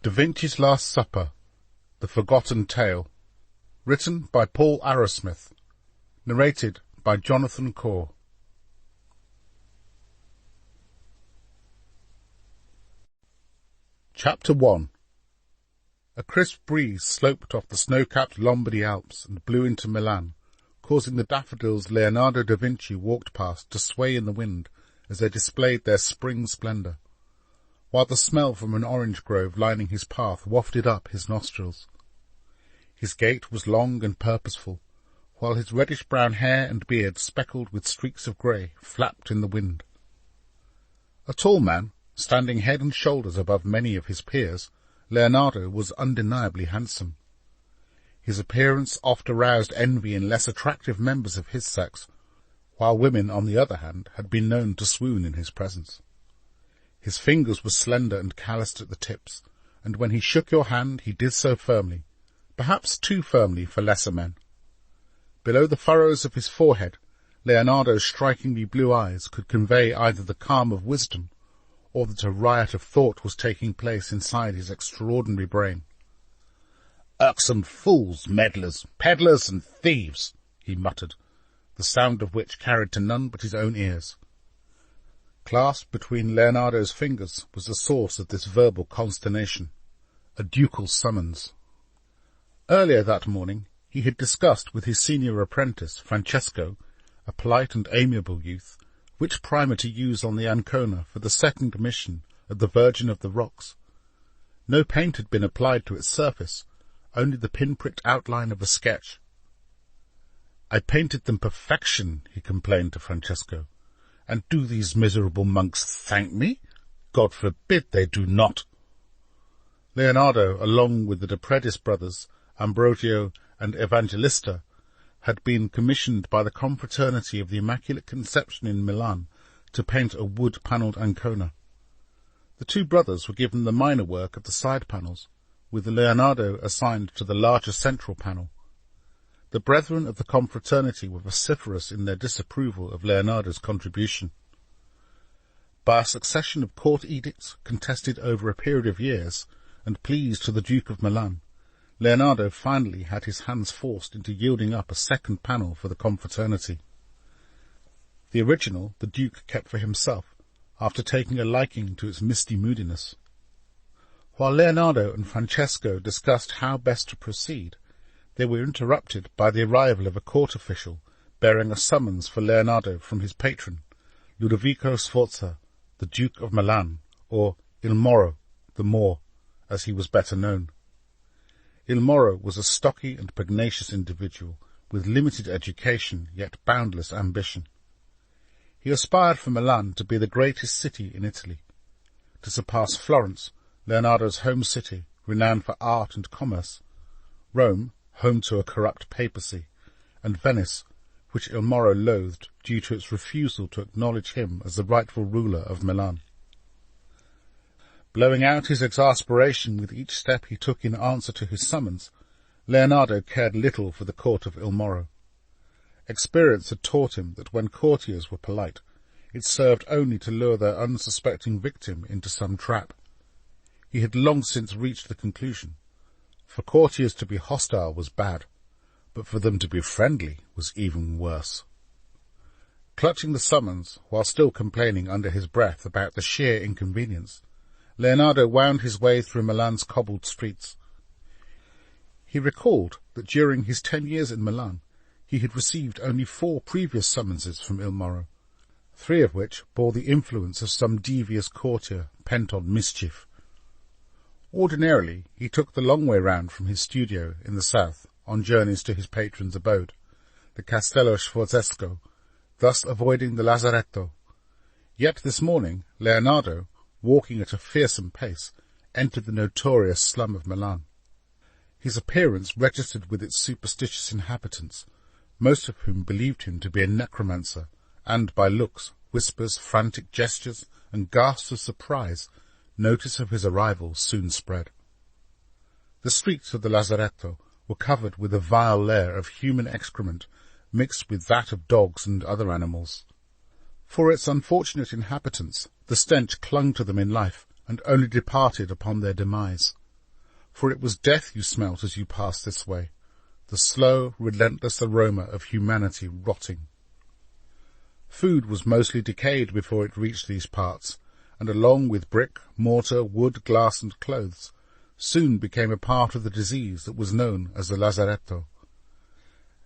Da Vinci's Last Supper, The Forgotten Tale, written by Paul Arrowsmith, narrated by Jonathan Corr. Chapter 1. A crisp breeze sloped off the snow-capped Lombardy Alps and blew into Milan, causing the daffodils Leonardo da Vinci walked past to sway in the wind as they displayed their spring splendour, while the smell from an orange grove lining his path wafted up his nostrils. His gait was long and purposeful, while his reddish-brown hair and beard, speckled with streaks of grey, flapped in the wind. A tall man, standing head and shoulders above many of his peers, Leonardo was undeniably handsome. His appearance oft aroused envy in less attractive members of his sex, while women, on the other hand, had been known to swoon in his presence. His fingers were slender and calloused at the tips, and when he shook your hand he did so firmly, perhaps too firmly for lesser men. Below the furrows of his forehead, Leonardo's strikingly blue eyes could convey either the calm of wisdom, or that a riot of thought was taking place inside his extraordinary brain. "Irksome fools, meddlers, peddlers, and thieves," he muttered, the sound of which carried to none but his own ears. Clasped between Leonardo's fingers was the source of this verbal consternation, a ducal summons. Earlier that morning he had discussed with his senior apprentice, Francesco, a polite and amiable youth, which primer to use on the Ancona for the second mission of the Virgin of the Rocks. No paint had been applied to its surface, only the pin-pricked outline of a sketch. "I painted them perfection," he complained to Francesco. "And do these miserable monks thank me? God forbid they do not." Leonardo, along with the Depretis brothers, Ambrogio and Evangelista, had been commissioned by the Confraternity of the Immaculate Conception in Milan to paint a wood-panelled Ancona. The two brothers were given the minor work of the side panels, with Leonardo assigned to the larger central panel. The brethren of the confraternity were vociferous in their disapproval of Leonardo's contribution. By a succession of court edicts contested over a period of years, and pleased to the Duke of Milan, Leonardo finally had his hands forced into yielding up a second panel for the confraternity. The original the Duke kept for himself, after taking a liking to its misty moodiness. While Leonardo and Francesco discussed how best to proceed, they were interrupted by the arrival of a court official bearing a summons for Leonardo from his patron, Ludovico Sforza, the Duke of Milan, or Il Moro, the Moor, as he was better known. Il Moro was a stocky and pugnacious individual, with limited education yet boundless ambition. He aspired for Milan to be the greatest city in Italy, to surpass Florence, Leonardo's home city, renowned for art and commerce, Rome, home to a corrupt papacy, and Venice, which Il Moro loathed due to its refusal to acknowledge him as the rightful ruler of Milan. Blowing out his exasperation with each step he took in answer to his summons, Leonardo cared little for the court of Il Moro. Experience had taught him that when courtiers were polite, it served only to lure their unsuspecting victim into some trap. He had long since reached the conclusion: for courtiers to be hostile was bad, but for them to be friendly was even worse. Clutching the summons, while still complaining under his breath about the sheer inconvenience, Leonardo wound his way through Milan's cobbled streets. He recalled that during his 10 years in Milan he had received only 4 previous summonses from Il Moro, 3 of which bore the influence of some devious courtier pent on mischief. Ordinarily, he took the long way round from his studio in the south on journeys to his patron's abode, the Castello Sforzesco, thus avoiding the Lazaretto. Yet this morning, Leonardo, walking at a fearsome pace, entered the notorious slum of Milan. His appearance registered with its superstitious inhabitants, most of whom believed him to be a necromancer, and by looks, whispers, frantic gestures, and gasps of surprise, notice of his arrival soon spread. The streets of the Lazaretto were covered with a vile layer of human excrement mixed with that of dogs and other animals. For its unfortunate inhabitants, the stench clung to them in life and only departed upon their demise. for it was death you smelt as you passed this way, the slow, relentless aroma of humanity rotting. Food was mostly decayed before it reached these parts, and along with brick, mortar, wood, glass, and clothes, soon became a part of the disease that was known as the lazaretto.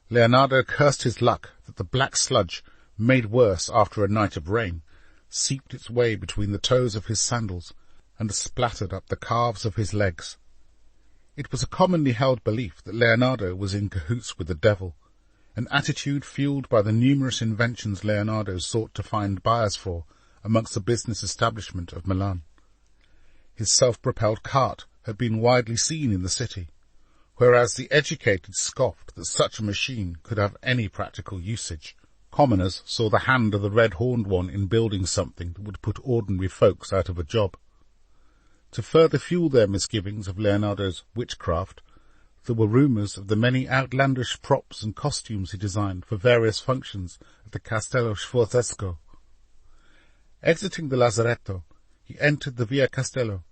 Leonardo cursed his luck that the black sludge, made worse after a night of rain, seeped its way between the toes of his sandals and splattered up the calves of his legs. It was a commonly held belief that Leonardo was in cahoots with the devil, an attitude fueled by the numerous inventions Leonardo sought to find buyers for amongst the business establishment of Milan. His self-propelled cart had been widely seen in the city, whereas the educated scoffed that such a machine could have any practical usage. Commoners saw the hand of the red-horned one in building something that would put ordinary folks out of a job. To further fuel their misgivings of Leonardo's witchcraft, there were rumours of the many outlandish props and costumes he designed for various functions at the Castello Sforzesco. Exiting the lazaretto, he entered the Via Castello,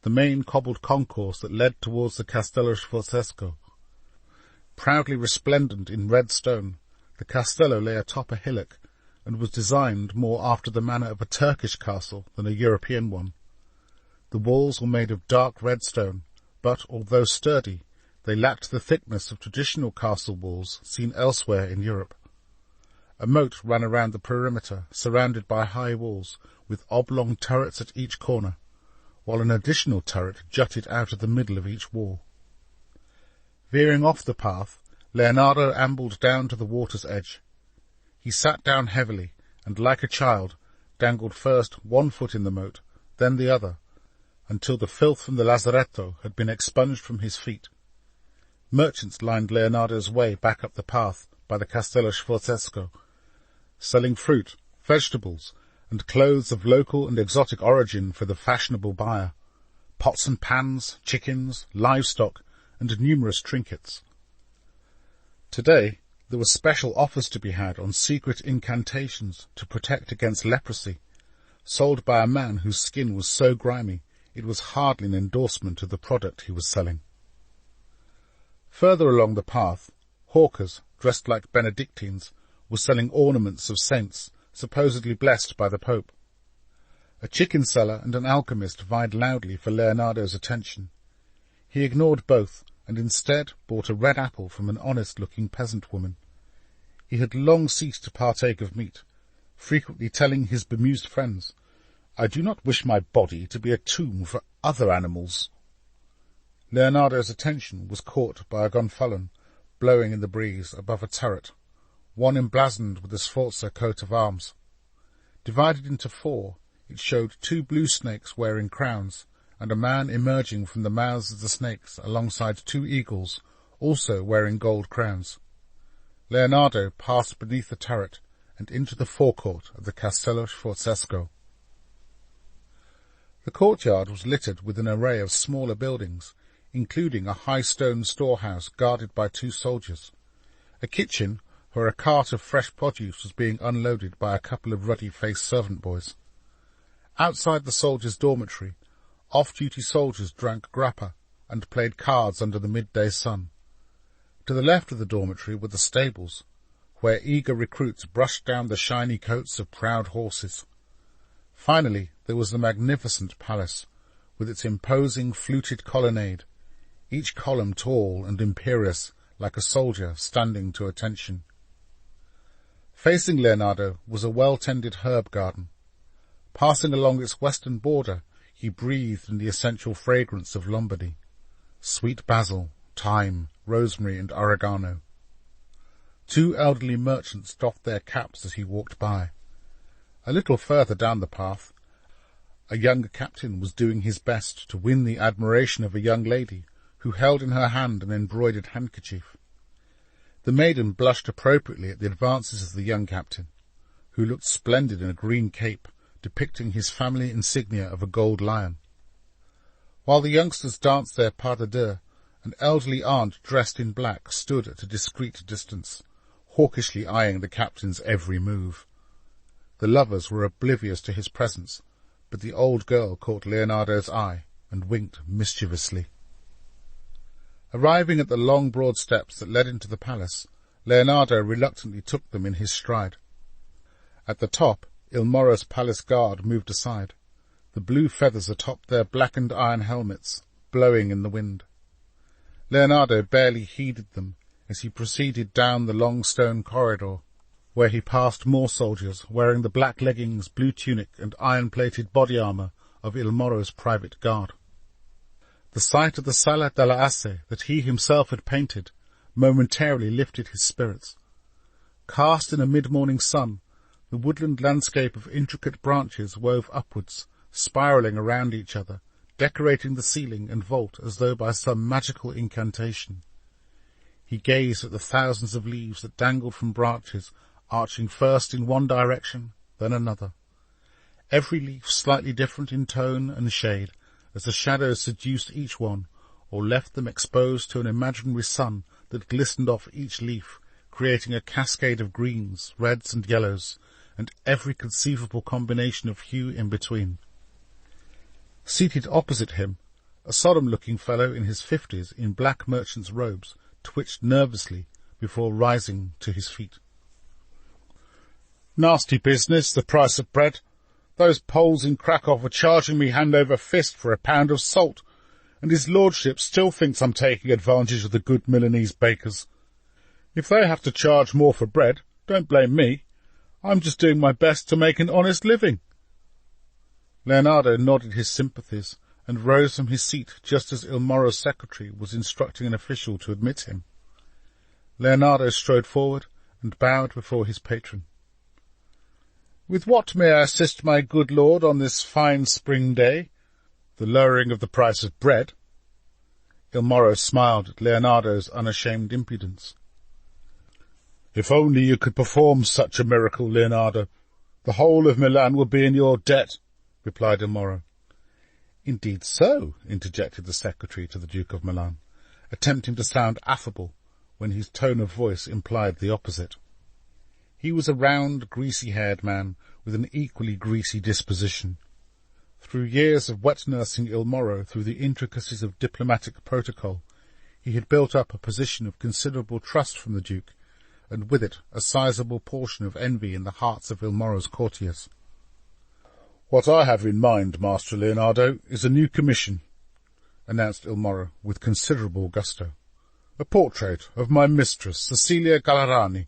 the main cobbled concourse that led towards the Castello Sforzesco. Proudly resplendent in red stone, the castello lay atop a hillock and was designed more after the manner of a Turkish castle than a European one. The walls were made of dark red stone, but, although sturdy, they lacked the thickness of traditional castle walls seen elsewhere in Europe. A moat ran around the perimeter, surrounded by high walls, with oblong turrets at each corner, while an additional turret jutted out of the middle of each wall. Veering off the path, Leonardo ambled down to the water's edge. He sat down heavily, and like a child, dangled first one foot in the moat, then the other, until the filth from the lazaretto had been expunged from his feet. Merchants lined Leonardo's way back up the path by the Castello Sforzesco, selling fruit, vegetables, and clothes of local and exotic origin for the fashionable buyer, pots and pans, chickens, livestock, and numerous trinkets. Today, there were special offers to be had on secret incantations to protect against leprosy, sold by a man whose skin was so grimy it was hardly an endorsement of the product he was selling. Further along the path, hawkers, dressed like Benedictines, were selling ornaments of saints, supposedly blessed by the Pope. A chicken seller and an alchemist vied loudly for Leonardo's attention. He ignored both, and instead bought a red apple from an honest-looking peasant woman. He had long ceased to partake of meat, frequently telling his bemused friends, "I do not wish my body to be a tomb for other animals." Leonardo's attention was caught by a gonfalon blowing in the breeze above a turret, one emblazoned with the Sforza coat of arms. Divided into four, it showed two blue snakes wearing crowns, and a man emerging from the mouths of the snakes alongside two eagles, also wearing gold crowns. Leonardo passed beneath the turret and into the forecourt of the Castello Sforzesco. The courtyard was littered with an array of smaller buildings, including a high stone storehouse guarded by two soldiers, a kitchen where a cart of fresh produce was being unloaded by a couple of ruddy-faced servant boys. Outside the soldiers' dormitory, off-duty soldiers drank grappa and played cards under the midday sun. To the left of the dormitory were the stables, where eager recruits brushed down the shiny coats of proud horses. Finally, there was the magnificent palace, with its imposing fluted colonnade, each column tall and imperious, like a soldier standing to attention. Facing Leonardo was a well-tended herb garden. Passing along its western border, he breathed in the essential fragrance of Lombardy, sweet basil, thyme, rosemary, and oregano. Two elderly merchants doffed their caps as he walked by. A little further down the path, a young captain was doing his best to win the admiration of a young lady who held in her hand an embroidered handkerchief. The maiden blushed appropriately at the advances of the young captain, who looked splendid in a green cape, depicting his family insignia of a gold lion. While the youngsters danced their pas de deux, an elderly aunt dressed in black stood at a discreet distance, hawkishly eyeing the captain's every move. The lovers were oblivious to his presence, but the old girl caught Leonardo's eye and winked mischievously. Arriving at the long, broad steps that led into the palace, Leonardo reluctantly took them in his stride. At the top, Il Moro's palace guard moved aside, the blue feathers atop their blackened iron helmets blowing in the wind. Leonardo barely heeded them as he proceeded down the long stone corridor, where he passed more soldiers wearing the black leggings, blue tunic, and iron-plated body armour of Il Moro's private guard. The sight of the Sala della Asse that he himself had painted momentarily lifted his spirits. Cast in a mid-morning sun, the woodland landscape of intricate branches wove upwards, spiralling around each other, decorating the ceiling and vault as though by some magical incantation. He gazed at the thousands of leaves that dangled from branches, arching first in one direction, then another. Every leaf slightly different in tone and shade, as the shadows seduced each one, or left them exposed to an imaginary sun that glistened off each leaf, creating a cascade of greens, reds and yellows, and every conceivable combination of hue in between. Seated opposite him, a solemn-looking fellow in his 50s in black merchant's robes twitched nervously before rising to his feet. "Nasty business, the price of bread. Those Poles in Krakow are charging me hand over fist for a pound of salt, and his lordship still thinks I'm taking advantage of the good Milanese bakers. If they have to charge more for bread, don't blame me. I'm just doing my best to make an honest living." Leonardo nodded his sympathies and rose from his seat just as Il Moro's secretary was instructing an official to admit him. Leonardo strode forward and bowed before his patron. "With what may I assist my good lord on this fine spring day?" "The lowering of the price of bread." Il Moro smiled at Leonardo's unashamed impudence. "If only you could perform such a miracle, Leonardo, the whole of Milan would be in your debt," replied Il Moro. "Indeed so," interjected the secretary to the Duke of Milan, attempting to sound affable when his tone of voice implied the opposite. He was a round, greasy-haired man with an equally greasy disposition. Through years of wet-nursing Il Moro through the intricacies of diplomatic protocol, he had built up a position of considerable trust from the Duke, and with it a sizable portion of envy in the hearts of Il Moro's courtiers. "What I have in mind, Master Leonardo, is a new commission," announced Il Moro with considerable gusto. "A portrait of my mistress, Cecilia Gallerani,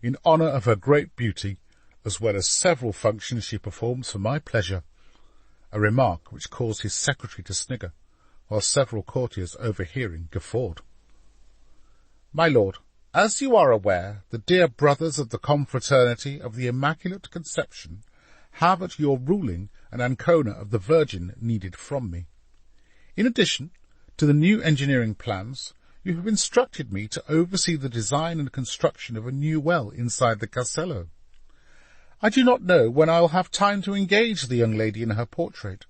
in honour of her great beauty, as well as several functions she performs for my pleasure," a remark which caused his secretary to snigger, while several courtiers overhearing guffawed. "My lord, as you are aware, the dear brothers of the Confraternity of the Immaculate Conception have at your ruling an Ancona of the Virgin needed from me. In addition to the new engineering plans, you have instructed me to oversee the design and construction of a new well inside the Castello. I do not know when I will have time to engage the young lady in her portrait.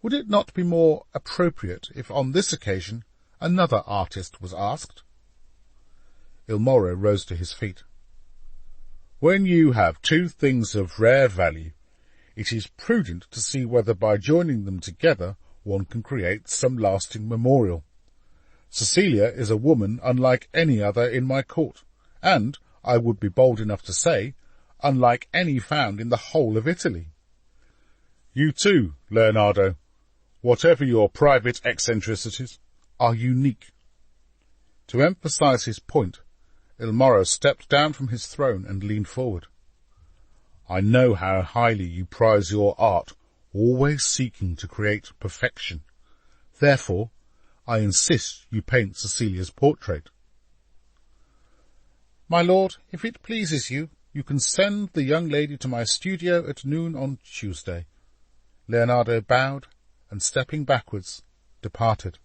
Would it not be more appropriate if on this occasion another artist was asked?" Il Moro rose to his feet. "When you have two things of rare value, it is prudent to see whether by joining them together one can create some lasting memorial. Cecilia is a woman unlike any other in my court, and, I would be bold enough to say, unlike any found in the whole of Italy. You too, Leonardo, whatever your private eccentricities, are unique." To emphasize his point, Il Moro stepped down from his throne and leaned forward. "I know how highly you prize your art, always seeking to create perfection. Therefore, I insist you paint Cecilia's portrait." "My lord, if it pleases you, you can send the young lady to my studio at noon on Tuesday." Leonardo bowed, and stepping backwards, departed.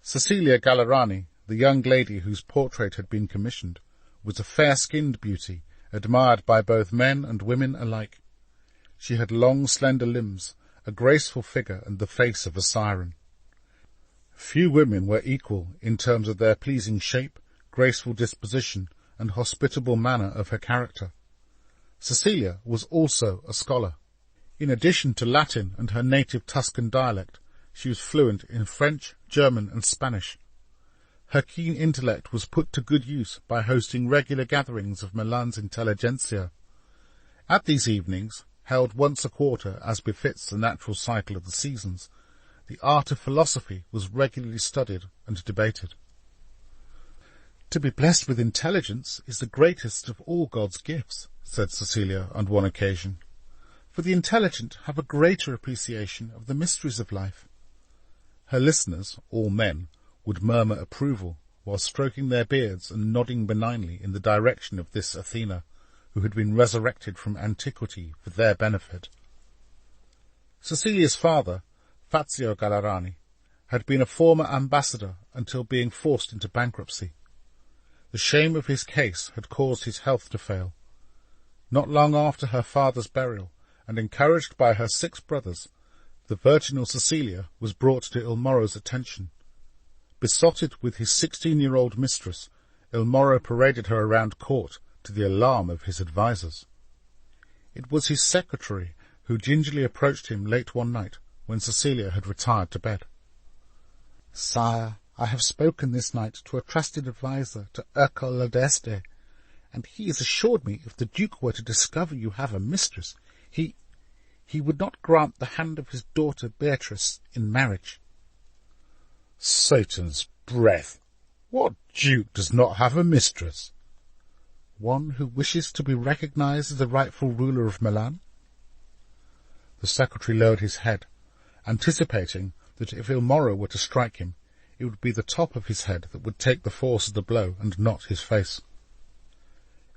Cecilia Gallerani, the young lady whose portrait had been commissioned, was a fair-skinned beauty, admired by both men and women alike. She had long, slender limbs, a graceful figure, and the face of a siren. Few women were equal in terms of their pleasing shape, graceful disposition, and hospitable manner of her character. Cecilia was also a scholar. In addition to Latin and her native Tuscan dialect, she was fluent in French, German, and Spanish. Her keen intellect was put to good use by hosting regular gatherings of Milan's intelligentsia. At these evenings, held once a quarter as befits the natural cycle of the seasons, the art of philosophy was regularly studied and debated. "To be blessed with intelligence is the greatest of all God's gifts," said Cecilia on one occasion, "for the intelligent have a greater appreciation of the mysteries of life." Her listeners, all men, would murmur approval while stroking their beards and nodding benignly in the direction of this Athena, who had been resurrected from antiquity for their benefit. Cecilia's father, Fazio Gallerani, had been a former ambassador until being forced into bankruptcy. The shame of his case had caused his health to fail. Not long after her father's burial, and encouraged by her 6 brothers, the virginal Cecilia was brought to Il Moro's attention. Besotted with his 16-year-old mistress, Il Moro paraded her around court to the alarm of his advisers. It was his secretary who gingerly approached him late one night when Cecilia had retired to bed. "Sire, I have spoken this night to a trusted adviser, to Ercole d'Este, and he has assured me if the Duke were to discover you have a mistress, he would not grant the hand of his daughter Beatrice in marriage." "Satan's breath! What Duke does not have a mistress?" "One who wishes to be recognized as the rightful ruler of Milan." The secretary lowered his head, anticipating that if Il Moro were to strike him, it would be the top of his head that would take the force of the blow and not his face.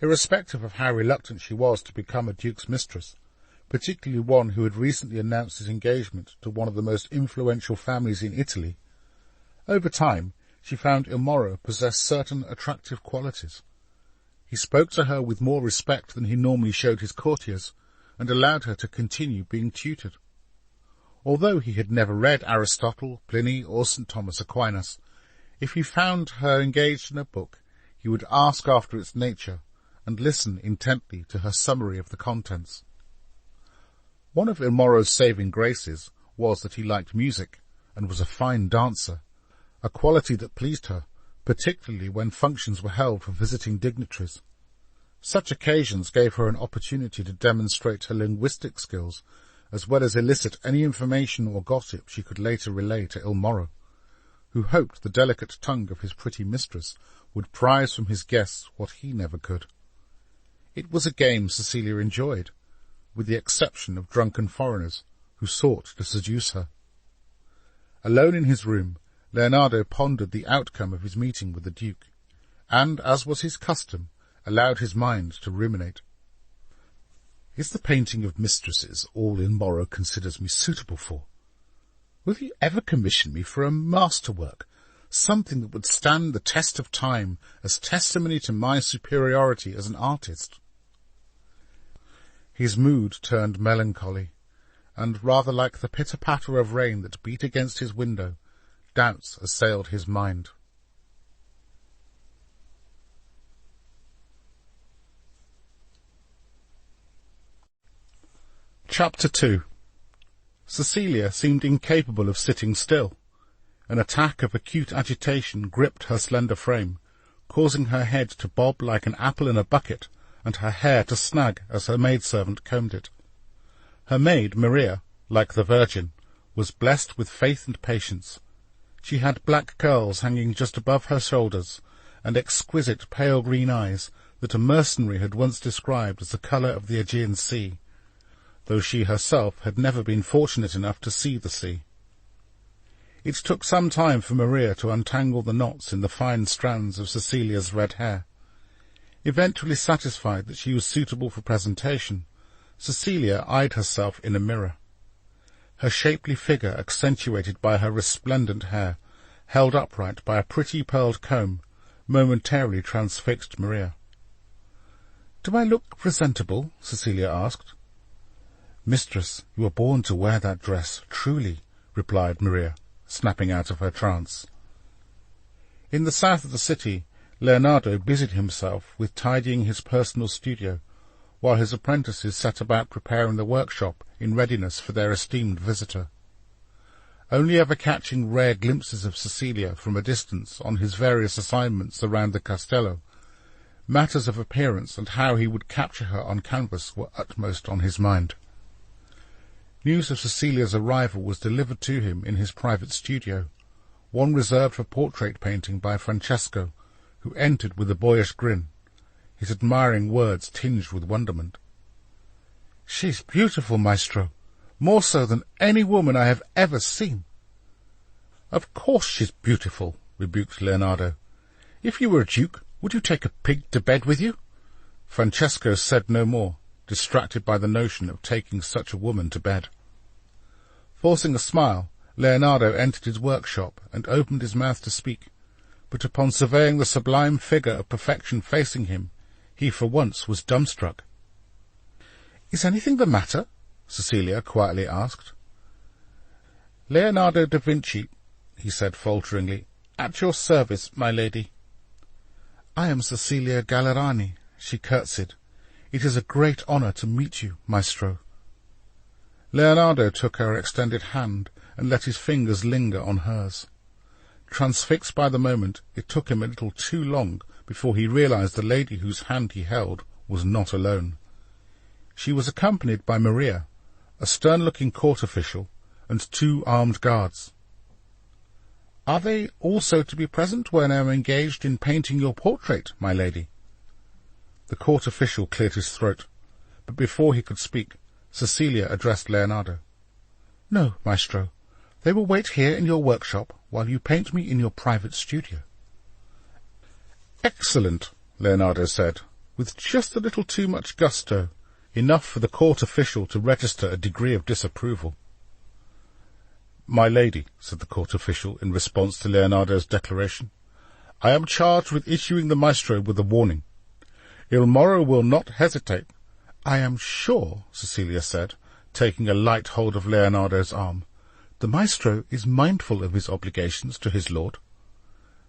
Irrespective of how reluctant she was to become a duke's mistress, particularly one who had recently announced his engagement to one of the most influential families in Italy, over time she found Il Moro possessed certain attractive qualities. He spoke to her with more respect than he normally showed his courtiers, and allowed her to continue being tutored. Although he had never read Aristotle, Pliny, or St. Thomas Aquinas, if he found her engaged in a book, he would ask after its nature, and listen intently to her summary of the contents. One of Il Moro's saving graces was that he liked music, and was a fine dancer, a quality that pleased her, particularly when functions were held for visiting dignitaries. Such occasions gave her an opportunity to demonstrate her linguistic skills, as well as elicit any information or gossip she could later relay to Il Moro, who hoped the delicate tongue of his pretty mistress would prize from his guests what he never could. It was a game Cecilia enjoyed, with the exception of drunken foreigners who sought to seduce her. Alone in his room, Leonardo pondered the outcome of his meeting with the Duke, and, as was his custom, allowed his mind to ruminate. "Is the painting of mistresses all Il Moro considers me suitable for? Will he ever commission me for a masterwork, something that would stand the test of time as testimony to my superiority as an artist?" His mood turned melancholy, and, rather like the pitter-patter of rain that beat against his window, doubts assailed his mind. Chapter 2. Cecilia seemed incapable of sitting still. An attack of acute agitation gripped her slender frame, causing her head to bob like an apple in a bucket, and her hair to snag as her maidservant combed it. Her maid, Maria, like the Virgin, was blessed with faith and patience. She had black curls hanging just above her shoulders, and exquisite pale green eyes that a mercenary had once described as the colour of the Aegean Sea, though she herself had never been fortunate enough to see the sea. It took some time for Maria to untangle the knots in the fine strands of Cecilia's red hair. Eventually satisfied that she was suitable for presentation, Cecilia eyed herself in a mirror. Her shapely figure, accentuated by her resplendent hair, held upright by a pretty pearled comb, momentarily transfixed Maria. "Do I look presentable?" Cecilia asked. "Mistress, you were born to wear that dress, truly," replied Maria, snapping out of her trance. In the south of the city, Leonardo busied himself with tidying his personal studio, while his apprentices set about preparing the workshop in readiness for their esteemed visitor. only ever catching rare glimpses of Cecilia from a distance on his various assignments around the Castello. Matters of appearance and how he would capture her on canvas were utmost on his mind. News of Cecilia's arrival was delivered to him in his private studio, one reserved for portrait painting by Francesco, who entered with a boyish grin, his admiring words tinged with wonderment. "She's beautiful, Maestro, more so than any woman I have ever seen." "Of course she's beautiful," rebuked Leonardo. "If you were a duke, would you take a pig to bed with you?" Francesco said no more, distracted by the notion of taking such a woman to bed. Forcing a smile, Leonardo entered his workshop and opened his mouth to speak, but upon surveying the sublime figure of perfection facing him, he for once was dumbstruck. "Is anything the matter?" Cecilia quietly asked. "Leonardo da Vinci," he said falteringly, "at your service, my lady." "I am Cecilia Gallerani," she curtsied. "It is a great honour to meet you, Maestro." Leonardo took her extended hand and let his fingers linger on hers. Transfixed by the moment, it took him a little too long before he realized the lady whose hand he held was not alone. She was accompanied by Maria, a stern-looking court official, and 2 armed guards. "Are they also to be present when I am engaged in painting your portrait, my lady?" The court official cleared his throat, but before he could speak, Cecilia addressed Leonardo. "No, Maestro. They will wait here in your workshop while you paint me in your private studio." "Excellent," Leonardo said, with just a little too much gusto, enough for the court official to register a degree of disapproval. "My lady," said the court official in response to Leonardo's declaration, "I am charged with issuing the Maestro with a warning. Il Moro will not hesitate." "I am sure," Cecilia said, taking a light hold of Leonardo's arm, "the Maestro is mindful of his obligations to his lord."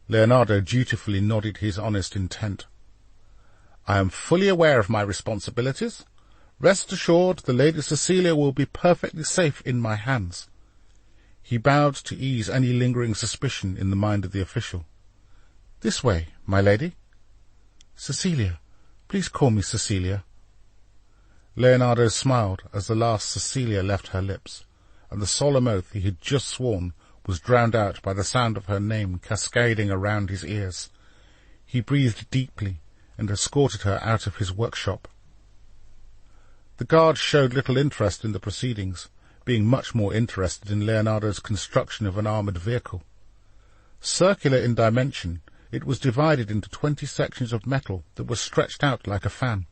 Leonardo dutifully nodded his honest intent. "I am fully aware of my responsibilities. Rest assured the Lady Cecilia will be perfectly safe in my hands." He bowed to ease any lingering suspicion in the mind of the official. "This way, my lady." "Cecilia. Please call me Cecilia." Leonardo smiled as the last Cecilia left her lips, and the solemn oath he had just sworn was drowned out by the sound of her name cascading around his ears. He breathed deeply and escorted her out of his workshop. The guards showed little interest in the proceedings, being much more interested in Leonardo's construction of an armoured vehicle. Circular in dimension, it was divided into 20 sections of metal that were stretched out like a fan.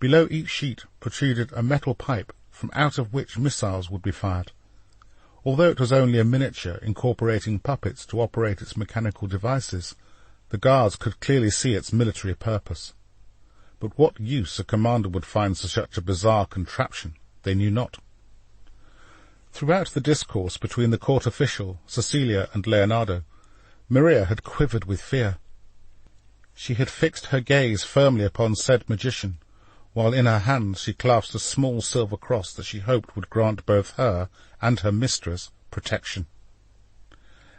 Below each sheet protruded a metal pipe from out of which missiles would be fired. Although it was only a miniature incorporating puppets to operate its mechanical devices, the guards could clearly see its military purpose. But what use a commander would find for such a bizarre contraption, they knew not. Throughout the discourse between the court official, Cecilia, and Leonardo, Maria had quivered with fear. She had fixed her gaze firmly upon said magician, while in her hand she clasped a small silver cross that she hoped would grant both her and her mistress protection.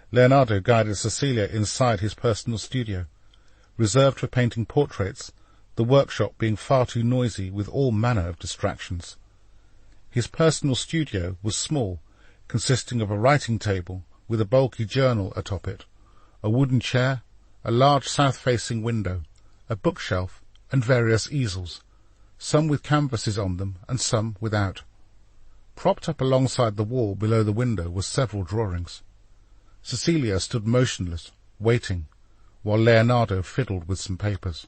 Leonardo guided Cecilia inside his personal studio, reserved for painting portraits, the workshop being far too noisy with all manner of distractions. His personal studio was small, consisting of a writing table with a bulky journal atop it, a wooden chair, a large south-facing window, a bookshelf, and various easels, some with canvases on them and some without. Propped up alongside the wall below the window were several drawings. Cecilia stood motionless, waiting, while Leonardo fiddled with some papers.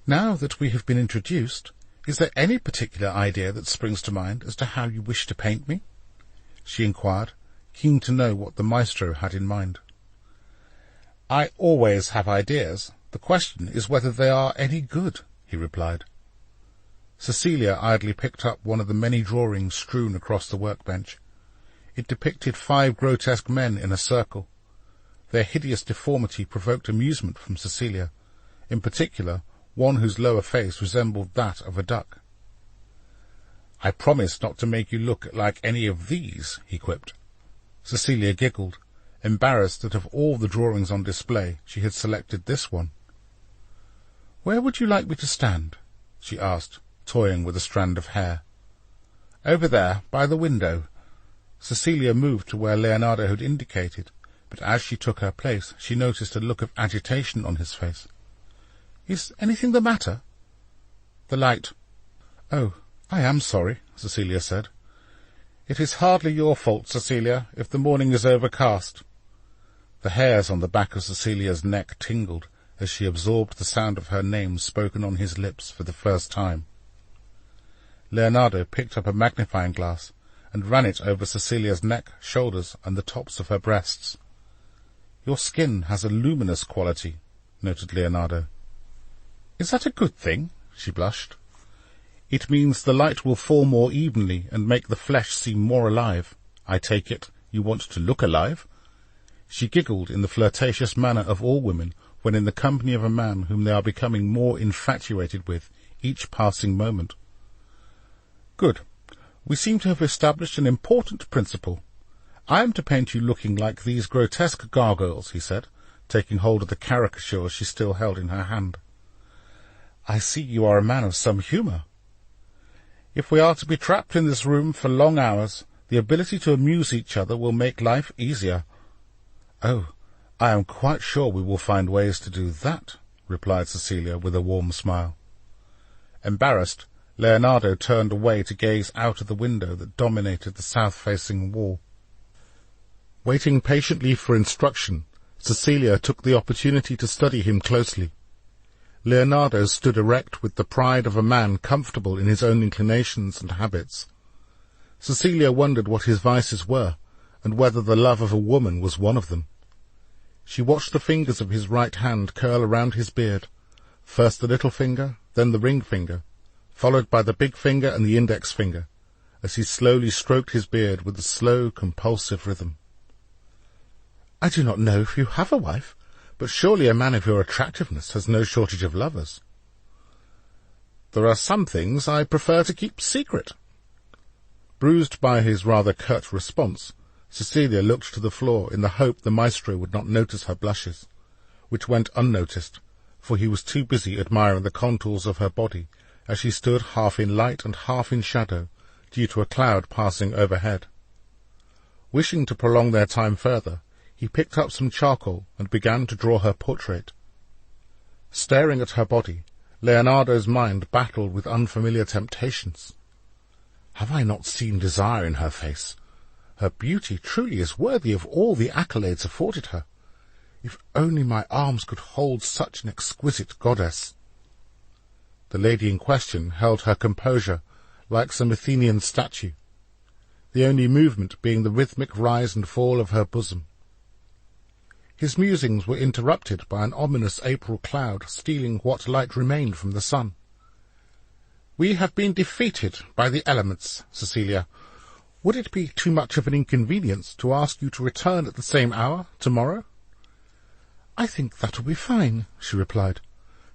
"Now that we have been introduced, is there any particular idea that springs to mind as to how you wish to paint me?" she inquired, keen to know what the maestro had in mind. "I always have ideas. The question is whether they are any good," he replied. Cecilia idly picked up one of the many drawings strewn across the workbench. It depicted 5 grotesque men in a circle. Their hideous deformity provoked amusement from Cecilia, in particular one whose lower face resembled that of a duck. "I promise not to make you look like any of these," he quipped. Cecilia giggled, embarrassed that of all the drawings on display she had selected this one. "Where would you like me to stand?" she asked, toying with a strand of hair. "Over there, by the window." Cecilia moved to where Leonardo had indicated, but as she took her place she noticed a look of agitation on his face. "Is anything the matter?" "The light." "Oh, I am sorry," Cecilia said. "It is hardly your fault, Cecilia, if the morning is overcast." The hairs on the back of Cecilia's neck tingled as she absorbed the sound of her name spoken on his lips for the first time. Leonardo picked up a magnifying glass and ran it over Cecilia's neck, shoulders, and the tops of her breasts. "Your skin has a luminous quality," noted Leonardo. "Is that a good thing?" she blushed. "It means the light will fall more evenly and make the flesh seem more alive. I take it you want to look alive?" She giggled in the flirtatious manner of all women when in the company of a man whom they are becoming more infatuated with each passing moment. "Good. We seem to have established an important principle. I am to paint you looking like these grotesque gargoyles," he said, taking hold of the caricature she still held in her hand. "I see you are a man of some humour." "If we are to be trapped in this room for long hours, the ability to amuse each other will make life easier." "Oh, I am quite sure we will find ways to do that," replied Cecilia with a warm smile. Embarrassed, Leonardo turned away to gaze out of the window that dominated the south-facing wall. Waiting patiently for instruction, Cecilia took the opportunity to study him closely. Leonardo stood erect with the pride of a man comfortable in his own inclinations and habits. Cecilia wondered what his vices were, and whether the love of a woman was one of them. She watched the fingers of his right hand curl around his beard, first the little finger, then the ring finger, followed by the big finger and the index finger, as he slowly stroked his beard with a slow, compulsive rhythm. "I do not know if you have a wife, but surely a man of your attractiveness has no shortage of lovers." "There are some things I prefer to keep secret." Bruised by his rather curt response, Cecilia looked to the floor in the hope the maestro would not notice her blushes, which went unnoticed, for he was too busy admiring the contours of her body as she stood half in light and half in shadow, due to a cloud passing overhead. Wishing to prolong their time further, he picked up some charcoal and began to draw her portrait. Staring at her body, Leonardo's mind battled with unfamiliar temptations. Have I not seen desire in her face? Her beauty truly is worthy of all the accolades afforded her. If only my arms could hold such an exquisite goddess. The lady in question held her composure like some Athenian statue, the only movement being the rhythmic rise and fall of her bosom. His musings were interrupted by an ominous April cloud stealing what light remained from the sun. "We have been defeated by the elements, Cecilia. Would it be too much of an inconvenience to ask you to return at the same hour tomorrow?" "I think that will be fine," she replied,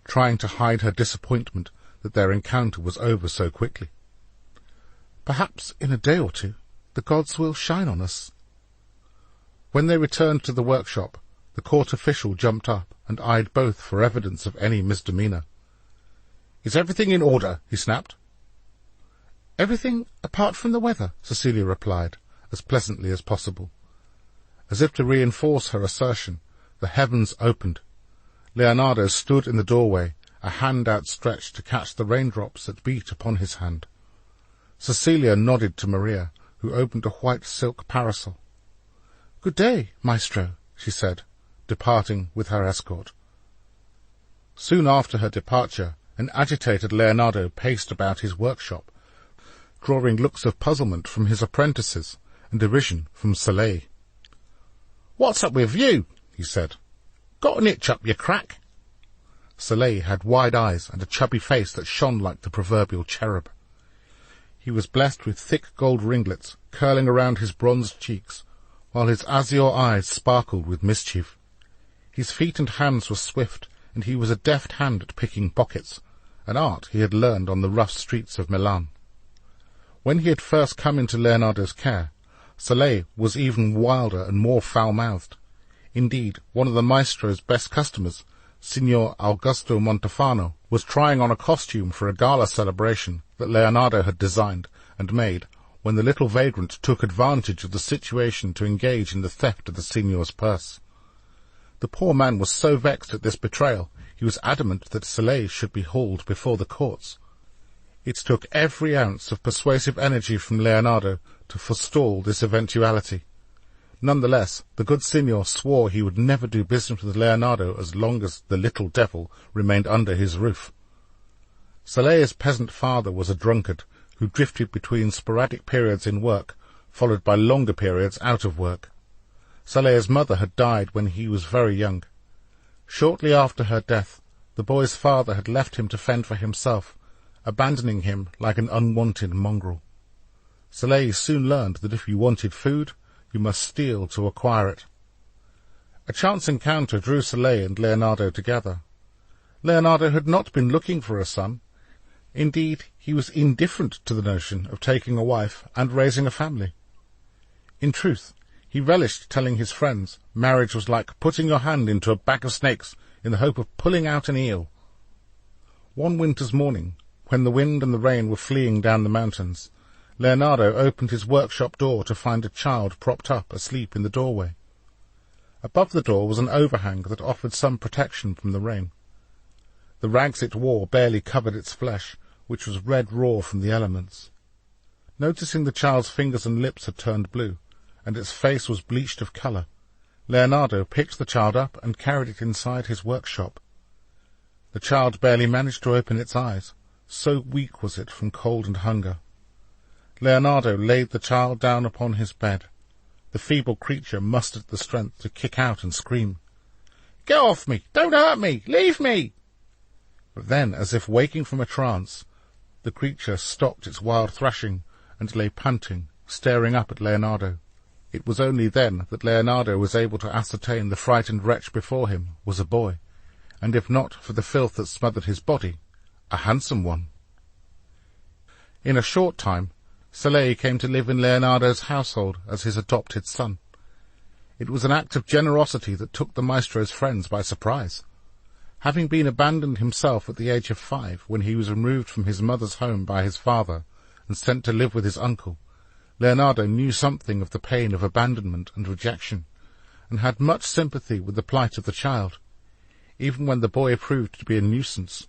trying to hide her disappointment that their encounter was over so quickly. "Perhaps in a day or two the gods will shine on us." When they returned to the workshop, the court official jumped up and eyed both for evidence of any misdemeanour. "Is everything in order?" he snapped. "Everything apart from the weather," Cecilia replied, as pleasantly as possible. As if to reinforce her assertion, the heavens opened. Leonardo stood in the doorway, a hand outstretched to catch the raindrops that beat upon his hand. Cecilia nodded to Maria, who opened a white silk parasol. "Good day, maestro," she said, departing with her escort. Soon after her departure, an agitated Leonardo paced about his workshop, drawing looks of puzzlement from his apprentices and derision from Soleil. "What's up with you?" he said. "Got an itch up your crack?" Soleil had wide eyes and a chubby face that shone like the proverbial cherub. He was blessed with thick gold ringlets curling around his bronzed cheeks, while his azure eyes sparkled with mischief. His feet and hands were swift, and he was a deft hand at picking pockets, an art he had learned on the rough streets of Milan. When he had first come into Leonardo's care, Soleil was even wilder and more foul-mouthed. Indeed, one of the maestro's best customers, Signor Augusto Montefano, was trying on a costume for a gala celebration that Leonardo had designed and made, when the little vagrant took advantage of the situation to engage in the theft of the signor's purse. The poor man was so vexed at this betrayal, he was adamant that Soleil should be hauled before the courts. It took every ounce of persuasive energy from Leonardo to forestall this eventuality. Nonetheless, the good signor swore he would never do business with Leonardo as long as the little devil remained under his roof. Soleil's peasant father was a drunkard who drifted between sporadic periods in work, followed by longer periods out of work. Soleil's mother had died when he was very young. Shortly after her death, the boy's father had left him to fend for himself, abandoning him like an unwanted mongrel. Soleil soon learned that if you wanted food, you must steal to acquire it. A chance encounter drew Soleil and Leonardo together. Leonardo had not been looking for a son. Indeed, he was indifferent to the notion of taking a wife and raising a family. In truth, he relished telling his friends marriage was like putting your hand into a bag of snakes in the hope of pulling out an eel. One winter's morning, when the wind and the rain were fleeing down the mountains, Leonardo opened his workshop door to find a child propped up asleep in the doorway. Above the door was an overhang that offered some protection from the rain. The rags it wore barely covered its flesh, which was red raw from the elements. Noticing the child's fingers and lips had turned blue, and its face was bleached of colour, Leonardo picked the child up and carried it inside his workshop. The child barely managed to open its eyes, so weak was it from cold and hunger. Leonardo laid the child down upon his bed. The feeble creature mustered the strength to kick out and scream. "Get off me! Don't hurt me! Leave me!" But then, as if waking from a trance, the creature stopped its wild thrashing and lay panting, staring up at Leonardo. It was only then that Leonardo was able to ascertain the frightened wretch before him was a boy, and if not for the filth that smothered his body, a handsome one. In a short time, Soleil came to live in Leonardo's household as his adopted son. It was an act of generosity that took the maestro's friends by surprise. Having been abandoned himself at the age of 5 when he was removed from his mother's home by his father and sent to live with his uncle, Leonardo knew something of the pain of abandonment and rejection, and had much sympathy with the plight of the child. Even when the boy proved to be a nuisance,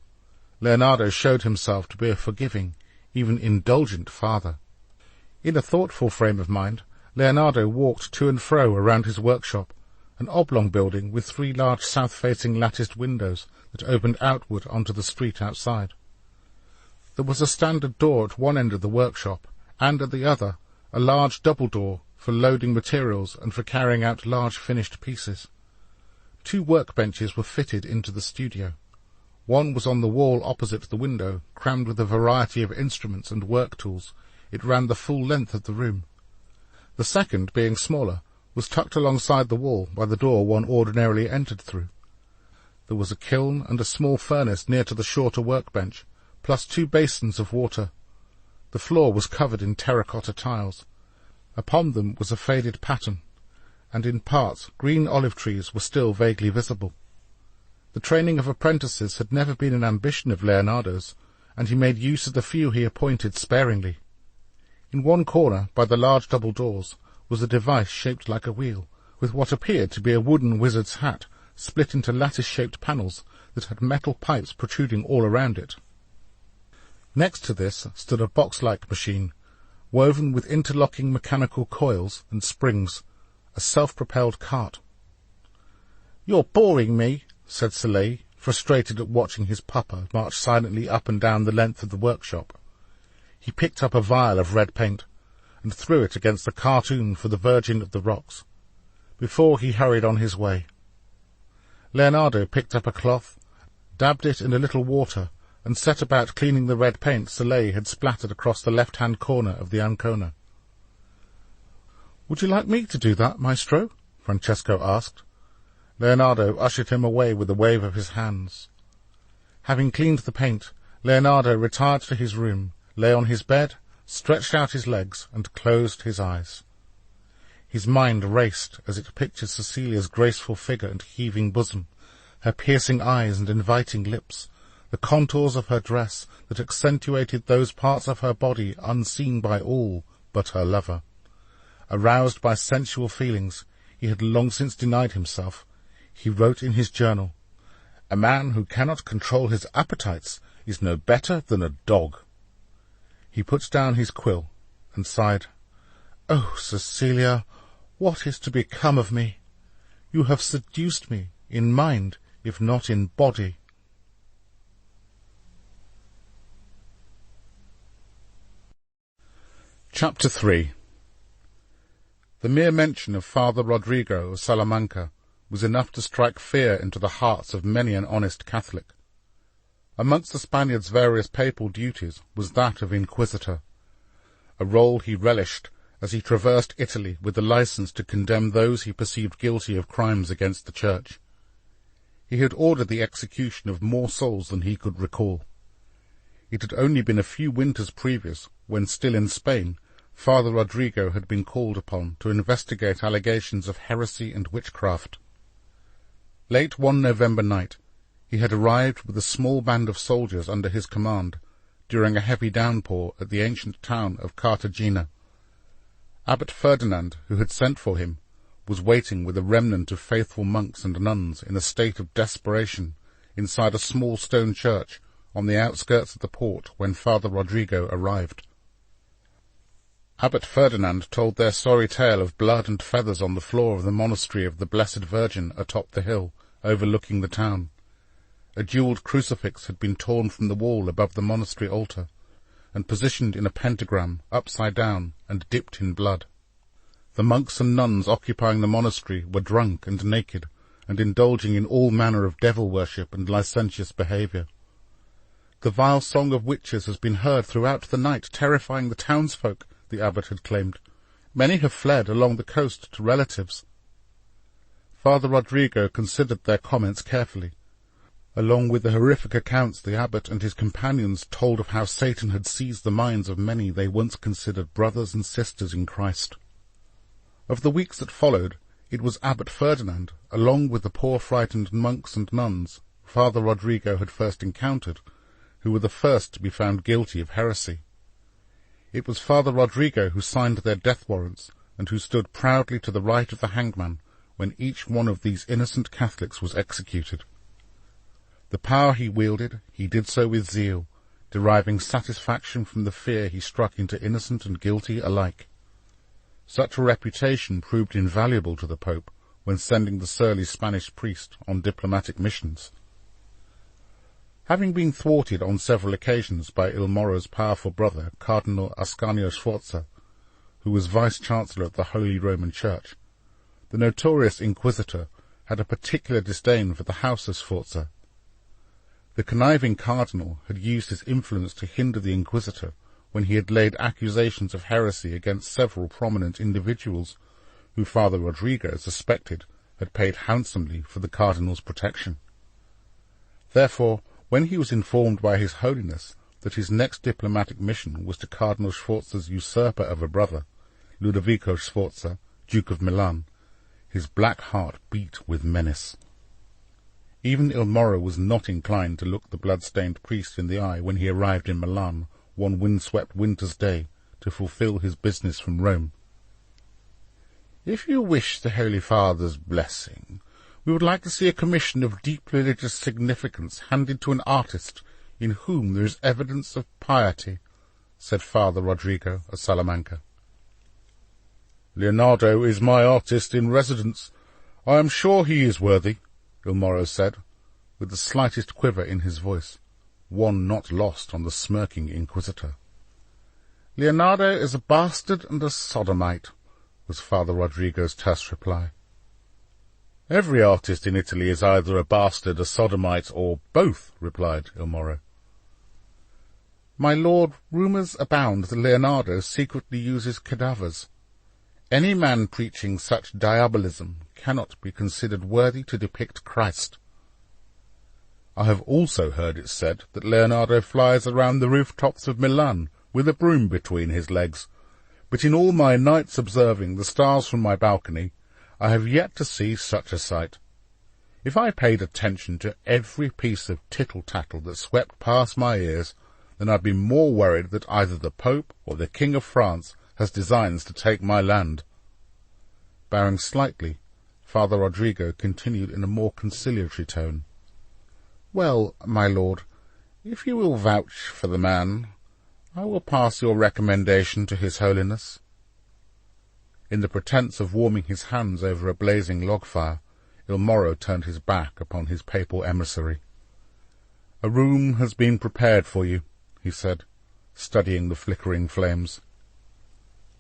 Leonardo showed himself to be a forgiving, even indulgent father. In a thoughtful frame of mind, Leonardo walked to and fro around his workshop, an oblong building with 3 large south-facing latticed windows that opened outward onto the street outside. There was a standard door at one end of the workshop, and at the other a large double door for loading materials and for carrying out large finished pieces. 2 workbenches were fitted into the studio. One was on the wall opposite the window, crammed with a variety of instruments and work tools. It ran the full length of the room. The second, being smaller, was tucked alongside the wall by the door one ordinarily entered through. There was a kiln and a small furnace near to the shorter workbench, plus 2 basins of water. The floor was covered in terracotta tiles. Upon them was a faded pattern, and in parts green olive trees were still vaguely visible. The training of apprentices had never been an ambition of Leonardo's, and he made use of the few he appointed sparingly. In one corner, by the large double doors, was a device shaped like a wheel, with what appeared to be a wooden wizard's hat, split into lattice-shaped panels that had metal pipes protruding all around it. Next to this stood a box-like machine, woven with interlocking mechanical coils and springs, a self-propelled cart. "You're boring me," said Soleil, frustrated at watching his papa march silently up and down the length of the workshop. He picked up a vial of red paint and threw it against the cartoon for the Virgin of the Rocks, before he hurried on his way. Leonardo picked up a cloth, dabbed it in a little water, and set about cleaning the red paint Soleil had splattered across the left-hand corner of the ancona. "Would you like me to do that, maestro?" Francesco asked. Leonardo ushered him away with a wave of his hands. Having cleaned the paint, Leonardo retired to his room, lay on his bed, stretched out his legs, and closed his eyes. His mind raced as it pictured Cecilia's graceful figure and heaving bosom, her piercing eyes and inviting lips, the contours of her dress that accentuated those parts of her body unseen by all but her lover. Aroused by sensual feelings he had long since denied himself, he wrote in his journal, "A man who cannot control his appetites is no better than a dog." He put down his quill and sighed, "Oh, Cecilia, what is to become of me? You have seduced me in mind, if not in body." Chapter 3. The mere mention of Father Rodrigo of Salamanca was enough to strike fear into the hearts of many an honest Catholic. Amongst the Spaniard's various papal duties was that of inquisitor, a role he relished as he traversed Italy with the license to condemn those he perceived guilty of crimes against the Church. He had ordered the execution of more souls than he could recall. It had only been a few winters previous, when still in Spain, Father Rodrigo had been called upon to investigate allegations of heresy and witchcraft. Late one November night, he had arrived with a small band of soldiers under his command during a heavy downpour at the ancient town of Cartagena. Abbot Ferdinand, who had sent for him, was waiting with a remnant of faithful monks and nuns in a state of desperation inside a small stone church on the outskirts of the port when Father Rodrigo arrived. Abbot Ferdinand told their sorry tale of blood and feathers on the floor of the monastery of the Blessed Virgin atop the hill overlooking the town. A jewelled crucifix had been torn from the wall above the monastery altar, and positioned in a pentagram, upside down, and dipped in blood. The monks and nuns occupying the monastery were drunk and naked, and indulging in all manner of devil-worship and licentious behaviour. "The vile song of witches has been heard throughout the night, terrifying the townsfolk," the abbot had claimed. "Many have fled along the coast to relatives." Father Rodrigo considered their comments carefully. Along with the horrific accounts the abbot and his companions told of how Satan had seized the minds of many they once considered brothers and sisters in Christ. Of the weeks that followed, it was Abbot Ferdinand, along with the poor frightened monks and nuns Father Rodrigo had first encountered, who were the first to be found guilty of heresy. It was Father Rodrigo who signed their death warrants, and who stood proudly to the right of the hangman when each one of these innocent Catholics was executed. The power he wielded, he did so with zeal, deriving satisfaction from the fear he struck into innocent and guilty alike. Such a reputation proved invaluable to the Pope when sending the surly Spanish priest on diplomatic missions. Having been thwarted on several occasions by Il Moro's powerful brother, Cardinal Ascanio Sforza, who was Vice-Chancellor of the Holy Roman Church, the notorious Inquisitor had a particular disdain for the house of Sforza. The conniving cardinal had used his influence to hinder the Inquisitor when he had laid accusations of heresy against several prominent individuals who Father Rodrigo suspected had paid handsomely for the cardinal's protection. Therefore, when he was informed by His Holiness that his next diplomatic mission was to Cardinal Sforza's usurper of a brother, Ludovico Sforza, Duke of Milan, his black heart beat with menace. Even Il Moro was not inclined to look the blood-stained priest in the eye when he arrived in Milan one wind-swept winter's day to fulfill his business from Rome. "If you wish the Holy Father's blessing, we would like to see a commission of deep religious significance handed to an artist in whom there is evidence of piety," said Father Rodrigo of Salamanca. "Leonardo is my artist in residence. I am sure he is worthy," Il Moro said, with the slightest quiver in his voice, one not lost on the smirking Inquisitor. "Leonardo is a bastard and a sodomite," was Father Rodrigo's terse reply. "Every artist in Italy is either a bastard, a sodomite, or both," replied Il Moro. "My lord, rumours abound that Leonardo secretly uses cadavers. Any man preaching such diabolism cannot be considered worthy to depict Christ." "I have also heard it said that Leonardo flies around the rooftops of Milan, with a broom between his legs, but in all my nights observing the stars from my balcony, I have yet to see such a sight. If I paid attention to every piece of tittle-tattle that swept past my ears, then I'd be more worried that either the Pope or the King of France has designs to take my land. Bowing slightly, Father Rodrigo continued in a more conciliatory tone. Well, my lord, if you will vouch for the man, I will pass your recommendation to His Holiness. In the pretence of warming his hands over a blazing log-fire, Il Moro turned his back upon his papal emissary. "A room has been prepared for you," he said, studying the flickering flames.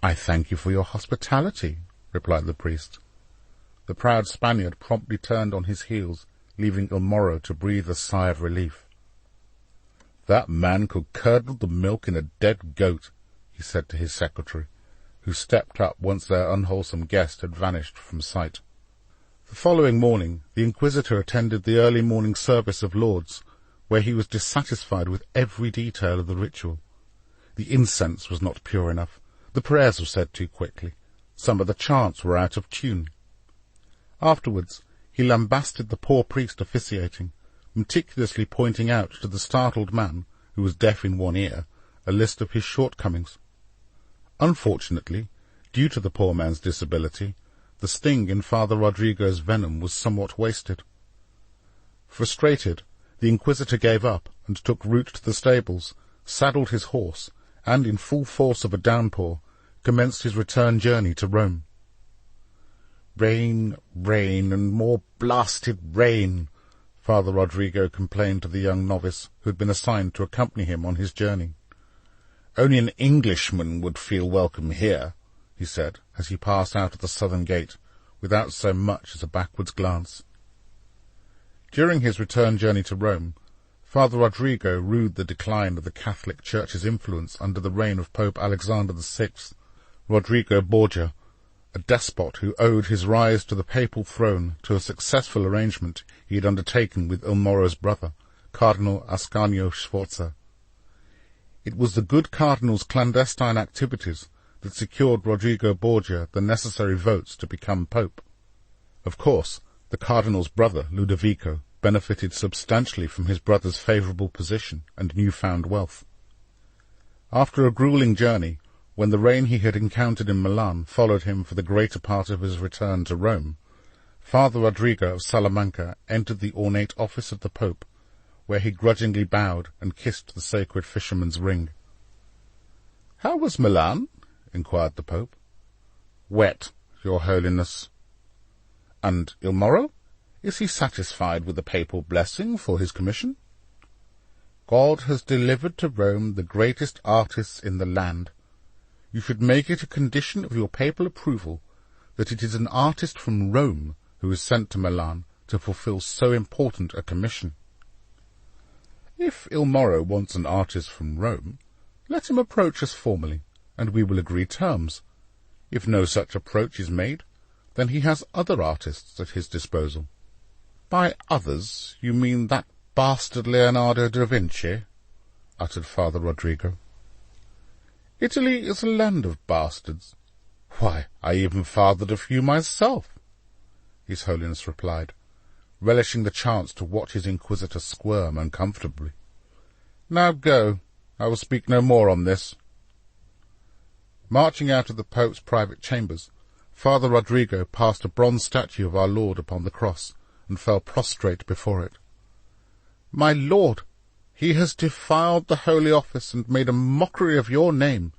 "I thank you for your hospitality," replied the priest. The proud Spaniard promptly turned on his heels, leaving Il Moro to breathe a sigh of relief. "That man could curdle the milk in a dead goat," he said to his secretary, who stepped up once their unwholesome guest had vanished from sight. The following morning the Inquisitor attended the early morning service of Lauds, where he was dissatisfied with every detail of the ritual. The incense was not pure enough, the prayers were said too quickly, some of the chants were out of tune. Afterwards he lambasted the poor priest officiating, meticulously pointing out to the startled man, who was deaf in one ear, a list of his shortcomings. Unfortunately, due to the poor man's disability, the sting in Father Rodrigo's venom was somewhat wasted. Frustrated, the Inquisitor gave up and took route to the stables, saddled his horse, and, in full force of a downpour, commenced his return journey to Rome. "Rain, rain, and more blasted rain," Father Rodrigo complained to the young novice who had been assigned to accompany him on his journey. "Only an Englishman would feel welcome here," he said, as he passed out of the southern gate, without so much as a backwards glance. During his return journey to Rome, Father Rodrigo rued the decline of the Catholic Church's influence under the reign of Pope Alexander VI. Rodrigo Borgia, a despot who owed his rise to the papal throne to a successful arrangement he had undertaken with Il Moro's brother, Cardinal Ascanio Sforza. It was the good cardinal's clandestine activities that secured Rodrigo Borgia the necessary votes to become pope. Of course, the cardinal's brother, Ludovico, benefited substantially from his brother's favourable position and newfound wealth. After a gruelling journey, when the rain he had encountered in Milan followed him for the greater part of his return to Rome, Father Rodrigo of Salamanca entered the ornate office of the Pope, where he grudgingly bowed and kissed the sacred fisherman's ring. "How was Milan?" inquired the Pope. "Wet, Your Holiness." "And Il Moro? Is he satisfied with the papal blessing for his commission?" "God has delivered to Rome the greatest artists in the land. You should make it a condition of your papal approval that it is an artist from Rome who is sent to Milan to fulfill so important a commission." "If Il Moro wants an artist from Rome, let him approach us formally, and we will agree terms. If no such approach is made, then he has other artists at his disposal." "By others, you mean that bastard Leonardo da Vinci?" uttered Father Rodrigo. "Italy is a land of bastards. Why, I even fathered a few myself," His Holiness replied, relishing the chance to watch his Inquisitor squirm uncomfortably. "Now go. I will speak no more on this." Marching out of the Pope's private chambers, Father Rodrigo passed a bronze statue of our Lord upon the cross, and fell prostrate before it. "My Lord, he has defiled the holy office and made a mockery of your name.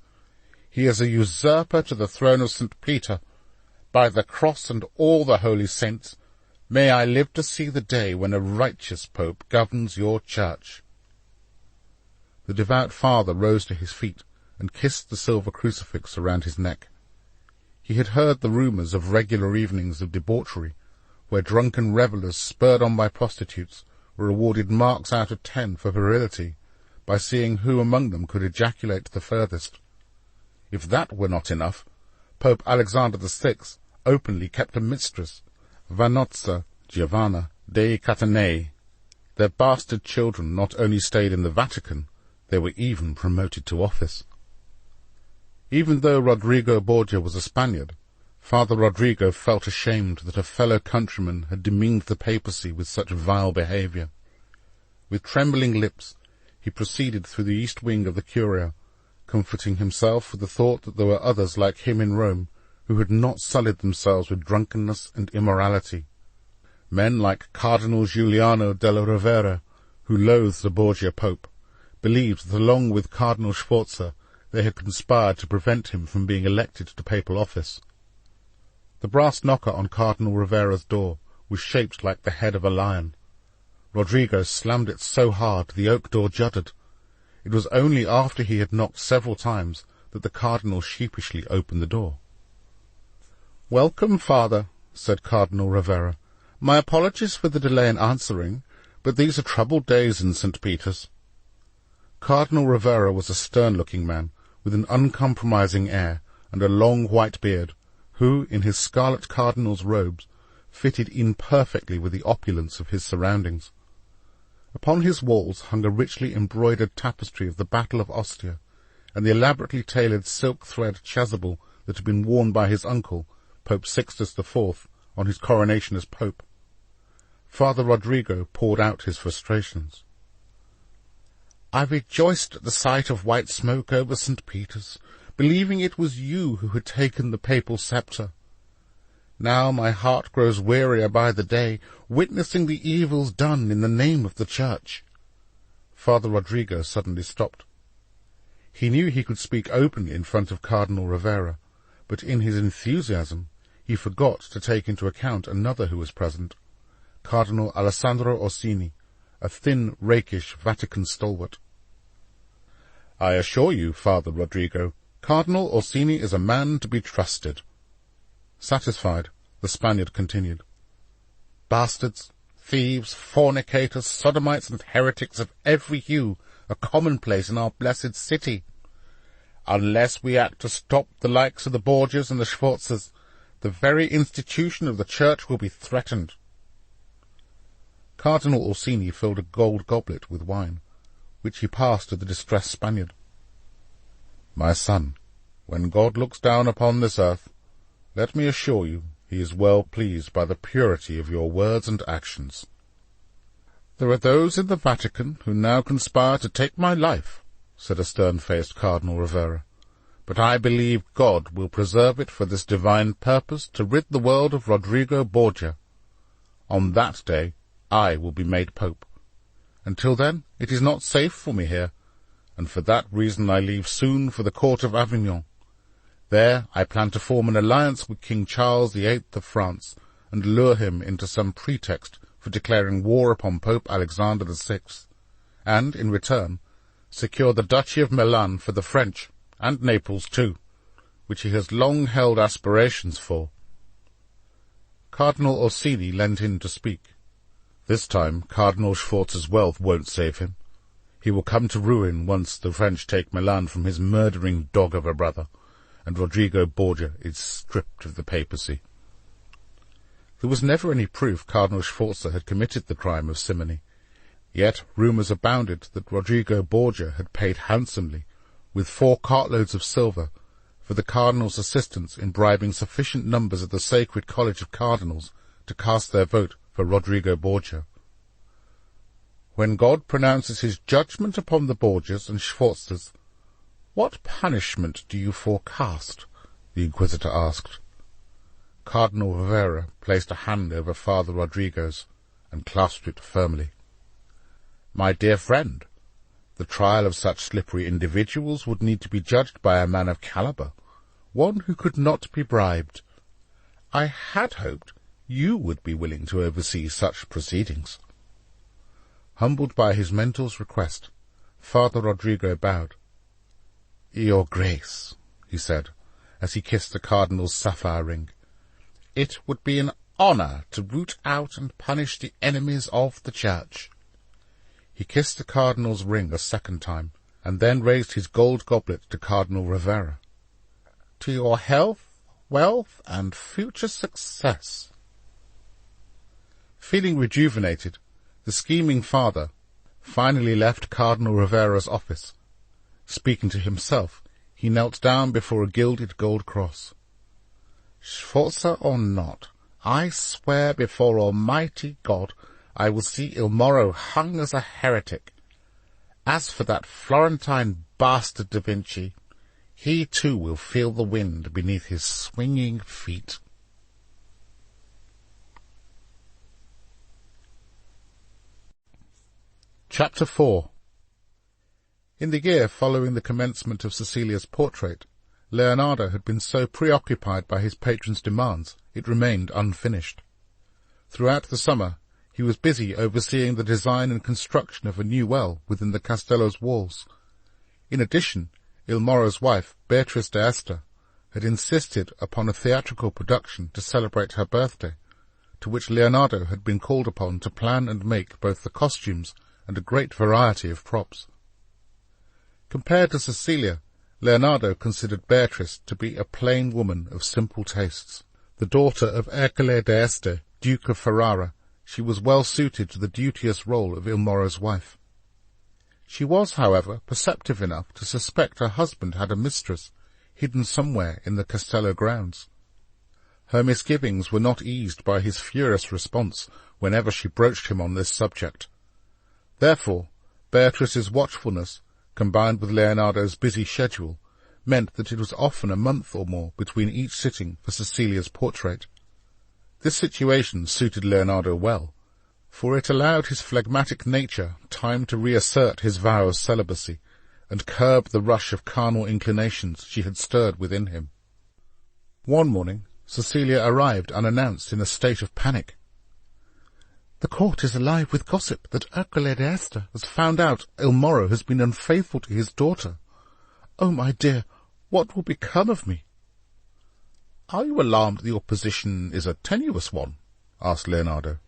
He is a usurper to the throne of St. Peter. By the cross and all the holy saints, may I live to see the day when a righteous pope governs your church." The devout father rose to his feet and kissed the silver crucifix around his neck. He had heard the rumours of regular evenings of debauchery, where drunken revellers, spurred on by prostitutes, were awarded marks out of 10 for virility, by seeing who among them could ejaculate the furthest. If that were not enough, Pope Alexander VI openly kept a mistress, Vanozza Giovanna dei Catanei. Their bastard children not only stayed in the Vatican, they were even promoted to office. Even though Rodrigo Borgia was a Spaniard, Father Rodrigo felt ashamed that a fellow countryman had demeaned the papacy with such vile behaviour. With trembling lips, he proceeded through the east wing of the Curia, comforting himself with the thought that there were others like him in Rome who had not sullied themselves with drunkenness and immorality. Men like Cardinal Giuliano della Rovere, who loathed the Borgia Pope, believed that along with Cardinal Sforza they had conspired to prevent him from being elected to papal office. The brass knocker on Cardinal Rovera's door was shaped like the head of a lion. Rodrigo slammed it so hard the oak door juddered. It was only after he had knocked several times that the cardinal sheepishly opened the door. "Welcome, Father," said Cardinal Rovera. "My apologies for the delay in answering, but these are troubled days in St. Peter's." Cardinal Rovera was a stern-looking man, with an uncompromising air and a long white beard, who, in his scarlet cardinal's robes, fitted in perfectly with the opulence of his surroundings. Upon his walls hung a richly embroidered tapestry of the Battle of Ostia, and the elaborately tailored silk-thread chasuble that had been worn by his uncle, Pope Sixtus IV, on his coronation as Pope. Father Rodrigo poured out his frustrations. "I rejoiced at the sight of white smoke over St. Peter's, believing it was you who had taken the papal sceptre. Now my heart grows wearier by the day, witnessing the evils done in the name of the Church." Father Rodrigo suddenly stopped. He knew he could speak openly in front of Cardinal Rovera, but in his enthusiasm he forgot to take into account another who was present, Cardinal Alessandro Orsini, a thin, rakish Vatican stalwart. "I assure you, Father Rodrigo, Cardinal Orsini is a man to be trusted." Satisfied, the Spaniard continued, "Bastards, thieves, fornicators, sodomites, and heretics of every hue are commonplace in our blessed city. Unless we act to stop the likes of the Borgias and the Sforzas, the very institution of the Church will be threatened." Cardinal Orsini filled a gold goblet with wine, which he passed to the distressed Spaniard. "My son, when God looks down upon this earth, let me assure you he is well pleased by the purity of your words and actions. There are those in the Vatican who now conspire to take my life," said a stern-faced Cardinal Rovera, "but I believe God will preserve it for this divine purpose to rid the world of Rodrigo Borgia. On that day I will be made Pope. Until then it is not safe for me here, and for that reason I leave soon for the court of Avignon. There I plan to form an alliance with King Charles VIII of France, and lure him into some pretext for declaring war upon Pope Alexander VI, and, in return, secure the Duchy of Milan for the French, and Naples too, which he has long held aspirations for." Cardinal Orsini leant in to speak. This time Cardinal Sforza's wealth won't save him. He will come to ruin once the French take Milan from his murdering dog of a brother, and Rodrigo Borgia is stripped of the papacy. There was never any proof Cardinal Sforza had committed the crime of simony, yet rumours abounded that Rodrigo Borgia had paid handsomely, with 4 cartloads of silver, for the cardinal's assistance in bribing sufficient numbers of the Sacred College of Cardinals to cast their vote for Rodrigo Borgia. "When God pronounces his judgment upon the Borgias and Sforzas, what punishment do you forecast?" the inquisitor asked. Cardinal Rovera placed a hand over Father Rodrigo's and clasped it firmly. "My dear friend, the trial of such slippery individuals would need to be judged by a man of calibre, one who could not be bribed. I had hoped you would be willing to oversee such proceedings." Humbled by his mentor's request, Father Rodrigo bowed. "Your Grace," he said, as he kissed the cardinal's sapphire ring, "it would be an honour to root out and punish the enemies of the Church." He kissed the cardinal's ring a second time, and then raised his gold goblet to Cardinal Rovera. "To your health, wealth, and future success." Feeling rejuvenated, the scheming father finally left Cardinal Rovera's office. Speaking to himself, He knelt down before a gilded gold cross. "Sforza or not, I swear before Almighty God I will see Il Moro hung as a heretic. As for that Florentine bastard Da Vinci, he too will feel the wind beneath his swinging feet." Chapter 4. In the year following the commencement of Cecilia's portrait, Leonardo had been so preoccupied by his patron's demands it remained unfinished. Throughout the summer he was busy overseeing the design and construction of a new well within the Castello's walls. In addition, Il Moro's wife, Beatrice d'Este, had insisted upon a theatrical production to celebrate her birthday, to which Leonardo had been called upon to plan and make both the costumes and a great variety of props. Compared to Cecilia, Leonardo considered Beatrice to be a plain woman of simple tastes. The daughter of Ercole d'Este, Duke of Ferrara, she was well suited to the duteous role of Il Moro's wife. She was, however, perceptive enough to suspect her husband had a mistress, hidden somewhere in the Castello grounds. Her misgivings were not eased by his furious response whenever she broached him on this subject. Therefore, Beatrice's watchfulness, combined with Leonardo's busy schedule, meant that it was often a month or more between each sitting for Cecilia's portrait. This situation suited Leonardo well, for it allowed his phlegmatic nature time to reassert his vow of celibacy and curb the rush of carnal inclinations she had stirred within him. One morning, Cecilia arrived unannounced in a state of panic. "The court is alive with gossip that Ercole d'Este has found out Il Moro has been unfaithful to his daughter. Oh, my dear, what will become of me?" "Are you alarmed that your position is a tenuous one?" asked Leonardo.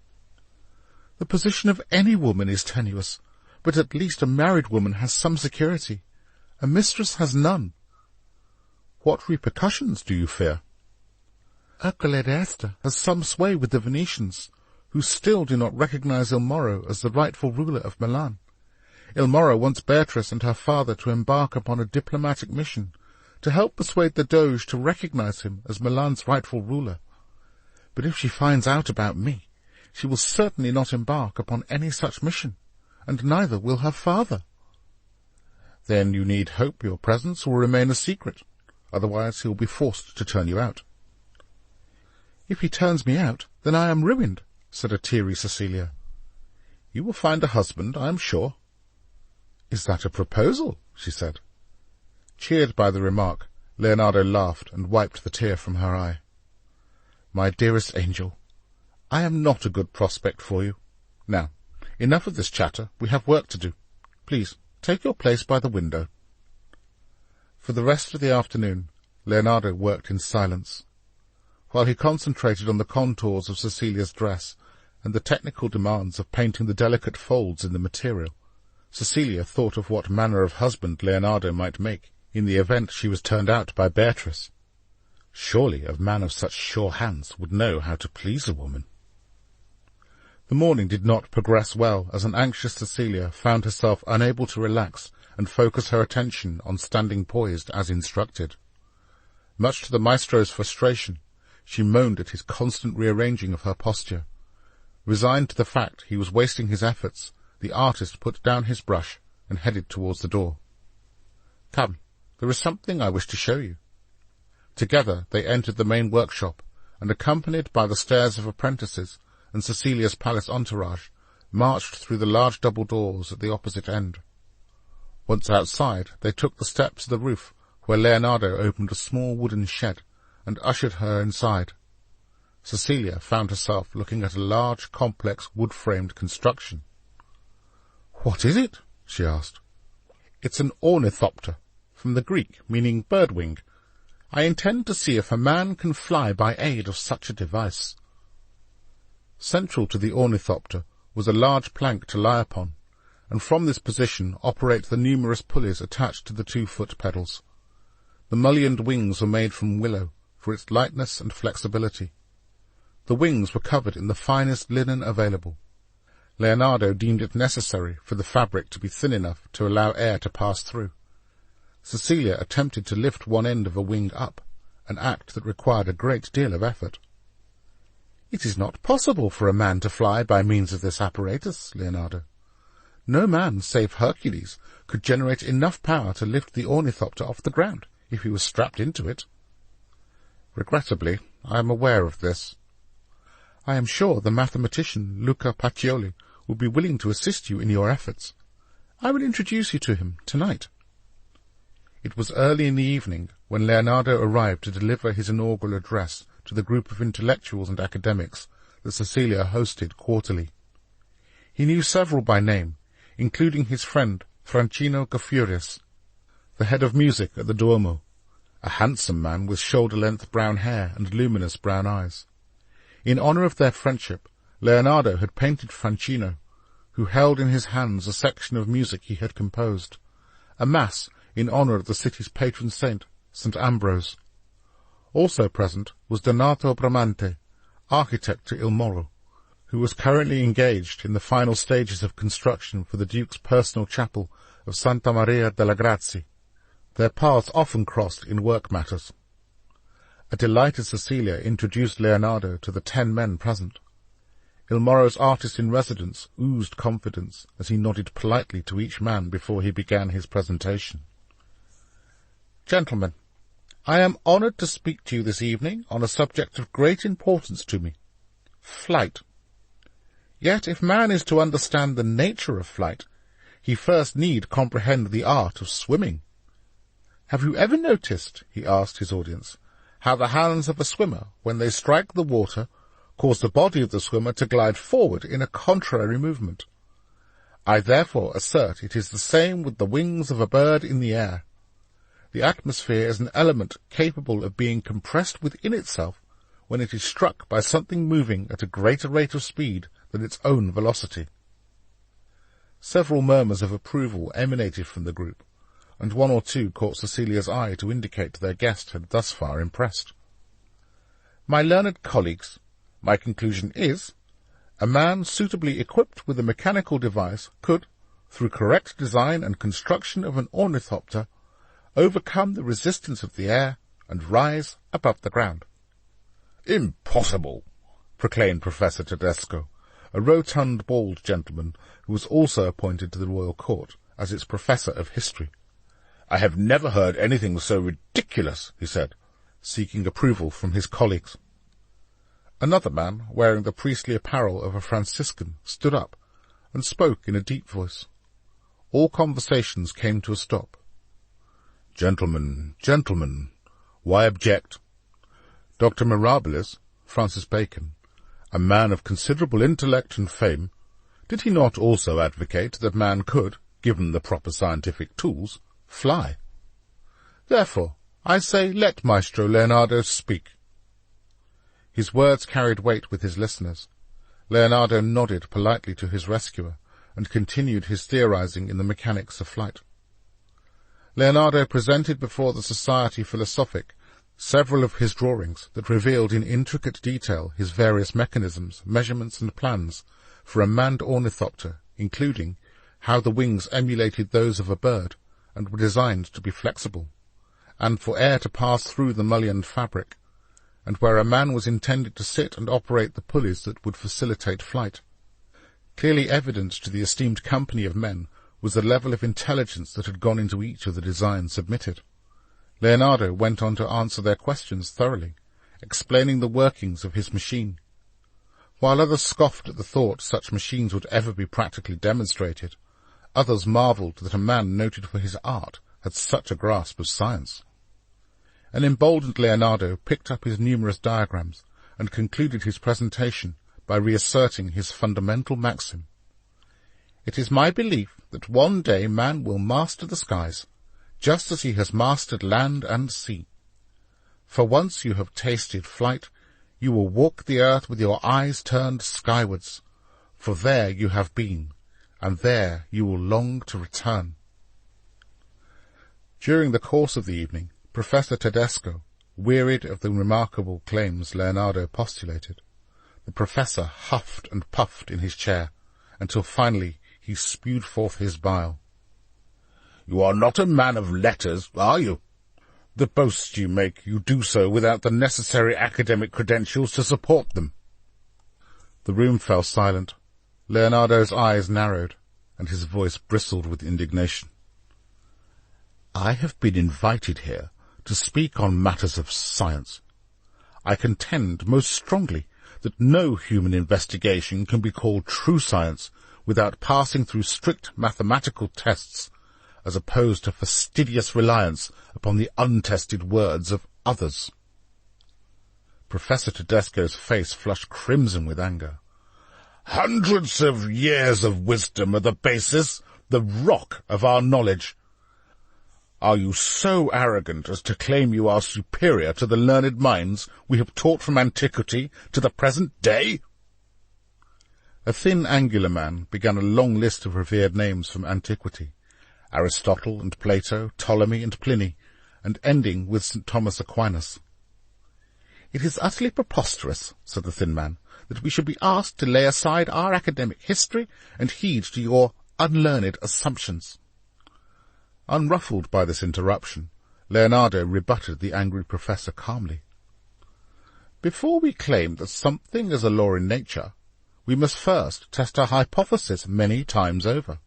"The position of any woman is tenuous, but at least a married woman has some security. A mistress has none." "What repercussions do you fear?" "Ercole d'Este has some sway with the Venetians, who still do not recognize Il Moro as the rightful ruler of Milan. Il Moro wants Beatrice and her father to embark upon a diplomatic mission to help persuade the Doge to recognize him as Milan's rightful ruler. But if she finds out about me, she will certainly not embark upon any such mission, and neither will her father." "Then you need hope your presence will remain a secret, otherwise he will be forced to turn you out." "If he turns me out, then I am ruined," said a teary Cecilia. "You will find a husband, I am sure." "Is that a proposal?" she said. Cheered by the remark, Leonardo laughed and wiped the tear from her eye. "My dearest angel, I am not a good prospect for you. Now, enough of this chatter, we have work to do. Please, take your place by the window." For the rest of the afternoon, Leonardo worked in silence. While he concentrated on the contours of Cecilia's dress and the technical demands of painting the delicate folds in the material, Cecilia thought of what manner of husband Leonardo might make in the event she was turned out by Beatrice. Surely a man of such sure hands would know how to please a woman. The morning did not progress well, as an anxious Cecilia found herself unable to relax and focus her attention on standing poised as instructed. Much to the maestro's frustration, she moaned at his constant rearranging of her posture. Resigned to the fact he was wasting his efforts, the artist put down his brush and headed towards the door. "Come, there is something I wish to show you." Together they entered the main workshop, and accompanied by the stairs of apprentices and Cecilia's palace entourage, marched through the large double doors at the opposite end. Once outside, they took the steps to the roof, where Leonardo opened a small wooden shed and ushered her inside. Cecilia found herself looking at a large, complex, wood-framed construction. "What is it?" she asked. "It's an ornithopter, from the Greek, meaning bird-wing. I intend to see if a man can fly by aid of such a device." Central to the ornithopter was a large plank to lie upon, and from this position operate the numerous pulleys attached to the 2 foot pedals. The mullioned wings were made from willow, for its lightness and flexibility. The wings were covered in the finest linen available. Leonardo deemed it necessary for the fabric to be thin enough to allow air to pass through. Cecilia attempted to lift one end of a wing up, an act that required a great deal of effort. "It is not possible for a man to fly by means of this apparatus, Leonardo. No man, save Hercules, could generate enough power to lift the ornithopter off the ground, if he was strapped into it." "Regrettably, I am aware of this." "I am sure the mathematician Luca Pacioli will be willing to assist you in your efforts. I will introduce you to him tonight." It was early in the evening when Leonardo arrived to deliver his inaugural address to the group of intellectuals and academics that Cecilia hosted quarterly. He knew several by name, including his friend Francino Gaffurius, the head of music at the Duomo, a handsome man with shoulder-length brown hair and luminous brown eyes. In honour of their friendship, Leonardo had painted Francino, who held in his hands a section of music he had composed, a mass in honour of the city's patron saint, St. Ambrose. Also present was Donato Bramante, architect to Il Moro, who was currently engaged in the final stages of construction for the Duke's personal chapel of Santa Maria delle Grazie. Their paths often crossed in work matters. A delighted Cecilia introduced Leonardo to the 10 men present. Il Moro's artist-in-residence oozed confidence as he nodded politely to each man before he began his presentation. "Gentlemen, I am honoured to speak to you this evening on a subject of great importance to me, flight. Yet if man is to understand the nature of flight, he first need comprehend the art of swimming. Have you ever noticed," he asked his audience, "how the hands of a swimmer, when they strike the water, cause the body of the swimmer to glide forward in a contrary movement? I therefore assert it is the same with the wings of a bird in the air. The atmosphere is an element capable of being compressed within itself when it is struck by something moving at a greater rate of speed than its own velocity." Several murmurs of approval emanated from the group, and one or two caught Cecilia's eye to indicate their guest had thus far impressed. "My learned colleagues, my conclusion is, a man suitably equipped with a mechanical device could, through correct design and construction of an ornithopter, overcome the resistance of the air and rise above the ground." "Impossible!" proclaimed Professor Tedesco, a rotund, bald gentleman who was also appointed to the royal court as its professor of history. "I have never heard anything so ridiculous," he said, seeking approval from his colleagues. Another man, wearing the priestly apparel of a Franciscan, stood up and spoke in a deep voice. All conversations came to a stop. Gentlemen, why object? Dr. Mirabilis, Francis Bacon, a man of considerable intellect and fame, did he not also advocate that man could, given the proper scientific tools, fly? Therefore, I say, let Maestro Leonardo speak." His words carried weight with his listeners. Leonardo nodded politely to his rescuer and continued his theorizing in the mechanics of flight. Leonardo presented before the Society Philosophique several of his drawings that revealed in intricate detail his various mechanisms, measurements, and plans for a manned ornithopter, including how the wings emulated those of a bird and were designed to be flexible, and for air to pass through the mullioned fabric, and where a man was intended to sit and operate the pulleys that would facilitate flight. Clearly evident to the esteemed company of men was the level of intelligence that had gone into each of the designs submitted. Leonardo went on to answer their questions thoroughly, explaining the workings of his machine. While others scoffed at the thought such machines would ever be practically demonstrated, others marvelled that a man noted for his art had such a grasp of science. An emboldened Leonardo picked up his numerous diagrams and concluded his presentation by reasserting his fundamental maxim. "It is my belief that one day man will master the skies, just as he has mastered land and sea. For once you have tasted flight, you will walk the earth with your eyes turned skywards, for there you have been, and there you will long to return." During the course of the evening, Professor Tedesco wearied of the remarkable claims Leonardo postulated. The professor huffed and puffed in his chair, until finally he spewed forth his bile. You are not a man of letters, are you? The boasts you make, you do so without the necessary academic credentials to support them." The room fell silent. Leonardo's eyes narrowed, and his voice bristled with indignation. "I have been invited here to speak on matters of science. I contend most strongly that no human investigation can be called true science without passing through strict mathematical tests, as opposed to fastidious reliance upon the untested words of others." Professor Tedesco's face flushed crimson with anger. "Hundreds of years of wisdom are the basis, the rock of our knowledge. Are you so arrogant as to claim you are superior to the learned minds we have taught from antiquity to the present day?" A thin, angular man began a long list of revered names from antiquity, Aristotle and Plato, Ptolemy and Pliny, and ending with St. Thomas Aquinas. "It is utterly preposterous," said the thin man, "that we should be asked to lay aside our academic history and heed to your unlearned assumptions." Unruffled by this interruption, Leonardo rebutted the angry professor calmly. "Before we claim that something is a law in nature, we must first test our hypothesis many times over.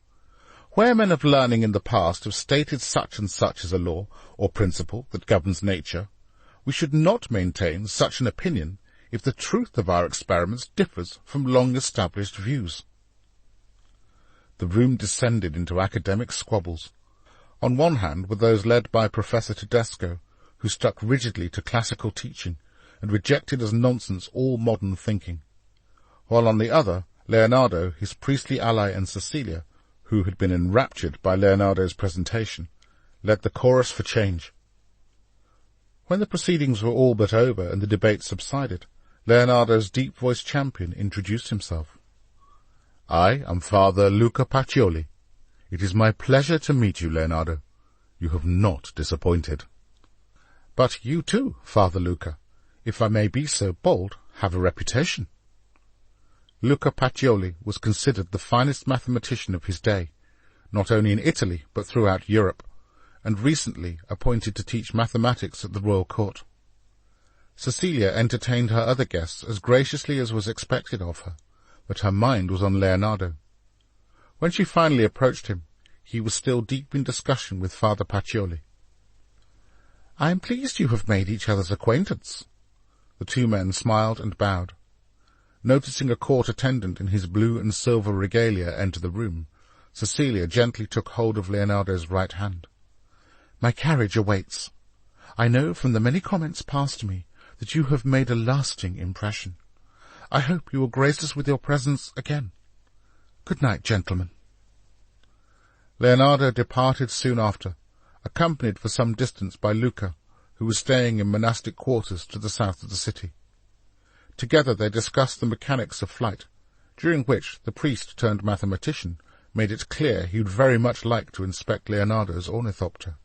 Where men of learning in the past have stated such and such as a law or principle that governs nature, we should not maintain such an opinion if the truth of our experiments differs from long-established views." The room descended into academic squabbles. On one hand were those led by Professor Tedesco, who stuck rigidly to classical teaching and rejected as nonsense all modern thinking, while on the other, Leonardo, his priestly ally, and Cecilia, who had been enraptured by Leonardo's presentation, led the chorus for change. When the proceedings were all but over and the debate subsided, Leonardo's deep-voiced champion introduced himself. "I am Father Luca Pacioli. It is my pleasure to meet you, Leonardo. You have not disappointed." "But you too, Father Luca, if I may be so bold, have a reputation." Luca Pacioli was considered the finest mathematician of his day, not only in Italy but throughout Europe, and recently appointed to teach mathematics at the royal court. Cecilia entertained her other guests as graciously as was expected of her, but her mind was on Leonardo. When she finally approached him, he was still deep in discussion with Father Pacioli. "I am pleased you have made each other's acquaintance." The two men smiled and bowed. Noticing a court attendant in his blue and silver regalia enter the room, Cecilia gently took hold of Leonardo's right hand. "My carriage awaits. I know from the many comments passed to me that you have made a lasting impression. I hope you will grace us with your presence again. Good night, gentlemen." Leonardo departed soon after, accompanied for some distance by Luca, who was staying in monastic quarters to the south of the city. Together they discussed the mechanics of flight, during which the priest-turned-mathematician made it clear he would very much like to inspect Leonardo's ornithopter.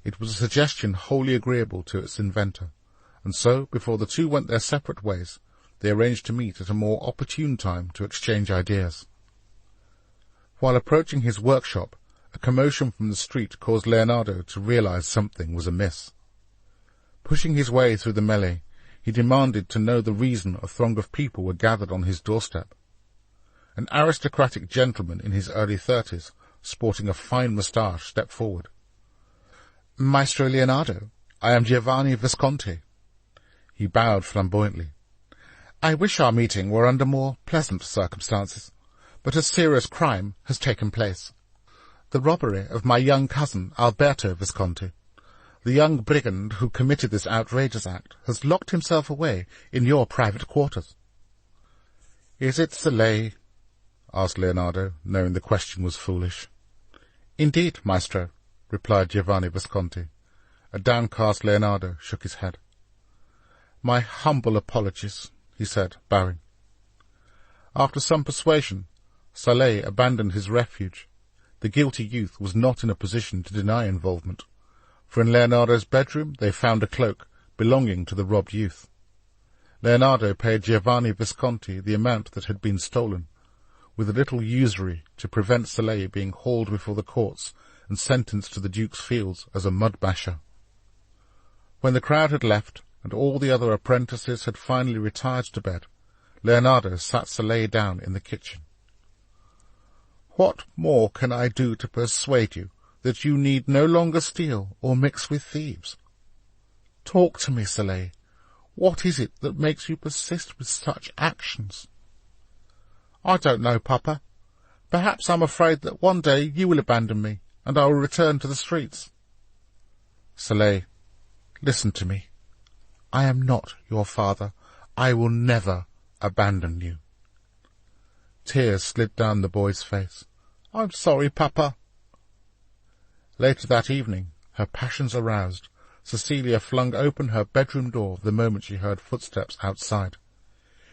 It was a suggestion wholly agreeable to its inventor, and so, before the two went their separate ways, they arranged to meet at a more opportune time to exchange ideas. While approaching his workshop, a commotion from the street caused Leonardo to realize something was amiss. Pushing his way through the melee, he demanded to know the reason a throng of people were gathered on his doorstep. An aristocratic gentleman in his early 30s, sporting a fine moustache, stepped forward. "Maestro Leonardo, I am Giovanni Visconti." He bowed flamboyantly. "I wish our meeting were under more pleasant circumstances, but a serious crime has taken place. The robbery of my young cousin, Alberto Visconti. The young brigand who committed this outrageous act has locked himself away in your private quarters." "Is it Soleil?" asked Leonardo, knowing the question was foolish. "Indeed, maestro," replied Giovanni Visconti. A downcast Leonardo shook his head. "My humble apologies," he said, bowing. After some persuasion, Soleil abandoned his refuge. The guilty youth was not in a position to deny involvement, for in Leonardo's bedroom they found a cloak belonging to the robbed youth. Leonardo paid Giovanni Visconti the amount that had been stolen, with a little usury to prevent Soleil being hauled before the courts and sentenced to the Duke's fields as a mud-basher. When the crowd had left, and all the other apprentices had finally retired to bed, Leonardo sat Soleil down in the kitchen. "What more can I do to persuade you that you need no longer steal or mix with thieves? Talk to me, Soleil. What is it that makes you persist with such actions?" "I don't know, Papa. Perhaps I'm afraid that one day you will abandon me, and I will return to the streets." "Soleil, listen to me. I am not your father. I will never abandon you." Tears slid down the boy's face. "I'm sorry, Papa." Later that evening, her passions aroused, Cecilia flung open her bedroom door the moment she heard footsteps outside.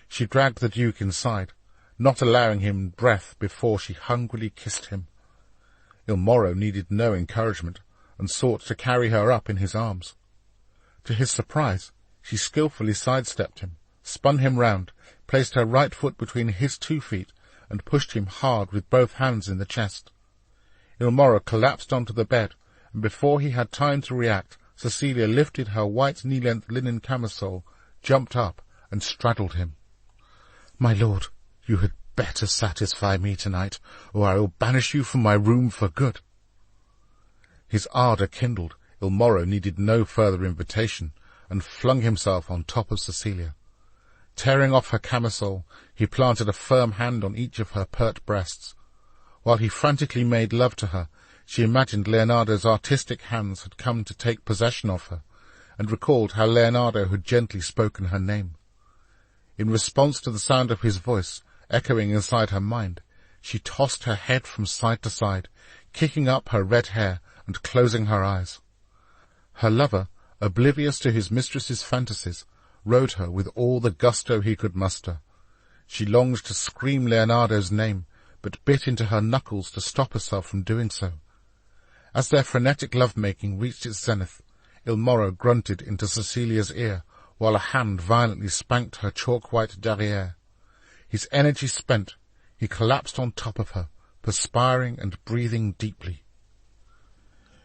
She dragged the Duke inside, not allowing him breath before she hungrily kissed him. Il Moro needed no encouragement, and sought to carry her up in his arms. To his surprise, she skilfully sidestepped him, spun him round, placed her right foot between his 2 feet, and pushed him hard with both hands in the chest. Il Moro collapsed onto the bed, and before he had time to react, Cecilia lifted her white knee-length linen camisole, jumped up, and straddled him. "My lord, you had better satisfy me tonight, or I will banish you from my room for good." His ardour kindled. Il Moro needed no further invitation, and flung himself on top of Cecilia. Tearing off her camisole, he planted a firm hand on each of her pert breasts. While he frantically made love to her, she imagined Leonardo's artistic hands had come to take possession of her, and recalled how Leonardo had gently spoken her name. In response to the sound of his voice, echoing inside her mind, she tossed her head from side to side, kicking up her red hair and closing her eyes. Her lover, oblivious to his mistress's fantasies, rode her with all the gusto he could muster. She longed to scream Leonardo's name, but bit into her knuckles to stop herself from doing so. As their frenetic love-making reached its zenith, Il Moro grunted into Cecilia's ear, while a hand violently spanked her chalk-white derrière. His energy spent, he collapsed on top of her, perspiring and breathing deeply.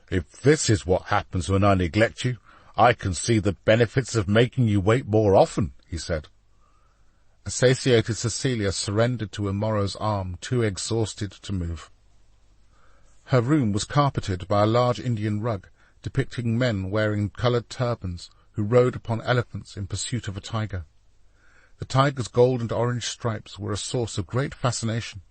"If this is what happens when I neglect you, I can see the benefits of making you wait more often," he said. A satiated Cecilia surrendered to Il Moro's arm, too exhausted to move. Her room was carpeted by a large Indian rug, depicting men wearing coloured turbans, who rode upon elephants in pursuit of a tiger. The tiger's gold and orange stripes were a source of great fascination,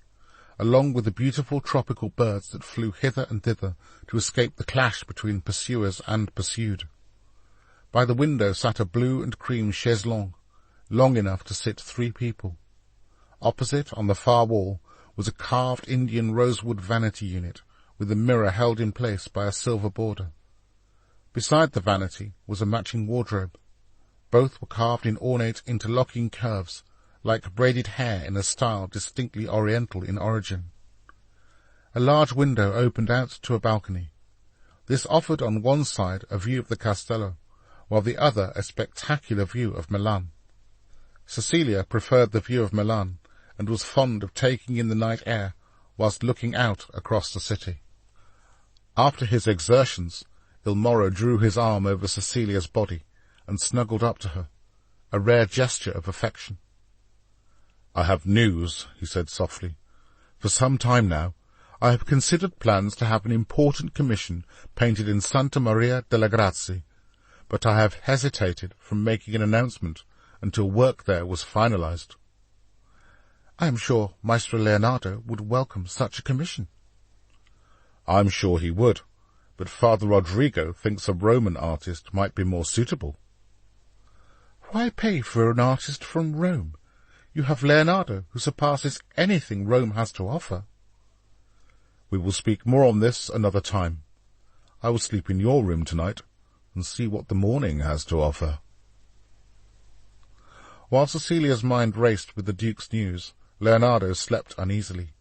along with the beautiful tropical birds that flew hither and thither to escape the clash between pursuers and pursued. By the window sat a blue and cream chaise longue, long enough to sit 3 people. Opposite, on the far wall, was a carved Indian rosewood vanity unit, with a mirror held in place by a silver border. Beside the vanity was a matching wardrobe. Both were carved in ornate interlocking curves, like braided hair in a style distinctly oriental in origin. A large window opened out to a balcony. This offered on one side a view of the Castello, while the other a spectacular view of Milan. Cecilia preferred the view of Milan, and was fond of taking in the night air whilst looking out across the city. After his exertions, Il Moro drew his arm over Cecilia's body and snuggled up to her, a rare gesture of affection. "I have news," he said softly. "For some time now, I have considered plans to have an important commission painted in Santa Maria delle Grazie, but I have hesitated from making an announcement until work there was finalized." "I am sure Maestro Leonardo would welcome such a commission." "I'm sure he would, but Father Rodrigo thinks a Roman artist might be more suitable." "Why pay for an artist from Rome? You have Leonardo, who surpasses anything Rome has to offer." "We will speak more on this another time. I will sleep in your room tonight and see what the morning has to offer." While Cecilia's mind raced with the Duke's news, Leonardo slept uneasily.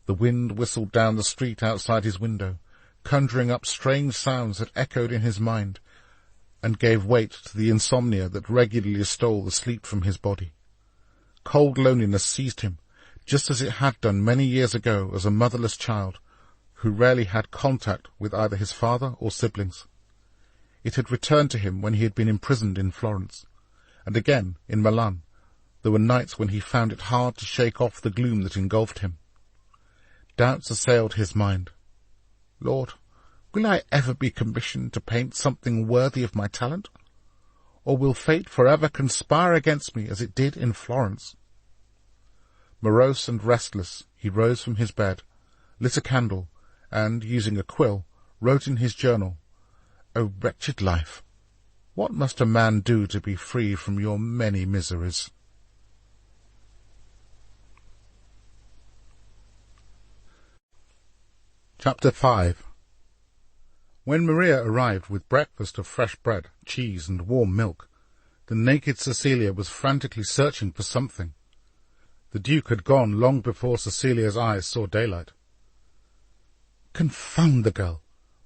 The wind whistled down the street outside his window, conjuring up strange sounds that echoed in his mind, and gave weight to the insomnia that regularly stole the sleep from his body. Cold loneliness seized him, just as it had done many years ago as a motherless child, who rarely had contact with either his father or siblings. It had returned to him when he had been imprisoned in Florence, and again in Milan. There were nights when he found it hard to shake off the gloom that engulfed him. Doubts assailed his mind. Lord, will I ever be commissioned to paint something worthy of my talent? Or will fate forever conspire against me as it did in Florence? Morose and restless, he rose from his bed, lit a candle, and, using a quill, wrote in his journal, "O wretched life! What must a man do to be free from your many miseries?" Chapter 5. When Maria arrived with breakfast of fresh bread, cheese, and warm milk, the naked Cecilia was frantically searching for something. The Duke had gone long before Cecilia's eyes saw daylight. "Confound the girl!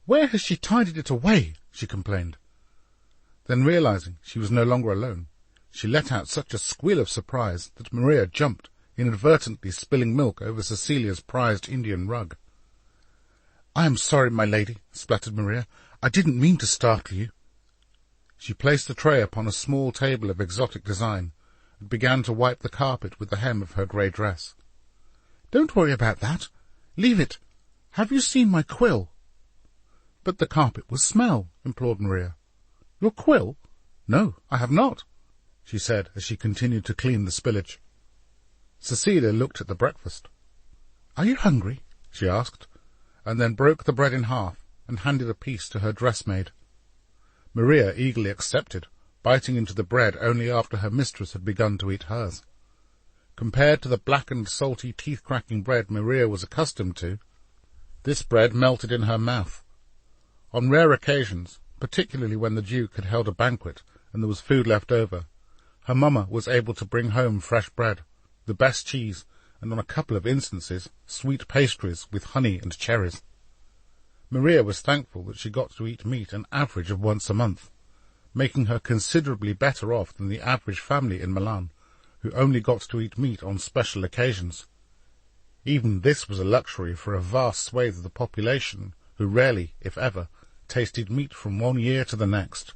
Where has she tidied it away?" she complained. Then, realizing she was no longer alone, she let out such a squeal of surprise that Maria jumped, inadvertently spilling milk over Cecilia's prized Indian rug. "I am sorry, my lady," spluttered Maria. "I didn't mean to startle you." She placed the tray upon a small table of exotic design and began to wipe the carpet with the hem of her grey dress. "Don't worry about that. Leave it. Have you seen my quill?" "But the carpet will smell," implored Maria. "Your quill? No, I have not," she said as she continued to clean the spillage. Cecilia looked at the breakfast. "Are you hungry?" she asked, and then broke the bread in half and handed a piece to her dressmaid. Maria eagerly accepted, biting into the bread only after her mistress had begun to eat hers. Compared to the blackened, salty, teeth-cracking bread Maria was accustomed to, this bread melted in her mouth. On rare occasions, particularly when the Duke had held a banquet and there was food left over, her mamma was able to bring home fresh bread, the best cheese, and on a couple of instances, sweet pastries with honey and cherries. Maria was thankful that she got to eat meat an average of once a month, making her considerably better off than the average family in Milan, who only got to eat meat on special occasions. Even this was a luxury for a vast swathe of the population, who rarely, if ever, tasted meat from one year to the next.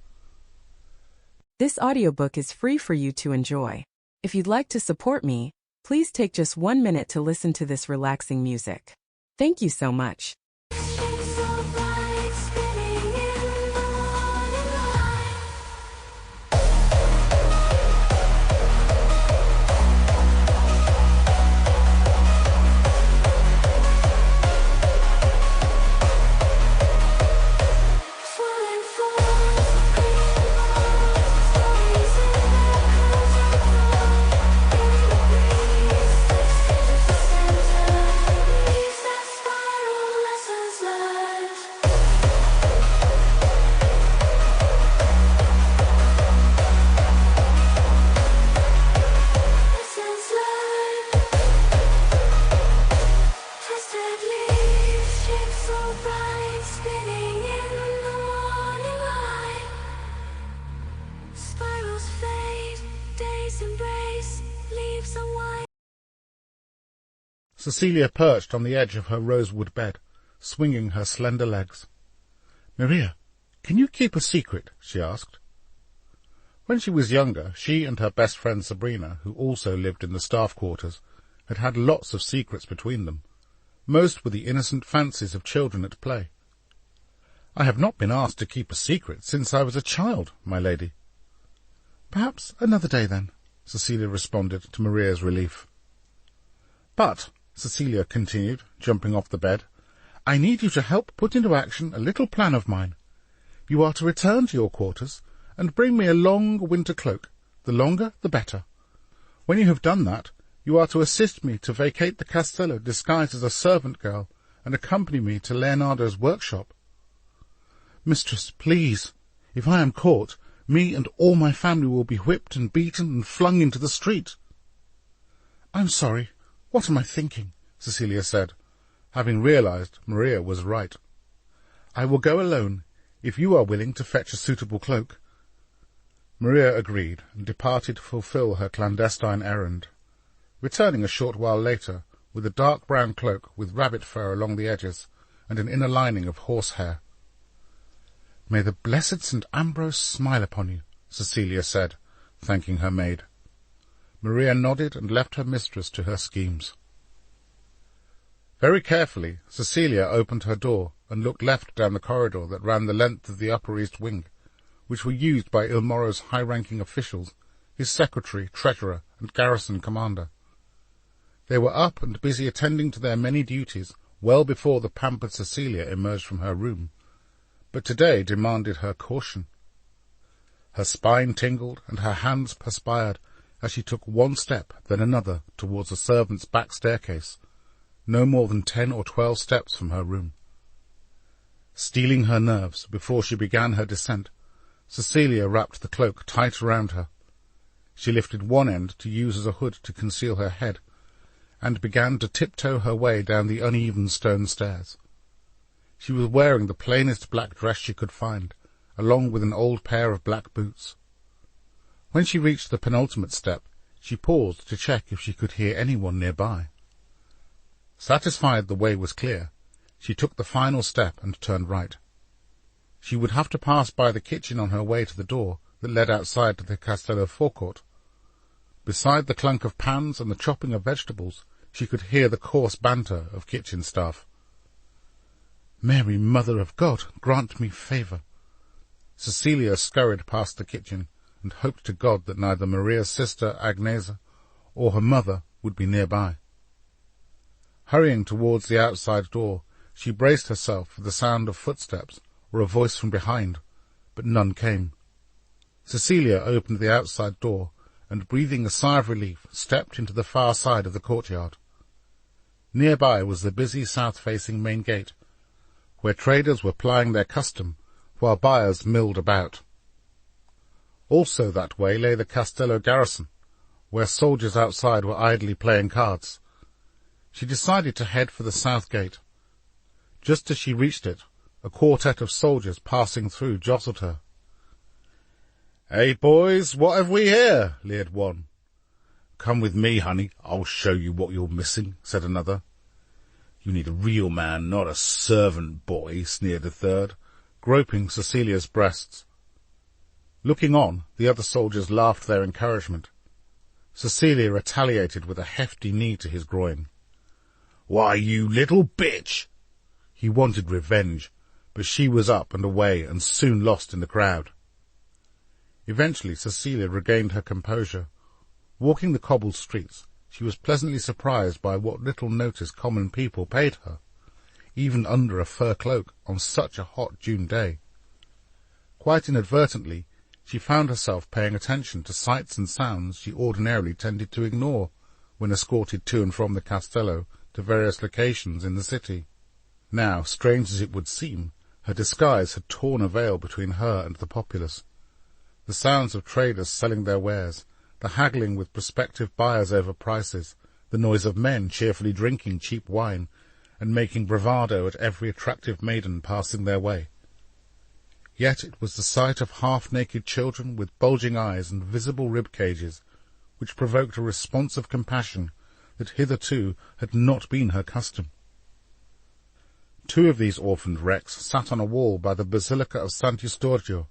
This audiobook is free for you to enjoy. If you'd like to support me, please take just 1 minute to listen to this relaxing music. Thank you so much. Cecilia perched on the edge of her rosewood bed, swinging her slender legs. "Maria, can you keep a secret?" she asked. When she was younger, she and her best friend Sabrina, who also lived in the staff quarters, had had lots of secrets between them. Most were the innocent fancies of children at play. "I have not been asked to keep a secret since I was a child, my lady." "Perhaps another day, then," Cecilia responded, to Maria's relief. "But," Cecilia continued, jumping off the bed, "I need you to help put into action a little plan of mine. You are to return to your quarters and bring me a long winter cloak. The longer, the better. When you have done that, you are to assist me to vacate the castello disguised as a servant girl and accompany me to Leonardo's workshop." "Mistress, please. If I am caught, me and all my family will be whipped and beaten and flung into the street." "I'm sorry. What am I thinking?" Cecilia said, having realized Maria was right. "I will go alone, if you are willing to fetch a suitable cloak." Maria agreed and departed to fulfill her clandestine errand, returning a short while later with a dark brown cloak with rabbit fur along the edges and an inner lining of horsehair. "May the blessed St. Ambrose smile upon you," Cecilia said, thanking her maid. Maria nodded and left her mistress to her schemes. Very carefully, Cecilia opened her door and looked left down the corridor that ran the length of the Upper East Wing, which were used by Il Moro's high-ranking officials, his secretary, treasurer, and garrison commander. They were up and busy attending to their many duties well before the pampered Cecilia emerged from her room, but today demanded her caution. Her spine tingled and her hands perspired as she took one step, then another, towards the servants' back staircase, no more than 10 or 12 steps from her room. Steeling her nerves before she began her descent, Cecilia wrapped the cloak tight around her. She lifted one end to use as a hood to conceal her head, and began to tiptoe her way down the uneven stone stairs. She was wearing the plainest black dress she could find, along with an old pair of black boots. When she reached the penultimate step, she paused to check if she could hear anyone nearby. Satisfied the way was clear, she took the final step and turned right. She would have to pass by the kitchen on her way to the door that led outside to the Castello forecourt. Beside the clunk of pans and the chopping of vegetables, she could hear the coarse banter of kitchen staff. "Mary, Mother of God, grant me favour." Cecilia scurried past the kitchen and hoped to God that neither Maria's sister Agnesa or her mother would be nearby. Hurrying towards the outside door, she braced herself for the sound of footsteps or a voice from behind, but none came. Cecilia opened the outside door and, breathing a sigh of relief, stepped into the far side of the courtyard. Nearby was the busy south-facing main gate, where traders were plying their custom while buyers milled about. Also that way lay the Castello garrison, where soldiers outside were idly playing cards. She decided to head for the south gate. Just as she reached it, a quartet of soldiers passing through jostled her. "Hey, boys, what have we here?" leered one. "Come with me, honey, I'll show you what you're missing," said another. "You need a real man, not a servant boy," sneered a third, groping Cecilia's breasts. Looking on, the other soldiers laughed their encouragement. Cecilia retaliated with a hefty knee to his groin. "Why, you little bitch!" He wanted revenge, but she was up and away and soon lost in the crowd. Eventually Cecilia regained her composure. Walking the cobbled streets, she was pleasantly surprised by what little notice common people paid her, even under a fur cloak on such a hot June day. Quite inadvertently, she found herself paying attention to sights and sounds she ordinarily tended to ignore when escorted to and from the Castello to various locations in the city. Now, strange as it would seem, her disguise had torn a veil between her and the populace. The sounds of traders selling their wares, the haggling with prospective buyers over prices, the noise of men cheerfully drinking cheap wine, and making bravado at every attractive maiden passing their way. Yet it was the sight of half-naked children with bulging eyes and visible rib-cages which provoked a response of compassion that hitherto had not been her custom. 2 of these orphaned wrecks sat on a wall by the Basilica of Sant'Eustorgio.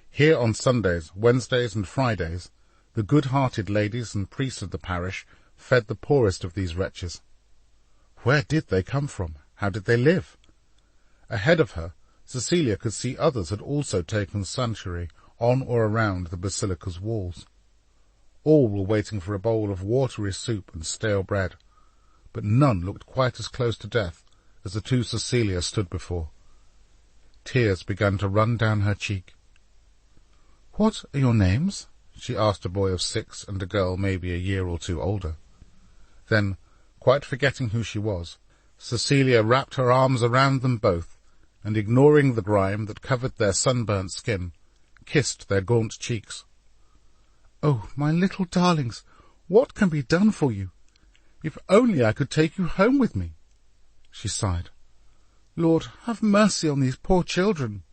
Here on Sundays, Wednesdays, and Fridays, the good-hearted ladies and priests of the parish fed the poorest of these wretches. Where did they come from? How did they live? Ahead of her, Cecilia could see others had also taken sanctuary on or around the basilica's walls. All were waiting for a bowl of watery soup and stale bread, but none looked quite as close to death as the 2 Cecilia stood before. Tears began to run down her cheek. "What are your names?" she asked a boy of 6 and a girl maybe a year or 2 older. Then, quite forgetting who she was, Cecilia wrapped her arms around them both, and ignoring the grime that covered their sunburnt skin, kissed their gaunt cheeks. "Oh, my little darlings, what can be done for you? If only I could take you home with me," she sighed. "Lord, have mercy on these poor children."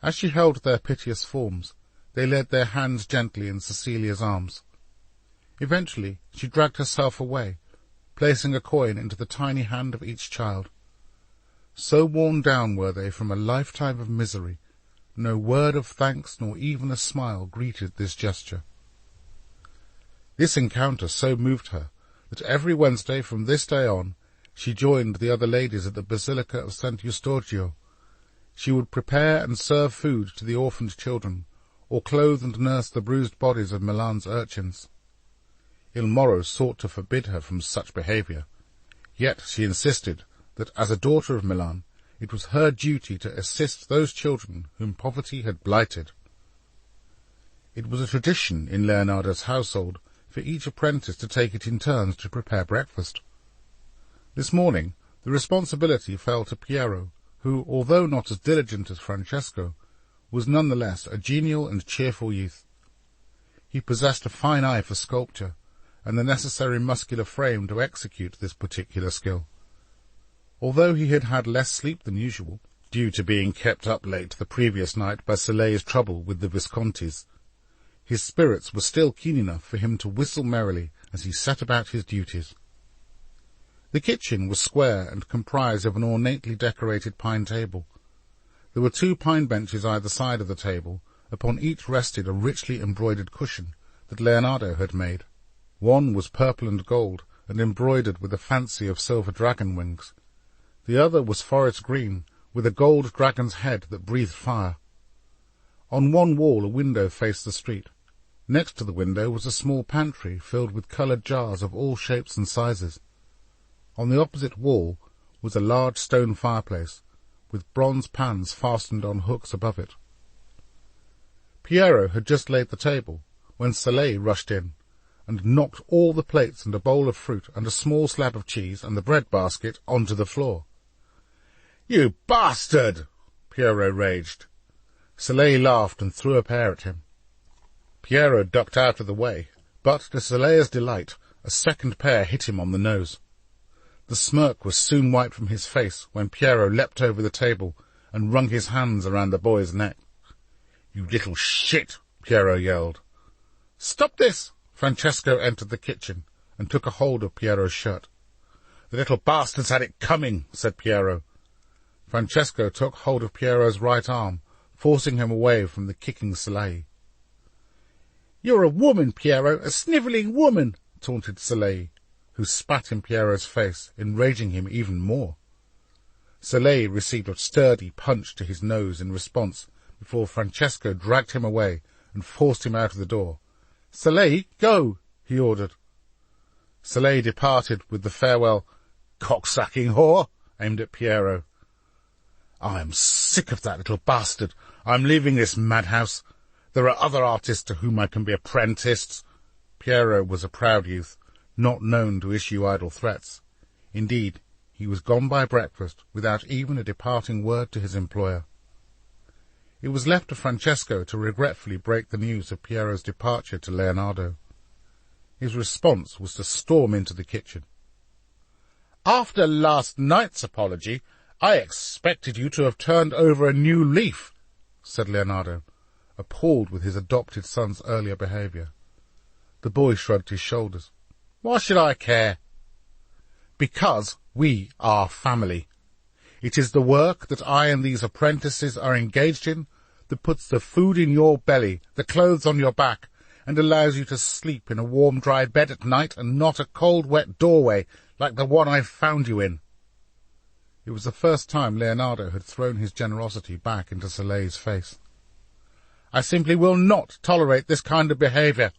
As she held their piteous forms, they laid their hands gently in Cecilia's arms. Eventually she dragged herself away, placing a coin into the tiny hand of each child. So worn down were they from a lifetime of misery, no word of thanks nor even a smile greeted this gesture. This encounter so moved her that every Wednesday from this day on she joined the other ladies at the Basilica of St. Eustogio. She would prepare and serve food to the orphaned children, or clothe and nurse the bruised bodies of Milan's urchins. Il Moro sought to forbid her from such behaviour, yet she insisted that, as a daughter of Milan, it was her duty to assist those children whom poverty had blighted. It was a tradition in Leonardo's household for each apprentice to take it in turns to prepare breakfast. This morning the responsibility fell to Piero, who, although not as diligent as Francesco, was none the less a genial and cheerful youth. He possessed a fine eye for sculpture, and the necessary muscular frame to execute this particular skill. Although he had had less sleep than usual, due to being kept up late the previous night by Soleil's trouble with the Viscontis, his spirits were still keen enough for him to whistle merrily as he set about his duties. The kitchen was square and comprised of an ornately decorated pine table. There were 2 pine benches either side of the table. Upon each rested a richly embroidered cushion that Leonardo had made. One was purple and gold, and embroidered with a fancy of silver dragon wings. The other was forest green, with a gold dragon's head that breathed fire. On one wall a window faced the street. Next to the window was a small pantry filled with coloured jars of all shapes and sizes. On the opposite wall was a large stone fireplace, with bronze pans fastened on hooks above it. Piero had just laid the table, when Soleil rushed in, and knocked all the plates and a bowl of fruit and a small slab of cheese and the bread-basket onto the floor. "You bastard!" Piero raged. Soleil laughed and threw a pear at him. Piero ducked out of the way, but, to Soleil's delight, a second pear hit him on the nose. The smirk was soon wiped from his face when Piero leapt over the table and wrung his hands around the boy's neck. "You little shit!" Piero yelled. "Stop this!" Francesco entered the kitchen and took a hold of Piero's shirt. "The little bastard's had it coming," said Piero. Francesco took hold of Piero's right arm, forcing him away from the kicking Soleil. "You're a woman, Piero, a snivelling woman," taunted Soleil, who spat in Piero's face, enraging him even more. Soleil received a sturdy punch to his nose in response before Francesco dragged him away and forced him out of the door. "Soleil, go!" he ordered. Soleil departed with the farewell, "Cocksucking whore," aimed at Piero. "I am sick of that little bastard. I'm leaving this madhouse. There are other artists to whom I can be apprenticed." Piero was a proud youth, not known to issue idle threats. Indeed, he was gone by breakfast without even a departing word to his employer. It was left to Francesco to regretfully break the news of Piero's departure to Leonardo. His response was to storm into the kitchen. "After last night's apology, I expected you to have turned over a new leaf," said Leonardo, appalled with his adopted son's earlier behaviour. The boy shrugged his shoulders. "Why should I care?" "Because we are family. It is the work that I and these apprentices are engaged in that puts the food in your belly, the clothes on your back, and allows you to sleep in a warm, dry bed at night and not a cold, wet doorway like the one I've found you in." It was the first time Leonardo had thrown his generosity back into Soleil's face. "I simply will not tolerate this kind of behaviour.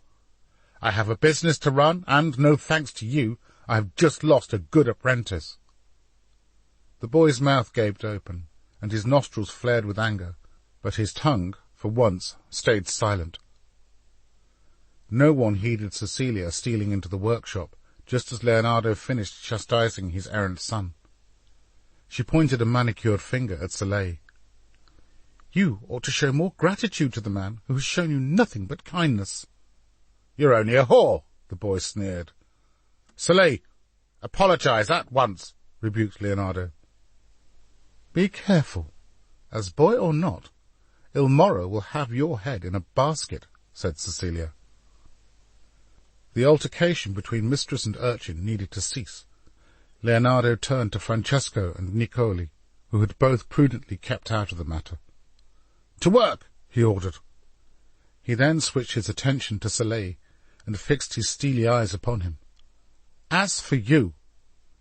I have a business to run, and, no thanks to you, I have just lost a good apprentice." The boy's mouth gaped open, and his nostrils flared with anger, but his tongue, for once, stayed silent. No one heeded Cecilia stealing into the workshop, just as Leonardo finished chastising his errant son. She pointed a manicured finger at Soleil. "You ought to show more gratitude to the man who has shown you nothing but kindness." "You're only a whore," the boy sneered. "Soleil, apologize at once," rebuked Leonardo. "Be careful. As boy or not, Il Moro will have your head in a basket," said Cecilia. The altercation between mistress and urchin needed to cease. Leonardo turned to Francesco and Niccoli, who had both prudently kept out of the matter. "To work!" he ordered. He then switched his attention to Soleil and fixed his steely eyes upon him. "As for you,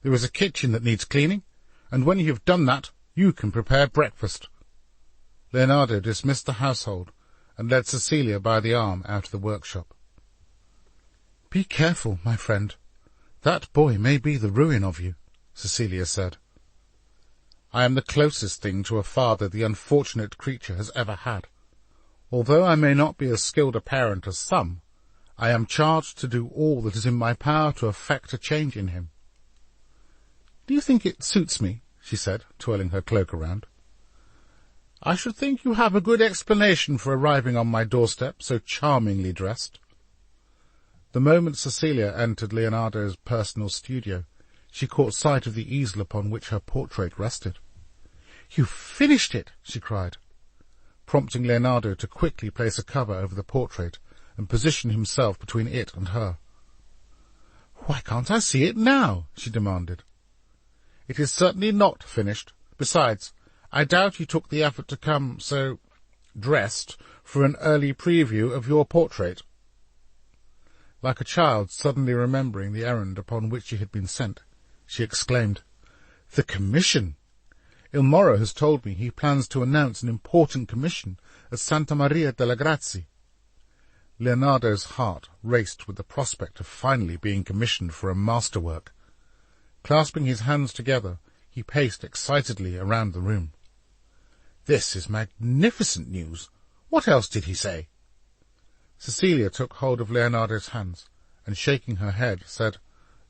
there is a kitchen that needs cleaning, and when you have done that, you can prepare breakfast." Leonardo dismissed the household and led Cecilia by the arm out of the workshop. "Be careful, my friend. That boy may be the ruin of you," Cecilia said. "I am the closest thing to a father the unfortunate creature has ever had. Although I may not be as skilled a parent as some, I am charged to do all that is in my power to effect a change in him." "Do you think it suits me?" she said, twirling her cloak around. "I should think you have a good explanation for arriving on my doorstep so charmingly dressed." The moment Cecilia entered Leonardo's personal studio, she caught sight of the easel upon which her portrait rested. "You've finished it!" she cried, prompting Leonardo to quickly place a cover over the portrait and position himself between it and her. "Why can't I see it now?" she demanded. "It is certainly not finished. Besides, I doubt you took the effort to come so dressed for an early preview of your portrait." Like a child suddenly remembering the errand upon which she had been sent, she exclaimed, "The commission! Il Moro has told me he plans to announce an important commission at Santa Maria delle Grazie." Leonardo's heart raced with the prospect of finally being commissioned for a masterwork. Clasping his hands together, he paced excitedly around the room. "This is magnificent news. What else did he say?" Cecilia took hold of Leonardo's hands, and shaking her head, said,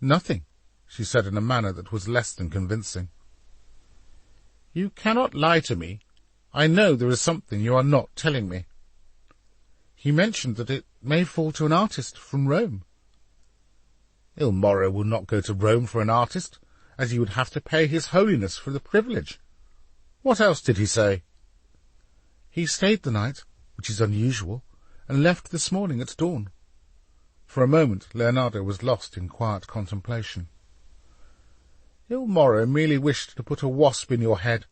"Nothing," she said in a manner that was less than convincing. "You cannot lie to me. I know there is something you are not telling me." "He mentioned that it may fall to an artist from Rome." "Il Moro will not go to Rome for an artist, as he would have to pay His Holiness for the privilege. What else did he say?" "He stayed the night, which is unusual, and left this morning at dawn." For a moment Leonardo was lost in quiet contemplation. "Il Moro merely wished to put a wasp in your head,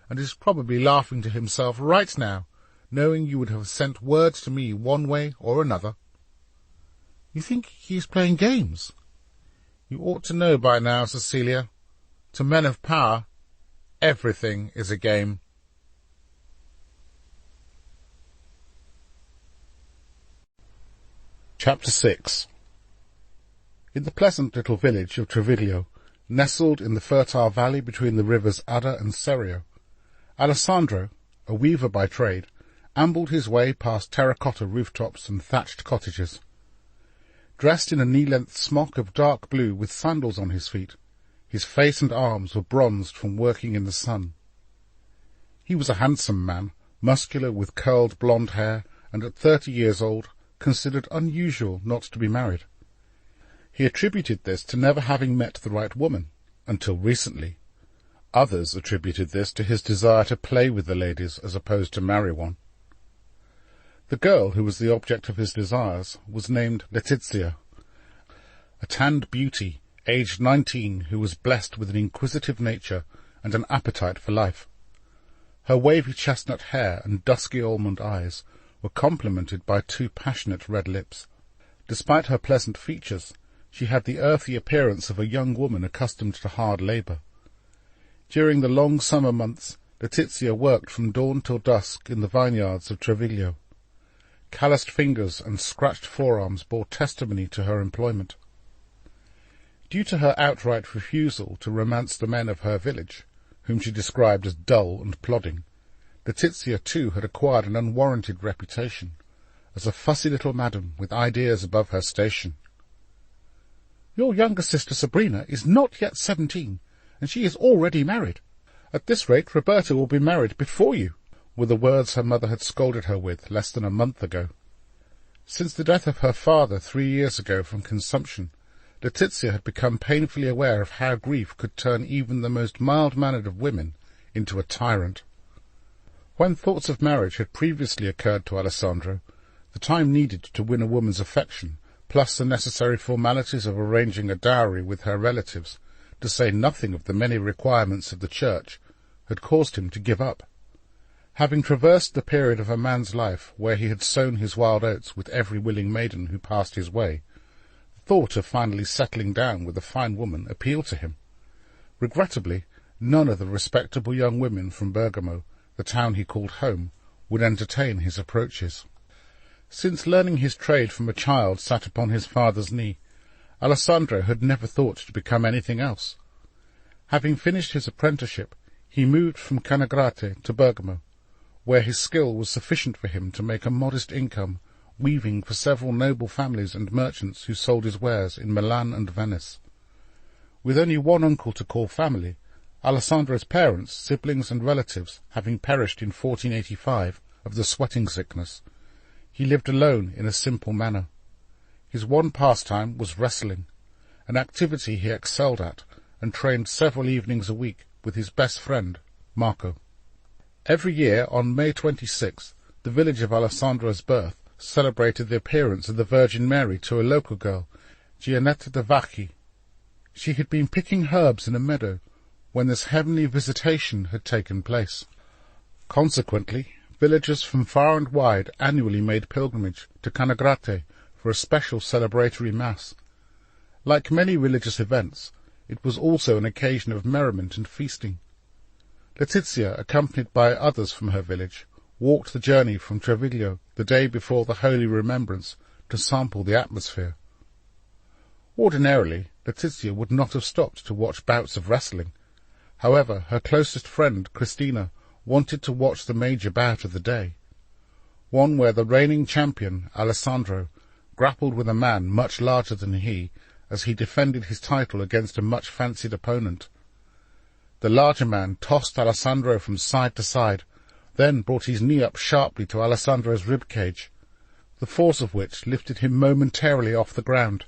and is probably laughing to himself right now, knowing you would have sent word to me one way or another." "You think he is playing games?" "You ought to know by now, Cecilia. To men of power, everything is a game." Chapter 6. In the pleasant little village of Treviglio, nestled in the fertile valley between the rivers Adda and Serio, Alessandro, a weaver by trade, ambled his way past terracotta rooftops and thatched cottages. Dressed in a knee-length smock of dark blue with sandals on his feet, his face and arms were bronzed from working in the sun. He was a handsome man, muscular with curled blonde hair, and at 30 years old, considered unusual not to be married. He attributed this to never having met the right woman, until recently. Others attributed this to his desire to play with the ladies as opposed to marry one. The girl who was the object of his desires was named Letizia, a tanned beauty, aged 19, who was blessed with an inquisitive nature and an appetite for life. Her wavy chestnut hair and dusky almond eyes were complemented by 2 passionate red lips. Despite her pleasant features, she had the earthy appearance of a young woman accustomed to hard labour. During the long summer months, Letizia worked from dawn till dusk in the vineyards of Treviglio. Calloused fingers and scratched forearms bore testimony to her employment. Due to her outright refusal to romance the men of her village, whom she described as dull and plodding, Letizia too had acquired an unwarranted reputation as a fussy little madam with ideas above her station. "Your younger sister Sabrina is not yet 17, and she is already married. At this rate Roberta will be married before you," were the words her mother had scolded her with less than a month ago. Since the death of her father 3 years ago from consumption, Letizia had become painfully aware of how grief could turn even the most mild-mannered of women into a tyrant. When thoughts of marriage had previously occurred to Alessandro, the time needed to win a woman's affection, plus the necessary formalities of arranging a dowry with her relatives, to say nothing of the many requirements of the church, had caused him to give up. Having traversed the period of a man's life where he had sown his wild oats with every willing maiden who passed his way, the thought of finally settling down with a fine woman appealed to him. Regrettably, none of the respectable young women from Bergamo, the town he called home, would entertain his approaches. Since learning his trade from a child sat upon his father's knee, Alessandro had never thought to become anything else. Having finished his apprenticeship, he moved from Canagrate to Bergamo, where his skill was sufficient for him to make a modest income, weaving for several noble families and merchants who sold his wares in Milan and Venice. With only one uncle to call family, Alessandro's parents, siblings and relatives having perished in 1485 of the sweating sickness, he lived alone in a simple manner. His one pastime was wrestling, an activity he excelled at and trained several evenings a week with his best friend, Marco. Every year, on May 26th, the village of Alessandro's birth celebrated the appearance of the Virgin Mary to a local girl, Gianetta de Vacchi. She had been picking herbs in a meadow when this heavenly visitation had taken place. Consequently, villagers from far and wide annually made pilgrimage to Canagrate for a special celebratory mass. Like many religious events, it was also an occasion of merriment and feasting. Letizia, accompanied by others from her village, walked the journey from Treviglio the day before the Holy Remembrance to sample the atmosphere. Ordinarily, Letizia would not have stopped to watch bouts of wrestling. However, her closest friend, Christina, wanted to watch the major bout of the day, one where the reigning champion, Alessandro, grappled with a man much larger than he as he defended his title against a much fancied opponent. The larger man tossed Alessandro from side to side, then brought his knee up sharply to Alessandro's rib cage, the force of which lifted him momentarily off the ground.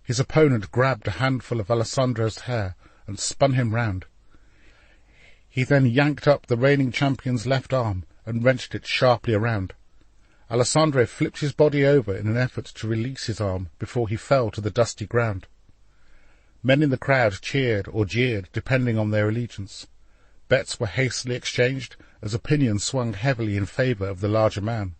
His opponent grabbed a handful of Alessandro's hair and spun him round. He then yanked up the reigning champion's left arm and wrenched it sharply around. Alessandro flipped his body over in an effort to release his arm before he fell to the dusty ground. Men in the crowd cheered or jeered, depending on their allegiance. Bets were hastily exchanged as opinion swung heavily in favour of the larger man.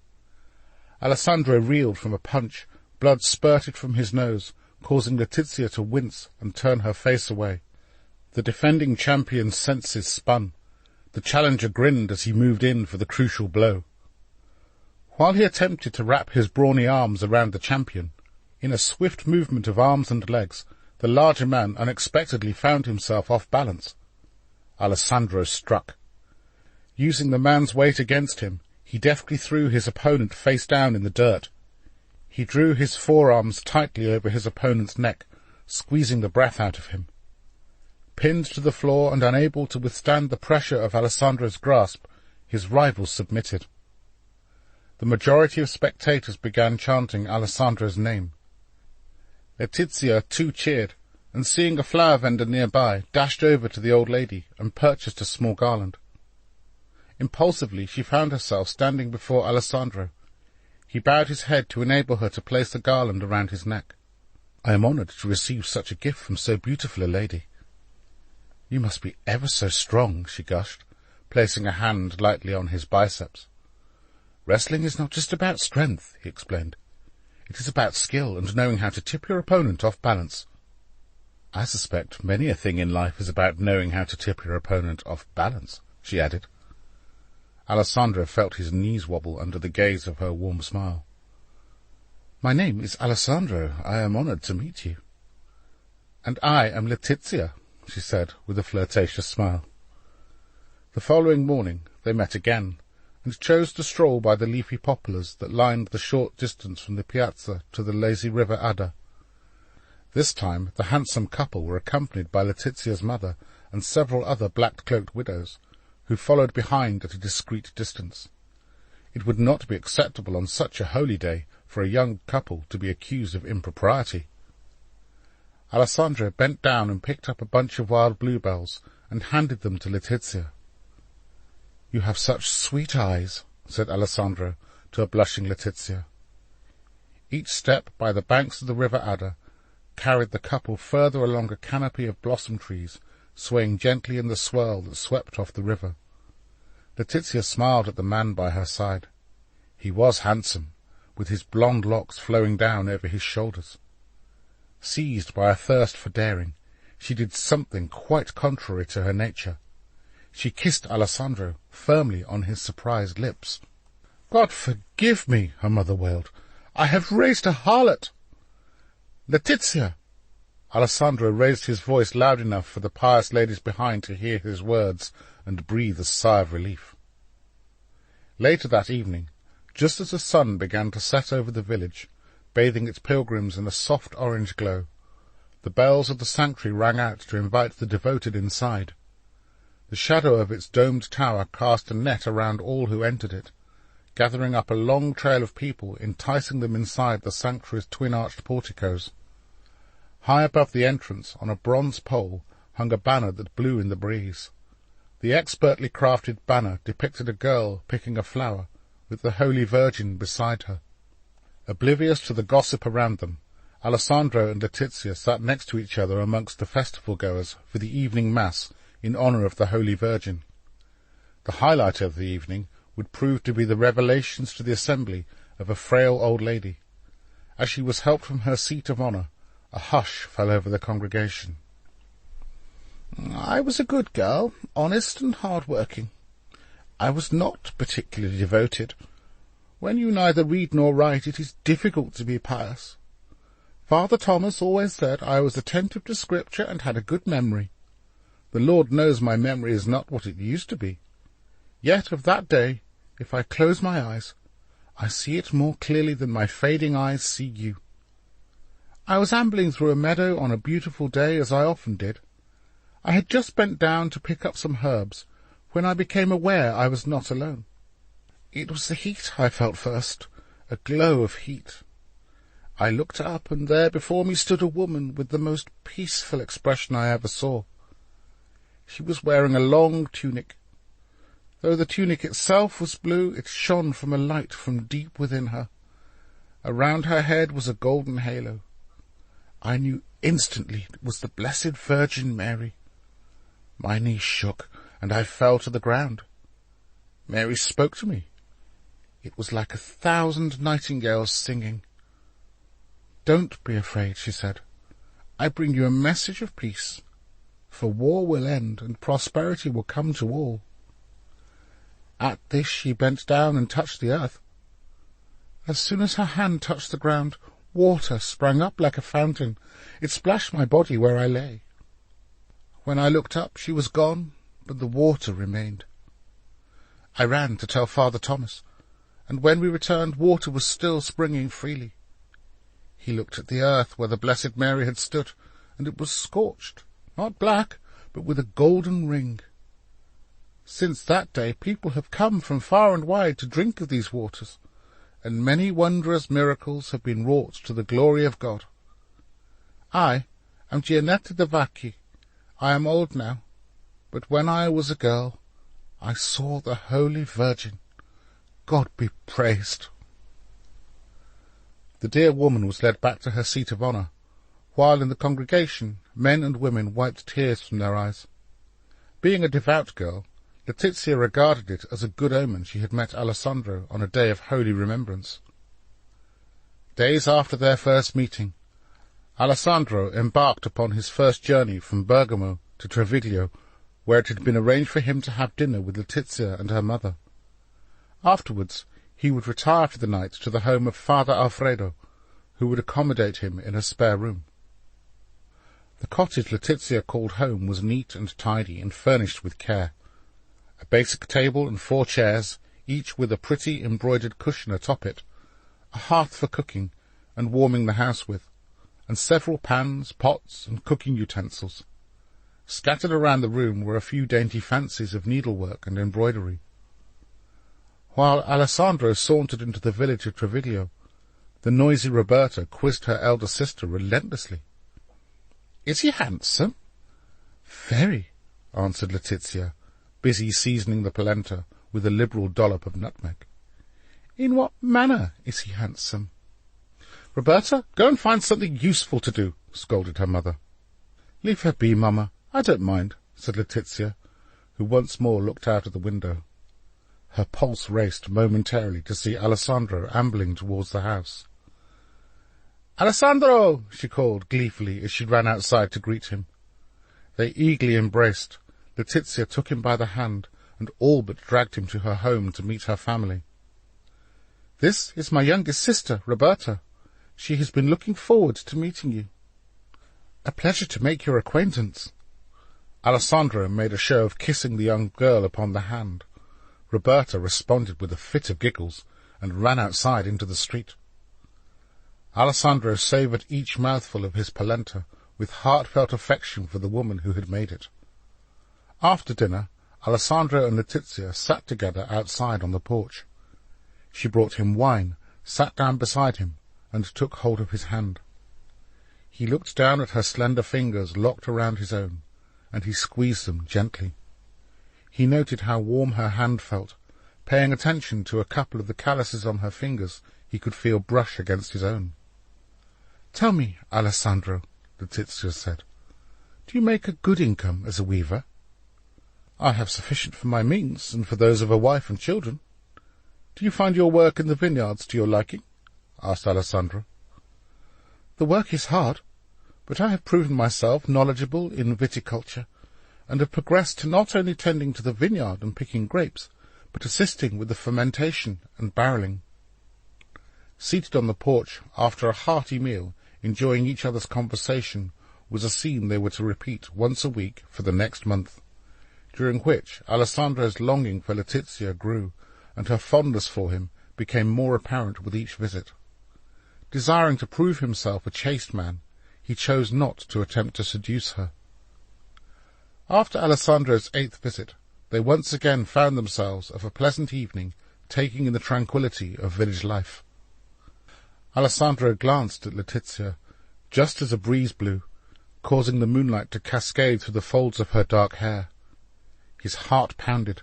Alessandro reeled from a punch, blood spurted from his nose, causing Letizia to wince and turn her face away. The defending champion's senses spun. The challenger grinned as he moved in for the crucial blow. While he attempted to wrap his brawny arms around the champion, in a swift movement of arms and legs, the larger man unexpectedly found himself off balance. Alessandro struck. Using the man's weight against him, he deftly threw his opponent face down in the dirt. He drew his forearms tightly over his opponent's neck, squeezing the breath out of him. Pinned to the floor and unable to withstand the pressure of Alessandro's grasp, his rival submitted. The majority of spectators began chanting Alessandro's name. Letizia too cheered, and seeing a flower vendor nearby, dashed over to the old lady and purchased a small garland. Impulsively she found herself standing before Alessandro. He bowed his head to enable her to place the garland around his neck. "I am honoured to receive such a gift from so beautiful a lady." "You must be ever so strong," she gushed, placing a hand lightly on his biceps. "Wrestling is not just about strength," he explained. "It is about skill and knowing how to tip your opponent off balance." "I suspect many a thing in life is about knowing how to tip your opponent off balance," she added. Alessandro felt his knees wobble under the gaze of her warm smile. "My name is Alessandro. I am honoured to meet you." "And I am Letizia," she said with a flirtatious smile. The following morning they met again, and chose to stroll by the leafy poplars that lined the short distance from the piazza to the lazy river Adda. This time the handsome couple were accompanied by Letizia's mother and several other black-cloaked widows, who followed behind at a discreet distance. It would not be acceptable on such a holy day for a young couple to be accused of impropriety. Alessandro bent down and picked up a bunch of wild bluebells and handed them to Letizia. "You have such sweet eyes," said Alessandro to a blushing Letizia. Each step by the banks of the river Adda carried the couple further along a canopy of blossom trees swaying gently in the swirl that swept off the river. Letizia smiled at the man by her side. He was handsome, with his blonde locks flowing down over his shoulders. Seized by a thirst for daring, she did something quite contrary to her nature. She kissed Alessandro firmly on his surprised lips. "God forgive me," her mother wailed. "I have raised a harlot." "Letizia!" Alessandro raised his voice loud enough for the pious ladies behind to hear his words and breathe a sigh of relief. Later that evening, just as the sun began to set over the village, bathing its pilgrims in a soft orange glow, the bells of the sanctuary rang out to invite the devoted inside. The shadow of its domed tower cast a net around all who entered it, gathering up a long trail of people, enticing them inside the sanctuary's twin-arched porticos. High above the entrance, on a bronze pole, hung a banner that blew in the breeze. The expertly crafted banner depicted a girl picking a flower, with the Holy Virgin beside her. Oblivious to the gossip around them, Alessandro and Letizia sat next to each other amongst the festival-goers for the evening mass in honour of the Holy Virgin. The highlight of the evening would prove to be the revelations to the assembly of a frail old lady. As she was helped from her seat of honour, a hush fell over the congregation. "I was a good girl, honest and hard-working. I was not particularly devoted. When you neither read nor write, it is difficult to be pious. Father Thomas always said I was attentive to Scripture and had a good memory. The Lord knows my memory is not what it used to be. Yet of that day, if I close my eyes, I see it more clearly than my fading eyes see you. I was ambling through a meadow on a beautiful day, as I often did. I had just bent down to pick up some herbs, when I became aware I was not alone. It was the heat I felt first, a glow of heat. I looked up, and there before me stood a woman with the most peaceful expression I ever saw. She was wearing a long tunic. Though the tunic itself was blue, it shone from a light from deep within her. Around her head was a golden halo. I knew instantly it was the Blessed Virgin Mary. My knees shook, and I fell to the ground. Mary spoke to me. It was like 1,000 nightingales singing. "Don't be afraid," she said. "I bring you a message of peace, for war will end and prosperity will come to all." At this she bent down and touched the earth. As soon as her hand touched the ground, water sprang up like a fountain. It splashed my body where I lay. When I looked up, she was gone, but the water remained. I ran to tell Father Thomas, and when we returned, water was still springing freely. He looked at the earth where the Blessed Mary had stood, and it was scorched, not black, but with a golden ring. Since that day people have come from far and wide to drink of these waters, and many wondrous miracles have been wrought to the glory of God. I am Gianetta de Vacchi. I am old now, but when I was a girl, I saw the Holy Virgin. God be praised. The dear woman was led back to her seat of honour, while in the congregation men and women wiped tears from their eyes. Being a devout girl, Letizia regarded it as a good omen she had met Alessandro on a day of holy remembrance. Days after their first meeting, Alessandro embarked upon his first journey from Bergamo to Treviglio, where it had been arranged for him to have dinner with Letizia and her mother. Afterwards, he would retire for the night to the home of Father Alfredo, who would accommodate him in a spare room. The cottage Letizia called home was neat and tidy and furnished with care. A basic table and 4 chairs, each with a pretty embroidered cushion atop it, a hearth for cooking and warming the house with, and several pans, pots, and cooking utensils. Scattered around the room were a few dainty fancies of needlework and embroidery. While Alessandro sauntered into the village of Treviglio, the noisy Roberta quizzed her elder sister relentlessly. "Is he handsome?" "Very," answered Letizia, busy seasoning the polenta with a liberal dollop of nutmeg. "In what manner is he handsome?" "Roberta, go and find something useful to do," scolded her mother. "Leave her be, Mamma. I don't mind. said Letizia, who once more looked out of the window. Her pulse raced momentarily to see Alessandro ambling towards the house. "Alessandro!" she called gleefully as she ran outside to greet him. They eagerly embraced. Letizia took him by the hand and all but dragged him to her home to meet her family. "This is my youngest sister, Roberta. She has been looking forward to meeting you." "A pleasure to make your acquaintance." Alessandro made a show of kissing the young girl upon the hand. Roberta responded with a fit of giggles and ran outside into the street. Alessandro savoured each mouthful of his polenta with heartfelt affection for the woman who had made it. After dinner, Alessandro and Letizia sat together outside on the porch. She brought him wine, sat down beside him, and took hold of his hand. He looked down at her slender fingers locked around his own, and he squeezed them gently. He noted how warm her hand felt, paying attention to a couple of the calluses on her fingers he could feel brush against his own. "Tell me, Alessandro," Letizia said, "do you make a good income as a weaver?" "I have sufficient for my means and for those of a wife and children." "Do you find your work in the vineyards to your liking?" asked Alessandro. "The work is hard, but I have proven myself knowledgeable in viticulture, and have progressed to not only tending to the vineyard and picking grapes, but assisting with the fermentation and barrelling." Seated on the porch after a hearty meal, enjoying each other's conversation, was a scene they were to repeat once a week for the next month, during which Alessandro's longing for Letizia grew, and her fondness for him became more apparent with each visit. Desiring to prove himself a chaste man, he chose not to attempt to seduce her. After Alessandro's 8th visit, they once again found themselves of a pleasant evening, taking in the tranquillity of village life. Alessandro glanced at Letizia, just as a breeze blew, causing the moonlight to cascade through the folds of her dark hair. His heart pounded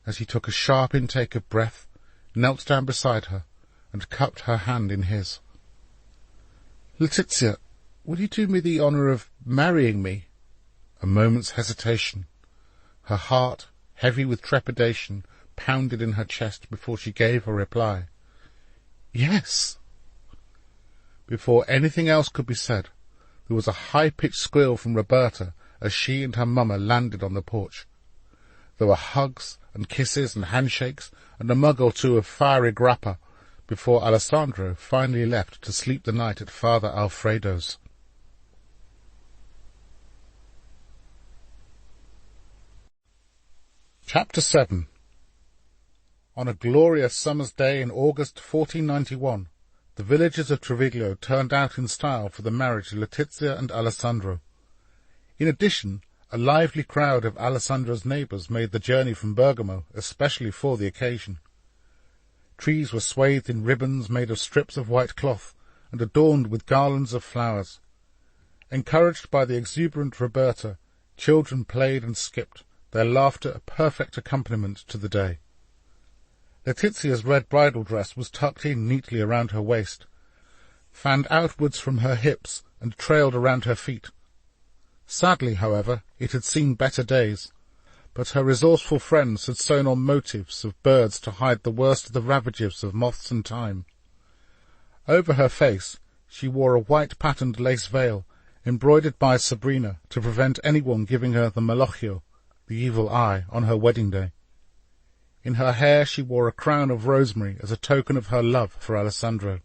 as he took a sharp intake of breath, knelt down beside her, and cupped her hand in his. "Letizia, will you do me the honour of marrying me?" A moment's hesitation. Her heart, heavy with trepidation, pounded in her chest before she gave a reply. "Yes." Before anything else could be said, there was a high-pitched squeal from Roberta as she and her mamma landed on the porch. There were hugs and kisses and handshakes and a mug or two of fiery grappa before Alessandro finally left to sleep the night at Father Alfredo's. Chapter 7. On a glorious summer's day in August 1491, the villagers of Treviglio turned out in style for the marriage of Letizia and Alessandro. In addition, a lively crowd of Alessandro's neighbours made the journey from Bergamo, especially for the occasion. Trees were swathed in ribbons made of strips of white cloth and adorned with garlands of flowers. Encouraged by the exuberant Roberta, children played and skipped, their laughter a perfect accompaniment to the day. Letizia's red bridal dress was tucked in neatly around her waist, fanned outwards from her hips, and trailed around her feet. Sadly, however, it had seen better days, but her resourceful friends had sewn on motifs of birds to hide the worst of the ravages of moths and time. Over her face she wore a white-patterned lace veil, embroidered by Sabrina to prevent anyone giving her the malocchio, the evil eye, on her wedding day. In her hair she wore a crown of rosemary as a token of her love for Alessandro.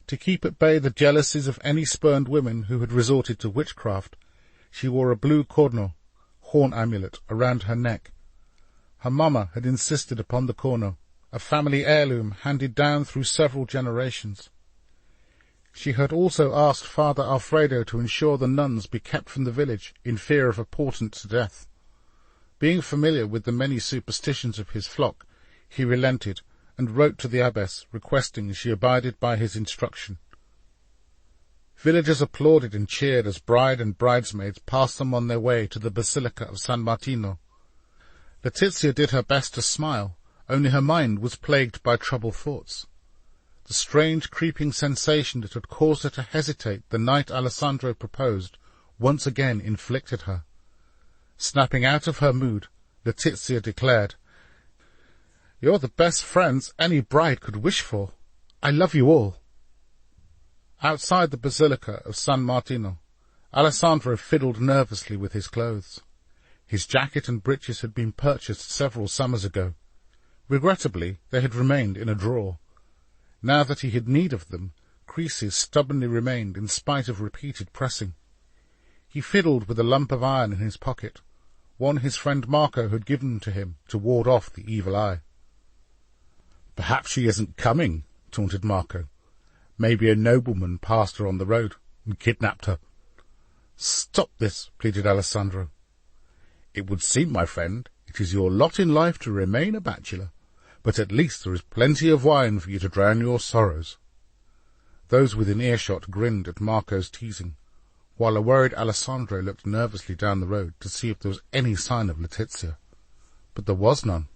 To keep at bay the jealousies of any spurned women who had resorted to witchcraft, she wore a blue corno, horn amulet, around her neck. Her mamma had insisted upon the corno, a family heirloom handed down through several generations. She had also asked Father Alfredo to ensure the nuns be kept from the village in fear of a portent to death. Being familiar with the many superstitions of his flock, he relented and wrote to the abbess requesting she abided by his instruction. Villagers applauded and cheered as bride and bridesmaids passed them on their way to the Basilica of San Martino. Letizia did her best to smile, only her mind was plagued by troubled thoughts. The strange creeping sensation that had caused her to hesitate the night Alessandro proposed once again inflicted her. Snapping out of her mood, Letizia declared, "You're the best friends any bride could wish for. I love you all." Outside the Basilica of San Martino, Alessandro fiddled nervously with his clothes. His jacket and breeches had been purchased several summers ago. Regrettably, they had remained in a drawer. Now that he had need of them, creases stubbornly remained in spite of repeated pressing. He fiddled with a lump of iron in his pocket, one his friend Marco had given to him to ward off the evil eye. "Perhaps she isn't coming," taunted Marco. "Maybe a nobleman passed her on the road and kidnapped her." "Stop this," pleaded Alessandro. "It would seem, my friend, it is your lot in life to remain a bachelor, but at least there is plenty of wine for you to drown your sorrows." Those within earshot grinned at Marco's teasing, while a worried Alessandro looked nervously down the road to see if there was any sign of Letizia. But there was none.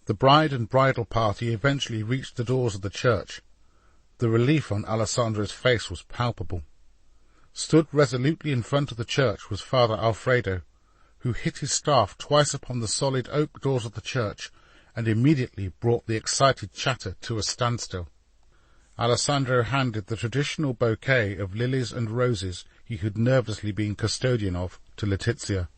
The bride and bridal party eventually reached the doors of the church. The relief on Alessandro's face was palpable. Stood resolutely in front of the church was Father Alfredo, who hit his staff twice upon the solid oak doors of the church and immediately brought the excited chatter to a standstill. Alessandro handed the traditional bouquet of lilies and roses he had nervously been custodian of to Letizia.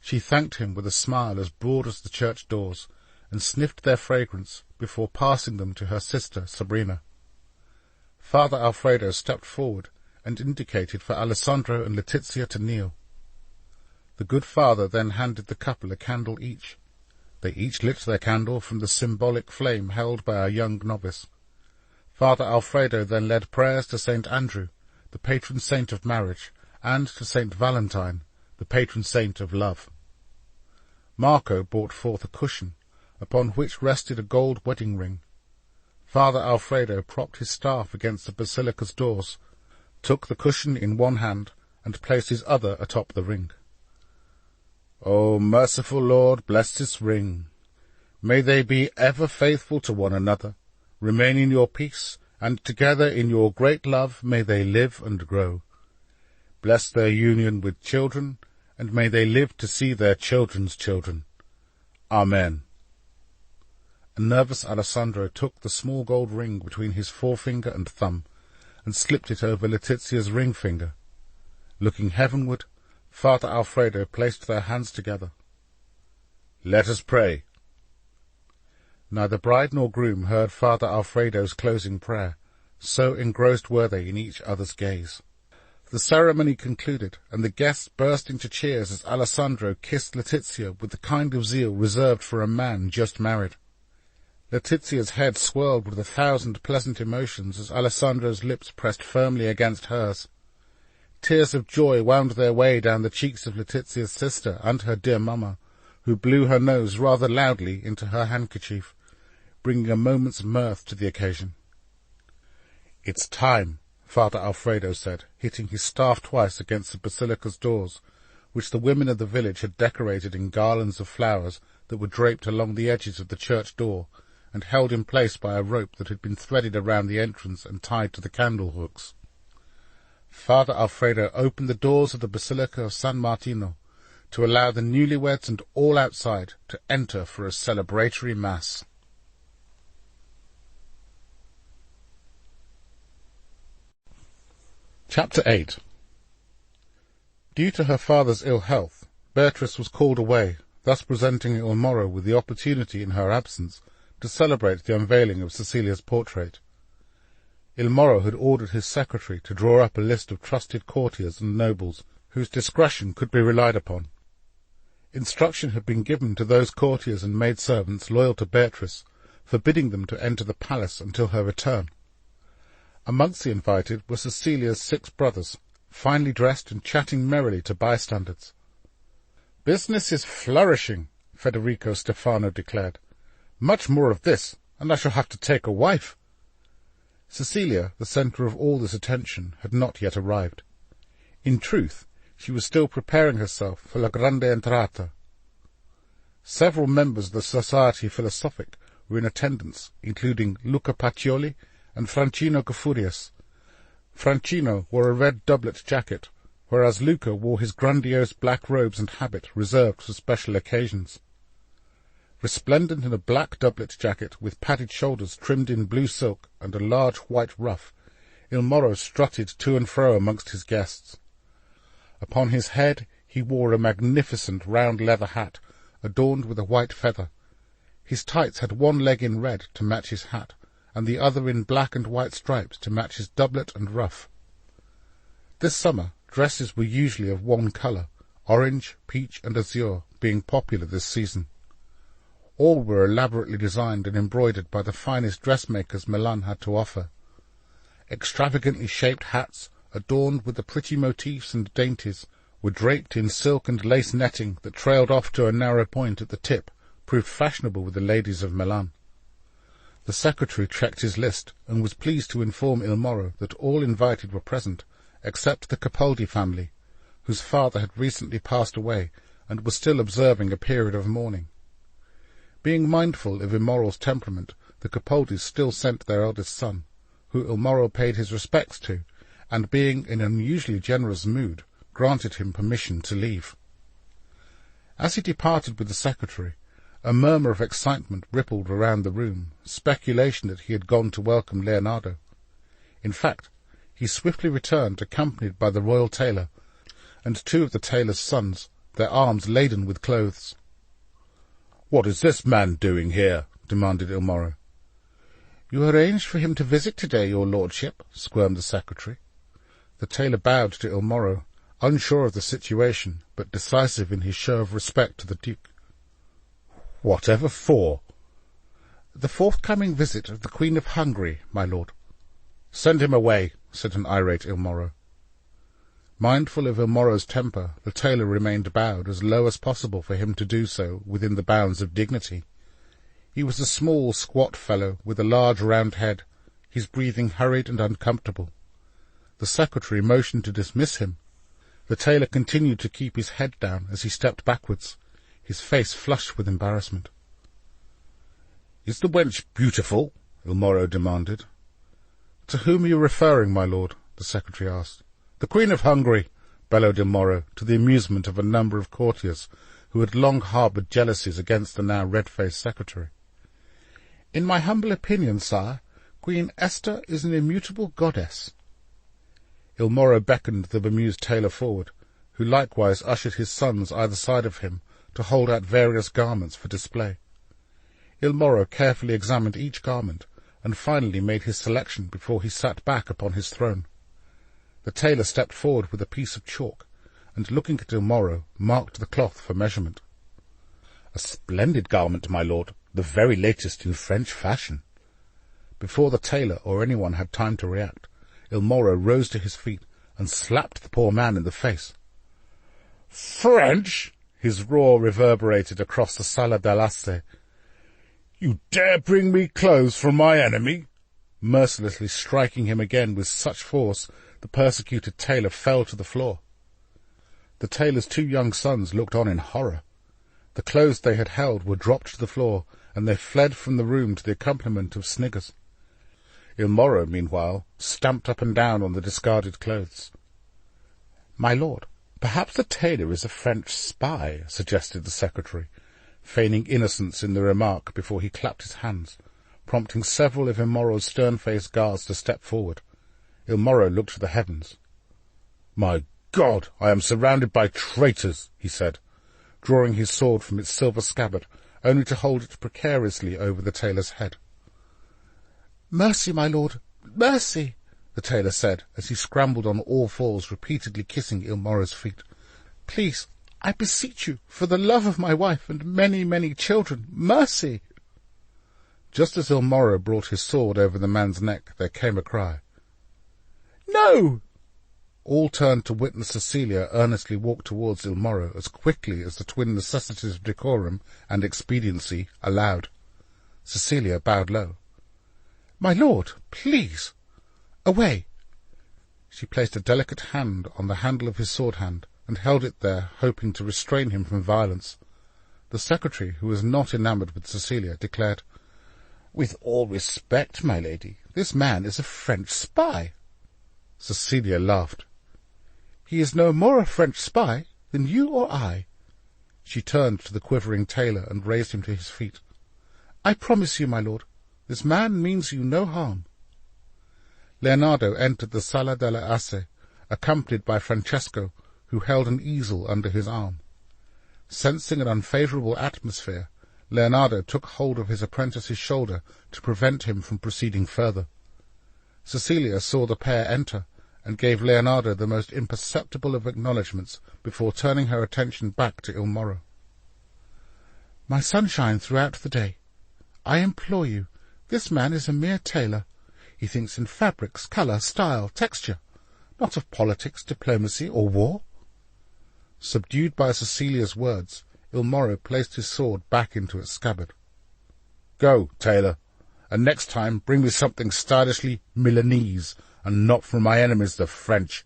She thanked him with a smile as broad as the church doors, and sniffed their fragrance before passing them to her sister Sabrina. Father Alfredo stepped forward and indicated for Alessandro and Letizia to kneel. The good father then handed the couple a candle each. They each lit their candle from the symbolic flame held by a young novice. Father Alfredo then led prayers to St. Andrew, the patron saint of marriage, and to St. Valentine, the patron saint of love. Marco brought forth a cushion, upon which rested a gold wedding ring. Father Alfredo propped his staff against the basilica's doors, took the cushion in one hand, and placed his other atop the ring. "O merciful Lord, bless this ring. May they be ever faithful to one another, remain in your peace, and together in your great love may they live and grow. Bless their union with children, and may they live to see their children's children. Amen." A nervous Alessandro took the small gold ring between his forefinger and thumb, and slipped it over Letizia's ring finger. Looking heavenward, Father Alfredo placed their hands together. "Let us pray." Neither bride nor groom heard Father Alfredo's closing prayer, so engrossed were they in each other's gaze. The ceremony concluded, and the guests burst into cheers as Alessandro kissed Letizia with the kind of zeal reserved for a man just married. Letizia's head swirled with 1,000 pleasant emotions as Alessandro's lips pressed firmly against hers. Tears of joy wound their way down the cheeks of Letizia's sister and her dear mamma, who blew her nose rather loudly into her handkerchief, bringing a moment's mirth to the occasion. "It's time," Father Alfredo said, hitting his staff twice against the basilica's doors, which the women of the village had decorated in garlands of flowers that were draped along the edges of the church door and held in place by a rope that had been threaded around the entrance and tied to the candle hooks. Father Alfredo opened the doors of the Basilica of San Martino to allow the newlyweds and all outside to enter for a celebratory mass. Chapter 8. Due to her father's ill health, Beatrice was called away, thus presenting Il Moro with the opportunity in her absence to celebrate the unveiling of Cecilia's portrait. Il Moro had ordered his secretary to draw up a list of trusted courtiers and nobles whose discretion could be relied upon. Instruction had been given to those courtiers and maidservants loyal to Beatrice, forbidding them to enter the palace until her return. Amongst the invited were Cecilia's 6 brothers, finely dressed and chatting merrily to bystanders. "Business is flourishing," Federico Stefano declared. "Much more of this, and I shall have to take a wife." Cecilia, the centre of all this attention, had not yet arrived. In truth, she was still preparing herself for la grande entrata. Several members of the Society Philosophic were in attendance, including Luca Pacioli and Francino Gafurias. Francino wore a red doublet jacket, whereas Luca wore his grandiose black robes and habit reserved for special occasions. Resplendent in a black doublet jacket with padded shoulders trimmed in blue silk and a large white ruff, Il Moro strutted to and fro amongst his guests. Upon his head he wore a magnificent round leather hat, adorned with a white feather. His tights had one leg in red to match his hat, and the other in black and white stripes to match his doublet and ruff. This summer dresses were usually of one colour, orange, peach, and azure being popular this season. All were elaborately designed and embroidered by the finest dressmakers Milan had to offer. Extravagantly shaped hats, adorned with the pretty motifs and dainties, were draped in silk and lace netting that trailed off to a narrow point at the tip, proved fashionable with the ladies of Milan. The secretary checked his list, and was pleased to inform Il Moro that all invited were present, except the Capaldi family, whose father had recently passed away and was still observing a period of mourning. Being mindful of Il Moro's temperament, the Capaldis still sent their eldest son, who Il Moro paid his respects to, and being in an unusually generous mood, granted him permission to leave. As he departed with the secretary, a murmur of excitement rippled around the room, speculation that he had gone to welcome Leonardo. In fact, he swiftly returned, accompanied by the royal tailor, and 2 of the tailor's sons, their arms laden with clothes. "What is this man doing here?" demanded Il Moro. "You arranged for him to visit today, your lordship," squirmed the secretary. The tailor bowed to Il Moro, unsure of the situation, but decisive in his show of respect to the duke. "Whatever for?" "The forthcoming visit of the Queen of Hungary, my lord." "Send him away," said an irate Il Moro. Mindful of Il Moro's temper, the tailor remained bowed as low as possible for him to do so within the bounds of dignity. He was a small, squat fellow with a large round head, his breathing hurried and uncomfortable. The secretary motioned to dismiss him. The tailor continued to keep his head down as he stepped backwards, his face flushed with embarrassment. "Is the wench beautiful?" Il Moro demanded. "To whom are you referring, my lord?" the secretary asked. "The Queen of Hungary," bellowed Il Moro, to the amusement of a number of courtiers who had long harboured jealousies against the now red-faced secretary. "In my humble opinion, sire, Queen Esther is an immutable goddess." Il Moro beckoned the bemused tailor forward, who likewise ushered his sons either side of him to hold out various garments for display. Il Moro carefully examined each garment, and finally made his selection before he sat back upon his throne. The tailor stepped forward with a piece of chalk, and looking at Il Moro, marked the cloth for measurement. "A splendid garment, my lord, the very latest in French fashion." Before the tailor or anyone had time to react, Il Moro rose to his feet and slapped the poor man in the face. "French!" His roar reverberated across the Sala dell'Asse. "You dare bring me clothes from my enemy?" Mercilessly striking him again with such force, the persecuted tailor fell to the floor. The tailor's 2 young sons looked on in horror. The clothes they had held were dropped to the floor, and they fled from the room to the accompaniment of sniggers. Il Moro, meanwhile, stamped up and down on the discarded clothes. "My lord, perhaps the tailor is a French spy," suggested the secretary, feigning innocence in the remark before he clapped his hands, prompting several of Il Moro's stern-faced guards to step forward. Il Moro looked to the heavens. "My God, I am surrounded by traitors," he said, drawing his sword from its silver scabbard, only to hold it precariously over the tailor's head. "Mercy, my lord, mercy!" the tailor said, as he scrambled on all fours, repeatedly kissing Il Moro's feet. "Please, I beseech you, for the love of my wife and many, many children, mercy!" Just as Il Moro brought his sword over the man's neck, there came a cry. "No!" All turned to witness Cecilia earnestly walk towards Il Moro as quickly as the twin necessities of decorum and expediency allowed. Cecilia bowed low. "My lord, please! Away!" She placed a delicate hand on the handle of his sword-hand, and held it there, hoping to restrain him from violence. The secretary, who was not enamoured with Cecilia, declared, "With all respect, my lady, this man is a French spy." Cecilia laughed. He is no more a French spy than you or I." She turned to the quivering tailor and raised him to his feet. "I promise you, my lord, this man means you no harm." Leonardo entered the Sala della Asse, accompanied by Francesco, who held an easel under his arm. Sensing an unfavourable atmosphere, Leonardo took hold of his apprentice's shoulder to prevent him from proceeding further. Cecilia saw the pair enter, and gave Leonardo the most imperceptible of acknowledgments before turning her attention back to Il Moro. "My sunshine throughout the day, I implore you, this man is a mere tailor. He thinks in fabrics, colour, style, texture, not of politics, diplomacy, or war." Subdued by Cecilia's words, Il Moro placed his sword back into its scabbard. "Go, tailor, and next time bring me something stylishly Milanese, and not from my enemies the French."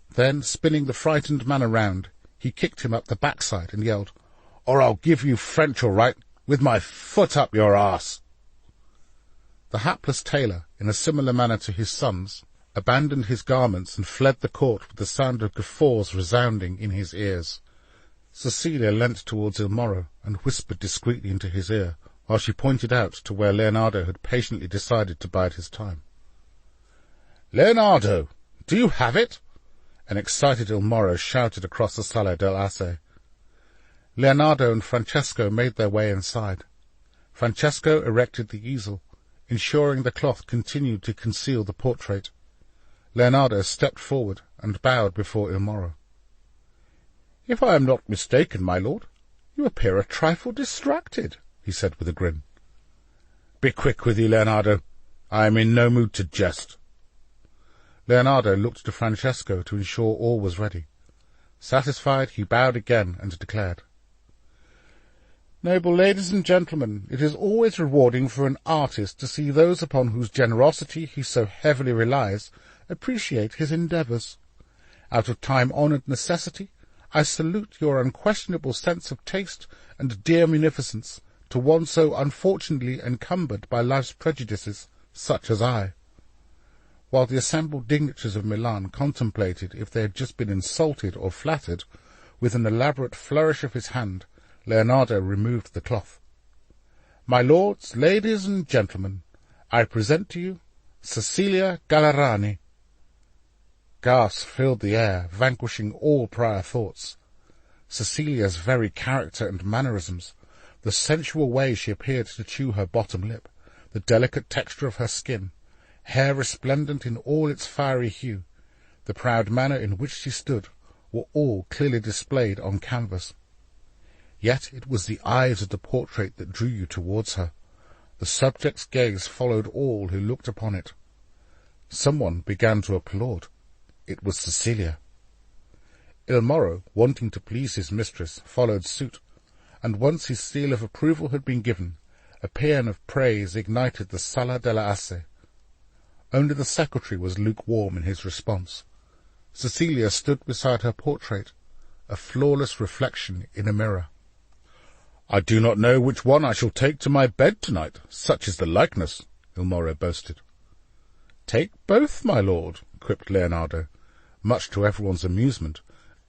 Then, spinning the frightened man around, he kicked him up the backside and yelled, "Or I'll give you French all right, with my foot up your arse." The hapless tailor, in a similar manner to his sons, abandoned his garments and fled the court with the sound of guffaws resounding in his ears. Cecilia leant towards Il Moro and whispered discreetly into his ear, while she pointed out to where Leonardo had patiently decided to bide his time. "Leonardo, do you have it?" an excited Il Moro shouted across the Sala del Asse. Leonardo and Francesco made their way inside. Francesco erected the easel, ensuring the cloth continued to conceal the portrait. Leonardo stepped forward and bowed before Il Moro. "If I am not mistaken, my lord, you appear a trifle distracted," he said with a grin. "Be quick with you, Leonardo. I am in no mood to jest." Leonardo looked to Francesco to ensure all was ready. Satisfied, he bowed again and declared, "Noble ladies and gentlemen, it is always rewarding for an artist to see those upon whose generosity he so heavily relies appreciate his endeavours. Out of time-honoured necessity, I salute your unquestionable sense of taste and dear munificence to one so unfortunately encumbered by life's prejudices, such as I." While the assembled dignitaries of Milan contemplated if they had just been insulted or flattered, with an elaborate flourish of his hand, Leonardo removed the cloth. "My lords, ladies, and gentlemen, I present to you Cecilia Gallerani." Gasps filled the air, vanquishing all prior thoughts. Cecilia's very character and mannerisms, the sensual way she appeared to chew her bottom lip, the delicate texture of her skin, hair resplendent in all its fiery hue, the proud manner in which she stood, were all clearly displayed on canvas. Yet it was the eyes of the portrait that drew you towards her. The subject's gaze followed all who looked upon it. Someone began to applaud. It was Cecilia. Il Moro, wanting to please his mistress, followed suit, and once his seal of approval had been given, a paean of praise ignited the Sala della Asse. Only the secretary was lukewarm in his response. Cecilia stood beside her portrait, a flawless reflection in a mirror. "I do not know which one I shall take to my bed tonight, such is the likeness," Il Moro boasted. "Take both, my lord," quipped Leonardo, much to everyone's amusement,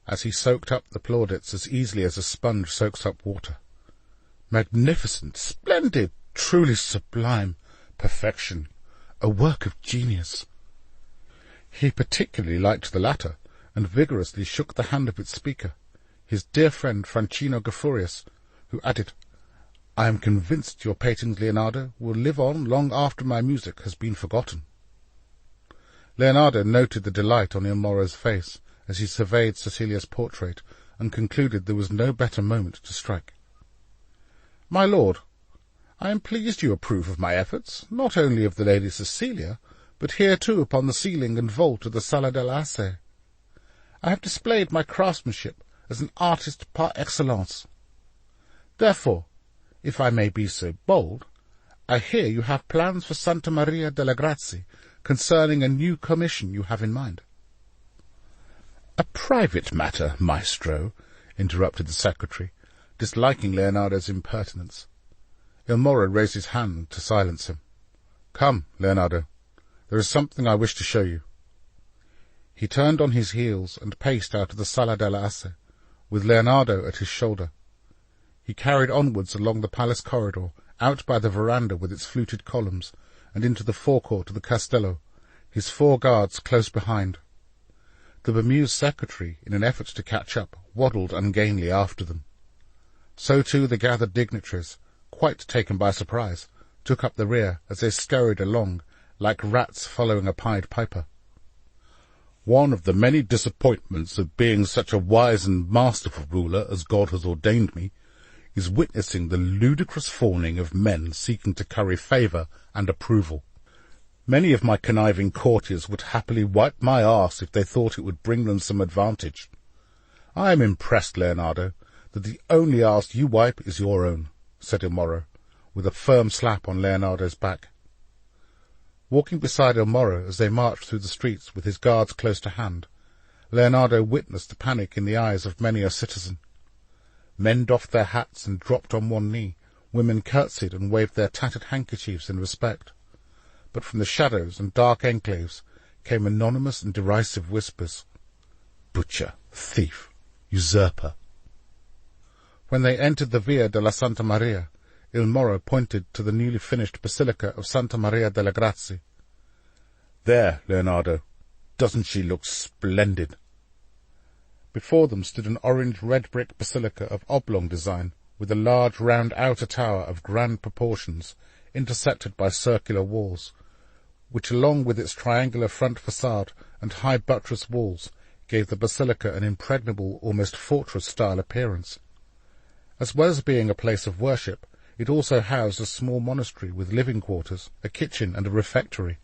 as he soaked up the plaudits as easily as a sponge soaks up water. "Magnificent, splendid, truly sublime, perfection, a work of genius." He particularly liked the latter, and vigorously shook the hand of its speaker, his dear friend Francino Gafurius, who added, "I am convinced your paintings, Leonardo, will live on long after my music has been forgotten." Leonardo noted the delight on Il Moro's face as he surveyed Cecilia's portrait, and concluded there was no better moment to strike. "My lord, I am pleased you approve of my efforts, not only of the Lady Cecilia, but here too upon the ceiling and vault of the Sala del Asse. I have displayed my craftsmanship as an artist par excellence. Therefore, if I may be so bold, I hear you have plans for Santa Maria delle Grazie concerning a new commission you have in mind." "A private matter, maestro," interrupted the secretary, disliking Leonardo's impertinence. Il Moro raised his hand to silence him. "Come, Leonardo, there is something I wish to show you." He turned on his heels and paced out of the Sala della Asse, with Leonardo at his shoulder. He carried onwards along the palace corridor, out by the veranda with its fluted columns, and into the forecourt of the Castello, his 4 guards close behind. The bemused secretary, in an effort to catch up, waddled ungainly after them. So too the gathered dignitaries, quite taken by surprise, took up the rear as they scurried along, like rats following a Pied Piper. "One of the many disappointments of being such a wise and masterful ruler as God has ordained me is witnessing the ludicrous fawning of men seeking to curry favour and approval. Many of my conniving courtiers would happily wipe my arse if they thought it would bring them some advantage. I am impressed, Leonardo, that the only arse you wipe is your own," said Il Moro, with a firm slap on Leonardo's back. Walking beside Il Moro as they marched through the streets with his guards close to hand, Leonardo witnessed the panic in the eyes of many a citizen. Men doffed their hats and dropped on one knee, women curtsied and waved their tattered handkerchiefs in respect. But from the shadows and dark enclaves came anonymous and derisive whispers. "Butcher, thief, usurper." When they entered the Via della Santa Maria, Il Moro pointed to the newly finished Basilica of Santa Maria delle Grazie. "There, Leonardo, doesn't she look splendid?" Before them stood an orange red brick basilica of oblong design, with a large round outer tower of grand proportions, intersected by circular walls, which along with its triangular front facade and high buttress walls gave the basilica an impregnable, almost fortress-style appearance. As well as being a place of worship, it also housed a small monastery with living quarters, a kitchen and a refectory.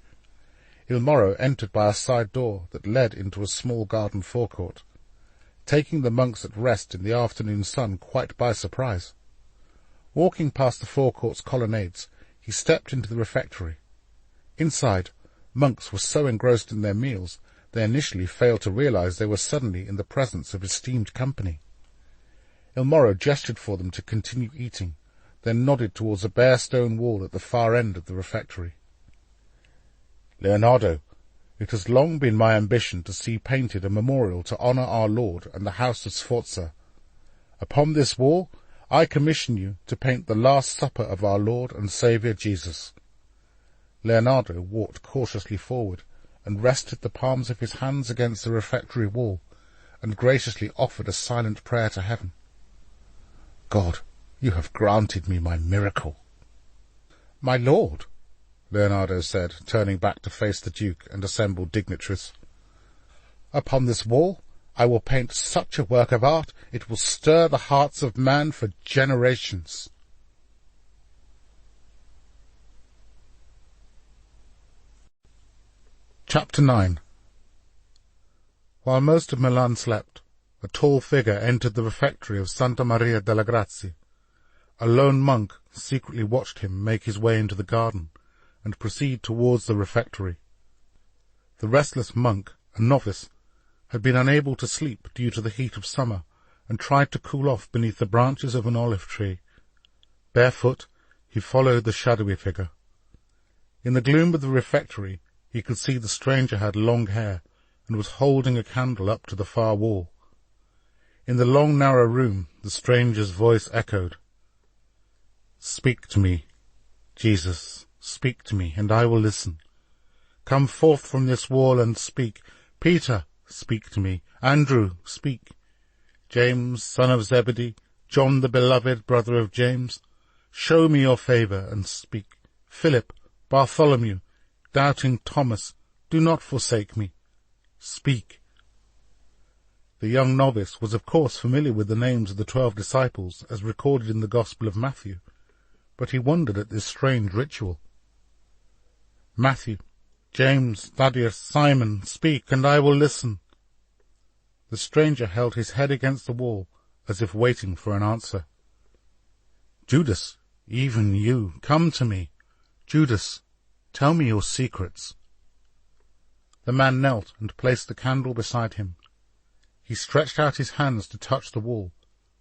Il Moro entered by a side door that led into a small garden forecourt, taking the monks at rest in the afternoon sun quite by surprise. Walking past the forecourt's colonnades, he stepped into the refectory. Inside, monks were so engrossed in their meals they initially failed to realize they were suddenly in the presence of esteemed company. Il Moro gestured for them to continue eating, then nodded towards a bare stone wall at the far end of the refectory. "Leonardo, it has long been my ambition to see painted a memorial to honour our Lord and the house of Sforza. Upon this wall I commission you to paint the Last Supper of our Lord and Saviour Jesus." Leonardo walked cautiously forward and rested the palms of his hands against the refectory wall, and graciously offered a silent prayer to heaven. "God, you have granted me my miracle." "My lord," Leonardo said, turning back to face the Duke and assembled dignitaries, "upon this wall I will paint such a work of art it will stir the hearts of man for generations." Chapter 9. While most of Milan slept, a tall figure entered the refectory of Santa Maria delle Grazie. A lone monk secretly watched him make his way into the garden and proceed towards the refectory. The restless monk, a novice, had been unable to sleep due to the heat of summer, and tried to cool off beneath the branches of an olive tree. Barefoot, he followed the shadowy figure. In the gloom of the refectory, he could see the stranger had long hair, and was holding a candle up to the far wall. In the long narrow room, the stranger's voice echoed. "Speak to me, Jesus, speak to me, and I will listen. Come forth from this wall and speak. Peter, speak to me. Andrew, speak. James, son of Zebedee, John the beloved, brother of James, show me your favour and speak. Philip, Bartholomew, doubting Thomas, do not forsake me. Speak." The young novice was of course familiar with the names of the 12 disciples as recorded in the Gospel of Matthew, but he wondered at this strange ritual. "Matthew, James, Thaddeus, Simon, speak, and I will listen." The stranger held his head against the wall, as if waiting for an answer. "Judas, even you, come to me. Judas, tell me your secrets." The man knelt and placed the candle beside him. He stretched out his hands to touch the wall,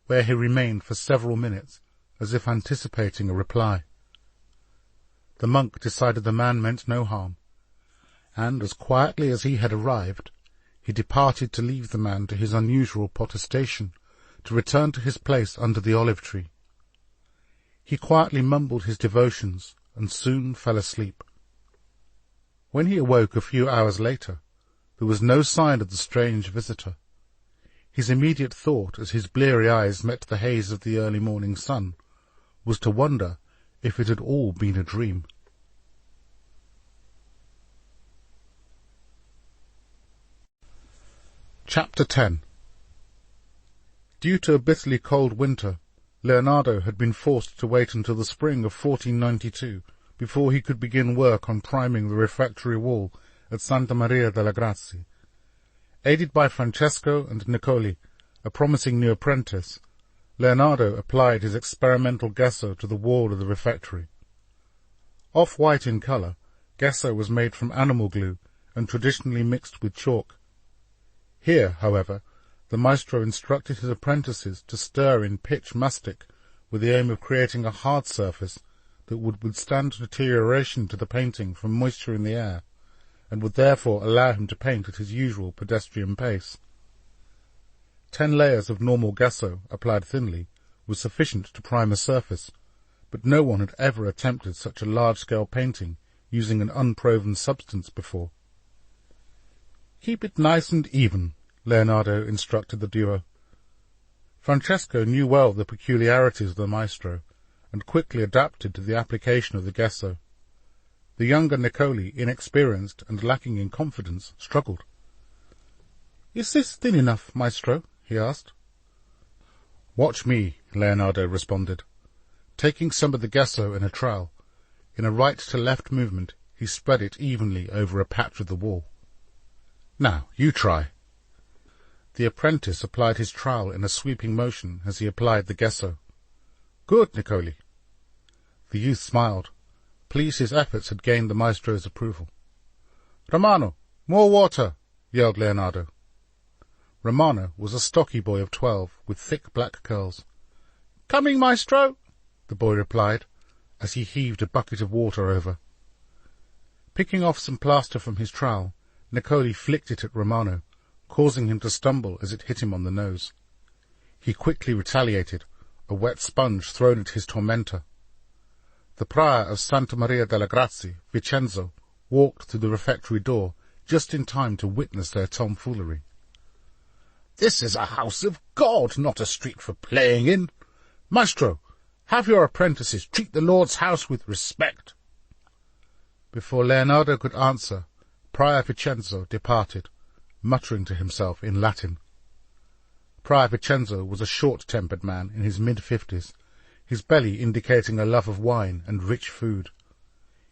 where he remained for several minutes, as if anticipating a reply. The monk decided the man meant no harm, and, as quietly as he had arrived, he departed to leave the man to his unusual protestation, to return to his place under the olive tree. He quietly mumbled his devotions, and soon fell asleep. When he awoke a few hours later, there was no sign of the strange visitor. His immediate thought, as his bleary eyes met the haze of the early morning sun, was to wonder if it had all been a dream. Chapter 10. Due to a bitterly cold winter, Leonardo had been forced to wait until the spring of 1492 before he could begin work on priming the refectory wall at Santa Maria delle Grazie. Aided by Francesco and Niccoli, a promising new apprentice, Leonardo applied his experimental gesso to the wall of the refectory. Off-white in colour, gesso was made from animal glue and traditionally mixed with chalk. Here, however, the maestro instructed his apprentices to stir in pitch mastic with the aim of creating a hard surface that would withstand deterioration to the painting from moisture in the air, and would therefore allow him to paint at his usual pedestrian pace. 10 layers of normal gesso, applied thinly, was sufficient to prime a surface, but no one had ever attempted such a large-scale painting using an unproven substance before. "Keep it nice and even," Leonardo instructed the duo. Francesco knew well the peculiarities of the maestro, and quickly adapted to the application of the gesso. The younger Niccoli, inexperienced and lacking in confidence, struggled. "Is this thin enough, maestro?" he asked. "Watch me," Leonardo responded. Taking some of the gesso in a trowel, in a right-to-left movement he spread it evenly over a patch of the wall. "Now, you try." The apprentice applied his trowel in a sweeping motion as he applied the gesso. "Good, Niccoli." The youth smiled, pleased his efforts had gained the maestro's approval. "Romano, more water!" yelled Leonardo. Romano was a stocky boy of 12, with thick black curls. "Coming, maestro," the boy replied, as he heaved a bucket of water over. Picking off some plaster from his trowel, Niccoli flicked it at Romano, causing him to stumble as it hit him on the nose. He quickly retaliated, a wet sponge thrown at his tormentor. The prior of Santa Maria delle Grazie, Vincenzo, walked through the refectory door just in time to witness their tomfoolery. "This is a house of God, not a street for playing in. Maestro, have your apprentices treat the Lord's house with respect." Before Leonardo could answer, Prior Vincenzo departed, muttering to himself in Latin. Prior Vincenzo was a short-tempered man in his mid-50s, his belly indicating a love of wine and rich food.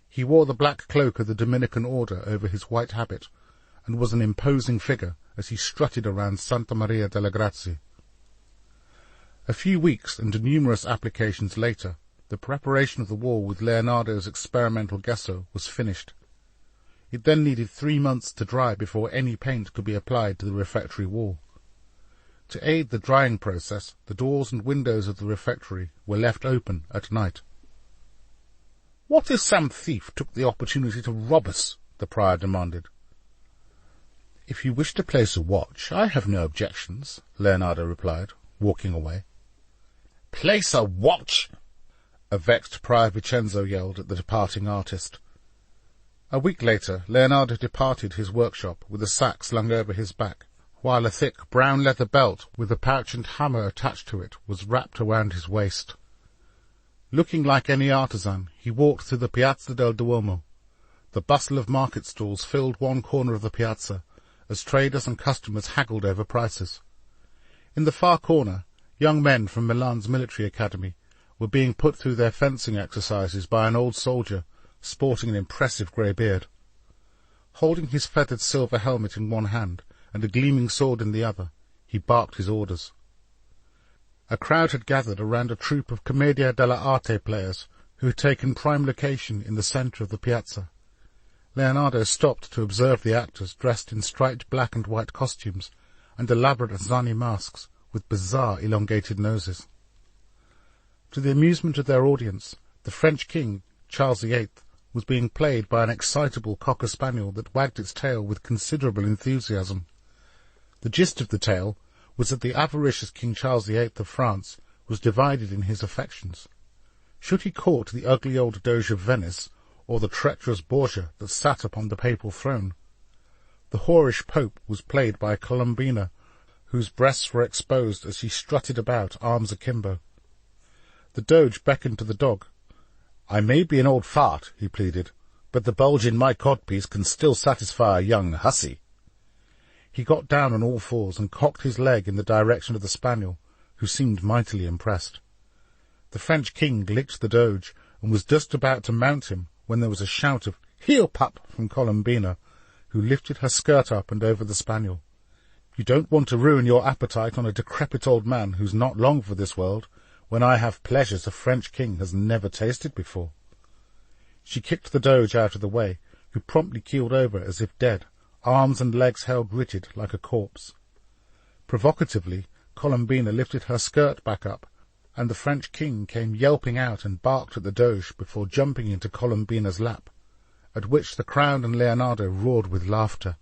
He wore the black cloak of the Dominican order over his white habit, and was an imposing figure as he strutted around Santa Maria delle Grazie. A few weeks and numerous applications later, the preparation of the wall with Leonardo's experimental gesso was finished. It then needed 3 months to dry before any paint could be applied to the refectory wall. To aid the drying process, the doors and windows of the refectory were left open at night. "What if some thief took the opportunity to rob us?" the prior demanded. "If you wish to place a watch, I have no objections," Leonardo replied, walking away. "Place a watch!" a vexed Prior Vincenzo yelled at the departing artist. A week later, Leonardo departed his workshop with a sack slung over his back, while a thick brown leather belt with a pouch and hammer attached to it was wrapped around his waist. Looking like any artisan, he walked through the Piazza del Duomo. The bustle of market stalls filled one corner of the piazza, as traders and customers haggled over prices. In the far corner, young men from Milan's military academy were being put through their fencing exercises by an old soldier sporting an impressive grey beard. Holding his feathered silver helmet in one hand and a gleaming sword in the other, he barked his orders. A crowd had gathered around a troupe of Commedia dell'arte players who had taken prime location in the centre of the piazza. Leonardo stopped to observe the actors dressed in striped black and white costumes and elaborate Zani masks with bizarre elongated noses. To the amusement of their audience, the French king, Charles VIII, was being played by an excitable cocker spaniel that wagged its tail with considerable enthusiasm. The gist of the tale was that the avaricious King Charles VIII of France was divided in his affections. Should he court the ugly old Doge of Venice, or the treacherous Borgia that sat upon the papal throne? The whorish Pope was played by Columbina, whose breasts were exposed as she strutted about, arms akimbo. The Doge beckoned to the dog. "I may be an old fart," he pleaded, "but the bulge in my codpiece can still satisfy a young hussy." He got down on all fours and cocked his leg in the direction of the spaniel, who seemed mightily impressed. The French king licked the Doge and was just about to mount him when there was a shout of "Heel, pup!" from Columbina, who lifted her skirt up and over the spaniel. "You don't want to ruin your appetite on a decrepit old man who's not long for this world, when I have pleasures a French king has never tasted before." She kicked the Doge out of the way, who promptly keeled over as if dead, arms and legs held rigid like a corpse. Provocatively, Columbina lifted her skirt back up, and the French king came yelping out and barked at the Doge before jumping into Columbina's lap, at which the Crown and Leonardo roared with laughter.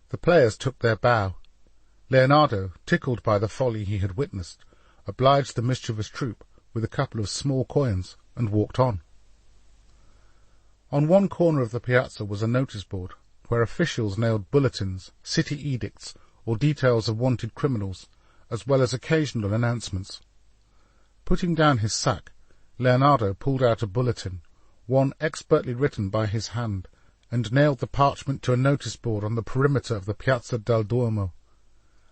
The players took their bow. Leonardo, tickled by the folly he had witnessed, obliged the mischievous troupe with a couple of small coins and walked on. On one corner of the piazza was a notice board, where officials nailed bulletins, city edicts, or details of wanted criminals, as well as occasional announcements. Putting down his sack, Leonardo pulled out a bulletin, one expertly written by his hand, and nailed the parchment to a notice board on the perimeter of the Piazza del Duomo.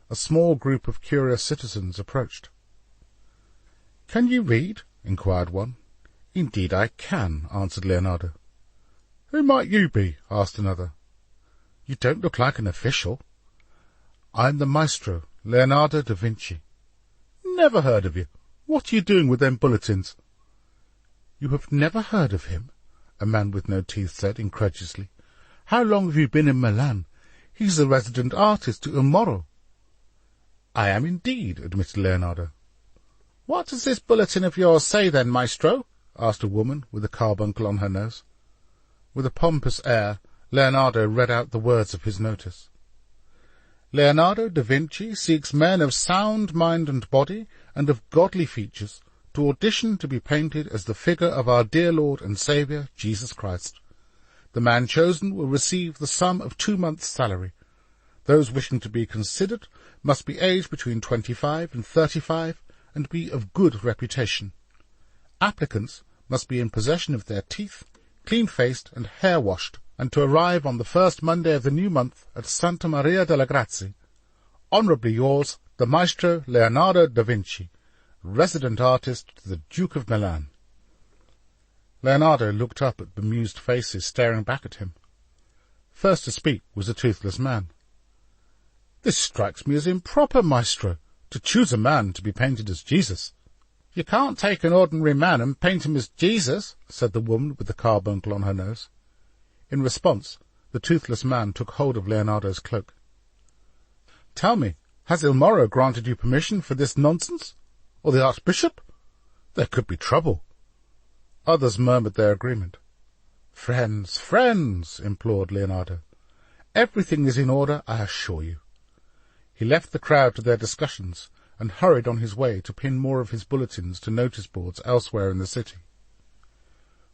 A small group of curious citizens approached. "Can you read?" inquired one. "Indeed I can," answered Leonardo. "Who might you be?" asked another. "You don't look like an official." "I'm the maestro, Leonardo da Vinci." "Never heard of you. What are you doing with them bulletins?" "You have never heard of him?" a man with no teeth said incredulously. "How long have you been in Milan? He's the resident artist to Il Moro." "I am indeed," admitted Leonardo. "What does this bulletin of yours say then, maestro?" asked a woman with a carbuncle on her nose. With a pompous air, Leonardo read out the words of his notice. "Leonardo da Vinci seeks men of sound mind and body, and of godly features, to audition to be painted as the figure of our dear Lord and Saviour, Jesus Christ. The man chosen will receive the sum of 2 months' salary. Those wishing to be considered must be aged between 25 and 35, and be of good reputation. Applicants must be in possession of their teeth, clean-faced and hair-washed, and to arrive on the first Monday of the new month at Santa Maria delle Grazie. Honourably yours, the Maestro Leonardo da Vinci, resident artist to the Duke of Milan." Leonardo looked up at bemused faces staring back at him. First to speak was a toothless man. "This strikes me as improper, Maestro, to choose a man to be painted as Jesus." "You can't take an ordinary man and paint him as Jesus," said the woman with the carbuncle on her nose. In response, the toothless man took hold of Leonardo's cloak. "Tell me, has Il Moro granted you permission for this nonsense? Or the Archbishop? There could be trouble." Others murmured their agreement. "Friends, friends," implored Leonardo. "Everything is in order, I assure you." He left the crowd to their discussions and hurried on his way to pin more of his bulletins to notice boards elsewhere in the city.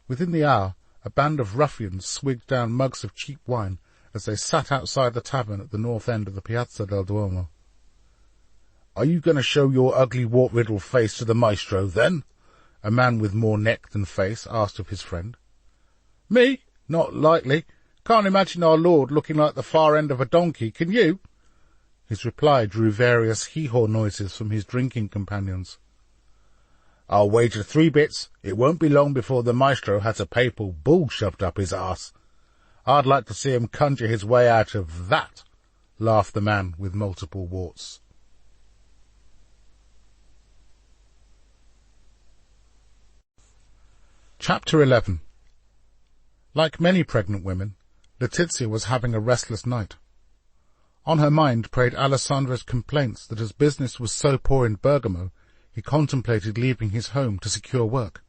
Within the hour, a band of ruffians swigged down mugs of cheap wine as they sat outside the tavern at the north end of the Piazza del Duomo. "Are you going to show your ugly wart-riddled face to the maestro, then?" a man with more neck than face asked of his friend. "Me? Not likely. Can't imagine our Lord looking like the far end of a donkey, can you?" His reply drew various hee-haw noises from his drinking companions. "I'll wager 3 bits it won't be long before the maestro has a papal bull shoved up his arse. I'd like to see him conjure his way out of that," laughed the man with multiple warts. Chapter 11. Like many pregnant women, Letizia was having a restless night. On her mind preyed Alessandro's complaints that as business was so poor in Bergamo, he contemplated leaving his home to secure work.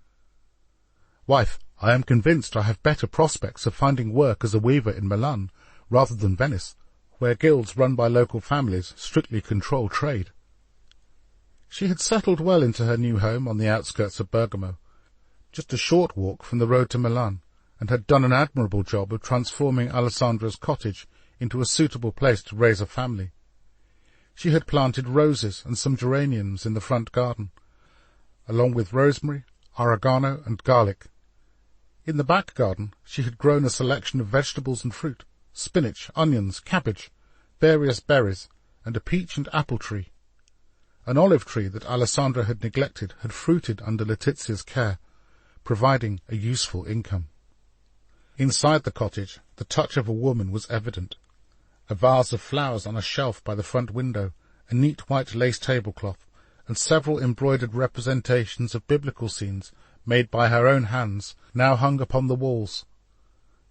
"Wife, I am convinced I have better prospects of finding work as a weaver in Milan rather than Venice. where guilds run by local families strictly control trade. She had settled well into her new home on the outskirts of Bergamo, just a short walk from the road to Milan, and had done an admirable job of transforming Alessandra's cottage into a suitable place to raise a family. She had planted roses and some geraniums in the front garden, along with rosemary, oregano, and garlic. In the back garden she had grown a selection of vegetables and fruit, spinach, onions, cabbage, various berries, and a peach and apple tree. An olive tree that Alessandra had neglected had fruited under Letizia's care, providing a useful income. Inside the cottage the touch of a woman was evident. A vase of flowers on a shelf by the front window, a neat white lace tablecloth, and several embroidered representations of biblical scenes made by her own hands now hung upon the walls.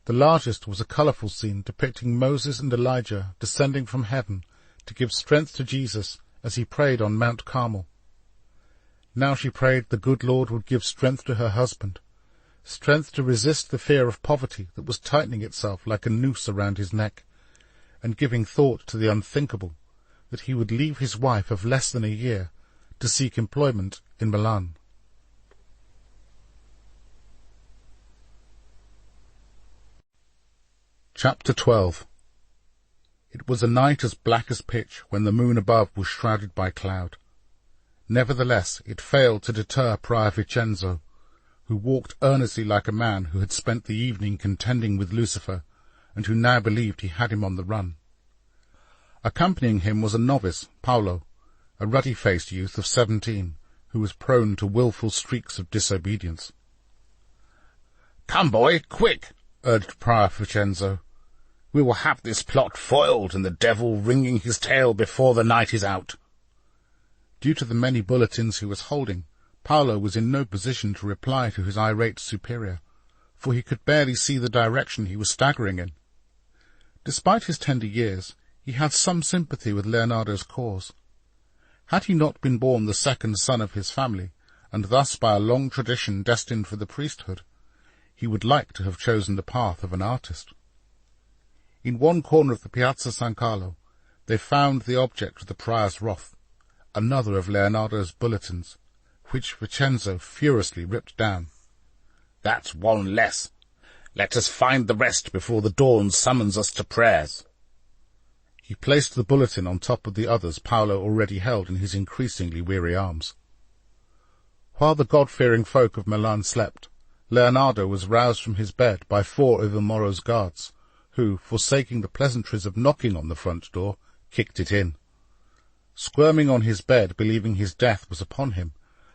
The largest was a colourful scene depicting Moses and Elijah descending from heaven to give strength to Jesus as he prayed on Mount Carmel. Now she prayed the good Lord would give strength to her husband, strength to resist the fear of poverty that was tightening itself like a noose around his neck, and giving thought to the unthinkable, that he would leave his wife of less than a year to seek employment in Milan. Chapter 12. It was a night as black as pitch when the moon above was shrouded by cloud. Nevertheless, it failed to deter Prior Vincenzo, who walked earnestly like a man who had spent the evening contending with Lucifer, and who now believed he had him on the run. Accompanying him was a novice, Paolo, a ruddy-faced youth of 17, who was prone to wilful streaks of disobedience. "Come, boy, quick!" urged Prior Vincenzo. "We will have this plot foiled and the devil wringing his tail before the night is out." Due to the many bulletins he was holding, Paolo was in no position to reply to his irate superior, for he could barely see the direction he was staggering in. Despite his tender years, he had some sympathy with Leonardo's cause. Had he not been born the second son of his family, and thus by a long tradition destined for the priesthood, he would like to have chosen the path of an artist. In one corner of the Piazza San Carlo they found the object of the prior's wrath, another of Leonardo's bulletins, which Vincenzo furiously ripped down. "That's one less. Let us find the rest before the dawn summons us to prayers." He placed the bulletin on top of the others Paolo already held in his increasingly weary arms. While the God-fearing folk of Milan slept, Leonardo was roused from his bed by 4 of Il Moro's guards, who, forsaking the pleasantries of knocking on the front door, kicked it in. Squirming on his bed, believing his death was upon him,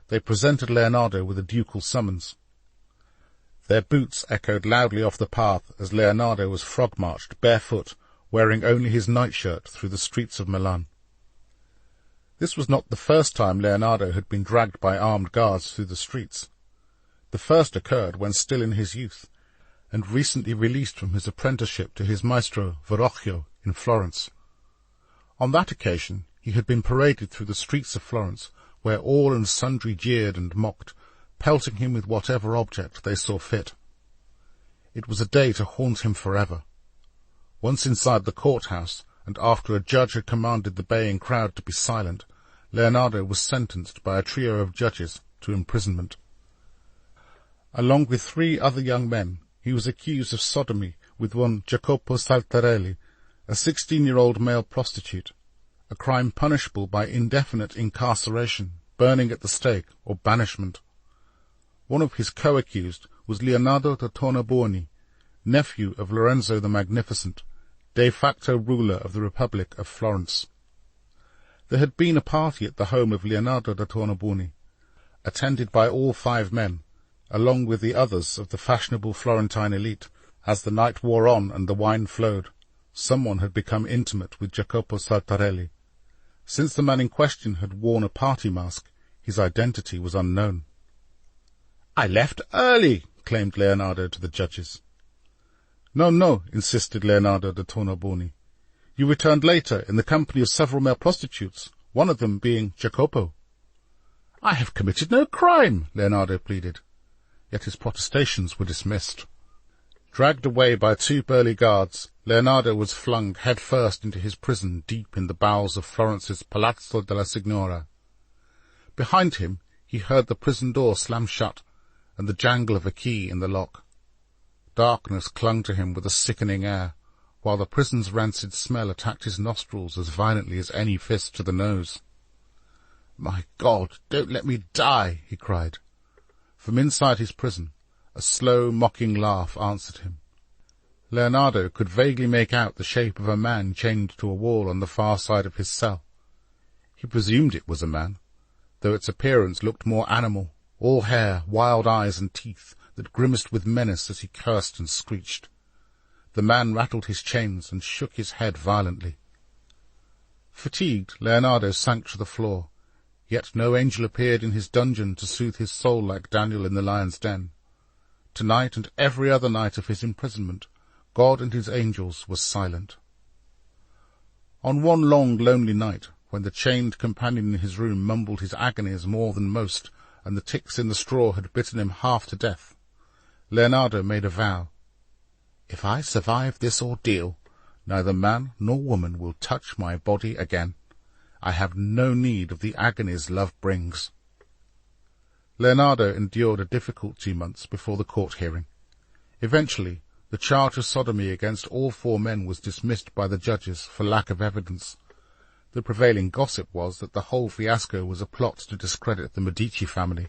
they presented Leonardo with a ducal summons. Their boots echoed loudly off the path as Leonardo was frog-marched barefoot, wearing only his nightshirt, through the streets of Milan. This was not the first time Leonardo had been dragged by armed guards through the streets. The first occurred when still in his youth, and recently released from his apprenticeship to his maestro Verrocchio in Florence. On that occasion he had been paraded through the streets of Florence, where all and sundry jeered and mocked, pelting him with whatever object they saw fit. It was a day to haunt him forever. Once inside the courthouse, and after a judge had commanded the baying crowd to be silent, Leonardo was sentenced by a trio of judges to imprisonment. Along with 3 other young men, he was accused of sodomy with one Jacopo Saltarelli, a 16-year-old male prostitute, a crime punishable by indefinite incarceration, burning at the stake, or banishment. One of his co-accused was Leonardo da Tornabuoni, nephew of Lorenzo the Magnificent, de facto ruler of the Republic of Florence. There had been a party at the home of Leonardo da Tornabuoni, attended by all 5 men, along with the others of the fashionable Florentine elite. As the night wore on and the wine flowed, someone had become intimate with Jacopo Saltarelli. Since the man in question had worn a party mask, his identity was unknown. "I left early," claimed Leonardo to the judges. No, insisted Leonardo da Tornabuoni. "You returned later in the company of several male prostitutes, one of them being Jacopo." "I have committed no crime," Leonardo pleaded. Yet his protestations were dismissed. Dragged away by two burly guards, Leonardo was flung headfirst into his prison deep in the bowels of Florence's Palazzo della Signora. Behind him he heard the prison door slam shut and the jangle of a key in the lock. Darkness clung to him with a sickening air, while the prison's rancid smell attacked his nostrils as violently as any fist to the nose. "My God, don't let me die!" he cried. From inside his prison, a slow, mocking laugh answered him. Leonardo could vaguely make out the shape of a man chained to a wall on the far side of his cell. He presumed it was a man, though its appearance looked more animal, all hair, wild eyes and teeth that grimaced with menace as he cursed and screeched. The man rattled his chains and shook his head violently. Fatigued, Leonardo sank to the floor, yet no angel appeared in his dungeon to soothe his soul like Daniel in the lion's den. Tonight and every other night of his imprisonment, God and his angels were silent. On one long, lonely night, when the chained companion in his room mumbled his agonies more than most, and the ticks in the straw had bitten him half to death, Leonardo made a vow. "If I survive this ordeal, neither man nor woman will touch my body again. I have no need of the agonies love brings." Leonardo endured a difficult 2 months before the court hearing. Eventually, the charge of sodomy against all 4 men was dismissed by the judges for lack of evidence. The prevailing gossip was that the whole fiasco was a plot to discredit the Medici family.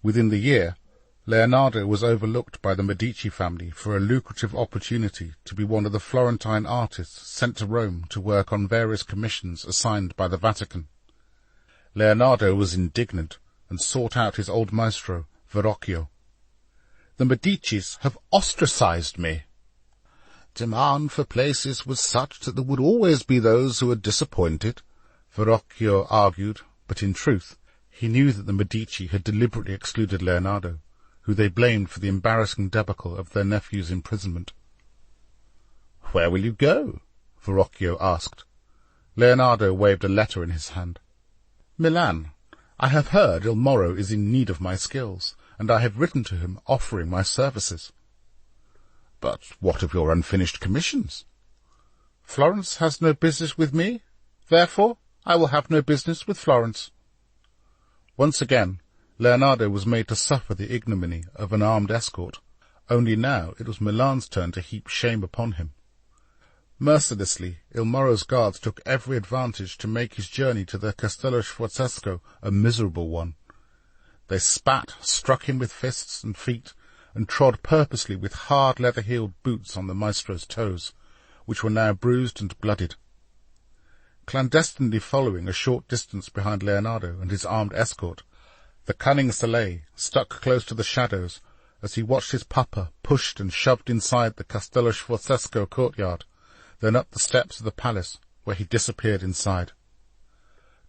Within the year, Leonardo was overlooked by the Medici family for a lucrative opportunity to be one of the Florentine artists sent to Rome to work on various commissions assigned by the Vatican. Leonardo was indignant and sought out his old maestro, Verrocchio. "The Medicis have ostracized me." Demand for places was such that there would always be those who were disappointed, Verrocchio argued, but in truth he knew that the Medici had deliberately excluded Leonardo, who they blamed for the embarrassing debacle of their nephew's imprisonment. "Where will you go?" Verrocchio asked. Leonardo waved a letter in his hand. "Milan. I have heard Il Moro is in need of my skills, and I have written to him offering my services." "But what of your unfinished commissions?" "Florence has no business with me. Therefore, I will have no business with Florence." Once again, Leonardo was made to suffer the ignominy of an armed escort, only now it was Milan's turn to heap shame upon him. Mercilessly, Il Moro's guards took every advantage to make his journey to the Castello Sforzesco a miserable one. They spat, struck him with fists and feet, and trod purposely with hard leather-heeled boots on the maestro's toes, which were now bruised and blooded. Clandestinely following a short distance behind Leonardo and his armed escort, the cunning Salé stuck close to the shadows as he watched his papa pushed and shoved inside the Castello Sforzesco courtyard, then up the steps of the palace, where he disappeared inside.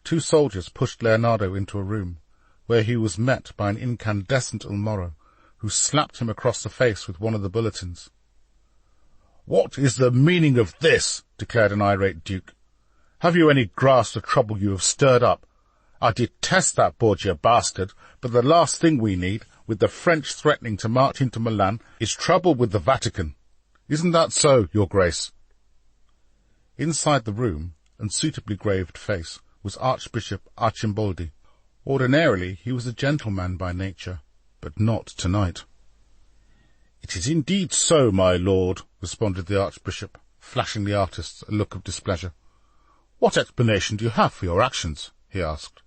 2 soldiers pushed Leonardo into a room, where he was met by an incandescent Il Moro, who slapped him across the face with one of the bulletins. "What is the meaning of this?" declared an irate duke. "Have you any grasp of the trouble you have stirred up? I detest that Borgia bastard, but the last thing we need, with the French threatening to march into Milan, is trouble with the Vatican. Isn't that so, Your Grace?" Inside the room, and suitably graved face, was Archbishop Arcimboldi. Ordinarily he was a gentleman by nature, but not tonight. "It is indeed so, my lord," responded the Archbishop, flashing the artists a look of displeasure. "What explanation do you have for your actions?" he asked.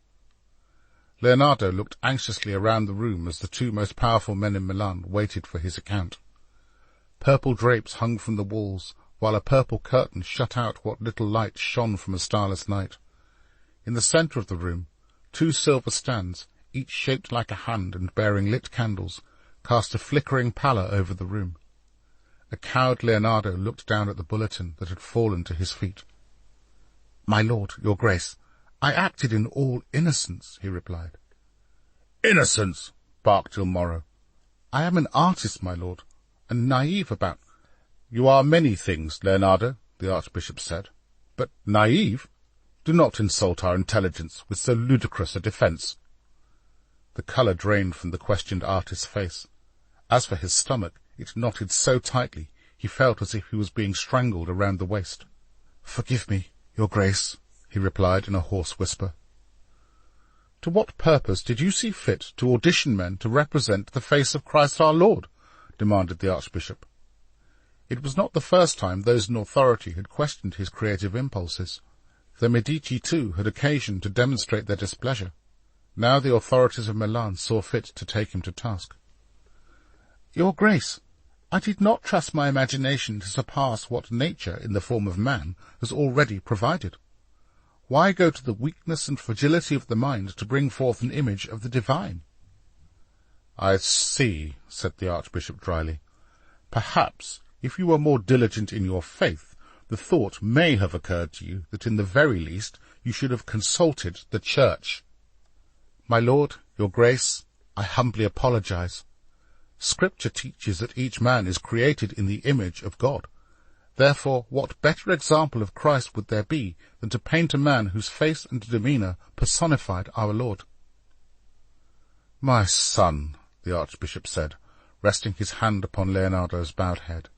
Leonardo looked anxiously around the room as the 2 most powerful men in Milan waited for his account. Purple drapes hung from the walls, while a purple curtain shut out what little light shone from a starless night. In the centre of the room, 2 silver stands, each shaped like a hand and bearing lit candles, cast a flickering pallor over the room. A cowed Leonardo looked down at the bulletin that had fallen to his feet. "My lord, your grace, I acted in all innocence," he replied. "Innocence!" barked Il Moro. "I am an artist, my lord, and naive about—" "You are many things, Leonardo," the Archbishop said, "but naive? Do not insult our intelligence with so ludicrous a defence." The colour drained from the questioned artist's face. As for his stomach, it knotted so tightly he felt as if he was being strangled around the waist. "Forgive me, Your Grace," he replied in a hoarse whisper. "To what purpose did you see fit to audition men to represent the face of Christ our Lord?" demanded the Archbishop. It was not the first time those in authority had questioned his creative impulses. The Medici, too, had occasion to demonstrate their displeasure. Now the authorities of Milan saw fit to take him to task. "Your Grace, I did not trust my imagination to surpass what nature, in the form of man, has already provided. Why go to the weakness and fragility of the mind to bring forth an image of the divine?" "I see," said the Archbishop dryly. "Perhaps, if you were more diligent in your faith, the thought may have occurred to you that in the very least you should have consulted the Church." "My lord, Your Grace, I humbly apologize. Scripture teaches that each man is created in the image of God. Therefore, what better example of Christ would there be than to paint a man whose face and demeanour personified our Lord?" "My son," the Archbishop said, resting his hand upon Leonardo's bowed head,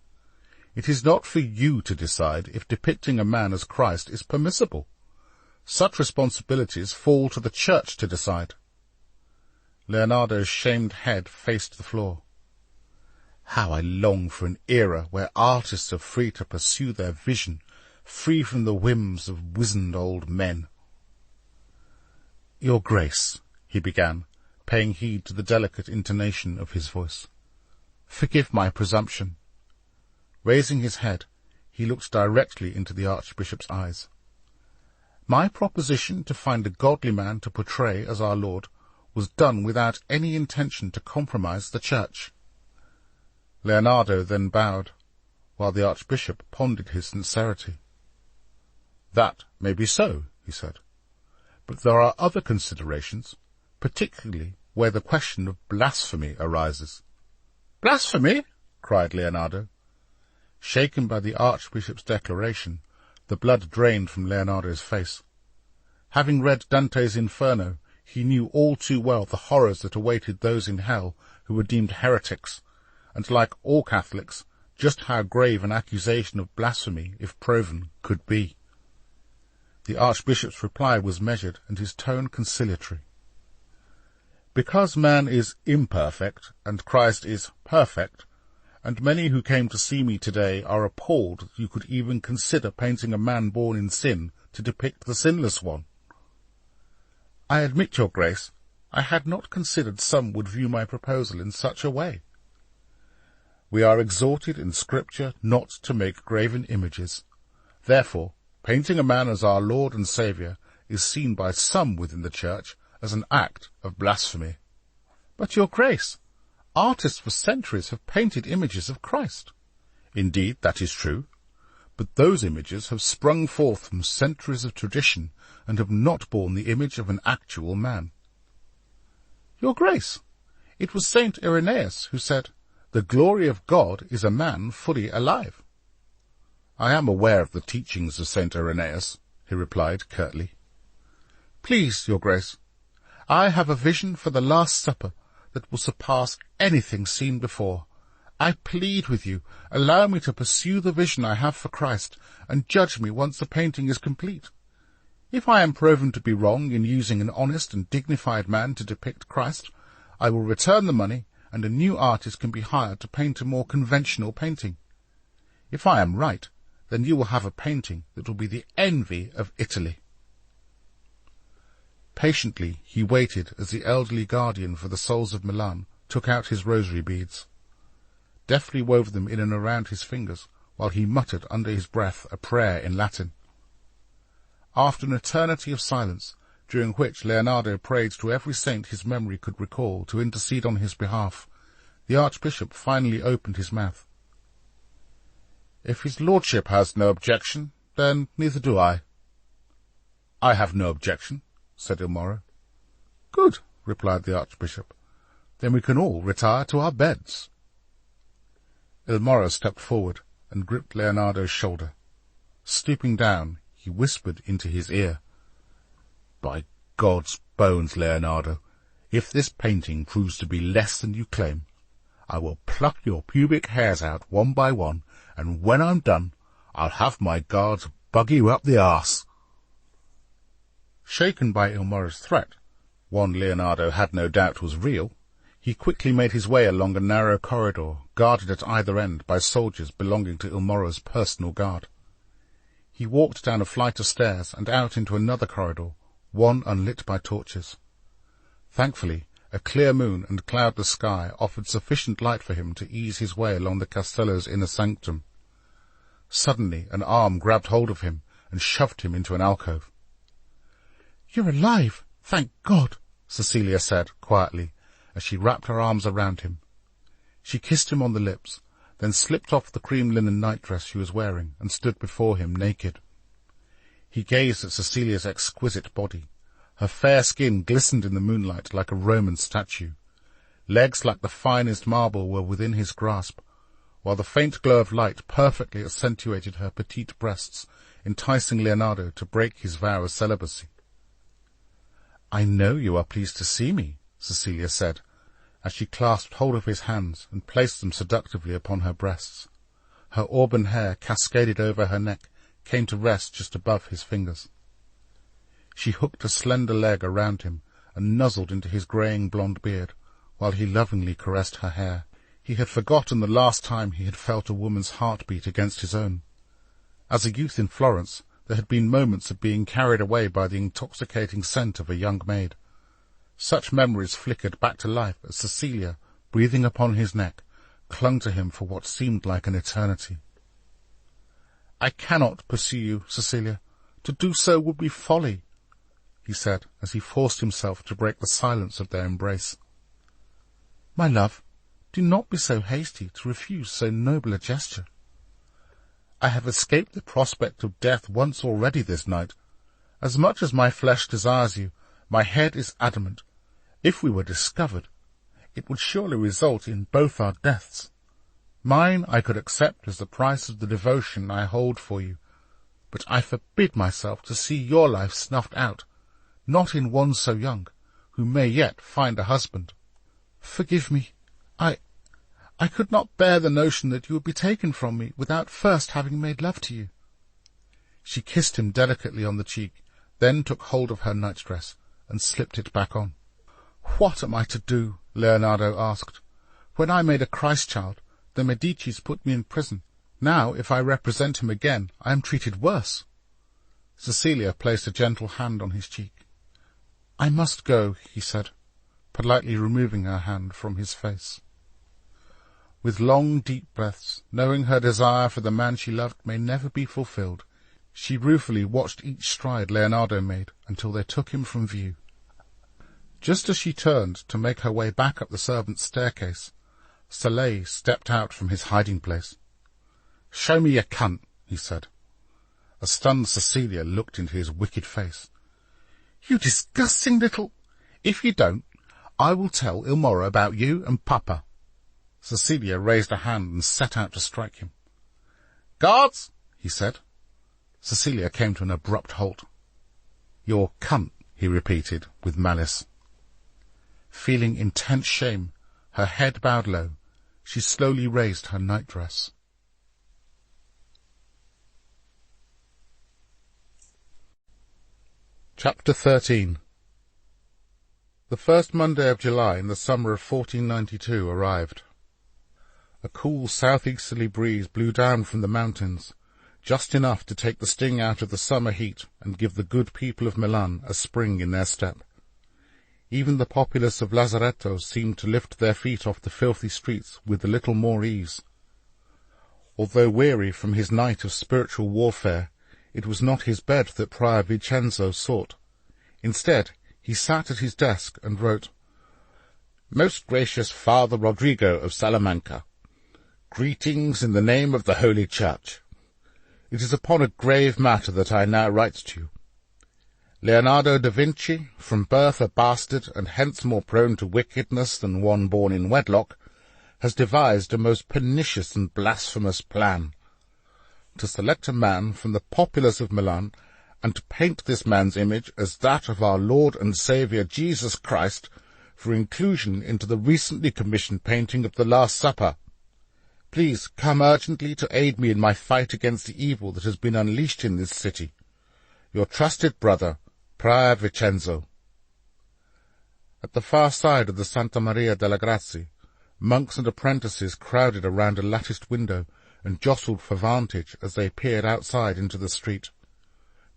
"it is not for you to decide if depicting a man as Christ is permissible. Such responsibilities fall to the Church to decide." Leonardo's shamed head faced the floor. "How I long for an era where artists are free to pursue their vision, free from the whims of wizened old men." "Your Grace," he began, paying heed to the delicate intonation of his voice, "forgive my presumption." Raising his head, he looked directly into the Archbishop's eyes. "My proposition to find a godly man to portray as our Lord was done without any intention to compromise the Church." Leonardo then bowed, while the Archbishop pondered his sincerity. "That may be so," he said, "but there are other considerations, particularly where the question of blasphemy arises." "Blasphemy?" cried Leonardo. Shaken by the Archbishop's declaration, the blood drained from Leonardo's face. Having read Dante's Inferno, he knew all too well the horrors that awaited those in hell who were deemed heretics, and, like all Catholics, just how grave an accusation of blasphemy, if proven, could be. The Archbishop's reply was measured and his tone conciliatory. "Because man is imperfect and Christ is perfect, and many who came to see me today are appalled that you could even consider painting a man born in sin to depict the sinless one." "I admit, Your Grace, I had not considered some would view my proposal in such a way." "We are exhorted in Scripture not to make graven images. Therefore, painting a man as our Lord and Saviour is seen by some within the Church as an act of blasphemy." "But, Your Grace, artists for centuries have painted images of Christ." "Indeed, that is true. But those images have sprung forth from centuries of tradition and have not borne the image of an actual man." "Your Grace, it was Saint Irenaeus who said, 'The glory of God is a man fully alive.'" "I am aware of the teachings of Saint Irenaeus," he replied curtly. "Please, Your Grace, I have a vision for the Last Supper that will surpass anything seen before. I plead with you, allow me to pursue the vision I have for Christ, and judge me once the painting is complete. If I am proven to be wrong in using an honest and dignified man to depict Christ, I will return the money, and a new artist can be hired to paint a more conventional painting. If I am right, then you will have a painting that will be the envy of Italy." Patiently he waited as the elderly guardian for the souls of Milan took out his rosary beads, deftly wove them in and around his fingers, while he muttered under his breath a prayer in Latin. After an eternity of silence, during which Leonardo prayed to every saint his memory could recall to intercede on his behalf, the Archbishop finally opened his mouth. "If his lordship has no objection, then neither do I." "I have no objection," said Il Moro. "Good," replied the Archbishop. "Then we can all retire to our beds." Il Moro stepped forward and gripped Leonardo's shoulder. Stooping down, he whispered into his ear, "By God's bones, Leonardo, if this painting proves to be less than you claim, I will pluck your pubic hairs out one by one, and when I'm done, I'll have my guards bug you up the arse." Shaken by Ilmora's threat, one Leonardo had no doubt was real, he quickly made his way along a narrow corridor, guarded at either end by soldiers belonging to Ilmora's personal guard. He walked down a flight of stairs and out into another corridor, one unlit by torches. Thankfully, a clear moon and cloudless sky offered sufficient light for him to ease his way along the Castello's inner sanctum. Suddenly an arm grabbed hold of him and shoved him into an alcove. "You're alive, thank God," Cecilia said quietly, as she wrapped her arms around him. She kissed him on the lips, then slipped off the cream linen nightdress she was wearing and stood before him naked. He gazed at Cecilia's exquisite body. Her fair skin glistened in the moonlight like a Roman statue. Legs like the finest marble were within his grasp, while the faint glow of light perfectly accentuated her petite breasts, enticing Leonardo to break his vow of celibacy. "I know you are pleased to see me," Cecilia said, as she clasped hold of his hands and placed them seductively upon her breasts. Her auburn hair, cascaded over her neck, came to rest just above his fingers. She hooked a slender leg around him and nuzzled into his greying blonde beard, while he lovingly caressed her hair. He had forgotten the last time he had felt a woman's heartbeat against his own. As a youth in Florence, there had been moments of being carried away by the intoxicating scent of a young maid. Such memories flickered back to life as Cecilia, breathing upon his neck, clung to him for what seemed like an eternity. "I cannot pursue you, Cecilia. To do so would be folly," he said, as he forced himself to break the silence of their embrace. "My love, do not be so hasty to refuse so noble a gesture. I have escaped the prospect of death once already this night. As much as my flesh desires you, my head is adamant. If we were discovered, it would surely result in both our deaths. Mine I could accept as the price of the devotion I hold for you, but I forbid myself to see your life snuffed out, not in one so young, who may yet find a husband. Forgive me. I could not bear the notion that you would be taken from me without first having made love to you." She kissed him delicately on the cheek, then took hold of her nightdress and slipped it back on. "What am I to do?" Leonardo asked. "When I made a Christ child, the Medicis put me in prison. Now, if I represent him again, I am treated worse." Cecilia placed a gentle hand on his cheek. "I must go," he said, politely removing her hand from his face. With long, deep breaths, knowing her desire for the man she loved may never be fulfilled, she ruefully watched each stride Leonardo made until they took him from view. Just as she turned to make her way back up the servants' staircase, Soleil stepped out from his hiding-place. "Show me your cunt," he said. A stunned Cecilia looked into his wicked face. "You disgusting little—" "If you don't, I will tell Ilmora about you and Papa." Cecilia raised a hand and set out to strike him. "Guards!" he said. Cecilia came to an abrupt halt. "Your cunt," he repeated with malice. Feeling intense shame, her head bowed low, she slowly raised her nightdress. Chapter 13. The first Monday of July in the summer of 1492 arrived. A cool southeasterly breeze blew down from the mountains, just enough to take the sting out of the summer heat and give the good people of Milan a spring in their step. Even the populace of Lazaretto seemed to lift their feet off the filthy streets with a little more ease. Although weary from his night of spiritual warfare, it was not his bed that Prior Vincenzo sought. Instead, he sat at his desk and wrote, "Most gracious Father Rodrigo of Salamanca, greetings in the name of the Holy Church. It is upon a grave matter that I now write to you. Leonardo da Vinci, from birth a bastard and hence more prone to wickedness than one born in wedlock, has devised a most pernicious and blasphemous plan. To select a man from the populace of Milan, and to paint this man's image as that of our Lord and Saviour Jesus Christ, for inclusion into the recently commissioned painting of the Last Supper. Please come urgently to aid me in my fight against the evil that has been unleashed in this city. Your trusted brother, Prior Vincenzo. At the far side of the Santa Maria delle Grazie, monks and apprentices crowded around a latticed window and jostled for vantage as they peered outside into the street.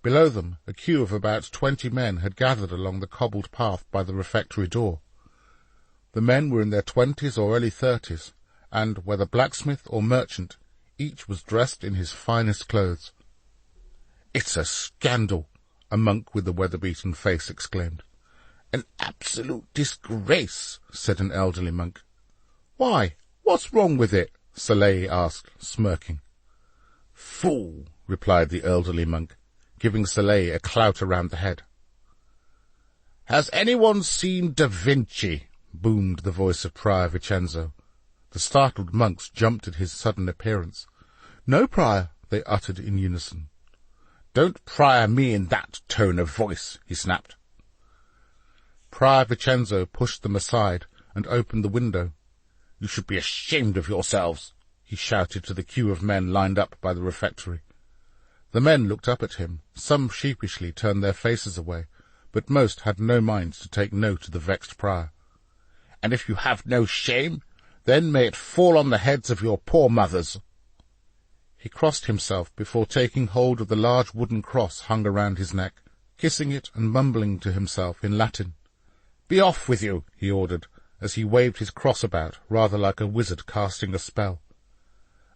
Below them, a queue of about 20 men had gathered along the cobbled path by the refectory door. The men were in their 20s or early 30s, and, whether blacksmith or merchant, each was dressed in his finest clothes. "It's a scandal," a monk with a weather-beaten face exclaimed. "An absolute disgrace," said an elderly monk. "Why, what's wrong with it?" Soleil asked, smirking. "Fool," replied the elderly monk, giving Soleil a clout around the head. "Has anyone seen Da Vinci?" boomed the voice of Prior Vincenzo. The startled monks jumped at his sudden appearance. "No, Prior," they uttered in unison. "Don't prior me in that tone of voice," he snapped. Prior Vincenzo pushed them aside and opened the window. "You should be ashamed of yourselves," he shouted to the queue of men lined up by the refectory. The men looked up at him. Some sheepishly turned their faces away, but most had no mind to take note of the vexed prior. "And if you have no shame, then may it fall on the heads of your poor mothers." He crossed himself before taking hold of the large wooden cross hung around his neck, kissing it and mumbling to himself in Latin. "Be off with you," he ordered, as he waved his cross about, rather like a wizard casting a spell.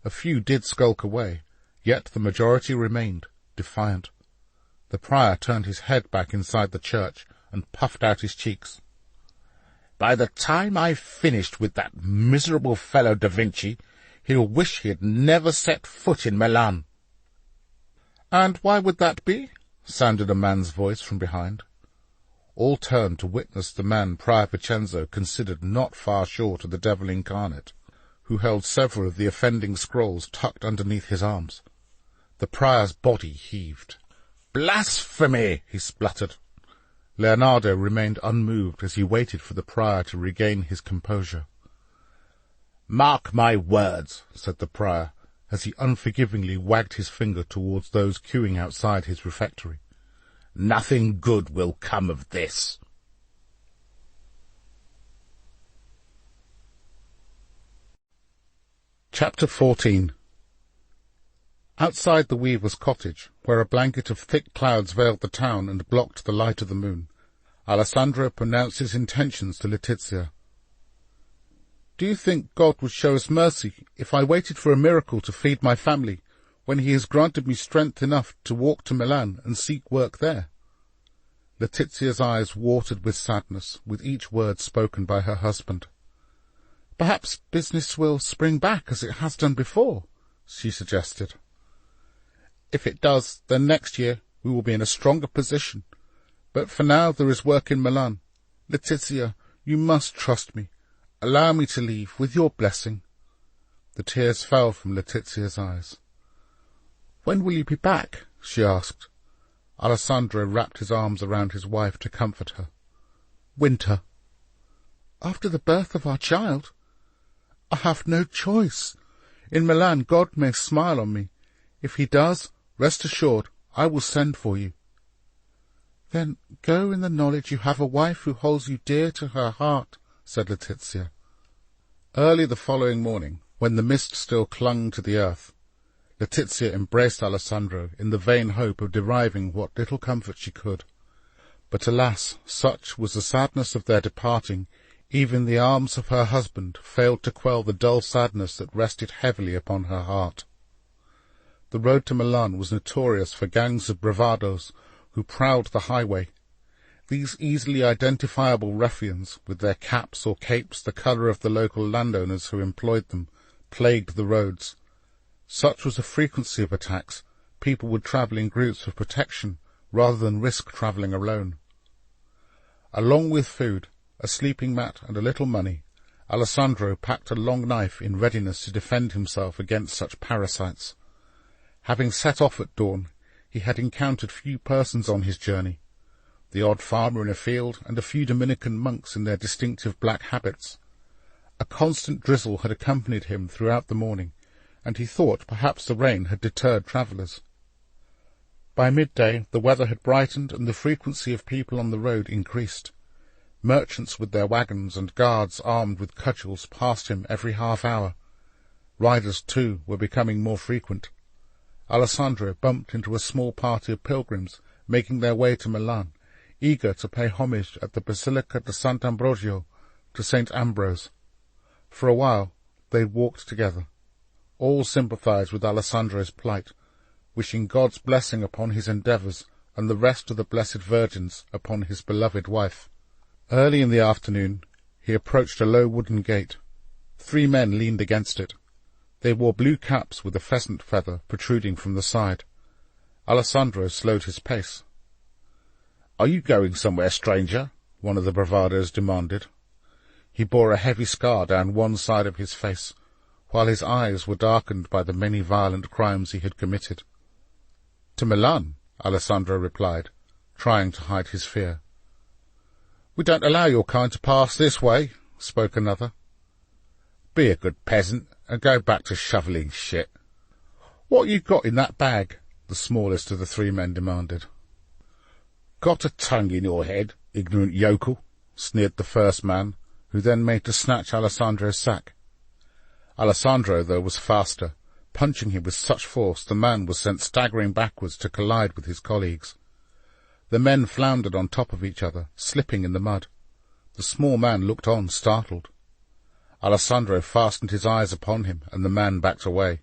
A few did skulk away, yet the majority remained, defiant. The prior turned his head back inside the church and puffed out his cheeks. "By the time I've finished with that miserable fellow Da Vinci, he'll wish he had never set foot in Milan." "And why would that be?" sounded a man's voice from behind. All turned to witness the man Prior Vincenzo considered not far short of the devil incarnate, who held several of the offending scrolls tucked underneath his arms. The prior's body heaved. "Blasphemy!" he spluttered. Leonardo remained unmoved as he waited for the prior to regain his composure. "Mark my words," said the prior, as he unforgivingly wagged his finger towards those queuing outside his refectory. "Nothing good will come of this." Chapter 14. Outside the weaver's cottage, where a blanket of thick clouds veiled the town and blocked the light of the moon, Alessandro pronounced his intentions to Letizia. "Do you think God would show us mercy if I waited for a miracle to feed my family, when he has granted me strength enough to walk to Milan and seek work there?" Letizia's eyes watered with sadness with each word spoken by her husband. "Perhaps business will spring back as it has done before," she suggested. "If it does, then next year we will be in a stronger position. But for now there is work in Milan. Letizia, you must trust me. Allow me to leave, with your blessing." The tears fell from Letizia's eyes. "When will you be back?" she asked. Alessandro wrapped his arms around his wife to comfort her. "Winter." "After the birth of our child?" "I have no choice. In Milan God may smile on me. If he does, rest assured I will send for you." "Then go in the knowledge you have a wife who holds you dear to her heart," said Letizia. Early the following morning, when the mist still clung to the earth, Letizia embraced Alessandro in the vain hope of deriving what little comfort she could. But alas, such was the sadness of their departing, even the arms of her husband failed to quell the dull sadness that rested heavily upon her heart. The road to Milan was notorious for gangs of bravados who prowled the highway. These easily identifiable ruffians, with their caps or capes the colour of the local landowners who employed them, plagued the roads. Such was the frequency of attacks, people would travel in groups for protection rather than risk travelling alone. Along with food, a sleeping mat and a little money, Alessandro packed a long knife in readiness to defend himself against such parasites. Having set off at dawn, he had encountered few persons on his journey. the odd farmer in a field, and a few Dominican monks in their distinctive black habits. A constant drizzle had accompanied him throughout the morning, and he thought perhaps the rain had deterred travellers. By midday the weather had brightened, and the frequency of people on the road increased. Merchants with their wagons and guards armed with cudgels passed him every half hour. Riders, too, were becoming more frequent. Alessandro bumped into a small party of pilgrims making their way to Milan, eager to pay homage at the Basilica de Sant'Ambrogio to St. Ambrose. For a while they walked together. All sympathized with Alessandro's plight, wishing God's blessing upon his endeavours and the rest of the Blessed Virgin's upon his beloved wife. Early in the afternoon he approached a low wooden gate. 3 men leaned against it. They wore blue caps with a pheasant feather protruding from the side. Alessandro slowed his pace. "Are you going somewhere, stranger?" one of the bravados demanded. He bore a heavy scar down one side of his face, while his eyes were darkened by the many violent crimes he had committed. "To Milan," Alessandro replied, trying to hide his fear. "We don't allow your kind to pass this way," spoke another. "Be a good peasant and go back to shovelling shit." "What you got in that bag?" the smallest of the 3 men demanded. "Got a tongue in your head, ignorant yokel," sneered the first man, who then made to snatch Alessandro's sack. Alessandro, though, was faster. Punching him with such force, the man was sent staggering backwards to collide with his colleagues. The men floundered on top of each other, slipping in the mud. The small man looked on, startled. Alessandro fastened his eyes upon him, and the man backed away.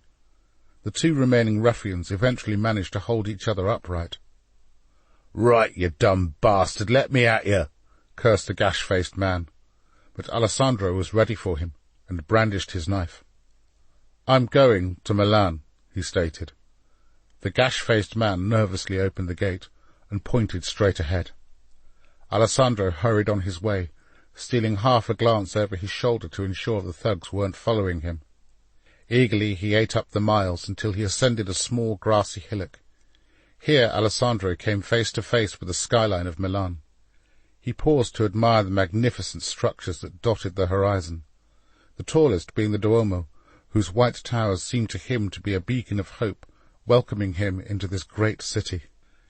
The 2 remaining ruffians eventually managed to hold each other upright. "Right, you dumb bastard, let me at you," cursed the gash-faced man. But Alessandro was ready for him, and brandished his knife. "I'm going to Milan," he stated. The gash-faced man nervously opened the gate and pointed straight ahead. Alessandro hurried on his way, stealing half a glance over his shoulder to ensure the thugs weren't following him. Eagerly he ate up the miles until he ascended a small grassy hillock. Here Alessandro came face to face with the skyline of Milan. He paused to admire the magnificent structures that dotted the horizon, the tallest being the Duomo, whose white towers seemed to him to be a beacon of hope, welcoming him into this great city.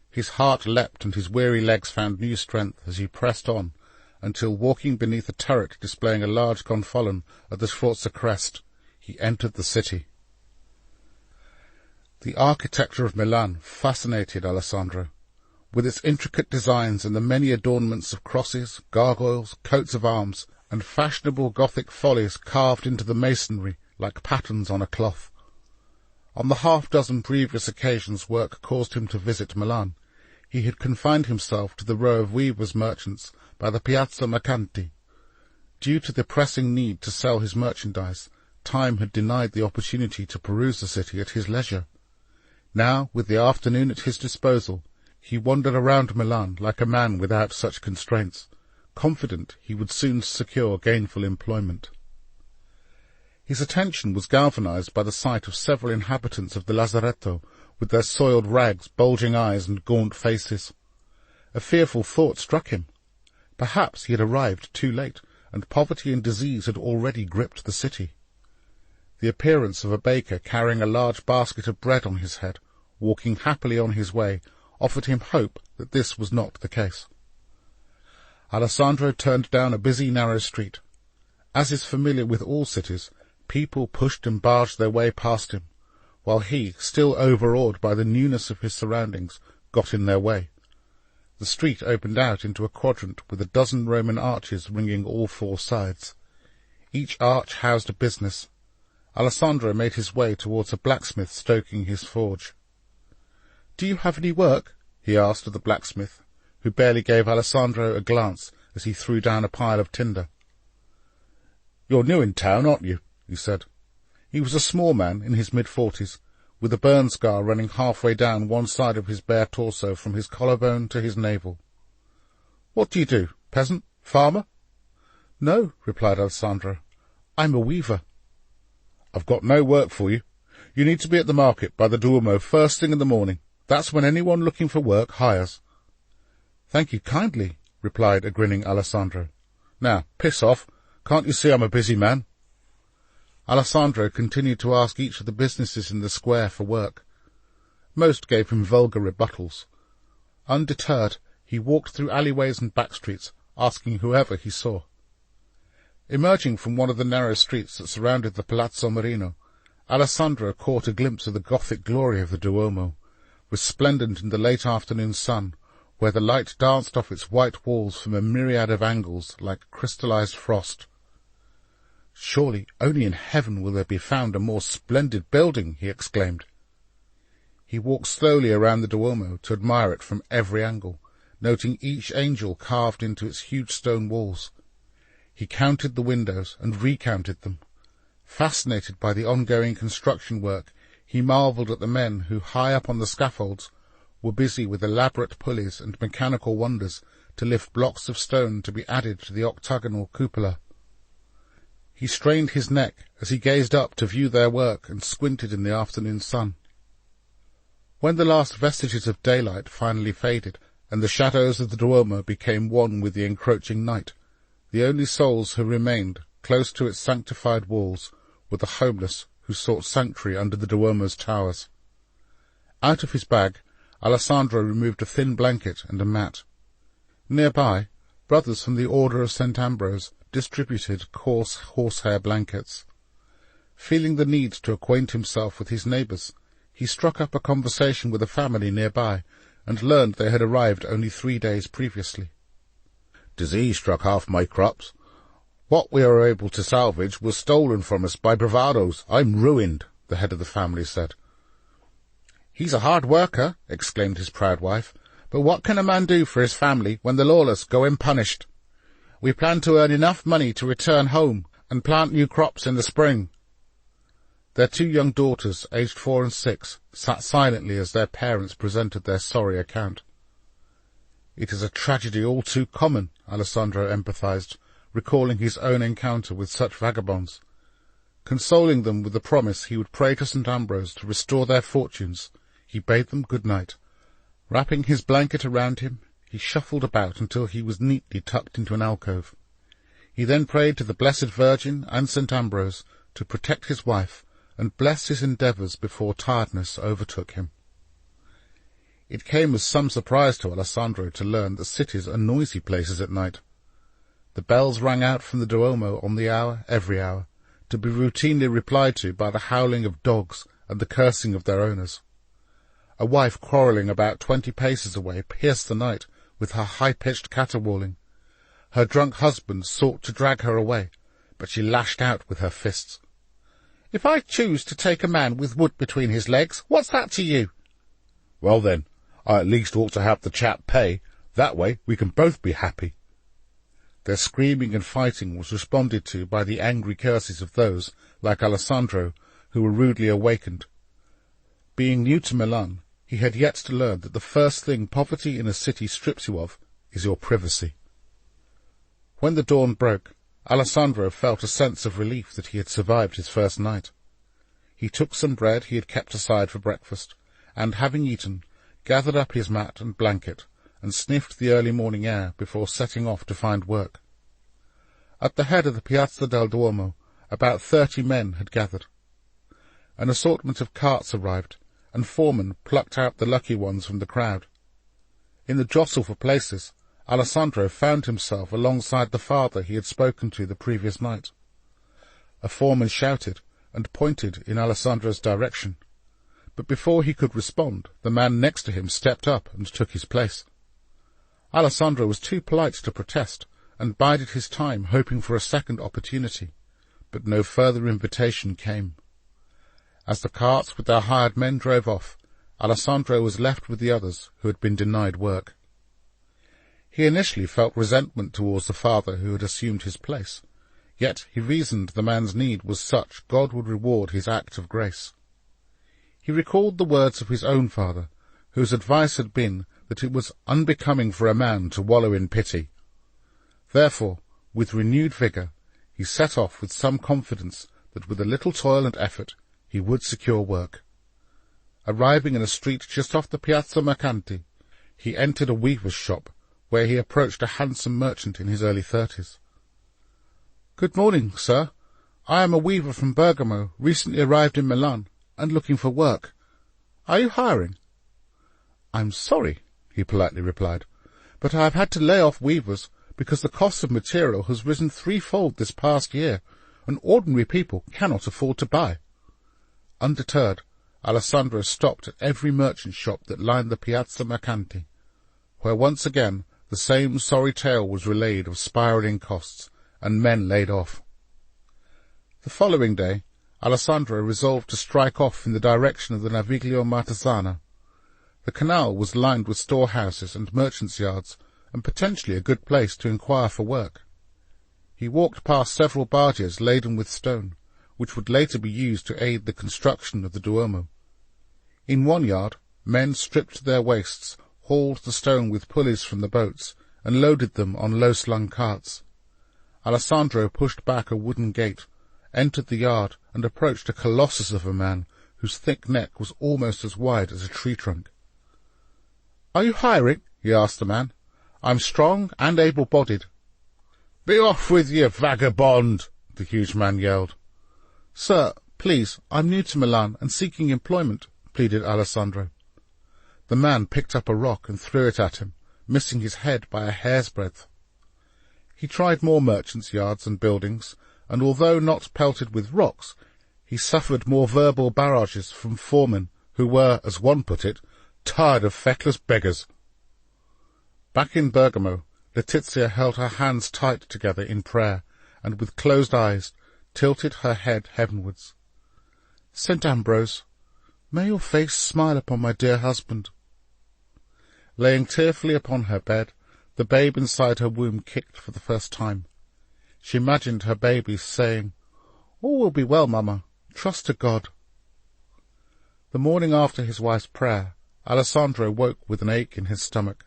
His heart leapt and his weary legs found new strength as he pressed on, until, walking beneath a turret displaying a large gonfalon at the Sforza crest, he entered the city. The architecture of Milan fascinated Alessandro, with its intricate designs and the many adornments of crosses, gargoyles, coats of arms, and fashionable Gothic follies carved into the masonry like patterns on a cloth. On the half-dozen previous occasions work caused him to visit Milan, he had confined himself to the row of weavers' merchants by the Piazza Mercanti. Due to the pressing need to sell his merchandise, time had denied the opportunity to peruse the city at his leisure. Now, with the afternoon at his disposal, he wandered around Milan like a man without such constraints, confident he would soon secure gainful employment. His attention was galvanized by the sight of several inhabitants of the Lazaretto, with their soiled rags, bulging eyes, and gaunt faces. A fearful thought struck him. Perhaps he had arrived too late, and poverty and disease had already gripped the city. The appearance of a baker carrying a large basket of bread on his head, walking happily on his way, offered him hope that this was not the case. Alessandro turned down a busy, narrow street. As is familiar with all cities, people pushed and barged their way past him, while he, still overawed by the newness of his surroundings, got in their way. The street opened out into a quadrant with a dozen Roman arches ringing all 4 sides. Each arch housed a business. Alessandro made his way towards a blacksmith stoking his forge. "Do you have any work?" he asked of the blacksmith, who barely gave Alessandro a glance as he threw down a pile of tinder. "You're new in town, aren't you?" he said. He was a small man in his mid-40s, with a burn scar running halfway down one side of his bare torso from his collarbone to his navel. "What do you do? Peasant? Farmer?" "No," replied Alessandro. "I'm a weaver." "I've got no work for you. You need to be at the market by the Duomo first thing in the morning. That's when anyone looking for work hires." "Thank you kindly," replied a grinning Alessandro. "Now, piss off. Can't you see I'm a busy man?" Alessandro continued to ask each of the businesses in the square for work. Most gave him vulgar rebuttals. Undeterred, he walked through alleyways and back streets, asking whoever he saw. Emerging from one of the narrow streets that surrounded the Palazzo Marino, Alessandro caught a glimpse of the Gothic glory of the Duomo, resplendent in the late afternoon sun, where the light danced off its white walls from a myriad of angles like crystallized frost. "Surely only in heaven will there be found a more splendid building," he exclaimed. He walked slowly around the Duomo to admire it from every angle, noting each angel carved into its huge stone walls. He counted the windows and recounted them. Fascinated by the ongoing construction work, he marvelled at the men who, high up on the scaffolds, were busy with elaborate pulleys and mechanical wonders to lift blocks of stone to be added to the octagonal cupola. He strained his neck as he gazed up to view their work and squinted in the afternoon sun. When the last vestiges of daylight finally faded and the shadows of the Duomo became one with the encroaching night, the only souls who remained close to its sanctified walls were the homeless who sought sanctuary under the Duomo's towers. Out of his bag, Alessandro removed a thin blanket and a mat. Nearby, brothers from the Order of St. Ambrose distributed coarse horsehair blankets. Feeling the need to acquaint himself with his neighbours, he struck up a conversation with a family nearby and learned they had arrived only 3 days previously. "Disease struck half my crops. What we were able to salvage was stolen from us by bravados. I'm ruined," the head of the family said. "He's a hard worker," exclaimed his proud wife, "but what can a man do for his family when the lawless go unpunished? We plan to earn enough money to return home and plant new crops in the spring." Their 2 young daughters, aged 4 and 6, sat silently as their parents presented their sorry account. "It is a tragedy all too common," Alessandro empathized, recalling his own encounter with such vagabonds. Consoling them with the promise he would pray to St. Ambrose to restore their fortunes, he bade them good night. Wrapping his blanket around him, he shuffled about until he was neatly tucked into an alcove. He then prayed to the Blessed Virgin and St. Ambrose to protect his wife and bless his endeavours before tiredness overtook him. It came as some surprise to Alessandro to learn that cities are noisy places at night. The bells rang out from the Duomo on the hour, every hour, to be routinely replied to by the howling of dogs and the cursing of their owners. A wife quarrelling about 20 paces away pierced the night with her high-pitched caterwauling. Her drunk husband sought to drag her away, but she lashed out with her fists. "If I choose to take a man with wood between his legs, what's that to you?" "Well then, I at least ought to have the chap pay. That way we can both be happy." Their screaming and fighting was responded to by the angry curses of those, like Alessandro, who were rudely awakened. Being new to Milan, he had yet to learn that the first thing poverty in a city strips you of is your privacy. When the dawn broke, Alessandro felt a sense of relief that he had survived his first night. He took some bread he had kept aside for breakfast, and, having eaten, gathered up his mat and blanket, and sniffed the early morning air before setting off to find work. At the head of the Piazza del Duomo, about 30 men had gathered. An assortment of carts arrived, and foremen plucked out the lucky ones from the crowd. In the jostle for places, Alessandro found himself alongside the father he had spoken to the previous night. A foreman shouted and pointed in Alessandro's direction, but before he could respond, the man next to him stepped up and took his place. Alessandro was too polite to protest, and bided his time hoping for a second opportunity, but no further invitation came. As the carts with their hired men drove off, Alessandro was left with the others who had been denied work. He initially felt resentment towards the father who had assumed his place, yet he reasoned the man's need was such God would reward his act of grace. He recalled the words of his own father, whose advice had been that it was unbecoming for a man to wallow in pity. Therefore, with renewed vigour, he set off with some confidence that with a little toil and effort he would secure work. Arriving in a street just off the Piazza Mercanti, he entered a weaver's shop, where he approached a handsome merchant in his early 30s. "Good morning, sir. I am a weaver from Bergamo, recently arrived in Milan, and looking for work. Are you hiring?" "I'm sorry," he politely replied, "but I have had to lay off weavers because the cost of material has risen threefold this past year, and ordinary people cannot afford to buy." Undeterred, Alessandro stopped at every merchant shop that lined the Piazza Mercanti, where once again the same sorry tale was relayed of spiralling costs and men laid off. The following day, Alessandro resolved to strike off in the direction of the Naviglio Martesana. The canal was lined with storehouses and merchants' yards, and potentially a good place to inquire for work. He walked past several barges laden with stone, which would later be used to aid the construction of the Duomo. In one yard, men stripped to their waists hauled the stone with pulleys from the boats and loaded them on low-slung carts. Alessandro pushed back a wooden gate, entered the yard, and approached a colossus of a man whose thick neck was almost as wide as a tree trunk. "Are you hiring?" he asked the man. "I'm strong and able-bodied." "Be off with you, vagabond!" the huge man yelled. "Sir, please, I'm new to Milan and seeking employment," pleaded Alessandro. The man picked up a rock and threw it at him, missing his head by a hair's breadth. He tried more merchants' yards and buildings, and although not pelted with rocks, he suffered more verbal barrages from foremen who were, as one put it, tired of feckless beggars. Back in Bergamo, Letizia held her hands tight together in prayer, and with closed eyes tilted her head heavenwards. "St. Ambrose, may your face smile upon my dear husband." Laying tearfully upon her bed, the babe inside her womb kicked for the first time. She imagined her baby saying, "All will be well, Mamma. Trust to God." The morning after his wife's prayer, Alessandro woke with an ache in his stomach.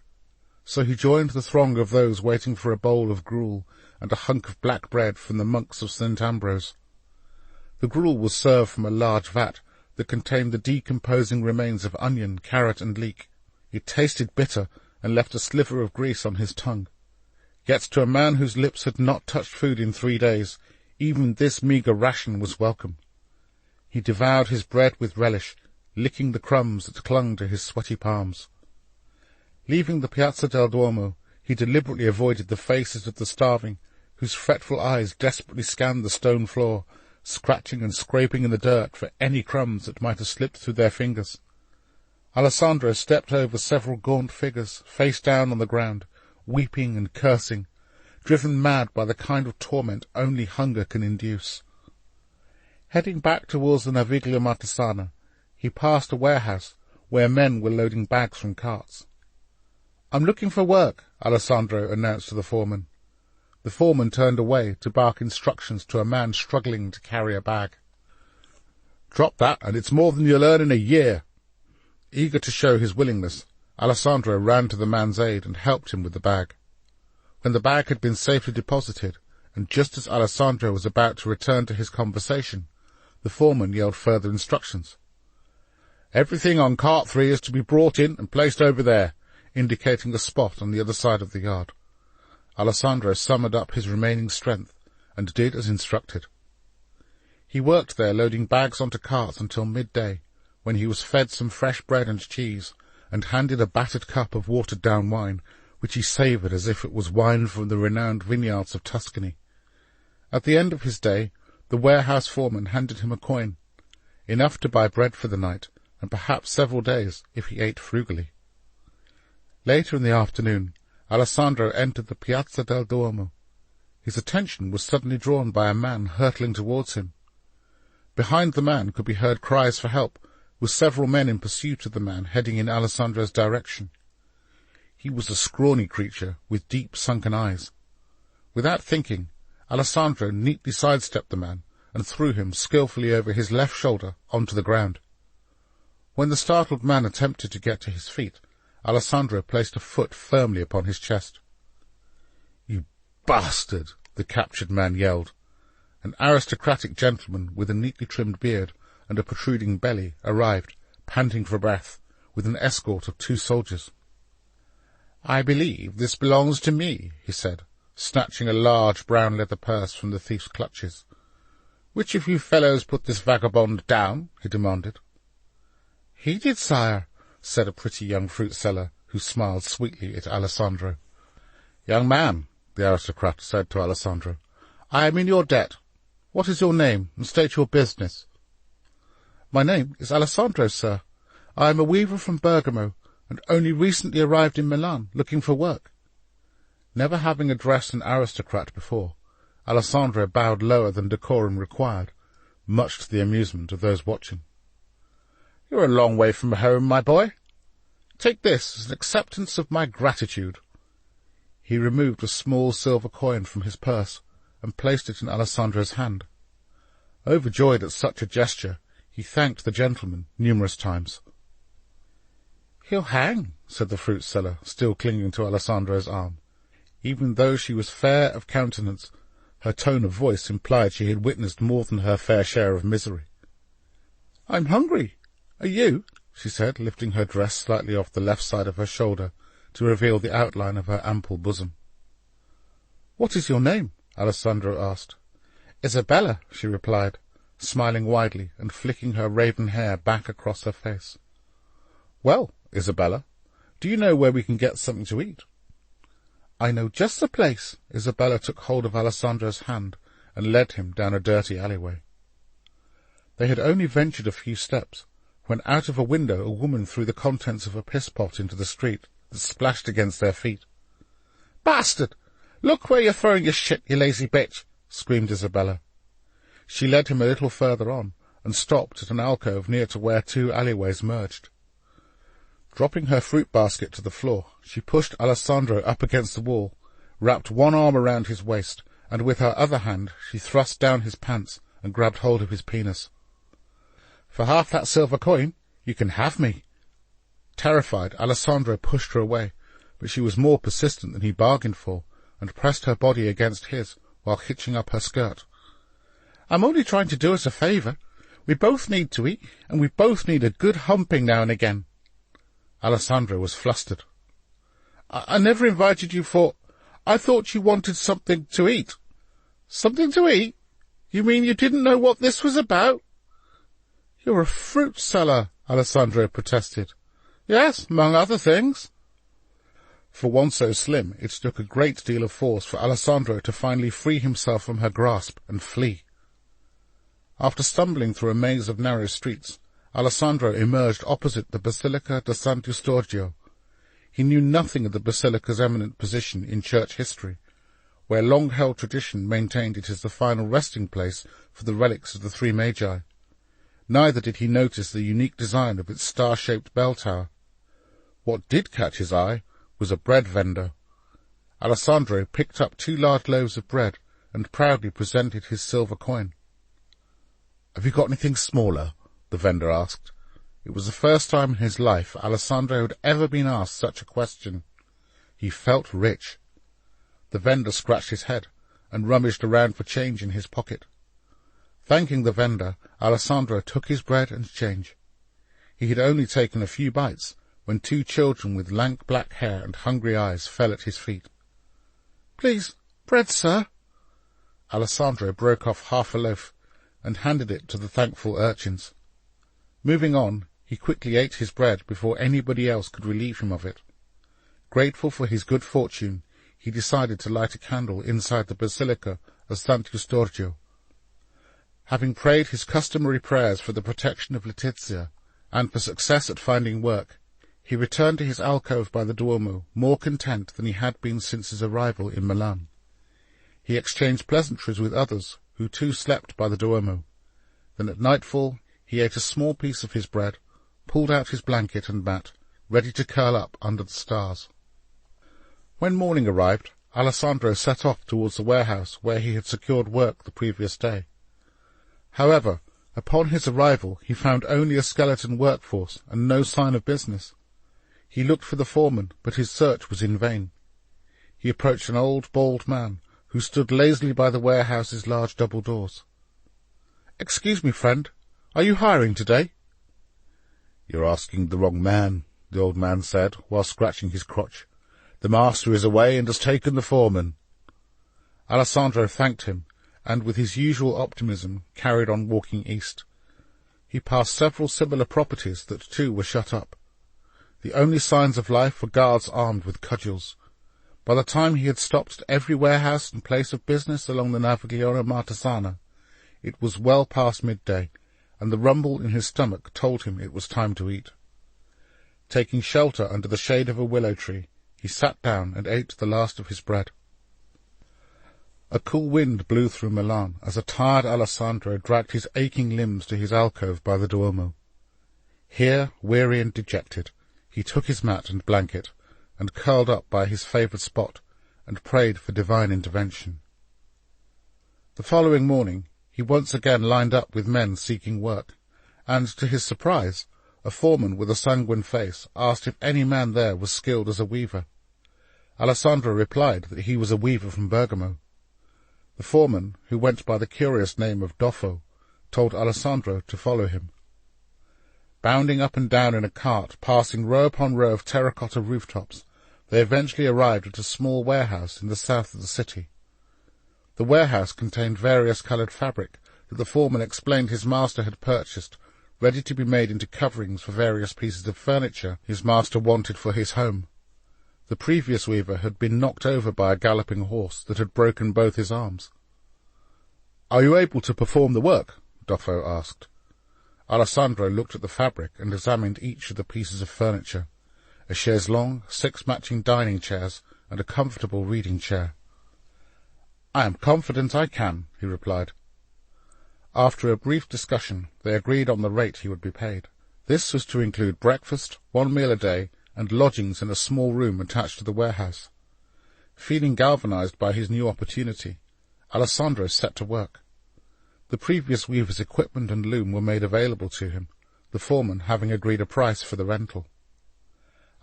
So he joined the throng of those waiting for a bowl of gruel and a hunk of black bread from the monks of St. Ambrose. The gruel was served from a large vat that contained the decomposing remains of onion, carrot, and leek. It tasted bitter and left a sliver of grease on his tongue. Yet to a man whose lips had not touched food in 3 days, even this meagre ration was welcome. He devoured his bread with relish, licking the crumbs that clung to his sweaty palms. Leaving the Piazza del Duomo, he deliberately avoided the faces of the starving, whose fretful eyes desperately scanned the stone floor, scratching and scraping in the dirt for any crumbs that might have slipped through their fingers. Alessandro stepped over several gaunt figures, face down on the ground, weeping and cursing, driven mad by the kind of torment only hunger can induce. Heading back towards the Naviglio Martesana, he passed a warehouse where men were loading bags from carts. "I'm looking for work," Alessandro announced to the foreman. The foreman turned away to bark instructions to a man struggling to carry a bag. "Drop that, and it's more than you'll earn in a year." Eager to show his willingness, Alessandro ran to the man's aid and helped him with the bag. When the bag had been safely deposited, and just as Alessandro was about to return to his conversation, the foreman yelled further instructions. "Everything on cart 3 is to be brought in and placed over there," indicating a spot on the other side of the yard. Alessandro summoned up his remaining strength and did as instructed. He worked there loading bags onto carts until midday, when he was fed some fresh bread and cheese and handed a battered cup of watered-down wine, which he savoured as if it was wine from the renowned vineyards of Tuscany. At the end of his day, the warehouse foreman handed him a coin, enough to buy bread for the night, and perhaps several days if he ate frugally. Later in the afternoon, Alessandro entered the Piazza del Duomo. His attention was suddenly drawn by a man hurtling towards him. Behind the man could be heard cries for help, with several men in pursuit of the man heading in Alessandro's direction. He was a scrawny creature with deep sunken eyes. Without thinking, Alessandro neatly sidestepped the man and threw him skillfully over his left shoulder onto the ground. When the startled man attempted to get to his feet, Alessandro placed a foot firmly upon his chest. "You bastard!" the captured man yelled. An aristocratic gentleman with a neatly trimmed beard and a protruding belly arrived, panting for breath, with an escort of 2 soldiers. "I believe this belongs to me," he said, snatching a large brown leather purse from the thief's clutches. "Which of you fellows put this vagabond down?" he demanded. "He did, sire," said a pretty young fruit-seller, who smiled sweetly at Alessandro. "Young man," the aristocrat said to Alessandro, "I am in your debt. What is your name, and state your business?" "My name is Alessandro, sir. I am a weaver from Bergamo, and only recently arrived in Milan, looking for work." Never having addressed an aristocrat before, Alessandro bowed lower than decorum required, much to the amusement of those watching. "You're a long way from home, my boy. Take this as an acceptance of my gratitude." He removed a small silver coin from his purse and placed it in Alessandro's hand. Overjoyed at such a gesture, he thanked the gentleman numerous times. "He'll hang," said the fruit-seller, still clinging to Alessandro's arm. Even though she was fair of countenance, her tone of voice implied she had witnessed more than her fair share of misery. "I'm hungry. Are you?" she said, lifting her dress slightly off the left side of her shoulder to reveal the outline of her ample bosom. "What is your name?" Alessandro asked. "Isabella," she replied, smiling widely and flicking her raven hair back across her face. "Well, Isabella, do you know where we can get something to eat?" "I know just the place." Isabella took hold of Alessandro's hand and led him down a dirty alleyway. They had only ventured a few steps when out of a window a woman threw the contents of a piss-pot into the street that splashed against their feet. "Bastard! Look where you're throwing your shit, you lazy bitch!" screamed Isabella. She led him a little further on and stopped at an alcove near to where two alleyways merged. Dropping her fruit basket to the floor, she pushed Alessandro up against the wall, wrapped one arm around his waist, and with her other hand she thrust down his pants and grabbed hold of his penis. "For half that silver coin, you can have me." Terrified, Alessandro pushed her away, but she was more persistent than he bargained for, and pressed her body against his while hitching up her skirt. "I'm only trying to do us a favour. We both need to eat, and we both need a good humping now and again." Alessandro was flustered. I never invited you for... I thought you wanted something to eat." "Something to eat? You mean you didn't know what this was about?" "You're a fruit seller," Alessandro protested. "Yes, among other things." For one so slim, it took a great deal of force for Alessandro to finally free himself from her grasp and flee. After stumbling through a maze of narrow streets, Alessandro emerged opposite the Basilica di Sant'Eustorgio. He knew nothing of the basilica's eminent position in church history, where long-held tradition maintained it as the final resting place for the relics of the three Magi. Neither did he notice the unique design of its star-shaped bell tower. What did catch his eye was a bread vendor. Alessandro picked up 2 large loaves of bread and proudly presented his silver coin. "Have you got anything smaller?" the vendor asked. It was the first time in his life Alessandro had ever been asked such a question. He felt rich. The vendor scratched his head and rummaged around for change in his pocket. Thanking the vendor, Alessandro took his bread and change. He had only taken a few bites when 2 children with lank black hair and hungry eyes fell at his feet. "Please, bread, sir." Alessandro broke off half a loaf and handed it to the thankful urchins. Moving on, he quickly ate his bread before anybody else could relieve him of it. Grateful for his good fortune, he decided to light a candle inside the Basilica of Sant'Eustorgio. Having prayed his customary prayers for the protection of Letizia and for success at finding work, he returned to his alcove by the Duomo more content than he had been since his arrival in Milan. He exchanged pleasantries with others who too slept by the Duomo. Then at nightfall he ate a small piece of his bread, pulled out his blanket and mat, ready to curl up under the stars. When morning arrived, Alessandro set off towards the warehouse where he had secured work the previous day. However, upon his arrival he found only a skeleton workforce and no sign of business. He looked for the foreman, but his search was in vain. He approached an old, bald man who stood lazily by the warehouse's large double doors. "Excuse me, friend, are you hiring today?" "You're asking the wrong man," the old man said, while scratching his crotch. "The master is away and has taken the foreman." Alessandro thanked him, and with his usual optimism carried on walking east. He passed several similar properties that too were shut up. The only signs of life were guards armed with cudgels. By the time he had stopped at every warehouse and place of business along the Navigliano Martesana, it was well past midday, and the rumble in his stomach told him it was time to eat. Taking shelter under the shade of a willow tree, he sat down and ate the last of his bread. A cool wind blew through Milan as a tired Alessandro dragged his aching limbs to his alcove by the Duomo. Here, weary and dejected, he took his mat and blanket, and curled up by his favourite spot, and prayed for divine intervention. The following morning he once again lined up with men seeking work, and, to his surprise, a foreman with a sanguine face asked if any man there was skilled as a weaver. Alessandro replied that he was a weaver from Bergamo. The foreman, who went by the curious name of Doffo, told Alessandro to follow him. Bounding up and down in a cart, passing row upon row of terracotta rooftops, they eventually arrived at a small warehouse in the south of the city. The warehouse contained various coloured fabric that the foreman explained his master had purchased, ready to be made into coverings for various pieces of furniture his master wanted for his home. The previous weaver had been knocked over by a galloping horse that had broken both his arms. "Are you able to perform the work?" Doffo asked. Alessandro looked at the fabric and examined each of the pieces of furniture: a chaise longue, 6 matching dining chairs, and a comfortable reading chair. "I am confident I can," he replied. After a brief discussion, they agreed on the rate he would be paid. This was to include breakfast, 1 meal a day, and lodgings in a small room attached to the warehouse. Feeling galvanized by his new opportunity, Alessandro set to work. The previous weaver's equipment and loom were made available to him, the foreman having agreed a price for the rental.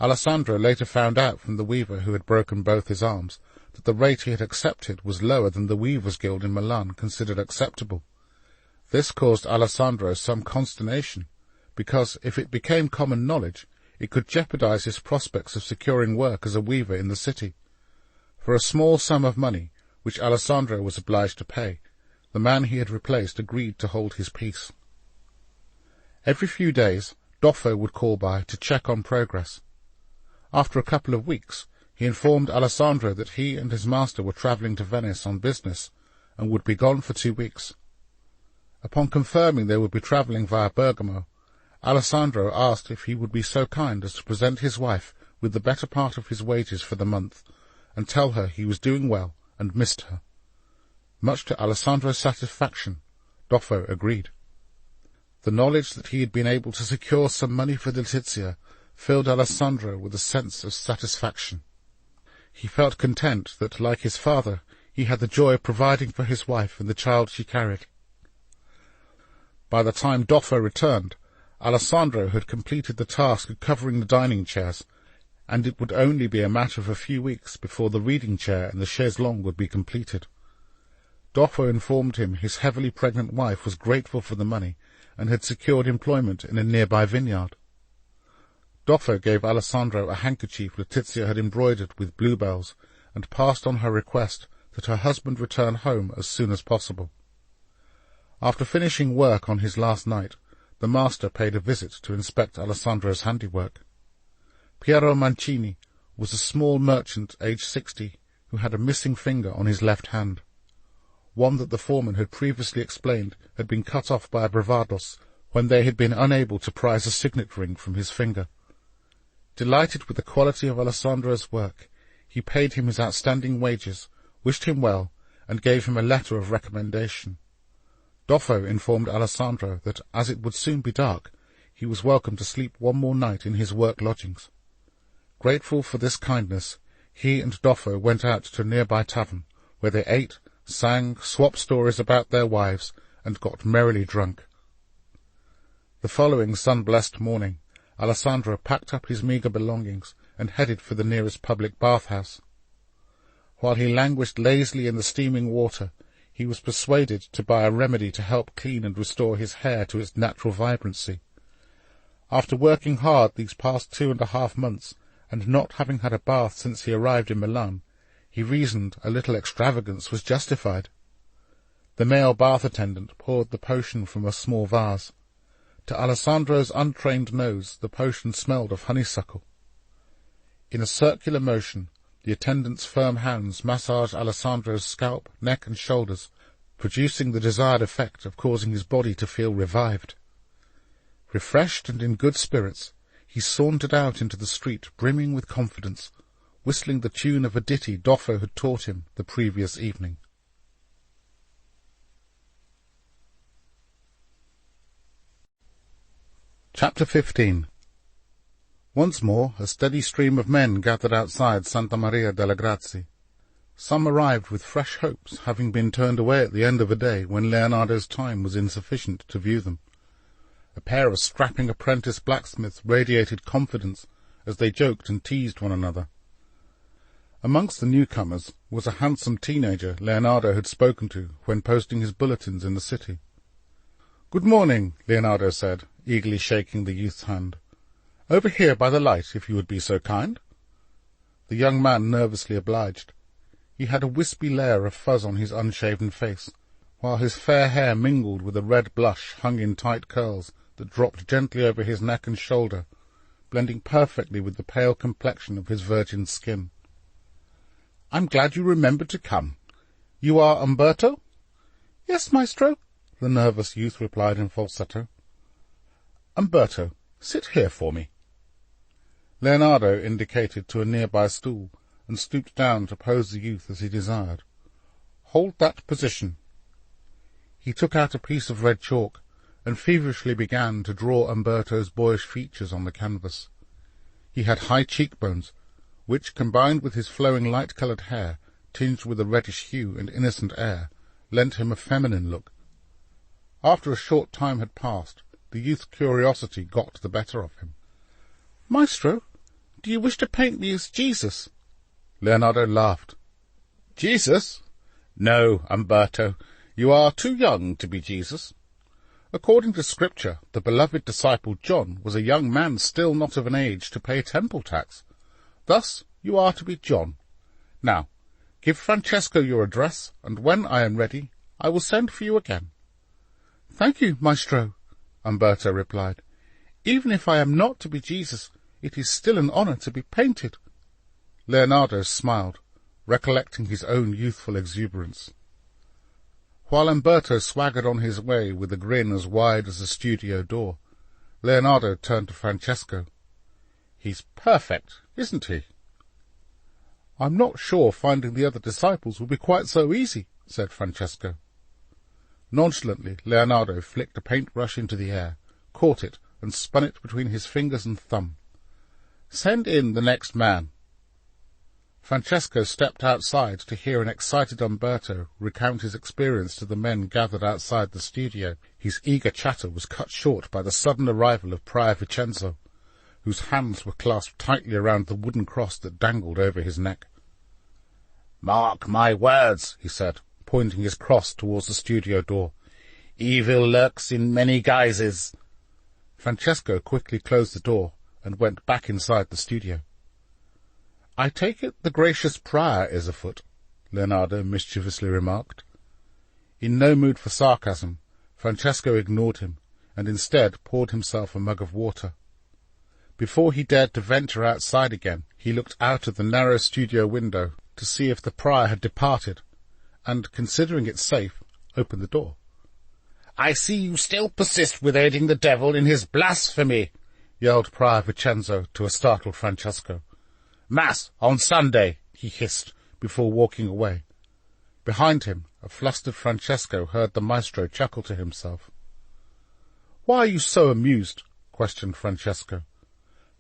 Alessandro later found out from the weaver who had broken both his arms that the rate he had accepted was lower than the Weavers' Guild in Milan considered acceptable. This caused Alessandro some consternation, because if it became common knowledge, it could jeopardize his prospects of securing work as a weaver in the city. For a small sum of money, which Alessandro was obliged to pay, the man he had replaced agreed to hold his peace. Every few days, Doffo would call by to check on progress. After a couple of weeks, he informed Alessandro that he and his master were travelling to Venice on business, and would be gone for 2 weeks. Upon confirming they would be travelling via Bergamo, Alessandro asked if he would be so kind as to present his wife with the better part of his wages for the month, and tell her he was doing well and missed her. Much to Alessandro's satisfaction, Doffo agreed. The knowledge that he had been able to secure some money for Letizia filled Alessandro with a sense of satisfaction. He felt content that, like his father, he had the joy of providing for his wife and the child she carried. By the time Doffo returned, Alessandro had completed the task of covering the dining chairs, and it would only be a matter of a few weeks before the reading chair and the chaise longue would be completed. Doffo informed him his heavily pregnant wife was grateful for the money and had secured employment in a nearby vineyard. Doffo gave Alessandro a handkerchief Letizia had embroidered with bluebells, and passed on her request that her husband return home as soon as possible. After finishing work on his last night, the master paid a visit to inspect Alessandro's handiwork. Piero Mancini was a small merchant aged 60 who had a missing finger on his left hand, one that the foreman had previously explained had been cut off by a bravados when they had been unable to prise a signet ring from his finger. Delighted with the quality of Alessandro's work, he paid him his outstanding wages, wished him well, and gave him a letter of recommendation. Doffo informed Alessandro that, as it would soon be dark, he was welcome to sleep one more night in his work lodgings. Grateful for this kindness, he and Doffo went out to a nearby tavern, where they ate, sang, swapped stories about their wives, and got merrily drunk. The following sun-blessed morning, Alessandro packed up his meagre belongings and headed for the nearest public bathhouse. While he languished lazily in the steaming water, he was persuaded to buy a remedy to help clean and restore his hair to its natural vibrancy. After working hard these past 2.5 months, and not having had a bath since he arrived in Milan, he reasoned a little extravagance was justified. The male bath attendant poured the potion from a small vase. To Alessandro's untrained nose the potion smelled of honeysuckle. In a circular motion, the attendant's firm hands massaged Alessandro's scalp, neck, and shoulders, producing the desired effect of causing his body to feel revived. Refreshed and in good spirits, he sauntered out into the street brimming with confidence, whistling the tune of a ditty Doffo had taught him the previous evening. Chapter 15. Once more a steady stream of men gathered outside Santa Maria delle Grazie. Some arrived with fresh hopes, having been turned away at the end of a day when Leonardo's time was insufficient to view them. A pair of strapping apprentice blacksmiths radiated confidence as they joked and teased one another. Amongst the newcomers was a handsome teenager Leonardo had spoken to when posting his bulletins in the city. "Good morning," Leonardo said, eagerly shaking the youth's hand. "Over here by the light, if you would be so kind." The young man nervously obliged. He had a wispy layer of fuzz on his unshaven face, while his fair hair mingled with a red blush hung in tight curls that dropped gently over his neck and shoulder, blending perfectly with the pale complexion of his virgin skin. "I'm glad you remembered to come. You are Umberto?" "Yes, maestro," the nervous youth replied in falsetto. "Umberto, sit here for me." Leonardo indicated to a nearby stool, and stooped down to pose the youth as he desired. "Hold that position." He took out a piece of red chalk, and feverishly began to draw Umberto's boyish features on the canvas. He had high cheekbones, which, combined with his flowing light-coloured hair, tinged with a reddish hue and innocent air, lent him a feminine look. After a short time had passed, the youth's curiosity got the better of him. "Maestro, do you wish to paint me as Jesus?" Leonardo laughed. "Jesus? No, Umberto, you are too young to be Jesus. According to Scripture, the beloved disciple John was a young man still not of an age to pay temple tax. Thus you are to be John. Now, give Francesco your address, and when I am ready, I will send for you again." "Thank you, maestro," Umberto replied. "Even if I am not to be Jesus, it is still an honour to be painted." Leonardo smiled, recollecting his own youthful exuberance. While Umberto swaggered on his way with a grin as wide as the studio door, Leonardo turned to Francesco. "He's perfect, isn't he?" "I'm not sure finding the other disciples will be quite so easy," said Francesco. Nonchalantly, Leonardo flicked a paintbrush into the air, caught it, and spun it between his fingers and thumb. "Send in the next man." Francesco stepped outside to hear an excited Umberto recount his experience to the men gathered outside the studio. His eager chatter was cut short by the sudden arrival of Prior Vincenzo, whose hands were clasped tightly around the wooden cross that dangled over his neck. "Mark my words," he said, pointing his cross towards the studio door. "Evil lurks in many guises." Francesco quickly closed the door and went back inside the studio. "I take it the gracious prior is afoot," Leonardo mischievously remarked. In no mood for sarcasm, Francesco ignored him, and instead poured himself a mug of water. Before he dared to venture outside again, he looked out of the narrow studio window to see if the prior had departed, and, considering it safe, opened the door. "I see you still persist with aiding the devil in his blasphemy," yelled Prior Vincenzo to a startled Francesco. "Mass on Sunday," he hissed, before walking away. Behind him, a flustered Francesco heard the maestro chuckle to himself. "Why are you so amused?" questioned Francesco.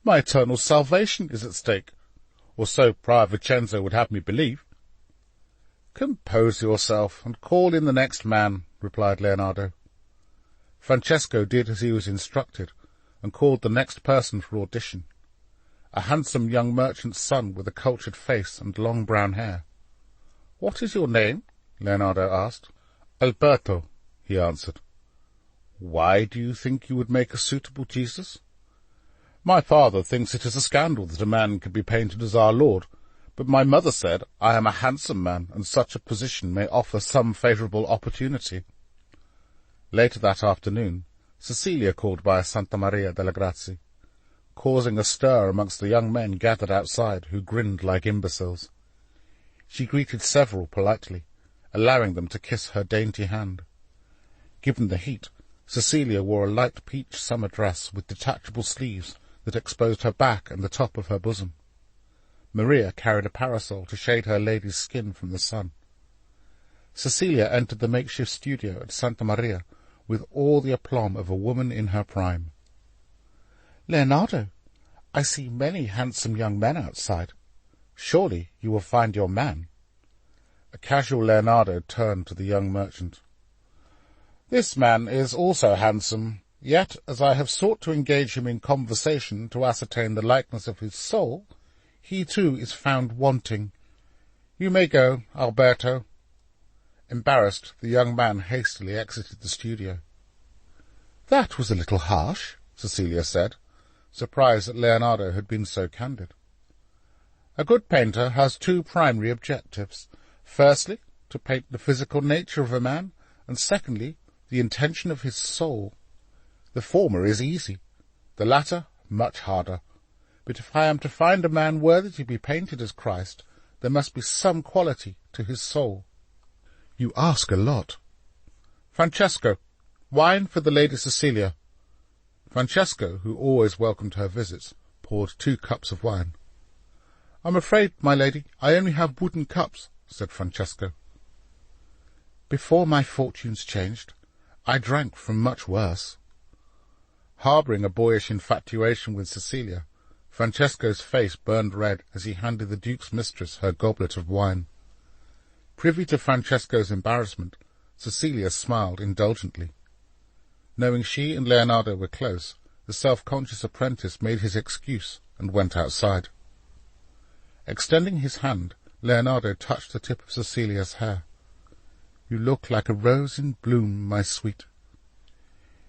"My eternal salvation is at stake, or so Prior Vincenzo would have me believe." "Compose yourself, and call in the next man," replied Leonardo. Francesco did as he was instructed, and called the next person for audition. A handsome young merchant's son with a cultured face and long brown hair. "What is your name?" Leonardo asked. "Alberto," he answered. "Why do you think you would make a suitable Jesus?" My father thinks it is a scandal that a man can be painted as our Lord, but my mother said I am a handsome man, and such a position may offer some favourable opportunity. Later that afternoon, Cecilia called by Santa Maria delle Grazie, causing a stir amongst the young men gathered outside, who grinned like imbeciles. She greeted several politely, allowing them to kiss her dainty hand. Given the heat, Cecilia wore a light peach summer dress with detachable sleeves that exposed her back and the top of her bosom. Maria carried a parasol to shade her lady's skin from the sun. Cecilia entered the makeshift studio at Santa Maria with all the aplomb of a woman in her prime. "Leonardo, I see many handsome young men outside. Surely you will find your man." A casual Leonardo turned to the young merchant. "This man is also handsome, yet as I have sought to engage him in conversation to ascertain the likeness of his soul, he too is found wanting. You may go, Alberto." Embarrassed, the young man hastily exited the studio. "That was a little harsh," Cecilia said, surprised that Leonardo had been so candid. "A good painter has two primary objectives. Firstly, to paint the physical nature of a man, and secondly, the intention of his soul. The former is easy, the latter much harder. But if I am to find a man worthy to be painted as Christ, there must be some quality to his soul." "You ask a lot." "Francesco, wine for the Lady Cecilia." Francesco, who always welcomed her visits, poured 2 cups of wine. "I'm afraid, my lady, I only have wooden cups," said Francesco. "Before my fortunes changed, I drank from much worse." Harbouring a boyish infatuation with Cecilia, Francesco's face burned red as he handed the Duke's mistress her goblet of wine. Privy to Francesco's embarrassment, Cecilia smiled indulgently. Knowing she and Leonardo were close, the self-conscious apprentice made his excuse and went outside. Extending his hand, Leonardo touched the tip of Cecilia's hair. "You look like a rose in bloom, my sweet."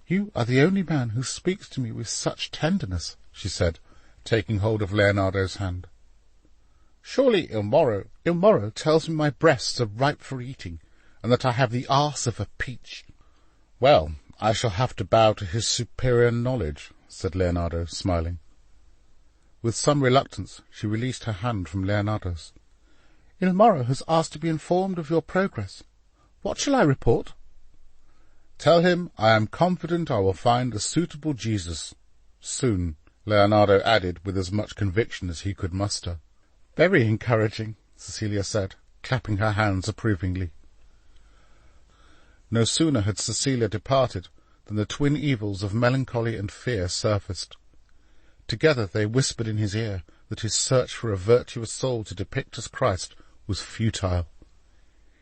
"You are the only man who speaks to me with such tenderness," she said, taking hold of Leonardo's hand. "Surely Il Moro tells me my breasts are ripe for eating, and that I have the arse of a peach." "Well, I shall have to bow to his superior knowledge," said Leonardo, smiling. With some reluctance, she released her hand from Leonardo's. "Il Moro has asked to be informed of your progress. What shall I report?" "Tell him I am confident I will find a suitable Jesus soon," Leonardo added with as much conviction as he could muster. "Very encouraging," Cecilia said, clapping her hands approvingly. No sooner had Cecilia departed than the twin evils of melancholy and fear surfaced. Together they whispered in his ear that his search for a virtuous soul to depict as Christ was futile.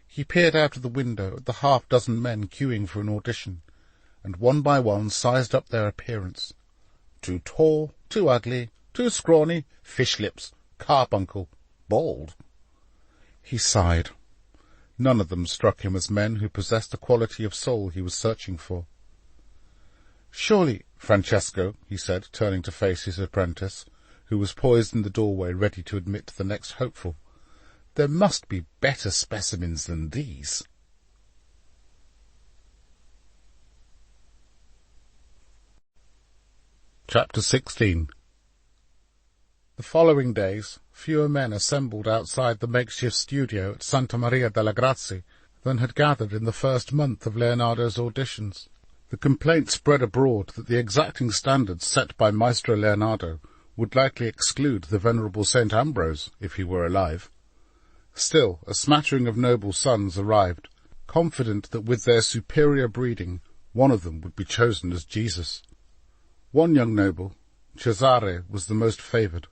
He peered out of the window at the half-dozen men queuing for an audition, and one by one sized up their appearance. Too tall, too ugly, too scrawny, fish lips, carbuncle, bald. He sighed. None of them struck him as men who possessed the quality of soul he was searching for. "Surely, Francesco," he said, turning to face his apprentice, who was poised in the doorway ready to admit the next hopeful, "there must be better specimens than these." Chapter 16. The following days, fewer men assembled outside the makeshift studio at Santa Maria delle Grazie than had gathered in the first month of Leonardo's auditions. The complaint spread abroad that the exacting standards set by Maestro Leonardo would likely exclude the venerable St. Ambrose, if he were alive. Still, a smattering of noble sons arrived, confident that with their superior breeding, one of them would be chosen as Jesus. One young noble, Cesare, was the most favoured.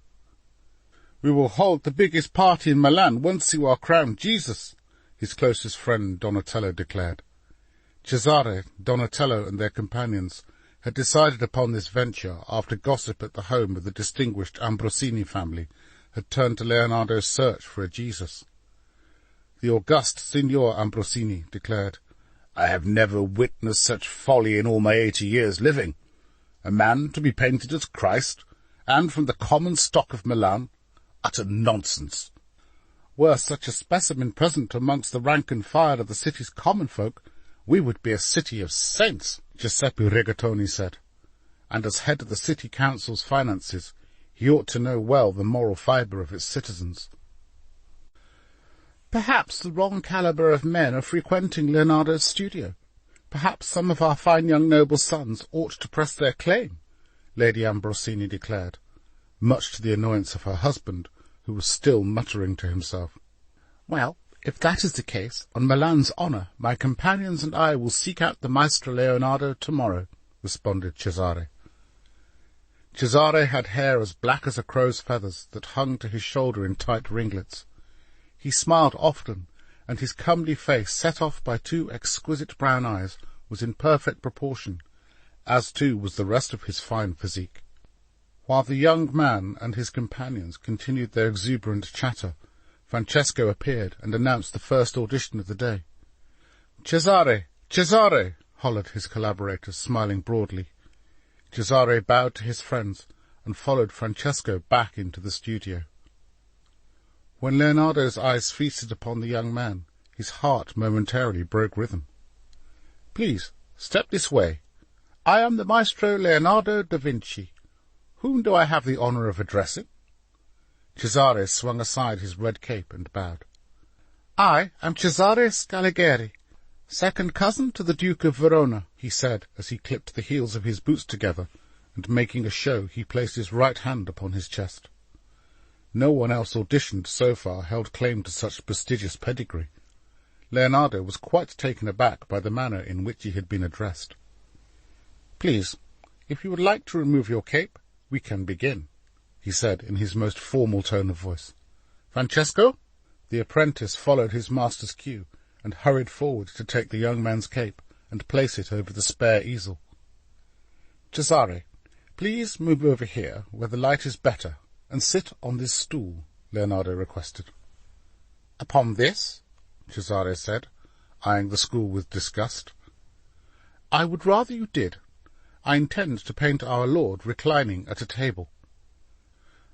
"We will hold the biggest party in Milan once you are crowned Jesus," his closest friend Donatello declared. Cesare, Donatello, and their companions had decided upon this venture after gossip at the home of the distinguished Ambrosini family had turned to Leonardo's search for a Jesus. The august Signor Ambrosini declared, "I have never witnessed such folly in all my 80 years living. A man to be painted as Christ, and from the common stock of Milan? Utter nonsense. Were such a specimen present amongst the rank and file of the city's common folk, we would be a city of saints, Giuseppe Rigatoni said. And as head of the city council's finances, he ought to know well the moral fibre of its citizens. Perhaps the wrong calibre of men are frequenting Leonardo's studio. Perhaps some of our fine young noble sons ought to press their claim, Lady Ambrosini declared, much to the annoyance of her husband, who was still muttering to himself. Well, if that is the case, on Milan's honour, my companions and I will seek out the Maestro Leonardo tomorrow, responded Cesare. Cesare had hair as black as a crow's feathers that hung to his shoulder in tight ringlets. He smiled often, and his comely face, set off by two exquisite brown eyes, was in perfect proportion, as too was the rest of his fine physique. While the young man and his companions continued their exuberant chatter, Francesco appeared and announced the first audition of the day. "Cesare! Cesare!" hollered his collaborators, smiling broadly. Cesare bowed to his friends and followed Francesco back into the studio. When Leonardo's eyes feasted upon the young man, his heart momentarily broke rhythm. "Please, step this way. I am the Maestro Leonardo da Vinci. Whom do I have the honour of addressing?" Cesare swung aside his red cape and bowed. "I am Cesare Scaligeri, second cousin to the Duke of Verona," he said, as he clipped the heels of his boots together, and making a show, he placed his right hand upon his chest. No one else auditioned so far held claim to such prestigious pedigree. Leonardo was quite taken aback by the manner in which he had been addressed. "Please, if you would like to remove your cape, we can begin," he said in his most formal tone of voice. "Francesco?" The apprentice followed his master's cue and hurried forward to take the young man's cape and place it over the spare easel. "Cesare, please move over here where the light is better and sit on this stool," Leonardo requested. "Upon this?" Cesare said, eyeing the school with disgust. "I would rather you did. I intend to paint our Lord reclining at a table."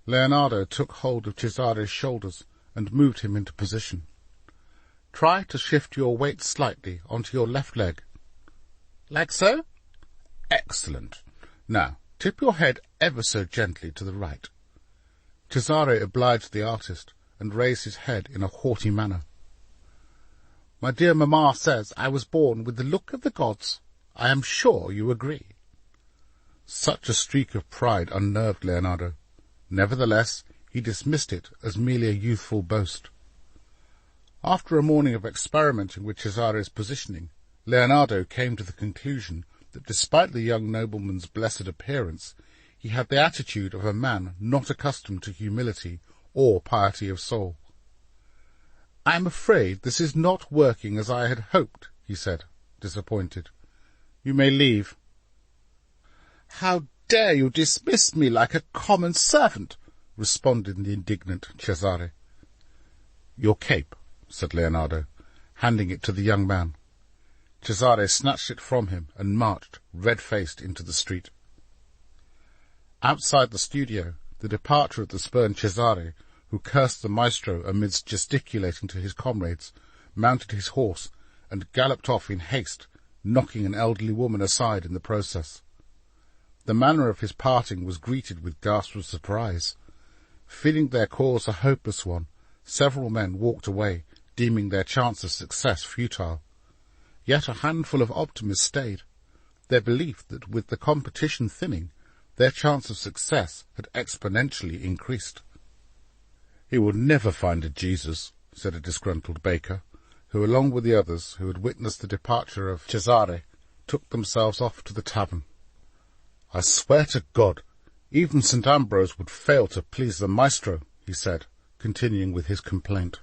Leonardo took hold of Cesare's shoulders and moved him into position. "Try to shift your weight slightly onto your left leg." "Like so?" "Excellent. Now, tip your head ever so gently to the right." Cesare obliged the artist and raised his head in a haughty manner. "My dear mamma says I was born with the look of the gods. I am sure you agree." Such a streak of pride unnerved Leonardo. Nevertheless, he dismissed it as merely a youthful boast. After a morning of experimenting with Cesare's positioning, Leonardo came to the conclusion that despite the young nobleman's blessed appearance, he had the attitude of a man not accustomed to humility or piety of soul. "I am afraid this is not working as I had hoped," he said, disappointed. "You may leave." "How dare you dismiss me like a common servant?" responded the indignant Cesare. "Your cape," said Leonardo, handing it to the young man. Cesare snatched it from him and marched, red-faced, into the street. Outside the studio, the departure of the spurned Cesare, who cursed the maestro amidst gesticulating to his comrades, mounted his horse and galloped off in haste, knocking an elderly woman aside in the process. The manner of his parting was greeted with gasps of surprise. Feeling their cause a hopeless one, several men walked away, deeming their chance of success futile. Yet a handful of optimists stayed. Their belief that with the competition thinning, their chance of success had exponentially increased. "He will never find a Jesus," said a disgruntled baker, who, along with the others who had witnessed the departure of Cesare, took themselves off to the tavern. "I swear to God, even St. Ambrose would fail to please the maestro," he said, continuing with his complaint.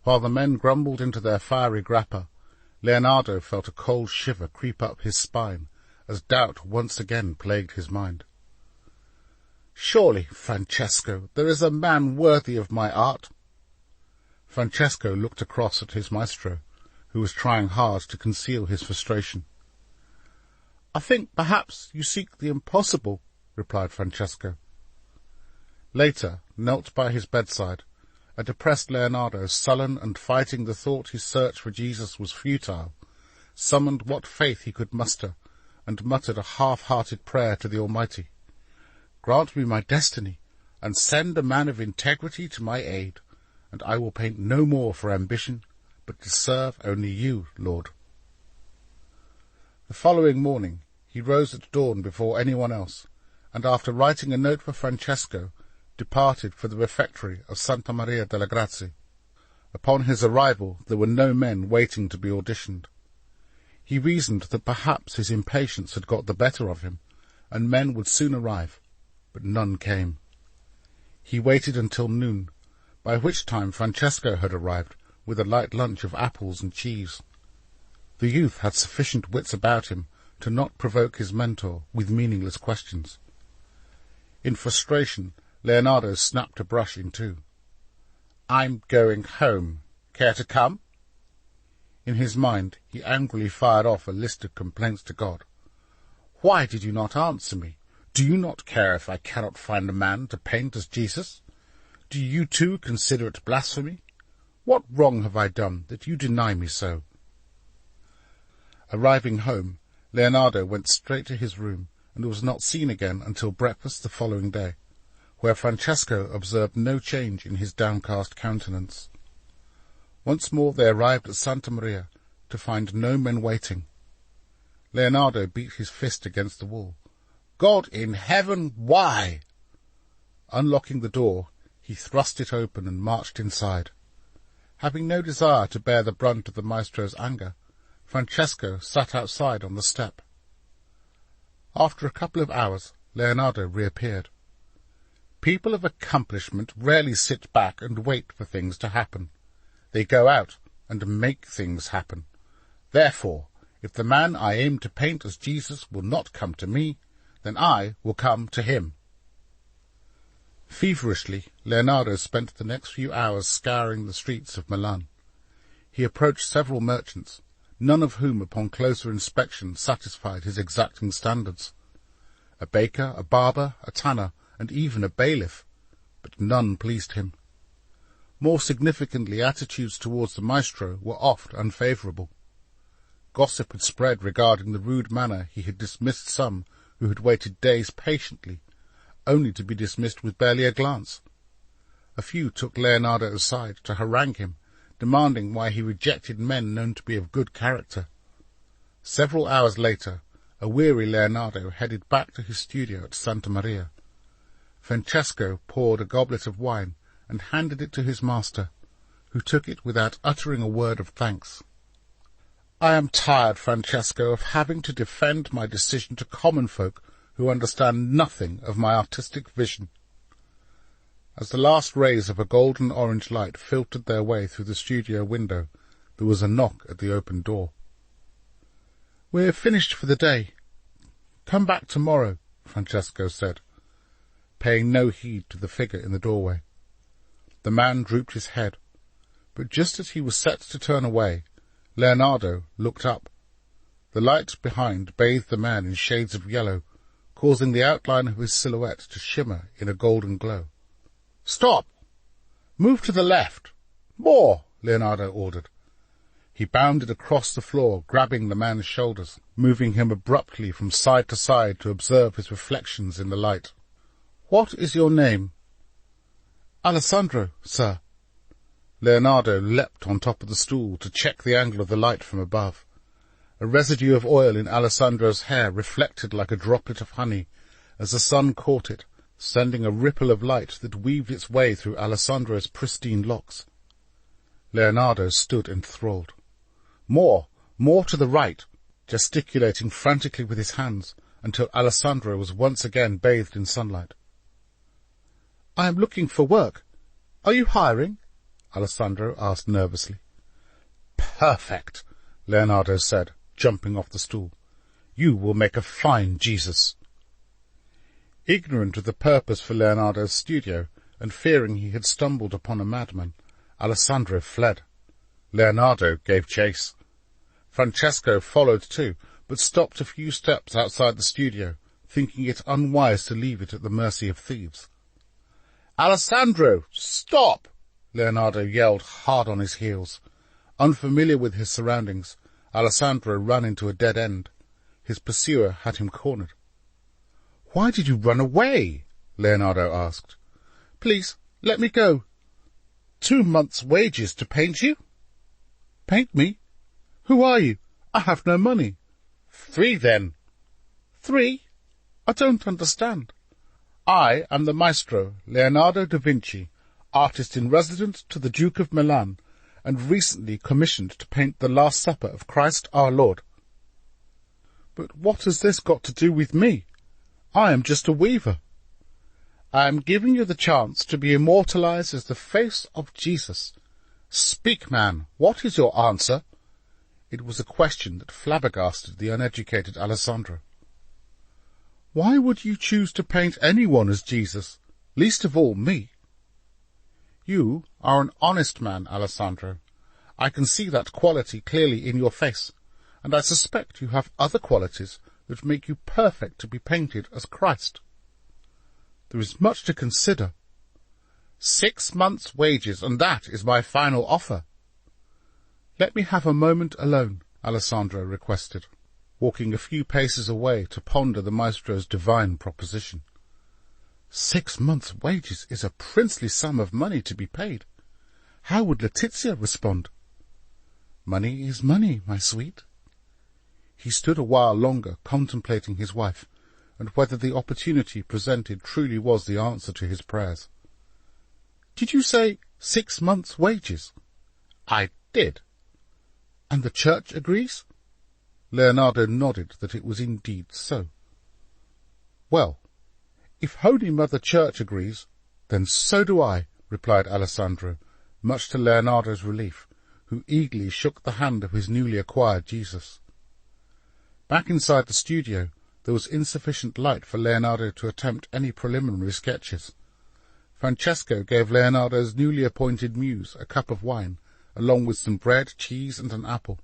While the men grumbled into their fiery grappa, Leonardo felt a cold shiver creep up his spine as doubt once again plagued his mind. "Surely, Francesco, there is a man worthy of my art." Francesco looked across at his maestro, who was trying hard to conceal his frustration. "I think perhaps you seek the impossible," replied Francesco, Later, knelt by his bedside, a depressed Leonardo, sullen and fighting the thought his search for Jesus was futile, summoned what faith he could muster, and muttered a half-hearted prayer to the Almighty. "Grant me my destiny, and send a man of integrity to my aid, and I will paint no more for ambition, but to serve only you, Lord." The following morning he rose at dawn before anyone else, and after writing a note for Francesco, departed for the refectory of Santa Maria delle Grazie. Upon his arrival there were no men waiting to be auditioned. He reasoned that perhaps his impatience had got the better of him, and men would soon arrive, but none came. He waited until noon, by which time Francesco had arrived with a light lunch of apples and cheese. The youth had sufficient wits about him to not provoke his mentor with meaningless questions. In frustration, Leonardo snapped a brush in two. "I'm going home. Care to come?" In his mind, he angrily fired off a list of complaints to God. "Why did you not answer me? Do you not care if I cannot find a man to paint as Jesus? Do you too consider it blasphemy? What wrong have I done that you deny me so?" Arriving home, Leonardo went straight to his room, and was not seen again until breakfast the following day, where Francesco observed no change in his downcast countenance. Once more they arrived at Santa Maria, to find no men waiting. Leonardo beat his fist against the wall. "God in heaven, why?" Unlocking the door, he thrust it open and marched inside. Having no desire to bear the brunt of the maestro's anger, Francesco sat outside on the step. After a couple of hours, Leonardo reappeared. People of accomplishment rarely sit back and wait for things to happen. They go out and make things happen. Therefore, if the man I aim to paint as Jesus will not come to me, then I will come to him. Feverishly, Leonardo spent the next few hours scouring the streets of Milan. He approached several merchants, none of whom upon closer inspection satisfied his exacting standards. A baker, a barber, a tanner, and even a bailiff, but none pleased him. More significantly, attitudes towards the maestro were oft unfavourable. Gossip had spread regarding the rude manner he had dismissed some who had waited days patiently, only to be dismissed with barely a glance. A few took Leonardo aside to harangue him, demanding why he rejected men known to be of good character. Several hours later, a weary Leonardo headed back to his studio at Santa Maria. Francesco poured a goblet of wine and handed it to his master, who took it without uttering a word of thanks. "I am tired, Francesco, of having to defend my decision to common folk who understand nothing of my artistic vision." As the last rays of a golden-orange light filtered their way through the studio window, there was a knock at the open door. "We're finished for the day. Come back tomorrow," Francesco said, paying no heed to the figure in the doorway. The man drooped his head, but just as he was set to turn away, Leonardo looked up. The light behind bathed the man in shades of yellow, causing the outline of his silhouette to shimmer in a golden glow. "Stop! Move to the left! More!" Leonardo ordered. He bounded across the floor, grabbing the man's shoulders, moving him abruptly from side to side to observe his reflections in the light. "What is your name?" "Alessandro, sir." Leonardo leapt on top of the stool to check the angle of the light from above. A residue of oil in Alessandro's hair reflected like a droplet of honey as the sun caught it, sending a ripple of light that weaved its way through Alessandro's pristine locks. Leonardo stood enthralled. More to the right, gesticulating frantically with his hands until Alessandro was once again bathed in sunlight. "I am looking for work. Are you hiring?" Alessandro asked nervously. "Perfect," Leonardo said, jumping off the stool. "You will make a fine Jesus." Ignorant of the purpose for Leonardo's studio, and fearing he had stumbled upon a madman, Alessandro fled. Leonardo gave chase. Francesco followed too, but stopped a few steps outside the studio, thinking it unwise to leave it at the mercy of thieves. "Alessandro, stop!" Leonardo yelled hard on his heels. Unfamiliar with his surroundings, Alessandro ran into a dead end. His pursuer had him cornered. "Why did you run away?" Leonardo asked. "Please, let me go." 2 months' wages to paint you?" "Paint me? Who are you? I have no money." "3, then." "3? I don't understand." "I am the maestro, Leonardo da Vinci, artist in residence to the Duke of Milan, and recently commissioned to paint the Last Supper of Christ our Lord." "But what has this got to do with me? I am just a weaver." "I am giving you the chance to be immortalized as the face of Jesus. Speak, man, what is your answer?" It was a question that flabbergasted the uneducated Alessandro. "Why would you choose to paint anyone as Jesus, least of all me?" "You are an honest man, Alessandro. I can see that quality clearly in your face, and I suspect you have other qualities that make you perfect to be painted as Christ. There is much to consider." 6 months' wages, and that is my final offer." "Let me have a moment alone," Alessandro requested, walking a few paces away to ponder the maestro's divine proposition. 6 months' wages is a princely sum of money to be paid. How would Letizia respond? "Money is money, my sweet." He stood a while longer contemplating his wife, and whether the opportunity presented truly was the answer to his prayers. "Did you say 6 months' wages?" "I did." "And the church agrees?" Leonardo nodded that it was indeed so. "Well, if Holy Mother Church agrees, then so do I," replied Alessandro, much to Leonardo's relief, who eagerly shook the hand of his newly acquired Jesus. Back inside the studio, there was insufficient light for Leonardo to attempt any preliminary sketches. Francesco gave Leonardo's newly appointed muse a cup of wine, along with some bread, cheese, and an apple.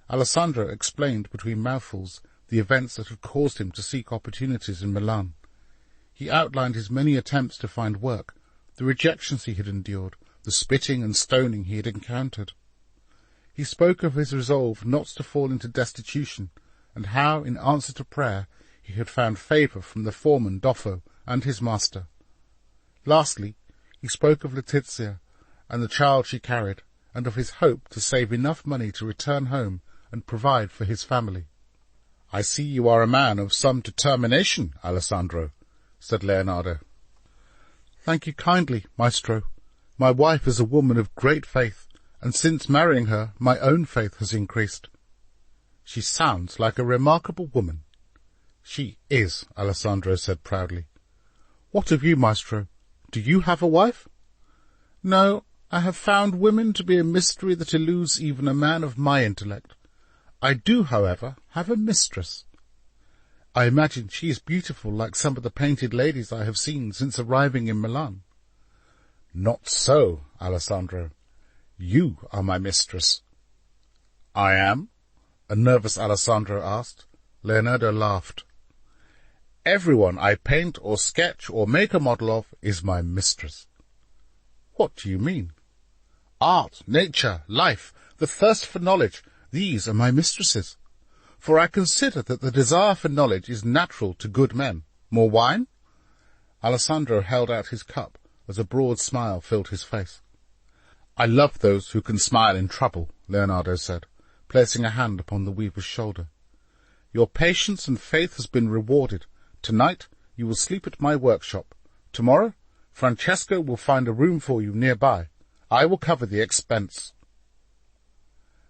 Alessandro explained between mouthfuls the events that had caused him to seek opportunities in Milan. He outlined his many attempts to find work, the rejections he had endured, the spitting and stoning he had encountered. He spoke of his resolve not to fall into destitution, and how, in answer to prayer, he had found favour from the foreman Doffo and his master. Lastly, he spoke of Letizia and the child she carried, and of his hope to save enough money to return home and provide for his family. "I see you are a man of some determination, Alessandro," said Leonardo. "Thank you kindly, maestro. My wife is a woman of great faith, and since marrying her, my own faith has increased." "She sounds like a remarkable woman." "She is," Alessandro said proudly. "What of you, maestro? Do you have a wife?" "No, I have found women to be a mystery that eludes even a man of my intellect. I do, however, have a mistress. I imagine she is beautiful like some of the painted ladies I have seen since arriving in Milan." "Not so, Alessandro. You are my mistress." "I am?" a nervous Alessandro asked. Leonardo laughed. "Everyone I paint or sketch or make a model of is my mistress." "What do you mean?" "Art, nature, life, the thirst for knowledge, these are my mistresses. For I consider that the desire for knowledge is natural to good men. More wine?" Alessandro held out his cup as a broad smile filled his face. "I love those who can smile in trouble," Leonardo said, placing a hand upon the weaver's shoulder. "Your patience and faith has been rewarded. Tonight you will sleep at my workshop. Tomorrow Francesco will find a room for you nearby. I will cover the expense."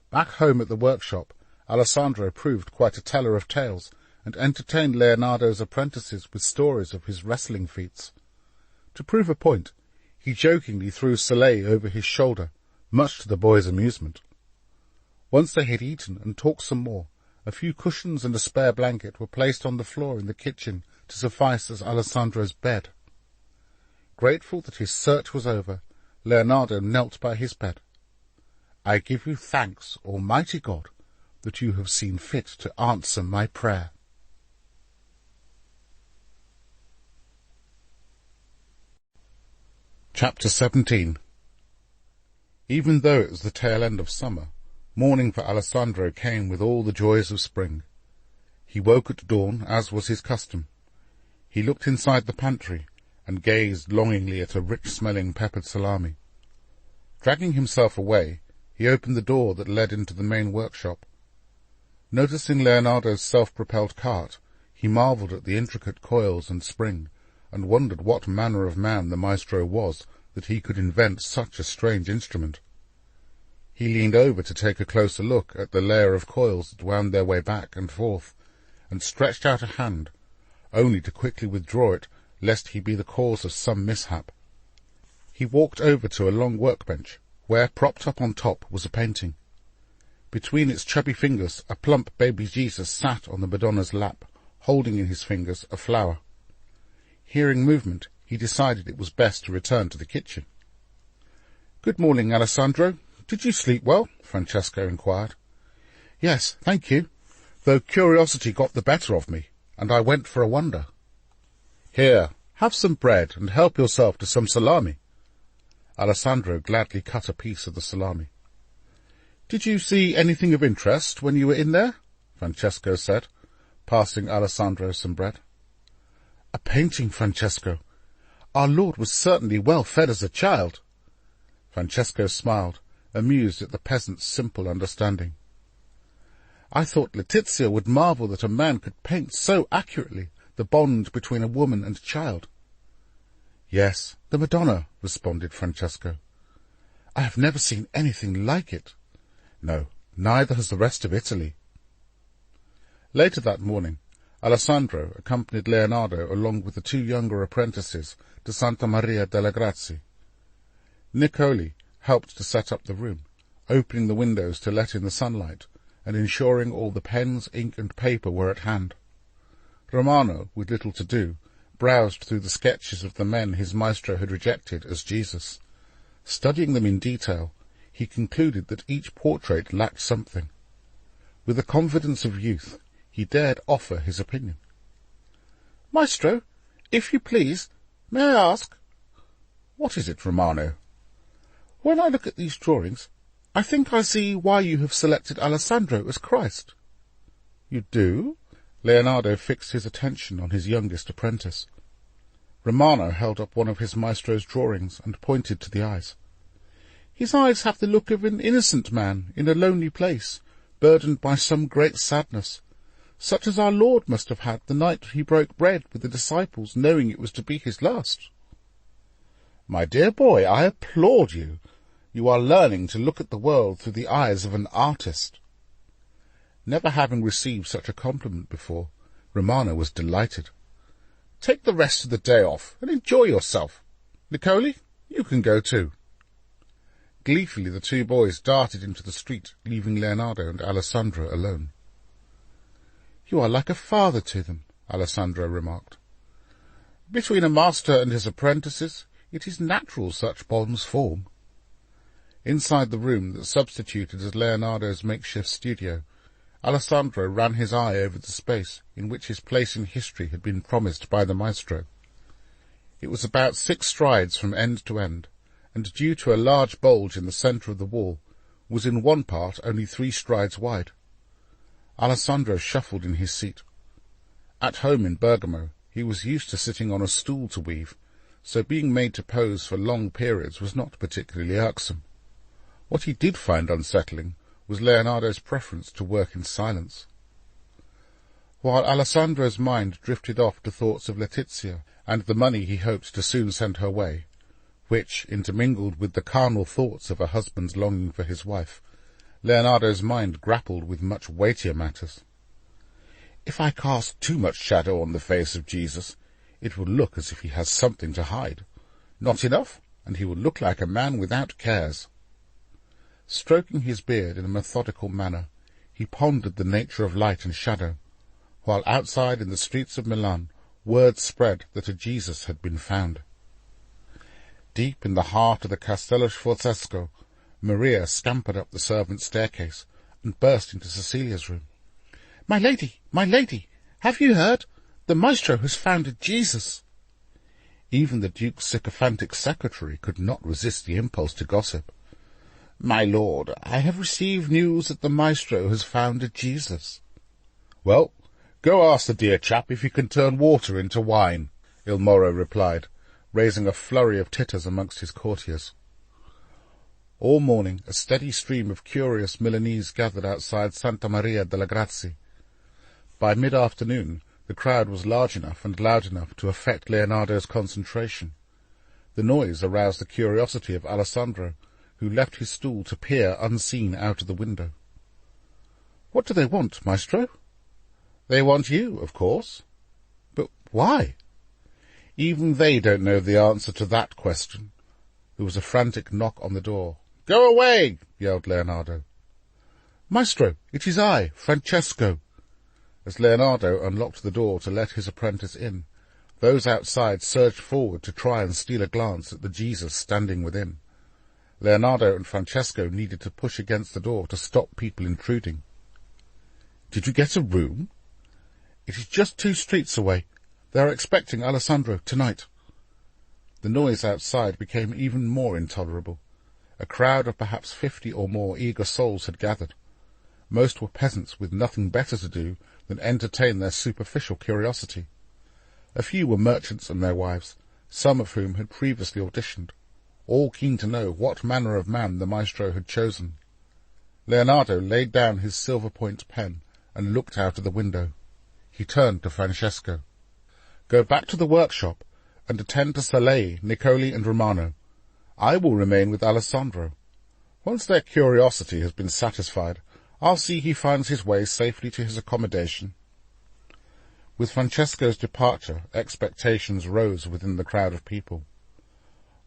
Back home at the workshop, Alessandro proved quite a teller of tales, and entertained Leonardo's apprentices with stories of his wrestling feats. To prove a point, he jokingly threw Soleil over his shoulder, much to the boy's amusement. Once they had eaten and talked some more, a few cushions and a spare blanket were placed on the floor in the kitchen to suffice as Alessandro's bed. Grateful that his search was over, Leonardo knelt by his bed. "I give you thanks, Almighty God, that you have seen fit to answer my prayer." Chapter 17. Even though it was the tail end of summer, morning for Alessandro came with all the joys of spring. He woke at dawn, as was his custom. He looked inside the pantry and gazed longingly at a rich-smelling peppered salami. Dragging himself away, he opened the door that led into the main workshop. Noticing Leonardo's self-propelled cart, he marvelled at the intricate coils and spring, and wondered what manner of man the maestro was that he could invent such a strange instrument. He leaned over to take a closer look at the layer of coils that wound their way back and forth, and stretched out a hand, only to quickly withdraw it lest he be the cause of some mishap. He walked over to a long workbench, where, propped up on top, was a painting. Between its chubby fingers a plump baby Jesus sat on the Madonna's lap, holding in his fingers a flower. Hearing movement, he decided it was best to return to the kitchen. "Good morning, Alessandro. Did you sleep well?" Francesco inquired. "Yes, thank you, though curiosity got the better of me, and I went for a wander." "Here, have some bread and help yourself to some salami." Alessandro gladly cut a piece of the salami. "Did you see anything of interest when you were in there?" Francesco said, passing Alessandro some bread. "A painting, Francesco. Our Lord was certainly well fed as a child." Francesco smiled, amused at the peasant's simple understanding. "I thought Letizia would marvel that a man could paint so accurately the bond between a woman and a child." "Yes, the Madonna," responded Francesco. "I have never seen anything like it." "No, neither has the rest of Italy." Later that morning, Alessandro accompanied Leonardo along with the two younger apprentices to Santa Maria delle Grazie. Niccoli helped to set up the room, opening the windows to let in the sunlight, and ensuring all the pens, ink, and paper were at hand. Romano, with little to do, browsed through the sketches of the men his maestro had rejected as Jesus. Studying them in detail, he concluded that each portrait lacked something. With the confidence of youth, he dared offer his opinion. "Maestro, if you please, may I ask—" "What is it, Romano?" "When I look at these drawings, I think I see why you have selected Alessandro as Christ." "You do?" Leonardo fixed his attention on his youngest apprentice. Romano held up one of his maestro's drawings and pointed to the eyes. "His eyes have the look of an innocent man in a lonely place, burdened by some great sadness, such as our Lord must have had the night he broke bread with the disciples, knowing it was to be his last." "My dear boy, I applaud you. You are learning to look at the world through the eyes of an artist." Never having received such a compliment before, Romano was delighted. "Take the rest of the day off and enjoy yourself. Niccoli, you can go too." Gleefully the two boys darted into the street, leaving Leonardo and Alessandro alone. "You are like a father to them," Alessandro remarked. "Between a master and his apprentices, it is natural such bonds form." Inside the room that substituted as Leonardo's makeshift studio, Alessandro ran his eye over the space in which his place in history had been promised by the maestro. It was about 6 strides from end to end, and due to a large bulge in the centre of the wall, was in one part only 3 strides wide. Alessandro shuffled in his seat. At home in Bergamo, he was used to sitting on a stool to weave, so being made to pose for long periods was not particularly irksome. What he did find unsettling was Leonardo's preference to work in silence. While Alessandro's mind drifted off to thoughts of Letizia and the money he hoped to soon send her way, which, intermingled with the carnal thoughts of a husband's longing for his wife, Leonardo's mind grappled with much weightier matters. "If I cast too much shadow on the face of Jesus, it will look as if he has something to hide. Not enough, and he will look like a man without cares." Stroking his beard in a methodical manner, he pondered the nature of light and shadow, while outside in the streets of Milan word spread that a Jesus had been found. Deep in the heart of the Castello Sforzesco, Maria scampered up the servants' staircase and burst into Cecilia's room. My lady, have you heard? The maestro has found a Jesus." Even the Duke's sycophantic secretary could not resist the impulse to gossip. "My lord, I have received news that the maestro has found a Jesus." "Well, go ask the dear chap if he can turn water into wine," Il Moro replied, raising a flurry of titters amongst his courtiers. All morning a steady stream of curious Milanese gathered outside Santa Maria delle Grazie. By mid-afternoon the crowd was large enough and loud enough to affect Leonardo's concentration. The noise aroused the curiosity of Alessandro, who left his stool to peer unseen out of the window. "What do they want, maestro?" "They want you, of course." "But why?" "Even they don't know the answer to that question." There was a frantic knock on the door. "Go away!" yelled Leonardo. "Maestro, it is I, Francesco." As Leonardo unlocked the door to let his apprentice in, those outside surged forward to try and steal a glance at the Jesus standing within. Leonardo and Francesco needed to push against the door to stop people intruding. "Did you get a room?" "It is just 2 streets away. They are expecting Alessandro tonight." The noise outside became even more intolerable. A crowd of perhaps 50 or more eager souls had gathered. Most were peasants with nothing better to do than entertain their superficial curiosity. A few were merchants and their wives, some of whom had previously auditioned, all keen to know what manner of man the maestro had chosen. Leonardo laid down his silver-point pen and looked out of the window. He turned to Francesco. "Go back to the workshop and attend to Salei, Niccoli, and Romano. I will remain with Alessandro. Once their curiosity has been satisfied, I'll see he finds his way safely to his accommodation." With Francesco's departure, expectations rose within the crowd of people.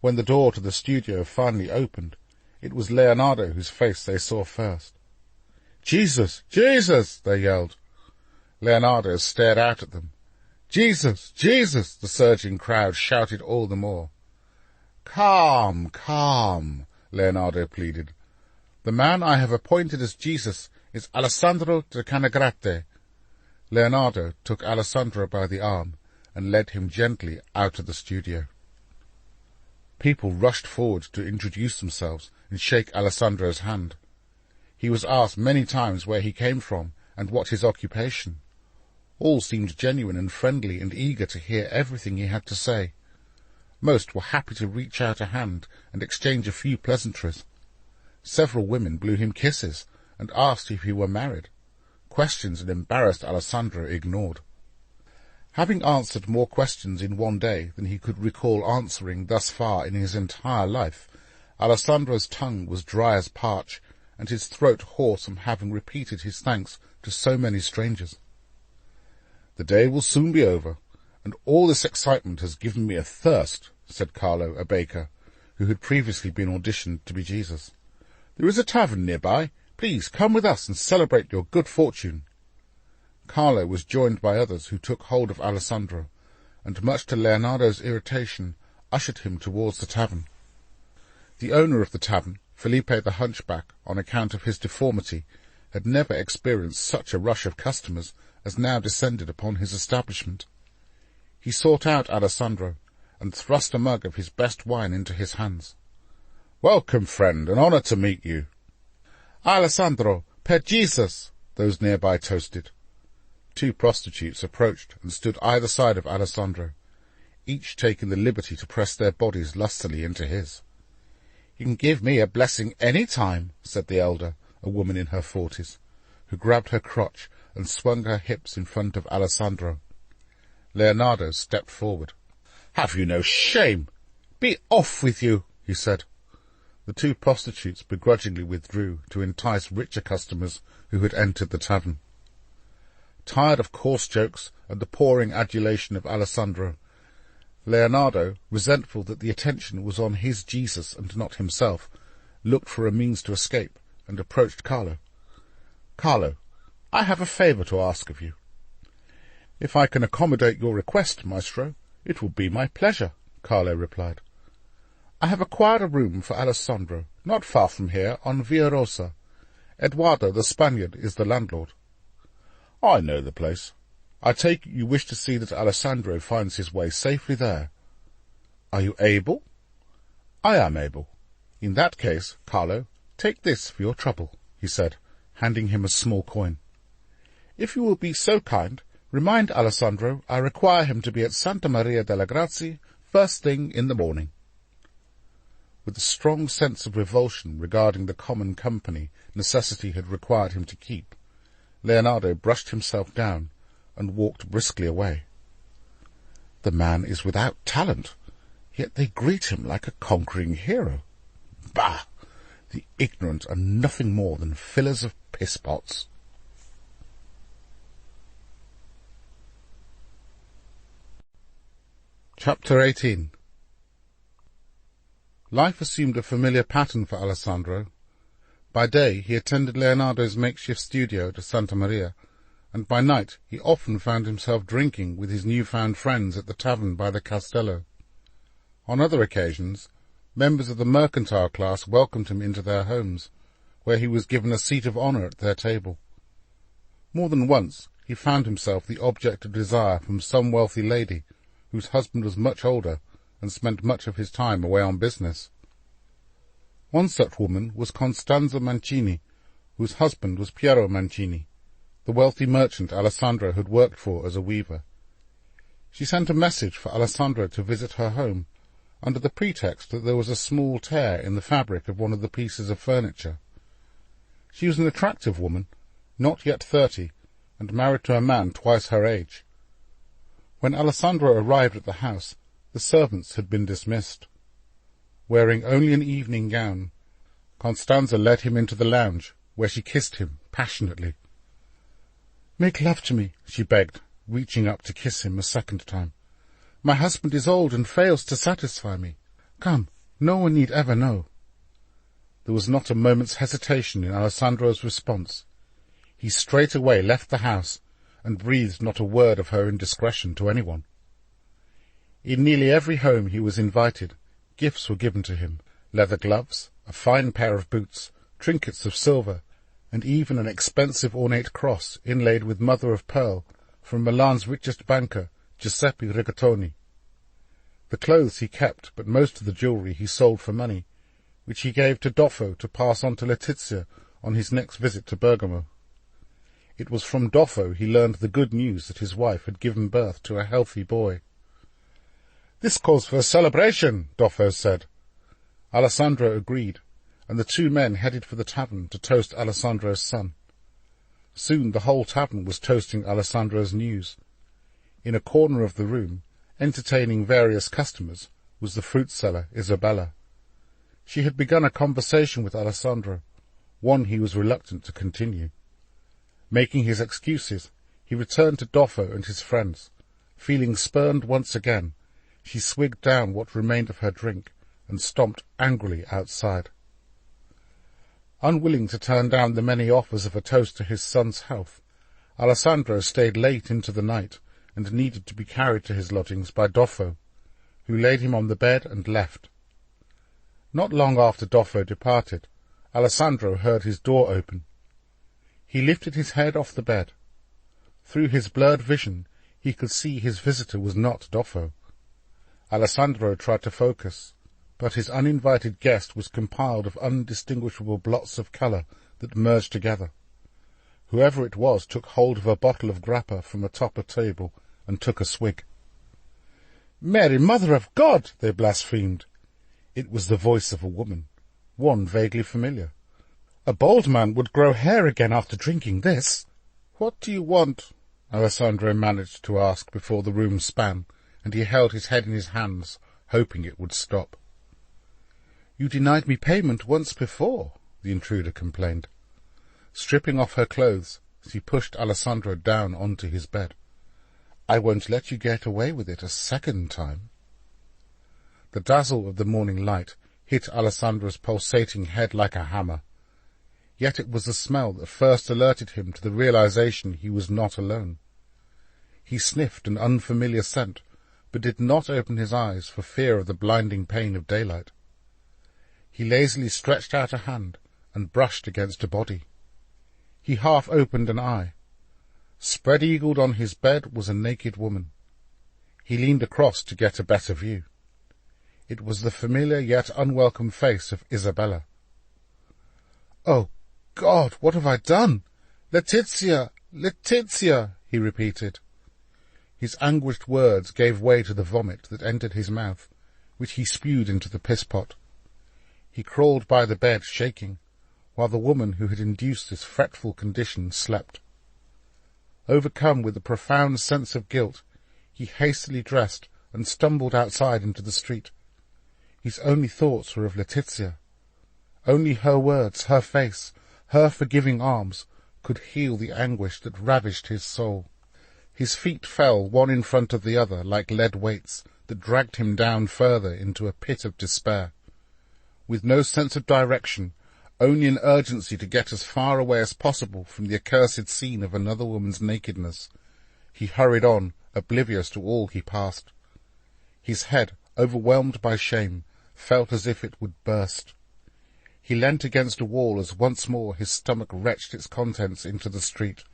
When the door to the studio finally opened, it was Leonardo whose face they saw first. "Jesus! Jesus!" they yelled. Leonardo stared out at them. "Jesus! Jesus!" the surging crowd shouted all the more. "Calm, calm," Leonardo pleaded. "The man I have appointed as Jesus is Alessandro de Canagrate." Leonardo took Alessandro by the arm and led him gently out of the studio. People rushed forward to introduce themselves and shake Alessandro's hand. He was asked many times where he came from and what his occupation. All seemed genuine and friendly and eager to hear everything he had to say. Most were happy to reach out a hand and exchange a few pleasantries. Several women blew him kisses and asked if he were married, questions an embarrassed Alessandro ignored. Having answered more questions in one day than he could recall answering thus far in his entire life, Alessandro's tongue was dry as parch, and his throat hoarse from having repeated his thanks to so many strangers. "The day will soon be over, and all this excitement has given me a thirst," said Carlo, a baker, who had previously been auditioned to be Jesus. "There is a tavern nearby. Please come with us and celebrate your good fortune." Carlo was joined by others who took hold of Alessandro, and much to Leonardo's irritation, ushered him towards the tavern. The owner of the tavern, Felipe the Hunchback, on account of his deformity, had never experienced such a rush of customers as now descended upon his establishment. He sought out Alessandro, and thrust a mug of his best wine into his hands. "Welcome, friend, an honour to meet you." "Alessandro, per Jesus!" those nearby toasted. 2 prostitutes approached and stood either side of Alessandro, each taking the liberty to press their bodies lustily into his. "You can give me a blessing any time," said the elder, a woman in her 40s, who grabbed her crotch and swung her hips in front of Alessandro. Leonardo stepped forward. "Have you no shame? Be off with you," he said. The 2 prostitutes begrudgingly withdrew to entice richer customers who had entered the tavern. Tired of coarse jokes and the pouring adulation of Alessandro, Leonardo, resentful that the attention was on his Jesus and not himself, looked for a means to escape and approached Carlo. "Carlo, I have a favour to ask of you." "If I can accommodate your request, maestro, it will be my pleasure," Carlo replied. "I have acquired a room for Alessandro, not far from here, on Via Rosa. Eduardo, the Spaniard, is the landlord." "I know the place. I take it you wish to see that Alessandro finds his way safely there." Are you able? I am able. In that case, Carlo, take this for your trouble, he said, handing him a small coin. If you will be so kind, remind Alessandro I require him to be at Santa Maria delle Grazie first thing in the morning. With a strong sense of revulsion regarding the common company necessity had required him to keep, Leonardo brushed himself down and walked briskly away. The man is without talent, yet they greet him like a conquering hero. Bah! The ignorant are nothing more than fillers of piss-pots. Chapter 18. Life assumed a familiar pattern for Alessandro. By day he attended Leonardo's makeshift studio to Santa Maria, and by night he often found himself drinking with his new-found friends at the tavern by the Castello. On other occasions, members of the mercantile class welcomed him into their homes, where he was given a seat of honour at their table. More than once he found himself the object of desire from some wealthy lady, whose husband was much older and spent much of his time away on business. One such woman was Costanza Mancini, whose husband was Piero Mancini, the wealthy merchant Alessandro had worked for as a weaver. She sent a message for Alessandro to visit her home, under the pretext that there was a small tear in the fabric of one of the pieces of furniture. She was an attractive woman, not yet 30, and married to a man twice her age. When Alessandro arrived at the house, the servants had been dismissed. Wearing only an evening gown, Costanza led him into the lounge, where she kissed him passionately. "Make love to me," she begged, reaching up to kiss him a second time. "My husband is old and fails to satisfy me. Come, no one need ever know." There was not a moment's hesitation in Alessandro's response. He straightway left the house, and breathed not a word of her indiscretion to anyone. In nearly every home he was invited, gifts were given to him, leather gloves, a fine pair of boots, trinkets of silver, and even an expensive ornate cross inlaid with mother-of-pearl from Milan's richest banker, Giuseppe Rigatoni. The clothes he kept, but most of the jewellery he sold for money, which he gave to Doffo to pass on to Letizia on his next visit to Bergamo. It was from Doffo he learned the good news that his wife had given birth to a healthy boy. "This calls for a celebration," Doffo said. Alessandro agreed, and the two men headed for the tavern to toast Alessandro's son. Soon the whole tavern was toasting Alessandro's news. In a corner of the room, entertaining various customers, was the fruit seller, Isabella. She had begun a conversation with Alessandro, one he was reluctant to continue. Making his excuses, he returned to Doffo and his friends. Feeling spurned once again, she swigged down what remained of her drink and stomped angrily outside. Unwilling to turn down the many offers of a toast to his son's health, Alessandro stayed late into the night and needed to be carried to his lodgings by Doffo, who laid him on the bed and left. Not long after Doffo departed, Alessandro heard his door open. He lifted his head off the bed. Through his blurred vision, he could see his visitor was not Doffo. Alessandro tried to focus, but his uninvited guest was compiled of undistinguishable blots of colour that merged together. Whoever it was took hold of a bottle of grappa from atop a table and took a swig. "Mary, Mother of God!" they blasphemed. It was the voice of a woman, one vaguely familiar. "A bold man would grow hair again after drinking this." "What do you want?" Alessandro managed to ask before the room span, and he held his head in his hands, hoping it would stop. "You denied me payment once before," the intruder complained. Stripping off her clothes, she pushed Alessandro down onto his bed. "I won't let you get away with it a second time." The dazzle of the morning light hit Alessandro's pulsating head like a hammer. Yet it was the smell that first alerted him to the realization he was not alone. He sniffed an unfamiliar scent, but did not open his eyes for fear of the blinding pain of daylight. He lazily stretched out a hand and brushed against a body. He half opened an eye. Spread-eagled on his bed was a naked woman. He leaned across to get a better view. It was the familiar yet unwelcome face of Isabella. "Oh, God, what have I done? Letizia! Letizia!" he repeated. His anguished words gave way to the vomit that entered his mouth, which he spewed into the piss-pot. He crawled by the bed, shaking, while the woman who had induced this fretful condition slept. Overcome with a profound sense of guilt, he hastily dressed and stumbled outside into the street. His only thoughts were of Letizia. Only her words, her face, her forgiving arms could heal the anguish that ravished his soul. His feet fell one in front of the other like lead weights that dragged him down further into a pit of despair. With no sense of direction, only an urgency to get as far away as possible from the accursed scene of another woman's nakedness, he hurried on, oblivious to all he passed. His head, overwhelmed by shame, felt as if it would burst. He leant against a wall as once more his stomach retched its contents into the street.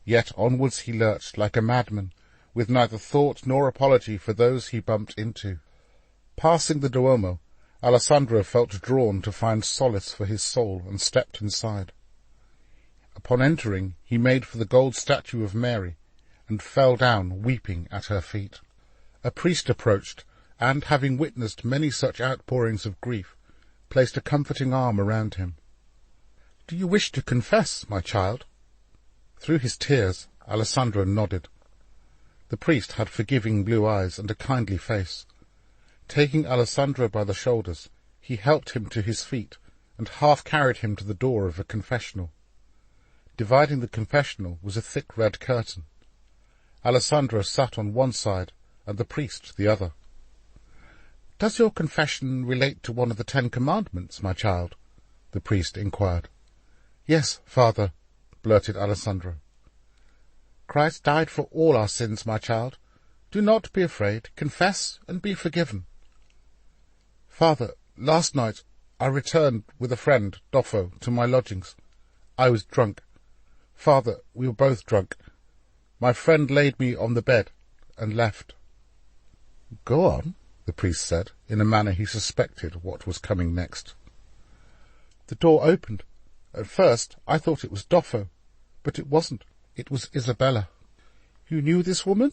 Yet onwards he lurched like a madman, with neither thought nor apology for those he bumped into. Passing the Duomo, Alessandro felt drawn to find solace for his soul and stepped inside. Upon entering, he made for the gold statue of Mary and fell down, weeping, at her feet. A priest approached, and, having witnessed many such outpourings of grief, placed a comforting arm around him. "Do you wish to confess, my child?" Through his tears, Alessandro nodded. The priest had forgiving blue eyes and a kindly face. Taking Alessandro by the shoulders, he helped him to his feet and half carried him to the door of a confessional. Dividing the confessional was a thick red curtain. Alessandro sat on one side and the priest the other. "Does your confession relate to one of the 10 Commandments, my child?" the priest inquired. "Yes, father," blurted Alessandro. "Christ died for all our sins, my child. Do not be afraid. Confess and be forgiven." "Father, last night I returned with a friend, Doffo, to my lodgings. I was drunk. Father, we were both drunk. My friend laid me on the bed and left." "Go on," the priest said, in a manner he suspected what was coming next. "The door opened. At first I thought it was Doffo, but it wasn't. It was Isabella." "You knew this woman?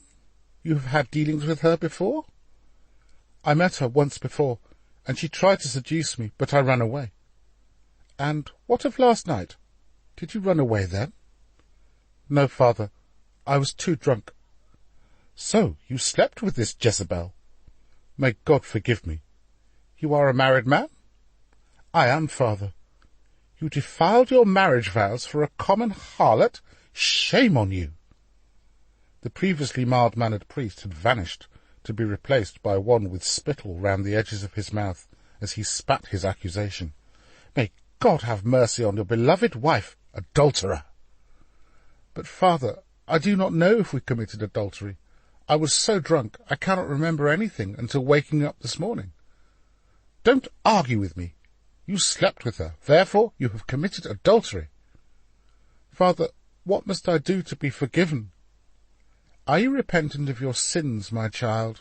You have had dealings with her before?" "I met her once before, and she tried to seduce me, but I ran away." "And what of last night? Did you run away then?" "No, father. I was too drunk." "So you slept with this Jezebel? May God forgive me. You are a married man?" "I am, father." "You defiled your marriage vows for a common harlot? Shame on you!" The previously mild-mannered priest had vanished, to be replaced by one with spittle round the edges of his mouth as he spat his accusation. "May God have mercy on your beloved wife, adulterer!" "But, father, I do not know if we committed adultery. I was so drunk I cannot remember anything until waking up this morning." "Don't argue with me. You slept with her. Therefore you have committed adultery." "Father, what must I do to be forgiven?" "Are you repentant of your sins, my child?"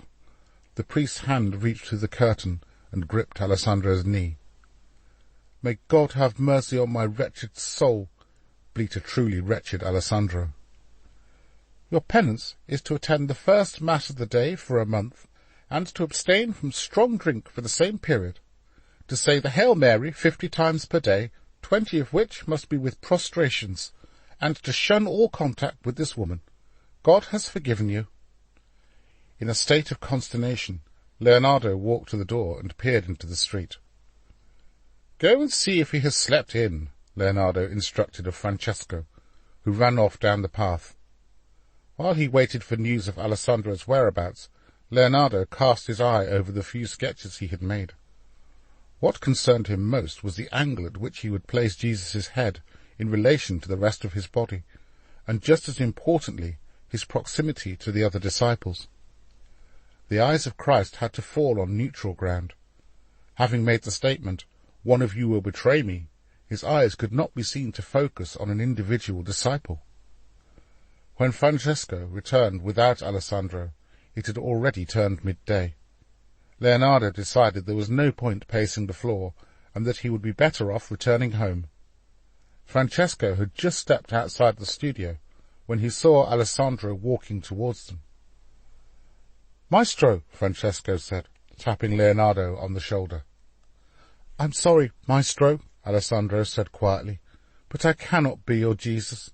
The priest's hand reached through the curtain and gripped Alessandro's knee. "May God have mercy on my wretched soul," bleated truly wretched Alessandro. "Your penance is to attend the first Mass of the day for a month, and to abstain from strong drink for the same period, to say the Hail Mary 50 times per day, 20 of which must be with prostrations, and to shun all contact with this woman. God has forgiven you." In a state of consternation, Leonardo walked to the door and peered into the street. "Go and see if he has slept in," Leonardo instructed of Francesco, who ran off down the path. While he waited for news of Alessandro's whereabouts, Leonardo cast his eye over the few sketches he had made. What concerned him most was the angle at which he would place Jesus' head in relation to the rest of his body, and just as importantly, his proximity to the other disciples. The eyes of Christ had to fall on neutral ground. Having made the statement, "One of you will betray me," his eyes could not be seen to focus on an individual disciple. When Francesco returned without Alessandro, it had already turned midday. Leonardo decided there was no point pacing the floor, and that he would be better off returning home. Francesco had just stepped outside the studio when he saw Alessandro walking towards them. "Maestro," Francesco said, tapping Leonardo on the shoulder. "I'm sorry, Maestro," Alessandro said quietly, "but I cannot be your Jesus.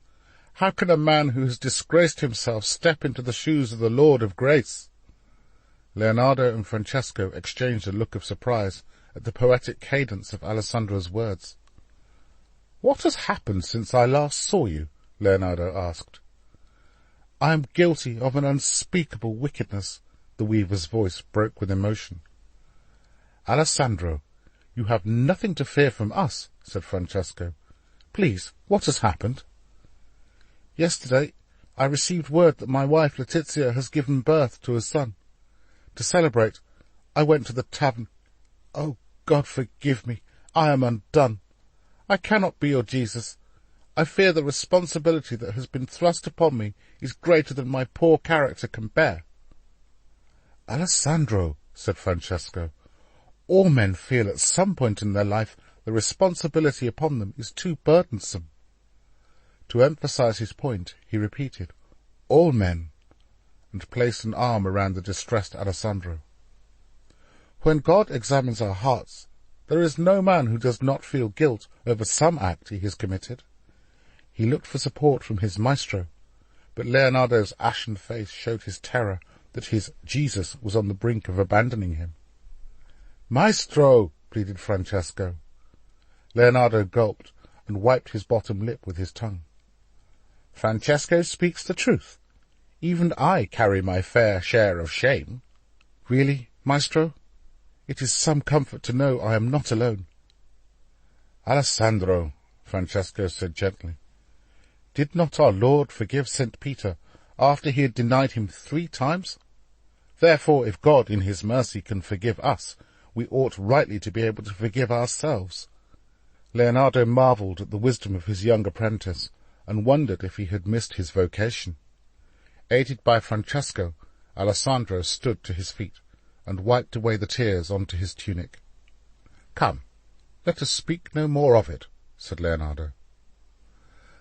How can a man who has disgraced himself step into the shoes of the Lord of grace?" Leonardo and Francesco exchanged a look of surprise at the poetic cadence of Alessandro's words. "What has happened since I last saw you?" Leonardo asked. "I am guilty of an unspeakable wickedness," the weaver's voice broke with emotion. "Alessandro, you have nothing to fear from us," said Francesco. "Please, what has happened?" "Yesterday I received word that my wife Letizia has given birth to a son. To celebrate, I went to the tavern. Oh, God forgive me, I am undone. I cannot be your Jesus. I fear the responsibility that has been thrust upon me is greater than my poor character can bear." "Alessandro," said Francesco, "all men feel at some point in their life the responsibility upon them is too burdensome." To emphasize his point, he repeated, "All men," and placed an arm around the distressed Alessandro. When God examines our hearts, there is no man who does not feel guilt over some act he has committed. He looked for support from his maestro, but Leonardo's ashen face showed his terror that his Jesus was on the brink of abandoning him. "Maestro!" pleaded Francesco. Leonardo gulped and wiped his bottom lip with his tongue. "Francesco speaks the truth. Even I carry my fair share of shame." "Really, maestro? It is some comfort to know I am not alone." "Alessandro," Francesco said gently, "did not our Lord forgive St. Peter after he had denied him 3 times? Therefore, if God in his mercy can forgive us, we ought rightly to be able to forgive ourselves." Leonardo marvelled at the wisdom of his young apprentice, and wondered if he had missed his vocation. Aided by Francesco, Alessandro stood to his feet, and wiped away the tears onto his tunic. "Come, let us speak no more of it," said Leonardo.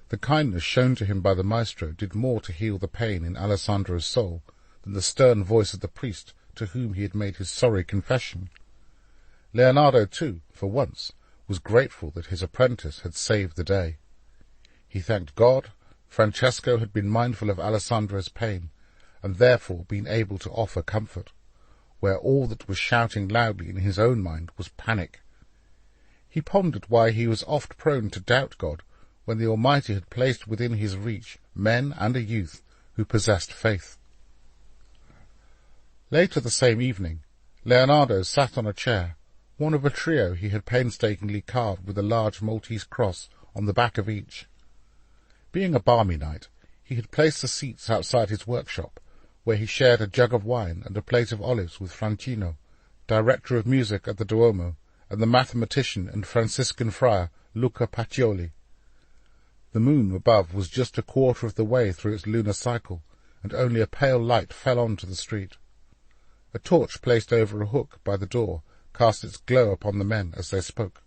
The kindness shown to him by the maestro did more to heal the pain in Alessandro's soul than the stern voice of the priest to whom he had made his sorry confession. Leonardo, too, for once, was grateful that his apprentice had saved the day. He thanked God Francesco had been mindful of Alessandro's pain, and therefore been able to offer comfort, where all that was shouting loudly in his own mind was panic. He pondered why he was oft prone to doubt God, when the Almighty had placed within his reach men and a youth who possessed faith. Later the same evening, Leonardo sat on a chair, one of a trio he had painstakingly carved with a large Maltese cross on the back of each. Being a balmy night, he had placed the seats outside his workshop, where he shared a jug of wine and a plate of olives with Francino, director of music at the Duomo, and the mathematician and Franciscan friar Luca Pacioli. The moon above was just a quarter of the way through its lunar cycle, and only a pale light fell on to the street. A torch placed over a hook by the door cast its glow upon the men as they spoke.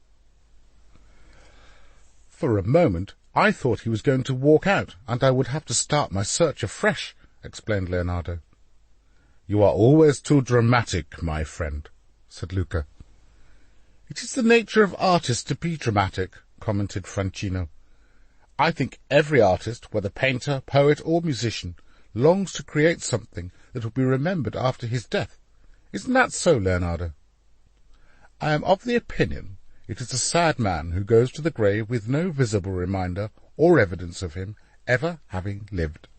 "For a moment I thought he was going to walk out, and I would have to start my search afresh," explained Leonardo. "You are always too dramatic, my friend," said Luca. "It is the nature of artists to be dramatic," commented Francino. "I think every artist, whether painter, poet, or musician, longs to create something that will be remembered after his death. Isn't that so, Leonardo?" "I am of the opinion it is a sad man who goes to the grave with no visible reminder or evidence of him ever having lived."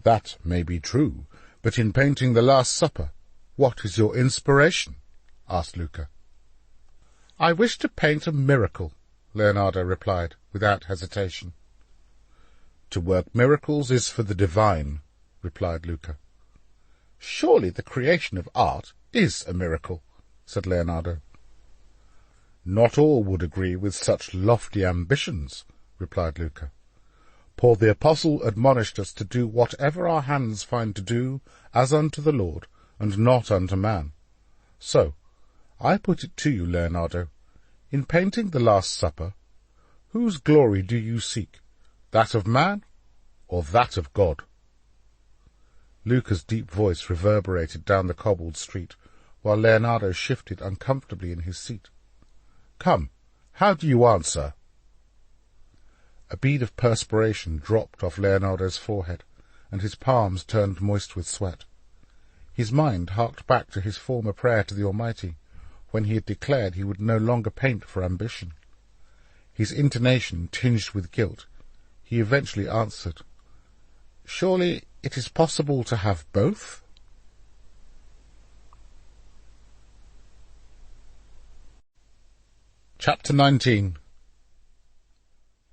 "That may be true, but in painting the Last Supper, what is your inspiration?" asked Luca. "I wish to paint a miracle," Leonardo replied, without hesitation. "To work miracles is for the divine," replied Luca. "Surely the creation of art is a miracle," said Leonardo. "Not all would agree with such lofty ambitions," replied Luca. "Paul the Apostle admonished us to do whatever our hands find to do, as unto the Lord, and not unto man. So, I put it to you, Leonardo, in painting the Last Supper, whose glory do you seek, that of man or that of God? Luca's deep voice reverberated down the cobbled street, while Leonardo shifted uncomfortably in his seat. Come, how do you answer? A bead of perspiration dropped off Leonardo's forehead, and his palms turned moist with sweat. His mind harked back to his former prayer to the Almighty, when he had declared he would no longer paint for ambition. His intonation tinged with guilt, he eventually answered, Surely it is possible to have both? Chapter 19.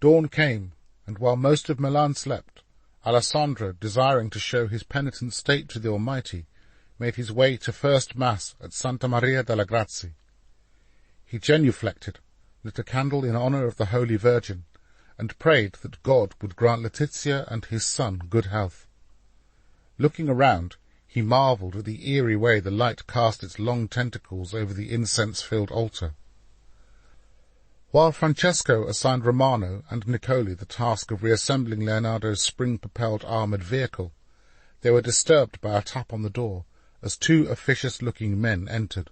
Dawn came, and while most of Milan slept, Alessandro, desiring to show his penitent state to the Almighty, made his way to first Mass at Santa Maria delle Grazie. He genuflected, lit a candle in honour of the Holy Virgin, and prayed that God would grant Letizia and his son good health. Looking around, he marvelled at the eerie way the light cast its long tentacles over the incense-filled altar. While Francesco assigned Romano and Niccoli the task of reassembling Leonardo's spring-propelled armoured vehicle, they were disturbed by a tap on the door, as two officious-looking men entered.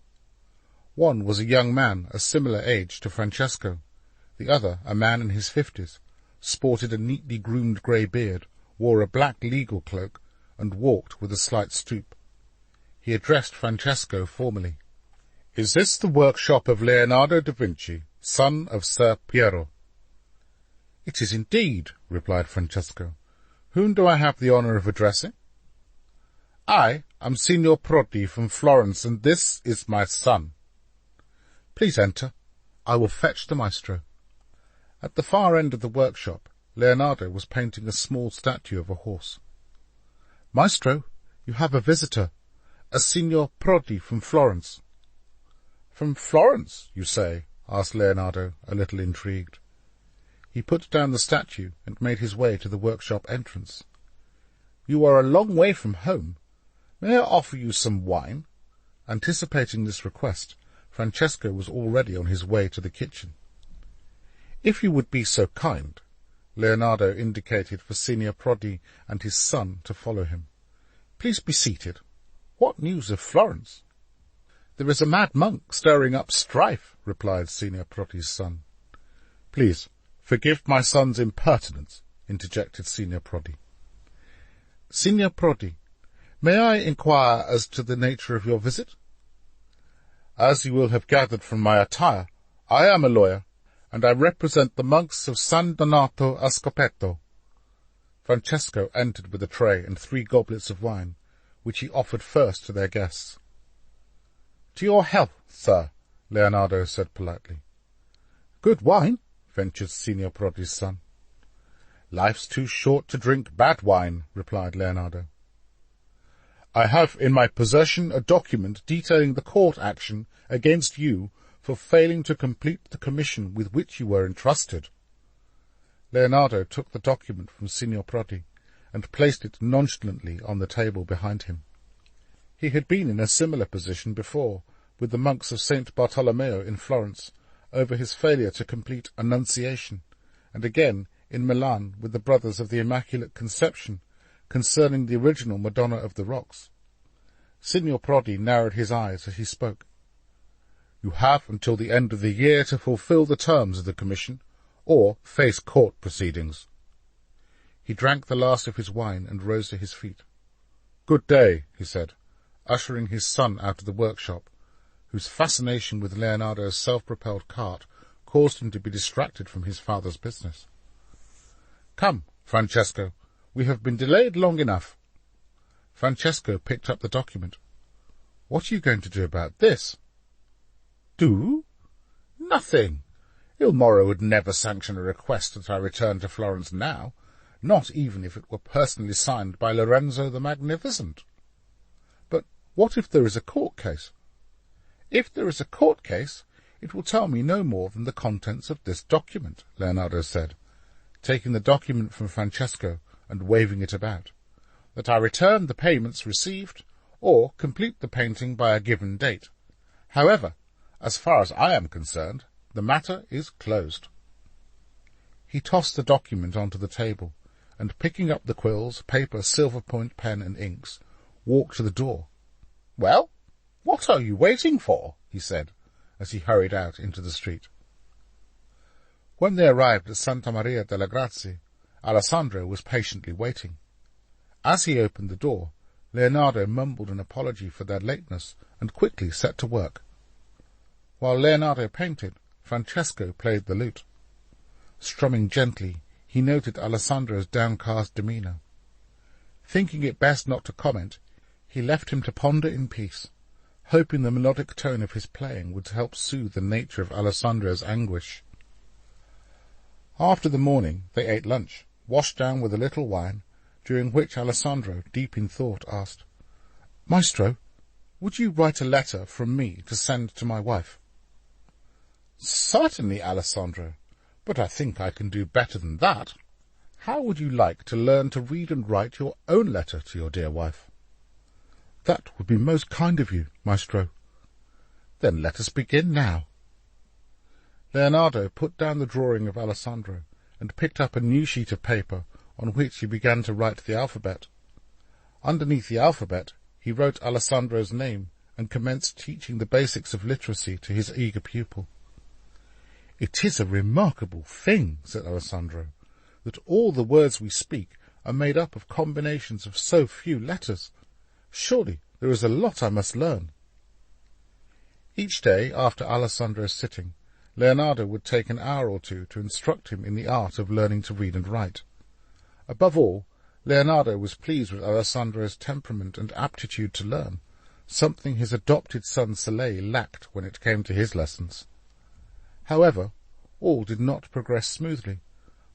One was a young man of similar age to Francesco. The other, a man in his 50s, sported a neatly groomed grey beard, wore a black legal cloak, and walked with a slight stoop. He addressed Francesco formally. "Is this the workshop of Leonardo da Vinci, son of Ser Piero?" "It is indeed," replied Francesco. "Whom do I have the honour of addressing?" "I am Signor Prodi from Florence, and this is my son." "Please enter. I will fetch the maestro." At the far end of the workshop, Leonardo was painting a small statue of a horse. "Maestro, you have a visitor, a Signor Prodi from Florence." "From Florence, you say?" asked Leonardo, a little intrigued. He put down the statue and made his way to the workshop entrance. "You are a long way from home. May I offer you some wine?" Anticipating this request, Francesco was already on his way to the kitchen. "If you would be so kind," Leonardo indicated for Signor Prodi and his son to follow him. "Please be seated. What news of Florence?" "There is a mad monk stirring up strife," replied Signor Prodi's son. "Please, forgive my son's impertinence," interjected Signor Prodi. "Signor Prodi, may I inquire as to the nature of your visit?" "As you will have gathered from my attire, I am a lawyer, and I represent the monks of San Donato a Scopeto." Francesco entered with a tray and 3 goblets of wine, which he offered first to their guests. "To your health, sir," Leonardo said politely. "Good wine?" ventured Signor Prodi's son. "Life's too short to drink bad wine," replied Leonardo. "I have in my possession a document detailing the court action against you for failing to complete the commission with which you were entrusted." Leonardo took the document from Signor Prodi and placed it nonchalantly on the table behind him. He had been in a similar position before, with the monks of St. Bartolomeo in Florence, over his failure to complete Annunciation, and again in Milan with the Brothers of the Immaculate Conception, concerning the original Madonna of the Rocks. Signor Prodi narrowed his eyes as he spoke. "You have until the end of the year to fulfil the terms of the commission, or face court proceedings." He drank the last of his wine and rose to his feet. "Good day," he said, ushering his son out of the workshop, whose fascination with Leonardo's self-propelled cart caused him to be distracted from his father's business. "Come, Francesco, we have been delayed long enough." Francesco picked up the document. "What are you going to do about this?" "Do? Nothing. Il Moro would never sanction a request that I return to Florence now, not even if it were personally signed by Lorenzo the Magnificent." "But what if there is a court case?" "If there is a court case, it will tell me no more than the contents of this document," Leonardo said, taking the document from Francesco and waving it about, "that I return the payments received, or complete the painting by a given date, However, as far as I am concerned, the matter is closed." He tossed the document onto the table, and picking up the quills, paper, silver point pen, and inks, walked to the door. "Well, what are you waiting for?" he said, as he hurried out into the street. When they arrived at Santa Maria delle Grazie, Alessandro was patiently waiting. As he opened the door, Leonardo mumbled an apology for their lateness and quickly set to work. While Leonardo painted, Francesco played the lute. Strumming gently, he noted Alessandro's downcast demeanour. Thinking it best not to comment, he left him to ponder in peace, hoping the melodic tone of his playing would help soothe the nature of Alessandro's anguish. After the morning, they ate lunch, washed down with a little wine, during which Alessandro, deep in thought, asked, "Maestro, would you write a letter from me to send to my wife?" "Certainly, Alessandro, but I think I can do better than that. How would you like to learn to read and write your own letter to your dear wife?" "That would be most kind of you, Maestro." "Then let us begin now." Leonardo put down the drawing of Alessandro and picked up a new sheet of paper on which he began to write the alphabet. Underneath the alphabet he wrote Alessandro's name and commenced teaching the basics of literacy to his eager pupil. "It is a remarkable thing," said Alessandro, "that all the words we speak are made up of combinations of so few letters. Surely there is a lot I must learn." Each day, after Alessandro's sitting, Leonardo would take an hour or two to instruct him in the art of learning to read and write. Above all, Leonardo was pleased with Alessandro's temperament and aptitude to learn, something his adopted son Soleil lacked when it came to his lessons. However, all did not progress smoothly,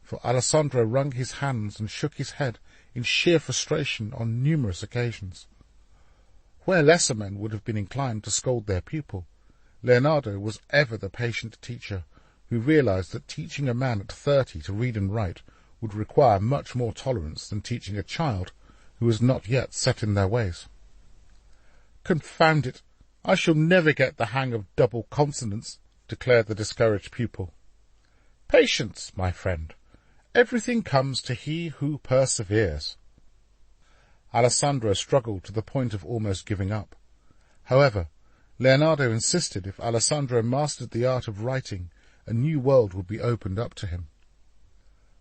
for Alessandro wrung his hands and shook his head in sheer frustration on numerous occasions. Where lesser men would have been inclined to scold their pupil, Leonardo was ever the patient teacher who realized that teaching a man at 30 to read and write would require much more tolerance than teaching a child who was not yet set in their ways. "Confound it! I shall never get the hang of double consonants," declared the discouraged pupil. "Patience, my friend. Everything comes to he who perseveres." Alessandro struggled to the point of almost giving up. However, Leonardo insisted if Alessandro mastered the art of writing, a new world would be opened up to him.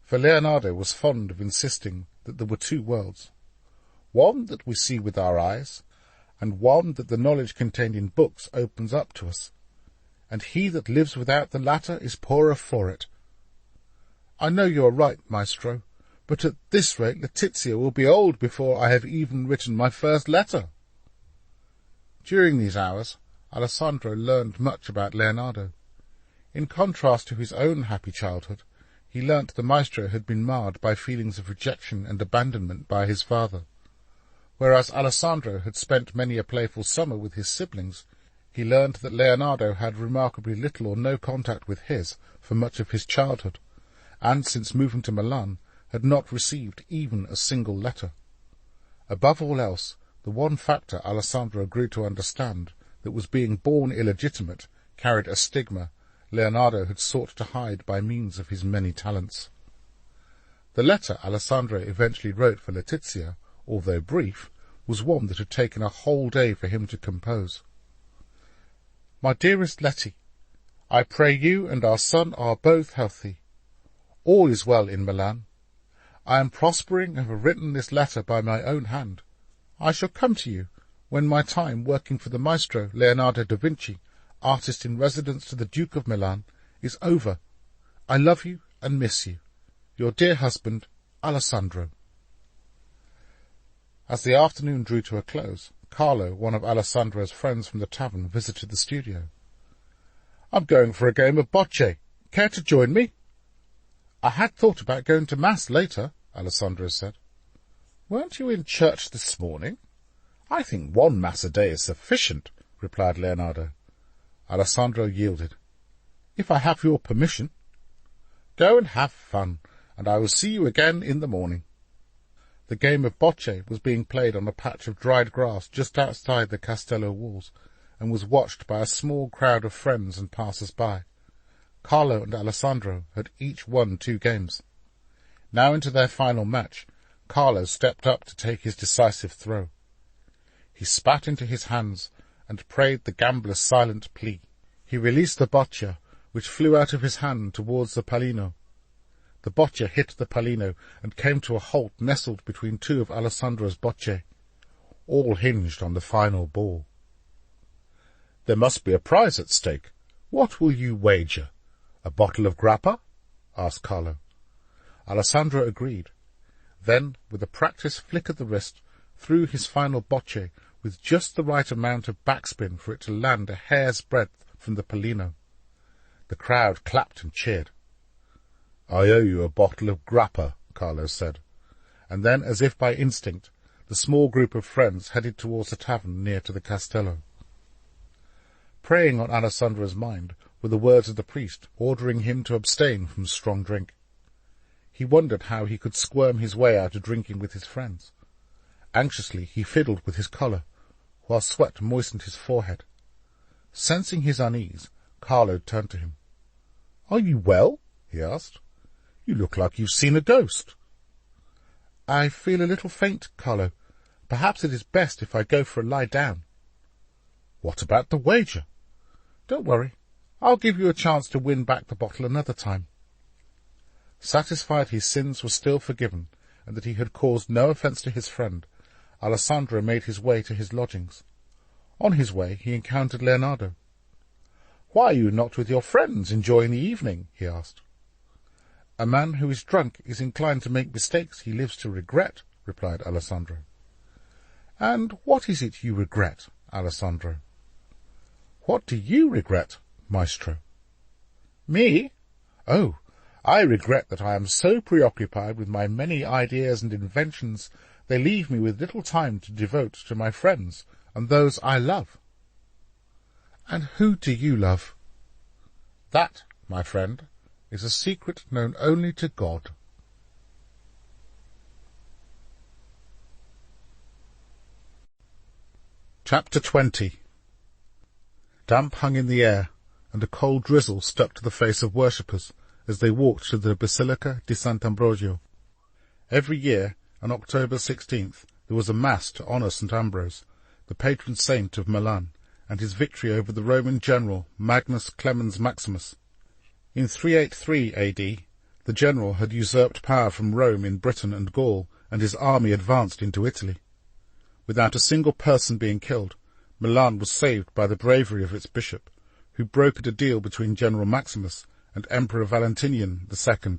For Leonardo was fond of insisting that there were two worlds, one that we see with our eyes, and one that the knowledge contained in books opens up to us, and he that lives without the latter is poorer for it. "I know you are right, Maestro, but at this rate Letizia will be old before I have even written my first letter." During these hours, Alessandro learned much about Leonardo. In contrast to his own happy childhood, he learnt the Maestro had been marred by feelings of rejection and abandonment by his father. Whereas Alessandro had spent many a playful summer with his siblings, he learned that Leonardo had remarkably little or no contact with his for much of his childhood, and since moving to Milan had not received even a single letter. Above all else, the one factor Alessandro grew to understand, that was being born illegitimate, carried a stigma Leonardo had sought to hide by means of his many talents. The letter Alessandro eventually wrote for Letizia, although brief, was one that had taken a whole day for him to compose. "My dearest Letty, I pray you and our son are both healthy. All is well in Milan. I am prospering and have written this letter by my own hand. I shall come to you when my time working for the Maestro Leonardo da Vinci, artist in residence to the Duke of Milan, is over. I love you and miss you. Your dear husband, Alessandro." As the afternoon drew to a close, Carlo, one of Alessandro's friends from the tavern, visited the studio. "I'm going for a game of bocce. Care to join me?" "I had thought about going to Mass later," Alessandro said. "Weren't you in church this morning?" "I think one Mass a day is sufficient," replied Leonardo. Alessandro yielded. "If I have your permission." "Go and have fun, and I will see you again in the morning." The game of bocce was being played on a patch of dried grass just outside the Castello walls, and was watched by a small crowd of friends and passers-by. Carlo and Alessandro had each won 2 games. Now into their final match, Carlo stepped up to take his decisive throw. He spat into his hands and prayed the gambler's silent plea. He released the boccia, which flew out of his hand towards the pallino. The boccia hit the pallino and came to a halt nestled between 2 of Alessandro's bocce. All hinged on the final ball. "There must be a prize at stake. What will you wager? A bottle of grappa?" asked Carlo. Alessandro agreed. Then, with a practised flick of the wrist, threw his final bocce with just the right amount of backspin for it to land a hair's breadth from the pallino. The crowd clapped and cheered. "I owe you a bottle of grappa," Carlo said, and then, as if by instinct, the small group of friends headed towards the tavern near to the castello. Preying on Alessandro's mind were the words of the priest, ordering him to abstain from strong drink. He wondered how he could squirm his way out of drinking with his friends. Anxiously he fiddled with his collar, while sweat moistened his forehead. Sensing his unease, Carlo turned to him. "Are you well?" he asked. "You look like you've seen a ghost." "I feel a little faint, Carlo. Perhaps it is best if I go for a lie down." "What about the wager?" "Don't worry. I'll give you a chance to win back the bottle another time." Satisfied his sins were still forgiven, and that he had caused no offence to his friend, Alessandro made his way to his lodgings. On his way he encountered Leonardo. "Why are you not with your friends, enjoying the evening?" he asked. "A man who is drunk is inclined to make mistakes he lives to regret," replied Alessandro. "And what is it you regret, Alessandro?" "What do you regret, Maestro?" "Me? Oh, I regret that I am so preoccupied with my many ideas and inventions they leave me with little time to devote to my friends and those I love." "And who do you love?" "That, my friend, is a secret known only to God." Chapter 20. Damp hung in the air, and a cold drizzle stuck to the face of worshippers as they walked to the Basilica di Sant'Ambrogio. Every year, on October 16th, there was a Mass to honour St. Ambrose, the patron saint of Milan, and his victory over the Roman general Magnus Clemens Maximus. In 383 AD, the general had usurped power from Rome in Britain and Gaul, and his army advanced into Italy. Without a single person being killed, Milan was saved by the bravery of its bishop, who brokered a deal between General Maximus and Emperor Valentinian II.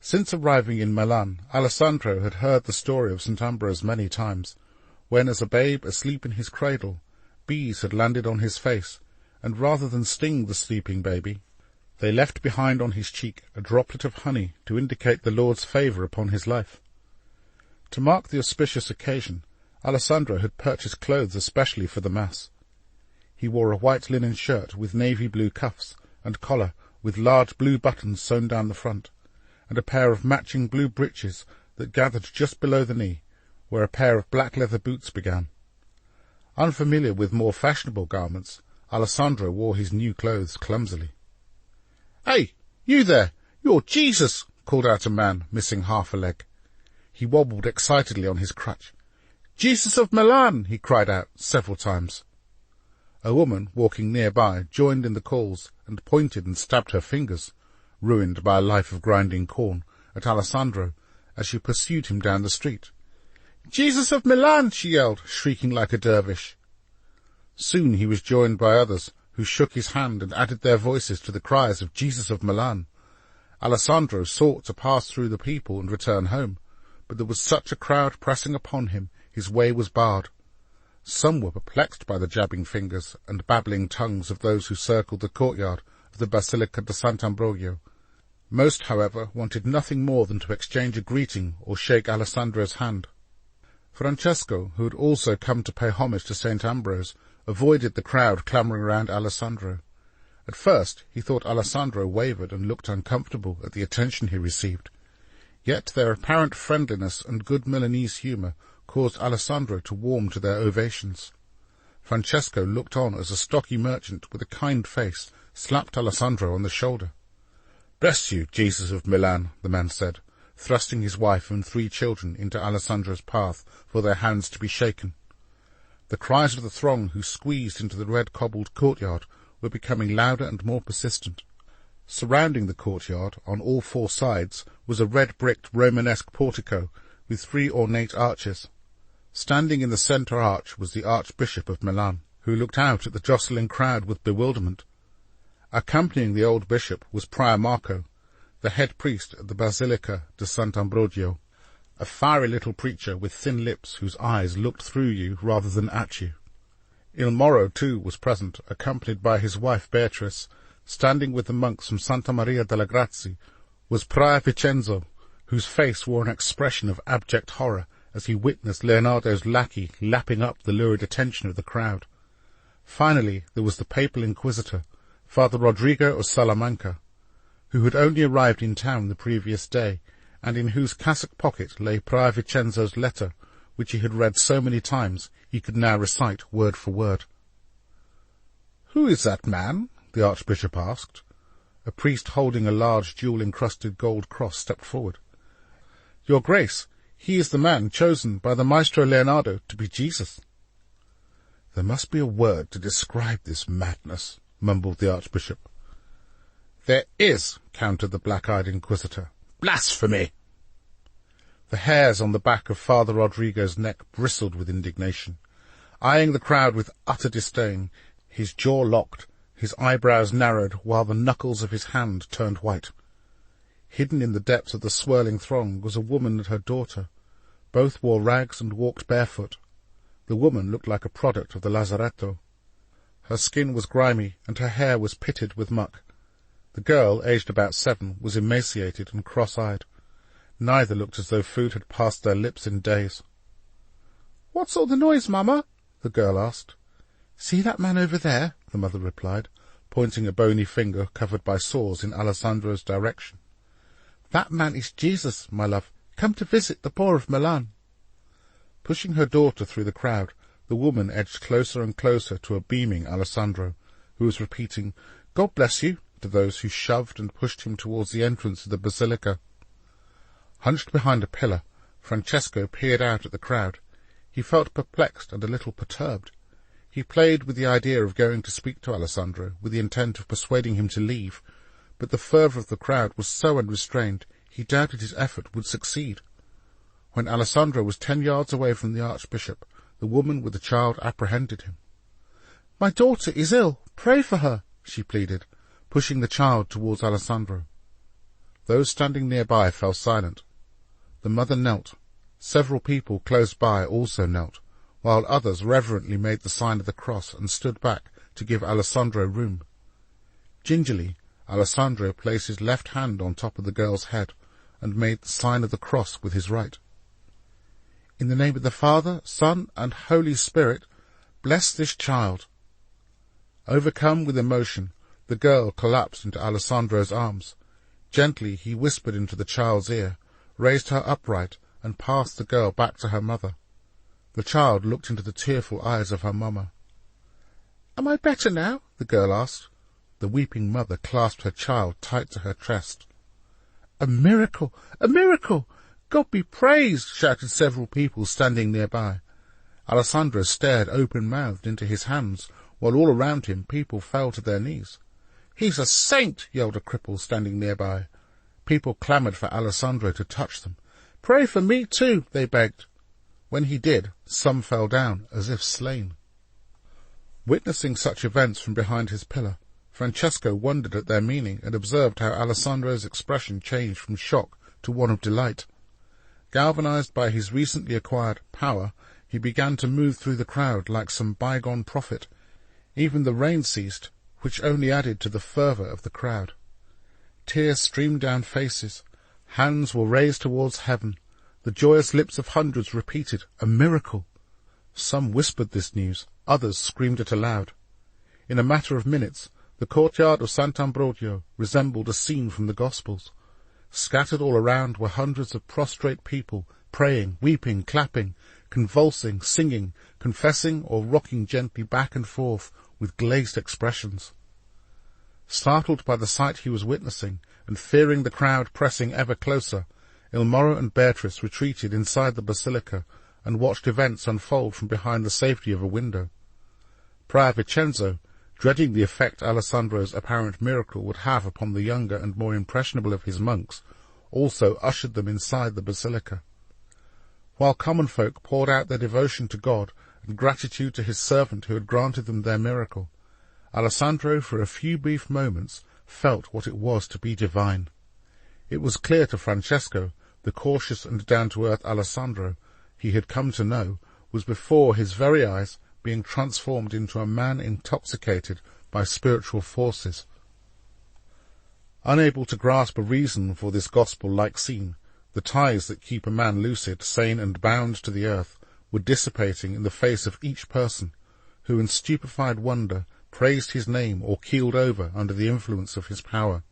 Since arriving in Milan, Alessandro had heard the story of St. Ambrose many times, when, as a babe asleep in his cradle, bees had landed on his face, and rather than sting the sleeping baby, they left behind on his cheek a droplet of honey to indicate the Lord's favour upon his life. To mark the auspicious occasion, Alessandro had purchased clothes especially for the Mass. He wore a white linen shirt with navy blue cuffs and collar with large blue buttons sewn down the front, and a pair of matching blue breeches that gathered just below the knee, where a pair of black leather boots began. Unfamiliar with more fashionable garments, Alessandro wore his new clothes clumsily. "Hey, you there! You're Jesus!" called out a man, missing half a leg. He wobbled excitedly on his crutch. "Jesus of Milan!" he cried out several times. A woman, walking nearby, joined in the calls and pointed and stabbed her fingers, ruined by a life of grinding corn, at Alessandro as she pursued him down the street. "Jesus of Milan!" she yelled, shrieking like a dervish. Soon he was joined by others, who shook his hand and added their voices to the cries of Jesus of Milan. Alessandro sought to pass through the people and return home, but there was such a crowd pressing upon him, his way was barred. Some were perplexed by the jabbing fingers and babbling tongues of those who circled the courtyard of the Basilica di Sant'Ambrogio. Most, however, wanted nothing more than to exchange a greeting or shake Alessandro's hand. Francesco, who had also come to pay homage to St. Ambrose, avoided the crowd clamouring around Alessandro. At first he thought Alessandro wavered and looked uncomfortable at the attention he received. Yet their apparent friendliness and good Milanese humour caused Alessandro to warm to their ovations. Francesco looked on as a stocky merchant with a kind face slapped Alessandro on the shoulder. "Bless you, Jesus of Milan," the man said, thrusting his wife and 3 children into Alessandro's path for their hands to be shaken. The cries of the throng who squeezed into the red-cobbled courtyard were becoming louder and more persistent. Surrounding the courtyard, on all 4 sides, was a red-bricked Romanesque portico with 3 ornate arches. Standing in the centre arch was the Archbishop of Milan, who looked out at the jostling crowd with bewilderment. Accompanying the old bishop was Prior Marco, the head priest at the Basilica de Sant'Ambrogio, a fiery little preacher with thin lips whose eyes looked through you rather than at you. Il Moro, too, was present, accompanied by his wife Beatrice. Standing with the monks from Santa Maria delle Grazie was Prior Vincenzo, whose face wore an expression of abject horror as he witnessed Leonardo's lackey lapping up the lurid attention of the crowd. Finally, there was the papal inquisitor, Father Rodrigo of Salamanca, who had only arrived in town the previous day, and in whose cassock pocket lay Prior Vincenzo's letter, which he had read so many times he could now recite word for word. "Who is that man?" the Archbishop asked. A priest holding a large jewel-encrusted gold cross stepped forward. "Your Grace, he is the man chosen by the Maestro Leonardo to be Jesus." "There must be a word to describe this madness," mumbled the Archbishop. "There is," countered the black-eyed inquisitor. "Blasphemy!" The hairs on the back of Father Rodrigo's neck bristled with indignation. Eyeing the crowd with utter disdain, his jaw locked, his eyebrows narrowed, while the knuckles of his hand turned white. Hidden in the depths of the swirling throng was a woman and her daughter. Both wore rags and walked barefoot. The woman looked like a product of the lazaretto. Her skin was grimy, and her hair was pitted with muck. The girl, aged about 7, was emaciated and cross-eyed. Neither looked as though food had passed their lips in days. "What's all the noise, Mamma?" the girl asked. "See that man over there?" the mother replied, pointing a bony finger covered by sores in Alessandro's direction. "That man is Jesus, my love, come to visit the poor of Milan." Pushing her daughter through the crowd, the woman edged closer and closer to a beaming Alessandro, who was repeating, "God bless you," to those who shoved and pushed him towards the entrance of the basilica. Hunched behind a pillar, Francesco peered out at the crowd. He felt perplexed and a little perturbed. He played with the idea of going to speak to Alessandro, with the intent of persuading him to leave, but the fervour of the crowd was so unrestrained he doubted his effort would succeed. When Alessandro was 10 yards away from the Archbishop, the woman with the child apprehended him. "My daughter is ill. Pray for her," she pleaded, pushing the child towards Alessandro. Those standing nearby fell silent. The mother knelt. Several people close by also knelt, while others reverently made the sign of the cross and stood back to give Alessandro room. Gingerly, Alessandro placed his left hand on top of the girl's head and made the sign of the cross with his right. "In the name of the Father, Son, and Holy Spirit, bless this child." Overcome with emotion, the girl collapsed into Alessandro's arms. Gently he whispered into the child's ear, raised her upright, and passed the girl back to her mother. The child looked into the tearful eyes of her mamma. "Am I better now?" the girl asked. The weeping mother clasped her child tight to her chest. "A miracle! A miracle! God be praised!" shouted several people standing nearby. Alessandro stared open-mouthed into his hands, while all around him people fell to their knees. "He's a saint!" yelled a cripple standing nearby. People clamoured for Alessandro to touch them. "Pray for me too," they begged. When he did, some fell down as if slain. Witnessing such events from behind his pillar, Francesco wondered at their meaning and observed how Alessandro's expression changed from shock to one of delight. Galvanized by his recently acquired power, he began to move through the crowd like some bygone prophet. Even the rain ceased, which only added to the fervour of the crowd. Tears streamed down faces. Hands were raised towards heaven. The joyous lips of hundreds repeated, "A miracle!" Some whispered this news, others screamed it aloud. In a matter of minutes, the courtyard of Sant'Ambrogio resembled a scene from the Gospels. Scattered all around were hundreds of prostrate people, praying, weeping, clapping, convulsing, singing, confessing, or rocking gently back and forth with glazed expressions. Startled by the sight he was witnessing, and fearing the crowd pressing ever closer, Il Moro and Beatrice retreated inside the basilica and watched events unfold from behind the safety of a window. Prior Vincenzo, dreading the effect Alessandro's apparent miracle would have upon the younger and more impressionable of his monks, also ushered them inside the basilica. While common folk poured out their devotion to God and gratitude to his servant who had granted them their miracle, Alessandro for a few brief moments felt what it was to be divine. It was clear to Francesco, the cautious and down-to-earth Alessandro he had come to know, was before his very eyes being transformed into a man intoxicated by spiritual forces. Unable to grasp a reason for this gospel-like scene, the ties that keep a man lucid, sane, and bound to the earth were dissipating in the face of each person, who in stupefied wonder praised his name or keeled over under the influence of his power.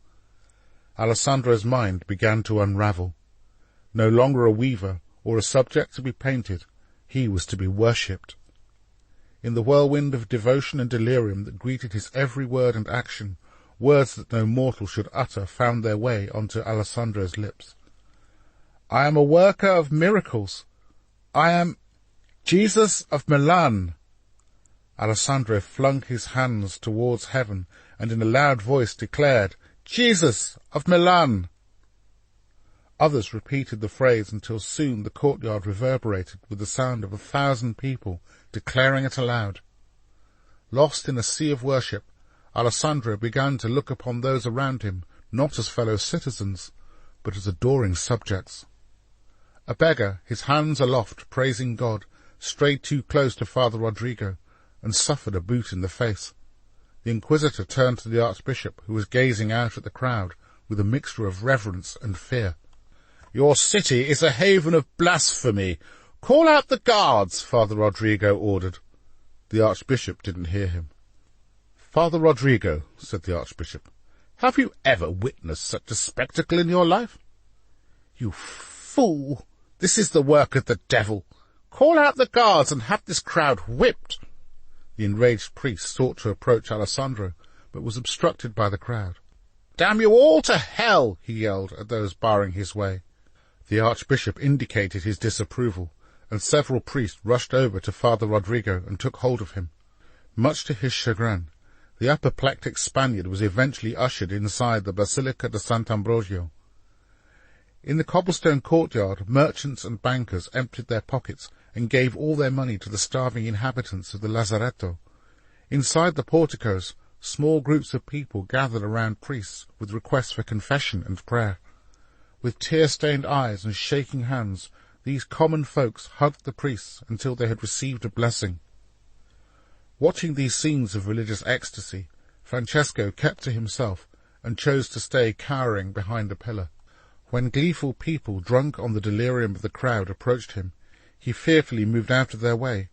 Alessandro's mind began to unravel. No longer a weaver or a subject to be painted, he was to be worshipped. In the whirlwind of devotion and delirium that greeted his every word and action, words that no mortal should utter found their way onto Alessandro's lips. "I am a worker of miracles. I am Jesus of Milan." Alessandro flung his hands towards heaven and in a loud voice declared, "Jesus of Milan." Others repeated the phrase until soon the courtyard reverberated with the sound of 1,000 people declaring it aloud. Lost in a sea of worship, Alessandro began to look upon those around him not as fellow citizens, but as adoring subjects. A beggar, his hands aloft praising God, strayed too close to Father Rodrigo and suffered a boot in the face. The inquisitor turned to the archbishop, who was gazing out at the crowd with a mixture of reverence and fear. "Your city is a haven of blasphemy. Call out the guards," Father Rodrigo ordered. The archbishop didn't hear him. "Father Rodrigo," said the archbishop, "have you ever witnessed such a spectacle in your life?" "You fool! This is the work of the devil. Call out the guards and have this crowd whipped." The enraged priest sought to approach Alessandro, but was obstructed by the crowd. "Damn you all to hell!" he yelled at those barring his way. The archbishop indicated his disapproval, and several priests rushed over to Father Rodrigo and took hold of him. Much to his chagrin, the apoplectic Spaniard was eventually ushered inside the Basilica de Sant'Ambrogio. In the cobblestone courtyard, merchants and bankers emptied their pockets and gave all their money to the starving inhabitants of the Lazaretto. Inside the porticos, small groups of people gathered around priests with requests for confession and prayer. With tear-stained eyes and shaking hands, these common folks hugged the priests until they had received a blessing. Watching these scenes of religious ecstasy, Francesco kept to himself and chose to stay cowering behind a pillar. When gleeful people drunk on the delirium of the crowd approached him, he fearfully moved out of their way.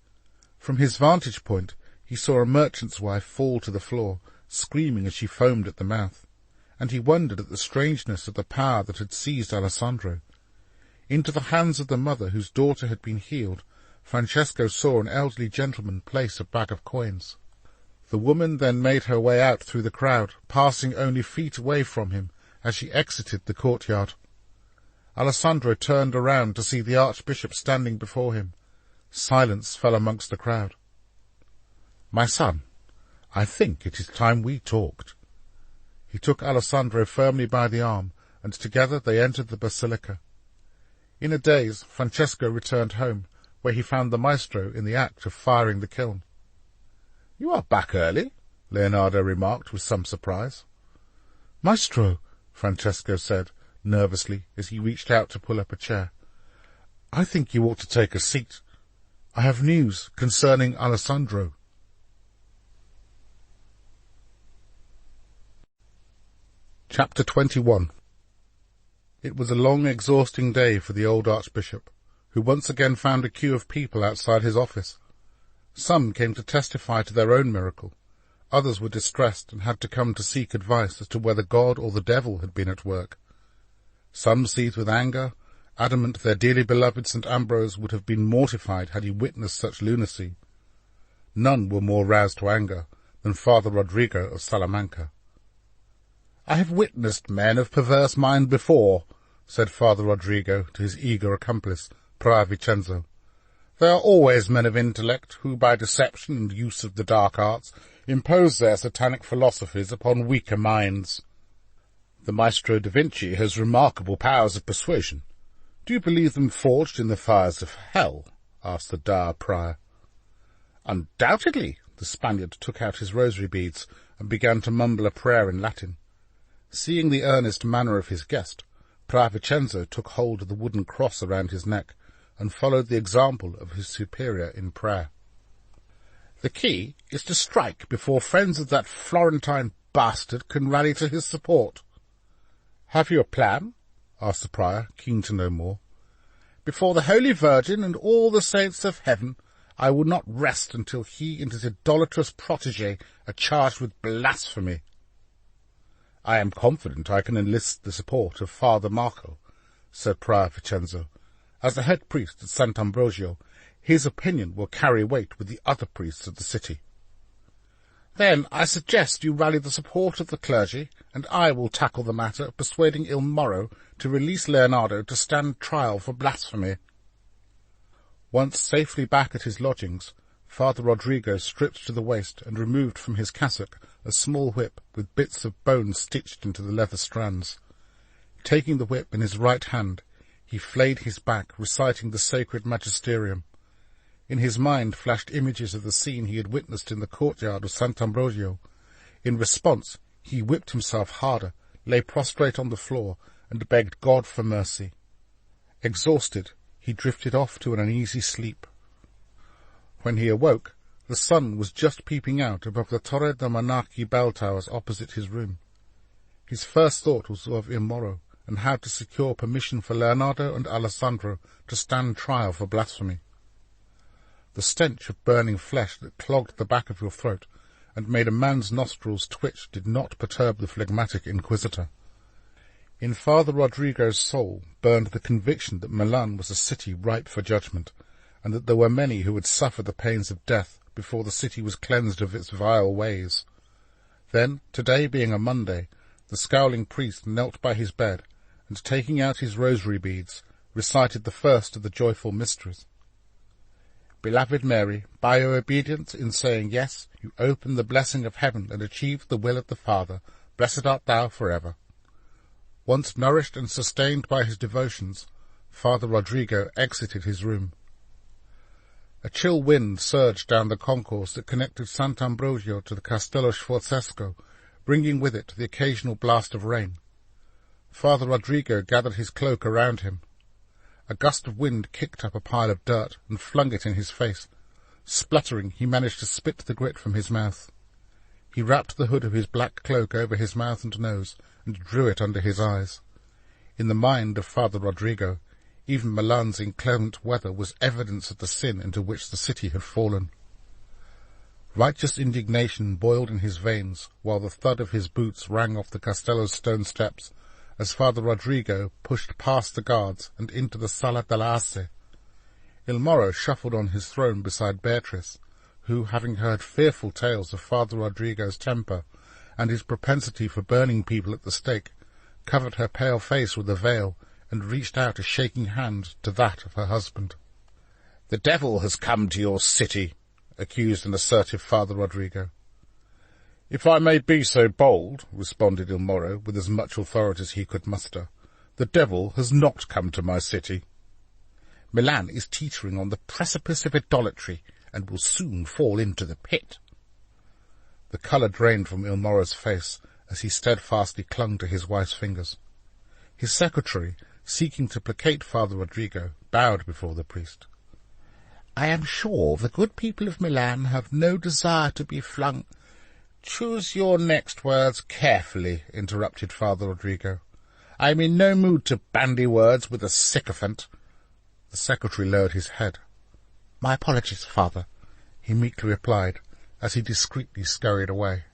From his vantage point, he saw a merchant's wife fall to the floor, screaming as she foamed at the mouth, and he wondered at the strangeness of the power that had seized Alessandro. Into the hands of the mother whose daughter had been healed, Francesco saw an elderly gentleman place a bag of coins. The woman then made her way out through the crowd, passing only feet away from him as she exited the courtyard. Alessandro turned around to see the archbishop standing before him. Silence fell amongst the crowd. "My son, I think it is time we talked." He took Alessandro firmly by the arm, and together they entered the basilica. In a daze, Francesco returned home, where he found the maestro in the act of firing the kiln. "You are back early," Leonardo remarked with some surprise. "Maestro," Francesco said, nervously, as he reached out to pull up a chair, "I think you ought to take a seat. I have news concerning Alessandro." Chapter 21. It was a long, exhausting day for the old archbishop, who once again found a queue of people outside his office. Some came to testify to their own miracle. Others were distressed and had to come to seek advice as to whether God or the devil had been at work. Some seethed with anger, adamant their dearly beloved St. Ambrose would have been mortified had he witnessed such lunacy. None were more roused to anger than Father Rodrigo of Salamanca. "I have witnessed men of perverse mind before," said Father Rodrigo to his eager accomplice, Prior Vincenzo. "They are always men of intellect, who by deception and use of the dark arts impose their satanic philosophies upon weaker minds. The Maestro da Vinci has remarkable powers of persuasion. Do you believe them forged in the fires of hell?" asked the dour prior. "Undoubtedly." The Spaniard took out his rosary beads and began to mumble a prayer in Latin. Seeing the earnest manner of his guest, Prior Vincenzo took hold of the wooden cross around his neck and followed the example of his superior in prayer. "The key is to strike before friends of that Florentine bastard can rally to his support." "Have you a plan?" asked the prior, keen to know more. "Before the Holy Virgin and all the saints of heaven, I will not rest until he and his idolatrous protege are charged with blasphemy." "I am confident I can enlist the support of Father Marco," said Prior Vincenzo. "As the head priest at Sant' Ambrogio, his opinion will carry weight with the other priests of the city." "Then I suggest you rally the support of the clergy, and I will tackle the matter of persuading Il Moro to release Leonardo to stand trial for blasphemy." Once safely back at his lodgings, Father Rodrigo stripped to the waist and removed from his cassock a small whip with bits of bone stitched into the leather strands. Taking the whip in his right hand, he flayed his back, reciting the sacred magisterium. In his mind flashed images of the scene he had witnessed in the courtyard of Sant' Ambrogio. In response, he whipped himself harder, lay prostrate on the floor, and begged God for mercy. Exhausted, he drifted off to an uneasy sleep. When he awoke, the sun was just peeping out above the Torre de Monarchi bell towers opposite his room. His first thought was of Il Moro, and how to secure permission for Leonardo and Alessandro to stand trial for blasphemy. The stench of burning flesh that clogged the back of your throat and made a man's nostrils twitch did not perturb the phlegmatic inquisitor. In Father Rodrigo's soul burned the conviction that Milan was a city ripe for judgment, and that there were many who would suffer the pains of death before the city was cleansed of its vile ways. Then, today being a Monday, the scowling priest knelt by his bed, and taking out his rosary beads, recited the first of the joyful mysteries. "Beloved Mary, by your obedience in saying yes, you open the blessing of heaven and achieve the will of the Father. Blessed art thou forever." Once nourished and sustained by his devotions, Father Rodrigo exited his room. A chill wind surged down the concourse that connected Sant' Ambrogio to the Castello Sforzesco, bringing with it the occasional blast of rain. Father Rodrigo gathered his cloak around him. A gust of wind kicked up a pile of dirt and flung it in his face. Spluttering, he managed to spit the grit from his mouth. He wrapped the hood of his black cloak over his mouth and nose and drew it under his eyes. In the mind of Father Rodrigo, even Milan's inclement weather was evidence of the sin into which the city had fallen. Righteous indignation boiled in his veins, while the thud of his boots rang off the Castello's stone steps, as Father Rodrigo pushed past the guards and into the Sala dell'Arce. Il Moro shuffled on his throne beside Beatrice, who, having heard fearful tales of Father Rodrigo's temper and his propensity for burning people at the stake, covered her pale face with a veil and reached out a shaking hand to that of her husband. "The devil has come to your city," accused an assertive Father Rodrigo. "If I may be so bold," responded Il Moro with as much authority as he could muster, "the devil has not come to my city. Milan is teetering on the precipice of idolatry and will soon fall into the pit." The colour drained from Il Moro's face as he steadfastly clung to his wife's fingers. His secretary, seeking to placate Father Rodrigo, bowed before the priest. "I am sure the good people of Milan have no desire to be flung—" "Choose your next words carefully," interrupted Father Rodrigo. "I am in no mood to bandy words with a sycophant." The secretary lowered his head. "My apologies, Father," he meekly replied, as he discreetly scurried away.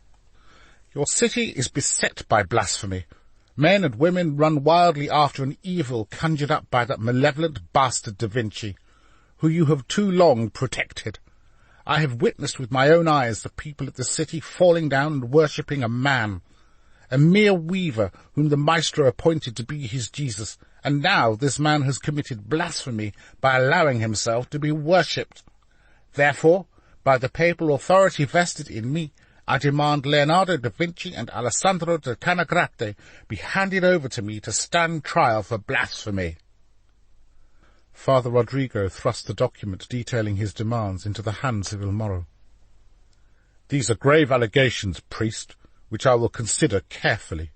"Your city is beset by blasphemy. Men and women run wildly after an evil conjured up by that malevolent bastard Da Vinci, who you have too long protected. I have witnessed with my own eyes the people of the city falling down and worshipping a man, a mere weaver whom the maestro appointed to be his Jesus, and now this man has committed blasphemy by allowing himself to be worshipped. Therefore, by the papal authority vested in me, I demand Leonardo da Vinci and Alessandro da Canagrate be handed over to me to stand trial for blasphemy." Father Rodrigo thrust the document detailing his demands into the hands of Il Moro. "These are grave allegations, priest, which I will consider carefully.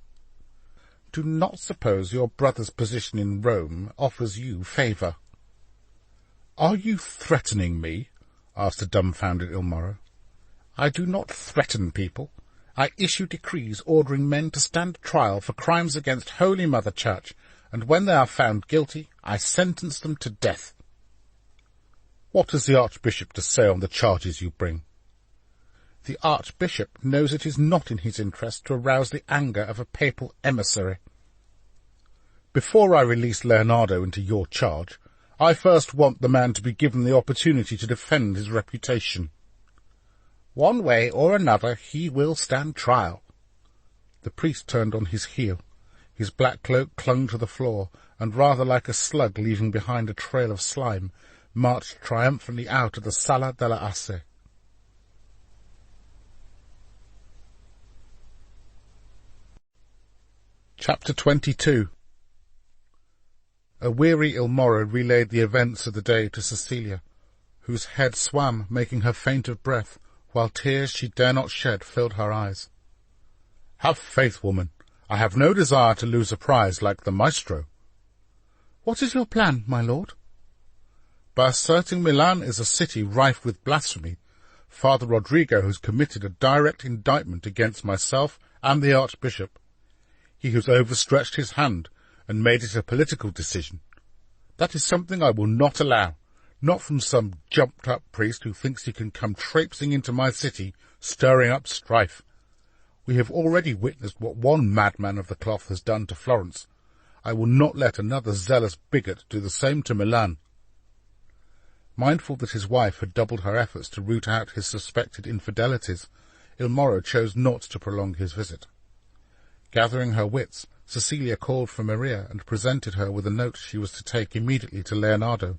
Do not suppose your brother's position in Rome offers you favour." "Are you threatening me?" asked the dumbfounded Il Moro. "I do not threaten people. I issue decrees ordering men to stand trial for crimes against Holy Mother Church, and when they are found guilty, I sentence them to death." "What has the Archbishop to say on the charges you bring?" "The Archbishop knows it is not in his interest to arouse the anger of a papal emissary." "Before I release Leonardo into your charge, I first want the man to be given the opportunity to defend his reputation." "One way or another he will stand trial." The priest turned on his heel. His black cloak clung to the floor, and rather like a slug leaving behind a trail of slime, marched triumphantly out of the Sala della Asse. Chapter 22. A weary Il Moro relayed the events of the day to Cecilia, whose head swam, making her faint of breath, while tears she dare not shed filled her eyes. "Have faith, woman. I have no desire to lose a prize like the maestro." "What is your plan, my lord?" "By asserting Milan is a city rife with blasphemy, Father Rodrigo has committed a direct indictment against myself and the Archbishop. He has overstretched his hand and made it a political decision. That is something I will not allow, not from some jumped-up priest who thinks he can come traipsing into my city, stirring up strife. We have already witnessed what one madman of the cloth has done to Florence. I will not let another zealous bigot do the same to Milan." Mindful that his wife had doubled her efforts to root out his suspected infidelities, Il Moro chose not to prolong his visit. Gathering her wits, Cecilia called for Maria and presented her with a note she was to take immediately to Leonardo,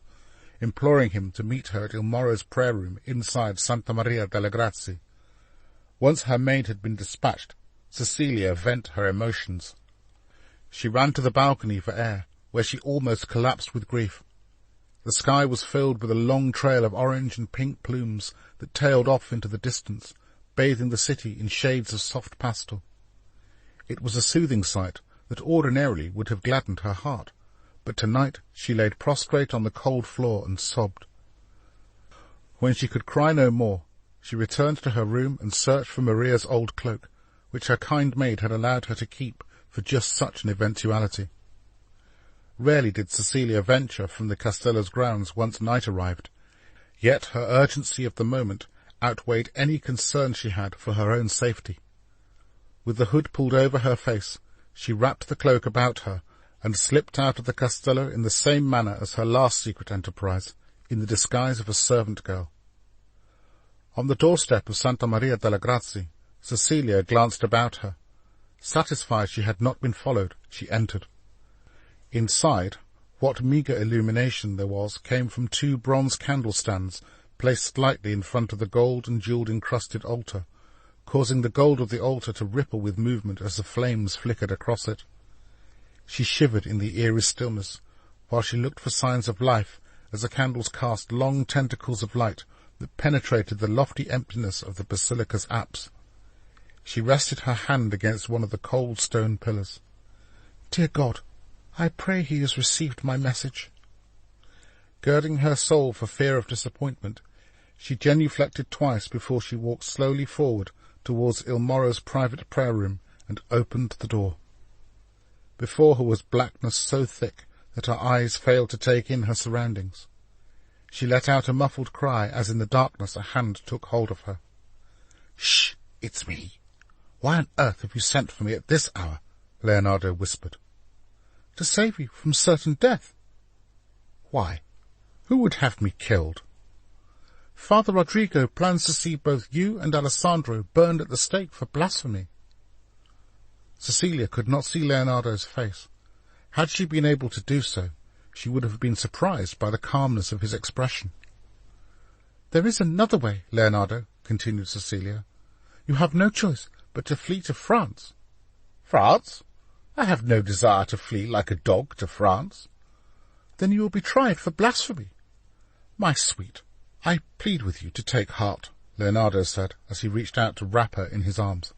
imploring him to meet her at Il Moro's prayer room inside Santa Maria delle Grazie. Once her maid had been dispatched, Cecilia vent her emotions. She ran to the balcony for air, where she almost collapsed with grief. The sky was filled with a long trail of orange and pink plumes that tailed off into the distance, bathing the city in shades of soft pastel. It was a soothing sight that ordinarily would have gladdened her heart, but tonight she laid prostrate on the cold floor and sobbed. When she could cry no more, she returned to her room and searched for Maria's old cloak, which her kind maid had allowed her to keep for just such an eventuality. Rarely did Cecilia venture from the Castello's grounds once night arrived, yet her urgency of the moment outweighed any concern she had for her own safety. With the hood pulled over her face, she wrapped the cloak about her and slipped out of the Castello in the same manner as her last secret enterprise, in the disguise of a servant girl. On the doorstep of Santa Maria delle Grazie, Cecilia glanced about her. Satisfied she had not been followed, she entered. Inside, what meagre illumination there was came from 2 bronze candle-stands placed slightly in front of the gold and jewelled-encrusted altar, causing the gold of the altar to ripple with movement as the flames flickered across it. She shivered in the eerie stillness, while she looked for signs of life as the candles cast long tentacles of light that penetrated the lofty emptiness of the basilica's apse. She rested her hand against one of the cold stone pillars. "Dear God, I pray he has received my message." Girding her soul for fear of disappointment, she genuflected twice before she walked slowly forward towards Il Moro's private prayer room and opened the door. Before her was blackness so thick that her eyes failed to take in her surroundings. She let out a muffled cry as in the darkness a hand took hold of her. "Shh! It's me. Why on earth have you sent for me at this hour?" Leonardo whispered. To save you from certain death. Why? Who would have me killed? Father Rodrigo plans to see both you and Alessandro burned at the stake for blasphemy. Cecilia could not see Leonardo's face. Had she been able to do so, she would have been surprised by the calmness of his expression. There is another way, Leonardo, continued Cecilia. You have no choice but to flee to France. France? I have no desire to flee like a dog to France. Then you will be tried for blasphemy. My sweet, I plead with you to take heart, Leonardo said, as he reached out to wrap her in his arms.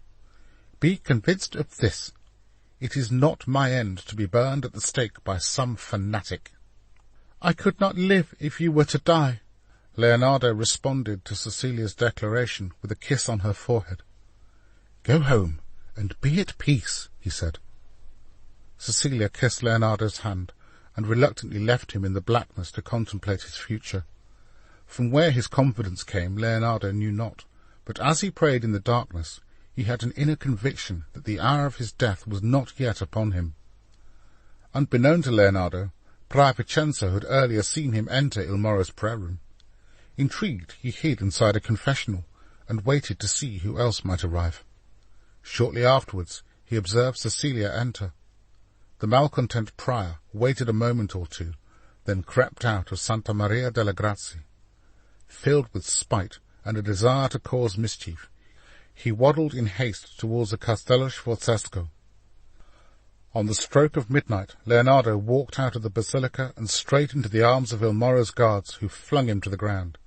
Be convinced of this. It is not my end to be burned at the stake by some fanatic. I could not live if you were to die. Leonardo responded to Cecilia's declaration with a kiss on her forehead. Go home and be at peace, he said. Cecilia kissed Leonardo's hand and reluctantly left him in the blackness to contemplate his future. From where his confidence came, Leonardo knew not, but as he prayed in the darkness, he had an inner conviction that the hour of his death was not yet upon him. Unbeknown to Leonardo, Fra Vincenzo had earlier seen him enter Il Moro's prayer room. Intrigued, he hid inside a confessional and waited to see who else might arrive. Shortly afterwards, he observed Cecilia enter. The malcontent prior waited a moment or two, then crept out of Santa Maria delle Grazie. Filled with spite and a desire to cause mischief, he waddled in haste towards the Castello Sforzesco. On the stroke of midnight, Leonardo walked out of the basilica and straight into the arms of Il Moro's guards, who flung him to the ground.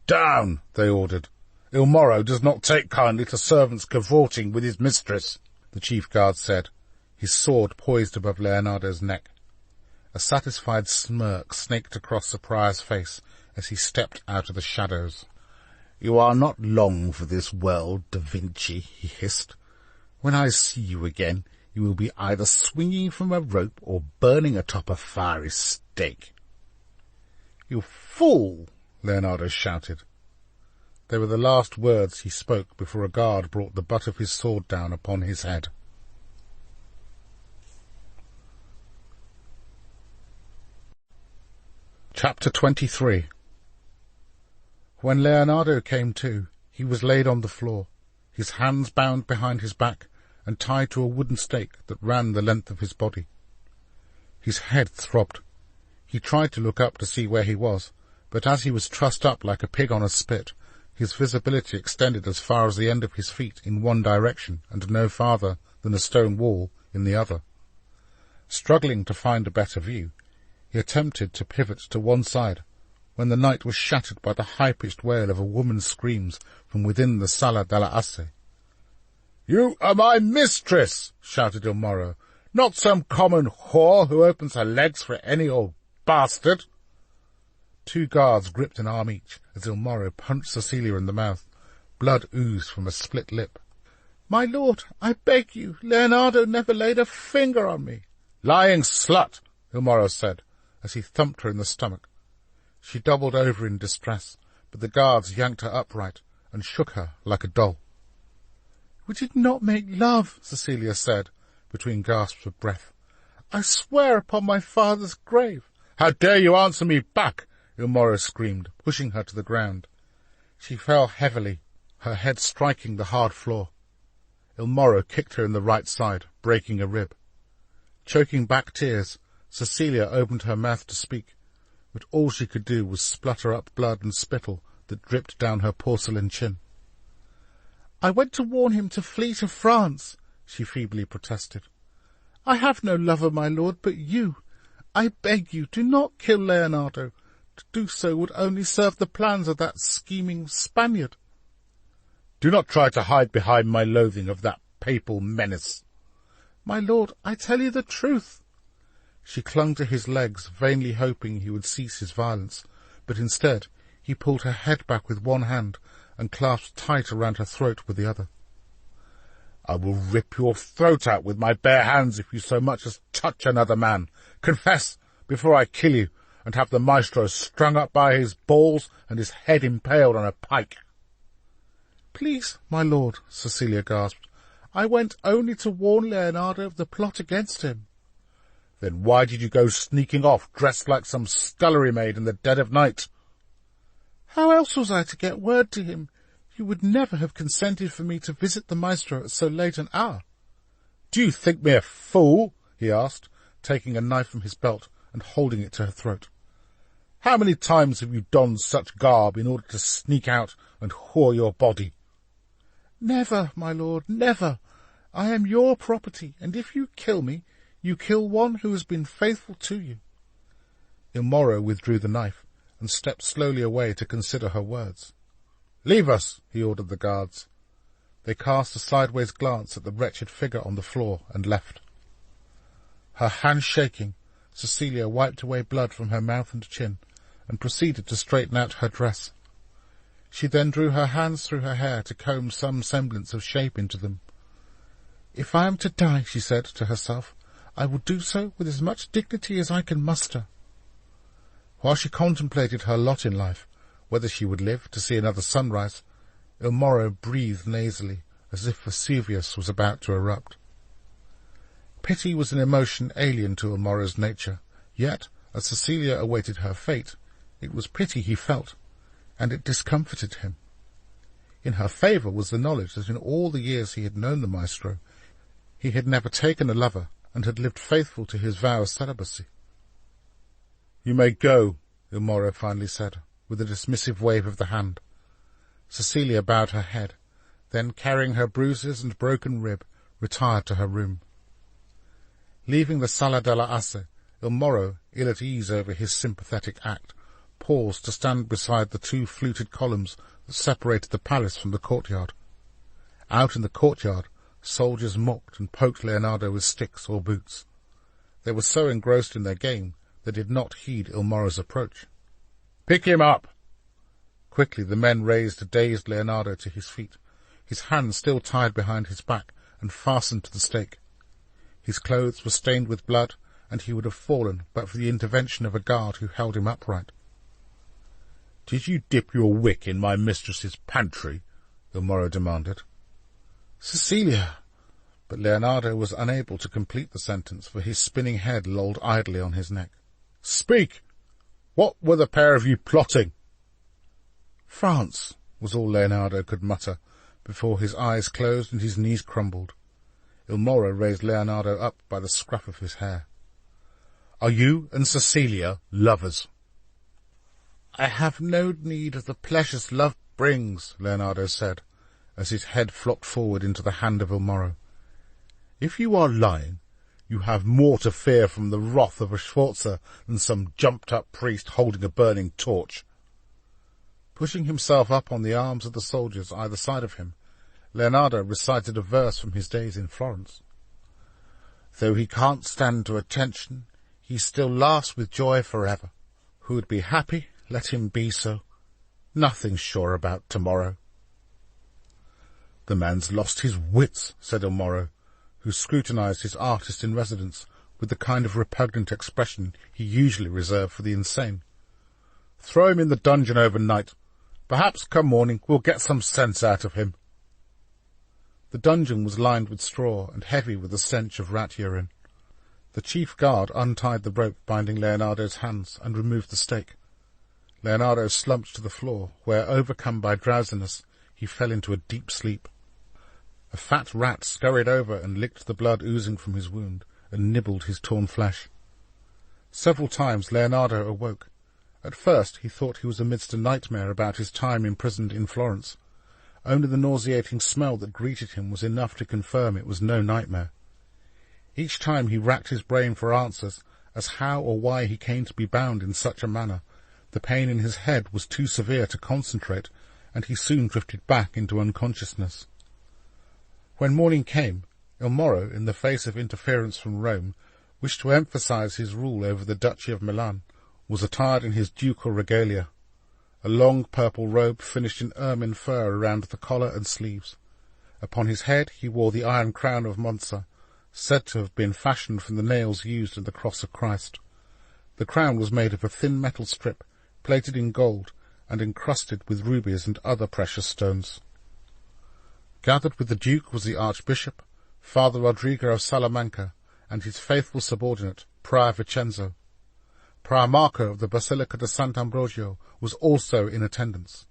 Down, they ordered. Il Moro does not take kindly to servants cavorting with his mistress, the chief guard said, his sword poised above Leonardo's neck. A satisfied smirk snaked across the prior's face as he stepped out of the shadows. You are not long for this world, Da Vinci, he hissed. When I see you again, you will be either swinging from a rope or burning atop a fiery stake. You fool! Leonardo shouted. They were the last words he spoke before a guard brought the butt of his sword down upon his head. Chapter 23. When Leonardo came to, he was laid on the floor, his hands bound behind his back and tied to a wooden stake that ran the length of his body. His head throbbed. He tried to look up to see where he was, but as he was trussed up like a pig on a spit, his visibility extended as far as the end of his feet in one direction and no farther than a stone wall in the other. Struggling to find a better view, he attempted to pivot to one side, when the night was shattered by the high-pitched wail of a woman's screams from within the Sala della Asse. "You are my mistress!" shouted Il Moro, "not some common whore who opens her legs for any old bastard." Two guards gripped an arm each as Il Moro punched Cecilia in the mouth. Blood oozed from a split lip. "My lord, I beg you, Leonardo never laid a finger on me." "Lying slut," Il Moro said, as he thumped her in the stomach. She doubled over in distress, but the guards yanked her upright and shook her like a doll. "We did not make love," Cecilia said, between gasps of breath. "I swear upon my father's grave." "How dare you answer me back?" Il Moro screamed, pushing her to the ground. She fell heavily, her head striking the hard floor. Il Moro kicked her in the right side, breaking a rib. Choking back tears, Cecilia opened her mouth to speak, but all she could do was splutter up blood and spittle that dripped down her porcelain chin. "I went to warn him to flee to France," she feebly protested. "I have no lover, my lord, but you. I beg you, do not kill Leonardo. To do so would only serve the plans of that scheming Spaniard." "Do not try to hide behind my loathing of that papal menace." "My lord, I tell you the truth." She clung to his legs, vainly hoping he would cease his violence, but instead he pulled her head back with one hand and clasped tight around her throat with the other. "I will rip your throat out with my bare hands if you so much as touch another man. Confess before I kill you, and have the maestro strung up by his balls and his head impaled on a pike." "Please, my lord," Cecilia gasped, I went only to warn Leonardo of the plot against him." "Then why did you go sneaking off, dressed like some scullery maid in the dead of night?" "How else was I to get word to him? You would never have consented for me to visit the maestro at so late an hour." "Do you think me a fool?" he asked, taking a knife from his belt and holding it to her throat. "How many times have you donned such garb in order to sneak out and whore your body?" "Never, my lord, never. I am your property, and if you kill me, you kill one who has been faithful to you." Il Moro withdrew the knife and stepped slowly away to consider her words. "Leave us," he ordered the guards. They cast a sideways glance at the wretched figure on the floor and left. Her hand shaking, Cecilia wiped away blood from her mouth and chin and proceeded to straighten out her dress. She then drew her hands through her hair to comb some semblance of shape into them. "If I am to die," she said to herself, "I will do so with as much dignity as I can muster." While she contemplated her lot in life, whether she would live to see another sunrise, Il Moro breathed nasally, as if Vesuvius was about to erupt. Pity was an emotion alien to Il Moro's nature, yet, as Cecilia awaited her fate, it was pity he felt, and it discomforted him. In her favour was the knowledge that in all the years he had known the maestro, he had never taken a lover and had lived faithful to his vow of celibacy. "You may go," Il Moro finally said, with a dismissive wave of the hand. Cecilia bowed her head, then, carrying her bruises and broken rib, retired to her room. Leaving the Sala della Asse, Il Moro, ill at ease over his sympathetic act, paused to stand beside the two fluted columns that separated the palace from the courtyard. Out in the courtyard, soldiers mocked and poked Leonardo with sticks or boots. They were so engrossed in their game they did not heed Il Moro's approach. "Pick him up!" Quickly the men raised a dazed Leonardo to his feet, his hands still tied behind his back and fastened to the stake. His clothes were stained with blood, and he would have fallen but for the intervention of a guard who held him upright. "Did you dip your wick in my mistress's pantry?" Il Moro demanded. "Cecilia!" But Leonardo was unable to complete the sentence, for his spinning head lolled idly on his neck. "Speak! What were the pair of you plotting?" "France," was all Leonardo could mutter, before his eyes closed and his knees crumbled. Il Moro raised Leonardo up by the scruff of his hair. "Are you and Cecilia lovers?" "I have no need of the pleasures love brings," Leonardo said, as his head flopped forward into the hand of Il Moro. "If you are lying, you have more to fear from the wrath of a Sforza than some jumped-up priest holding a burning torch." Pushing himself up on the arms of the soldiers either side of him, Leonardo recited a verse from his days in Florence. "Though he can't stand to attention, he still laughs with joy forever. Who would be happy, let him be so. Nothing's sure about tomorrow." "The man's lost his wits," said Il Moro, who scrutinized his artist-in-residence with the kind of repugnant expression he usually reserved for the insane. "Throw him in the dungeon overnight. Perhaps come morning we'll get some sense out of him." The dungeon was lined with straw and heavy with the stench of rat urine. The chief guard untied the rope binding Leonardo's hands and removed the stake. Leonardo slumped to the floor, where, overcome by drowsiness, he fell into a deep sleep. A fat rat scurried over and licked the blood oozing from his wound and nibbled his torn flesh. Several times Leonardo awoke. At first he thought he was amidst a nightmare about his time imprisoned in Florence. Only the nauseating smell that greeted him was enough to confirm it was no nightmare. Each time he racked his brain for answers as how or why he came to be bound in such a manner. The pain in his head was too severe to concentrate, and he soon drifted back into unconsciousness. When morning came, Il Moro, in the face of interference from Rome, wished to emphasize his rule over the Duchy of Milan, was attired in his ducal regalia, a long purple robe finished in ermine fur around the collar and sleeves. Upon his head he wore the iron crown of Monza, said to have been fashioned from the nails used in the cross of Christ. The crown was made of a thin metal strip, plated in gold, and encrusted with rubies and other precious stones. Gathered with the Duke was the Archbishop, Father Rodrigo of Salamanca, and his faithful subordinate, Prior Vincenzo. Prior Marco of the Basilica de Sant'Ambrogio was also in attendance.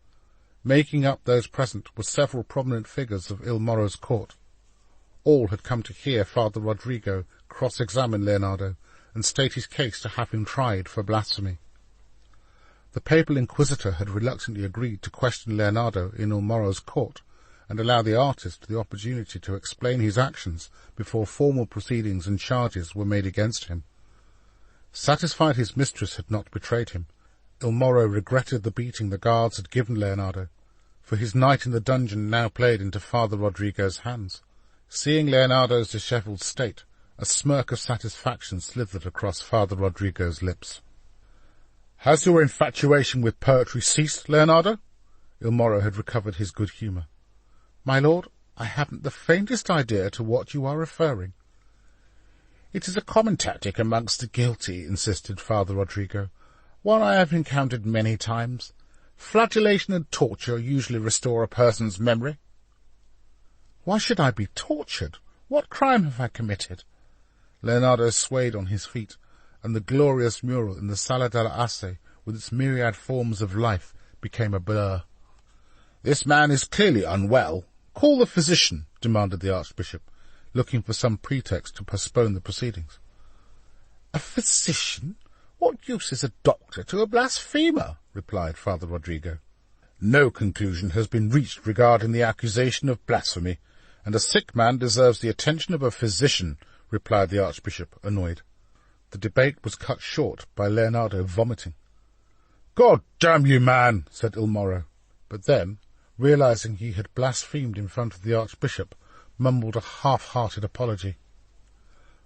Making up those present were several prominent figures of Il Moro's court. All had come to hear Father Rodrigo cross-examine Leonardo and state his case to have him tried for blasphemy. The papal inquisitor had reluctantly agreed to question Leonardo in Il Moro's court and allow the artist the opportunity to explain his actions before formal proceedings and charges were made against him. Satisfied his mistress had not betrayed him, Il Moro regretted the beating the guards had given Leonardo, for his night in the dungeon now played into Father Rodrigo's hands. Seeing Leonardo's dishevelled state, a smirk of satisfaction slithered across Father Rodrigo's lips. "Has your infatuation with poetry ceased, Leonardo?" Il Moro had recovered his good humour. "My lord, I haven't the faintest idea to what you are referring." "It is a common tactic amongst the guilty," insisted Father Rodrigo. "One I have encountered many times. Flagellation and torture usually restore a person's memory." "Why should I be tortured? What crime have I committed?" Leonardo swayed on his feet, and the glorious mural in the Sala della Asse, with its myriad forms of life, became a blur. "This man is clearly unwell. Call the physician," demanded the Archbishop, looking for some pretext to postpone the proceedings. "A physician? What use is a doctor to a blasphemer?" replied Father Rodrigo. "No conclusion has been reached regarding the accusation of blasphemy, and a sick man deserves the attention of a physician," replied the Archbishop, annoyed. The debate was cut short by Leonardo vomiting. "God damn you, man," said Il Moro, but then, realizing he had blasphemed in front of the Archbishop, mumbled a half-hearted apology.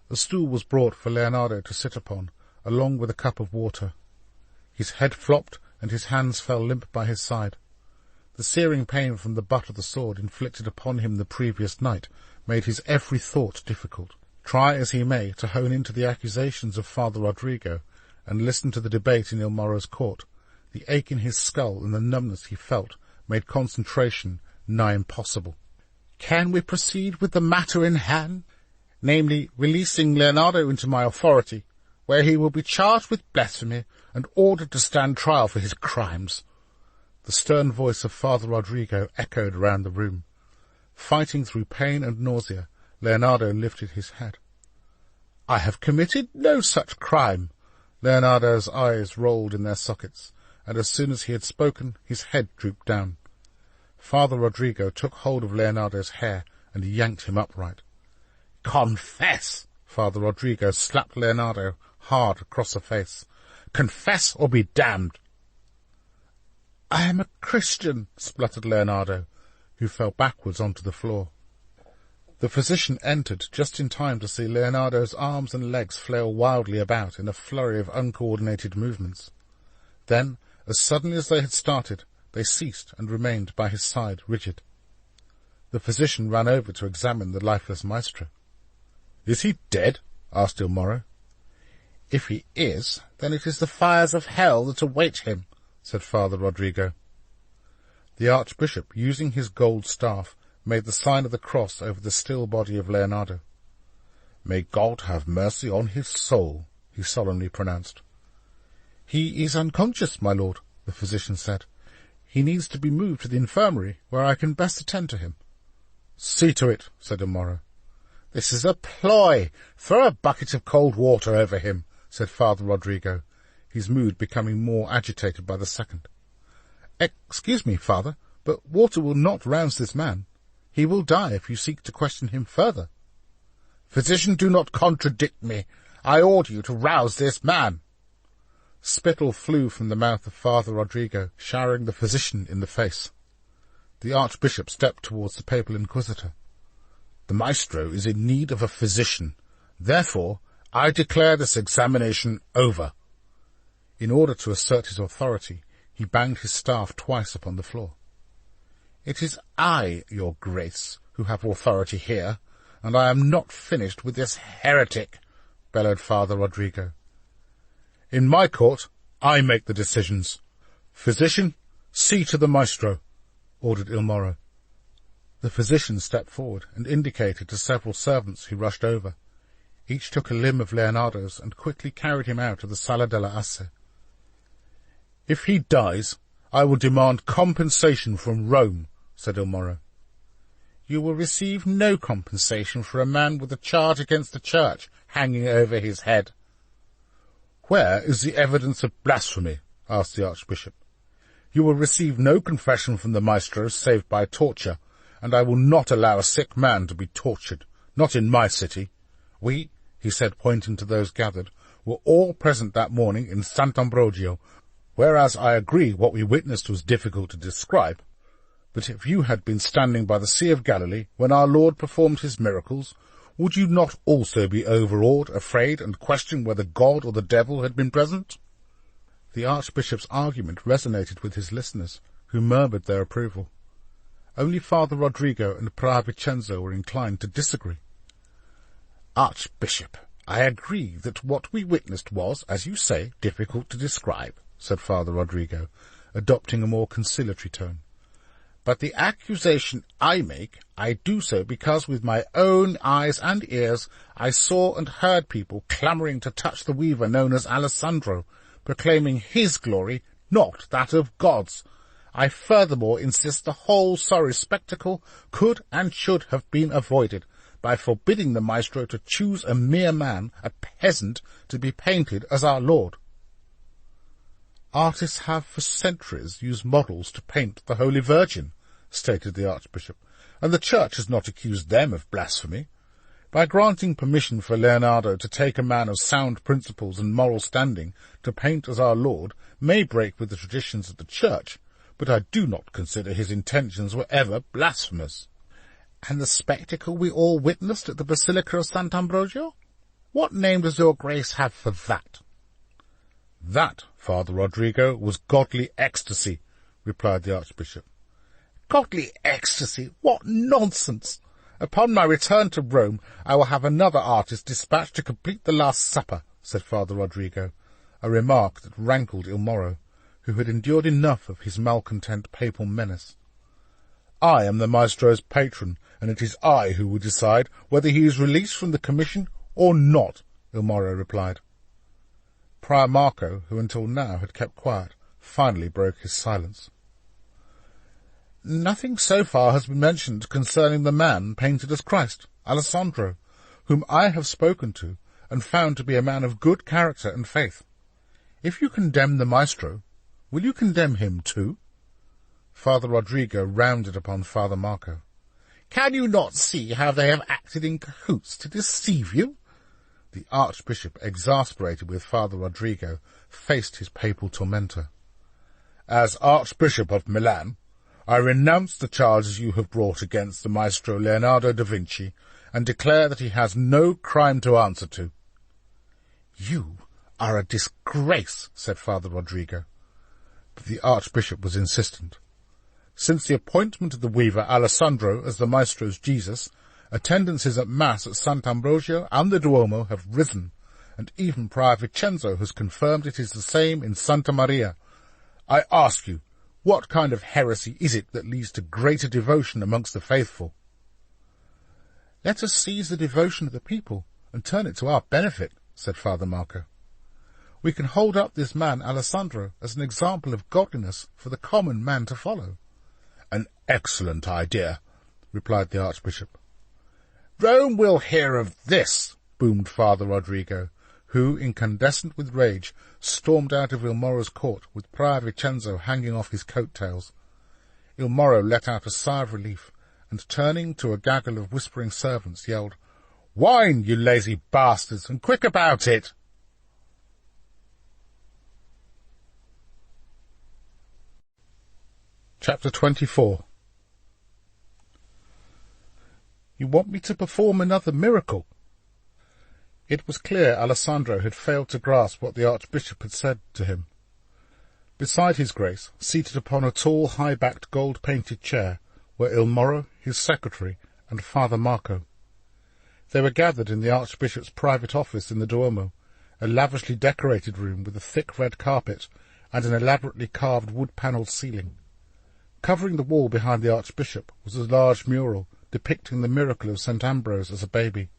A stool was brought for Leonardo to sit upon, along with a cup of water. His head flopped, and his hands fell limp by his side. The searing pain from the butt of the sword inflicted upon him the previous night made his every thought difficult. Try as he may to hone into the accusations of Father Rodrigo and listen to the debate in Il Moro's court, the ache in his skull and the numbness he felt made concentration nigh impossible. "Can we proceed with the matter in hand, namely releasing Leonardo into my authority, where he will be charged with blasphemy and ordered to stand trial for his crimes?" The stern voice of Father Rodrigo echoed around the room. Fighting through pain and nausea, Leonardo lifted his head. "I have committed no such crime." Leonardo's eyes rolled in their sockets, and as soon as he had spoken, his head drooped down. Father Rodrigo took hold of Leonardo's hair and yanked him upright. "Confess!" Father Rodrigo slapped Leonardo hard across the face. "Confess or be damned!" "I am a Christian," spluttered Leonardo, who fell backwards onto the floor. The physician entered just in time to see Leonardo's arms and legs flail wildly about in a flurry of uncoordinated movements. Then, as suddenly as they had started, they ceased and remained by his side rigid. The physician ran over to examine the lifeless maestro. "Is he dead?" asked Il Moro. "If he is, then it is the fires of hell that await him," said Father Rodrigo. The Archbishop, using his gold staff, made the sign of the cross over the still body of Leonardo. "May God have mercy on his soul," he solemnly pronounced. "He is unconscious, my lord," the physician said. "He needs to be moved to the infirmary, where I can best attend to him." "See to it," said Il Moro. "This is a ploy. Throw a bucket of cold water over him," said Father Rodrigo, his mood becoming more agitated by the second. "Excuse me, Father, but water will not rouse this man. He will die if you seek to question him further." "Physician, do not contradict me. I order you to rouse this man." Spittle flew from the mouth of Father Rodrigo, showering the physician in the face. The Archbishop stepped towards the papal inquisitor. "The maestro is in need of a physician. Therefore, I declare this examination over." In order to assert his authority, he banged his staff twice upon the floor. "It is I, your grace, who have authority here, and I am not finished with this heretic," bellowed Father Rodrigo. "In my court, I make the decisions. Physician, see to the maestro," ordered Il Moro. The physician stepped forward and indicated to several servants who rushed over. Each took a limb of Leonardo's and quickly carried him out of the Sala della Asse. "If he dies, I will demand compensation from Rome," said Il Moro. "You will receive no compensation for a man with a charge against the church hanging over his head." "Where is the evidence of blasphemy?" asked the archbishop. "You will receive no confession from the maestro save by torture, and I will not allow a sick man to be tortured, not in my city. We," he said, pointing to those gathered, "were all present that morning in Sant'Ambrogio, whereas I agree what we witnessed was difficult to describe. But if you had been standing by the Sea of Galilee when our Lord performed his miracles, would you not also be overawed, afraid, and question whether God or the devil had been present?" The archbishop's argument resonated with his listeners, who murmured their approval. Only Father Rodrigo and Fra Vincenzo were inclined to disagree. "Archbishop, I agree that what we witnessed was, as you say, difficult to describe," said Father Rodrigo, adopting a more conciliatory tone. "But the accusation I make, I do so because with my own eyes and ears I saw and heard people clamouring to touch the weaver known as Alessandro, proclaiming his glory, not that of God's. I furthermore insist the whole sorry spectacle could and should have been avoided by forbidding the maestro to choose a mere man, a peasant, to be painted as our Lord." "Artists have for centuries used models to paint the Holy Virgin," stated the archbishop, "and the Church has not accused them of blasphemy. By granting permission for Leonardo to take a man of sound principles and moral standing to paint as our Lord may break with the traditions of the Church, but I do not consider his intentions were ever blasphemous." "And the spectacle we all witnessed at the Basilica of Sant'Ambrogio? What name does your Grace have for that?" "That, Father Rodrigo, was godly ecstasy," replied the archbishop. "Godly ecstasy? What nonsense! Upon my return to Rome, I will have another artist dispatched to complete the Last Supper," said Father Rodrigo, a remark that rankled Il Moro, who had endured enough of his malcontent papal menace. "I am the maestro's patron, and it is I who will decide whether he is released from the commission or not," Il Moro replied. Prior Marco, who until now had kept quiet, finally broke his silence. "Nothing so far has been mentioned concerning the man painted as Christ, Alessandro, whom I have spoken to and found to be a man of good character and faith. If you condemn the maestro, will you condemn him too?" Father Rodrigo rounded upon Father Marco. "Can you not see how they have acted in cahoots to deceive you?" The archbishop, exasperated with Father Rodrigo, faced his papal tormentor. "As Archbishop of Milan, I renounce the charges you have brought against the maestro Leonardo da Vinci and declare that he has no crime to answer to." "You are a disgrace," said Father Rodrigo. But the archbishop was insistent. Since the appointment of the weaver Alessandro as the maestro's Jesus, attendances at Mass at Sant'Ambrogio and the Duomo have risen, and even Prior Vincenzo has confirmed it is the same in Santa Maria. I ask you, what kind of heresy is it that leads to greater devotion amongst the faithful? "Let us seize the devotion of the people and turn it to our benefit," said Father Marco. "We can hold up this man Alessandro as an example of godliness for the common man to follow." "An excellent idea," replied the archbishop. "Rome will hear of this," boomed Father Rodrigo, who, incandescent with rage, stormed out of Il Moro's court with Prior Vincenzo hanging off his coat-tails. Il Moro let out a sigh of relief, and turning to a gaggle of whispering servants, yelled, "Wine, you lazy bastards, and quick about it!" Chapter 24. "You want me to perform another miracle?" It was clear Alessandro had failed to grasp what the archbishop had said to him. Beside his grace, seated upon a tall, high-backed, gold-painted chair, were Il Moro, his secretary, and Father Marco. They were gathered in the archbishop's private office in the Duomo, a lavishly decorated room with a thick red carpet and an elaborately carved wood-panelled ceiling. Covering the wall behind the Archbishop was a large mural depicting the miracle of St. Ambrose as a baby.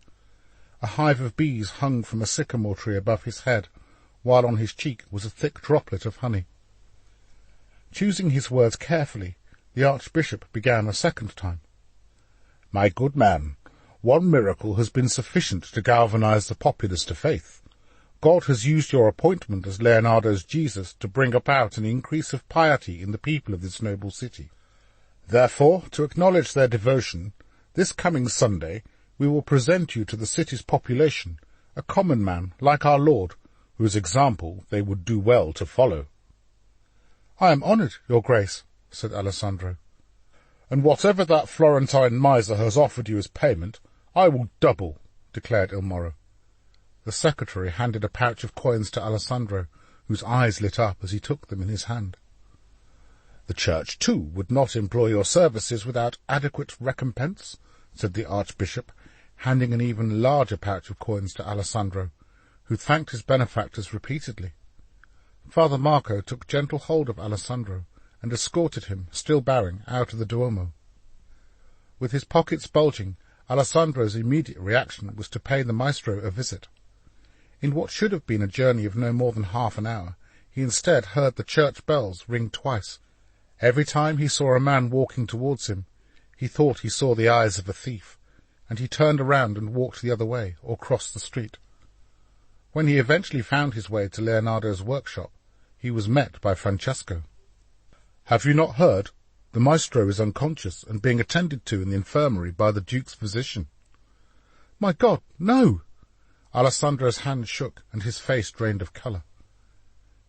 A hive of bees hung from a sycamore tree above his head, while on his cheek was a thick droplet of honey. Choosing his words carefully, the Archbishop began a second time. "My good man, one miracle has been sufficient to galvanize the populace to faith. God has used your appointment as Leonardo's Jesus to bring about an increase of piety in the people of this noble city. Therefore, to acknowledge their devotion, this coming Sunday we will present you to the city's population, a common man like our Lord, whose example they would do well to follow." "I am honoured, your Grace," said Alessandro. "And whatever that Florentine miser has offered you as payment, I will double," declared Il Moro. The secretary handed a pouch of coins to Alessandro, whose eyes lit up as he took them in his hand. "The Church, too, would not employ your services without adequate recompense," said the Archbishop, handing an even larger pouch of coins to Alessandro, who thanked his benefactors repeatedly. Father Marco took gentle hold of Alessandro and escorted him, still bowing, out of the Duomo. With his pockets bulging, Alessandro's immediate reaction was to pay the maestro a visit. In what should have been a journey of no more than half an hour, he instead heard the church bells ring twice. Every time he saw a man walking towards him, he thought he saw the eyes of a thief, and he turned around and walked the other way, or crossed the street. When he eventually found his way to Leonardo's workshop, he was met by Francesco. "Have you not heard? The maestro is unconscious and being attended to in the infirmary by the Duke's physician." "My God, no!" Alessandro's hand shook and his face drained of colour.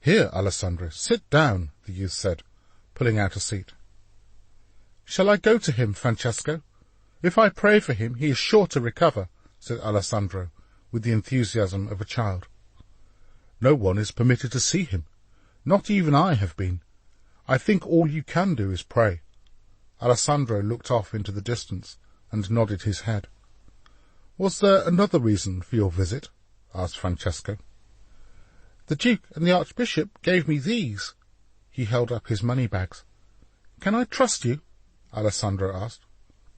"Here, Alessandro, sit down," the youth said, pulling out a seat. "Shall I go to him, Francesco? If I pray for him, he is sure to recover," said Alessandro, with the enthusiasm of a child. "No one is permitted to see him. Not even I have been. I think all you can do is pray." Alessandro looked off into the distance and nodded his head. "Was there another reason for your visit?" asked Francesco. "The Duke and the Archbishop gave me these." He held up his money bags. "Can I trust you?" Alessandro asked.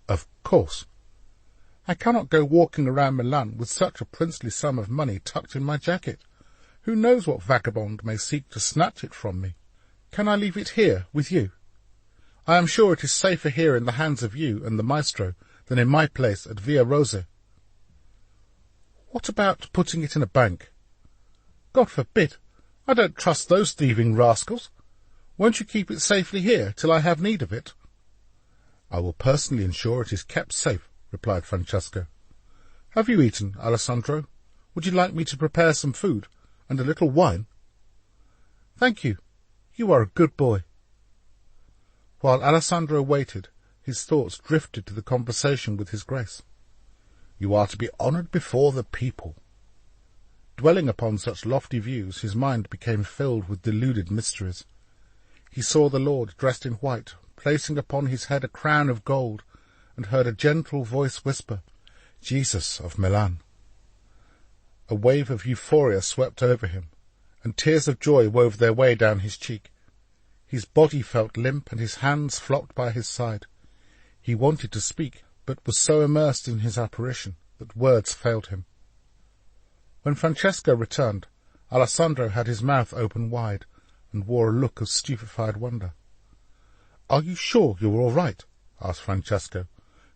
"Of course." "I cannot go walking around Milan with such a princely sum of money tucked in my jacket. Who knows what vagabond may seek to snatch it from me? Can I leave it here with you? I am sure it is safer here in the hands of you and the maestro than in my place at Via Rose." "What about putting it in a bank?" "God forbid! I don't trust those thieving rascals. Won't you keep it safely here till I have need of it?" "I will personally ensure it is kept safe," replied Francesco. "Have you eaten, Alessandro? Would you like me to prepare some food and a little wine?" "Thank you. You are a good boy." While Alessandro waited, his thoughts drifted to the conversation with his Grace. "You are to be honoured before the people." Dwelling upon such lofty views, his mind became filled with deluded mysteries. He saw the Lord dressed in white, placing upon his head a crown of gold, and heard a gentle voice whisper, "Jesus of Milan." A wave of euphoria swept over him, and tears of joy wove their way down his cheek. His body felt limp, and his hands flopped by his side. He wanted to speak, but was so immersed in his apparition that words failed him. When Francesco returned, Alessandro had his mouth open wide, and wore a look of stupefied wonder. "Are you sure you are all right?" asked Francesco,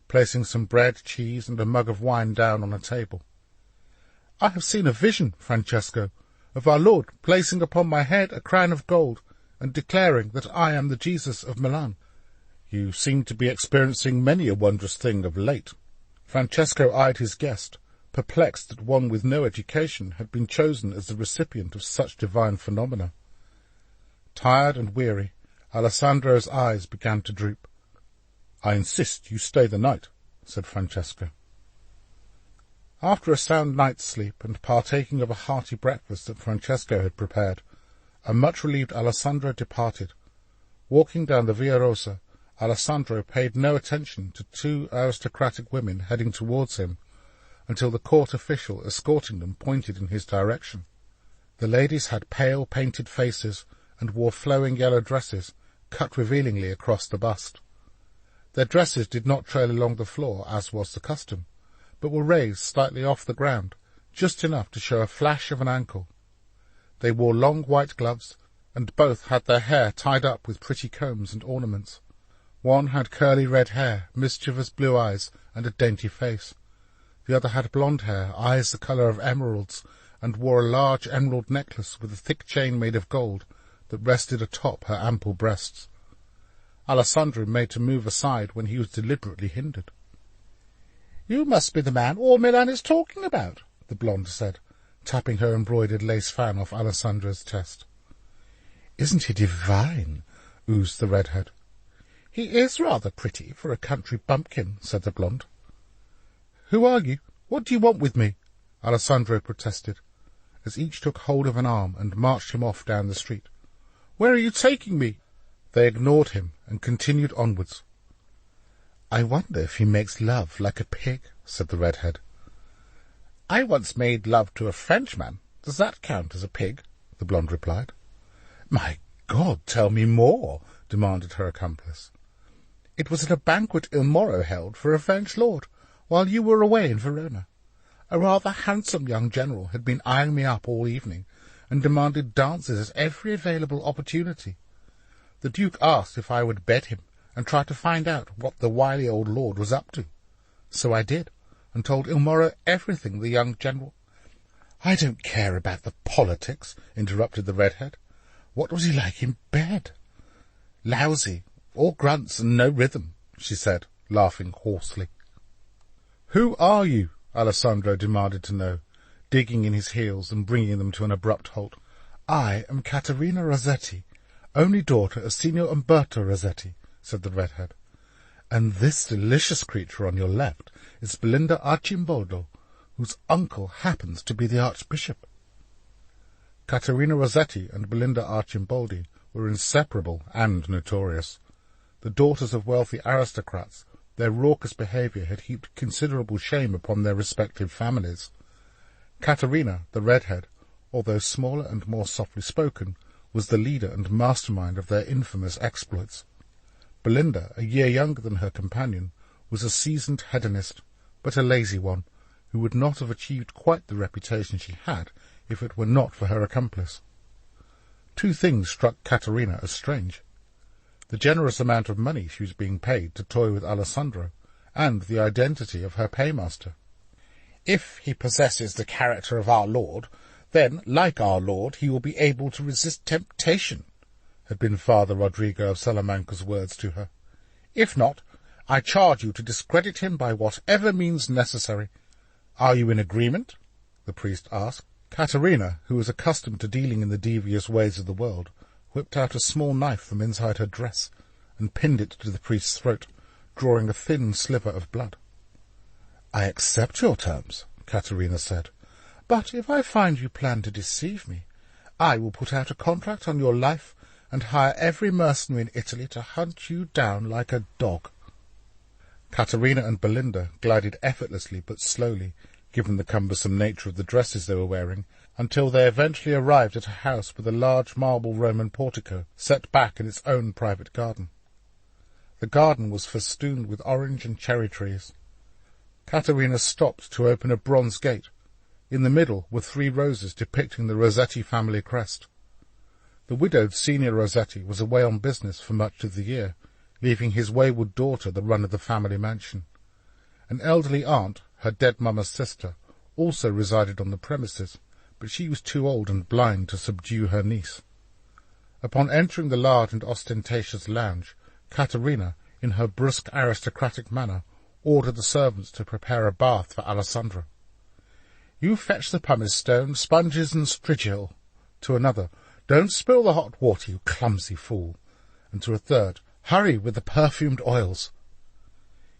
placing some bread, cheese, and a mug of wine down on a table. "I have seen a vision, Francesco, of our Lord placing upon my head a crown of gold, and declaring that I am the Jesus of Milan." "You seem to be experiencing many a wondrous thing of late." Francesco eyed his guest, perplexed that one with no education had been chosen as the recipient of such divine phenomena. Tired and weary, Alessandro's eyes began to droop. "I insist you stay the night," said Francesco. After a sound night's sleep and partaking of a hearty breakfast that Francesco had prepared, a much-relieved Alessandro departed. Walking down the Via Rosa, Alessandro paid no attention to two aristocratic women heading towards him until the court official escorting them pointed in his direction. The ladies had pale, painted faces and wore flowing yellow dresses, cut revealingly across the bust. Their dresses did not trail along the floor, as was the custom, but were raised slightly off the ground, just enough to show a flash of an ankle. They wore long white gloves, and both had their hair tied up with pretty combs and ornaments. One had curly red hair, mischievous blue eyes, and a dainty face. The other had blonde hair, eyes the colour of emeralds, and wore a large emerald necklace with a thick chain made of gold that rested atop her ample breasts. Alessandro made to move aside when he was deliberately hindered. "You must be the man all Milan is talking about," the blonde said, tapping her embroidered lace fan off Alessandro's chest. "Isn't he divine?" oozed the redhead. "He is rather pretty for a country bumpkin," said the blonde. "Who are you? What do you want with me?" Alessandro protested, as each took hold of an arm and marched him off down the street. "Where are you taking me?" They ignored him and continued onwards. "I wonder if he makes love like a pig," said the redhead. "I once made love to a Frenchman. Does that count as a pig?" the blonde replied. "My God, tell me more," demanded her accomplice. "It was at a banquet Il Moro held for a French lord, while you were away in Verona. A rather handsome young general had been eyeing me up all evening, and demanded dances at every available opportunity. The Duke asked if I would bed him, and try to find out what the wily old lord was up to. So I did, and told Il Moro everything the young general—" "I don't care about the politics," interrupted the redhead. "What was he like in bed?" "Lousy, all grunts and no rhythm," she said, laughing hoarsely. "Who are you?" Alessandro demanded to know, digging in his heels and bringing them to an abrupt halt. "I am Caterina Rossetti, only daughter of Signor Umberto Rossetti," said the redhead. "And this delicious creature on your left is Belinda Arcimboldo, whose uncle happens to be the archbishop." Caterina Rossetti and Belinda Arcimboldi were inseparable and notorious. The daughters of wealthy aristocrats, their raucous behaviour had heaped considerable shame upon their respective families. Caterina, the redhead, although smaller and more softly spoken, was the leader and mastermind of their infamous exploits. Belinda, a year younger than her companion, was a seasoned hedonist, but a lazy one, who would not have achieved quite the reputation she had if it were not for her accomplice. Two things struck Caterina as strange: the generous amount of money she was being paid to toy with Alessandro, and the identity of her paymaster. "If he possesses the character of our Lord, then, like our Lord, he will be able to resist temptation," had been Father Rodrigo of Salamanca's words to her. "If not, I charge you to discredit him by whatever means necessary. Are you in agreement?" the priest asked. Caterina, who was accustomed to dealing in the devious ways of the world, whipped out a small knife from inside her dress and pinned it to the priest's throat, drawing a thin sliver of blood. "I accept your terms," Caterina said, "but if I find you plan to deceive me, I will put out a contract on your life and hire every mercenary in Italy to hunt you down like a dog." Caterina and Belinda glided effortlessly but slowly, given the cumbersome nature of the dresses they were wearing, until they eventually arrived at a house with a large marble Roman portico set back in its own private garden. The garden was festooned with orange and cherry trees. Caterina stopped to open a bronze gate. In the middle were 3 roses depicting the Rossetti family crest. The widowed Signor Rossetti was away on business for much of the year, leaving his wayward daughter the run of the family mansion. An elderly aunt, her dead mamma's sister, also resided on the premises, but she was too old and blind to subdue her niece. Upon entering the large and ostentatious lounge, Caterina, in her brusque aristocratic manner, ordered the servants to prepare a bath for Alessandro. "You fetch the pumice stone, sponges and strigil," to another, "Don't spill the hot water, you clumsy fool," and to a third, "Hurry with the perfumed oils."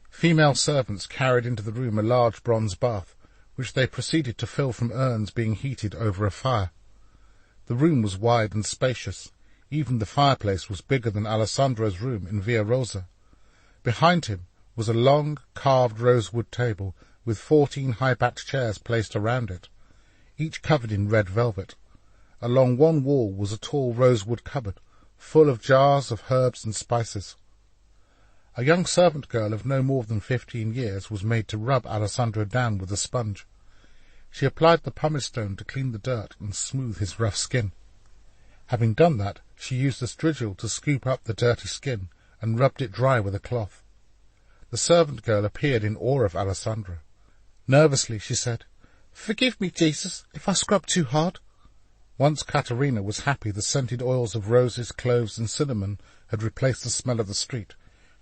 Female servants carried into the room a large bronze bath, which they proceeded to fill from urns being heated over a fire. The room was wide and spacious. Even the fireplace was bigger than Alessandro's room in Via Rosa. Behind him was a long, carved rosewood table with 14 high-backed chairs placed around it, each covered in red velvet. Along one wall was a tall rosewood cupboard, full of jars of herbs and spices. A young servant girl of no more than 15 years was made to rub Alessandro down with a sponge. She applied the pumice stone to clean the dirt and smooth his rough skin. Having done that, she used a strigil to scoop up the dirty skin and rubbed it dry with a cloth. The servant girl appeared in awe of Alessandro. Nervously she said, "Forgive me, Jesus, if I scrub too hard." Once Caterina was happy the scented oils of roses, cloves, and cinnamon had replaced the smell of the street,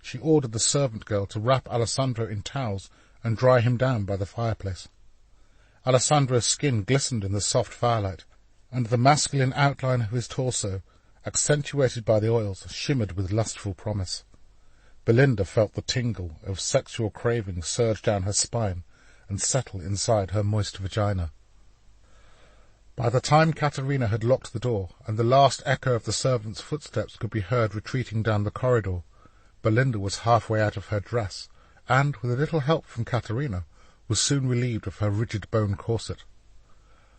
she ordered the servant girl to wrap Alessandro in towels and dry him down by the fireplace. Alessandro's skin glistened in the soft firelight, and the masculine outline of his torso, accentuated by the oils, shimmered with lustful promise. Belinda felt the tingle of sexual craving surge down her spine and settle inside her moist vagina. By the time Caterina had locked the door, and the last echo of the servant's footsteps could be heard retreating down the corridor, Belinda was halfway out of her dress, and, with a little help from Caterina, was soon relieved of her rigid bone corset.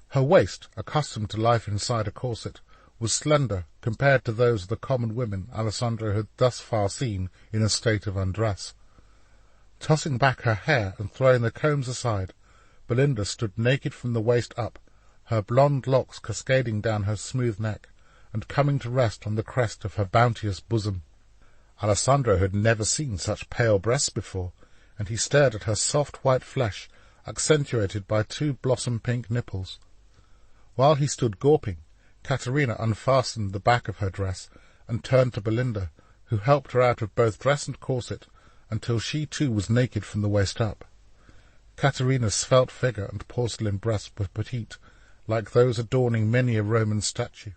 Her waist, accustomed to life inside a corset, was slender compared to those of the common women Alessandro had thus far seen in a state of undress. Tossing back her hair and throwing the combs aside, Belinda stood naked from the waist up, her blonde locks cascading down her smooth neck and coming to rest on the crest of her bounteous bosom. Alessandro had never seen such pale breasts before, and he stared at her soft white flesh, accentuated by 2 blossom-pink nipples. While he stood gawping, Caterina unfastened the back of her dress and turned to Belinda, who helped her out of both dress and corset until she too was naked from the waist up. Caterina's svelte figure and porcelain breasts were petite, like those adorning many a Roman statue.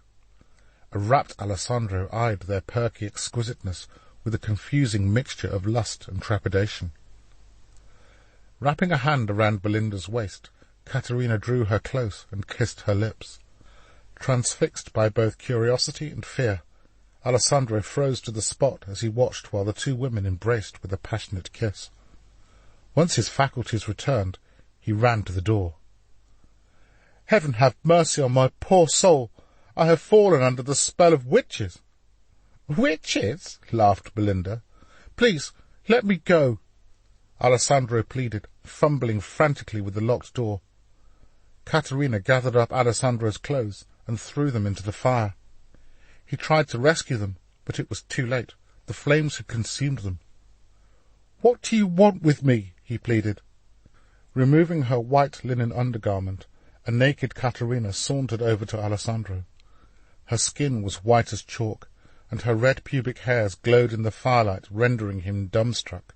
A rapt Alessandro eyed their perky exquisiteness with a confusing mixture of lust and trepidation. Wrapping a hand around Belinda's waist, Caterina drew her close and kissed her lips. Transfixed by both curiosity and fear, Alessandro froze to the spot as he watched while the 2 women embraced with a passionate kiss. Once his faculties returned, he ran to the door. "Heaven have mercy on my poor soul! I have fallen under the spell of witches." "Witches?" laughed Belinda. "Please, let me go," Alessandro pleaded, fumbling frantically with the locked door. Caterina gathered up Alessandro's clothes and threw them into the fire. He tried to rescue them, but it was too late. The flames had consumed them. "What do you want with me?" he pleaded. Removing her white linen undergarment, a naked Caterina sauntered over to Alessandro. Her skin was white as chalk, and her red pubic hairs glowed in the firelight, rendering him dumbstruck.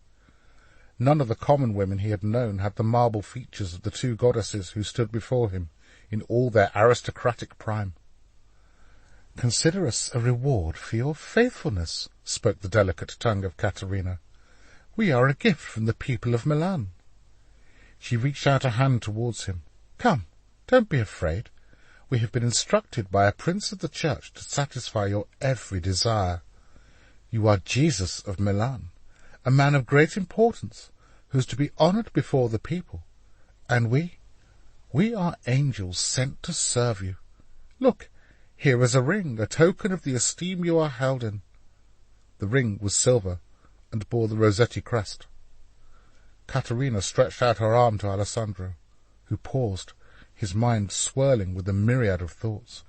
None of the common women he had known had the marble features of the 2 goddesses who stood before him in all their aristocratic prime. "Consider us a reward for your faithfulness," spoke the delicate tongue of Caterina. "We are a gift from the people of Milan." She reached out a hand towards him. "Come, don't be afraid. We have been instructed by a prince of the church to satisfy your every desire. You are Jesus of Milan, a man of great importance, who is to be honoured before the people. And we are angels sent to serve you. Look, here is a ring, a token of the esteem you are held in." The ring was silver, and bore the Rossetti crest. Caterina stretched out her arm to Alessandro, who paused, his mind swirling with a myriad of thoughts.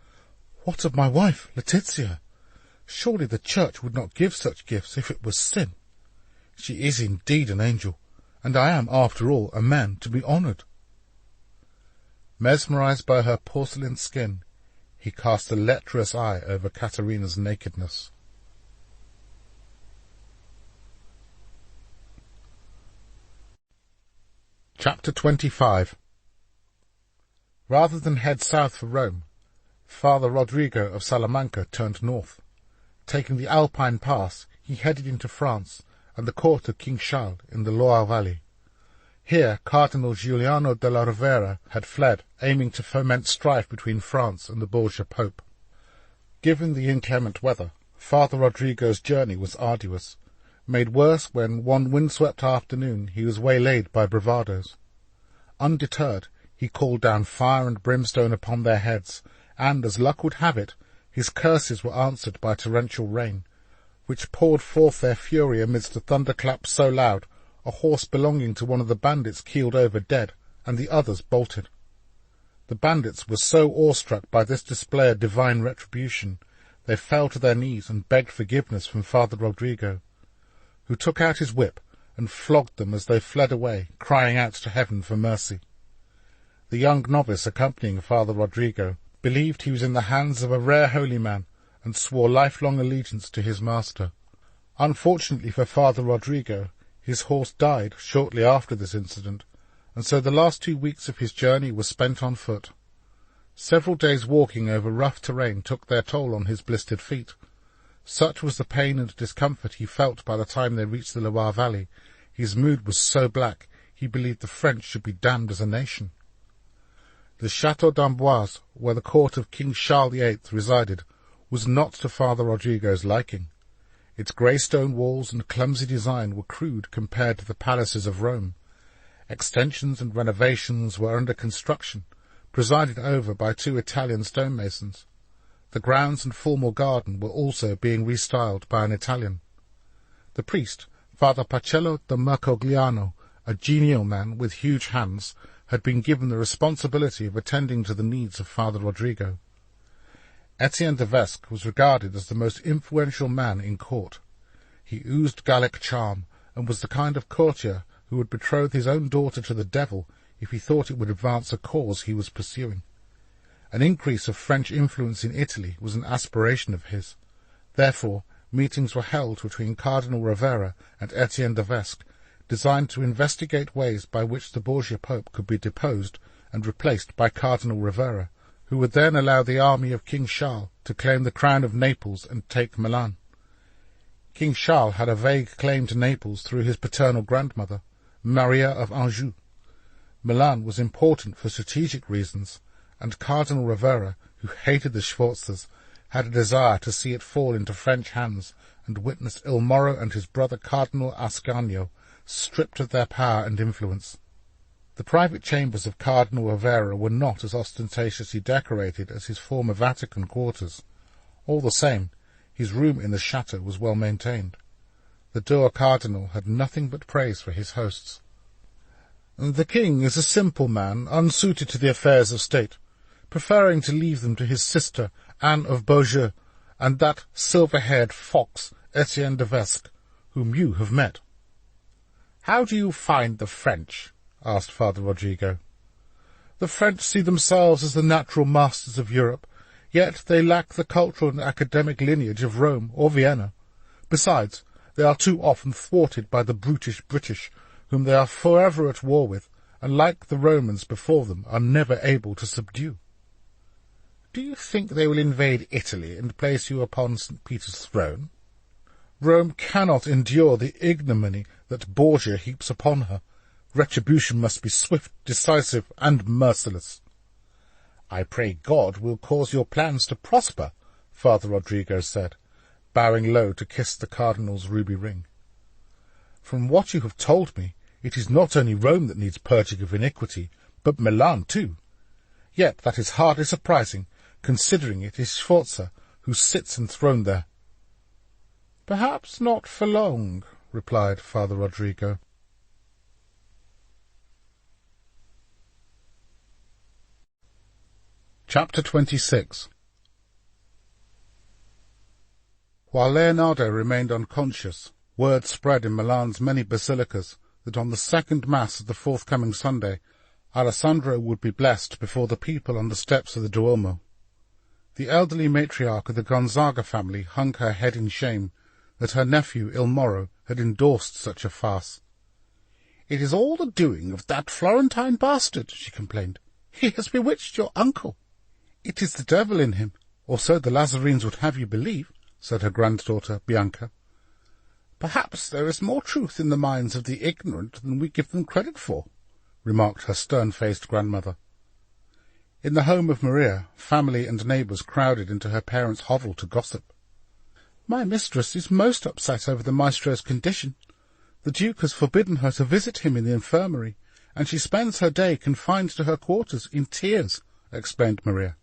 "What of my wife, Letizia? Surely the church would not give such gifts if it was sin. She is indeed an angel, and I am, after all, a man to be honoured." Mesmerized by her porcelain skin, he cast a lecherous eye over Caterina's nakedness. Chapter 25. Rather than head south for Rome, Father Rodrigo of Salamanca turned north. Taking the Alpine Pass, he headed into France and the court of King Charles in the Loire Valley. Here Cardinal Giuliano della Rovera had fled, aiming to foment strife between France and the Borgia Pope. Given the inclement weather, Father Rodrigo's journey was arduous, made worse when one windswept afternoon he was waylaid by bravadoes. Undeterred, he called down fire and brimstone upon their heads, and, as luck would have it, His curses were answered by torrential rain, which poured forth their fury amidst a thunderclap so loud a horse belonging to one of the bandits keeled over dead, and the others bolted. The bandits were so awestruck by this display of divine retribution, they fell to their knees and begged forgiveness from Father Rodrigo, who took out his whip and flogged them as they fled away, crying out to heaven for mercy. The young novice accompanying Father Rodrigo believed he was in the hands of a rare holy man, and swore lifelong allegiance to his master. Unfortunately for Father Rodrigo, his horse died shortly after this incident, and so the last 2 weeks of his journey were spent on foot. Several days walking over rough terrain took their toll on his blistered feet. Such was the pain and discomfort he felt by the time they reached the Loire Valley. His mood was so black, he believed the French should be damned as a nation. The Château d'Amboise, where the court of King Charles VIII resided, was not to Father Rodrigo's liking. Its grey stone walls and clumsy design were crude compared to the palaces of Rome. Extensions and renovations were under construction, presided over by 2 Italian stonemasons. The grounds and formal garden were also being restyled by an Italian. The priest, Father Pacello da Mercogliano, a genial man with huge hands, had been given the responsibility of attending to the needs of Father Rodrigo. Etienne de Vesque was regarded as the most influential man in court. He oozed Gallic charm, and was the kind of courtier who would betroth his own daughter to the devil if he thought it would advance a cause he was pursuing. An increase of French influence in Italy was an aspiration of his. Therefore, meetings were held between Cardinal Rivera and Etienne de Vesque, designed to investigate ways by which the Borgia Pope could be deposed and replaced by Cardinal Rivera, who would then allow the army of King Charles to claim the crown of Naples and take Milan. King Charles had a vague claim to Naples through his paternal grandmother, Maria of Anjou. Milan was important for strategic reasons, and Cardinal Rivera, who hated the Sforzas, had a desire to see it fall into French hands and witness Il Moro and his brother Cardinal Ascanio stripped of their power and influence. The private chambers of Cardinal Rivera were not as ostentatiously decorated as his former Vatican quarters. All the same, his room in the chateau was well maintained. The dour cardinal had nothing but praise for his hosts. The king is a simple man, unsuited to the affairs of state, preferring to leave them to his sister, Anne of Beaujeu, and that silver-haired fox, Etienne de Vesque, whom you have met. "How do you find the French?" asked Father Rodrigo. "The French see themselves as the natural masters of Europe, yet they lack the cultural and academic lineage of Rome or Vienna. Besides, they are too often thwarted by the brutish British, whom they are forever at war with, and like the Romans before them, are never able to subdue." "Do you think they will invade Italy and place you upon St. Peter's throne?" "Rome cannot endure the ignominy that Borgia heaps upon her. Retribution must be swift, decisive, and merciless." "I pray God will cause your plans to prosper," Father Rodrigo said, bowing low to kiss the cardinal's ruby ring. "From what you have told me, it is not only Rome that needs purging of iniquity, but Milan too. Yet that is hardly surprising, considering it is Sforza who sits enthroned there." "Perhaps not for long," replied Father Rodrigo. Chapter 26. While Leonardo remained unconscious, word spread in Milan's many basilicas that on the second Mass of the forthcoming Sunday, Alessandro would be blessed before the people on the steps of the Duomo. The elderly matriarch of the Gonzaga family hung her head in shame that her nephew Il Moro had endorsed such a farce. "It is all the doing of that Florentine bastard," she complained. "He has bewitched your uncle." "It is the devil in him, or so the Lazarines would have you believe," said her granddaughter Bianca. "Perhaps there is more truth in the minds of the ignorant than we give them credit for," remarked her stern-faced grandmother. In the home of Maria, family and neighbours crowded into her parents' hovel to gossip. "My mistress is most upset over the maestro's condition. The Duke has forbidden her to visit him in the infirmary, and she spends her day confined to her quarters in tears," explained Maria.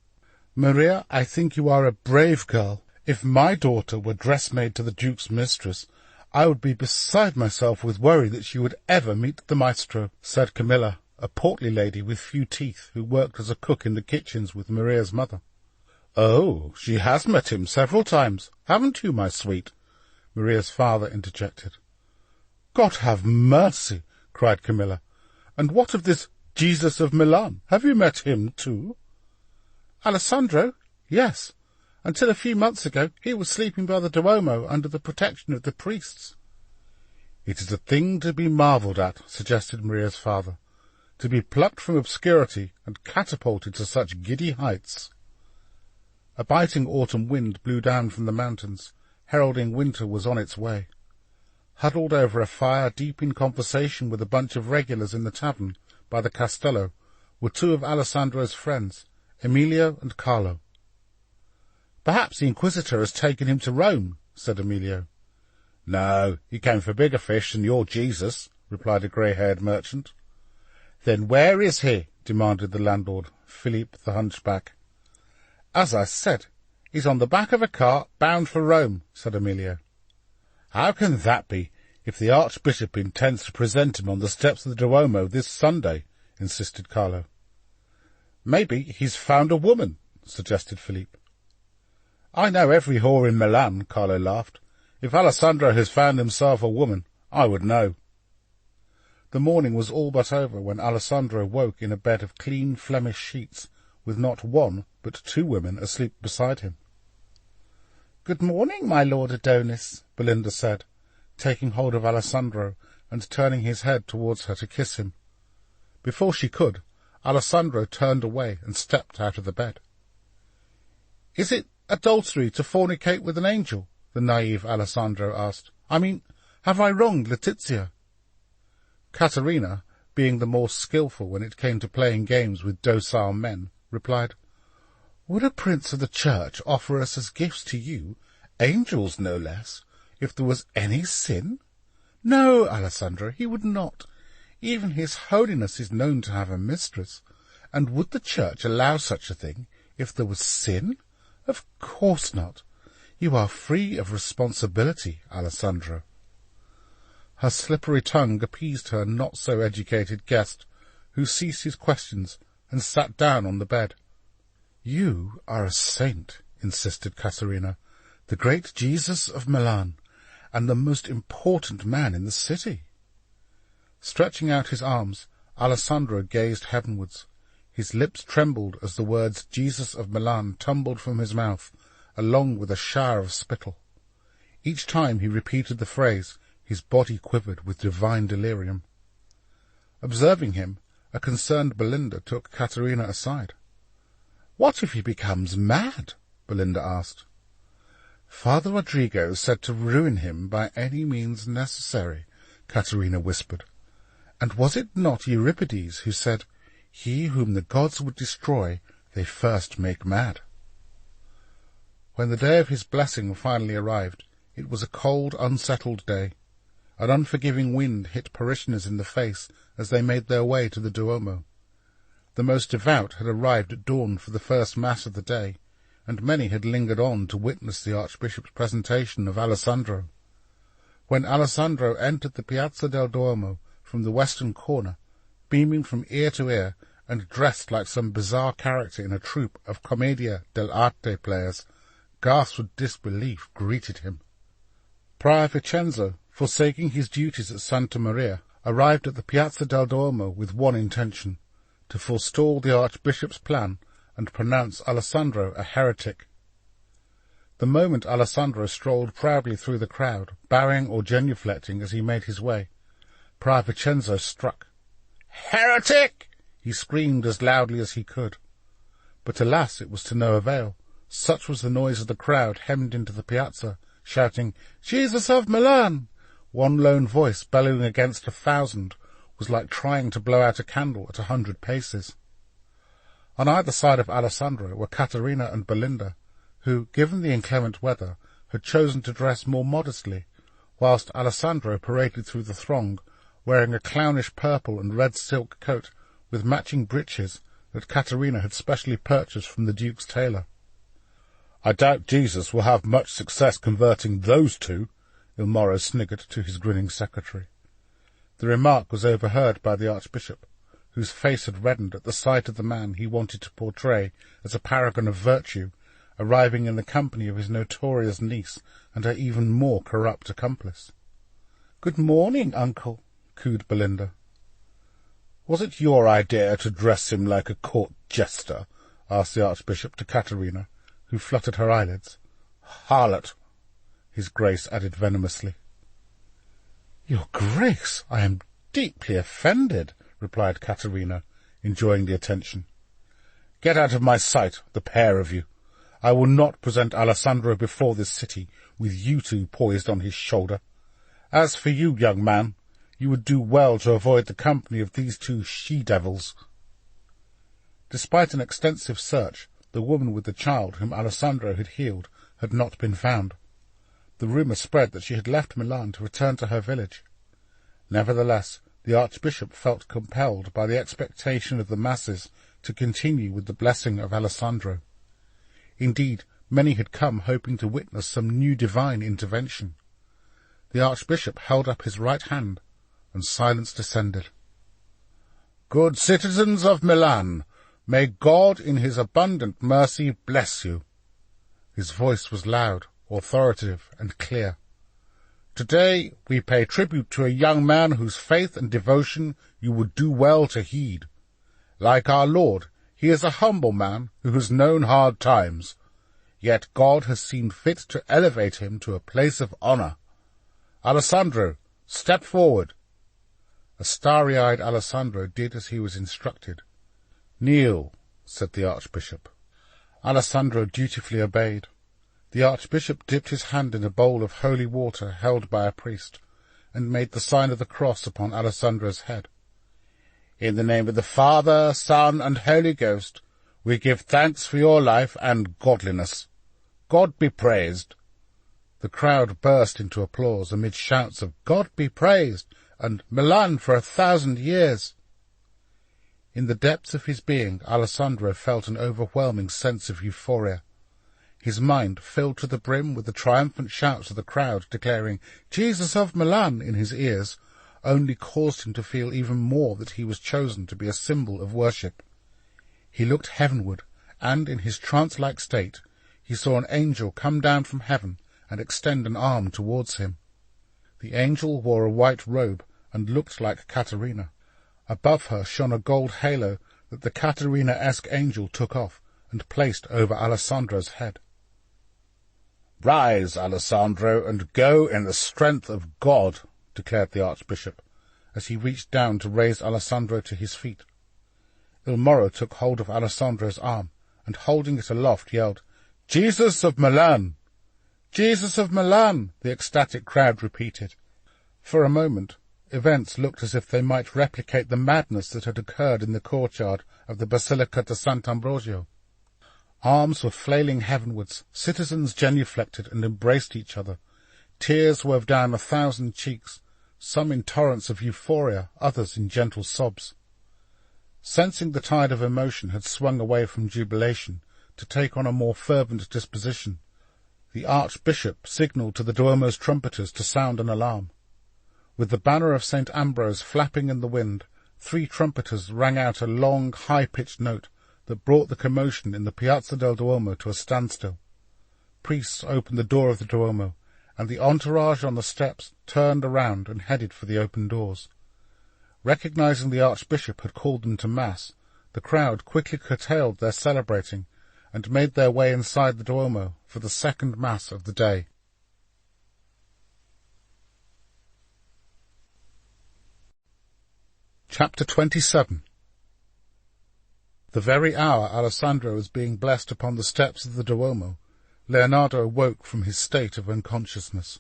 Maria, I think you are a brave girl. If my daughter were dressmaid to the Duke's mistress, I would be beside myself with worry that she would ever meet the maestro, said Camilla, a portly lady with few teeth, who worked as a cook in the kitchens with Maria's mother. Oh, she has met him several times, haven't you, my sweet? Maria's father interjected. God have mercy, cried Camilla. And what of this Jesus of Milan? Have you met him too? Alessandro? Yes. Until a few months ago he was sleeping by the Duomo under the protection of the priests. It is a thing to be marvelled at, suggested Maria's father, to be plucked from obscurity and catapulted to such giddy heights. A biting autumn wind blew down from the mountains, heralding winter was on its way. Huddled over a fire, deep in conversation with a bunch of regulars in the tavern by the Castello, were two of Alessandro's friends, Emilio and Carlo. Perhaps the Inquisitor has taken him to Rome, said Emilio. No, he came for bigger fish than your Jesus, replied a grey-haired merchant. Then where is he? Demanded the landlord, Philippe the hunchback. As I said, he's on the back of a cart bound for Rome, said Emilio. How can that be, if the Archbishop intends to present him on the steps of the Duomo this Sunday? Insisted Carlo. Maybe he's found a woman, suggested Philippe. I know every whore in Milan, Carlo laughed. If Alessandro has found himself a woman, I would know. The morning was all but over when Alessandro woke in a bed of clean Flemish sheets, with not one but two women asleep beside him. Good morning, my lord Adonis, Belinda said, taking hold of Alessandro and turning his head towards her to kiss him. Before she could, Alessandro turned away and stepped out of the bed. Is it adultery to fornicate with an angel? The naive Alessandro asked. I mean, have I wronged Letizia? Caterina, being the more skilful when it came to playing games with docile men, replied, Would a prince of the church offer us as gifts to you, angels no less, if there was any sin? No, Alessandro, he would not. Even his holiness is known to have a mistress, and would the church allow such a thing if there was sin? Of course not. You are free of responsibility, Alessandro. Her slippery tongue appeased her not-so-educated guest, who ceased his questions and sat down on the bed. You are a saint, insisted Caterina, the great Jesus of Milan, and the most important man in the city. Stretching out his arms, Alessandro gazed heavenwards. His lips trembled as the words Jesus of Milan tumbled from his mouth, along with a shower of spittle. Each time he repeated the phrase, his body quivered with divine delirium. Observing him, a concerned Belinda took Caterina aside. What if he becomes mad? Belinda asked. Father Rodrigo said to ruin him by any means necessary, Caterina whispered. And was it not Euripides who said, He whom the gods would destroy, they first make mad? When the day of his blessing finally arrived, it was a cold, unsettled day. An unforgiving wind hit parishioners in the face as they made their way to the Duomo. The most devout had arrived at dawn for the first Mass of the day, and many had lingered on to witness the Archbishop's presentation of Alessandro. When Alessandro entered the Piazza del Duomo from the western corner, beaming from ear to ear, and dressed like some bizarre character in a troupe of Commedia dell'arte players, gasps of disbelief greeted him. Prior Vincenzo, forsaking his duties at Santa Maria, arrived at the Piazza del Duomo with one intention, to forestall the Archbishop's plan and pronounce Alessandro a heretic. The moment Alessandro strolled proudly through the crowd, bowing or genuflecting as he made his way, Prior Vincenzo struck. "Heretic!" he screamed as loudly as he could. But alas, it was to no avail. Such was the noise of the crowd hemmed into the piazza, shouting, "Jesus of Milan!" One lone voice bellowing against 1,000 was like trying to blow out a candle at 100 paces. On either side of Alessandro were Caterina and Belinda, who, given the inclement weather, had chosen to dress more modestly, whilst Alessandro paraded through the throng, wearing a clownish purple and red silk coat with matching breeches that Caterina had specially purchased from the Duke's tailor. "I doubt Jesus will have much success converting those two," Il Moro sniggered to his grinning secretary. The remark was overheard by the Archbishop, whose face had reddened at the sight of the man he wanted to portray as a paragon of virtue, arriving in the company of his notorious niece and her even more corrupt accomplice. "Good morning, uncle," cooed Belinda. "Was it your idea to dress him like a court jester?" asked the Archbishop to Caterina, who fluttered her eyelids. "Harlot," his Grace added venomously. "Your Grace, I am deeply offended," replied Caterina, enjoying the attention. "Get out of my sight, the pair of you. I will not present Alessandro before this city with you two poised on his shoulder. As for you, young man, you would do well to avoid the company of these two she-devils." Despite an extensive search, the woman with the child whom Alessandro had healed had not been found. The rumour spread that she had left Milan to return to her village. Nevertheless, the Archbishop felt compelled by the expectation of the masses to continue with the blessing of Alessandro. Indeed, many had come hoping to witness some new divine intervention. The Archbishop held up his right hand, and silence descended. "Good citizens of Milan, may God in his abundant mercy bless you." His voice was loud, authoritative, and clear. "Today we pay tribute to a young man whose faith and devotion you would do well to heed. Like our Lord, he is a humble man who has known hard times, yet God has seen fit to elevate him to a place of honour. Alessandro, step forward." A starry-eyed Alessandro did as he was instructed. "Kneel," said the Archbishop. Alessandro dutifully obeyed. The Archbishop dipped his hand in a bowl of holy water held by a priest, and made the sign of the cross upon Alessandro's head. "In the name of the Father, Son, and Holy Ghost, we give thanks for your life and godliness. God be praised." The crowd burst into applause amid shouts of "God be praised" and "Milan for 1,000 years." In the depths of his being, Alessandro felt an overwhelming sense of euphoria. His mind, filled to the brim with the triumphant shouts of the crowd declaring "Jesus of Milan" in his ears, only caused him to feel even more that he was chosen to be a symbol of worship. He looked heavenward, and in his trance-like state he saw an angel come down from heaven and extend an arm towards him. The angel wore a white robe and looked like Caterina. Above her shone a gold halo that the Caterina-esque angel took off and placed over Alessandro's head. "Rise, Alessandro, and go in the strength of God," declared the Archbishop, as he reached down to raise Alessandro to his feet. Il Moro took hold of Alessandro's arm, and holding it aloft yelled, "Jesus of Milan! Jesus of Milan!" the ecstatic crowd repeated. For a moment, events looked as if they might replicate the madness that had occurred in the courtyard of the Basilica de Sant'Ambrogio. Arms were flailing heavenwards, citizens genuflected and embraced each other. Tears wove down 1,000 cheeks, some in torrents of euphoria, others in gentle sobs. Sensing the tide of emotion had swung away from jubilation to take on a more fervent disposition, the Archbishop signalled to the Duomo's trumpeters to sound an alarm. With the banner of St. Ambrose flapping in the wind, 3 trumpeters rang out a long, high-pitched note that brought the commotion in the Piazza del Duomo to a standstill. Priests opened the door of the Duomo, and the entourage on the steps turned around and headed for the open doors. Recognizing the Archbishop had called them to Mass, the crowd quickly curtailed their celebrating and made their way inside the Duomo for the second Mass of the day. Chapter 27. The very hour Alessandro was being blessed upon the steps of the Duomo, Leonardo awoke from his state of unconsciousness.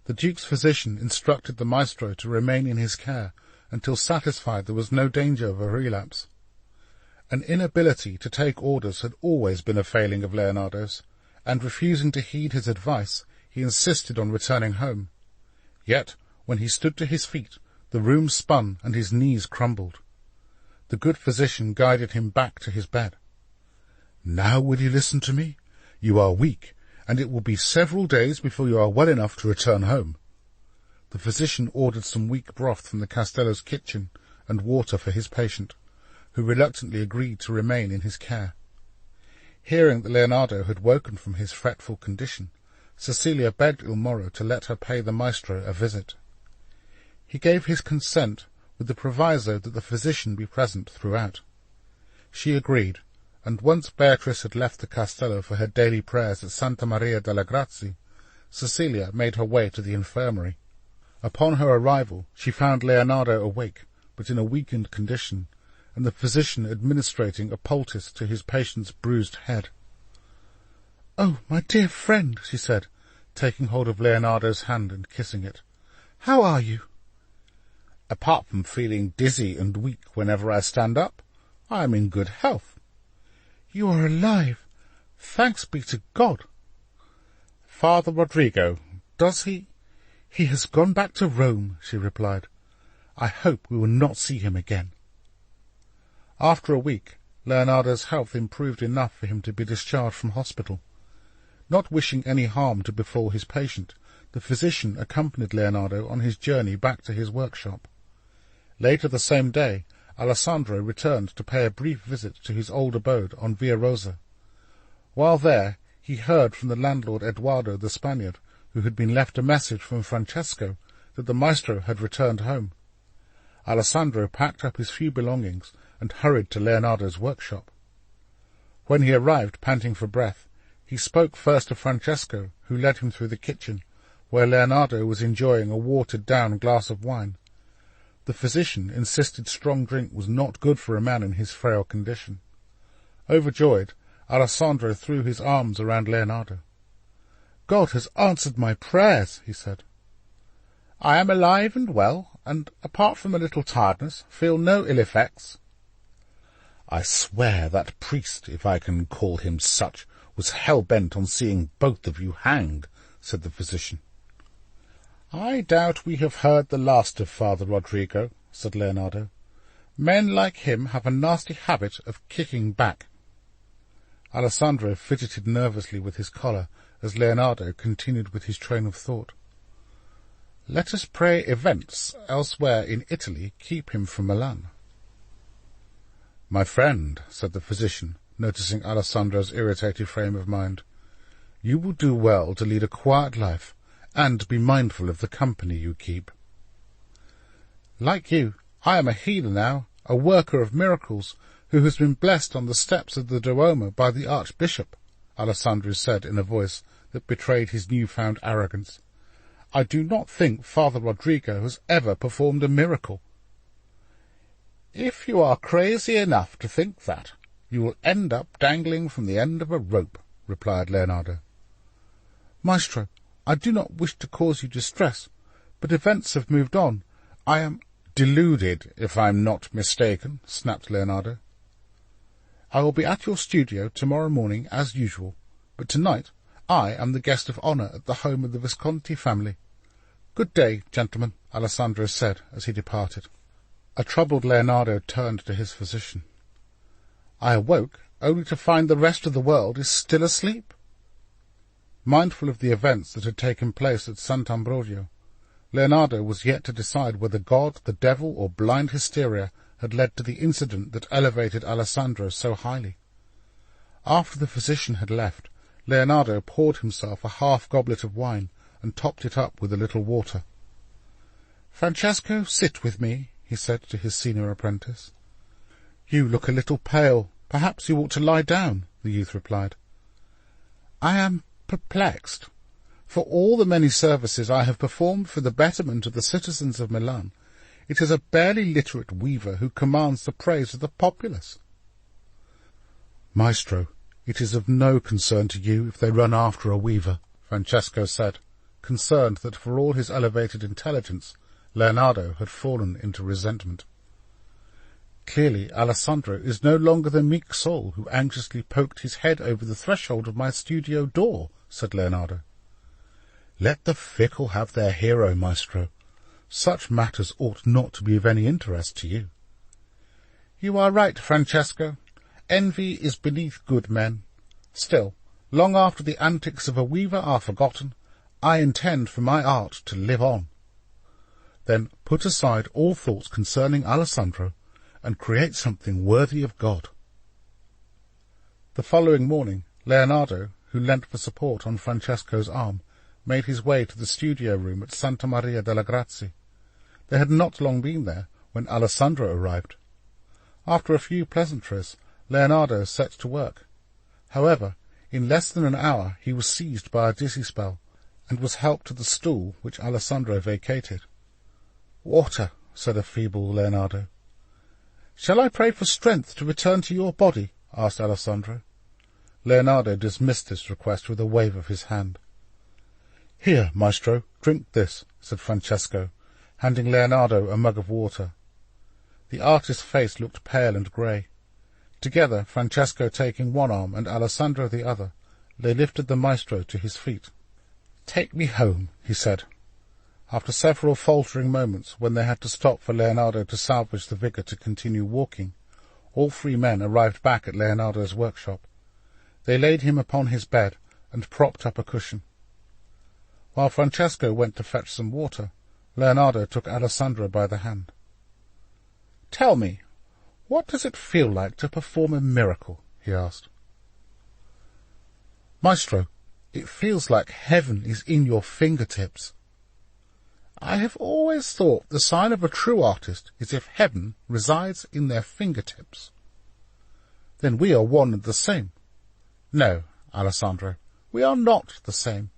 The Duke's physician instructed the maestro to remain in his care until satisfied there was no danger of a relapse. An inability to take orders had always been a failing of Leonardo's, and refusing to heed his advice, he insisted on returning home. Yet, when he stood to his feet, the room spun and his knees crumbled. The good physician guided him back to his bed. "Now will you listen to me? You are weak, and it will be several days before you are well enough to return home." The physician ordered some weak broth from the Castello's kitchen and water for his patient, who reluctantly agreed to remain in his care. Hearing that Leonardo had woken from his fretful condition, Cecilia begged Il Moro to let her pay the maestro a visit. He gave his consent with the proviso that the physician be present throughout. She agreed, and once Beatrice had left the Castello for her daily prayers at Santa Maria delle Grazie, Cecilia made her way to the infirmary. Upon her arrival she found Leonardo awake, but in a weakened condition, and the physician administering a poultice to his patient's bruised head. "Oh, my dear friend," she said, taking hold of Leonardo's hand and kissing it. "How are you?" "Apart from feeling dizzy and weak whenever I stand up, I am in good health." "You are alive. Thanks be to God." "Father Rodrigo, does he—" "He has gone back to Rome," she replied. "I hope we will not see him again." After a week, Leonardo's health improved enough for him to be discharged from hospital. Not wishing any harm to befall his patient, the physician accompanied Leonardo on his journey back to his workshop. Later the same day, Alessandro returned to pay a brief visit to his old abode on Via Rosa. While there, he heard from the landlord Eduardo the Spaniard, who had been left a message from Francesco, that the maestro had returned home. Alessandro packed up his few belongings and hurried to Leonardo's workshop. When he arrived, panting for breath, he spoke first to Francesco, who led him through the kitchen, where Leonardo was enjoying a watered-down glass of wine. The physician insisted strong drink was not good for a man in his frail condition. Overjoyed, Alessandro threw his arms around Leonardo. "God has answered my prayers," he said. "I am alive and well, and, apart from a little tiredness, feel no ill effects." "I swear that priest, if I can call him such, was hell-bent on seeing both of you hanged," said the physician. "I doubt we have heard the last of Father Rodrigo," said Leonardo. "Men like him have a nasty habit of kicking back." Alessandro fidgeted nervously with his collar as Leonardo continued with his train of thought. "Let us pray events elsewhere in Italy keep him from Milan." "My friend," said the physician, noticing Alessandro's irritated frame of mind, "you will do well to lead a quiet life and be mindful of the company you keep." "Like you, I am a healer now, a worker of miracles, who has been blessed on the steps of the Duomo by the Archbishop," Alessandro said in a voice that betrayed his new-found arrogance. "I do not think Father Rodrigo has ever performed a miracle." "If you are crazy enough to think that, you will end up dangling from the end of a rope," replied Leonardo. "Maestro, I do not wish to cause you distress, but events have moved on. I am—" "Deluded, if I'm not mistaken," snapped Leonardo. "I will be at your studio tomorrow morning as usual, but tonight I am the guest of honour at the home of the Visconti family. Good day, gentlemen," Alessandro said as he departed. A troubled Leonardo turned to his physician. "I awoke only to find the rest of the world is still asleep." Mindful of the events that had taken place at Sant'Ambrogio, Leonardo was yet to decide whether God, the devil, or blind hysteria had led to the incident that elevated Alessandro so highly. After the physician had left, Leonardo poured himself a half-goblet of wine and topped it up with a little water. "Francesco, sit with me," he said to his senior apprentice. "You look a little pale. Perhaps you ought to lie down," the youth replied. "I am perplexed. For all the many services I have performed for the betterment of the citizens of Milan, it is a barely literate weaver who commands the praise of the populace." "Maestro, it is of no concern to you if they run after a weaver," Francesco said, concerned that for all his elevated intelligence, Leonardo had fallen into resentment. "Clearly Alessandro is no longer the meek soul who anxiously poked his head over the threshold of my studio door," said Leonardo. "Let the fickle have their hero, Maestro. Such matters ought not to be of any interest to you." You are right, Francesco. Envy is beneath good men. Still, long after the antics of a weaver are forgotten, I intend for my art to live on. Then put aside all thoughts concerning Alessandro, and create something worthy of God. The following morning, Leonardo, who leant for support on Francesco's arm, made his way to the studio room at Santa Maria delle Grazie. They had not long been there when Alessandro arrived. After a few pleasantries, Leonardo set to work. However, in less than an hour he was seized by a dizzy spell, and was helped to the stool which Alessandro vacated. "Water," said a feeble Leonardo. "Shall I pray for strength to return to your body?" asked Alessandro. Leonardo dismissed this request with a wave of his hand. "Here, maestro, drink this," said Francesco, handing Leonardo a mug of water. The artist's face looked pale and grey. Together, Francesco taking one arm and Alessandro the other, they lifted the maestro to his feet. "Take me home," he said. After several faltering moments, when they had to stop for Leonardo to salvage the vigour to continue walking, all three men arrived back at Leonardo's workshop. They laid him upon his bed and propped up a cushion. While Francesco went to fetch some water, Leonardo took Alessandro by the hand. "Tell me, what does it feel like to perform a miracle?" he asked. "Maestro, it feels like heaven is in your fingertips." "I have always thought the sign of a true artist is if heaven resides in their fingertips." "Then we are one and the same." "No, Alessandro, we are not the same.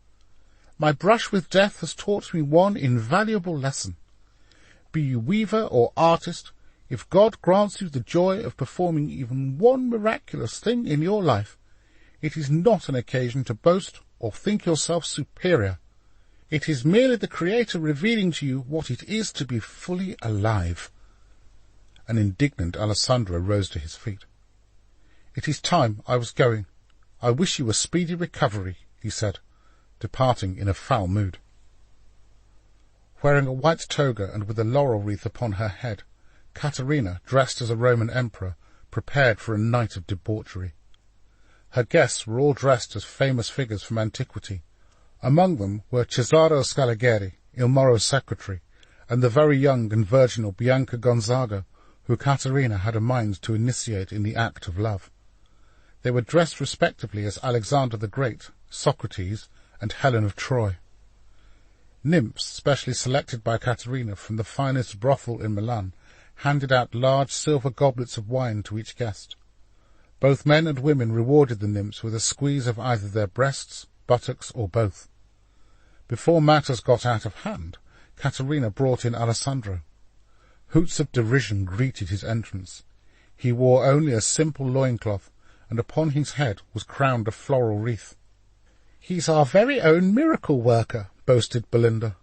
My brush with death has taught me one invaluable lesson. Be you weaver or artist, if God grants you the joy of performing even one miraculous thing in your life, it is not an occasion to boast or think yourself superior. It is merely the Creator revealing to you what it is to be fully alive." An indignant Alessandro rose to his feet. "It is time I was going. I wish you a speedy recovery," he said, departing in a foul mood. Wearing a white toga and with a laurel wreath upon her head, Caterina, dressed as a Roman emperor, prepared for a night of debauchery. Her guests were all dressed as famous figures from antiquity. Among them were Cesare Scaligeri, Il Moro's secretary, and the very young and virginal Bianca Gonzaga, who Caterina had a mind to initiate in the act of love. They were dressed respectively as Alexander the Great, Socrates, and Helen of Troy. Nymphs, specially selected by Caterina from the finest brothel in Milan, handed out large silver goblets of wine to each guest. Both men and women rewarded the nymphs with a squeeze of either their breasts, buttocks, or both. Before matters got out of hand, Caterina brought in Alessandro. Hoots of derision greeted his entrance. He wore only a simple loincloth, and upon his head was crowned a floral wreath. "He's our very own miracle worker," boasted Belinda.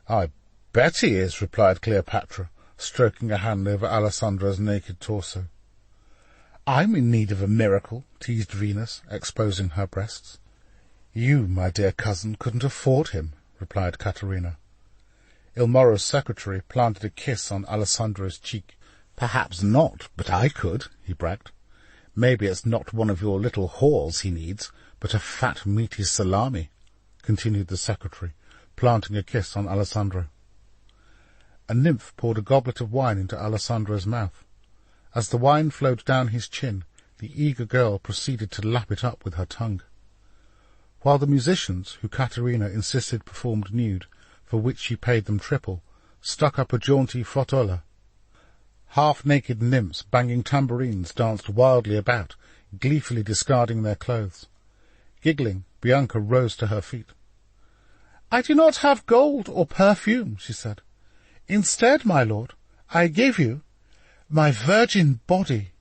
"I bet he is," replied Cleopatra, stroking a hand over Alessandro's naked torso. "I'm in need of a miracle," teased Venus, exposing her breasts. "You, my dear cousin, couldn't afford him," replied Caterina. Il Moro's secretary planted a kiss on Alessandro's cheek. "Perhaps not, but I could," he bragged. "Maybe it's not one of your little whores he needs, but a fat, meaty salami," continued the secretary, planting a kiss on Alessandro. A nymph poured a goblet of wine into Alessandro's mouth. As the wine flowed down his chin, the eager girl proceeded to lap it up with her tongue. While the musicians, who Caterina insisted performed nude, for which she paid them triple, stuck up a jaunty frottola. Half-naked nymphs banging tambourines danced wildly about, gleefully discarding their clothes. Giggling, Bianca rose to her feet. "I do not have gold or perfume," she said. "Instead, my lord, I give you my virgin body."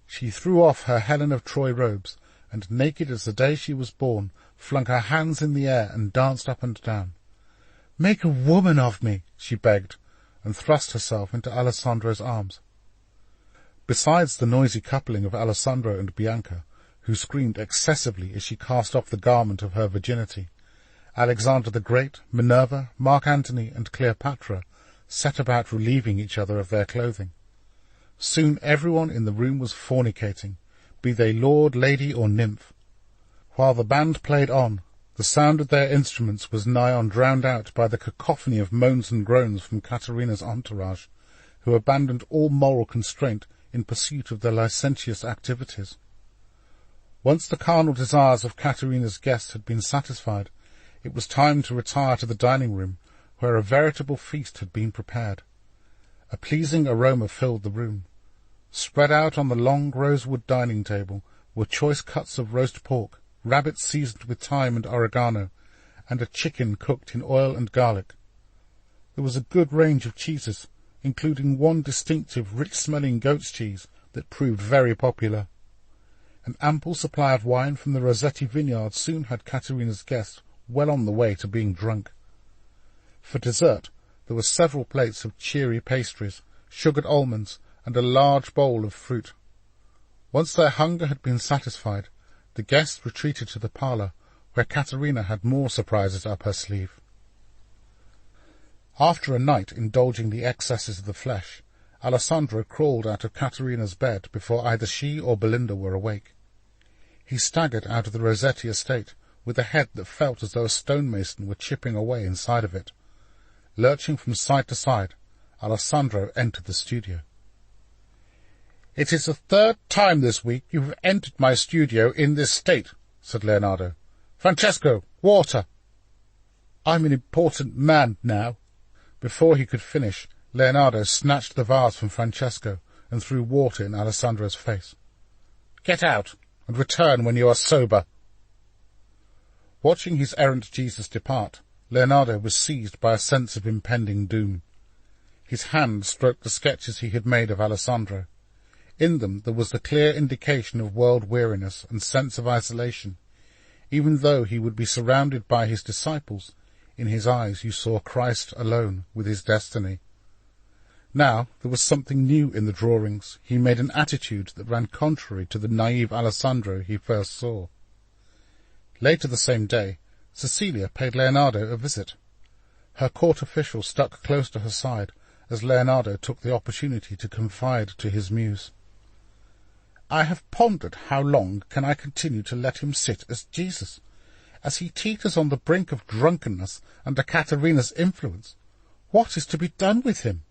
She threw off her Helen of Troy robes, and, naked as the day she was born, flung her hands in the air and danced up and down. "Make a woman of me," she begged, and thrust herself into Alessandro's arms. Besides the noisy coupling of Alessandro and Bianca, who screamed excessively as she cast off the garment of her virginity, Alexander the Great, Minerva, Mark Antony, and Cleopatra set about relieving each other of their clothing. Soon everyone in the room was fornicating, be they lord, lady, or nymph. While the band played on, the sound of their instruments was nigh on drowned out by the cacophony of moans and groans from Caterina's entourage, who abandoned all moral constraint in pursuit of their licentious activities. Once the carnal desires of Caterina's guests had been satisfied, it was time to retire to the dining-room, where a veritable feast had been prepared. A pleasing aroma filled the room. Spread out on the long rosewood dining-table were choice cuts of roast pork, rabbit seasoned with thyme and oregano, and a chicken cooked in oil and garlic. There was a good range of cheeses, including one distinctive, rich-smelling goat's cheese that proved very popular. An ample supply of wine from the Rossetti vineyard soon had Caterina's guests well on the way to being drunk. For dessert, there were several plates of cheery pastries, sugared almonds, and a large bowl of fruit. Once their hunger had been satisfied, the guests retreated to the parlour, where Caterina had more surprises up her sleeve. After a night indulging the excesses of the flesh, Alessandro crawled out of Caterina's bed before either she or Belinda were awake. He staggered out of the Rossetti estate with a head that felt as though a stonemason were chipping away inside of it. Lurching from side to side, Alessandro entered the studio. "It is the third time this week you have entered my studio in this state," said Leonardo. "Francesco, water!" "I'm an important man now." Before he could finish, Leonardo snatched the vase from Francesco and threw water in Alessandro's face. "Get out, and return when you are sober." Watching his errant Jesus depart, Leonardo was seized by a sense of impending doom. His hand stroked the sketches he had made of Alessandro. In them there was the clear indication of world-weariness and sense of isolation. Even though he would be surrounded by his disciples, in his eyes you saw Christ alone with his destiny. Now there was something new in the drawings. He made an attitude that ran contrary to the naive Alessandro he first saw. Later the same day, Cecilia paid Leonardo a visit. Her court official stuck close to her side as Leonardo took the opportunity to confide to his muse. "I have pondered how long can I continue to let him sit as Jesus, as he teeters on the brink of drunkenness under Caterina's influence. What is to be done with him?"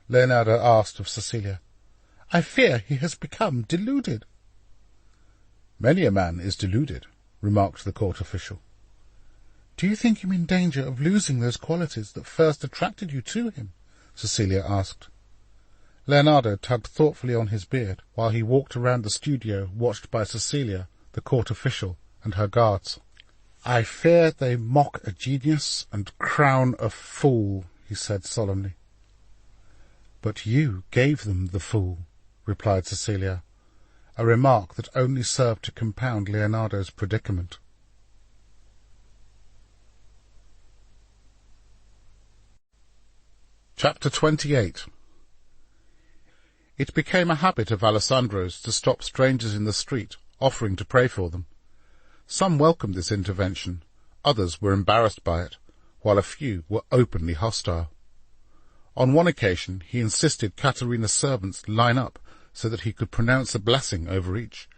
Leonardo asked of Cecilia. "I fear he has become deluded." "Many a man is deluded," remarked the court official. "Do you think him in danger of losing those qualities that first attracted you to him?" Cecilia asked. Leonardo tugged thoughtfully on his beard while he walked around the studio watched by Cecilia, the court official, and her guards. "I fear they mock a genius and crown a fool," he said solemnly. "But you gave them the fool," replied Cecilia, a remark that only served to compound Leonardo's predicament. Chapter 28. It became a habit of Alessandro's to stop strangers in the street, offering to pray for them. Some welcomed this intervention, others were embarrassed by it, while a few were openly hostile. On one occasion he insisted Caterina's servants line up so that he could pronounce a blessing over each.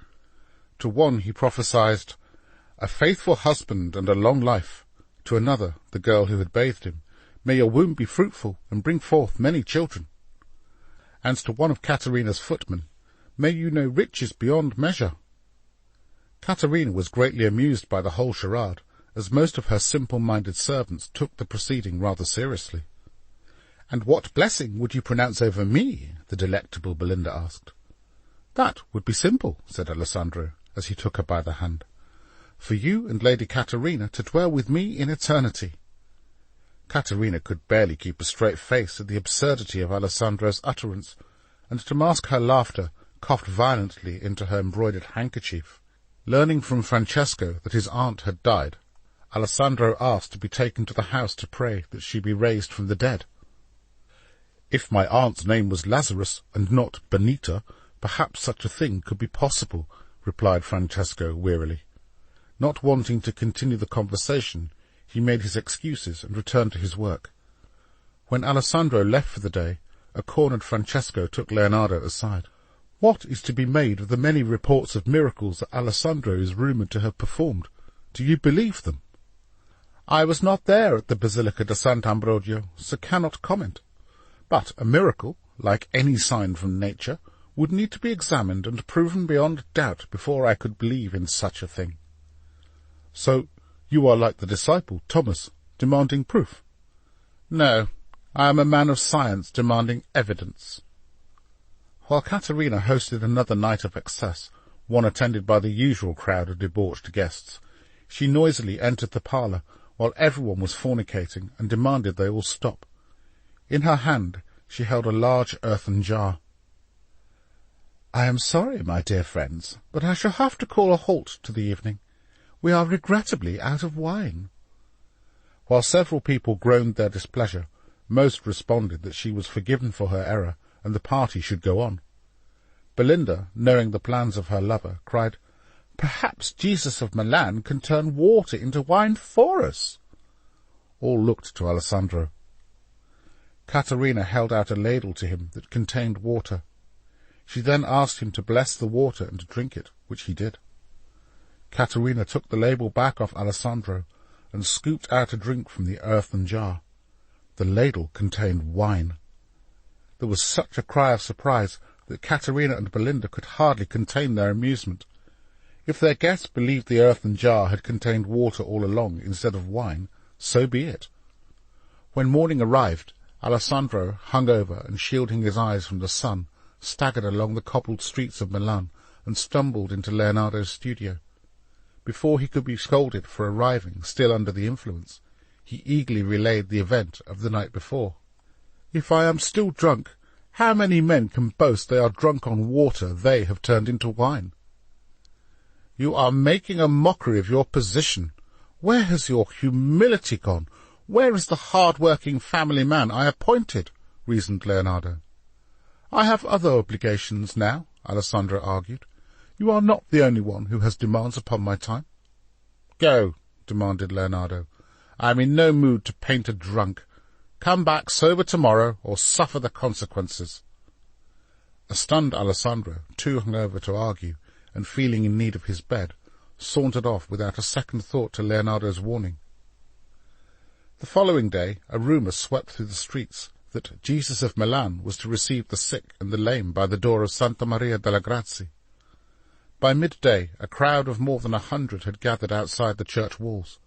To one he prophesied, "A faithful husband and a long life." To another, the girl who had bathed him, "May your womb be fruitful and bring forth many children." And to one of Caterina's footmen, "May you know riches beyond measure." Caterina was greatly amused by the whole charade, as most of her simple-minded servants took the proceeding rather seriously. "And what blessing would you pronounce over me?" the delectable Belinda asked. "That would be simple," said Alessandro, as he took her by the hand. "For you and Lady Caterina to dwell with me in eternity." Caterina could barely keep a straight face at the absurdity of Alessandro's utterance, and to mask her laughter coughed violently into her embroidered handkerchief. Learning from Francesco that his aunt had died, Alessandro asked to be taken to the house to pray that she be raised from the dead. "If my aunt's name was Lazarus and not Benita, perhaps such a thing could be possible," replied Francesco wearily. Not wanting to continue the conversation, he made his excuses and returned to his work. When Alessandro left for the day, A cornered Francesco took Leonardo aside. "What is to be made of the many reports of miracles that Alessandro is rumoured to have performed? Do you believe them?" "I was not there at the Basilica de Sant'Ambrogio, so cannot comment. But a miracle, like any sign from nature, would need to be examined and proven beyond doubt before I could believe in such a thing." "So you are like the disciple, Thomas, demanding proof?" "No, I am a man of science demanding evidence." While Caterina hosted another night of excess, one attended by the usual crowd of debauched guests, she noisily entered the parlour while everyone was fornicating and demanded they all stop. In her hand she held a large earthen jar. "I am sorry, my dear friends, but I shall have to call a halt to the evening. We are regrettably out of wine." While several people groaned their displeasure, most responded that she was forgiven for her error, and the party should go on. Belinda, knowing the plans of her lover, cried, "Perhaps Jesus of Milan can turn water into wine for us." All looked to Alessandro. Caterina held out a ladle to him that contained water. She then asked him to bless the water and to drink it, which he did. Caterina took the label back off Alessandro and scooped out a drink from the earthen jar. The ladle contained wine. There was such a cry of surprise that Caterina and Belinda could hardly contain their amusement. If their guests believed the earthen jar had contained water all along instead of wine, so be it. When morning arrived, Alessandro, hung over and shielding his eyes from the sun, staggered along the cobbled streets of Milan and stumbled into Leonardo's studio. Before he could be scolded for arriving still under the influence, he eagerly relayed the event of the night before. "If I am still drunk, how many men can boast they are drunk on water they have turned into wine?" "You are making a mockery of your position. Where has your humility gone? Where is the hard-working family man I appointed?" reasoned Leonardo. "I have other obligations now," Alessandro argued. "You are not the only one who has demands upon my time." "Go," demanded Leonardo. "I am in no mood to paint a drunk. Come back sober tomorrow, or suffer the consequences." A stunned Alessandro, too hungover to argue, and feeling in need of his bed, sauntered off without a second thought to Leonardo's warning. The following day a rumour swept through the streets that Jesus of Milan was to receive the sick and the lame by the door of Santa Maria delle Grazie. By midday a crowd of more than 100 had gathered outside the church walls.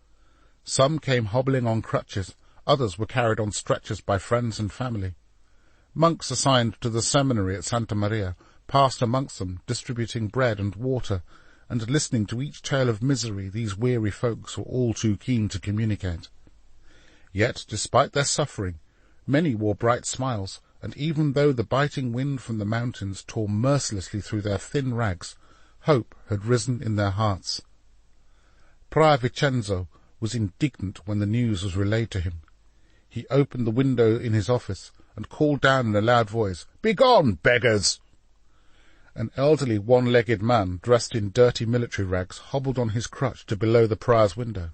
Some came hobbling on crutches, others were carried on stretchers by friends and family. Monks assigned to the seminary at Santa Maria passed amongst them, distributing bread and water, and listening to each tale of misery these weary folks were all too keen to communicate. Yet, despite their suffering, many wore bright smiles, and even though the biting wind from the mountains tore mercilessly through their thin rags, hope had risen in their hearts. Prior Vincenzo was indignant when the news was relayed to him. He opened the window in his office and called down in a loud voice, "Begone, beggars!" An elderly one-legged man, dressed in dirty military rags, hobbled on his crutch to below the prior's window.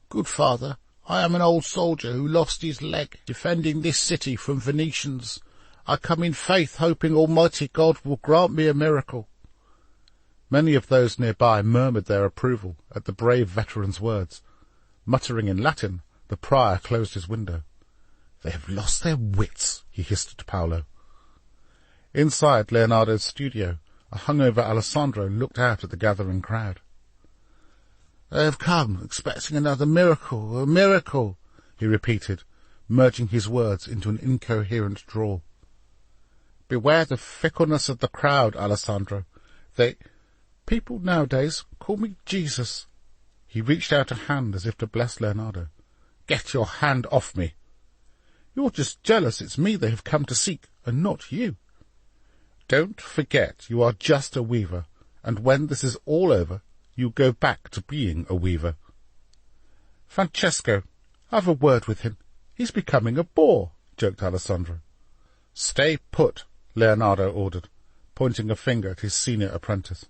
"Good father, I am an old soldier who lost his leg defending this city from Venetians. I come in faith, hoping Almighty God will grant me a miracle." Many of those nearby murmured their approval at the brave veteran's words. Muttering in Latin, the prior closed his window. "They have lost their wits," he hissed at Paolo. Inside Leonardo's studio, a hungover Alessandro looked out at the gathering crowd. "They have come, expecting another miracle, a miracle," he repeated, merging his words into an incoherent drawl. "Beware the fickleness of the crowd, Alessandro. People nowadays call me Jesus." He reached out a hand as if to bless Leonardo. "Get your hand off me." "You're just jealous it's me they have come to seek, and not you." "Don't forget you are just a weaver, and when this is all over, you go back to being a weaver." "Francesco, have a word with him. He's becoming a bore," joked Alessandro. "Stay put," Leonardo ordered, pointing a finger at his senior apprentice.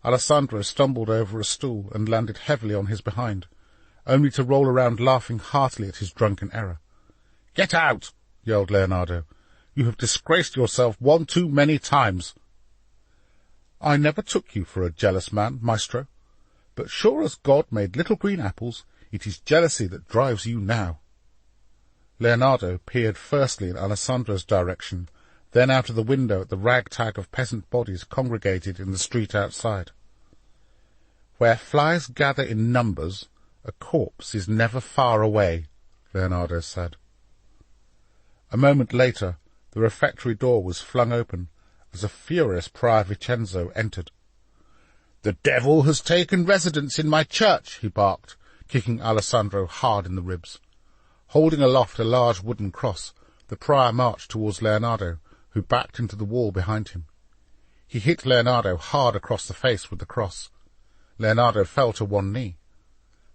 Alessandro stumbled over a stool and landed heavily on his behind, only to roll around laughing heartily at his drunken error. "Get out!" yelled Leonardo. "You You have disgraced yourself one too many times." "I never took you for a jealous man, maestro. But sure as God made little green apples, it is jealousy that drives you now." Leonardo peered firstly in Alessandro's direction, then out of the window at the ragtag of peasant bodies congregated in the street outside. "Where flies gather in numbers, a corpse is never far away," Leonardo said. A moment later, the refectory door was flung open as a furious Prior Vincenzo entered. "The devil has taken residence in my church," he barked, kicking Alessandro hard in the ribs. Holding aloft a large wooden cross, the prior marched towards Leonardo, who backed into the wall behind him. He hit Leonardo hard across the face with the cross. Leonardo fell to one knee.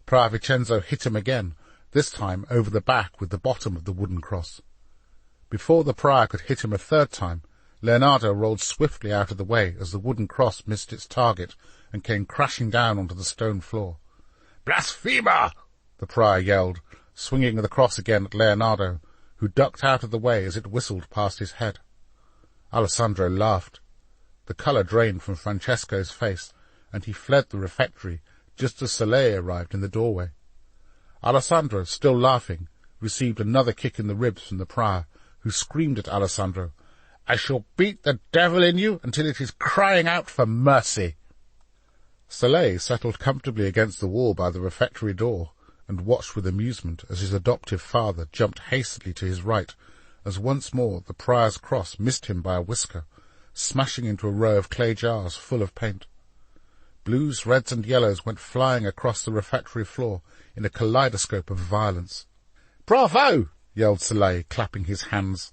Prior Vincenzo hit him again, this time over the back with the bottom of the wooden cross. Before the prior could hit him a third time, Leonardo rolled swiftly out of the way as the wooden cross missed its target and came crashing down onto the stone floor. "Blasphemer!" the prior yelled, swinging the cross again at Leonardo, who ducked out of the way as it whistled past his head. Alessandro laughed. The colour drained from Francesco's face, and he fled the refectory just as Soleil arrived in the doorway. Alessandro, still laughing, received another kick in the ribs from the prior, who screamed at Alessandro, "I shall beat the devil in you until it is crying out for mercy." Soleil settled comfortably against the wall by the refectory door and watched with amusement as his adoptive father jumped hastily to his right as once more the prior's cross missed him by a whisker, smashing into a row of clay jars full of paint. Blues, reds, and yellows went flying across the refectory floor in a kaleidoscope of violence. "Bravo!" yelled Soleil, clapping his hands.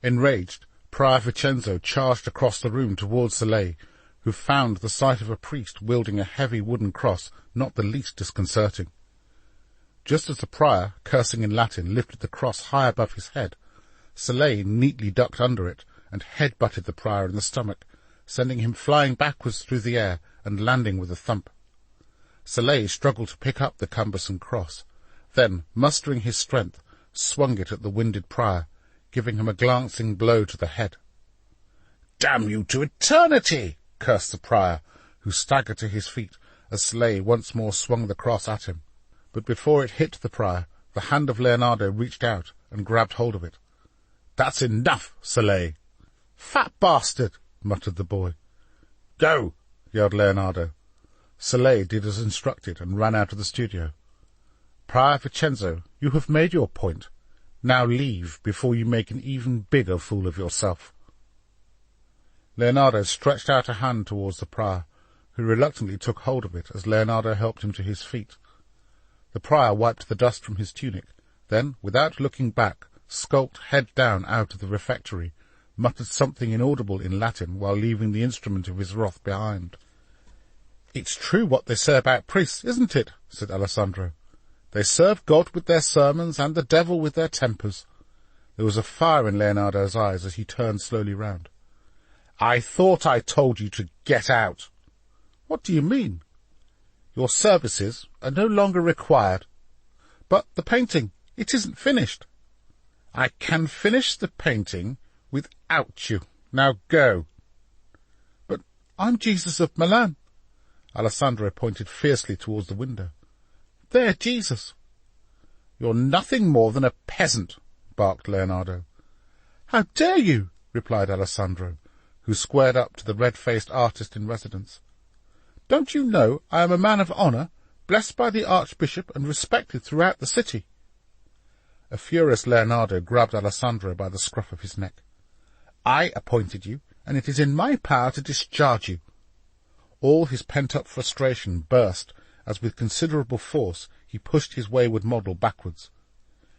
Enraged, Prior Vincenzo charged across the room towards Soleil, who found the sight of a priest wielding a heavy wooden cross not the least disconcerting. Just as the prior, cursing in Latin, lifted the cross high above his head, Soleil neatly ducked under it and head-butted the prior in the stomach, sending him flying backwards through the air and landing with a thump. Soleil struggled to pick up the cumbersome cross, then, mustering his strength, swung it at the winded prior, giving him a glancing blow to the head. "Damn you to eternity!" cursed the prior, who staggered to his feet as Soleil once more swung the cross at him. But before it hit the prior, the hand of Leonardo reached out and grabbed hold of it. "That's enough, Soleil." "Fat bastard!" muttered the boy. "Go!" yelled Leonardo. Soleil did as instructed and ran out of the studio. "Prior Vincenzo, you have made your point. Now leave before you make an even bigger fool of yourself." Leonardo stretched out a hand towards the prior, who reluctantly took hold of it as Leonardo helped him to his feet. The prior wiped the dust from his tunic, then, without looking back, skulked head down out of the refectory, muttered something inaudible in Latin while leaving the instrument of his wrath behind. "It's true what they say about priests, isn't it?" said Alessandro. "They serve God with their sermons and the devil with their tempers." There was a fire in Leonardo's eyes as he turned slowly round. "I thought I told you to get out." "What do you mean?" "Your services are no longer required." "But the painting, it isn't finished." "I can finish the painting without you. Now go." "But I'm Jesus of Milan." Alessandro pointed fiercely towards the window. "There, Jesus." "You're nothing more than a peasant," barked Leonardo. "How dare you?" replied Alessandro, who squared up to the red-faced artist in residence. "Don't you know I am a man of honour, blessed by the Archbishop and respected throughout the city?" A furious Leonardo grabbed Alessandro by the scruff of his neck. "I appointed you, and it is in my power to discharge you." All his pent-up frustration burst as with considerable force he pushed his wayward model backwards.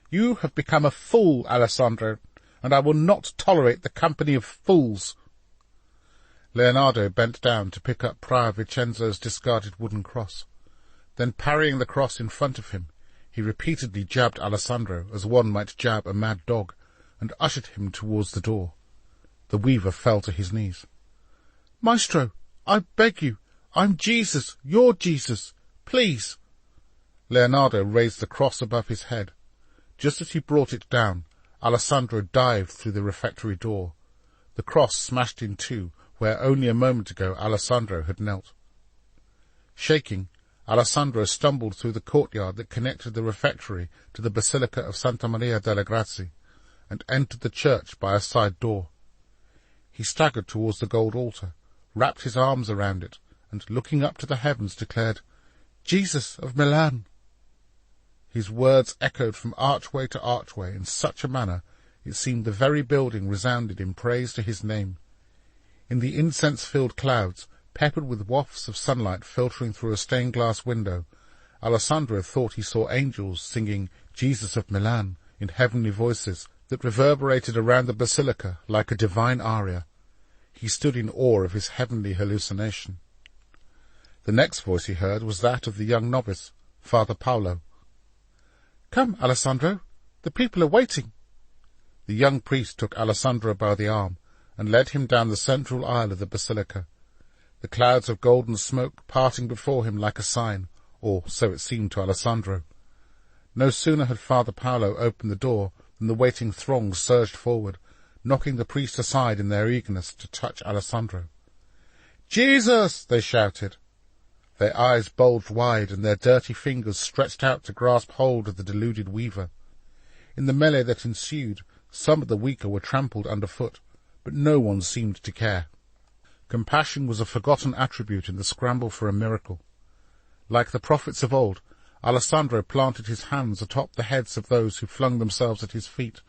"You have become a fool, Alessandro, and I will not tolerate the company of fools." Leonardo bent down to pick up Prior Vincenzo's discarded wooden cross. Then, parrying the cross in front of him, he repeatedly jabbed Alessandro as one might jab a mad dog, and ushered him towards the door. The weaver fell to his knees. "Maestro, I beg you, I'm Jesus, your Jesus, please." Leonardo raised the cross above his head. Just as he brought it down, Alessandro dived through the refectory door. The cross smashed in two where only a moment ago Alessandro had knelt. Shaking, Alessandro stumbled through the courtyard that connected the refectory to the Basilica of Santa Maria delle Grazie and entered the church by a side door. He staggered towards the gold altar, wrapped his arms around it, and, looking up to the heavens, declared, "Jesus of Milan!" His words echoed from archway to archway in such a manner it seemed the very building resounded in praise to his name. In the incense-filled clouds, peppered with wafts of sunlight filtering through a stained-glass window, Alessandro thought he saw angels singing "Jesus of Milan" in heavenly voices that reverberated around the basilica like a divine aria. He stood in awe of his heavenly hallucination. The next voice he heard was that of the young novice, Father Paolo. "Come, Alessandro, the people are waiting." The young priest took Alessandro by the arm and led him down the central aisle of the basilica, the clouds of golden smoke parting before him like a sign, or so it seemed to Alessandro. No sooner had Father Paolo opened the door than the waiting throng surged forward, knocking the priest aside in their eagerness to touch Alessandro. "Jesus!" they shouted. Their eyes bulged wide and their dirty fingers stretched out to grasp hold of the deluded weaver. In the melee that ensued, some of the weaker were trampled underfoot, but no one seemed to care. Compassion was a forgotten attribute in the scramble for a miracle. Like the prophets of old, Alessandro planted his hands atop the heads of those who flung themselves at his feet,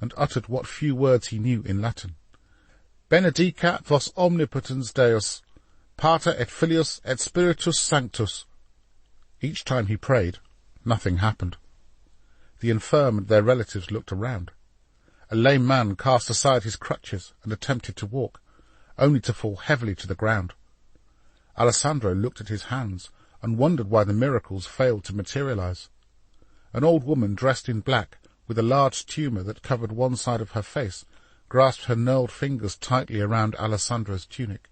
and uttered what few words he knew in Latin. "Benedicat vos omnipotens Deus, Pater et Filius et Spiritus Sanctus." Each time he prayed, nothing happened. The infirm and their relatives looked around. A lame man cast aside his crutches and attempted to walk, only to fall heavily to the ground. Alessandro looked at his hands and wondered why the miracles failed to materialize. An old woman dressed in black, with a large tumour that covered one side of her face, grasped her gnarled fingers tightly around Alessandro's tunic.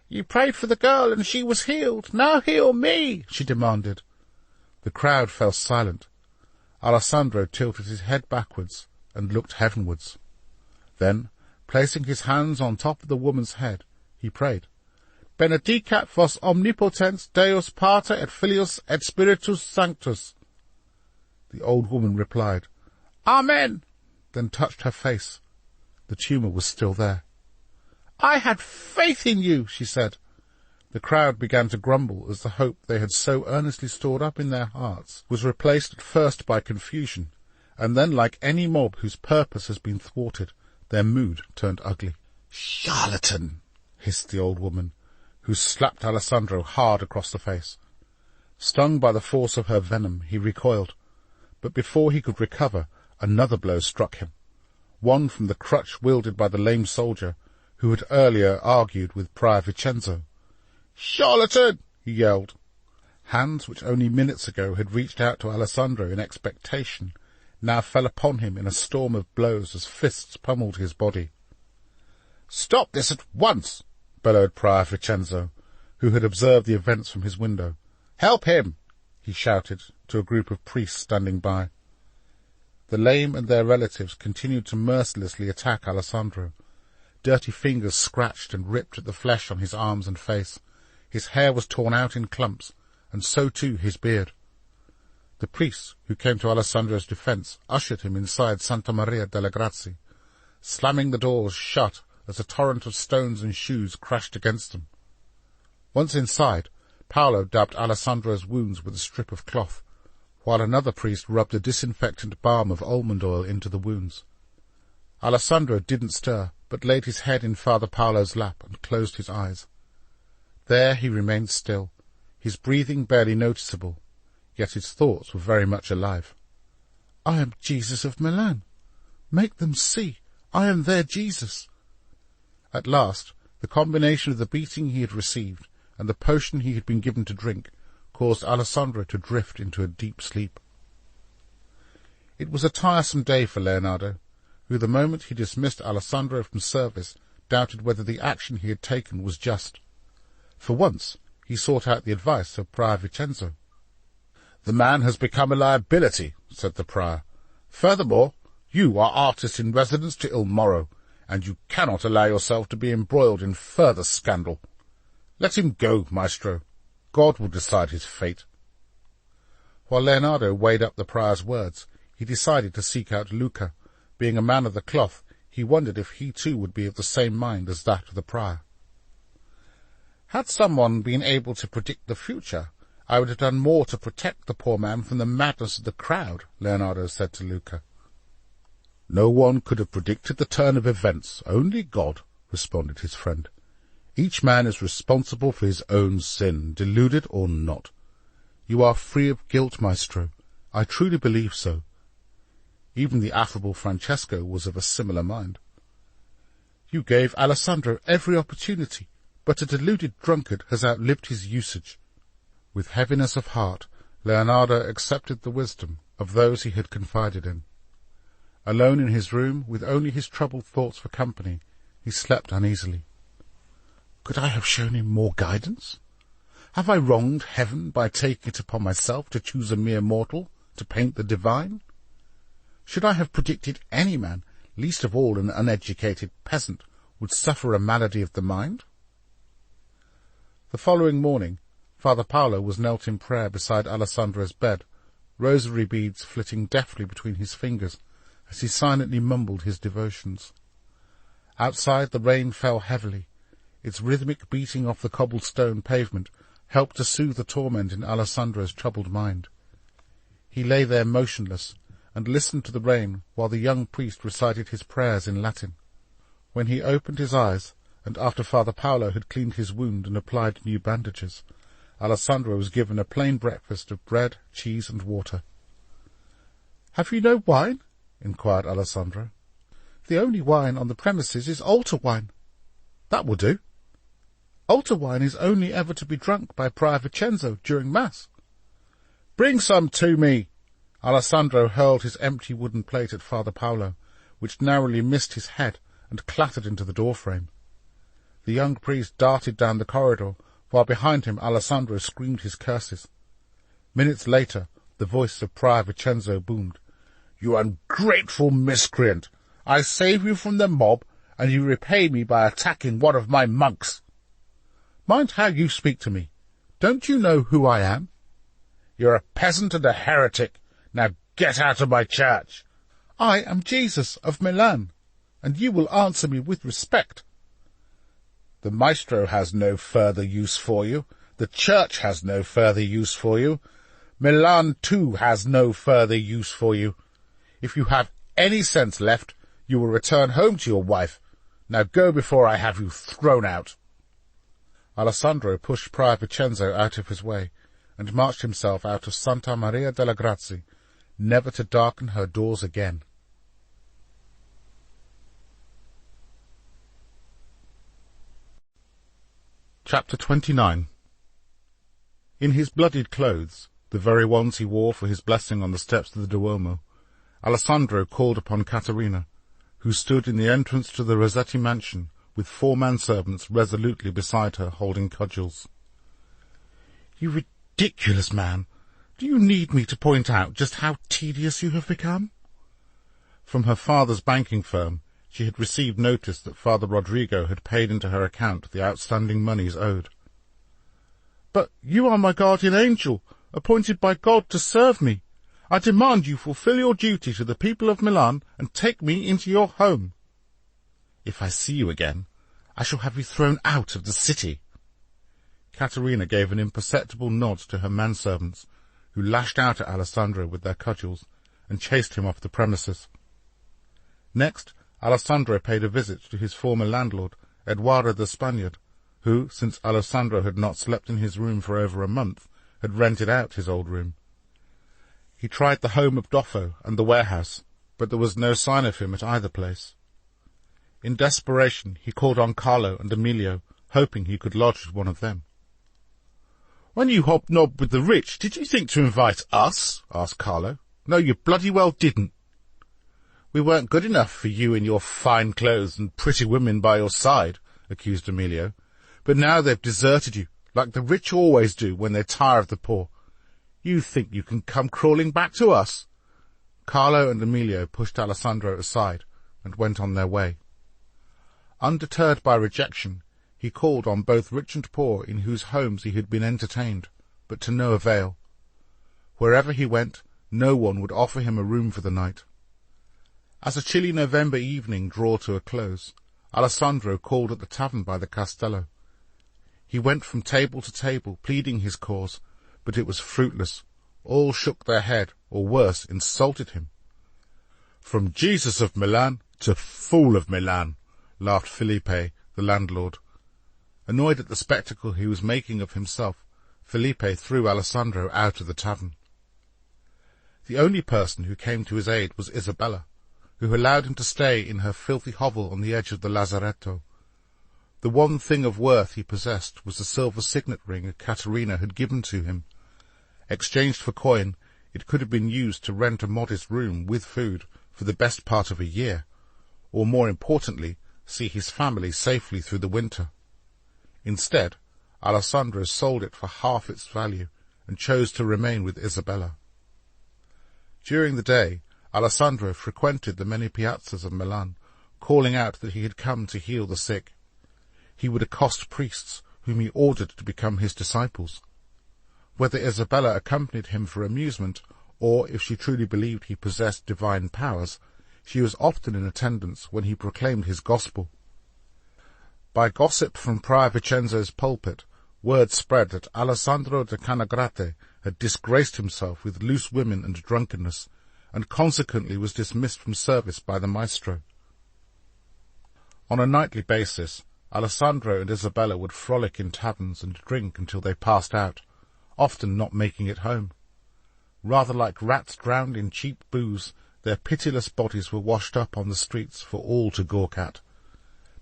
"You prayed for the girl and she was healed. Now heal me," she demanded. The crowd fell silent. Alessandro tilted his head backwards and looked heavenwards. Then, placing his hands on top of the woman's head, he prayed, "Benedicat vos omnipotens Deus Pater et Filius et Spiritus Sanctus." The old woman replied, "Amen," then touched her face. The tumour was still there. "I had faith in you," she said. The crowd began to grumble as the hope they had so earnestly stored up in their hearts was replaced at first by confusion, and then, like any mob whose purpose has been thwarted, their mood turned ugly. "Charlatan!" hissed the old woman, who slapped Alessandro hard across the face. Stung by the force of her venom, he recoiled, but before he could recover, another blow struck him, one from the crutch wielded by the lame soldier, who had earlier argued with Prior Vincenzo. "Charlatan!" he yelled. Hands which only minutes ago had reached out to Alessandro in expectation now fell upon him in a storm of blows as fists pummeled his body. "Stop this at once!" bellowed Prior Vincenzo, who had observed the events from his window. "Help him!" he shouted to a group of priests standing by. The lame and their relatives continued to mercilessly attack Alessandro. Dirty fingers scratched and ripped at the flesh on his arms and face. His hair was torn out in clumps, and so too his beard. The priests, who came to Alessandro's defence, ushered him inside Santa Maria delle Grazie, slamming the doors shut as a torrent of stones and shoes crashed against them. Once inside, Paolo dabbed Alessandro's wounds with a strip of cloth, while another priest rubbed a disinfectant balm of almond oil into the wounds. Alessandro didn't stir, but laid his head in Father Paolo's lap and closed his eyes. There he remained still, his breathing barely noticeable, yet his thoughts were very much alive. "I am Jesus of Milan. Make them see. I am their Jesus." At last, the combination of the beating he had received and the potion he had been given to drink caused Alessandro to drift into a deep sleep. It was a tiresome day for Leonardo, who the moment he dismissed Alessandro from service doubted whether the action he had taken was just. For once he sought out the advice of Prior Vincenzo. "The man has become a liability," said the prior. "Furthermore, You are artist in residence to Il Moro, and you cannot allow yourself to be embroiled in further scandal. Let him go, Maestro. God will decide his fate." While Leonardo weighed up the prior's words, he decided to seek out Luca. Being a man of the cloth, he wondered if he too would be of the same mind as that of the prior. "Had someone been able to predict the future, I would have done more to protect the poor man from the madness of the crowd," Leonardo said to Luca. "No one could have predicted the turn of events, only God," responded his friend. "Each man is responsible for his own sin, deluded or not. You are free of guilt, Maestro. I truly believe so." Even the affable Francesco was of a similar mind. "You gave Alessandro every opportunity, but a deluded drunkard has outlived his usage." With heaviness of heart, Leonardo accepted the wisdom of those he had confided in. Alone in his room, with only his troubled thoughts for company, he slept uneasily. Could I have shown him more guidance? Have I wronged heaven by taking it upon myself to choose a mere mortal to paint the divine? Should I have predicted any man, least of all an uneducated peasant, would suffer a malady of the mind? The following morning, Father Paolo was knelt in prayer beside Alessandro's bed, rosary beads flitting deftly between his fingers as he silently mumbled his devotions. Outside the rain fell heavily. Its rhythmic beating off the cobblestone pavement helped to soothe the torment in Alessandro's troubled mind. He lay there motionless and listened to the rain while the young priest recited his prayers in Latin. When he opened his eyes, and after Father Paolo had cleaned his wound and applied new bandages, Alessandro was given a plain breakfast of bread, cheese, and water. "Have you no wine?" inquired Alessandro. "The only wine on the premises is altar wine." "That will do." "Altar wine is only ever to be drunk by Prior Vincenzo during Mass." "Bring some to me." Alessandro hurled his empty wooden plate at Father Paolo, which narrowly missed his head and clattered into the doorframe. The young priest darted down the corridor, while behind him Alessandro screamed his curses. Minutes later, the voice of Prior Vincenzo boomed. "You ungrateful miscreant! I save you from the mob, and you repay me by attacking one of my monks." "Mind how you speak to me. Don't you know who I am?" "You're a peasant and a heretic. Now get out of my church." "I am Jesus of Milan, and you will answer me with respect." "The maestro has no further use for you. The church has no further use for you. Milan, too, has no further use for you. If you have any sense left, you will return home to your wife. Now go before I have you thrown out." Alessandro pushed Prior Vincenzo out of his way, and marched himself out of Santa Maria delle Grazie, never to darken her doors again. Chapter 29. In his bloodied clothes, the very ones he wore for his blessing on the steps of the Duomo, Alessandro called upon Caterina, who stood in the entrance to the Rossetti mansion with 4 manservants resolutely beside her holding cudgels. "You ridiculous man! Do you need me to point out just how tedious you have become?" From her father's banking firm, she had received notice that Father Rodrigo had paid into her account the outstanding moneys owed. "But you are my guardian angel, appointed by God to serve me. I demand you fulfill your duty to the people of Milan and take me into your home." "If I see you again, I shall have you thrown out of the city." Caterina gave an imperceptible nod to her manservants, who lashed out at Alessandro with their cudgels and chased him off the premises. Next, Alessandro paid a visit to his former landlord, Eduardo the Spaniard, who, since Alessandro had not slept in his room for over a month, had rented out his old room. He tried the home of Doffo and the warehouse, but there was no sign of him at either place. In desperation, he called on Carlo and Emilio, hoping he could lodge with one of them. "When you hobnobbed with the rich, did you think to invite us?" asked Carlo. "No, you bloody well didn't." "We weren't good enough for you in your fine clothes and pretty women by your side," accused Emilio. "But now they've deserted you, like the rich always do when they tire of the poor. You think you can come crawling back to us?" Carlo and Emilio pushed Alessandro aside and went on their way. Undeterred by rejection, he called on both rich and poor in whose homes he had been entertained, but to no avail. Wherever he went, no one would offer him a room for the night. As a chilly November evening drew to a close, Alessandro called at the tavern by the Castello. He went from table to table, pleading his cause, but it was fruitless. All shook their head, or worse, insulted him. "From Jesus of Milan to fool of Milan," laughed Felipe, the landlord. Annoyed at the spectacle he was making of himself, Felipe threw Alessandro out of the tavern. The only person who came to his aid was Isabella, who allowed him to stay in her filthy hovel on the edge of the lazaretto. The one thing of worth he possessed was the silver signet ring Caterina had given to him. Exchanged for coin, it could have been used to rent a modest room with food for the best part of a year, or more importantly, see his family safely through the winter. Instead, Alessandro sold it for half its value and chose to remain with Isabella. During the day, Alessandro frequented the many piazzas of Milan, calling out that he had come to heal the sick. He would accost priests, whom he ordered to become his disciples. Whether Isabella accompanied him for amusement, or if she truly believed he possessed divine powers, she was often in attendance when he proclaimed his gospel. By gossip from Prior Vincenzo's pulpit, word spread that Alessandro de Canagrate had disgraced himself with loose women and drunkenness, and consequently was dismissed from service by the maestro. On a nightly basis, Alessandro and Isabella would frolic in taverns and drink until they passed out, often not making it home. Rather like rats drowned in cheap booze, their pitiless bodies were washed up on the streets for all to gawk at.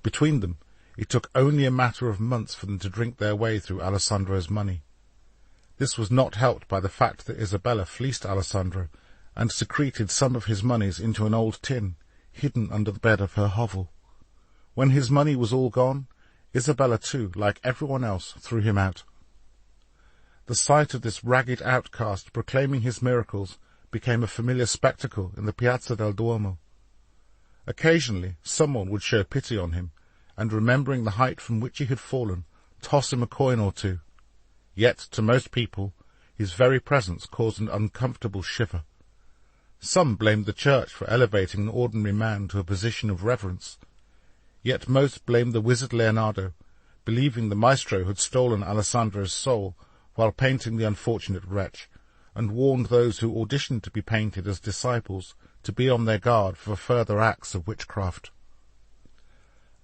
Between them, it took only a matter of months for them to drink their way through Alessandro's money. This was not helped by the fact that Isabella fleeced Alessandro and secreted some of his monies into an old tin, hidden under the bed of her hovel. When his money was all gone, Isabella too, like everyone else, threw him out. The sight of this ragged outcast proclaiming his miracles became a familiar spectacle in the Piazza del Duomo. Occasionally someone would show pity on him, and remembering the height from which he had fallen, toss him a coin or two. Yet, to most people, his very presence caused an uncomfortable shiver. Some blamed the Church for elevating an ordinary man to a position of reverence. Yet most blamed the wizard Leonardo, believing the maestro had stolen Alessandro's soul while painting the unfortunate wretch, and warned those who auditioned to be painted as disciples to be on their guard for further acts of witchcraft.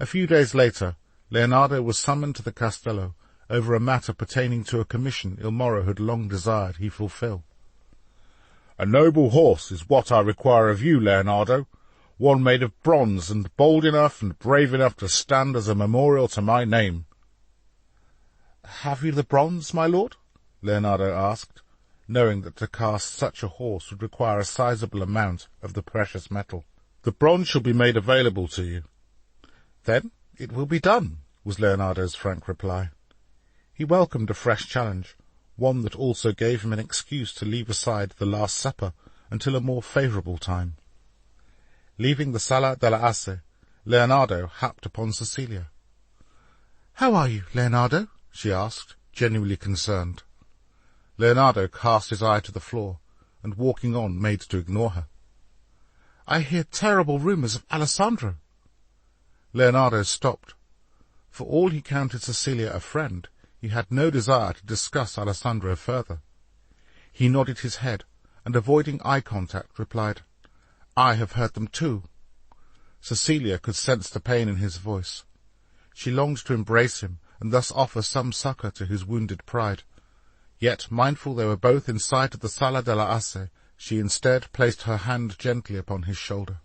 A few days later, Leonardo was summoned to the Castello over a matter pertaining to a commission Il Moro had long desired he fulfill. "A noble horse is what I require of you, Leonardo, one made of bronze and bold enough and brave enough to stand as a memorial to my name." "Have you the bronze, my lord?" Leonardo asked, knowing that to cast such a horse would require a sizable amount of the precious metal. "The bronze shall be made available to you." "Then it will be done," was Leonardo's frank reply. He welcomed a fresh challenge, one that also gave him an excuse to leave aside the Last Supper until a more favourable time. Leaving the Sala della Asse, Leonardo happed upon Cecilia. "How are you, Leonardo?" she asked, genuinely concerned. Leonardo cast his eye to the floor, and walking on made to ignore her. "I hear terrible rumours of Alessandro." Leonardo stopped. For all he counted Cecilia a friend, he had no desire to discuss Alessandro further. He nodded his head, and avoiding eye contact, replied, "I have heard them too." Cecilia could sense the pain in his voice. She longed to embrace him, and thus offer some succour to his wounded pride. Yet, mindful they were both in sight of the Sala della Asse, she instead placed her hand gently upon his shoulder.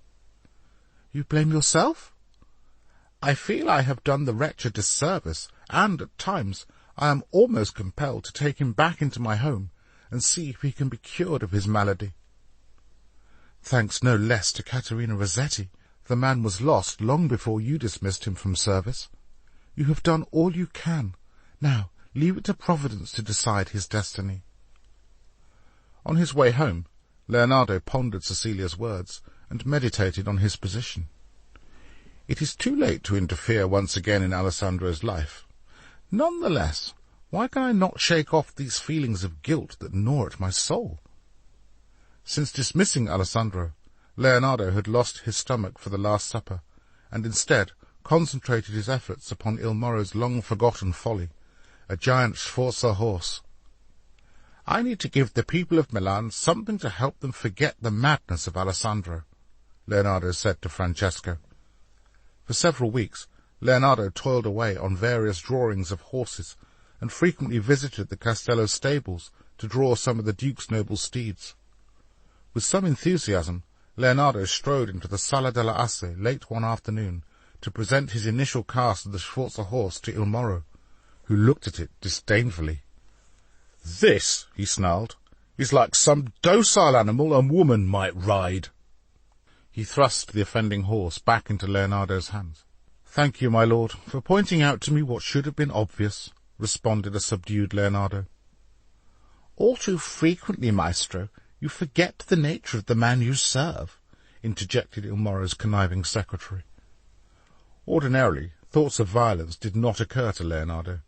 "You blame yourself?" "I feel I have done the wretch a disservice, and, at times, I am almost compelled to take him back into my home and see if he can be cured of his malady." "Thanks no less to Caterina Rossetti, the man was lost long before you dismissed him from service. You have done all you can. Now leave it to Providence to decide his destiny." On his way home, Leonardo pondered Cecilia's words and meditated on his position. It is too late to interfere once again in Alessandro's life. None the less, why can I not shake off these feelings of guilt that gnaw at my soul? Since dismissing Alessandro, Leonardo had lost his stomach for the Last Supper, and instead concentrated his efforts upon Il Moro's long-forgotten folly, a giant Sforza horse. I need to give the people of Milan something to help them forget the madness of Alessandro, Leonardo said to Francesco. For several weeks, Leonardo toiled away on various drawings of horses, and frequently visited the Castello stables to draw some of the Duke's noble steeds. With some enthusiasm, Leonardo strode into the Sala della Asse late one afternoon to present his initial cast of the Sforza horse to Il Moro, who looked at it disdainfully. "This," he snarled, "is like some docile animal a woman might ride." He thrust the offending horse back into Leonardo's hands. "Thank you, my lord, for pointing out to me what should have been obvious," responded a subdued Leonardo. "All too frequently, maestro, you forget the nature of the man you serve," interjected Il Moro's conniving secretary. Ordinarily, thoughts of violence did not occur to Leonardo,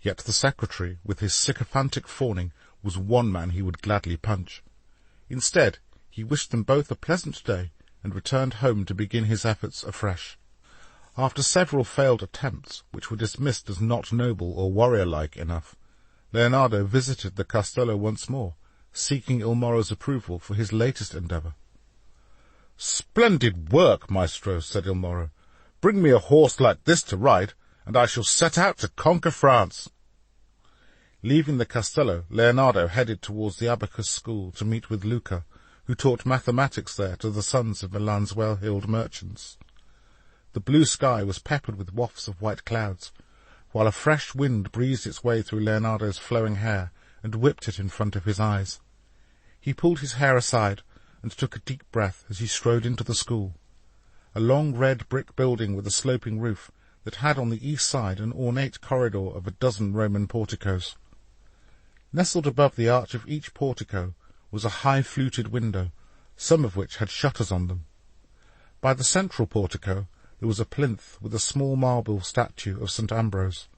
yet the secretary, with his sycophantic fawning, was one man he would gladly punch. Instead, he wished them both a pleasant day, and returned home to begin his efforts afresh. After several failed attempts, which were dismissed as not noble or warrior-like enough, Leonardo visited the Castello once more, seeking Il Moro's approval for his latest endeavour. "Splendid work, maestro," said Il Moro. "Bring me a horse like this to ride, and I shall set out to conquer France." Leaving the Castello, Leonardo headed towards the Abacus school to meet with Luca, who taught mathematics there to the sons of Milan's well-heeled merchants. The blue sky was peppered with wafts of white clouds, while a fresh wind breezed its way through Leonardo's flowing hair and whipped it in front of his eyes. He pulled his hair aside and took a deep breath as he strode into the school, a long red brick building with a sloping roof that had on the east side an ornate corridor of a dozen Roman porticos. Nestled above the arch of each portico was a high-fluted window, some of which had shutters on them. By the central portico there was a plinth with a small marble statue of St. Ambrose.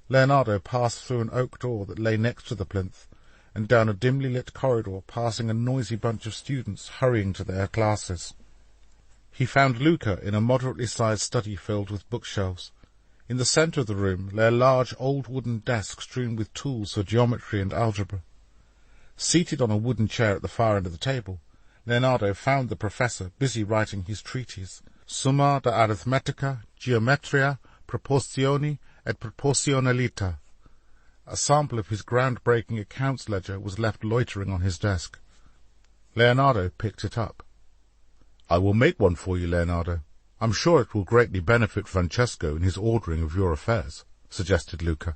Leonardo passed through an oak door that lay next to the plinth, and down a dimly lit corridor, passing a noisy bunch of students hurrying to their classes. He found Luca in a moderately sized study filled with bookshelves. In the centre of the room lay a large old wooden desk strewn with tools for geometry and algebra. Seated on a wooden chair at the far end of the table, Leonardo found the professor busy writing his treatise, Summa de Arithmetica, Geometria, Proportioni et Proportionalita. A sample of his ground-breaking accounts ledger was left loitering on his desk. Leonardo picked it up. "I will make one for you, Leonardo. I'm sure it will greatly benefit Francesco in his ordering of your affairs," suggested Luca.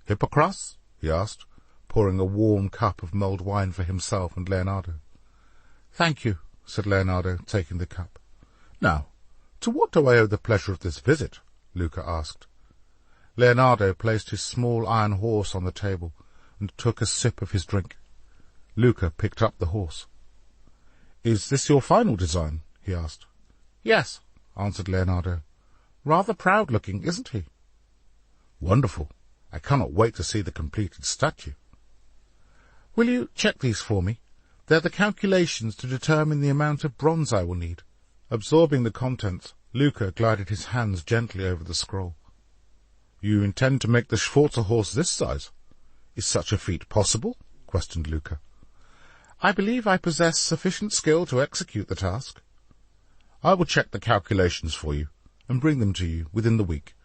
"Hippocras?" he asked, pouring a warm cup of mulled wine for himself and Leonardo. "Thank you," said Leonardo, taking the cup. "Now, to what do I owe the pleasure of this visit?" Luca asked. Leonardo placed his small iron horse on the table and took a sip of his drink. Luca picked up the horse. "Is this your final design?" he asked. "Yes," answered Leonardo. "Rather proud-looking, isn't he?" "Wonderful. I cannot wait to see the completed statue." "Will you check these for me? They're the calculations to determine the amount of bronze I will need." Absorbing the contents, Luca glided his hands gently over the scroll. "You intend to make the Sforza horse this size? Is such a feat possible?" questioned Luca. "I believe I possess sufficient skill to execute the task." "I will check the calculations for you, and bring them to you within the week."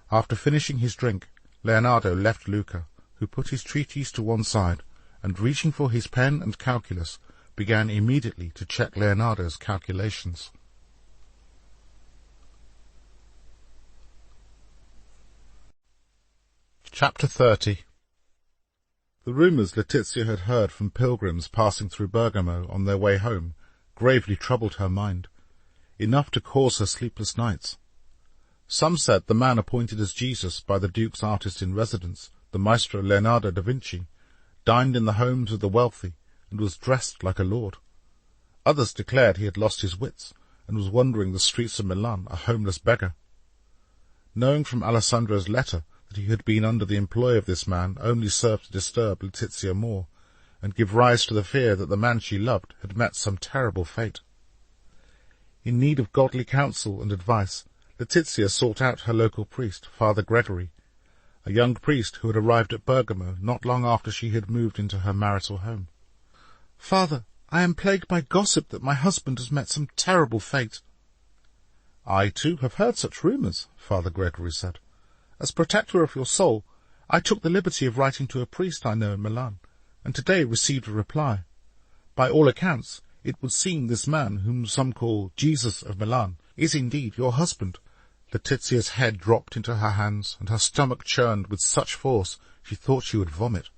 After finishing his drink, Leonardo left Luca, who put his treatise to one side, and reaching for his pen and calculus, began immediately to check Leonardo's calculations. Chapter 30. The rumours Letizia had heard from pilgrims passing through Bergamo on their way home gravely troubled her mind, enough to cause her sleepless nights. Some said the man appointed as Jesus by the Duke's artist in residence, the maestro Leonardo da Vinci, dined in the homes of the wealthy and was dressed like a lord. Others declared he had lost his wits, and was wandering the streets of Milan a homeless beggar. Knowing from Alessandro's letter that he had been under the employ of this man only served to disturb Letizia more, and give rise to the fear that the man she loved had met some terrible fate. In need of godly counsel and advice, Letizia sought out her local priest, Father Gregory, a young priest who had arrived at Bergamo not long after she had moved into her marital home. "Father, I am plagued by gossip that my husband has met some terrible fate." "I, too, have heard such rumours," Father Gregory said. "As protector of your soul, I took the liberty of writing to a priest I know in Milan, and today received a reply. By all accounts, it would seem this man, whom some call Jesus of Milan, is indeed your husband." Letizia's head dropped into her hands, and her stomach churned with such force she thought she would vomit.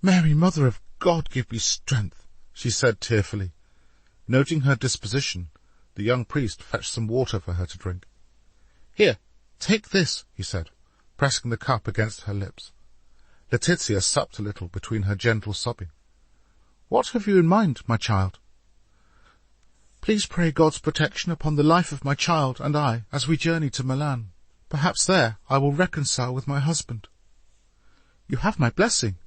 "Mary, Mother of God, give me strength," she said tearfully. Noting her disposition, the young priest fetched some water for her to drink. "Here, take this," he said, pressing the cup against her lips. Letizia supped a little between her gentle sobbing. "What have you in mind, my child?" "Please pray God's protection upon the life of my child and I as we journey to Milan. Perhaps there I will reconcile with my husband." "You have my blessing.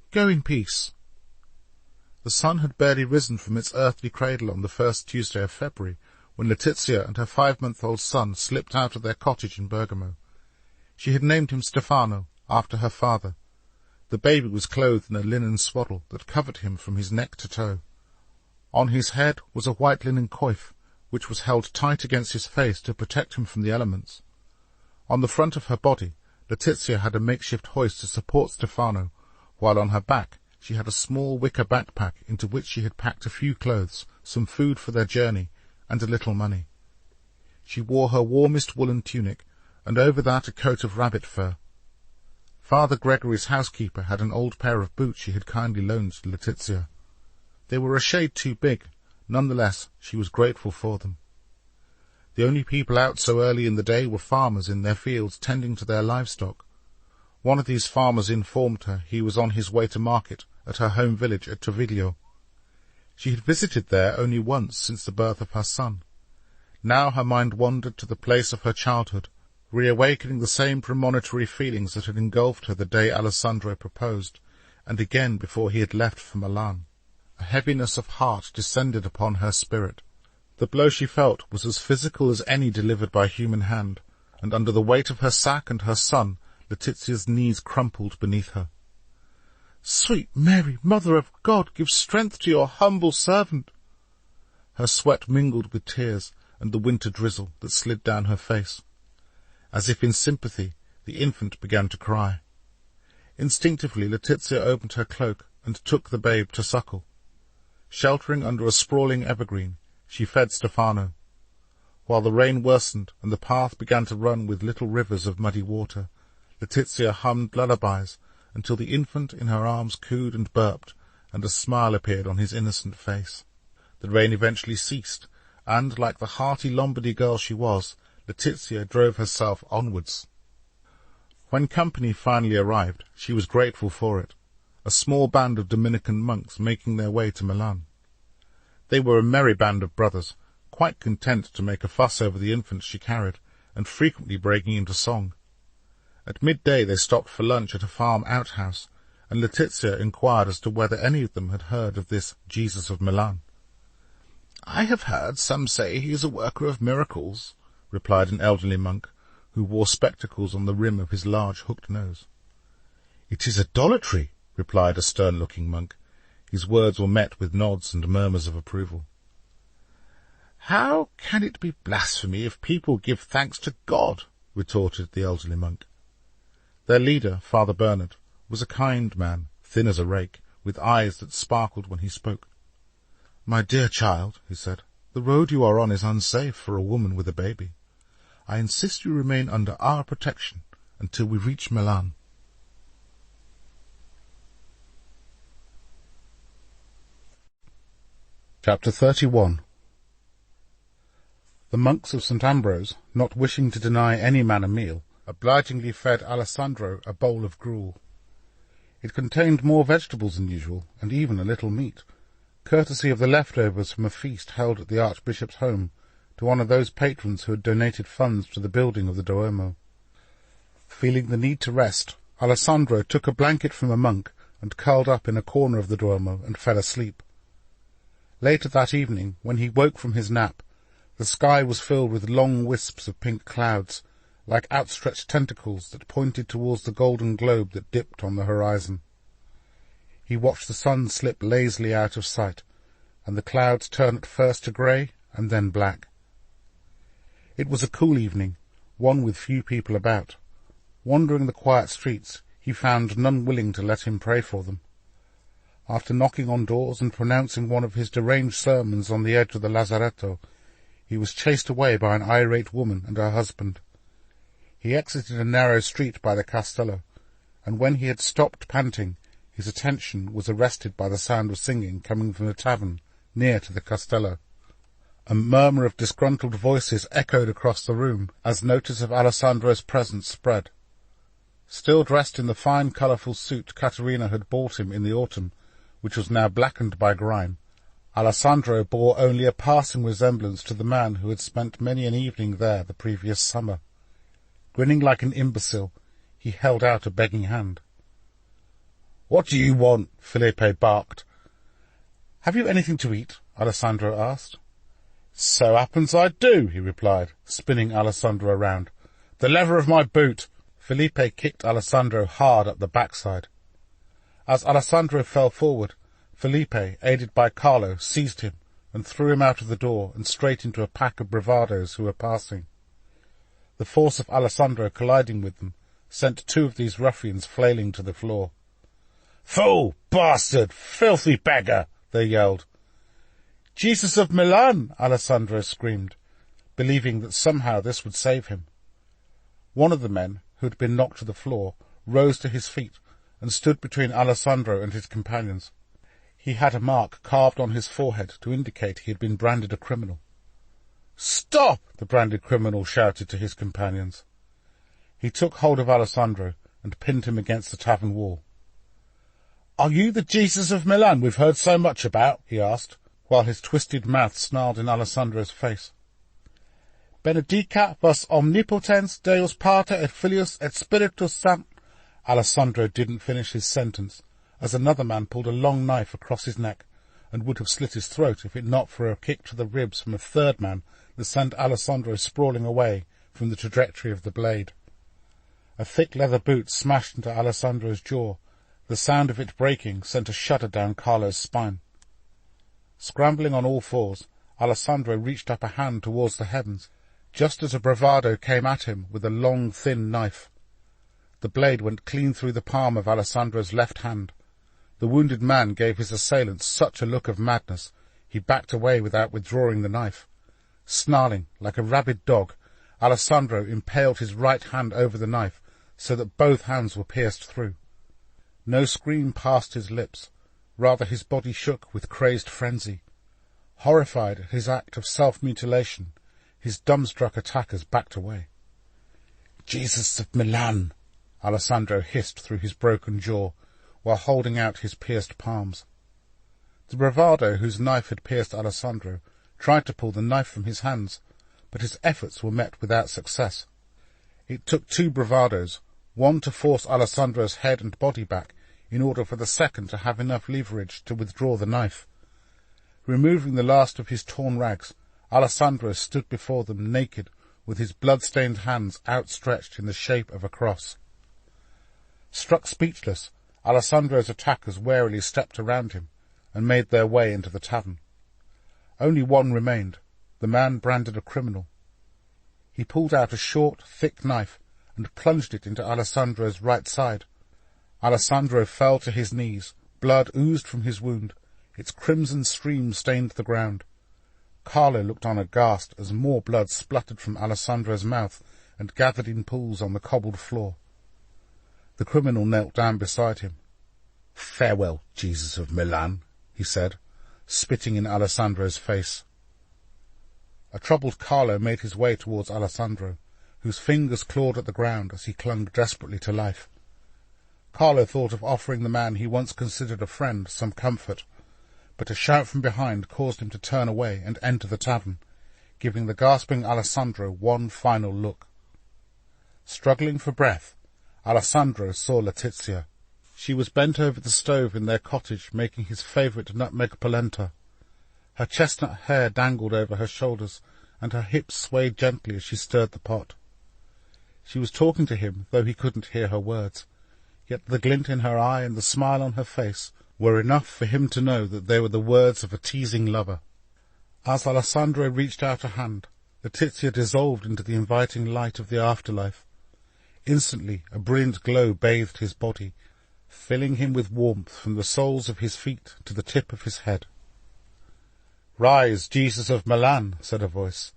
Go in peace." The sun had barely risen from its earthly cradle on the first Tuesday of February, when Letizia and her 5-month-old son slipped out of their cottage in Bergamo. She had named him Stefano, after her father. The baby was clothed in a linen swaddle that covered him from his neck to toe. On his head was a white linen coif, which was held tight against his face to protect him from the elements. On the front of her body, Letizia had a makeshift hoist to support Stefano, while on her back she had a small wicker backpack into which she had packed a few clothes, some food for their journey, and a little money. She wore her warmest woolen tunic, and over that a coat of rabbit fur. Father Gregory's housekeeper had an old pair of boots she had kindly loaned to Letizia. They were a shade too big. Nonetheless, she was grateful for them. The only people out so early in the day were farmers in their fields tending to their livestock. One of these farmers informed her he was on his way to market at her home village at Treviglio. She had visited there only once since the birth of her son. Now her mind wandered to the place of her childhood, reawakening the same premonitory feelings that had engulfed her the day Alessandro proposed, and again before he had left for Milan. A heaviness of heart descended upon her spirit. The blow she felt was as physical as any delivered by human hand, and under the weight of her sack and her son, Letizia's knees crumpled beneath her. "Sweet Mary, Mother of God, give strength to your humble servant." Her sweat mingled with tears and the winter drizzle that slid down her face. As if in sympathy, the infant began to cry. Instinctively Letizia opened her cloak and took the babe to suckle. Sheltering under a sprawling evergreen, she fed Stefano. While the rain worsened and the path began to run with little rivers of muddy water, Letizia hummed lullabies until the infant in her arms cooed and burped, and a smile appeared on his innocent face. The rain eventually ceased, and, like the hearty Lombardy girl she was, Letizia drove herself onwards. When company finally arrived, she was grateful for it. A small band of Dominican monks making their way to Milan. They were a merry band of brothers, quite content to make a fuss over the infants she carried, and frequently breaking into song. At midday they stopped for lunch at a farm outhouse, and Letizia inquired as to whether any of them had heard of this Jesus of Milan. "I have heard some say he is a worker of miracles," replied an elderly monk, who wore spectacles on the rim of his large hooked nose. "It is idolatry," replied a stern-looking monk. His words were met with nods and murmurs of approval. "How can it be blasphemy if people give thanks to God?" retorted the elderly monk. Their leader, Father Bernard, was a kind man, thin as a rake, with eyes that sparkled when he spoke. "My dear child," he said, "the road you are on is unsafe for a woman with a baby. I insist you remain under our protection until we reach Milan." Chapter 31. The monks of St. Ambrose, not wishing to deny any man a meal, obligingly fed Alessandro a bowl of gruel. It contained more vegetables than usual, and even a little meat, courtesy of the leftovers from a feast held at the Archbishop's home to honour those patrons who had donated funds to the building of the Duomo. Feeling the need to rest, Alessandro took a blanket from a monk and curled up in a corner of the Duomo and fell asleep. Later that evening, when he woke from his nap, the sky was filled with long wisps of pink clouds, like outstretched tentacles that pointed towards the golden globe that dipped on the horizon. He watched the sun slip lazily out of sight, and the clouds turn at first to grey and then black. It was a cool evening, one with few people about. Wandering the quiet streets, he found none willing to let him pray for them. After knocking on doors and pronouncing one of his deranged sermons on the edge of the lazaretto, he was chased away by an irate woman and her husband. He exited a narrow street by the Castello, and when he had stopped panting, his attention was arrested by the sound of singing coming from a tavern near to the Castello. A murmur of disgruntled voices echoed across the room as notice of Alessandro's presence spread. Still dressed in the fine, colourful suit Caterina had bought him in the autumn, which was now blackened by grime, Alessandro bore only a passing resemblance to the man who had spent many an evening there the previous summer. Grinning like an imbecile, he held out a begging hand. "What do you want?" Felipe barked. "Have you anything to eat?" Alessandro asked. "So happens I do," he replied, spinning Alessandro around. "The leather of my boot." Felipe kicked Alessandro hard up the backside. As Alessandro fell forward, Felipe, aided by Carlo, seized him and threw him out of the door and straight into a pack of bravados who were passing. The force of Alessandro colliding with them sent two of these ruffians flailing to the floor. "Fool! Bastard! Filthy beggar!" they yelled. "Jesus of Milan!" Alessandro screamed, believing that somehow this would save him. One of the men, who had been knocked to the floor, rose to his feet and stood between Alessandro and his companions. He had a mark carved on his forehead to indicate he had been branded a criminal. "Stop!" the branded criminal shouted to his companions. He took hold of Alessandro and pinned him against the tavern wall. "Are you the Jesus of Milan we've heard so much about?" he asked, while his twisted mouth snarled in Alessandro's face. "Benedicat vos omnipotens Deus Pater et Filius et Spiritus Sanctus." Alessandro didn't finish his sentence, as another man pulled a long knife across his neck and would have slit his throat if it not for a kick to the ribs from a third man that sent Alessandro sprawling away from the trajectory of the blade. A thick leather boot smashed into Alessandro's jaw. The sound of it breaking sent a shudder down Carlo's spine. Scrambling on all fours, Alessandro reached up a hand towards the heavens, just as a bravado came at him with a long, thin knife. The blade went clean through the palm of Alessandro's left hand. The wounded man gave his assailant such a look of madness, he backed away without withdrawing the knife. Snarling like a rabid dog, Alessandro impaled his right hand over the knife so that both hands were pierced through. No scream passed his lips, rather his body shook with crazed frenzy. Horrified at his act of self-mutilation, his dumbstruck attackers backed away. "Jesus of Milan!" Alessandro hissed through his broken jaw, while holding out his pierced palms. The bravado whose knife had pierced Alessandro tried to pull the knife from his hands, but his efforts were met without success. It took two bravados, one to force Alessandro's head and body back, in order for the second to have enough leverage to withdraw the knife. Removing the last of his torn rags, Alessandro stood before them naked, with his blood-stained hands outstretched in the shape of a cross. Struck speechless, Alessandro's attackers warily stepped around him and made their way into the tavern. Only one remained, the man branded a criminal. He pulled out a short, thick knife and plunged it into Alessandro's right side. Alessandro fell to his knees, blood oozed from his wound, its crimson stream stained the ground. Carlo looked on aghast as more blood spluttered from Alessandro's mouth and gathered in pools on the cobbled floor. The criminal knelt down beside him. "Farewell, Jesus of Milan," he said, spitting in Alessandro's face. A troubled Carlo made his way towards Alessandro, whose fingers clawed at the ground as he clung desperately to life. Carlo thought of offering the man he once considered a friend some comfort, but a shout from behind caused him to turn away and enter the tavern, giving the gasping Alessandro one final look. Struggling for breath, Alessandro saw Letizia. She was bent over the stove in their cottage, making his favourite nutmeg polenta. Her chestnut hair dangled over her shoulders, and her hips swayed gently as she stirred the pot. She was talking to him, though he couldn't hear her words, yet the glint in her eye and the smile on her face were enough for him to know that they were the words of a teasing lover. As Alessandro reached out a hand, Letizia dissolved into the inviting light of the afterlife. Instantly a brilliant glow bathed his body, filling him with warmth from the soles of his feet to the tip of his head. "Rise, Jesus of Milan," said a voice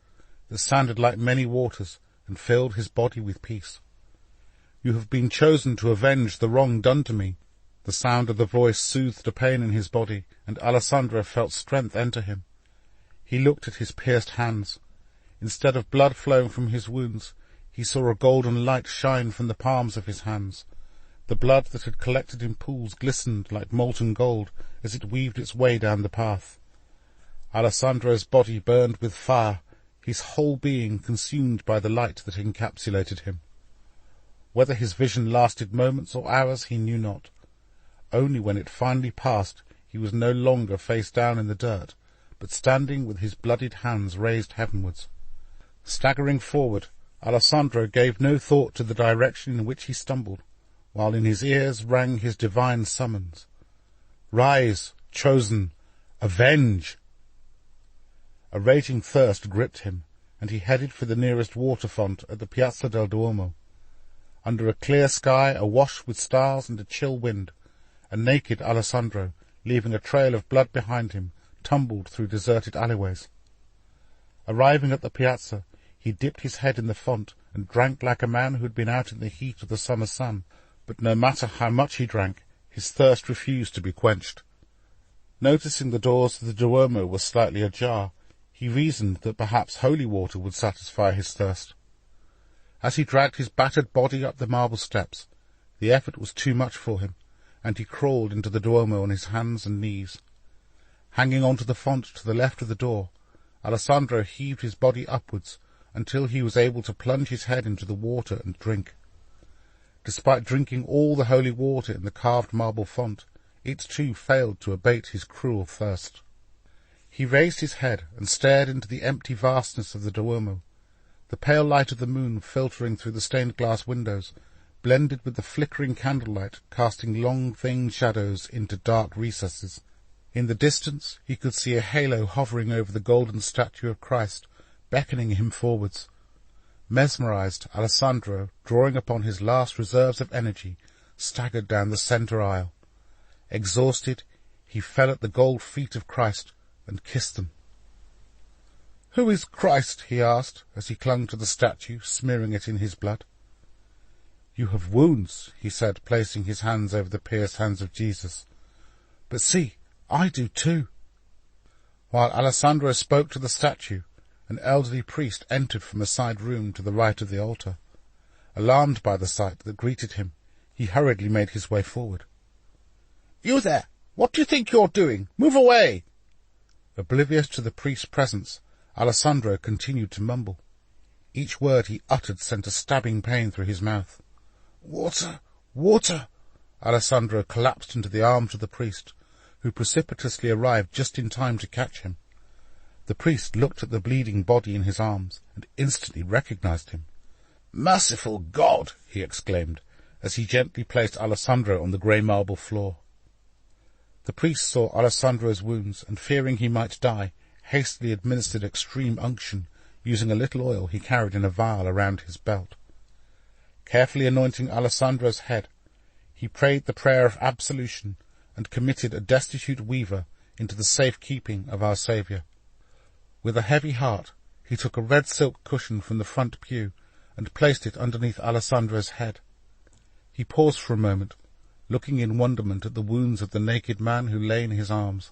that sounded like many waters and filled his body with peace. "You have been chosen to avenge the wrong done to me." The sound of the voice soothed a pain in his body, and Alessandro felt strength enter him. He looked at his pierced hands. Instead of blood flowing from his wounds, he saw a golden light shine from the palms of his hands. The blood that had collected in pools glistened like molten gold as it weaved its way down the path. Alessandro's body burned with fire, his whole being consumed by the light that encapsulated him. Whether his vision lasted moments or hours he knew not. Only when it finally passed he was no longer face down in the dirt, but standing with his bloodied hands raised heavenwards. Staggering forward, Alessandro gave no thought to the direction in which he stumbled, while in his ears rang his divine summons. "Rise, chosen! Avenge!" A raging thirst gripped him, and he headed for the nearest water font at the Piazza del Duomo. Under a clear sky, awash with stars and a chill wind, a naked Alessandro, leaving a trail of blood behind him, tumbled through deserted alleyways. Arriving at the piazza, he dipped his head in the font and drank like a man who had been out in the heat of the summer sun, but no matter how much he drank, his thirst refused to be quenched. Noticing the doors of the Duomo were slightly ajar, he reasoned that perhaps holy water would satisfy his thirst. As he dragged his battered body up the marble steps, the effort was too much for him, and he crawled into the Duomo on his hands and knees. Hanging on to the font to the left of the door, Alessandro heaved his body upwards until he was able to plunge his head into the water and drink. Despite drinking all the holy water in the carved marble font, it too failed to abate his cruel thirst. He raised his head and stared into the empty vastness of the Duomo. The pale light of the moon filtering through the stained glass windows blended with the flickering candlelight, casting long, thin shadows into dark recesses. In the distance he could see a halo hovering over the golden statue of Christ, beckoning him forwards. Mesmerized, Alessandro, drawing upon his last reserves of energy, staggered down the centre aisle. Exhausted, he fell at the gold feet of Christ and kissed them. "Who is Christ?" he asked, as he clung to the statue, smearing it in his blood. "You have wounds," he said, placing his hands over the pierced hands of Jesus. "But see, I do too." While Alessandro spoke to the statue, an elderly priest entered from a side room to the right of the altar. Alarmed by the sight that greeted him, he hurriedly made his way forward. "You there! What do you think you're doing? Move away!" Oblivious to the priest's presence, Alessandro continued to mumble. Each word he uttered sent a stabbing pain through his mouth. "Water! Water!" Alessandro collapsed into the arms of the priest, who precipitously arrived just in time to catch him. The priest looked at the bleeding body in his arms and instantly recognized him. "Merciful God!" he exclaimed, as he gently placed Alessandro on the grey marble floor. The priest saw Alessandro's wounds, and fearing he might die, hastily administered extreme unction, using a little oil he carried in a vial around his belt. Carefully anointing Alessandro's head, he prayed the prayer of absolution and committed a destitute weaver into the safe keeping of our Saviour. With a heavy heart, he took a red silk cushion from the front pew and placed it underneath Alessandro's head. He paused for a moment, looking in wonderment at the wounds of the naked man who lay in his arms.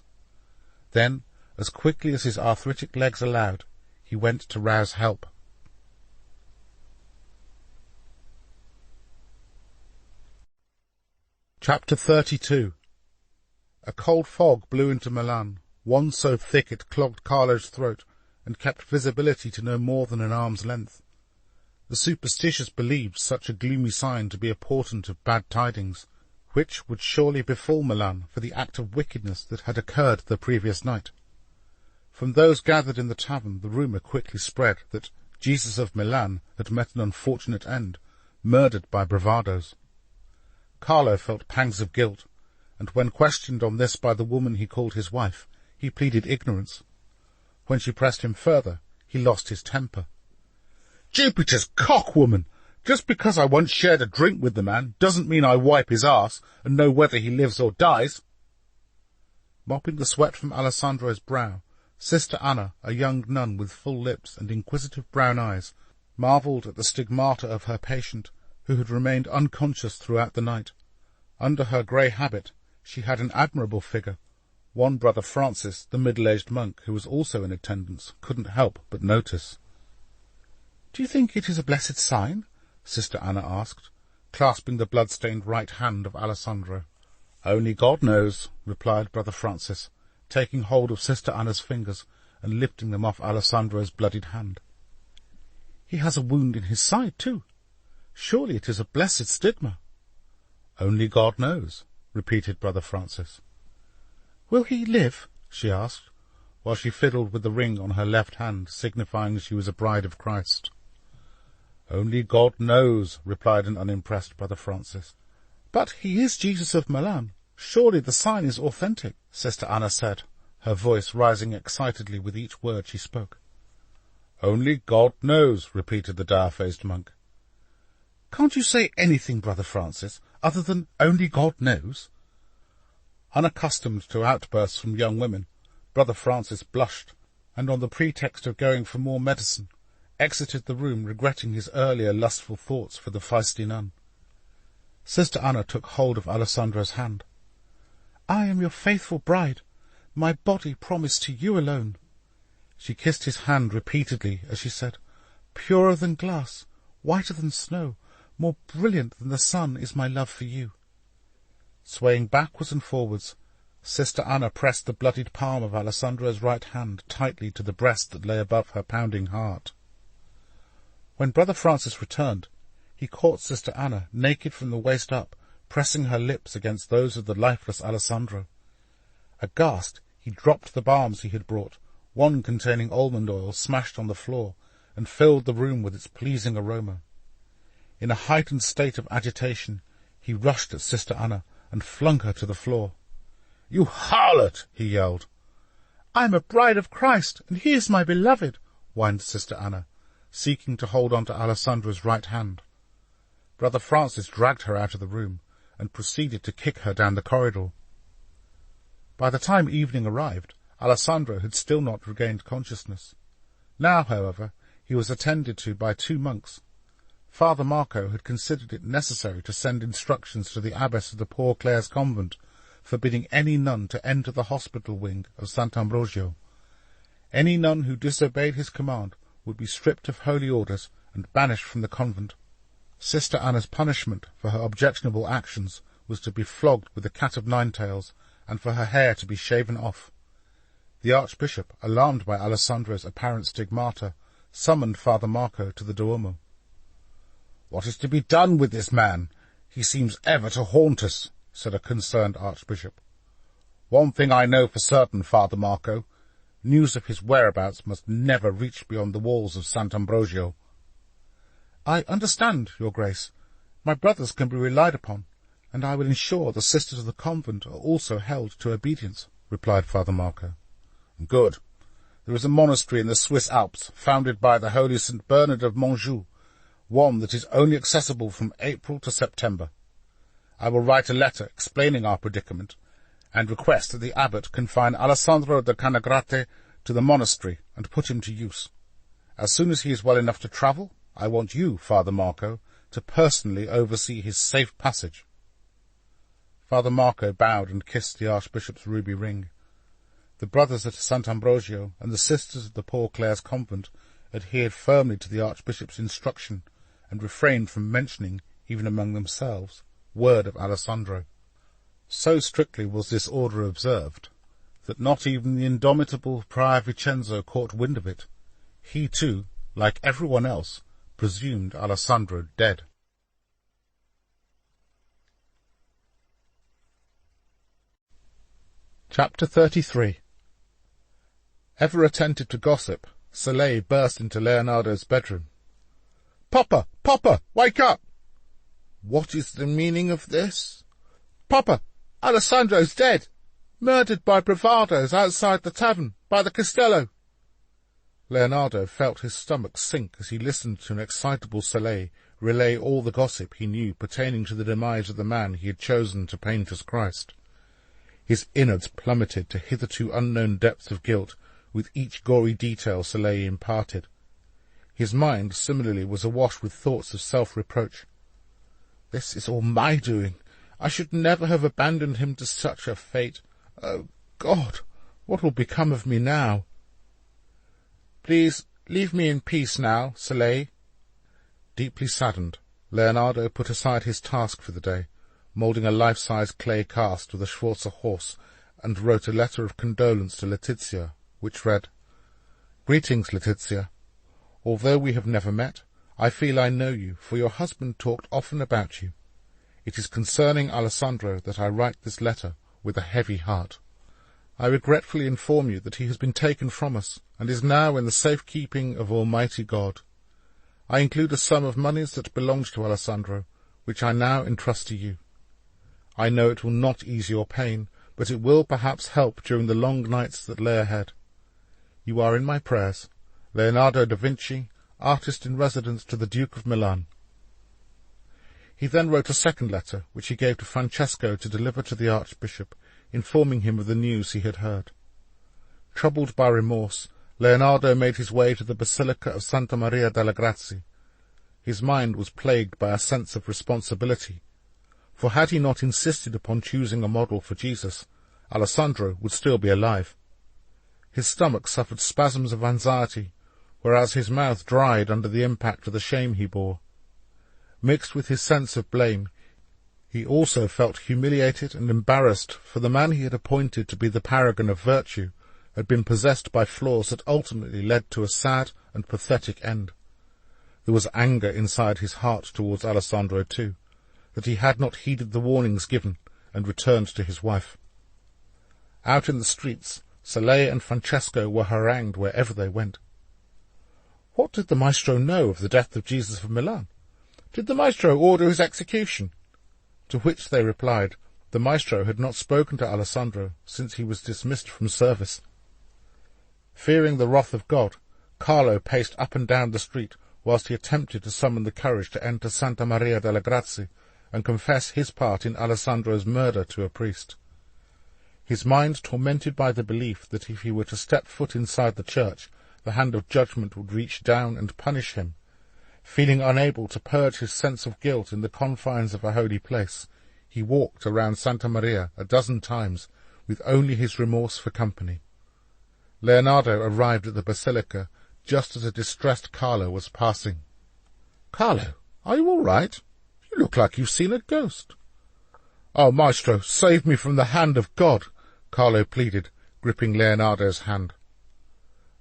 Then, as quickly as his arthritic legs allowed, he went to rouse help. Chapter 32. A cold fog blew into Milan, one so thick it clogged Carlo's throat and kept visibility to no more than an arm's length. The superstitious believed such a gloomy sign to be a portent of bad tidings, which would surely befall Milan for the act of wickedness that had occurred the previous night. From those gathered in the tavern the rumour quickly spread that Jesus of Milan had met an unfortunate end, murdered by bravados. Carlo felt pangs of guilt, and when questioned on this by the woman he called his wife, he pleaded ignorance. When she pressed him further, he lost his temper. "Jupiter's cock, woman! Just because I once shared a drink with the man doesn't mean I wipe his arse and know whether he lives or dies." Mopping the sweat from Alessandro's brow, Sister Anna, a young nun with full lips and inquisitive brown eyes, marvelled at the stigmata of her patient, who had remained unconscious throughout the night. Under her grey habit, she had an admirable figure. One Brother Francis, the middle-aged monk, who was also in attendance, couldn't help but notice. "Do you think it is a blessed sign?" Sister Anna asked, clasping the blood-stained right hand of Alessandro. "Only God knows," replied Brother Francis, taking hold of Sister Anna's fingers and lifting them off Alessandro's bloodied hand. "He has a wound in his side, too. Surely it is a blessed stigma." "Only God knows," repeated Brother Francis. "Will he live?" she asked, while she fiddled with the ring on her left hand, signifying she was a bride of Christ. "Only God knows," replied an unimpressed Brother Francis. "But he is Jesus of Milan. Surely the sign is authentic," Sister Anna said, her voice rising excitedly with each word she spoke. "Only God knows," repeated the dour-faced monk. "Can't you say anything, Brother Francis, other than 'only God knows'?" Unaccustomed to outbursts from young women, Brother Francis blushed, and on the pretext of going for more medicine, exited the room regretting his earlier lustful thoughts for the feisty nun. Sister Anna took hold of Alessandro's hand. "I am your faithful bride, my body promised to you alone." She kissed his hand repeatedly as she said, "Purer than glass, whiter than snow, more brilliant than the sun is my love for you." Swaying backwards and forwards, Sister Anna pressed the bloodied palm of Alessandro's right hand tightly to the breast that lay above her pounding heart. When Brother Francis returned, he caught Sister Anna, naked from the waist up, pressing her lips against those of the lifeless Alessandro. Aghast, he dropped the balms he had brought, one containing almond oil smashed on the floor, and filled the room with its pleasing aroma. In a heightened state of agitation, he rushed at Sister Anna and flung her to the floor. "You harlot!" he yelled. "I am a bride of Christ, and he is my beloved," whined Sister Anna, seeking to hold on to Alessandro's right hand. Brother Francis dragged her out of the room and proceeded to kick her down the corridor. By the time evening arrived, Alessandro had still not regained consciousness. Now, however, he was attended to by 2 monks. Father Marco had considered it necessary to send instructions to the abbess of the Poor Clares convent, forbidding any nun to enter the hospital wing of Sant'Ambrogio. Any nun who disobeyed his command would be stripped of holy orders and banished from the convent. Sister Anna's punishment for her objectionable actions was to be flogged with a cat of 9 tails, and for her hair to be shaven off. The archbishop, alarmed by Alessandro's apparent stigmata, summoned Father Marco to the Duomo. "What is to be done with this man? He seems ever to haunt us," said a concerned archbishop. "One thing I know for certain, Father Marco. News of his whereabouts must never reach beyond the walls of Sant'Ambrogio." "I understand, Your Grace. My brothers can be relied upon, and I will ensure the sisters of the convent are also held to obedience," replied Father Marco. "Good. There is a monastery in the Swiss Alps, founded by the holy St. Bernard of Montjoux, one that is only accessible from April to September. I will write a letter explaining our predicament, and request that the abbot confine Alessandro de Canagrate to the monastery and put him to use. As soon as he is well enough to travel, I want you, Father Marco, to personally oversee his safe passage." Father Marco bowed and kissed the archbishop's ruby ring. The brothers at Sant'Ambrogio and the sisters of the Poor Clares convent adhered firmly to the archbishop's instruction and refrained from mentioning, even among themselves, word of Alessandro. So strictly was this order observed, that not even the indomitable Prior Vincenzo caught wind of it. He too, like everyone else, presumed Alessandro dead. Chapter 33. Ever attentive to gossip, Soleil burst into Leonardo's bedroom. "Papa! Papa! Wake up! What is the meaning of this? Papa! Alessandro's dead! Murdered by bravados outside the tavern, by the Castello!" Leonardo felt his stomach sink as he listened to an excitable Soleil relay all the gossip he knew pertaining to the demise of the man he had chosen to paint as Christ. His innards plummeted to hitherto unknown depths of guilt with each gory detail Soleil imparted. His mind similarly was awash with thoughts of self-reproach. "This is all my doing. I should never have abandoned him to such a fate. Oh, God, what will become of me now?" "Please, leave me in peace now, Soleil." Deeply saddened, Leonardo put aside his task for the day, moulding a life-size clay cast with a Schwarzer horse, and wrote a letter of condolence to Letizia, which read, "Greetings, Letizia. Although we have never met, I feel I know you, for your husband talked often about you. It is concerning Alessandro that I write this letter with a heavy heart. I regretfully inform you that he has been taken from us, and is now in the safe keeping of Almighty God. I include a sum of moneys that belongs to Alessandro, which I now entrust to you. I know it will not ease your pain, but it will perhaps help during the long nights that lay ahead. You are in my prayers. Leonardo da Vinci, artist in residence to the Duke of Milan." He then wrote a second letter, which he gave to Francesco to deliver to the Archbishop, informing him of the news he had heard. Troubled by remorse, Leonardo made his way to the Basilica of Santa Maria delle Grazie. His mind was plagued by a sense of responsibility, for had he not insisted upon choosing a model for Jesus, Alessandro would still be alive. His stomach suffered spasms of anxiety, whereas his mouth dried under the impact of the shame he bore. Mixed with his sense of blame, he also felt humiliated and embarrassed, for the man he had appointed to be the paragon of virtue had been possessed by flaws that ultimately led to a sad and pathetic end. There was anger inside his heart towards Alessandro too, that he had not heeded the warnings given and returned to his wife. Out in the streets, Soleil and Francesco were harangued wherever they went. What did the maestro know of the death of Jesus of Milan? Did the maestro order his execution? To which they replied, the maestro had not spoken to Alessandro since he was dismissed from service. Fearing the wrath of God, Carlo paced up and down the street whilst he attempted to summon the courage to enter Santa Maria delle Grazie and confess his part in Alessandro's murder to a priest. His mind tormented by the belief that if he were to step foot inside the church, the hand of judgment would reach down and punish him. Feeling unable to purge his sense of guilt in the confines of a holy place, he walked around Santa Maria a dozen times, with only his remorse for company. Leonardo arrived at the basilica just as a distressed Carlo was passing. "Carlo, are you all right? You look like you've seen a ghost." "Oh, maestro, save me from the hand of God," Carlo pleaded, gripping Leonardo's hand.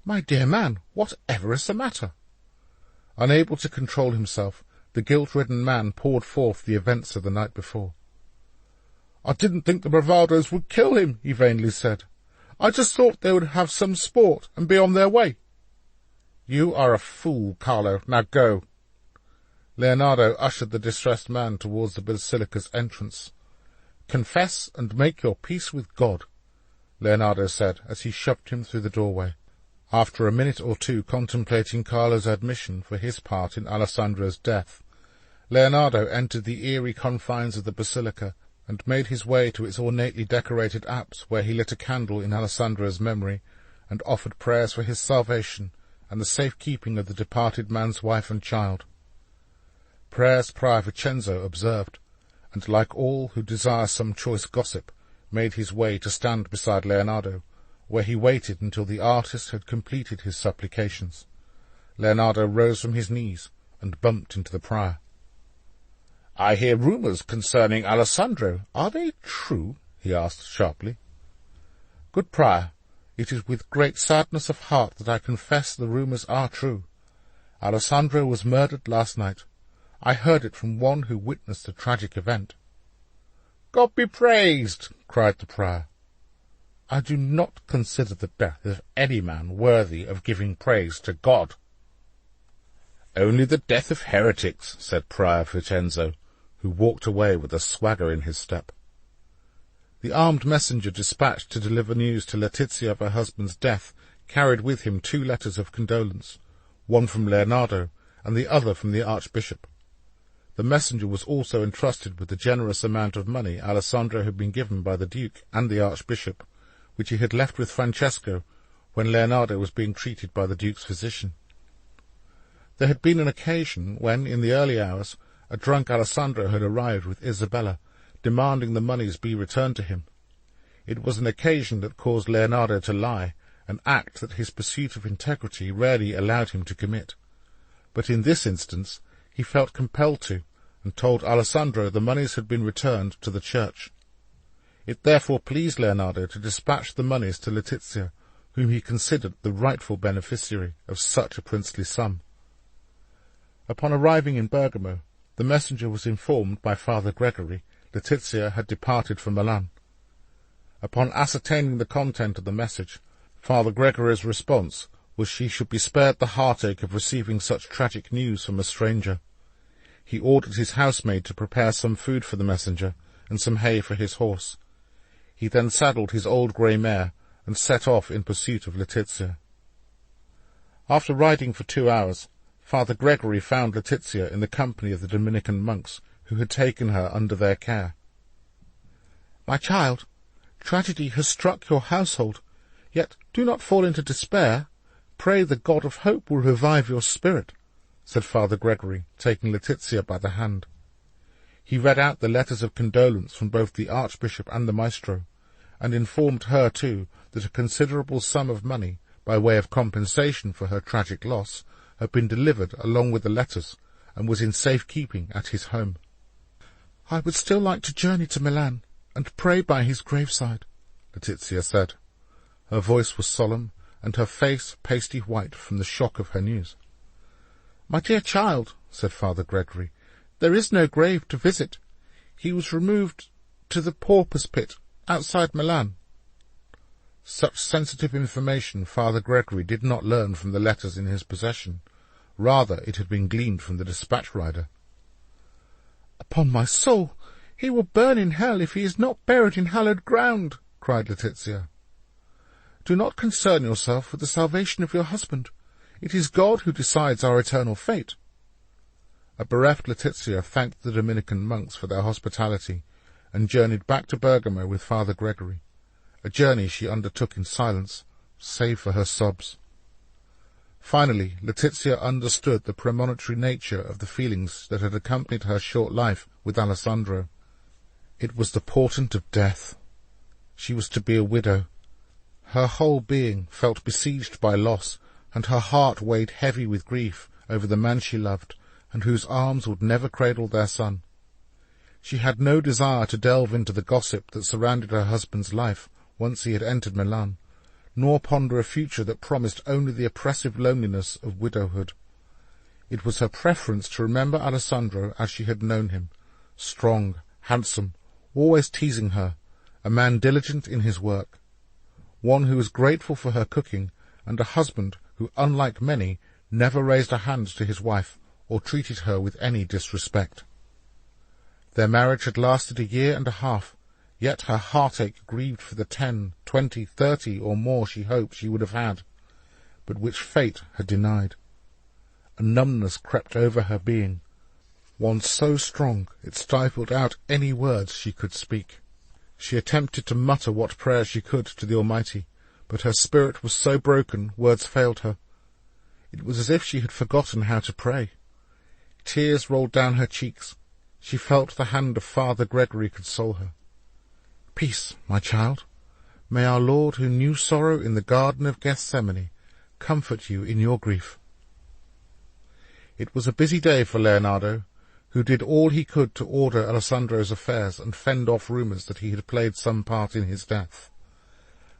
"My dear man, whatever is the matter?" Unable to control himself, the guilt-ridden man poured forth the events of the night before. "I didn't think the bravados would kill him," he vainly said. "I just thought they would have some sport and be on their way." "You are a fool, Carlo. Now go." Leonardo ushered the distressed man towards the basilica's entrance. "Confess and make your peace with God," Leonardo said as he shoved him through the doorway. After a minute or two contemplating Carlo's admission for his part in Alessandro's death, Leonardo entered the eerie confines of the basilica and made his way to its ornately decorated apse, where he lit a candle in Alessandro's memory and offered prayers for his salvation and the safe-keeping of the departed man's wife and child. Prayers Prior Vincenzo observed, and like all who desire some choice gossip, made his way to stand beside Leonardo, where he waited until the artist had completed his supplications. Leonardo rose from his knees and bumped into the prior. I hear rumours concerning Alessandro. Are they true? He asked sharply. Good prior, it is with great sadness of heart that I confess the rumours are true. Alessandro was murdered last night. I heard it from one who witnessed the tragic event. God be praised! Cried the prior. I do not consider the death of any man worthy of giving praise to God. Only the death of heretics, said Prior Vincenzo, who walked away with a swagger in his step. The armed messenger dispatched to deliver news to Letizia of her husband's death carried with him 2 letters of condolence, one from Leonardo and the other from the Archbishop. The messenger was also entrusted with the generous amount of money Alessandro had been given by the Duke and the Archbishop, which he had left with Francesco when Leonardo was being treated by the Duke's physician. There had been an occasion when, in the early hours, a drunk Alessandro had arrived with Isabella, demanding the monies be returned to him. It was an occasion that caused Leonardo to lie, an act that his pursuit of integrity rarely allowed him to commit. But in this instance he felt compelled to, and told Alessandro the monies had been returned to the church. It therefore pleased Leonardo to dispatch the monies to Letizia, whom he considered the rightful beneficiary of such a princely sum. Upon arriving in Bergamo, the messenger was informed by Father Gregory Letizia had departed for Milan. Upon ascertaining the content of the message, Father Gregory's response was she should be spared the heartache of receiving such tragic news from a stranger. He ordered his housemaid to prepare some food for the messenger and some hay for his horse. He then saddled his old grey mare and set off in pursuit of Letizia. After riding for 2 hours, Father Gregory found Letizia in the company of the Dominican monks who had taken her under their care. "My child, tragedy has struck your household, yet do not fall into despair. Pray the God of hope will revive your spirit," said Father Gregory, taking Letizia by the hand. He read out the letters of condolence from both the Archbishop and the Maestro, and informed her, too, that a considerable sum of money, by way of compensation for her tragic loss, had been delivered along with the letters, and was in safe keeping at his home. "I would still like to journey to Milan, and pray by his graveside," Letizia said. Her voice was solemn, and her face pasty white from the shock of her news. "My dear child," said Father Gregory, "there is no grave to visit. He was removed to the pauper's pit outside Milan." Such sensitive information Father Gregory did not learn from the letters in his possession. Rather, it had been gleaned from the dispatch rider. "Upon my soul, he will burn in hell if he is not buried in hallowed ground," cried Letizia. "Do not concern yourself with the salvation of your husband. It is God who decides our eternal fate." A bereft Letizia thanked the Dominican monks for their hospitality, and journeyed back to Bergamo with Father Gregory, a journey she undertook in silence, save for her sobs. Finally, Letizia understood the premonitory nature of the feelings that had accompanied her short life with Alessandro. It was the portent of death. She was to be a widow. Her whole being felt besieged by loss, and her heart weighed heavy with grief over the man she loved, and whose arms would never cradle their son. She had no desire to delve into the gossip that surrounded her husband's life once he had entered Milan, nor ponder a future that promised only the oppressive loneliness of widowhood. It was her preference to remember Alessandro as she had known him, strong, handsome, always teasing her, a man diligent in his work, one who was grateful for her cooking, and a husband who, unlike many, never raised a hand to his wife or treated her with any disrespect. Their marriage had lasted 1.5 years, yet her heartache grieved for the 10, 20, 30 or more she hoped she would have had, but which fate had denied. A numbness crept over her being, one so strong it stifled out any words she could speak. She attempted to mutter what prayer she could to the Almighty, but her spirit was so broken words failed her. It was as if she had forgotten how to pray. Tears rolled down her cheeks. She felt the hand of Father Gregory console her. "Peace, my child. May our Lord, who knew sorrow in the Garden of Gethsemane, comfort you in your grief." It was a busy day for Leonardo, who did all he could to order Alessandro's affairs and fend off rumours that he had played some part in his death.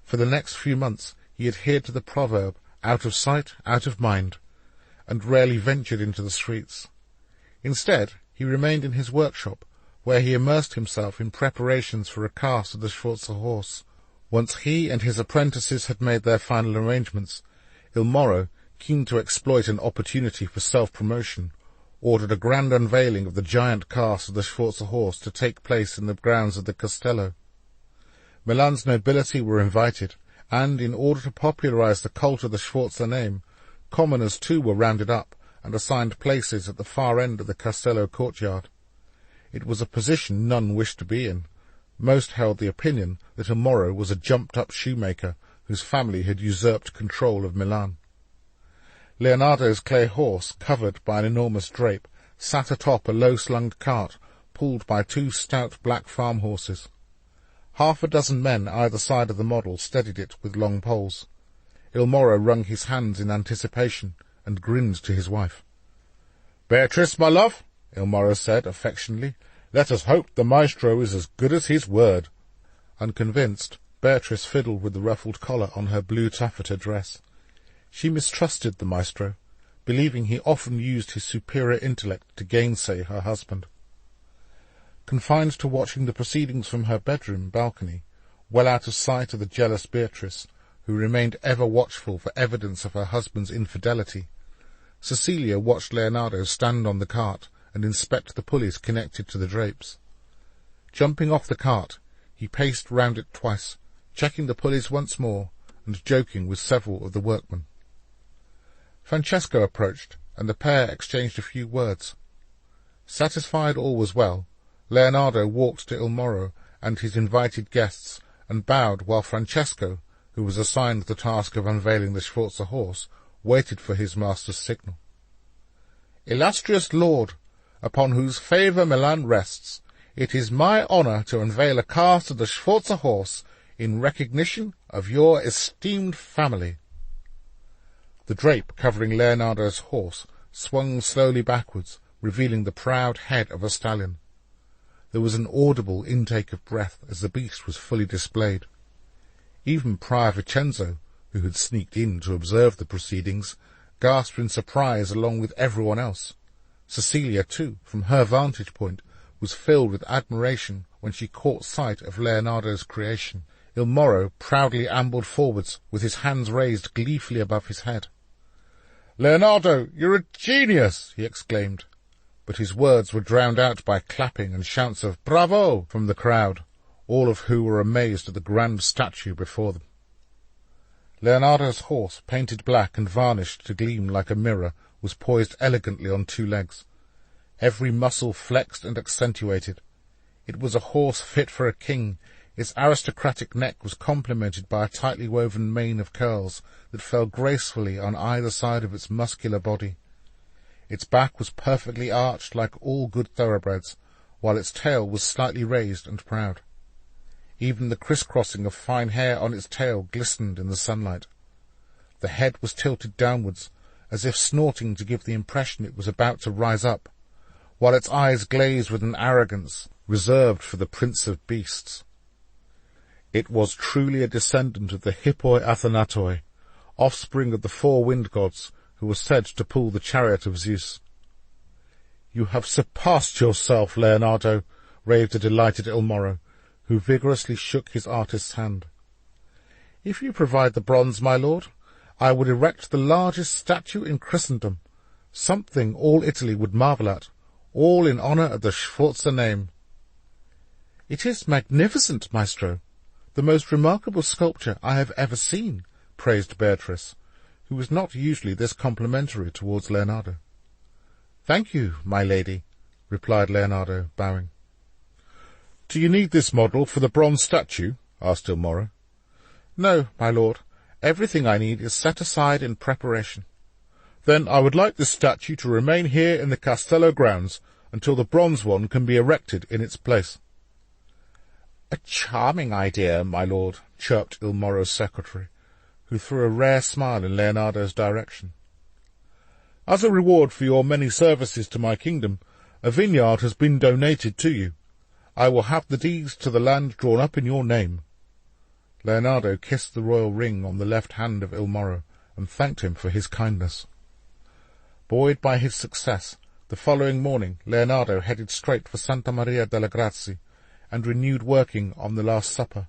For the next few months he adhered to the proverb, out of sight, out of mind, and rarely ventured into the streets. Instead, he remained in his workshop, where he immersed himself in preparations for a cast of the Sforza horse. Once he and his apprentices had made their final arrangements, Il Moro, keen to exploit an opportunity for self-promotion, ordered a grand unveiling of the giant cast of the Sforza horse to take place in the grounds of the Castello. Milan's nobility were invited, and, in order to popularize the cult of the Sforza name, commoners too were rounded up and assigned places at the far end of the Castello courtyard. It was a position none wished to be in. Most held the opinion that Il Moro was a jumped-up shoemaker whose family had usurped control of Milan. Leonardo's clay horse, covered by an enormous drape, sat atop a low-slung cart pulled by 2 stout black farm horses. Half a dozen men either side of the model steadied it with long poles. Il Moro wrung his hands in anticipation and grinned to his wife. "Beatrice, my love," Il Moro said affectionately, "let us hope the maestro is as good as his word." Unconvinced, Beatrice fiddled with the ruffled collar on her blue taffeta dress. She mistrusted the maestro, believing he often used his superior intellect to gainsay her husband. Confined to watching the proceedings from her bedroom balcony, well out of sight of the jealous Beatrice, who remained ever watchful for evidence of her husband's infidelity, Cecilia watched Leonardo stand on the cart and inspect the pulleys connected to the drapes. Jumping off the cart, he paced round it twice, checking the pulleys once more and joking with several of the workmen. Francesco approached, and the pair exchanged a few words. Satisfied all was well, Leonardo walked to Il Moro and his invited guests and bowed while Francesco, who was assigned the task of unveiling the Sforza horse, waited for his master's signal. "Illustrious lord, upon whose favour Milan rests, it is my honour to unveil a cast of the Sforza horse in recognition of your esteemed family." The drape covering Leonardo's horse swung slowly backwards, revealing the proud head of a stallion. There was an audible intake of breath as the beast was fully displayed. Even Prior Vincenzo, who had sneaked in to observe the proceedings, gasped in surprise along with everyone else. Cecilia, too, from her vantage point, was filled with admiration when she caught sight of Leonardo's creation. Il Moro proudly ambled forwards, with his hands raised gleefully above his head. "Leonardo, you're a genius!" he exclaimed, but his words were drowned out by clapping and shouts of "Bravo!" from the crowd, all of who were amazed at the grand statue before them. Leonardo's horse, painted black and varnished to gleam like a mirror, was poised elegantly on 2 legs, every muscle flexed and accentuated. It was a horse fit for a king. Its aristocratic neck was complemented by a tightly woven mane of curls that fell gracefully on either side of its muscular body. Its back was perfectly arched like all good thoroughbreds, while its tail was slightly raised and proud. Even the criss-crossing of fine hair on its tail glistened in the sunlight. The head was tilted downwards, as if snorting to give the impression it was about to rise up, while its eyes glazed with an arrogance reserved for the prince of beasts. It was truly a descendant of the Hippoi Athanatoi, offspring of the 4 wind gods, who was said to pull the chariot of Zeus. "You have surpassed yourself, Leonardo," raved the delighted Il Moro, who vigorously shook his artist's hand. "If you provide the bronze, my lord, I would erect the largest statue in Christendom, something all Italy would marvel at, all in honour of the Sforza name." "It is magnificent, maestro, the most remarkable sculpture I have ever seen," praised Beatrice, who was not usually this complimentary towards Leonardo. "Thank you, my lady," replied Leonardo, bowing. "Do you need this model for the bronze statue?" asked Il Moro. "No, my lord. Everything I need is set aside in preparation." "Then I would like this statue to remain here in the Castello grounds until the bronze one can be erected in its place." "A charming idea, my lord," chirped Il Moro's secretary, who threw a rare smile in Leonardo's direction. "As a reward for your many services to my kingdom, A vineyard has been donated to you. I will have the deeds to the land drawn up in your name." Leonardo kissed the royal ring on the left hand of Il Moro and thanked him for his kindness. Buoyed by his success, the following morning Leonardo headed straight for Santa Maria delle Grazie and renewed working on the Last Supper.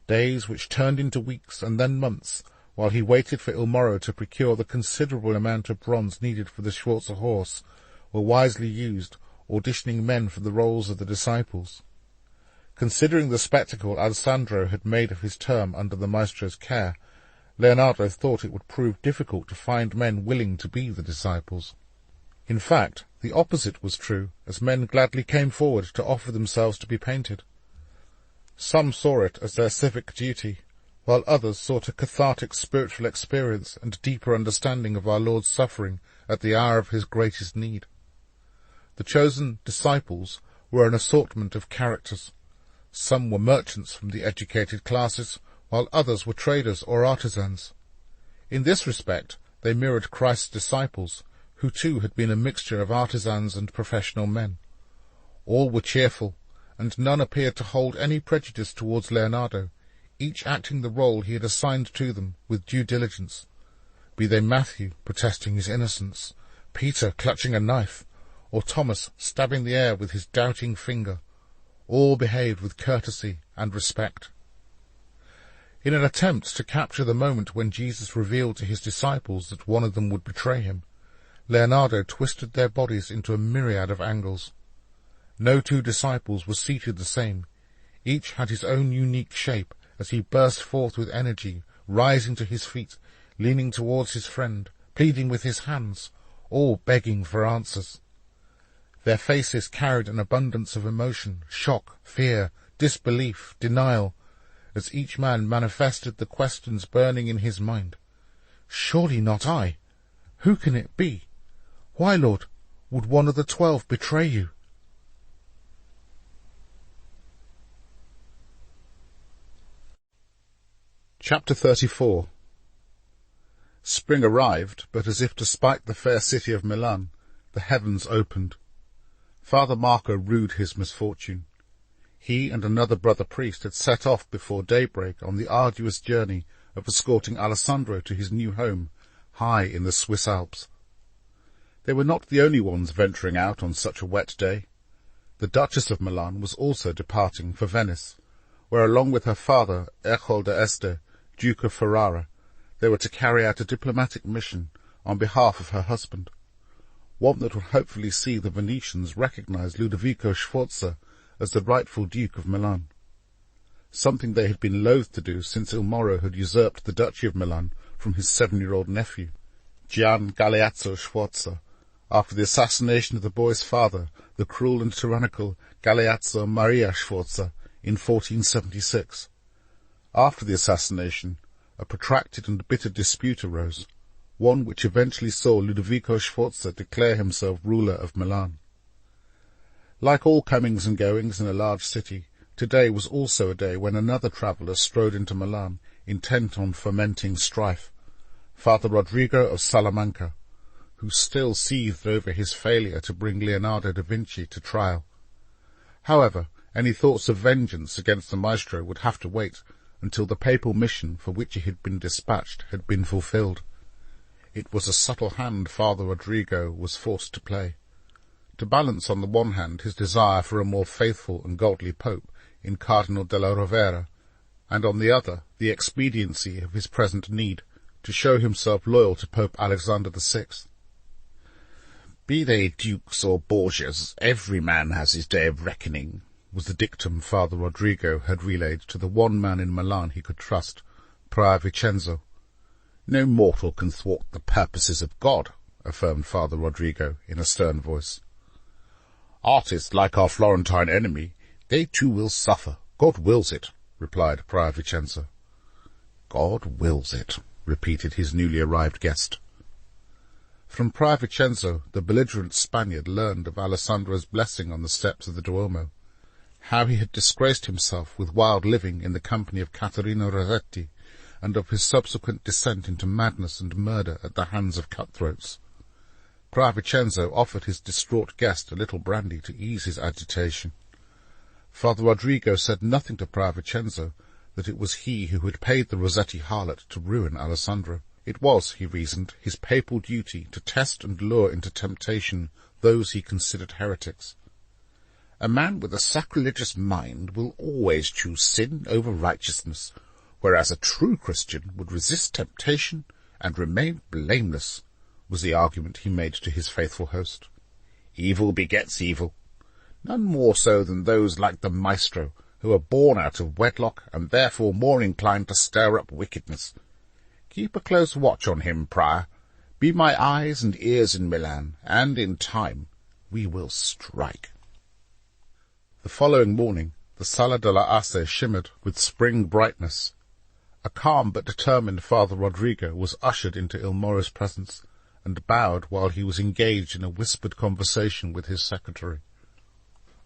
Days which turned into weeks and then months, while he waited for Il Moro to procure the considerable amount of bronze needed for the Sforza horse, were wisely used, auditioning men for the roles of the disciples. Considering the spectacle Alessandro had made of his term under the maestro's care, Leonardo thought it would prove difficult to find men willing to be the disciples. In fact, the opposite was true, as men gladly came forward to offer themselves to be painted. Some saw it as their civic duty, while others sought a cathartic spiritual experience and deeper understanding of our Lord's suffering at the hour of his greatest need. The chosen disciples were an assortment of characters. Some were merchants from the educated classes, while others were traders or artisans. In this respect, they mirrored Christ's disciples, who too had been a mixture of artisans and professional men. All were cheerful, and none appeared to hold any prejudice towards Leonardo, each acting the role he had assigned to them with due diligence. Be they Matthew protesting his innocence, Peter clutching a knife, or Thomas stabbing the air with his doubting finger, all behaved with courtesy and respect. In an attempt to capture the moment when Jesus revealed to his disciples that one of them would betray him, Leonardo twisted their bodies into a myriad of angles. No two disciples were seated the same. Each had his own unique shape as he burst forth with energy, rising to his feet, leaning towards his friend, pleading with his hands, all begging for answers. Their faces carried an abundance of emotion, shock, fear, disbelief, denial, as each man manifested the questions burning in his mind. "Surely not I. Who can it be? Why, Lord, would one of the 12 betray you?" Chapter 34. Spring arrived, but as if to spite the fair city of Milan, the heavens opened. Father Marco rued his misfortune. He and another brother priest had set off before daybreak on the arduous journey of escorting Alessandro to his new home, high in the Swiss Alps. They were not the only ones venturing out on such a wet day. The Duchess of Milan was also departing for Venice, where along with her father, Ercole d'Este, Duke of Ferrara, they were to carry out a diplomatic mission on behalf of her husband, one that would hopefully see the Venetians recognize Ludovico Sforza as the rightful Duke of Milan, something they had been loath to do since Il Moro had usurped the Duchy of Milan from his 7-year-old nephew, Gian Galeazzo Sforza, after the assassination of the boy's father, the cruel and tyrannical Galeazzo Maria Sforza, in 1476. After the assassination, a protracted and bitter dispute arose, one which eventually saw Ludovico Sforza declare himself ruler of Milan. Like all comings and goings in a large city, today was also a day when another traveller strode into Milan, intent on fomenting strife, Father Rodrigo of Salamanca, who still seethed over his failure to bring Leonardo da Vinci to trial. However, any thoughts of vengeance against the maestro would have to wait until the papal mission for which he had been dispatched had been fulfilled. It was a subtle hand Father Rodrigo was forced to play. To balance on the one hand his desire for a more faithful and godly pope in Cardinal della Rovera, and on the other the expediency of his present need to show himself loyal to Pope Alexander VI. "Be they dukes or Borgias, every man has his day of reckoning," was the dictum Father Rodrigo had relayed to the one man in Milan he could trust, Prior Vincenzo. "No mortal can thwart the purposes of God," affirmed Father Rodrigo in a stern voice. "Artists, like our Florentine enemy, they too will suffer. God wills it," replied Prior Vincenzo. "God wills it," repeated his newly arrived guest. From Prior Vincenzo, the belligerent Spaniard learned of Alessandro's blessing on the steps of the Duomo, how he had disgraced himself with wild living in the company of Caterina Rossetti, and of his subsequent descent into madness and murder at the hands of cutthroats. Fra Vincenzo offered his distraught guest a little brandy to ease his agitation. Father Rodrigo said nothing to Fra Vincenzo that it was he who had paid the Rossetti harlot to ruin Alessandro. It was, he reasoned, his papal duty to test and lure into temptation those he considered heretics. A man with a sacrilegious mind will always choose sin over righteousness, whereas a true Christian would resist temptation and remain blameless, was the argument he made to his faithful host. Evil begets evil, none more so than those like the maestro, who are born out of wedlock and therefore more inclined to stir up wickedness. Keep a close watch on him, prior. Be my eyes and ears in Milan, and in time we will strike. The following morning the Sala della Asse shimmered with spring brightness. A calm but determined Father Rodrigo was ushered into Il Moro's presence, and bowed while he was engaged in a whispered conversation with his secretary.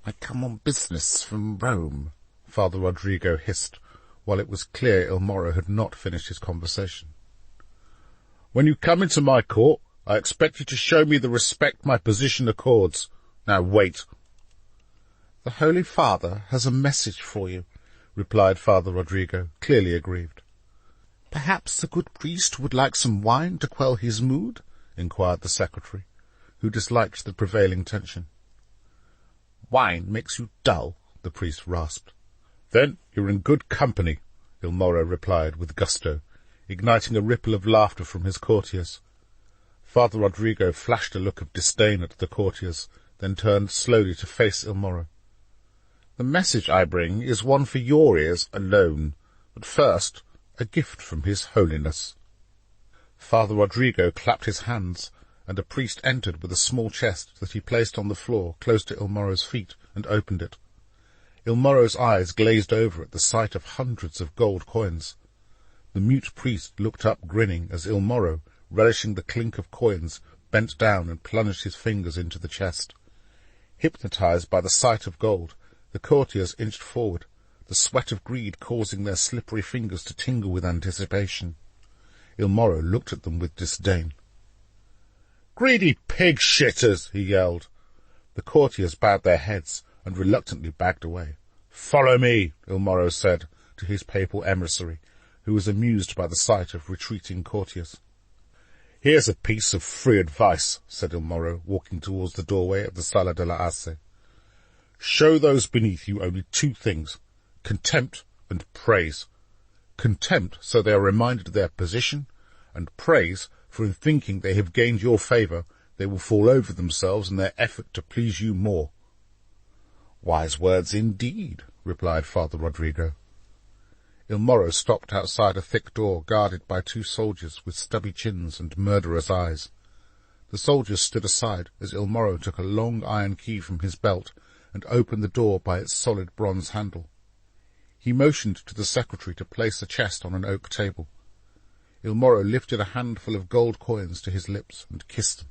"I come on business from Rome," Father Rodrigo hissed, while it was clear Il Moro had not finished his conversation. "When you come into my court, I expect you to show me the respect my position accords. Now wait." "The Holy Father has a message for you," replied Father Rodrigo, clearly aggrieved. "Perhaps the good priest would like some wine to quell his mood?" inquired the secretary, who disliked the prevailing tension. "Wine makes you dull," the priest rasped. "Then you're in good company," Il Moro replied with gusto, igniting a ripple of laughter from his courtiers. Father Rodrigo flashed a look of disdain at the courtiers, then turned slowly to face Il Moro. "The message I bring is one for your ears alone, but first a gift from His Holiness." Father Rodrigo clapped his hands, and a priest entered with a small chest that he placed on the floor close to Il Moro's feet and opened it. Il Moro's eyes glazed over at the sight of hundreds of gold coins. The mute priest looked up grinning as Il Moro, relishing the clink of coins, bent down and plunged his fingers into the chest. Hypnotized by the sight of gold, the courtiers inched forward, the sweat of greed causing their slippery fingers to tingle with anticipation. Il Moro looked at them with disdain. "Greedy pig-shitters!" he yelled. The courtiers bowed their heads and reluctantly backed away. "Follow me," Il Moro said to his papal emissary, who was amused by the sight of retreating courtiers. "Here's a piece of free advice," said Il Moro, walking towards the doorway of the Sala della Asse. "Show those beneath you only two things, contempt and praise. Contempt so they are reminded of their position, and praise for in thinking they have gained your favour they will fall over themselves in their effort to please you more." "Wise words indeed," replied Father Rodrigo. Il Moro stopped outside a thick door guarded by two soldiers with stubby chins and murderous eyes. The soldiers stood aside as Il Moro took a long iron key from his belt and opened the door by its solid bronze handle. He motioned to the secretary to place a chest on an oak table. Il Moro lifted a handful of gold coins to his lips and kissed them.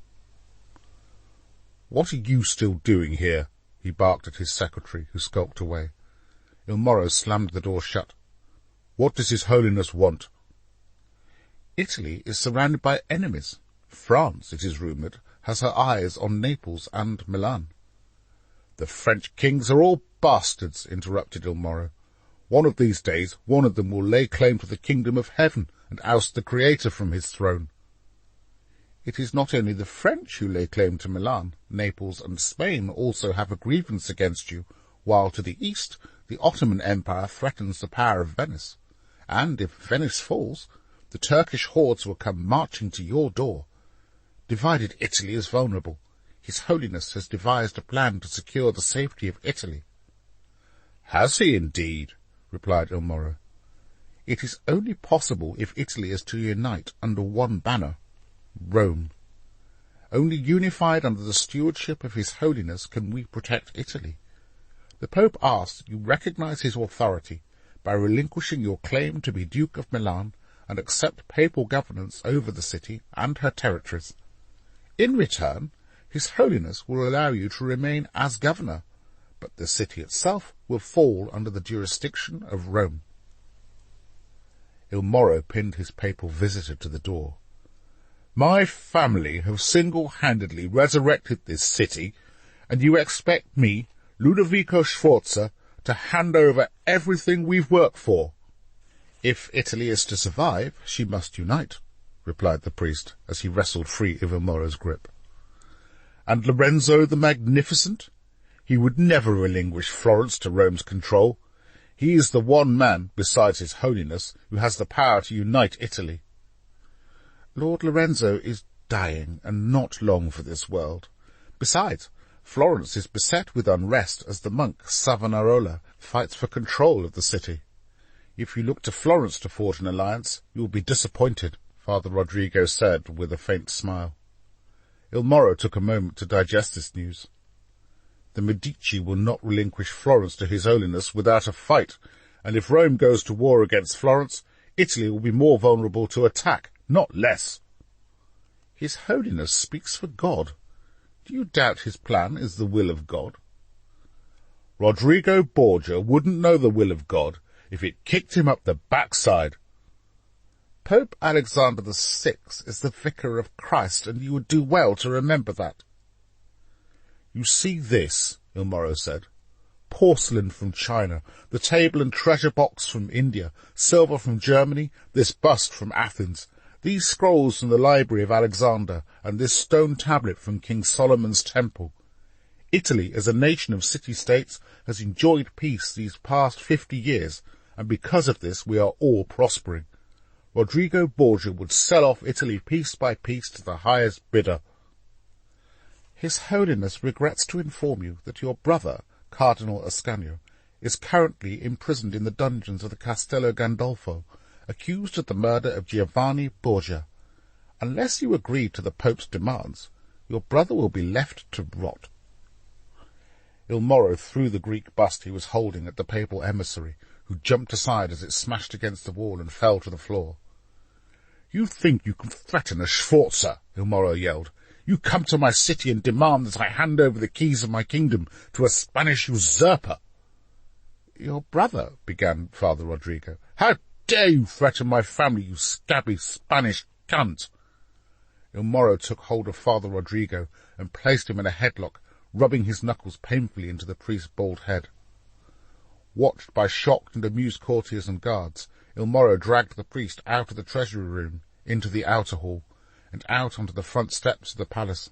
"What are you still doing here?" he barked at his secretary, who skulked away. Il Moro slammed the door shut. "What does His Holiness want?" "Italy is surrounded by enemies. France, it is rumoured, has her eyes on Naples and Milan." "The French kings are all bastards," interrupted Il Moro. "One of these days one of them will lay claim to the kingdom of heaven and oust the Creator from his throne." "It is not only the French who lay claim to Milan. Naples and Spain also have a grievance against you, while to the east the Ottoman Empire threatens the power of Venice. And if Venice falls, the Turkish hordes will come marching to your door. Divided Italy is vulnerable. His Holiness has devised a plan to secure the safety of Italy." "Has he indeed?" replied Il Moro. "It is only possible if Italy is to unite under one banner, Rome. Only unified under the stewardship of His Holiness can we protect Italy. The Pope asks that you recognize his authority by relinquishing your claim to be Duke of Milan and accept papal governance over the city and her territories. In return, His Holiness will allow you to remain as governor, but the city itself will fall under the jurisdiction of Rome." Il Moro pinned his papal visitor to the door. My family have single-handedly resurrected this city, and you expect me, Ludovico Sforza, to hand over everything we've worked for? If Italy is to survive, she must unite, replied the priest, as he wrestled free of Ilmoro's grip. And Lorenzo the Magnificent? He would never relinquish Florence to Rome's control. He is the one man, besides his holiness, who has the power to unite Italy. Lord Lorenzo is dying, and not long for this world. Besides, Florence is beset with unrest as the monk Savonarola fights for control of the city. If you look to Florence to forge an alliance, you will be disappointed, Father Rodrigo said with a faint smile. Il Moro took a moment to digest this news. The Medici will not relinquish Florence to His Holiness without a fight, and if Rome goes to war against Florence, Italy will be more vulnerable to attack, not less. His Holiness speaks for God. Do you doubt his plan is the will of God? Rodrigo Borgia wouldn't know the will of God if it kicked him up the backside. Pope Alexander VI is the vicar of Christ, and you would do well to remember that. You see this, Il Moro said. Porcelain from China, the table and treasure box from India, silver from Germany, this bust from Athens, these scrolls from the library of Alexander, and this stone tablet from King Solomon's temple. Italy, as a nation of city-states, has enjoyed peace these past 50 years, and because of this we are all prospering. Rodrigo Borgia would sell off Italy piece by piece to the highest bidder. His Holiness regrets to inform you that your brother, Cardinal Ascanio, is currently imprisoned in the dungeons of the Castello Gandolfo, accused of the murder of Giovanni Borgia. Unless you agree to the Pope's demands, your brother will be left to rot. Il Moro threw the Greek bust he was holding at the papal emissary, who jumped aside as it smashed against the wall and fell to the floor. You think you can threaten a Sforza, Il Moro yelled. You come to my city and demand that I hand over the keys of my kingdom to a Spanish usurper. Your brother, began Father Rodrigo. How dare you threaten my family, you scabby Spanish cunt? Il Moro took hold of Father Rodrigo and placed him in a headlock, rubbing his knuckles painfully into the priest's bald head. Watched by shocked and amused courtiers and guards, Il Moro dragged the priest out of the treasury room, into the outer hall, and out onto the front steps of the palace.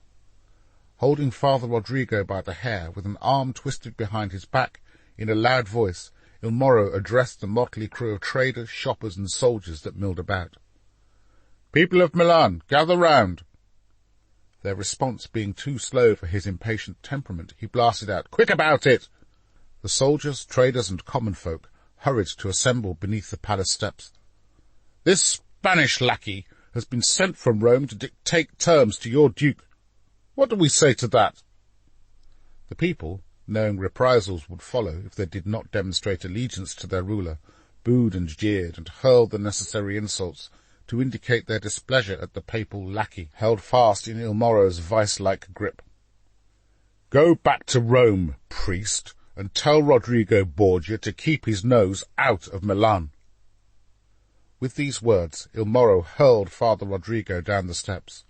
Holding Father Rodrigo by the hair, with an arm twisted behind his back, in a loud voice, Il Moro addressed the motley crew of traders, shoppers, and soldiers that milled about. People of Milan, gather round. Their response being too slow for his impatient temperament, he blasted out, Quick about it! The soldiers, traders, and common folk hurried to assemble beneath the palace steps. This Spanish lackey has been sent from Rome to dictate terms to your duke. What do we say to that? The people, knowing reprisals would follow if they did not demonstrate allegiance to their ruler, booed and jeered and hurled the necessary insults to indicate their displeasure at the papal lackey held fast in Il Moro's vice-like grip. Go back to Rome, priest, and tell Rodrigo Borgia to keep his nose out of Milan. With these words, Il Moro hurled Father Rodrigo down the steps,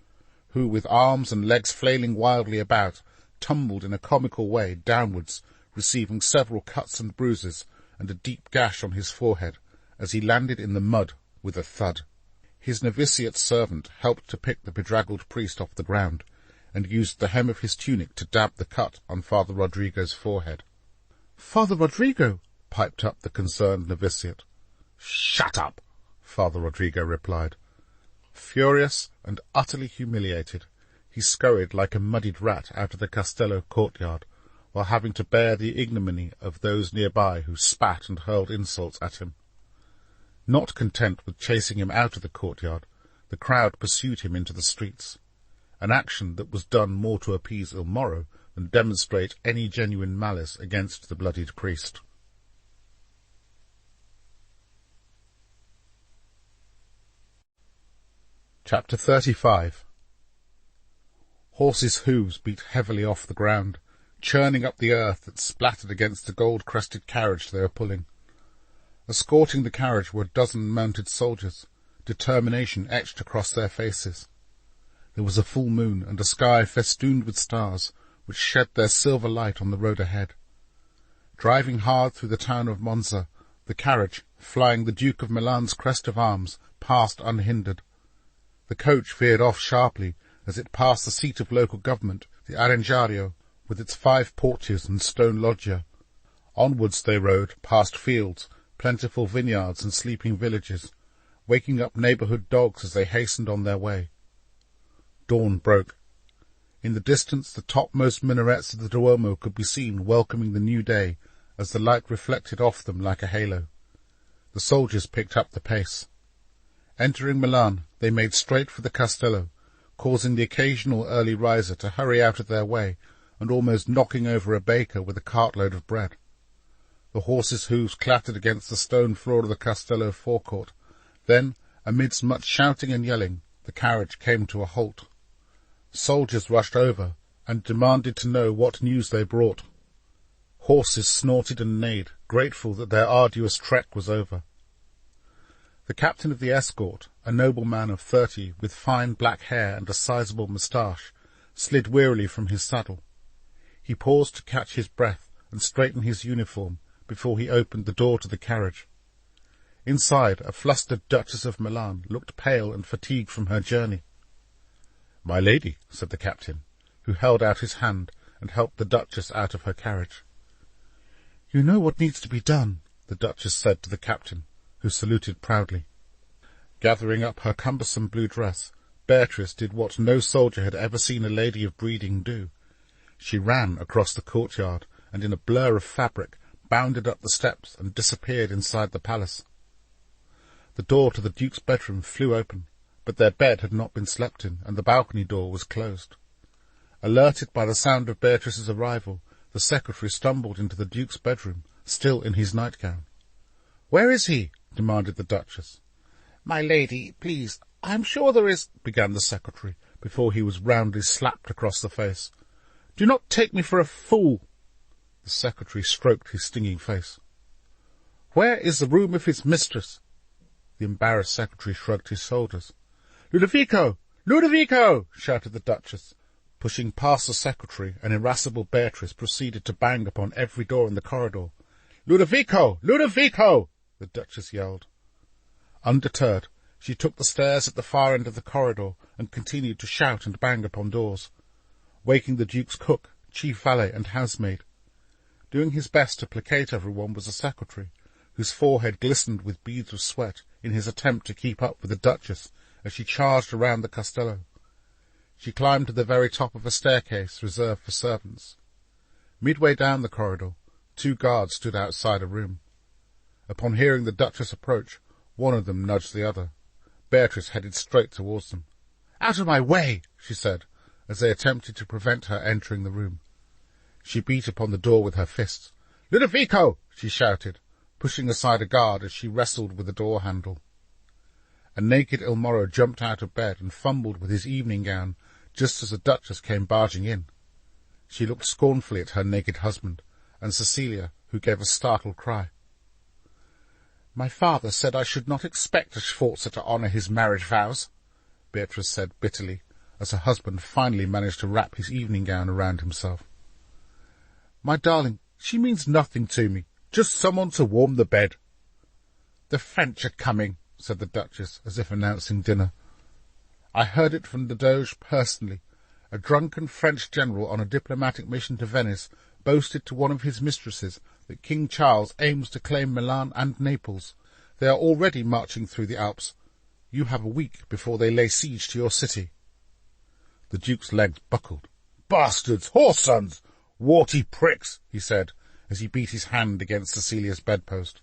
who, with arms and legs flailing wildly about, tumbled in a comical way downwards, receiving several cuts and bruises and a deep gash on his forehead, as he landed in the mud with a thud. His novitiate servant helped to pick the bedraggled priest off the ground, and used the hem of his tunic to dab the cut on Father Rodrigo's forehead. Father Rodrigo, piped up the concerned novitiate. Shut up, Father Rodrigo replied. Furious and utterly humiliated, he scurried like a muddied rat out of the Castello courtyard, while having to bear the ignominy of those nearby who spat and hurled insults at him. Not content with chasing him out of the courtyard, the crowd pursued him into the streets, an action that was done more to appease Il Moro than demonstrate any genuine malice against the bloodied priest. Chapter 35. Horses' hooves beat heavily off the ground, churning up the earth that splattered against the gold-crested carriage they were pulling. Escorting the carriage were a dozen mounted soldiers, determination etched across their faces. There was a full moon and a sky festooned with stars, which shed their silver light on the road ahead. Driving hard through the town of Monza, the carriage, flying the Duke of Milan's crest of arms, passed unhindered. The coach veered off sharply as it passed the seat of local government, the Arengario, with its 5 porches and stone loggia. Onwards they rode, past fields, plentiful vineyards and sleeping villages, waking up neighbourhood dogs as they hastened on their way. Dawn broke. In the distance the topmost minarets of the Duomo could be seen welcoming the new day as the light reflected off them like a halo. The soldiers picked up the pace. Entering Milan, they made straight for the Castello, causing the occasional early riser to hurry out of their way and almost knocking over a baker with a cartload of bread. The horses' hooves clattered against the stone floor of the Castello forecourt. Then, amidst much shouting and yelling, the carriage came to a halt. Soldiers rushed over and demanded to know what news they brought. Horses snorted and neighed, grateful that their arduous trek was over. The captain of the escort, a noble man of 30 with fine black hair and a sizable moustache, slid wearily from his saddle. He paused to catch his breath and straighten his uniform before he opened the door to the carriage. Inside, a flustered Duchess of Milan looked pale and fatigued from her journey. "My lady," said the captain, who held out his hand and helped the Duchess out of her carriage. "You know what needs to be done," the Duchess said to the captain, who saluted proudly. Gathering up her cumbersome blue dress, Beatrice did what no soldier had ever seen a lady of breeding do. She ran across the courtyard and in a blur of fabric bounded up the steps and disappeared inside the palace. The door to the Duke's bedroom flew open, but their bed had not been slept in, and the balcony door was closed. Alerted by the sound of Beatrice's arrival, the secretary stumbled into the Duke's bedroom, still in his nightgown. "Where is he?" demanded the Duchess. "My lady, please, I am sure there is—" began the secretary, before he was roundly slapped across the face. "Do not take me for a fool." The secretary stroked his stinging face. "Where is the room of his mistress?" The embarrassed secretary shrugged his shoulders. "Ludovico! Ludovico!" shouted the Duchess. Pushing past the secretary, an irascible Beatrice proceeded to bang upon every door in the corridor. "Ludovico! Ludovico!" the Duchess yelled. Undeterred, she took the stairs at the far end of the corridor and continued to shout and bang upon doors, waking the Duke's cook, chief valet and housemaid. Doing his best to placate everyone was the secretary, whose forehead glistened with beads of sweat in his attempt to keep up with the Duchess as she charged around the Castello. She climbed to the very top of a staircase reserved for servants. Midway down the corridor, 2 guards stood outside a room. Upon hearing the Duchess approach, one of them nudged the other. Beatrice headed straight towards them. "Out of my way!" she said, as they attempted to prevent her entering the room. She beat upon the door with her fists. "Ludovico!" she shouted, pushing aside a guard as she wrestled with the door handle. A naked Il Moro jumped out of bed and fumbled with his evening gown just as the Duchess came barging in. She looked scornfully at her naked husband, and Cecilia, who gave a startled cry. "My father said I should not expect a Sforza to honour his marriage vows," Beatrice said bitterly, as her husband finally managed to wrap his evening gown around himself. "My darling, she means nothing to me, just someone to warm the bed." "The French are coming," said the Duchess, as if announcing dinner. "I heard it from the Doge personally. A drunken French general on a diplomatic mission to Venice boasted to one of his mistresses that King Charles aims to claim Milan and Naples. They are already marching through the Alps. You have a week before they lay siege to your city." The Duke's legs buckled. "Bastards! Whoresons! Warty pricks!" he said, as he beat his hand against Cecilia's bedpost.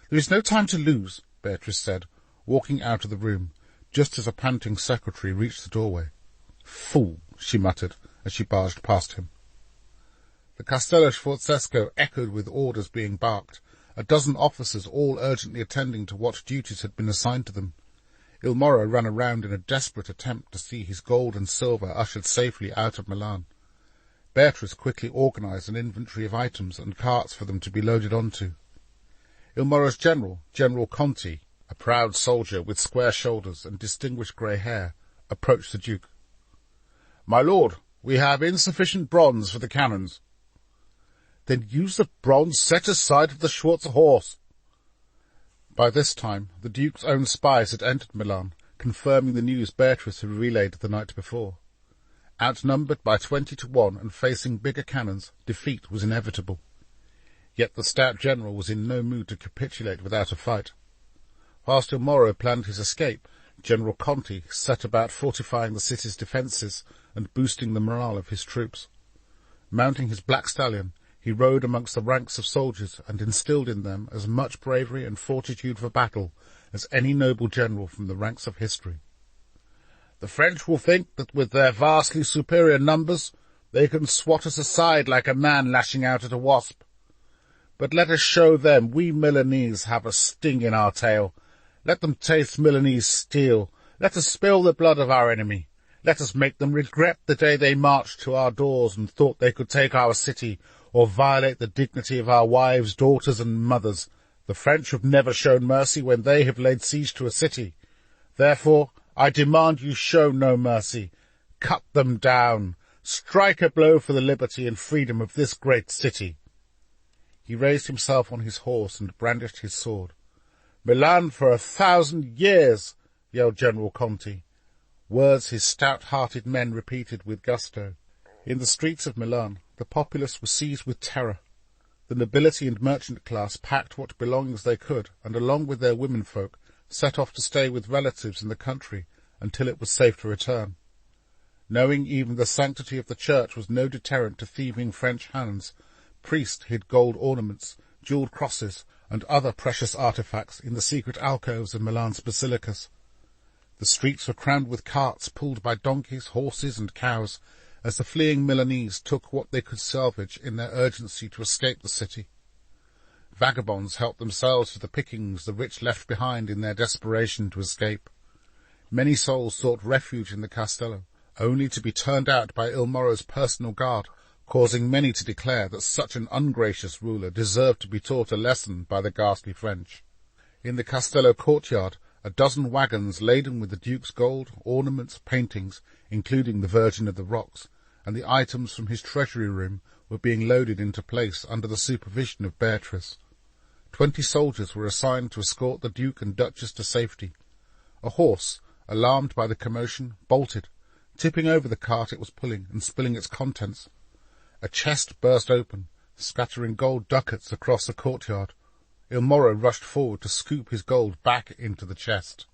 "There is no time to lose," Beatrice said, walking out of the room, just as a panting secretary reached the doorway. "Fool!" she muttered, as she barged past him. The Castello Sforzesco echoed with orders being barked, a dozen officers all urgently attending to what duties had been assigned to them. Il Moro ran around in a desperate attempt to see his gold and silver ushered safely out of Milan. Beatrice quickly organised an inventory of items and carts for them to be loaded onto. Il Moro's general, General Conti, a proud soldier with square shoulders and distinguished grey hair, approached the Duke. My lord, we have insufficient bronze for the cannons. Then use the bronze set aside for the Schwarzer horse. By this time, the Duke's own spies had entered Milan, confirming the news Beatrice had relayed the night before. Outnumbered by 20-1 and facing bigger cannons, defeat was inevitable. Yet the stout general was in no mood to capitulate without a fight. Whilst Il Moro planned his escape, General Conti set about fortifying the city's defences and boosting the morale of his troops. Mounting his black stallion, he rode amongst the ranks of soldiers and instilled in them as much bravery and fortitude for battle as any noble general from the ranks of history. The French will think that with their vastly superior numbers they can swat us aside like a man lashing out at a wasp. But let us show them we Milanese have a sting in our tail. Let them taste Milanese steel. Let us spill the blood of our enemy. Let us make them regret the day they marched to our doors and thought they could take our city, or violate the dignity of our wives, daughters, and mothers. The French have never shown mercy when they have laid siege to a city. Therefore, I demand you show no mercy. Cut them down. Strike a blow for the liberty and freedom of this great city. He raised himself on his horse and brandished his sword. Milan for 1,000 years, yelled General Conti. Words his stout-hearted men repeated with gusto. In the streets of Milan, the populace was seized with terror. The nobility and merchant class packed what belongings they could, and along with their womenfolk, set off to stay with relatives in the country until it was safe to return. Knowing even the sanctity of the church was no deterrent to thieving French hands, priests hid gold ornaments, jewelled crosses, and other precious artefacts in the secret alcoves of Milan's basilicas. The streets were crammed with carts pulled by donkeys, horses, and cows, as the fleeing Milanese took what they could salvage in their urgency to escape the city. Vagabonds helped themselves to the pickings the rich left behind in their desperation to escape. Many souls sought refuge in the Castello, only to be turned out by Il Moro's personal guard, causing many to declare that such an ungracious ruler deserved to be taught a lesson by the ghastly French. In the Castello courtyard, a dozen wagons laden with the Duke's gold, ornaments, paintings, including the Virgin of the Rocks, and the items from his treasury room were being loaded into place under the supervision of Beatrice. 20 soldiers were assigned to escort the Duke and Duchess to safety. A horse, alarmed by the commotion, bolted, tipping over the cart it was pulling and spilling its contents. A chest burst open, scattering gold ducats across the courtyard. Il Moro rushed forward to scoop his gold back into the chest.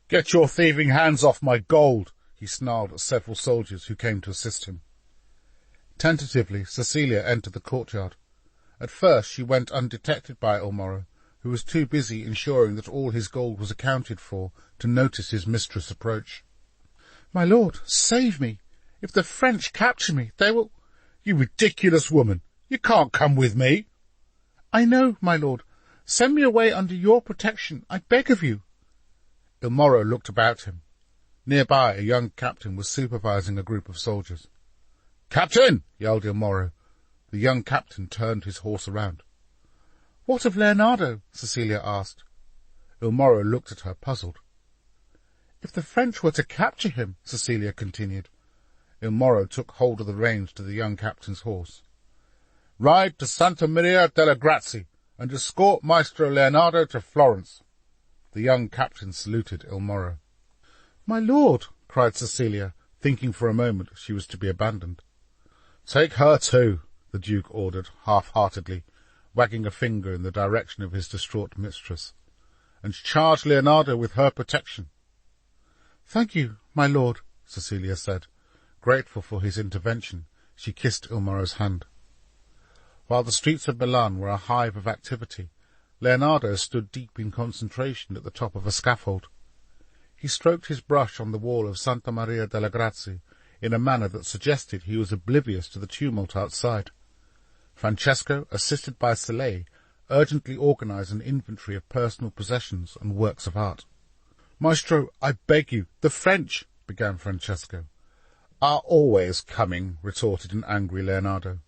"Get your thieving hands off my gold!" he snarled at several soldiers who came to assist him. Tentatively, Cecilia entered the courtyard. At first she went undetected by Il Moro, who was too busy ensuring that all his gold was accounted for to notice his mistress approach. "My lord, save me! If the French capture me, they will—" "You ridiculous woman! You can't come with me!" "I know, my lord. Send me away under your protection, I beg of you." Il Moro looked about him. Nearby, a young captain was supervising a group of soldiers. "Captain!" yelled Il Moro. The young captain turned his horse around. "What of Leonardo?" Cecilia asked. Il Moro looked at her, puzzled. "If the French were to capture him," Cecilia continued. Il Moro took hold of the reins to the young captain's horse. "Ride to Santa Maria delle Grazie, and escort Maestro Leonardo to Florence." The young captain saluted Il Moro. "My lord!" cried Cecilia, thinking for a moment she was to be abandoned. "Take her too," the Duke ordered, half-heartedly, wagging a finger in the direction of his distraught mistress, "and charge Leonardo with her protection." "Thank you, my lord," Cecilia said. Grateful for his intervention, she kissed Il Moro's hand. While the streets of Milan were a hive of activity, Leonardo stood deep in concentration at the top of a scaffold. He stroked his brush on the wall of Santa Maria delle Grazie in a manner that suggested he was oblivious to the tumult outside. Francesco, assisted by Soleil, urgently organized an inventory of personal possessions and works of art. "Maestro, I beg you, the French—" began Francesco. "Are always coming," retorted an angry Leonardo.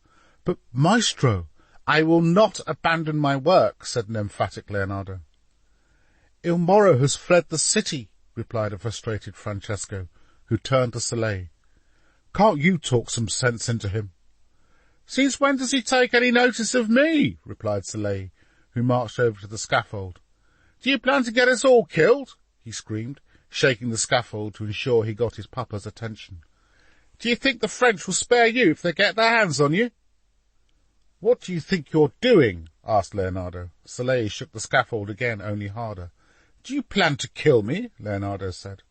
"But, Maestro—" "I will not abandon my work," said an emphatic Leonardo. "Il Moro has fled the city," replied a frustrated Francesco, who turned to Soleil. Can't you talk some sense into him?" "Since when does he take any notice of me?" replied Soleil, who marched over to the scaffold. "Do you plan to get us all killed?" he screamed, shaking the scaffold to ensure he got his papa's attention. "Do you think the French will spare you if they get their hands on you?" "What do you think you're doing?" asked Leonardo. Soleil shook the scaffold again, only harder. "Do you plan to kill me?" Leonardo said.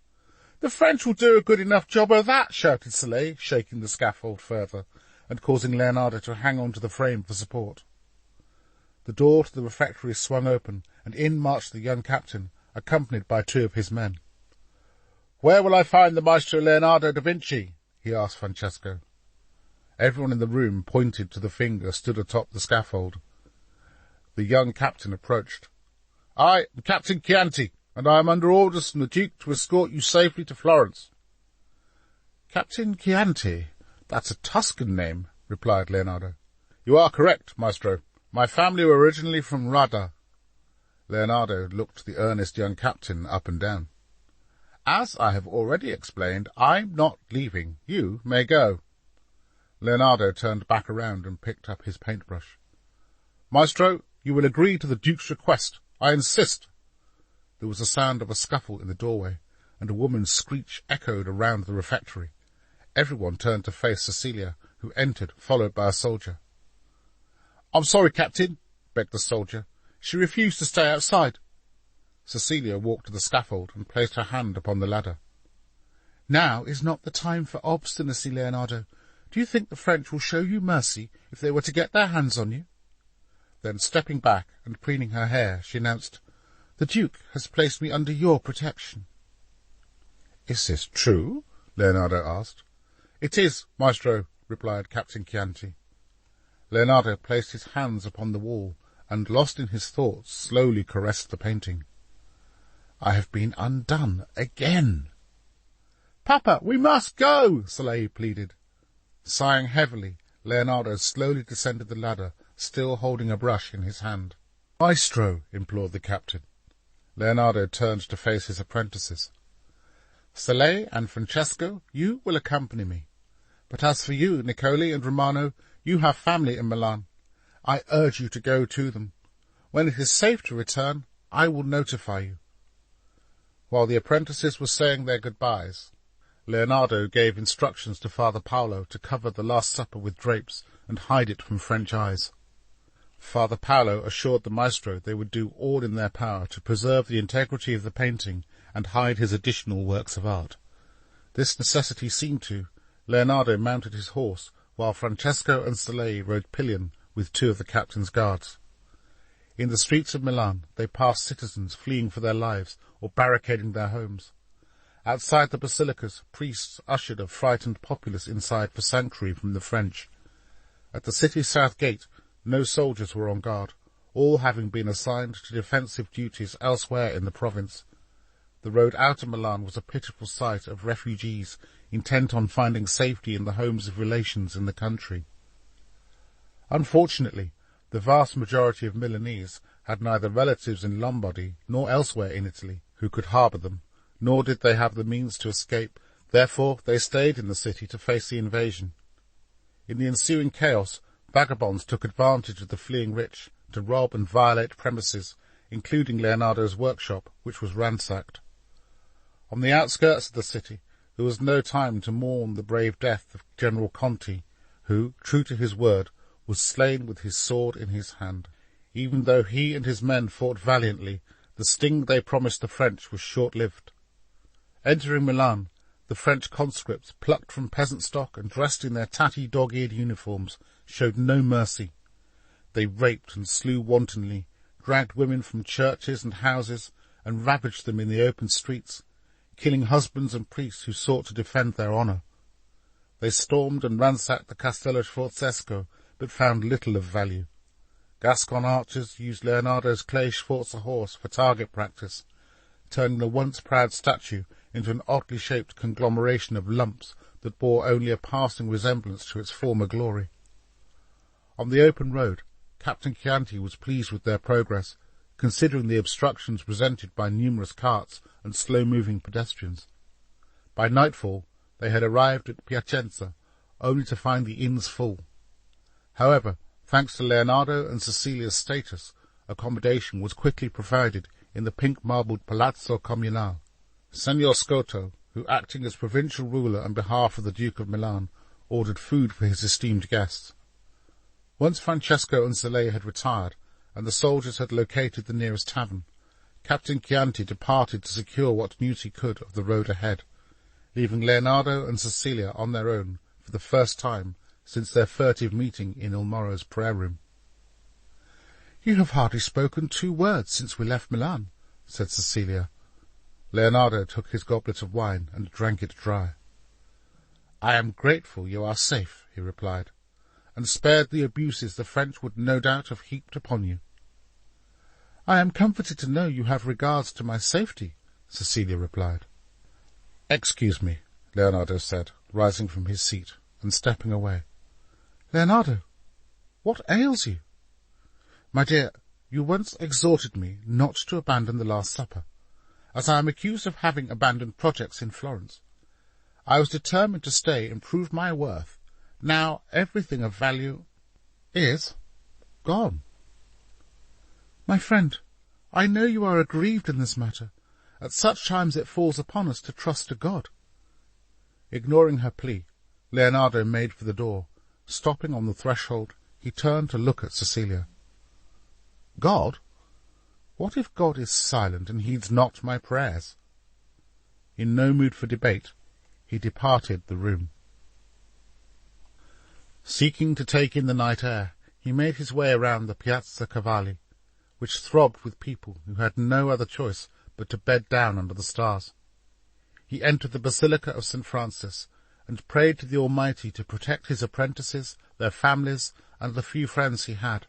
"The French will do a good enough job of that," shouted Soleil, shaking the scaffold further, and causing Leonardo to hang on to the frame for support. The door to the refectory swung open, and in marched the young captain, accompanied by 2 of his men. "Where will I find the Maestro Leonardo da Vinci?" he asked Francesco. Everyone in the room pointed to the finger stood atop the scaffold. The young captain approached. "I am Captain Chianti, and I am under orders from the Duke to escort you safely to Florence." "Captain Chianti? That's a Tuscan name," replied Leonardo. "You are correct, Maestro. My family were originally from Radda." Leonardo looked the earnest young captain up and down. "As I have already explained, I'm not leaving. You may go." Leonardo turned back around and picked up his paintbrush. "Maestro, you will agree to the Duke's request. I insist." There was a sound of a scuffle in the doorway, and a woman's screech echoed around the refectory. Everyone turned to face Cecilia, who entered, followed by a soldier. "I'm sorry, Captain," begged the soldier. "She refused to stay outside." Cecilia walked to the scaffold and placed her hand upon the ladder. "Now is not the time for obstinacy, Leonardo. Do you think the French will show you mercy if they were to get their hands on you?" Then, stepping back and preening her hair, she announced, "The Duke has placed me under your protection." "Is this true?" Leonardo asked. "It is, Maestro," replied Captain Chianti. Leonardo placed his hands upon the wall and, lost in his thoughts, slowly caressed the painting. "I have been undone again." "Papa, we must go," Soleil pleaded. Sighing heavily, Leonardo slowly descended the ladder, still holding a brush in his hand. "Maestro," implored the captain. Leonardo turned to face his apprentices. "Soleil and Francesco, you will accompany me. But as for you, Niccoli and Romano, you have family in Milan. I urge you to go to them. When it is safe to return, I will notify you." While the apprentices were saying their goodbyes, Leonardo gave instructions to Father Paolo to cover the Last Supper with drapes and hide it from French eyes. Father Paolo assured the maestro they would do all in their power to preserve the integrity of the painting and hide his additional works of art. This necessity seen to, Leonardo mounted his horse, while Francesco and Soleil rode pillion with 2 of the captain's guards. In the streets of Milan they passed citizens fleeing for their lives or barricading their homes. Outside the basilicas, priests ushered a frightened populace inside for sanctuary from the French. At the city's south gate, no soldiers were on guard, all having been assigned to defensive duties elsewhere in the province. The road out of Milan was a pitiful sight of refugees intent on finding safety in the homes of relations in the country. Unfortunately, the vast majority of Milanese had neither relatives in Lombardy nor elsewhere in Italy who could harbour them, nor did they have the means to escape. Therefore they stayed in the city to face the invasion. In the ensuing chaos, vagabonds took advantage of the fleeing rich to rob and violate premises, including Leonardo's workshop, which was ransacked. On the outskirts of the city, there was no time to mourn the brave death of General Conti, who, true to his word, was slain with his sword in his hand. Even though he and his men fought valiantly, the sting they promised the French was short-lived. Entering Milan, the French conscripts, plucked from peasant stock and dressed in their tatty dog-eared uniforms, showed no mercy. They raped and slew wantonly, dragged women from churches and houses, and ravaged them in the open streets, killing husbands and priests who sought to defend their honour. They stormed and ransacked the Castello Sforzesco, but found little of value. Gascon archers used Leonardo's clay Sforza horse for target practice, turning the once proud statue into an oddly shaped conglomeration of lumps that bore only a passing resemblance to its former glory. On the open road, Captain Chianti was pleased with their progress, considering the obstructions presented by numerous carts and slow-moving pedestrians. By nightfall, they had arrived at Piacenza, only to find the inns full. However, thanks to Leonardo and Cecilia's status, accommodation was quickly provided in the pink-marbled Palazzo Comunale. Signor Scoto, who, acting as provincial ruler on behalf of the Duke of Milan, ordered food for his esteemed guests. Once Francesco and Soleil had retired, and the soldiers had located the nearest tavern, Captain Chianti departed to secure what news he could of the road ahead, leaving Leonardo and Cecilia on their own for the first time since their furtive meeting in Il Moro's prayer-room. "You have hardly spoken 2 words since we left Milan," said Cecilia. Leonardo took his goblet of wine and drank it dry. "I am grateful you are safe," he replied, "and spared the abuses the French would no doubt have heaped upon you." "I am comforted to know you have regards to my safety," Cecilia replied. "Excuse me," Leonardo said, rising from his seat and stepping away. "Leonardo, what ails you?" "My dear, you once exhorted me not to abandon the Last Supper, as I am accused of having abandoned projects in Florence. I was determined to stay and prove my worth. Now everything of value is gone." "My friend, I know you are aggrieved in this matter. At such times it falls upon us to trust to God." Ignoring her plea, Leonardo made for the door. Stopping on the threshold, he turned to look at Cecilia. "God? What if God is silent and heeds not my prayers?" In no mood for debate, he departed the room. Seeking to take in the night air, he made his way around the Piazza Cavalli, which throbbed with people who had no other choice but to bed down under the stars. He entered the Basilica of St. Francis, and prayed to the Almighty to protect his apprentices, their families, and the few friends he had.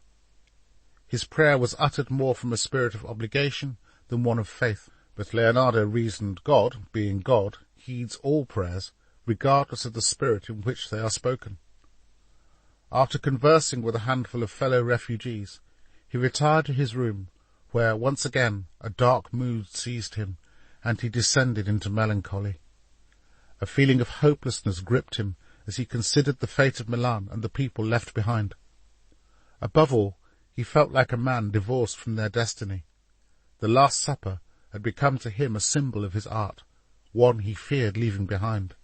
His prayer was uttered more from a spirit of obligation than one of faith, but Leonardo reasoned God, being God, heeds all prayers, regardless of the spirit in which they are spoken. After conversing with a handful of fellow refugees, he retired to his room, where, once again, a dark mood seized him, and he descended into melancholy. A feeling of hopelessness gripped him as he considered the fate of Milan and the people left behind. Above all, he felt like a man divorced from their destiny. The Last Supper had become to him a symbol of his art, one he feared leaving behind.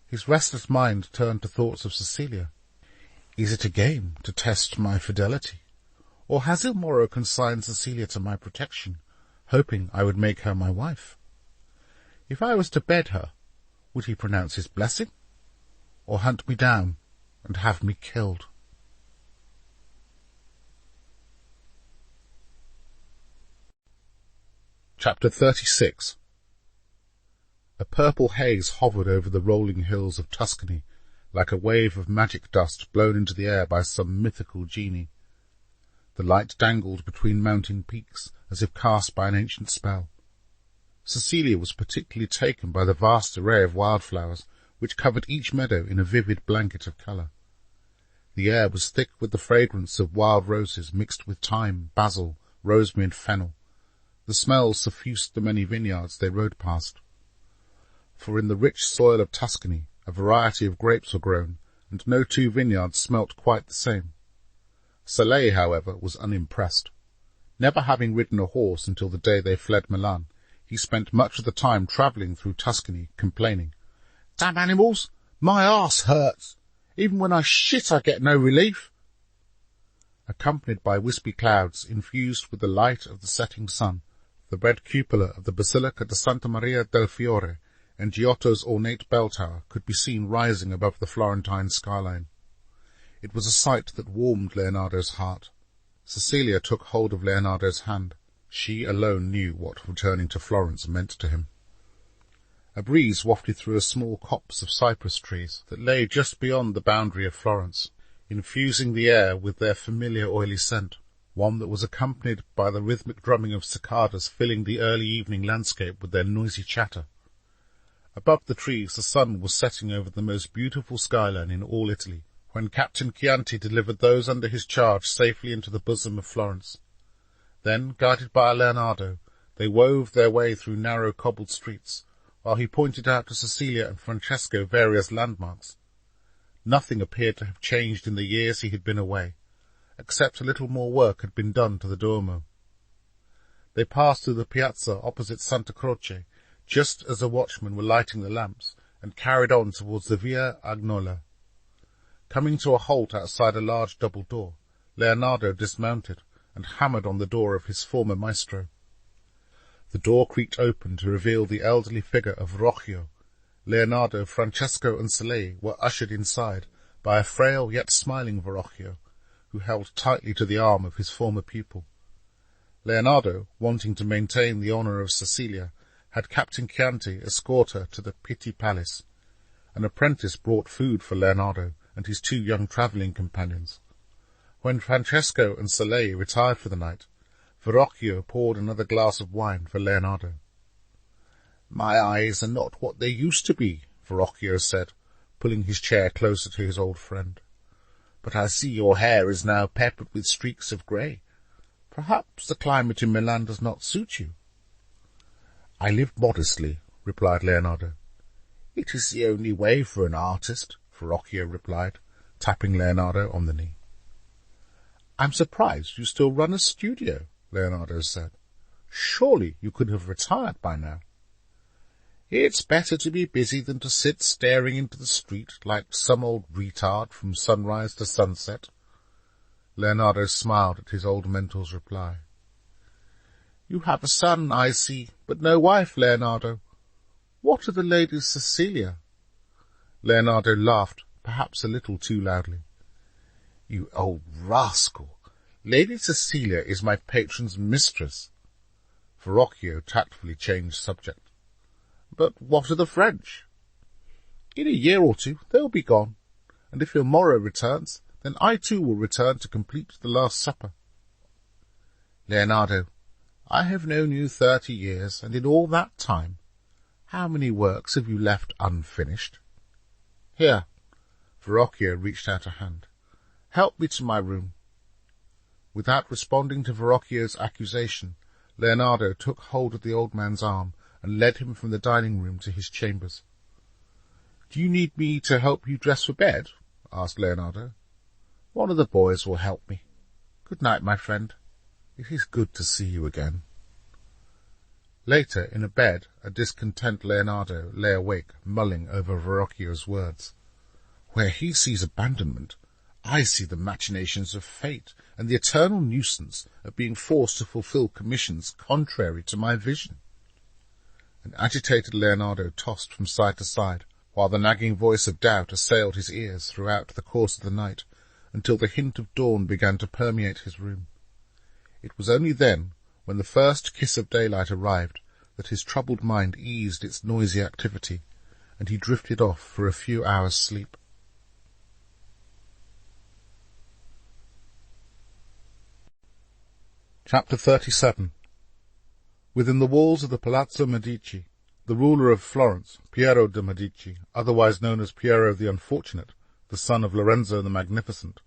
His restless mind turned to thoughts of Cecilia. Is it a game to test my fidelity? Or has Il Moro consigned Cecilia to my protection, hoping I would make her my wife? If I was to bed her, would he pronounce his blessing, or hunt me down and have me killed? Chapter 36. A purple haze hovered over the rolling hills of Tuscany, like a wave of magic dust blown into the air by some mythical genie. The light dangled between mountain peaks, as if cast by an ancient spell. Cecilia was particularly taken by the vast array of wildflowers, which covered each meadow in a vivid blanket of colour. The air was thick with the fragrance of wild roses mixed with thyme, basil, rosemary and fennel. The smells suffused the many vineyards they rode past. For in the rich soil of Tuscany a variety of grapes were grown, and no 2 vineyards smelt quite the same. Soleil, however, was unimpressed. Never having ridden a horse until the day they fled Milan, he spent much of the time travelling through Tuscany, complaining, "Damn animals! My arse hurts! Even when I shit I get no relief!" Accompanied by wispy clouds infused with the light of the setting sun, the red cupola of the Basilica de Santa Maria del Fiore and Giotto's ornate bell tower could be seen rising above the Florentine skyline. It was a sight that warmed Leonardo's heart. Cecilia took hold of Leonardo's hand. She alone knew what returning to Florence meant to him. A breeze wafted through a small copse of cypress trees that lay just beyond the boundary of Florence, infusing the air with their familiar oily scent, one that was accompanied by the rhythmic drumming of cicadas filling the early evening landscape with their noisy chatter. Above the trees the sun was setting over the most beautiful skyline in all Italy, when Captain Chianti delivered those under his charge safely into the bosom of Florence. Then, guided by Leonardo, they wove their way through narrow cobbled streets, while he pointed out to Cecilia and Francesco various landmarks. Nothing appeared to have changed in the years he had been away, except a little more work had been done to the Duomo. They passed through the piazza opposite Santa Croce, just as the watchmen were lighting the lamps, and carried on towards the Via Agnola. Coming to a halt outside a large double door, Leonardo dismounted and hammered on the door of his former maestro. The door creaked open to reveal the elderly figure of Verrocchio. Leonardo, Francesco, and Salei were ushered inside by a frail yet smiling Verrocchio, who held tightly to the arm of his former pupil. Leonardo, wanting to maintain the honour of Cecilia, had Captain Chianti escort her to the Pitti Palace. An apprentice brought food for Leonardo and his 2 young travelling companions. When Francesco and Salei retired for the night, Verrocchio poured another glass of wine for Leonardo. "My eyes are not what they used to be," Verrocchio said, pulling his chair closer to his old friend. "But I see your hair is now peppered with streaks of grey. Perhaps the climate in Milan does not suit you." "I live modestly," replied Leonardo. "It is the only way for an artist," Verrocchio replied, tapping Leonardo on the knee. "I'm surprised you still run a studio," Leonardo said. "Surely you could have retired by now." "It's better to be busy than to sit staring into the street like some old retard from sunrise to sunset." Leonardo smiled at his old mentor's reply. "You have a son, I see, but no wife, Leonardo. What are the ladies Cecilia?" Leonardo laughed, perhaps a little too loudly. "You old rascal! Lady Cecilia is my patron's mistress." Verrocchio tactfully changed subject. "But what of the French?" "In a year or 2 they'll be gone, and if your Moro returns, then I too will return to complete the Last Supper." "Leonardo, I have known you 30 years, and in all that time, how many works have you left unfinished? Here," Verrocchio reached out a hand. "Help me to my room." Without responding to Verrocchio's accusation, Leonardo took hold of the old man's arm and led him from the dining-room to his chambers. "Do you need me to help you dress for bed?" asked Leonardo. "One of the boys will help me. Good night, my friend. It is good to see you again." Later, in a bed, a discontent Leonardo lay awake, mulling over Verrocchio's words. "Where he sees abandonment, I see the machinations of fate and the eternal nuisance of being forced to fulfil commissions contrary to my vision." An agitated Leonardo tossed from side to side, while the nagging voice of doubt assailed his ears throughout the course of the night, until the hint of dawn began to permeate his room. It was only then, when the first kiss of daylight arrived, that his troubled mind eased its noisy activity, and he drifted off for a few hours' sleep. Chapter 37. Within the walls of the Palazzo Medici, the ruler of Florence, Piero de' Medici, otherwise known as Piero the Unfortunate, the son of Lorenzo the Magnificent,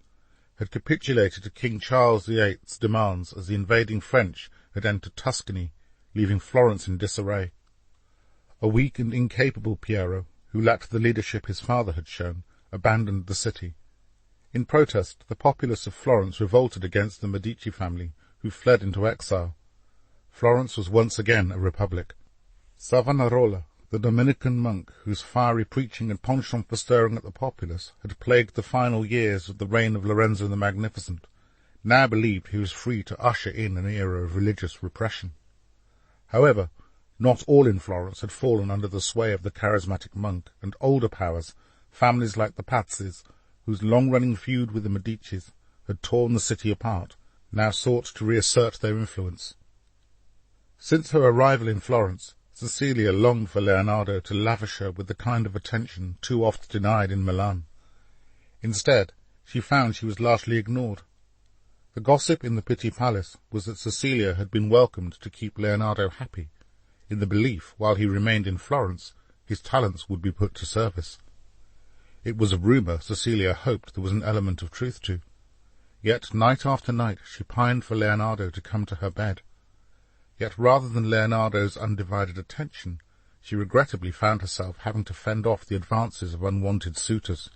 had capitulated to King Charles VIII's demands as the invading French had entered Tuscany, leaving Florence in disarray. A weak and incapable Piero, who lacked the leadership his father had shown, abandoned the city. In protest, the populace of Florence revolted against the Medici family, who fled into exile. Florence was once again a republic. Savonarola, the Dominican monk whose fiery preaching and penchant for stirring up the populace had plagued the final years of the reign of Lorenzo the Magnificent, now believed he was free to usher in an era of religious repression. However, not all in Florence had fallen under the sway of the charismatic monk, and older powers, families like the Pazzis, whose long-running feud with the Medicis had torn the city apart, now sought to reassert their influence. Since her arrival in Florence, Cecilia longed for Leonardo to lavish her with the kind of attention too oft denied in Milan. Instead, she found she was largely ignored. The gossip in the Pitti Palace was that Cecilia had been welcomed to keep Leonardo happy, in the belief, while he remained in Florence, his talents would be put to service. It was a rumour Cecilia hoped there was an element of truth to. Yet night after night she pined for Leonardo to come to her bed. Yet rather than Leonardo's undivided attention, she regrettably found herself having to fend off the advances of unwanted suitors.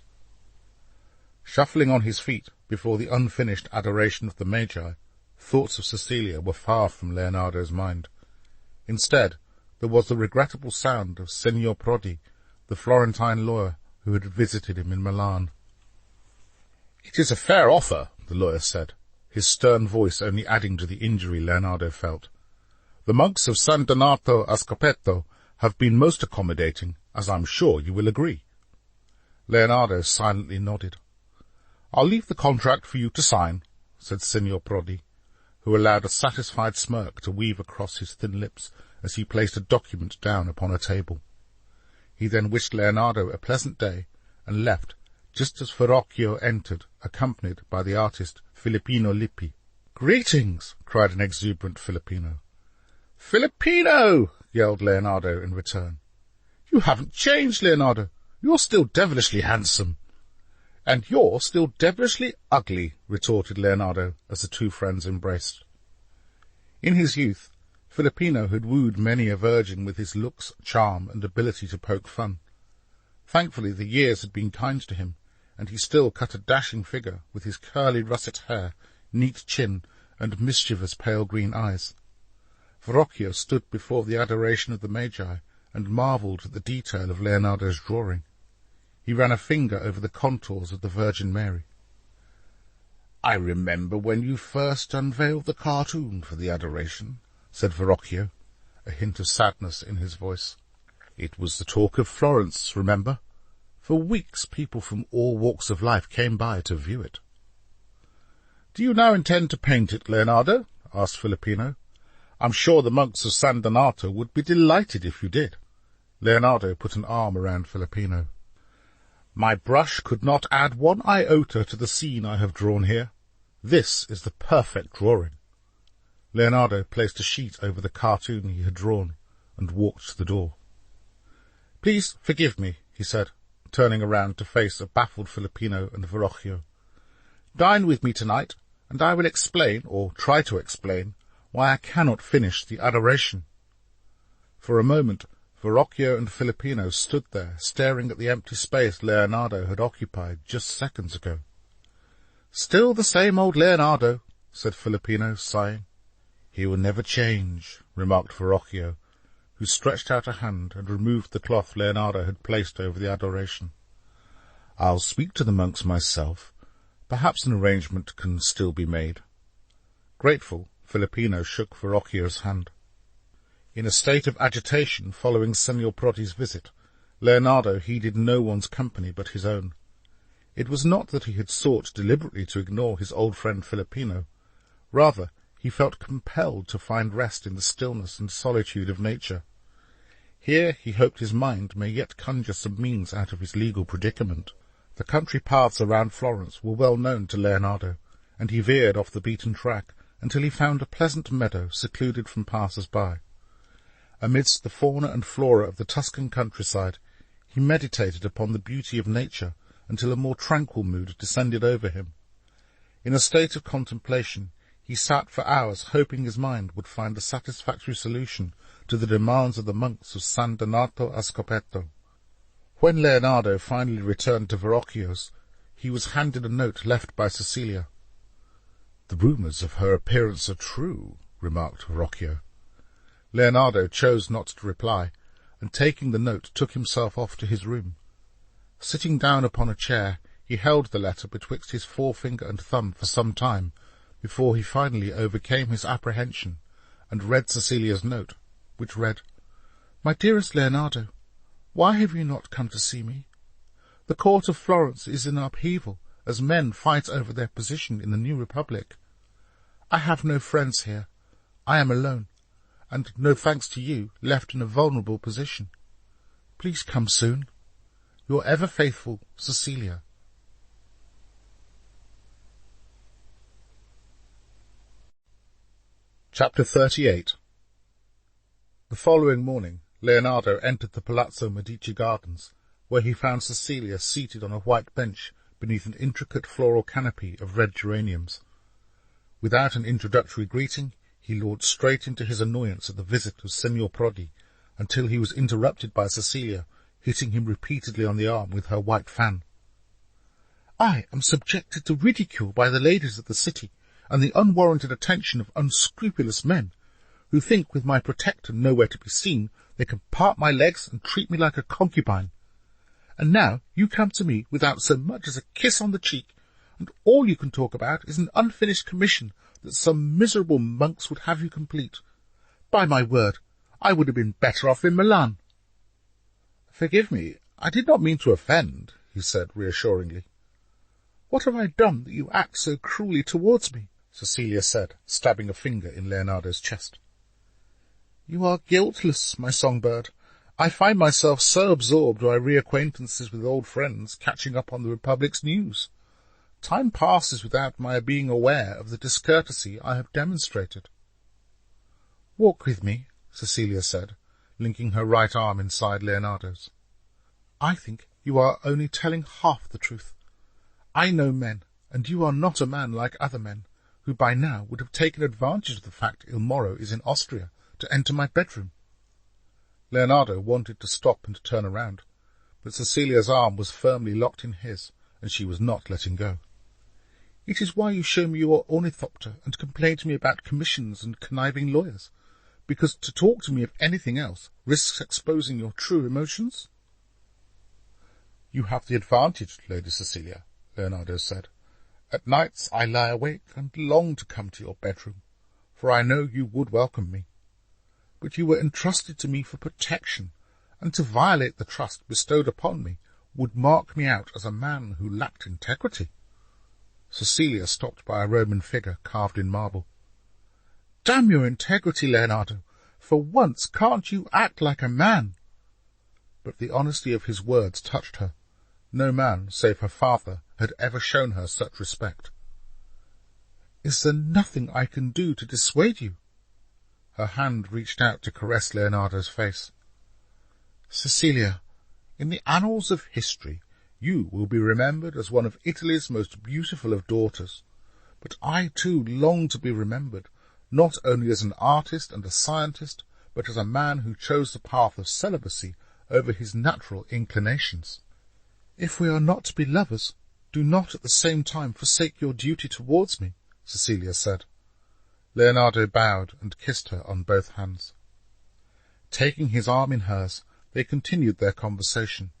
Shuffling on his feet before the unfinished adoration of the Magi, thoughts of Cecilia were far from Leonardo's mind. Instead, there was the regrettable sound of Signor Prodi, the Florentine lawyer who had visited him in Milan. "It is a fair offer," the lawyer said, his stern voice only adding to the injury Leonardo felt. "The monks of San Donato a Scopetto have been most accommodating, as I'm sure you will agree." Leonardo silently nodded. "I'll leave the contract for you to sign," said Signor Prodi, who allowed a satisfied smirk to weave across his thin lips as he placed a document down upon a table. He then wished Leonardo a pleasant day and left just as Verrocchio entered, accompanied by the artist Filippino Lippi. "Greetings!" cried an exuberant Filippino. "Filippino!" yelled Leonardo in return. "You haven't changed, Leonardo. You're still devilishly handsome." "And you're still devilishly ugly," retorted Leonardo as the two friends embraced. In his youth, Filippino had wooed many a virgin with his looks, charm, and ability to poke fun. Thankfully the years had been kind to him, and he still cut a dashing figure with his curly russet hair, neat chin, and mischievous pale green eyes. Verrocchio stood before the adoration of the Magi and marvelled at the detail of Leonardo's drawing. He ran a finger over the contours of the Virgin Mary. "I remember when you first unveiled the cartoon for the adoration," said Verrocchio, a hint of sadness in his voice. "It was the talk of Florence, remember? For weeks people from all walks of life came by to view it." "Do you now intend to paint it, Leonardo?" asked Filippino. "I'm sure the monks of San Donato would be delighted if you did." Leonardo put an arm around Filippino. "My brush could not add one iota to the scene I have drawn here. This is the perfect drawing." Leonardo placed a sheet over the cartoon he had drawn and walked to the door. "Please forgive me," he said, turning around to face a baffled Filippino and Verrocchio. "Dine with me tonight, and I will explain, or try to explain, why I cannot finish the adoration." For a moment, Verrocchio and Filippino stood there, staring at the empty space Leonardo had occupied just seconds ago. "Still the same old Leonardo," said Filippino, sighing. "He will never change," remarked Verrocchio, who stretched out a hand and removed the cloth Leonardo had placed over the adoration. "I'll speak to the monks myself. Perhaps an arrangement can still be made." Grateful, Filippino shook Verrocchio's hand. In a state of agitation following Signor Prodi's visit, Leonardo heeded no one's company but his own. It was not that he had sought deliberately to ignore his old friend Filippino. Rather, he felt compelled to find rest in the stillness and solitude of nature. Here he hoped his mind may yet conjure some means out of his legal predicament. The country paths around Florence were well known to Leonardo, and he veered off the beaten track until he found a pleasant meadow secluded from passers-by. Amidst the fauna and flora of the Tuscan countryside, he meditated upon the beauty of nature until a more tranquil mood descended over him. In a state of contemplation, he sat for hours hoping his mind would find a satisfactory solution to the demands of the monks of San Donato a Scopetto. When Leonardo finally returned to Verrocchio's, he was handed a note left by Cecilia. "The rumours of her appearance are true," remarked Verrocchio. Leonardo chose not to reply, and taking the note took himself off to his room. Sitting down upon a chair, he held the letter betwixt his forefinger and thumb for some time, before he finally overcame his apprehension and read Cecilia's note, which read, "My dearest Leonardo, why have you not come to see me? The court of Florence is in upheaval as men fight over their position in the new republic. I have no friends here. I am alone, and, no thanks to you, left in a vulnerable position. Please come soon. Your ever faithful Cecilia." Chapter 38. The following morning, Leonardo entered the Palazzo Medici Gardens, where he found Cecilia seated on a white bench beneath an intricate floral canopy of red geraniums. Without an introductory greeting, he launched straight into his annoyance at the visit of Signor Prodi, until he was interrupted by Cecilia, hitting him repeatedly on the arm with her white fan. "I am subjected to ridicule by the ladies of the city, and the unwarranted attention of unscrupulous men, who think with my protector nowhere to be seen, they can part my legs and treat me like a concubine. And now you come to me without so much as a kiss on the cheek, and all you can talk about is an unfinished commission that some miserable monks would have you complete. By my word, I would have been better off in Milan." "Forgive me, I did not mean to offend," he said reassuringly. "What have I done that you act so cruelly towards me?" Cecilia said, stabbing a finger in Leonardo's chest. "You are guiltless, my songbird. I find myself so absorbed by reacquaintances with old friends, catching up on the Republic's news. Time passes without my being aware of the discourtesy I have demonstrated." "Walk with me," Cecilia said, linking her right arm inside Leonardo's. "I think you are only telling half the truth. I know men, and you are not a man like other men, who by now would have taken advantage of the fact Il Moro is in Austria to enter my bedroom." Leonardo wanted to stop and to turn around, but Cecilia's arm was firmly locked in his, and she was not letting go. "It is why you show me your ornithopter and complain to me about commissions and conniving lawyers, because to talk to me of anything else risks exposing your true emotions?" "You have the advantage, Lady Cecilia," Leonardo said. "At nights I lie awake and long to come to your bedroom, for I know you would welcome me. But you were entrusted to me for protection, and to violate the trust bestowed upon me would mark me out as a man who lacked integrity." Cecilia stopped by a Roman figure carved in marble. "Damn your integrity, Leonardo! For once can't you act like a man?" But the honesty of his words touched her. No man, save her father, had ever shown her such respect. "Is there nothing I can do to dissuade you?" Her hand reached out to caress Leonardo's face. "Cecilia, in the annals of history you will be remembered as one of Italy's most beautiful of daughters, but I too long to be remembered, not only as an artist and a scientist, but as a man who chose the path of celibacy over his natural inclinations. If we are not to be lovers, do not at the same time forsake your duty towards me," Cecilia said. Leonardo bowed and kissed her on both hands. Taking his arm in hers, they continued their conversation.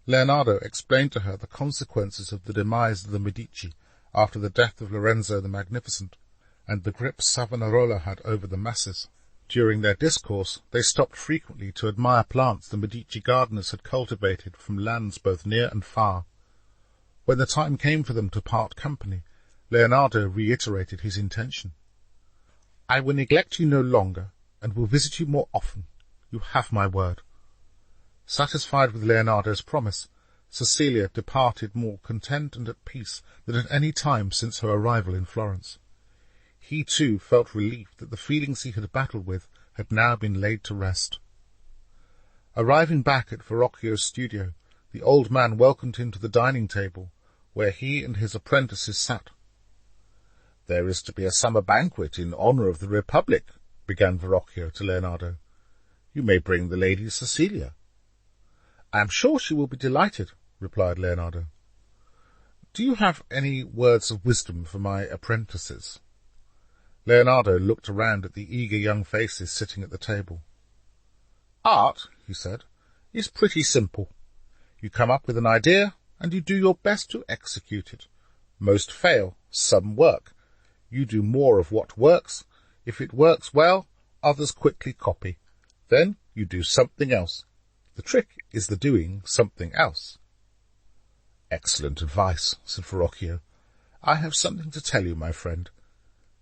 Leonardo explained to her the consequences of the demise of the Medici after the death of Lorenzo the Magnificent, and the grip Savonarola had over the masses. During their discourse they stopped frequently to admire plants the Medici gardeners had cultivated from lands both near and far. When the time came for them to part company, Leonardo reiterated his intention. "I will neglect you no longer, and will visit you more often. You have my word." Satisfied with Leonardo's promise, Cecilia departed more content and at peace than at any time since her arrival in Florence. He, too, felt relieved that the feelings he had battled with had now been laid to rest. Arriving back at Verrocchio's studio, the old man welcomed him to the dining table, where he and his apprentices sat. "There is to be a summer banquet in honour of the Republic," began Verrocchio to Leonardo. "You may bring the Lady Cecilia." "I am sure she will be delighted," replied Leonardo. "Do you have any words of wisdom for my apprentices?" Leonardo looked around at the eager young faces sitting at the table. "Art," he said, "is pretty simple. You come up with an idea, and you do your best to execute it. Most fail, some work. You do more of what works. If it works well, others quickly copy. Then you do something else. The trick is the doing something else." "Excellent advice," said Verrocchio. "I have something to tell you, my friend.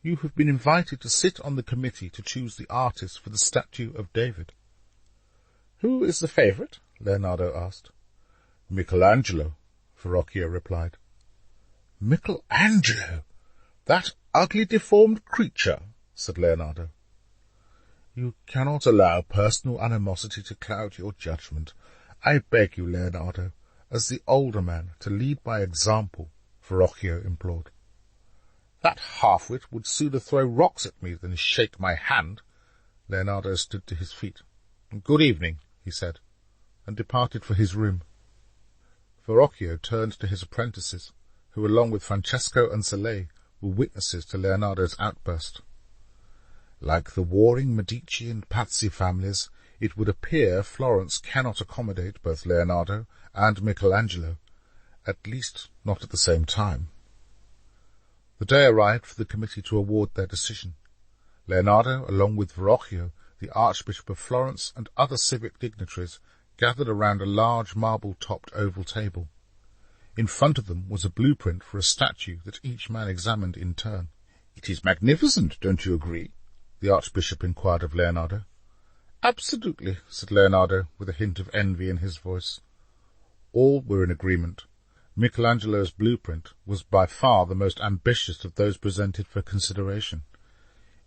You have been invited to sit on the committee to choose the artist for the statue of David." "Who is the favourite?" Leonardo asked. "Michelangelo," Verrocchio replied. "Michelangelo! That ugly deformed creature," said Leonardo. "You cannot allow personal animosity to cloud your judgment. I beg you, Leonardo, as the older man, to lead by example," Verrocchio implored. "That half-wit would sooner throw rocks at me than shake my hand." Leonardo stood to his feet. "Good evening," he said, and departed for his room. Verrocchio turned to his apprentices, who, along with Francesco and Cellei, were witnesses to Leonardo's outburst. Like the warring Medici and Pazzi families, it would appear Florence cannot accommodate both Leonardo and Michelangelo, at least not at the same time. The day arrived for the committee to award their decision. Leonardo, along with Verrocchio, the Archbishop of Florence, and other civic dignitaries, gathered around a large marble-topped oval table. In front of them was a blueprint for a statue that each man examined in turn. "It is magnificent, don't you agree?" the Archbishop inquired of Leonardo. "Absolutely," said Leonardo, with a hint of envy in his voice. All were in agreement. Michelangelo's blueprint was by far the most ambitious of those presented for consideration.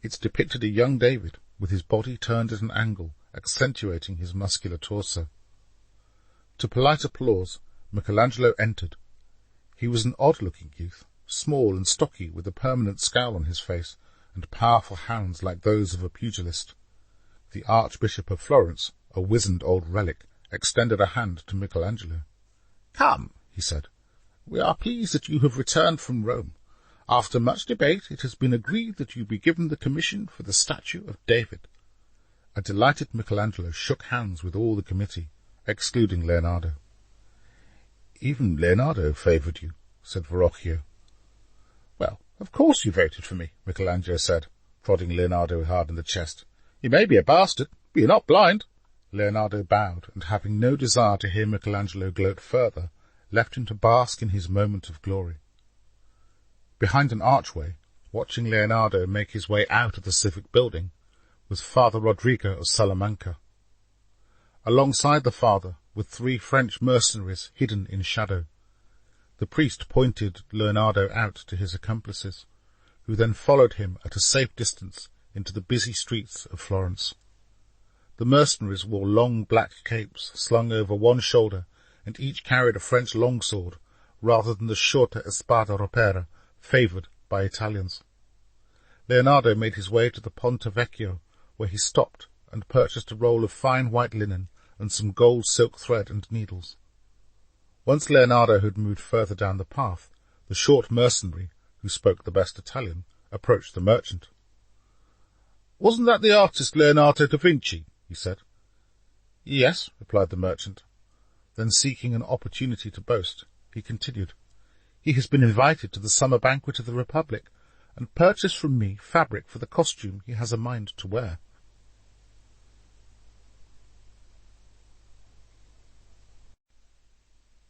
It depicted a young David, with his body turned at an angle, accentuating his muscular torso. To polite applause, Michelangelo entered. He was an odd-looking youth, small and stocky, with a permanent scowl on his face, and powerful hands like those of a pugilist. The Archbishop of Florence, a wizened old relic, extended a hand to Michelangelo. "Come," he said, "we are pleased that you have returned from Rome. After much debate, it has been agreed that you be given the commission for the statue of David." A delighted Michelangelo shook hands with all the committee, excluding Leonardo. "Even Leonardo favoured you," said Verrocchio. "Well, of course you voted for me," Michelangelo said, prodding Leonardo hard in the chest. "You may be a bastard, but you're not blind." Leonardo bowed, and having no desire to hear Michelangelo gloat further, left him to bask in his moment of glory. Behind an archway, watching Leonardo make his way out of the civic building, was Father Rodrigo of Salamanca. Alongside the father were 3 French mercenaries hidden in shadow. The priest pointed Leonardo out to his accomplices, who then followed him at a safe distance into the busy streets of Florence. The mercenaries wore long black capes slung over one shoulder, and each carried a French longsword, rather than the shorter espada ropera favoured by Italians. Leonardo made his way to the Ponte Vecchio, where he stopped and purchased a roll of fine white linen and some gold silk thread and needles. Once Leonardo had moved further down the path, the short mercenary, who spoke the best Italian, approached the merchant. "Wasn't that the artist Leonardo da Vinci?" he said. "Yes," replied the merchant. Then, seeking an opportunity to boast, he continued, "He has been invited to the summer banquet of the Republic, and purchased from me fabric for the costume he has a mind to wear."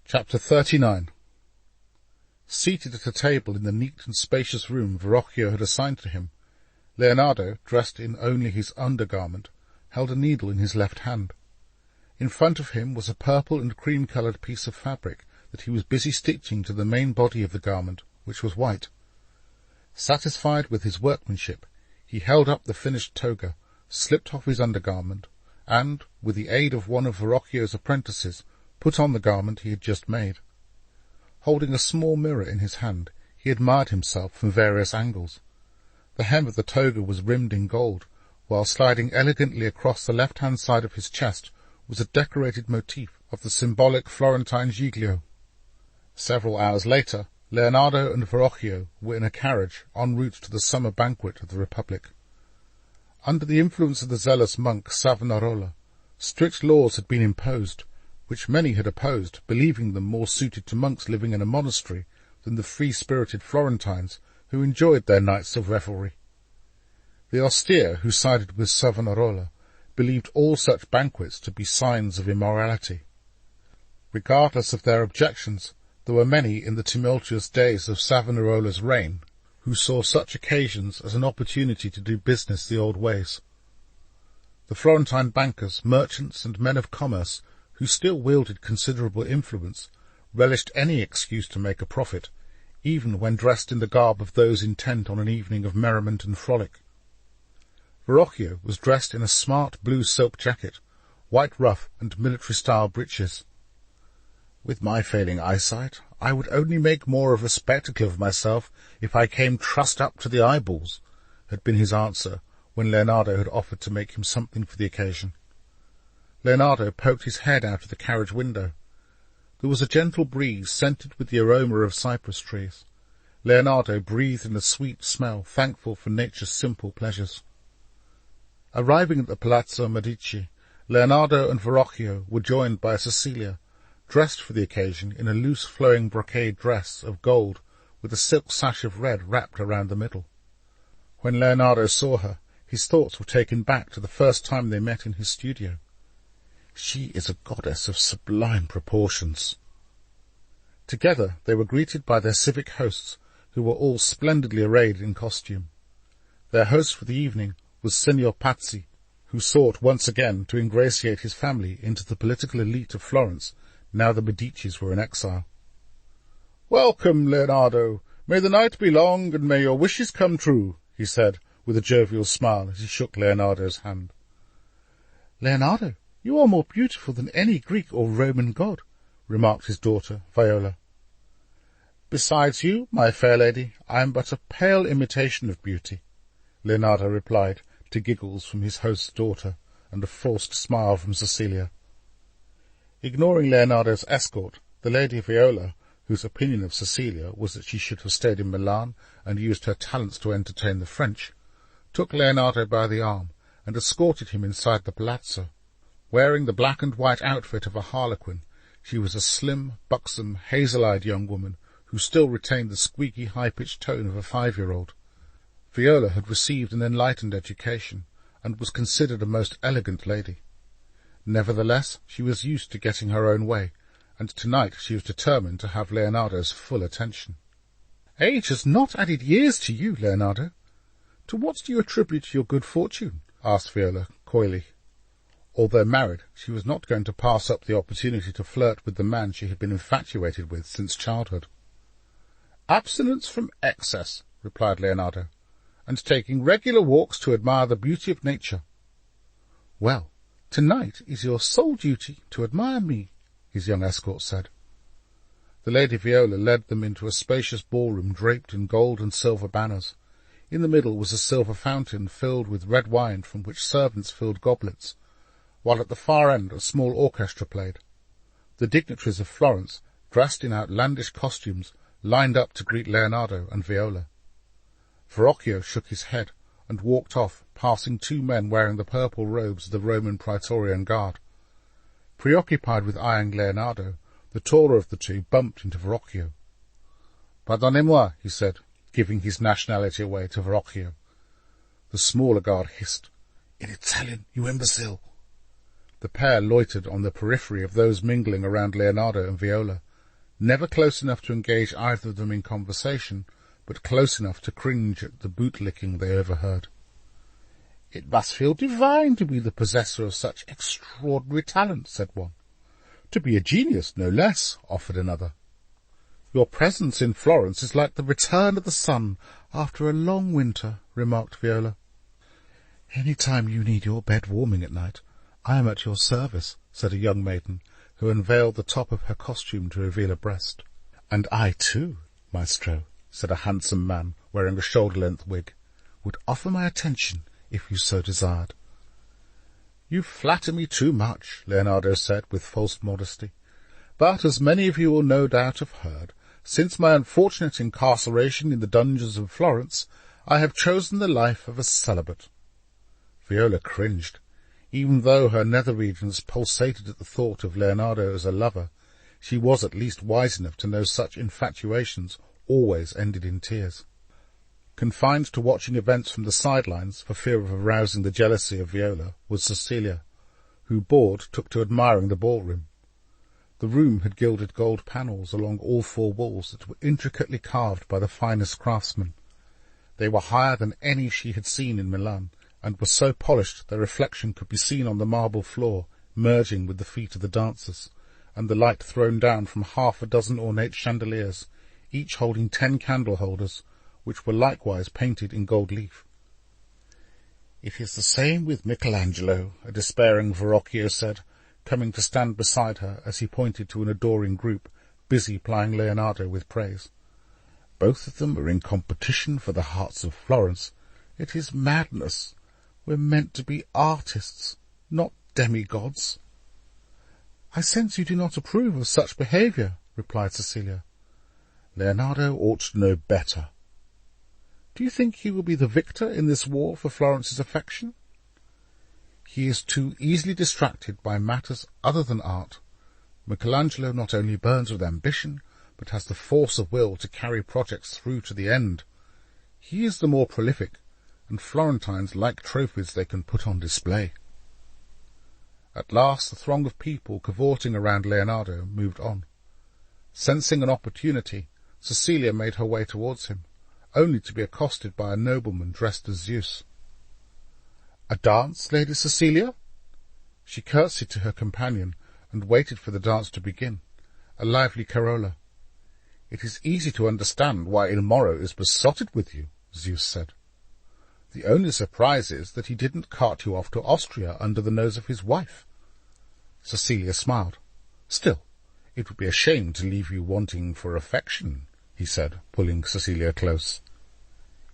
Chapter 39. Seated at a table in the neat and spacious room Verrocchio had assigned to him, Leonardo, dressed in only his undergarment, held a needle in his left hand. In front of him was a purple and cream-coloured piece of fabric that he was busy stitching to the main body of the garment, which was white. Satisfied with his workmanship, he held up the finished toga, slipped off his undergarment, and, with the aid of one of Verrocchio's apprentices, put on the garment he had just made. Holding a small mirror in his hand, he admired himself from various angles. The hem of the toga was rimmed in gold, while sliding elegantly across the left-hand side of his chest was a decorated motif of the symbolic Florentine giglio. Several hours later, Leonardo and Verrocchio were in a carriage en route to the summer banquet of the Republic. Under the influence of the zealous monk Savonarola, strict laws had been imposed, which many had opposed, believing them more suited to monks living in a monastery than the free-spirited Florentines who enjoyed their nights of revelry. The austere, who sided with Savonarola, believed all such banquets to be signs of immorality. Regardless of their objections, there were many in the tumultuous days of Savonarola's reign who saw such occasions as an opportunity to do business the old ways. The Florentine bankers, merchants, and men of commerce, who still wielded considerable influence, relished any excuse to make a profit, even when dressed in the garb of those intent on an evening of merriment and frolic. Verrocchio was dressed in a smart blue silk jacket, white ruff, and military-style breeches. "With my failing eyesight, I would only make more of a spectacle of myself if I came trussed up to the eyeballs," had been his answer when Leonardo had offered to make him something for the occasion. Leonardo poked his head out of the carriage window. There was a gentle breeze scented with the aroma of cypress trees. Leonardo breathed in the sweet smell, thankful for nature's simple pleasures. Arriving at the Palazzo Medici, Leonardo and Verrocchio were joined by Cecilia, dressed for the occasion in a loose flowing brocade dress of gold with a silk sash of red wrapped around the middle. When Leonardo saw her, his thoughts were taken back to the first time they met in his studio. She is a goddess of sublime proportions. Together they were greeted by their civic hosts, who were all splendidly arrayed in costume. Their host for the evening was Signor Pazzi, who sought once again to ingratiate his family into the political elite of Florence, now the Medicis were in exile. "Welcome, Leonardo. May the night be long, and may your wishes come true," he said, with a jovial smile as he shook Leonardo's hand. "Leonardo, you are more beautiful than any Greek or Roman god," remarked his daughter, Viola. "Besides you, my fair lady, I am but a pale imitation of beauty," Leonardo replied, to giggles from his host's daughter and a forced smile from Cecilia. Ignoring Leonardo's escort, the Lady Viola, whose opinion of Cecilia was that she should have stayed in Milan and used her talents to entertain the French, took Leonardo by the arm and escorted him inside the palazzo. Wearing the black and white outfit of a harlequin, she was a slim, buxom, hazel-eyed young woman who still retained the squeaky, high-pitched tone of a 5-year-old. Viola had received an enlightened education and was considered a most elegant lady. Nevertheless, she was used to getting her own way, and tonight she was determined to have Leonardo's full attention. "Age has not added years to you, Leonardo. To what do you attribute your good fortune?" asked Viola coyly. Although married, she was not going to pass up the opportunity to flirt with the man she had been infatuated with since childhood. "Abstinence from excess," replied Leonardo, "and taking regular walks to admire the beauty of nature." "Well, tonight is your sole duty to admire me," his young escort said. The Lady Viola led them into a spacious ballroom draped in gold and silver banners. In the middle was a silver fountain filled with red wine from which servants filled goblets, while at the far end a small orchestra played. The dignitaries of Florence, dressed in outlandish costumes, lined up to greet Leonardo and Viola. Verrocchio shook his head and walked off, passing 2 men wearing the purple robes of the Roman Praetorian Guard. Preoccupied with eyeing Leonardo, the taller of the two bumped into Verrocchio. "Pardonnez-moi," he said, giving his nationality away to Verrocchio. The smaller guard hissed, "In Italian, you imbecile!" The pair loitered on the periphery of those mingling around Leonardo and Viola, never close enough to engage either of them in conversation, but close enough to cringe at the boot-licking they overheard. "It must feel divine to be the possessor of such extraordinary talent," said one. "To be a genius, no less," offered another. "Your presence in Florence is like the return of the sun after a long winter," remarked Viola. "Any time you need your bed warming at night, I am at your service," said a young maiden, who unveiled the top of her costume to reveal a breast. "And I too, maestro," said a handsome man wearing a shoulder-length wig, "would offer my attention if you so desired." "You flatter me too much," Leonardo said with false modesty. "But, as many of you will no doubt have heard, since my unfortunate incarceration in the dungeons of Florence, I have chosen the life of a celibate." Viola cringed. Even though her nether regions pulsated at the thought of Leonardo as a lover, she was at least wise enough to know such infatuations always ended in tears. Confined to watching events from the sidelines for fear of arousing the jealousy of Viola was Cecilia, who, bored, took to admiring the ballroom. The room had gilded gold panels along all 4 walls that were intricately carved by the finest craftsmen. They were higher than any she had seen in Milan, and were so polished their reflection could be seen on the marble floor, merging with the feet of the dancers, and the light thrown down from 6 ornate chandeliers, each holding 10 candle holders, which were likewise painted in gold leaf. "It is the same with Michelangelo," a despairing Verrocchio said, coming to stand beside her as he pointed to an adoring group, busy plying Leonardo with praise. "Both of them are in competition for the hearts of Florence. It is madness. We're meant to be artists, not demigods." I sense you do not approve of such behaviour, replied Cecilia. Leonardo ought to know better. Do you think he will be the victor in this war for Florence's affection? He is too easily distracted by matters other than art. Michelangelo not only burns with ambition, but has the force of will to carry projects through to the end. He is the more prolific, and Florentines like trophies they can put on display. At last the throng of people cavorting around Leonardo moved on. Sensing an opportunity, Cecilia made her way towards him, only to be accosted by a nobleman dressed as Zeus. "A dance, Lady Cecilia?" She curtsied to her companion and waited for the dance to begin, a lively carolla. "It is easy to understand why Il Moro is besotted with you," Zeus said. "The only surprise is that he didn't cart you off to Austria under the nose of his wife." Cecilia smiled. "Still, it would be a shame to leave you wanting for affection," he said, pulling Cecilia close.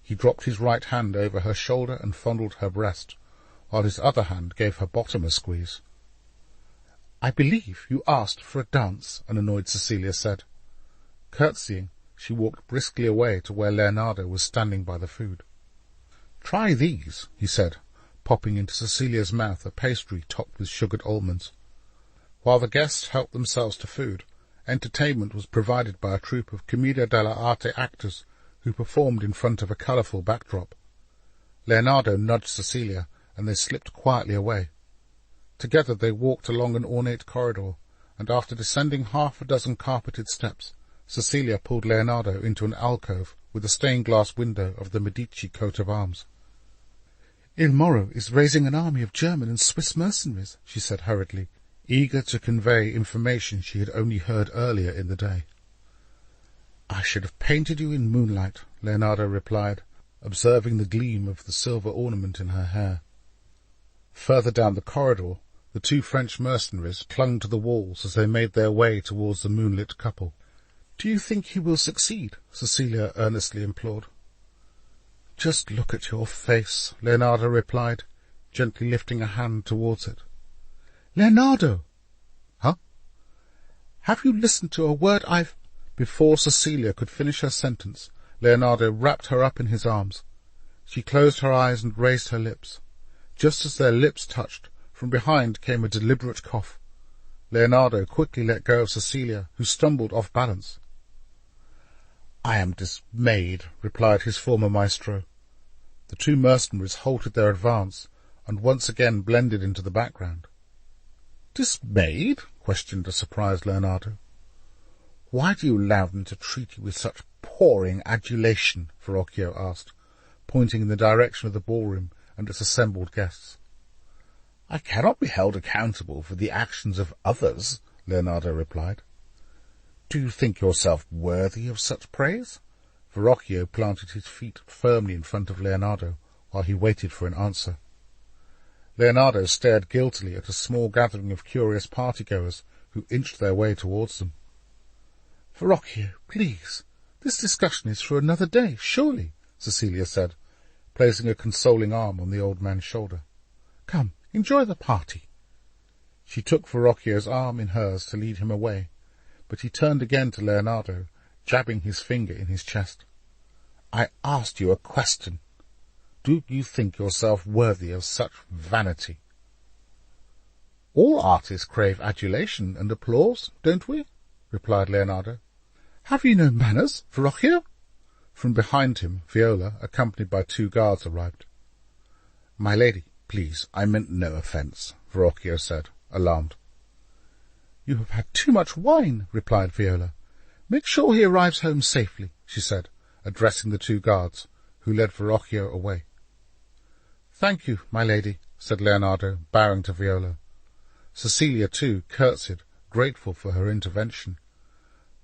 He dropped his right hand over her shoulder and fondled her breast, while his other hand gave her bottom a squeeze. "I believe you asked for a dance," an annoyed Cecilia said. Curtsying, she walked briskly away to where Leonardo was standing by the food. "Try these," he said, popping into Cecilia's mouth a pastry topped with sugared almonds. While the guests helped themselves to food, entertainment was provided by a troupe of Commedia dell'arte actors who performed in front of a colourful backdrop. Leonardo nudged Cecilia, and they slipped quietly away. Together they walked along an ornate corridor, and after descending half a dozen carpeted steps, Cecilia pulled Leonardo into an alcove with a stained-glass window of the Medici coat of arms. "Il Moro is raising an army of German and Swiss mercenaries," she said hurriedly, eager to convey information she had only heard earlier in the day. "I should have painted you in moonlight," Leonardo replied, observing the gleam of the silver ornament in her hair. Further down the corridor, the two French mercenaries clung to the walls as they made their way towards the moonlit couple. "Do you think he will succeed?" Cecilia earnestly implored. "Just look at your face," Leonardo replied, gently lifting a hand towards it. "Leonardo!" "Huh?" "Have you listened to a word I've—" Before Cecilia could finish her sentence, Leonardo wrapped her up in his arms. She closed her eyes and raised her lips. Just as their lips touched, from behind came a deliberate cough. Leonardo quickly let go of Cecilia, who stumbled off balance. "I am dismayed," replied his former maestro. The two mercenaries halted their advance, and once again blended into the background. "Dismayed?" questioned the surprised Leonardo. "Why do you allow them to treat you with such pouring adulation?" Verrocchio asked, pointing in the direction of the ballroom and its assembled guests. "I cannot be held accountable for the actions of others," Leonardo replied. "Do you think yourself worthy of such praise?" Verrocchio planted his feet firmly in front of Leonardo while he waited for an answer. Leonardo stared guiltily at a small gathering of curious partygoers who inched their way towards them. "Verrocchio, please, this discussion is for another day, surely," Cecilia said, placing a consoling arm on the old man's shoulder. "Come, enjoy the party." She took Verrocchio's arm in hers to lead him away, but he turned again to Leonardo, jabbing his finger in his chest. "I asked you a question. Do you think yourself worthy of such vanity?" "All artists crave adulation and applause, don't we?" replied Leonardo. "Have you no manners, Verrocchio?" From behind him, Viola, accompanied by two guards, arrived. "My lady, please, I meant no offence," Verrocchio said, alarmed. "You have had too much wine," replied Viola. "Make sure he arrives home safely," she said, addressing the two guards, who led Verrocchio away. "Thank you, my lady," said Leonardo, bowing to Viola. Cecilia, too, curtsied, grateful for her intervention.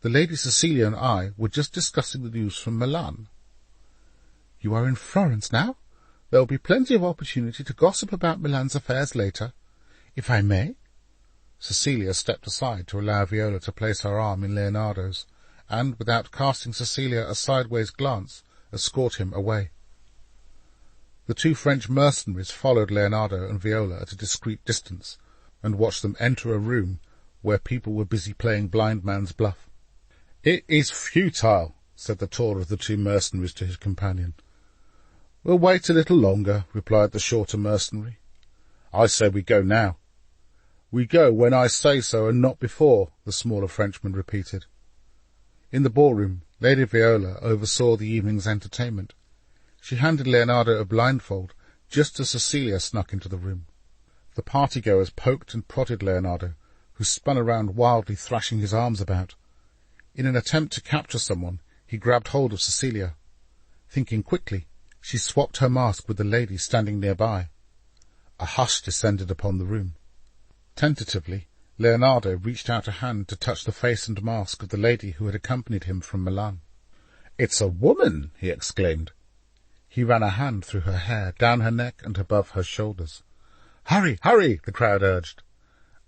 "The Lady Cecilia and I were just discussing the news from Milan." "You are in Florence now? There will be plenty of opportunity to gossip about Milan's affairs later. If I may?" Cecilia stepped aside to allow Viola to place her arm in Leonardo's, and, without casting Cecilia a sideways glance, escort him away. The two French mercenaries followed Leonardo and Viola at a discreet distance, and watched them enter a room where people were busy playing blind man's bluff. "It is futile," said the taller of the two mercenaries to his companion. "We'll wait a little longer," replied the shorter mercenary. "I say we go now." "We go when I say so and not before," the smaller Frenchman repeated. In the ballroom, Lady Viola oversaw the evening's entertainment. She handed Leonardo a blindfold just as Cecilia snuck into the room. The partygoers poked and prodded Leonardo, who spun around wildly, thrashing his arms about. In an attempt to capture someone, he grabbed hold of Cecilia. Thinking quickly, she swapped her mask with the lady standing nearby. A hush descended upon the room. Tentatively, Leonardo reached out a hand to touch the face and mask of the lady who had accompanied him from Milan. "It's a woman!" he exclaimed. He ran a hand through her hair, down her neck and above her shoulders. "Hurry, hurry!" the crowd urged.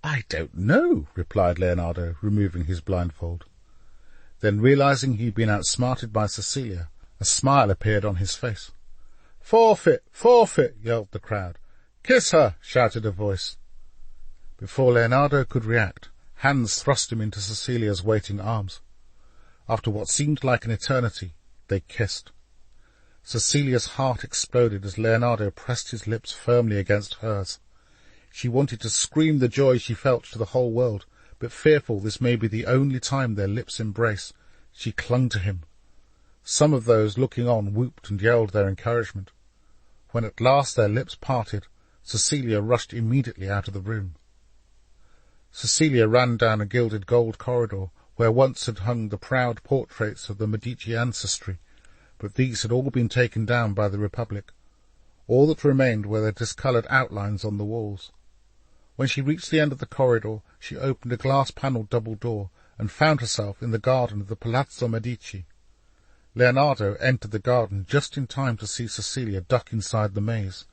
"I don't know," replied Leonardo, removing his blindfold. Then, realizing he'd been outsmarted by Cecilia, a smile appeared on his face. "Forfeit! Forfeit!" yelled the crowd. "Kiss her!" shouted a voice. Before Leonardo could react, hands thrust him into Cecilia's waiting arms. After what seemed like an eternity, they kissed. Cecilia's heart exploded as Leonardo pressed his lips firmly against hers. She wanted to scream the joy she felt to the whole world, but fearful this may be the only time their lips embrace, she clung to him. Some of those looking on whooped and yelled their encouragement. When at last their lips parted, Cecilia rushed immediately out of the room. Cecilia ran down a gilded gold corridor where once had hung the proud portraits of the Medici ancestry, but these had all been taken down by the Republic. All that remained were their discoloured outlines on the walls. When she reached the end of the corridor, she opened a glass-panelled double door and found herself in the garden of the Palazzo Medici. Leonardo entered the garden just in time to see Cecilia duck inside the maze.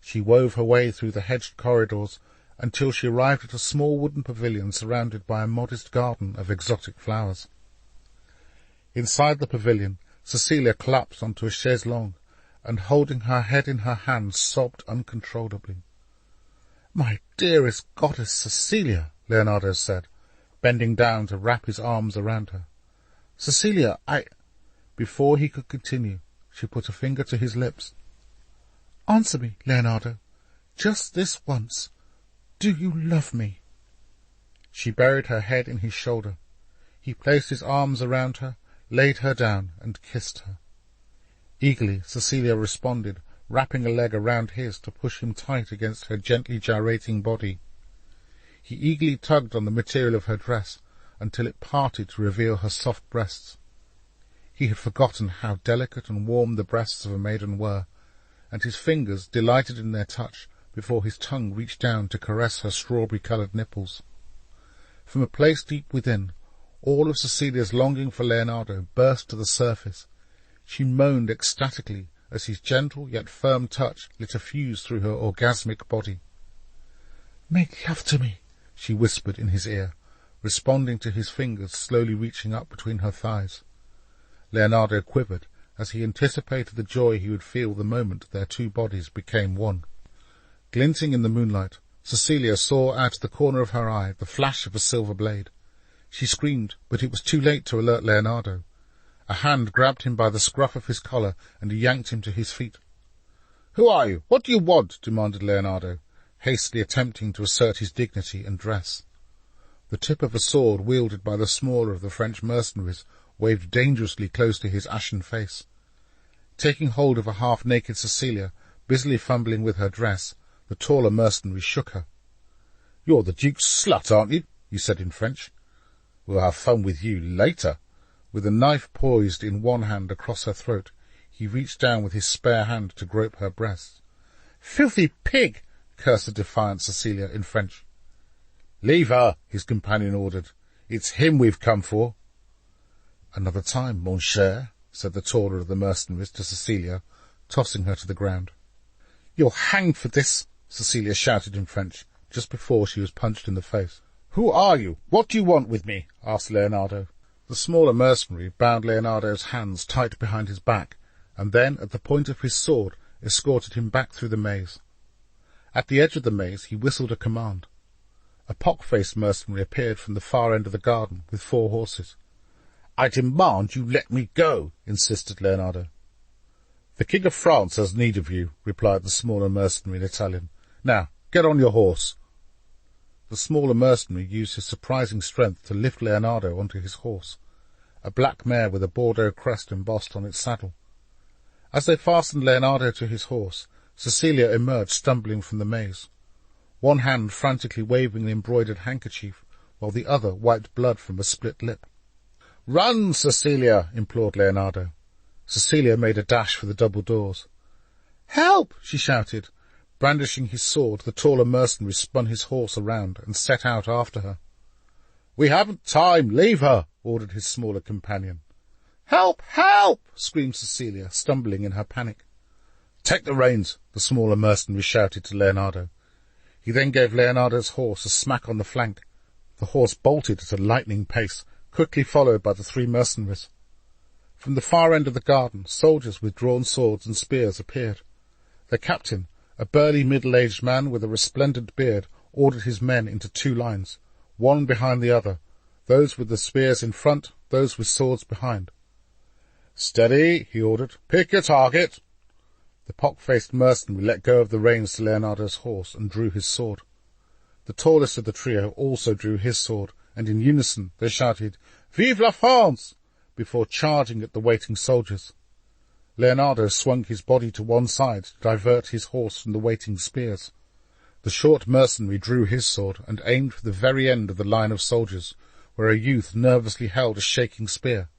She wove her way through the hedged corridors until she arrived at a small wooden pavilion surrounded by a modest garden of exotic flowers. Inside the pavilion, Cecilia collapsed onto a chaise longue and, holding her head in her hands, sobbed uncontrollably. "My dearest goddess Cecilia," Leonardo said, bending down to wrap his arms around her. "Cecilia, Before he could continue, she put a finger to his lips. "Answer me, Leonardo, just this once. Do you love me?" She buried her head in his shoulder. He placed his arms around her, laid her down, and kissed her. Eagerly, Cecilia responded, wrapping a leg around his to push him tight against her gently gyrating body. He eagerly tugged on the material of her dress until it parted to reveal her soft breasts. He had forgotten how delicate and warm the breasts of a maiden were, and his fingers delighted in their touch before his tongue reached down to caress her strawberry-coloured nipples. From a place deep within, all of Cecilia's longing for Leonardo burst to the surface. She moaned ecstatically as his gentle yet firm touch lit a fuse through her orgasmic body. "Make love to me," she whispered in his ear, responding to his fingers slowly reaching up between her thighs. Leonardo quivered as he anticipated the joy he would feel the moment their two bodies became one. Glinting in the moonlight, Cecilia saw out of the corner of her eye the flash of a silver blade. She screamed, but it was too late to alert Leonardo. A hand grabbed him by the scruff of his collar and yanked him to his feet. "Who are you? What do you want?" demanded Leonardo, hastily attempting to assert his dignity and dress. The tip of a sword wielded by the smaller of the French mercenaries waved dangerously close to his ashen face. Taking hold of a half-naked Cecilia, busily fumbling with her dress, the taller mercenary shook her. "You're the Duke's slut, aren't you?" he said in French. "We'll have fun with you later." With a knife poised in one hand across her throat, he reached down with his spare hand to grope her breasts. "Filthy pig!" cursed the defiant Cecilia in French. "Leave her," his companion ordered. "It's him we've come for." "Another time, mon cher," said the taller of the mercenaries to Cecilia, tossing her to the ground. "You'll hang for this," Cecilia shouted in French, just before she was punched in the face. "Who are you? What do you want with me?" asked Leonardo. The smaller mercenary bound Leonardo's hands tight behind his back, and then, at the point of his sword, escorted him back through the maze. At the edge of the maze he whistled a command. A pock-faced mercenary appeared from the far end of the garden with 4 horses. "I demand you let me go," insisted Leonardo. "The King of France has need of you," replied the smaller mercenary in Italian. "Now, get on your horse." The smaller mercenary used his surprising strength to lift Leonardo onto his horse, a black mare with a Bordeaux crest embossed on its saddle. As they fastened Leonardo to his horse, Cecilia emerged stumbling from the maze, one hand frantically waving an embroidered handkerchief, while the other wiped blood from a split lip. "Run, Cecilia!" implored Leonardo. Cecilia made a dash for the double doors. "Help!" she shouted. Brandishing his sword, the taller mercenary spun his horse around and set out after her. "We haven't time! Leave her!" ordered his smaller companion. "Help! Help!" screamed Cecilia, stumbling in her panic. "Take the reins!" the smaller mercenary shouted to Leonardo. He then gave Leonardo's horse a smack on the flank. The horse bolted at a lightning pace, quickly followed by the 3 mercenaries. From the far end of the garden, soldiers with drawn swords and spears appeared. Their captain, a burly middle-aged man with a resplendent beard, ordered his men into 2 lines, one behind the other, those with the spears in front, those with swords behind. "Steady," he ordered. "Pick your target." The pock-faced mercenary let go of the reins to Leonardo's horse and drew his sword. The tallest of the trio also drew his sword, and in unison they shouted, "Vive la France!" before charging at the waiting soldiers. Leonardo swung his body to one side to divert his horse from the waiting spears. The short mercenary drew his sword and aimed for the very end of the line of soldiers, where a youth nervously held a shaking spear.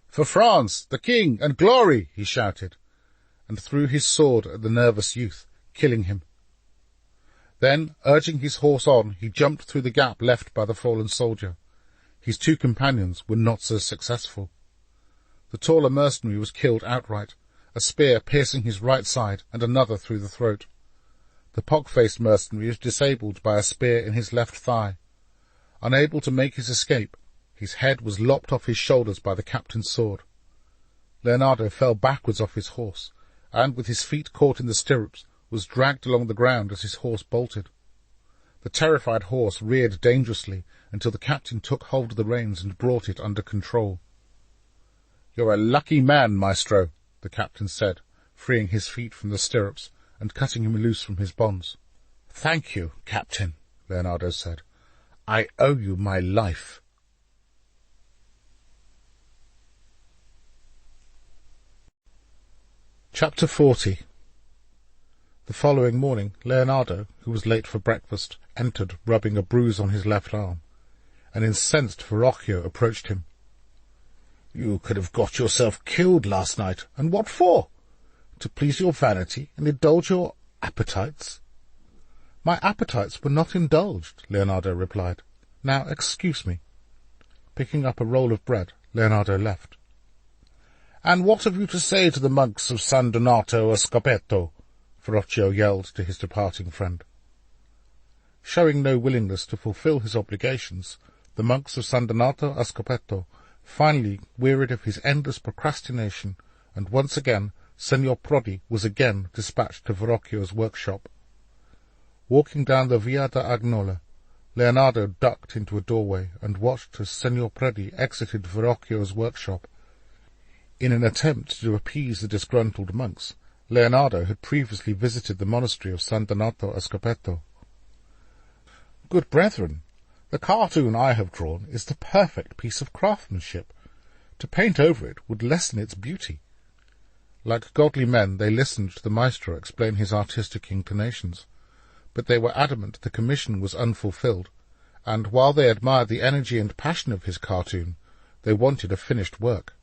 "For France, the King, and glory!" he shouted, and threw his sword at the nervous youth, killing him. Then, urging his horse on, he jumped through the gap left by the fallen soldier. His 2 companions were not so successful. The taller mercenary was killed outright, a spear piercing his right side and another through the throat. The pock-faced mercenary was disabled by a spear in his left thigh. Unable to make his escape, his head was lopped off his shoulders by the captain's sword. Leonardo fell backwards off his horse, and, with his feet caught in the stirrups, was dragged along the ground as his horse bolted. The terrified horse reared dangerously until the captain took hold of the reins and brought it under control. "You're a lucky man, maestro," the captain said, freeing his feet from the stirrups and cutting him loose from his bonds. "Thank you, Captain," Leonardo said. "I owe you my life." Chapter 40. The following morning, Leonardo, who was late for breakfast, entered, rubbing a bruise on his left arm. An incensed Verrocchio approached him. "You could have got yourself killed last night, and what for? To please your vanity and indulge your appetites?" "My appetites were not indulged," Leonardo replied. "Now excuse me." Picking up a roll of bread, Leonardo left. "And what have you to say to the monks of San Donato a Scoppetto?" Verrocchio yelled to his departing friend. Showing no willingness to fulfill his obligations, the monks of San Donato a Scoppetto finally wearied of his endless procrastination, and once again Signor Prodi was again dispatched to Verrocchio's workshop. Walking down the Via da Agnola, Leonardo ducked into a doorway and watched as Signor Prodi exited Verrocchio's workshop. In an attempt to appease the disgruntled monks, Leonardo had previously visited the monastery of San Donato a Scoppetto. "Good brethren, the cartoon I have drawn is the perfect piece of craftsmanship. To paint over it would lessen its beauty." Like godly men, they listened to the maestro explain his artistic inclinations, but they were adamant the commission was unfulfilled, and while they admired the energy and passion of his cartoon, they wanted a finished work.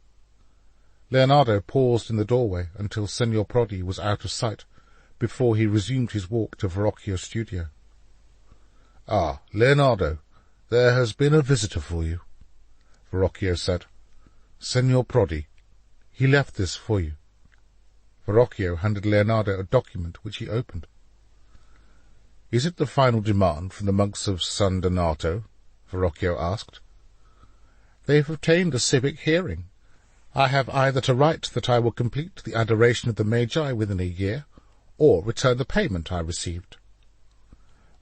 Leonardo paused in the doorway until Signor Prodi was out of sight, before he resumed his walk to Verrocchio's studio. "Ah, Leonardo, there has been a visitor for you," Verrocchio said. "Signor Prodi. He left this for you." Verrocchio handed Leonardo a document which he opened. "Is it the final demand from the monks of San Donato?" Verrocchio asked. "They have obtained a civic hearing. I have either to write that I will complete the adoration of the Magi within a year, or return the payment I received."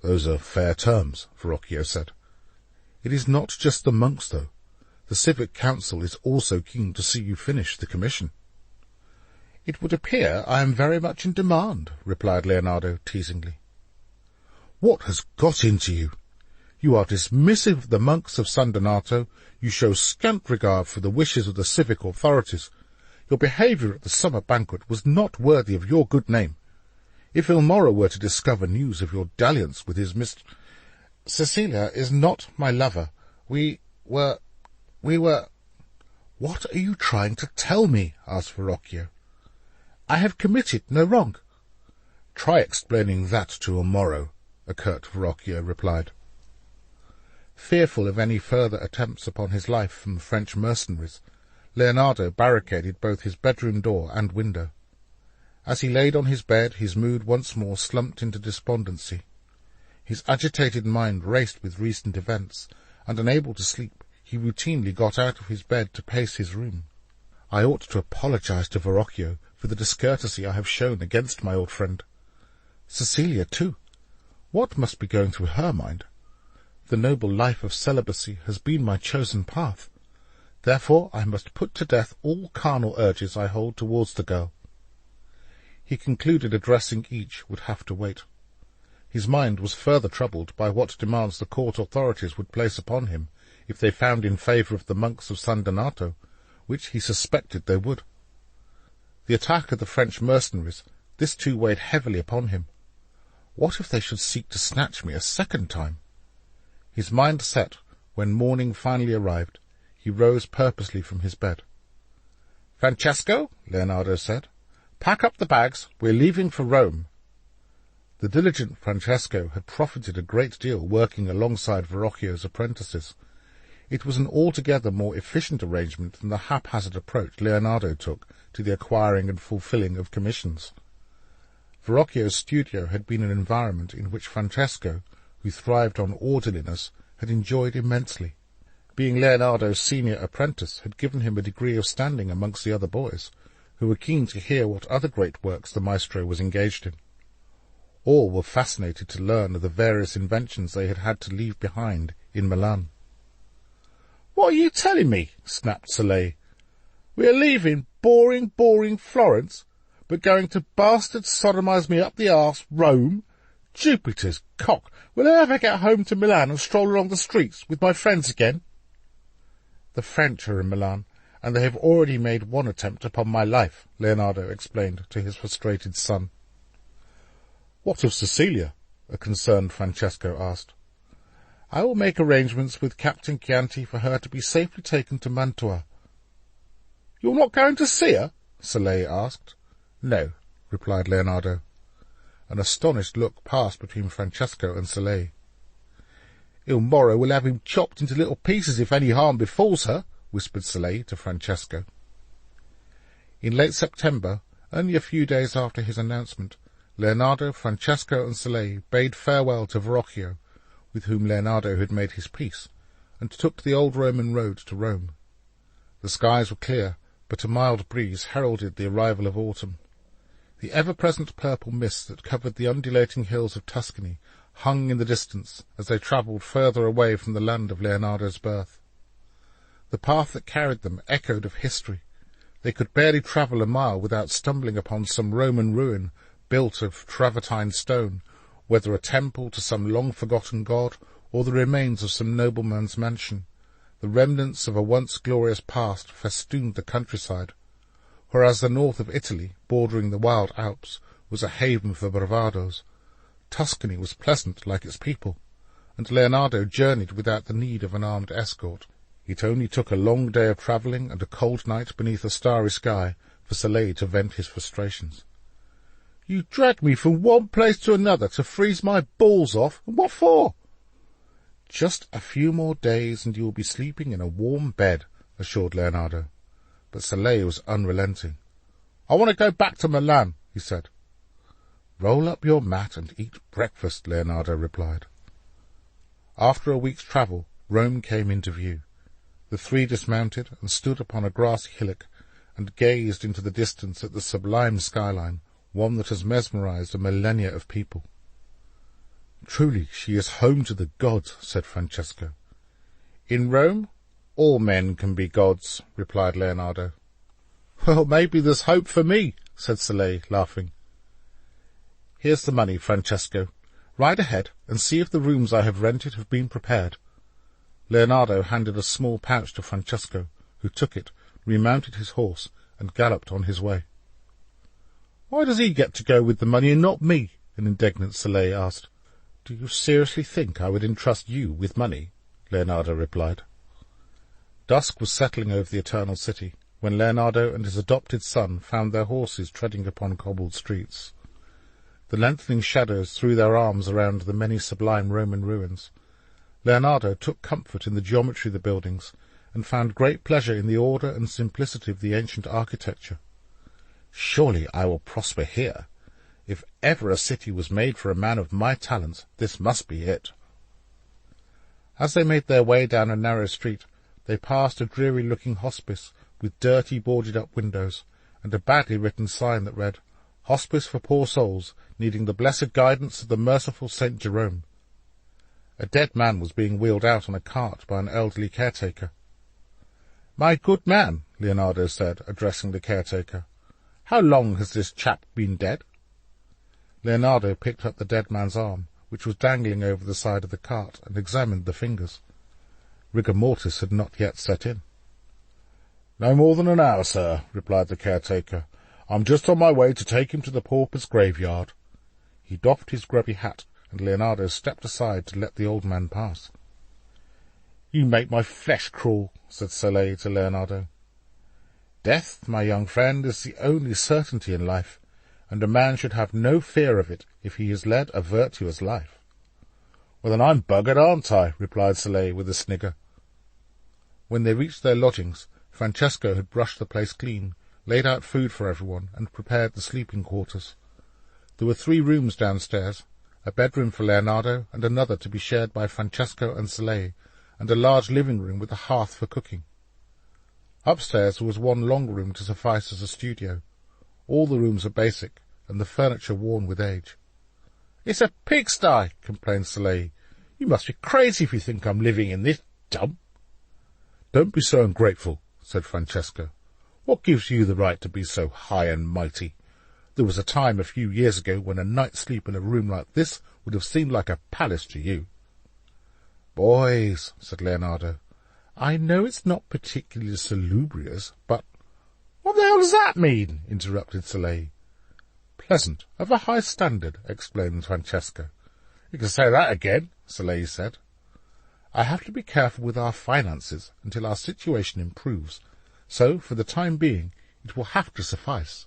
Those are fair terms, Verrocchio said. It is not just the monks, though. The Civic Council is also keen to see you finish the commission. It would appear I am very much in demand, replied Leonardo teasingly. What has got into you? You are dismissive of the monks of San Donato, you show scant regard for the wishes of the civic authorities. Your behaviour at the summer banquet was not worthy of your good name. If Il Moro were to discover news of your dalliance with his Cecilia is not my lover. We were... What are you trying to tell me? Asked Verrocchio. I have committed no wrong. Try explaining that to Il Moro, a curt Verrocchio replied. Fearful of any further attempts upon his life from the French mercenaries, Leonardo barricaded both his bedroom door and window. As he laid on his bed, his mood once more slumped into despondency. His agitated mind raced with recent events, and unable to sleep, he routinely got out of his bed to pace his room. I ought to apologize to Verrocchio for the discourtesy I have shown against my old friend. Cecilia, too. What must be going through her mind? The noble life of celibacy has been my chosen path. Therefore I must put to death all carnal urges I hold towards the girl. He concluded addressing each would have to wait. His mind was further troubled by what demands the court authorities would place upon him if they found in favour of the monks of San Donato, which he suspected they would. The attack of the French mercenaries, this too weighed heavily upon him. What if they should seek to snatch me a second time? His mind set, when morning finally arrived, he rose purposely from his bed. "Francesco," Leonardo said, "pack up the bags. We're leaving for Rome." The diligent Francesco had profited a great deal working alongside Verrocchio's apprentices. It was an altogether more efficient arrangement than the haphazard approach Leonardo took to the acquiring and fulfilling of commissions. Verrocchio's studio had been an environment in which Francesco, who thrived on orderliness, had enjoyed immensely. Being Leonardo's senior apprentice had given him a degree of standing amongst the other boys, who were keen to hear what other great works the maestro was engaged in. All were fascinated to learn of the various inventions they had had to leave behind in Milan. "What are you telling me?" snapped Soleil. "We are leaving boring Florence, but going to bastard sodomize me up the arse, Rome? Jupiter's cock! Will I ever get home to Milan and stroll along the streets with my friends again?" "The French are in Milan, and they have already made one attempt upon my life," Leonardo explained to his frustrated son. "What of Cecilia?" a concerned Francesco asked. "I will make arrangements with Captain Chianti for her to be safely taken to Mantua." "You're not going to see her?" Soleil asked. "No," replied Leonardo. An astonished look passed between Francesco and Soleil. "Il Moro will have him chopped into little pieces if any harm befalls her," whispered Soleil to Francesco. In late September, only a few days after his announcement, Leonardo, Francesco and Soleil bade farewell to Verrocchio, with whom Leonardo had made his peace, and took the old Roman road to Rome. The skies were clear, but a mild breeze heralded the arrival of autumn. The ever-present purple mist that covered the undulating hills of Tuscany hung in the distance as they travelled further away from the land of Leonardo's birth. The path that carried them echoed of history. They could barely travel a mile without stumbling upon some Roman ruin built of travertine stone, whether a temple to some long-forgotten god or the remains of some nobleman's mansion. The remnants of a once glorious past festooned the countryside, whereas the north of Italy, bordering the wild Alps, was a haven for bravados. Tuscany was pleasant like its people, and Leonardo journeyed without the need of an armed escort. It only took a long day of travelling and a cold night beneath a starry sky for Soleil to vent his frustrations. "You dragged me from one place to another to freeze my balls off, and what for?" "Just a few more days and you will be sleeping in a warm bed," assured Leonardo. But Soleil was unrelenting. "I want to go back to Milan," he said. "Roll up your mat and eat breakfast," Leonardo replied. After a week's travel, Rome came into view. The three dismounted and stood upon a grassy hillock and gazed into the distance at the sublime skyline, one that has mesmerized a millennia of people. Truly she is home to the gods, said Francesco. In Rome, all men can be gods, replied Leonardo. Well, maybe there's hope for me, said Soleil, laughing. Here's the money, Francesco. Ride ahead and see if the rooms I have rented have been prepared. Leonardo handed a small pouch to Francesco, who took it, remounted his horse, and galloped on his way. Why does he get to go with the money and not me? An indignant Soleil asked. Do you seriously think I would entrust you with money? Leonardo replied. Dusk was settling over the Eternal City, when Leonardo and his adopted son found their horses treading upon cobbled streets. The lengthening shadows threw their arms around the many sublime Roman ruins. Leonardo took comfort in the geometry of the buildings, and found great pleasure in the order and simplicity of the ancient architecture. Surely I will prosper here. If ever a city was made for a man of my talents, this must be it. As they made their way down a narrow street, they passed a dreary-looking hospice with dirty, boarded-up windows, and a badly written sign that read, Hospice for poor souls, needing the blessed guidance of the merciful St. Jerome. A dead man was being wheeled out on a cart by an elderly caretaker. My good man, Leonardo said, addressing the caretaker, how long has this chap been dead? Leonardo picked up the dead man's arm, which was dangling over the side of the cart, and examined the fingers. Rigor mortis had not yet set in. No more than an hour, sir, replied the caretaker. I'm just on my way to take him to the pauper's graveyard. He doffed his grubby hat, and Leonardo stepped aside to let the old man pass. You make my flesh crawl, said Soleil to Leonardo. Death, my young friend, is the only certainty in life, and a man should have no fear of it if he has led a virtuous life. Well, then I'm buggered, aren't I? Replied Soleil with a snigger. When they reached their lodgings, Francesco had brushed the place clean, laid out food for everyone, and prepared the sleeping quarters. There were 3 rooms downstairs, a bedroom for Leonardo, and another to be shared by Francesco and Soleil, and a large living room with a hearth for cooking. Upstairs there was one long room to suffice as a studio. All the rooms are basic, and the furniture worn with age. It's a pigsty, complained Soleil. You must be crazy if you think I'm living in this dump. Don't be so ungrateful, said Francesco. What gives you the right to be so high and mighty? There was a time a few years ago when a night's sleep in a room like this would have seemed like a palace to you. Boys, said Leonardo, I know it's not particularly salubrious, but— What the hell does that mean? Interrupted Soleil. Pleasant, of a high standard, explained Francesco. You can say that again, Soleil said. I have to be careful with our finances until our situation improves, so, for the time being, it will have to suffice.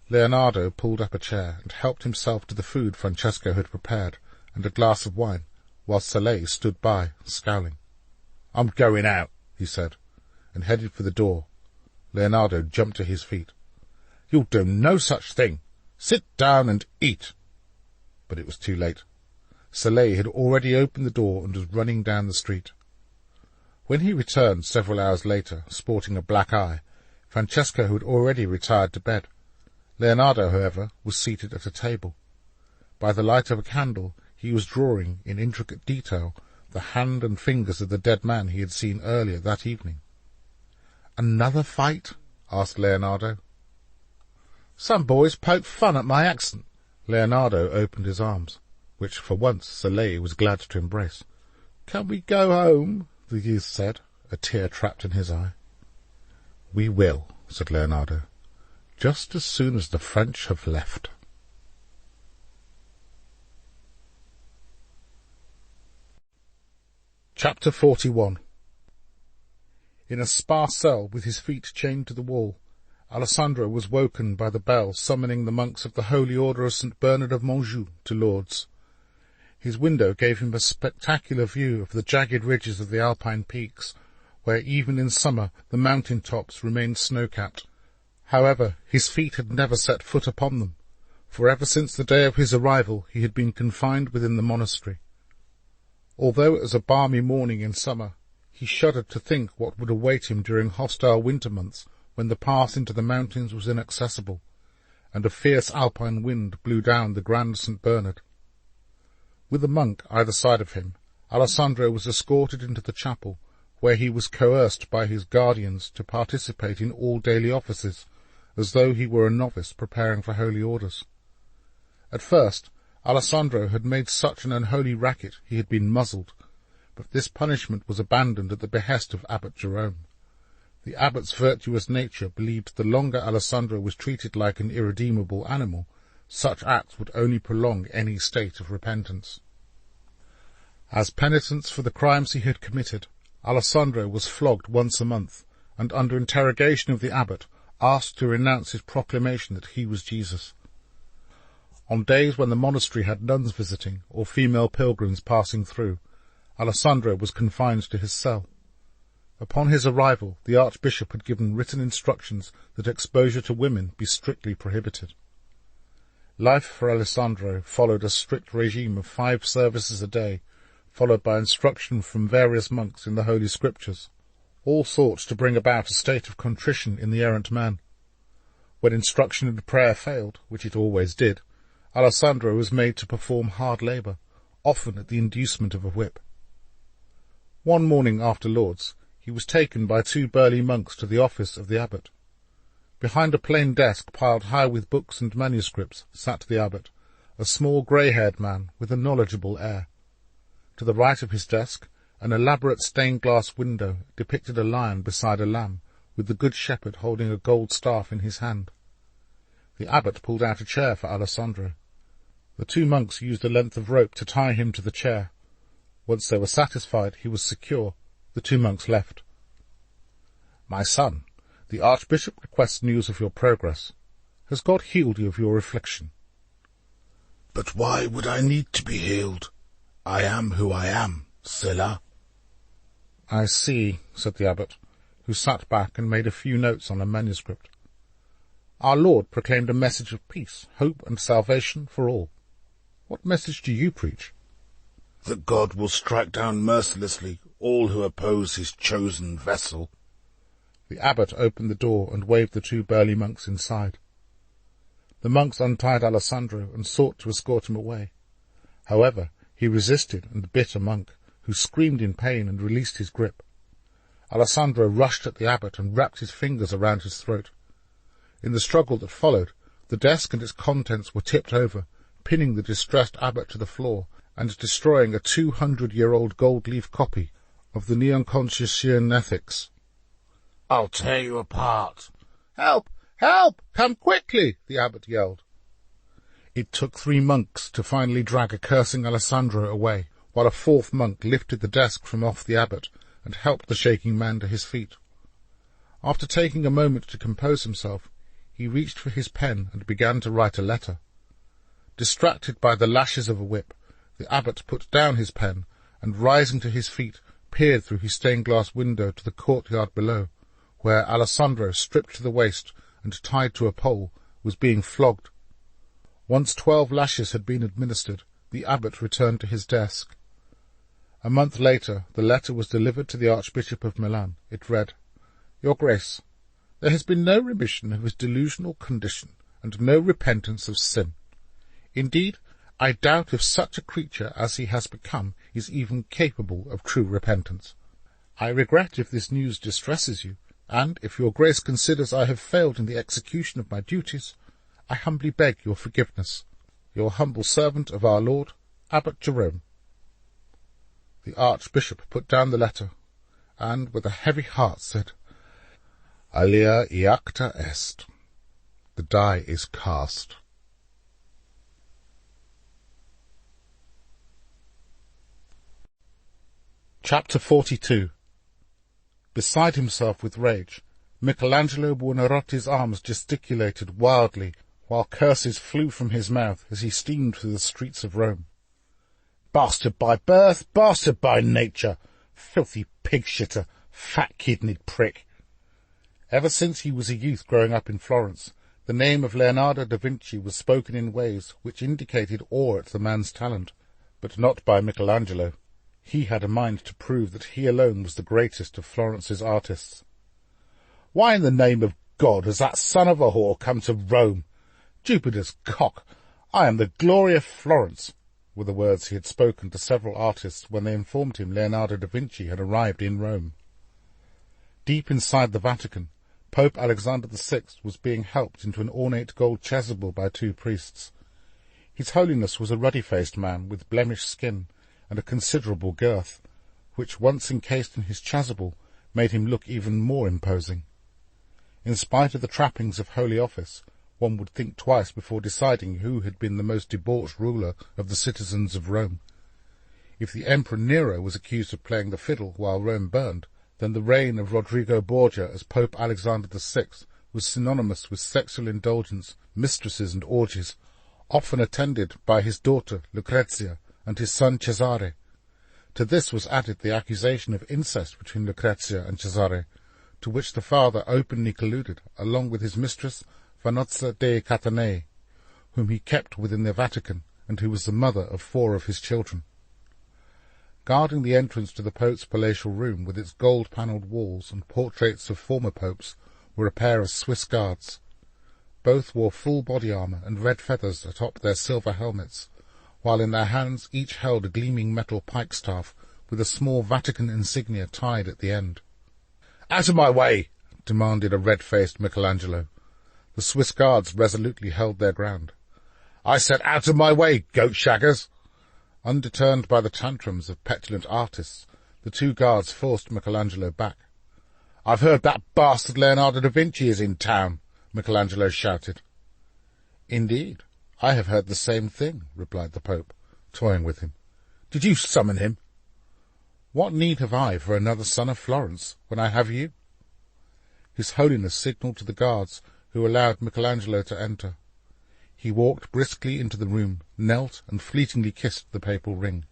Leonardo pulled up a chair and helped himself to the food Francesco had prepared, and a glass of wine, while Soleil stood by, scowling. I'm going out, he said, and headed for the door. Leonardo jumped to his feet. You'll do no such thing. Sit down and eat. But it was too late. Soleil had already opened the door and was running down the street. When he returned several hours later, sporting a black eye, Francesco had already retired to bed. Leonardo, however, was seated at a table. By the light of a candle he was drawing, in intricate detail, the hand and fingers of the dead man he had seen earlier that evening. "Another fight?" asked Leonardo. "Some boys poke fun at my accent." Leonardo opened his arms, which for once Soleil was glad to embrace. "Can we go home?" the youth said, a tear trapped in his eye. "We will," said Leonardo, "just as soon as the French have left." Chapter 41. In a sparse cell, with his feet chained to the wall, Alessandro was woken by the bell summoning the monks of the Holy Order of St. Bernard of Montjoux to Lourdes. His window gave him a spectacular view of the jagged ridges of the Alpine peaks, where even in summer the mountain tops remained snow-capped. However, his feet had never set foot upon them, for ever since the day of his arrival he had been confined within the monastery. Although it was a balmy morning in summer, he shuddered to think what would await him during hostile winter months, when the path into the mountains was inaccessible, and a fierce alpine wind blew down the grand St. Bernard. With a monk either side of him, Alessandro was escorted into the chapel, where he was coerced by his guardians to participate in all daily offices, as though he were a novice preparing for holy orders. At first, Alessandro had made such an unholy racket he had been muzzled, but this punishment was abandoned at the behest of Abbot Jerome. The abbot's virtuous nature believed the longer Alessandro was treated like an irredeemable animal, such acts would only prolong any state of repentance. As penitence for the crimes he had committed, Alessandro was flogged once a month, and under interrogation of the abbot, asked to renounce his proclamation that he was Jesus. On days when the monastery had nuns visiting or female pilgrims passing through, Alessandro was confined to his cell. Upon his arrival, the archbishop had given written instructions that exposure to women be strictly prohibited. Life for Alessandro followed a strict regime of 5 services a day, followed by instruction from various monks in the Holy Scriptures. All sought to bring about a state of contrition in the errant man. When instruction and prayer failed, which it always did, Alessandro was made to perform hard labour, often at the inducement of a whip. One morning after Lauds, he was taken by 2 burly monks to the office of the abbot. Behind a plain desk piled high with books and manuscripts sat the abbot, a small grey-haired man with a knowledgeable air. To the right of his desk, an elaborate stained-glass window depicted a lion beside a lamb, with the Good Shepherd holding a gold staff in his hand. The abbot pulled out a chair for Alessandro. The 2 monks used a length of rope to tie him to the chair. Once they were satisfied he was secure, the 2 monks left. "My son, the archbishop requests news of your progress. Has God healed you of your affliction?" "But why would I need to be healed? I am who I am, Scylla." "I see," said the abbot, who sat back and made a few notes on a manuscript. "Our Lord proclaimed a message of peace, hope, and salvation for all. What message do you preach?" "That God will strike down mercilessly all who oppose his chosen vessel." The abbot opened the door and waved the 2 burly monks inside. The monks untied Alessandro and sought to escort him away. However, he resisted and bit a monk, who screamed in pain and released his grip. Alessandro rushed at the abbot and wrapped his fingers around his throat. In the struggle that followed, the desk and its contents were tipped over, pinning the distressed abbot to the floor and destroying a 200-year-old gold-leaf copy of the Neoconfucian Ethics. "I'll tear you apart." "Help! Help! Come quickly!" the abbot yelled. It took 3 monks to finally drag a cursing Alessandro away, while a 4th monk lifted the desk from off the abbot and helped the shaking man to his feet. After taking a moment to compose himself, he reached for his pen and began to write a letter. Distracted by the lashes of a whip, the abbot put down his pen and, rising to his feet, peered through his stained-glass window to the courtyard below, where Alessandro, stripped to the waist and tied to a pole, was being flogged. Once 12 lashes had been administered, the abbot returned to his desk. A month later, the letter was delivered to the Archbishop of Milan. It read, "Your Grace, there has been no remission of his delusional condition, and no repentance of sin. Indeed, I doubt if such a creature as he has become is even capable of true repentance. I regret if this news distresses you, and if your Grace considers I have failed in the execution of my duties, I humbly beg your forgiveness. Your humble servant of our Lord, Abbot Jerome." The Archbishop put down the letter, and with a heavy heart said, "Alia iacta est." The die is cast. Chapter 42. Beside himself with rage, Michelangelo Buonarroti's arms gesticulated wildly, while curses flew from his mouth as he steamed through the streets of Rome. "Bastard by birth, bastard by nature, filthy pig-shitter, fat-kidneyed prick." Ever since he was a youth growing up in Florence, the name of Leonardo da Vinci was spoken in ways which indicated awe at the man's talent, but not by Michelangelo. He had a mind to prove that he alone was the greatest of Florence's artists. "Why in the name of God has that son of a whore come to Rome? Jupiter's cock! I am the glory of Florence. were the words he had spoken to several artists when they informed him Leonardo da Vinci had arrived in Rome. Deep inside the Vatican, Pope Alexander VI was being helped into an ornate gold chasuble by two priests. His Holiness was a ruddy-faced man with blemished skin and a considerable girth, which, once encased in his chasuble, made him look even more imposing. In spite of the trappings of Holy Office, one would think twice before deciding who had been the most debauched ruler of the citizens of Rome. If the Emperor Nero was accused of playing the fiddle while Rome burned, then the reign of Rodrigo Borgia as Pope Alexander VI was synonymous with sexual indulgence, mistresses and orgies, often attended by his daughter Lucrezia and his son Cesare. To this was added the accusation of incest between Lucrezia and Cesare, to which the father openly colluded, along with his mistress Vanozza dei Catanei, whom he kept within the Vatican, and who was the mother of 4 of his children. Guarding the entrance to the Pope's palatial room with its gold-panelled walls and portraits of former popes were a pair of Swiss guards. Both wore full body armour and red feathers atop their silver helmets, while in their hands each held a gleaming metal pike-staff with a small Vatican insignia tied at the end. "Out of my way!" demanded a red-faced Michelangelo. The Swiss guards resolutely held their ground. "I said out of my way, goat-shaggers!" Undeterred by the tantrums of petulant artists, the two guards forced Michelangelo back. "I've heard that bastard Leonardo da Vinci is in town," Michelangelo shouted. "Indeed, I have heard the same thing," replied the Pope, toying with him. "Did you summon him?" "What need have I for another son of Florence, when I have you?" His Holiness signalled to the guards, who allowed Michelangelo to enter. He walked briskly into the room, knelt, and fleetingly kissed the papal ring.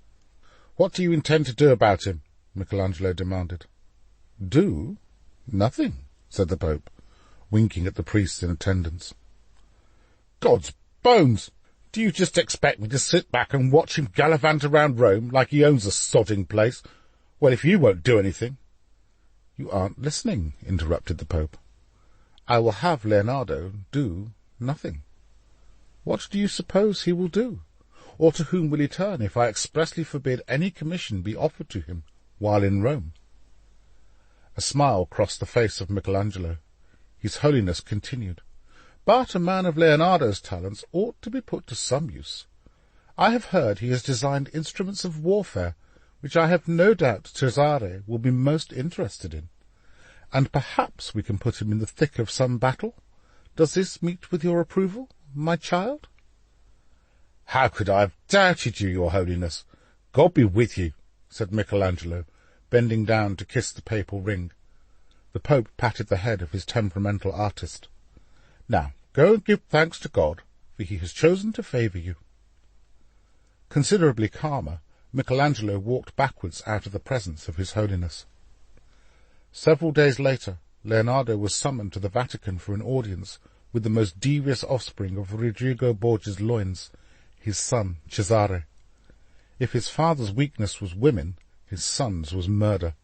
"What do you intend to do about him?" Michelangelo demanded. "Do? Nothing," said the Pope, winking at the priests in attendance. "God's bones! Do you just expect me to sit back and watch him gallivant around Rome like he owns the sodding place? Well, if you won't do anything—" "You aren't listening," interrupted the Pope. "I will have Leonardo do nothing. What do you suppose he will do? Or to whom will he turn if I expressly forbid any commission be offered to him while in Rome?" A smile crossed the face of Michelangelo. His Holiness continued, "But a man of Leonardo's talents ought to be put to some use. I have heard he has designed instruments of warfare, which I have no doubt Cesare will be most interested in. And perhaps we can put him in the thick of some battle. Does this meet with your approval, my child?" "How could I have doubted you, your Holiness? God be with you," said Michelangelo, bending down to kiss the papal ring. The Pope patted the head of his temperamental artist. "Now, go and give thanks to God, for he has chosen to favour you." Considerably calmer, Michelangelo walked backwards out of the presence of his Holiness. Several days later, Leonardo was summoned to the Vatican for an audience with the most devious offspring of Rodrigo Borgia's loins, his son Cesare. If his father's weakness was women, his son's was murder.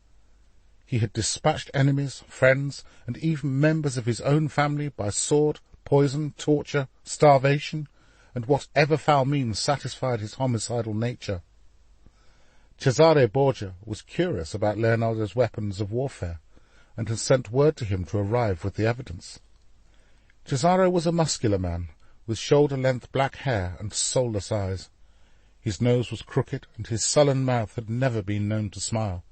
He had dispatched enemies, friends, and even members of his own family by sword, poison, torture, starvation, and whatever foul means satisfied his homicidal nature. Cesare Borgia was curious about Leonardo's weapons of warfare, and had sent word to him to arrive with the evidence. Cesare was a muscular man, with shoulder-length black hair and soulless eyes. His nose was crooked, and his sullen mouth had never been known to smile.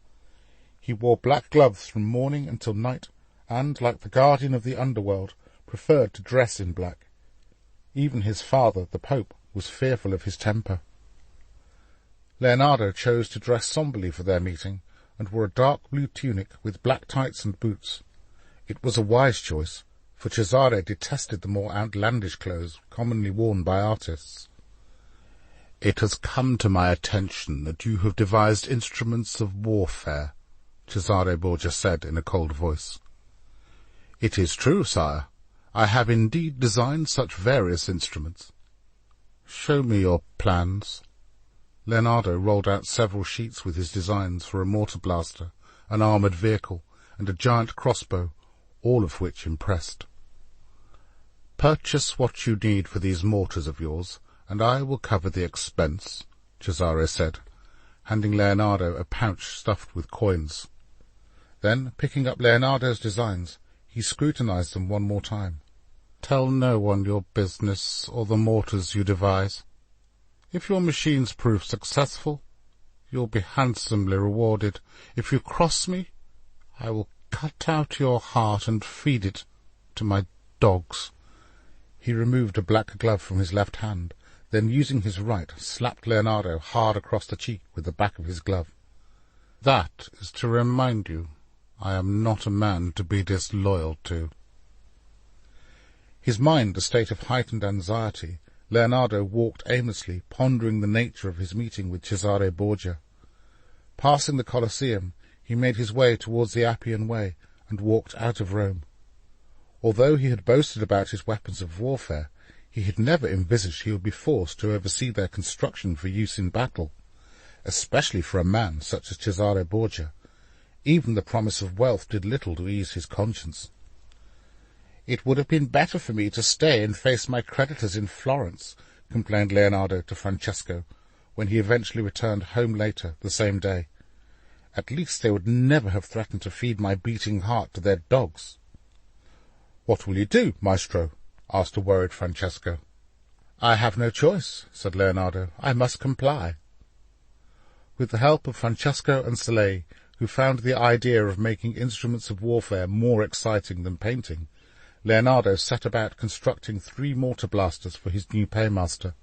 He wore black gloves from morning until night, and, like the guardian of the underworld, preferred to dress in black. Even his father, the Pope, was fearful of his temper. Leonardo chose to dress sombrely for their meeting, and wore a dark blue tunic with black tights and boots. It was a wise choice, for Cesare detested the more outlandish clothes commonly worn by artists. "It has come to my attention that you have devised instruments of warfare," Cesare Borgia said in a cold voice. "It is true, sire. I have indeed designed such various instruments." "Show me your plans." Leonardo rolled out several sheets with his designs for a mortar blaster, an armoured vehicle, and a giant crossbow, all of which impressed. "Purchase what you need for these mortars of yours, and I will cover the expense," Cesare said, handing Leonardo a pouch stuffed with coins. Then, picking up Leonardo's designs, he scrutinized them one more time. "Tell no one your business or the mortars you devise. If your machines prove successful, you'll be handsomely rewarded. If you cross me, I will cut out your heart and feed it to my dogs." He removed a black glove from his left hand, then using his right, slapped Leonardo hard across the cheek with the back of his glove. "That is to remind you I am not a man to be disloyal to." His mind a state of heightened anxiety, Leonardo walked aimlessly, pondering the nature of his meeting with Cesare Borgia. Passing the Colosseum, he made his way towards the Appian Way and walked out of Rome. Although he had boasted about his weapons of warfare, he had never envisaged he would be forced to oversee their construction for use in battle, especially for a man such as Cesare Borgia. Even the promise of wealth did little to ease his conscience. "It would have been better for me to stay and face my creditors in Florence," complained Leonardo to Francesco, when he eventually returned home later the same day. "At least they would never have threatened to feed my beating heart to their dogs." "What will you do, maestro?" asked a worried Francesco. "I have no choice," said Leonardo. "I must comply." With the help of Francesco and Salei, who found the idea of making instruments of warfare more exciting than painting, Leonardo set about constructing 3 mortar blasters for his new paymaster.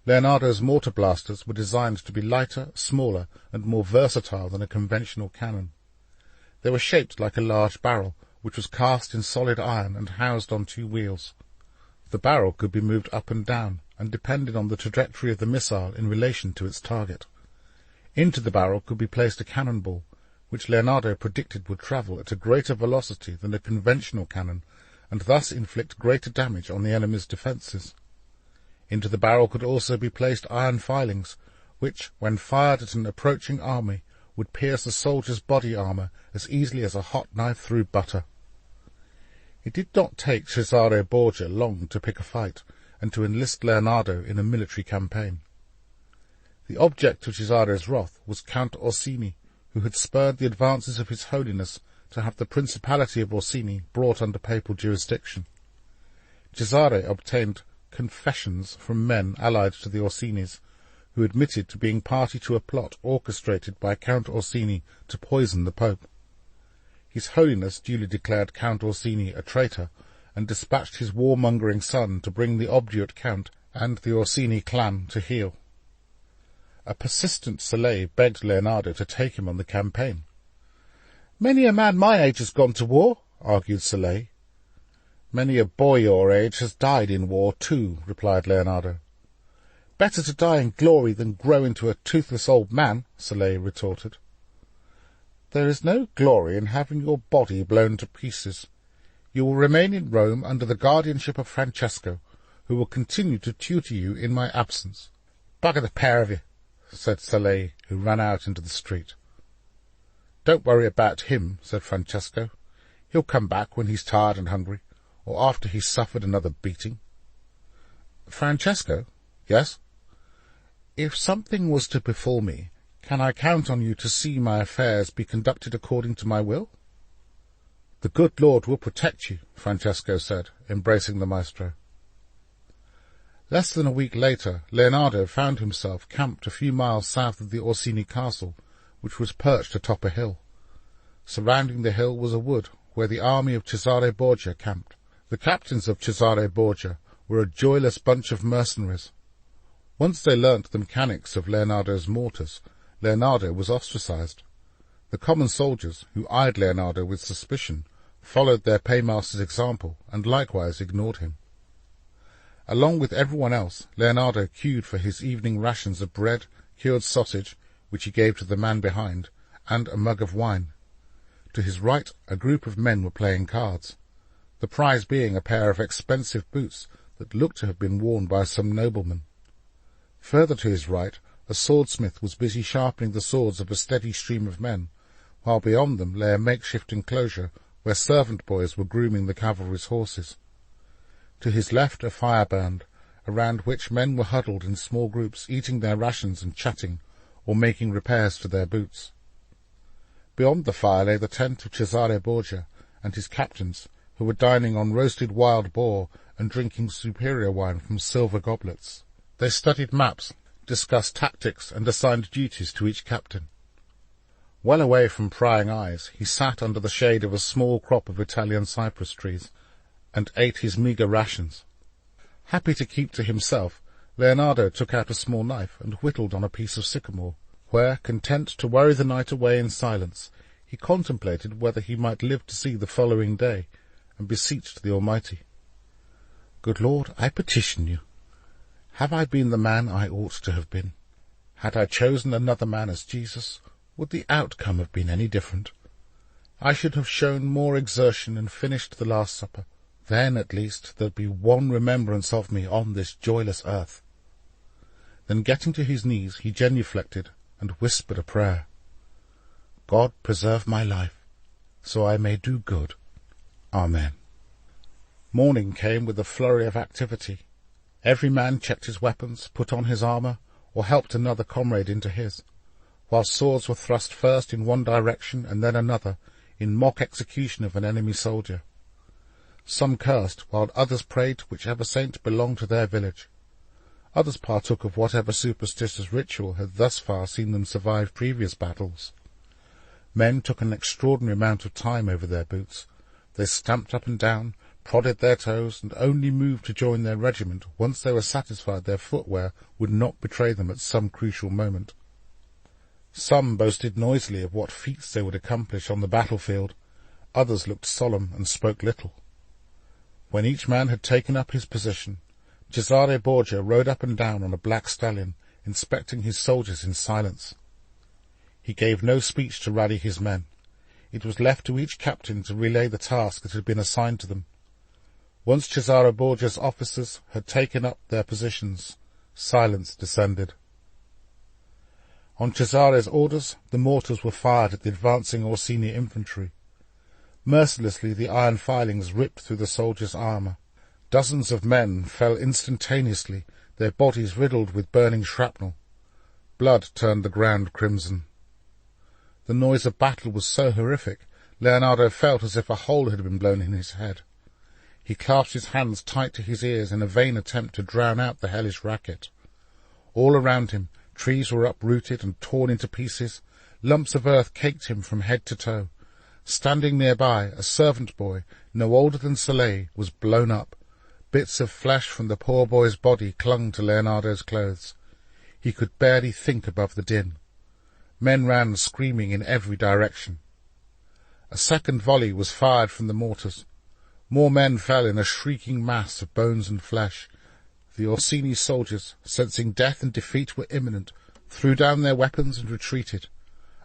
Leonardo's mortar blasters were designed to be lighter, smaller, and more versatile than a conventional cannon. They were shaped like a large barrel, which was cast in solid iron and housed on 2 wheels. The barrel could be moved up and down, and depended on the trajectory of the missile in relation to its target. Into the barrel could be placed a cannonball, which Leonardo predicted would travel at a greater velocity than a conventional cannon, and thus inflict greater damage on the enemy's defences. Into the barrel could also be placed iron filings, which, when fired at an approaching army, would pierce the soldier's body armour as easily as a hot knife through butter. It did not take Cesare Borgia long to pick a fight, and to enlist Leonardo in a military campaign. The object of Cesare's wrath was Count Orsini, who had spurred the advances of His Holiness to have the Principality of Orsini brought under papal jurisdiction. Cesare obtained confessions from men allied to the Orsinis, who admitted to being party to a plot orchestrated by Count Orsini to poison the Pope. His Holiness duly declared Count Orsini a traitor, and dispatched his warmongering son to bring the obdurate Count and the Orsini clan to heel. A persistent Salei begged Leonardo to take him on the campaign. "Many a man my age has gone to war," argued Salei. "Many a boy your age has died in war too," replied Leonardo. "Better to die in glory than grow into a toothless old man," Salei retorted. "There is no glory in having your body blown to pieces. You will remain in Rome under the guardianship of Francesco, who will continue to tutor you in my absence." "Bugger the pair of you," said Salei, who ran out into the street. "Don't worry about him," said Francesco. "He'll come back when he's tired and hungry, or after he's suffered another beating." "Francesco?" "Yes?" "If something was to befall me, can I count on you to see my affairs be conducted according to my will?" "The good Lord will protect you," Francesco said, embracing the maestro. Less than a week later, Leonardo found himself camped a few miles south of the Orsini castle, which was perched atop a hill. Surrounding the hill was a wood, where the army of Cesare Borgia camped. The captains of Cesare Borgia were a joyless bunch of mercenaries. Once they learnt the mechanics of Leonardo's mortars, Leonardo was ostracized. The common soldiers, who eyed Leonardo with suspicion, followed their paymaster's example and likewise ignored him. Along with everyone else, Leonardo queued for his evening rations of bread, cured sausage, which he gave to the man behind, and a mug of wine. To his right, a group of men were playing cards, the prize being a pair of expensive boots that looked to have been worn by some nobleman. Further to his right, a swordsmith was busy sharpening the swords of a steady stream of men, while beyond them lay a makeshift enclosure where servant boys were grooming the cavalry's horses. To his left a fire burned, around which men were huddled in small groups, eating their rations and chatting, or making repairs to their boots. Beyond the fire lay the tent of Cesare Borgia and his captains, who were dining on roasted wild boar and drinking superior wine from silver goblets. They studied maps, discussed tactics, and assigned duties to each captain. Well away from prying eyes, he sat under the shade of a small crop of Italian cypress trees, and ate his meagre rations. Happy to keep to himself, Leonardo took out a small knife and whittled on a piece of sycamore, where, content to worry the night away in silence, he contemplated whether he might live to see the following day, and beseeched the Almighty. "Good Lord, I petition you. Have I been the man I ought to have been? Had I chosen another man as Jesus, would the outcome have been any different? I should have shown more exertion and finished the Last Supper. Then, at least, there'd be one remembrance of me on this joyless earth." Then, getting to his knees, he genuflected and whispered a prayer. "God preserve my life, so I may do good. Amen." Morning came with a flurry of activity. Every man checked his weapons, put on his armour, or helped another comrade into his, while swords were thrust first in one direction and then another, in mock execution of an enemy soldier. Some cursed, while others prayed to whichever saint belonged to their village. Others partook of whatever superstitious ritual had thus far seen them survive previous battles. Men took an extraordinary amount of time over their boots. They stamped up and down, prodded their toes, and only moved to join their regiment once they were satisfied their footwear would not betray them at some crucial moment. Some boasted noisily of what feats they would accomplish on the battlefield. Others looked solemn and spoke little. When each man had taken up his position, Cesare Borgia rode up and down on a black stallion, inspecting his soldiers in silence. He gave no speech to rally his men. It was left to each captain to relay the task that had been assigned to them. Once Cesare Borgia's officers had taken up their positions, silence descended. On Cesare's orders, the mortars were fired at the advancing Orsini infantry. Mercilessly the iron filings ripped through the soldiers' armour. Dozens of men fell instantaneously, their bodies riddled with burning shrapnel. Blood turned the ground crimson. The noise of battle was so horrific, Leonardo felt as if a hole had been blown in his head. He clasped his hands tight to his ears in a vain attempt to drown out the hellish racket. All around him, trees were uprooted and torn into pieces. Lumps of earth caked him from head to toe. Standing nearby, a servant boy, no older than Soleil, was blown up. Bits of flesh from the poor boy's body clung to Leonardo's clothes. He could barely think above the din. Men ran screaming in every direction. A second volley was fired from the mortars. More men fell in a shrieking mass of bones and flesh. The Orsini soldiers, sensing death and defeat were imminent, threw down their weapons and retreated,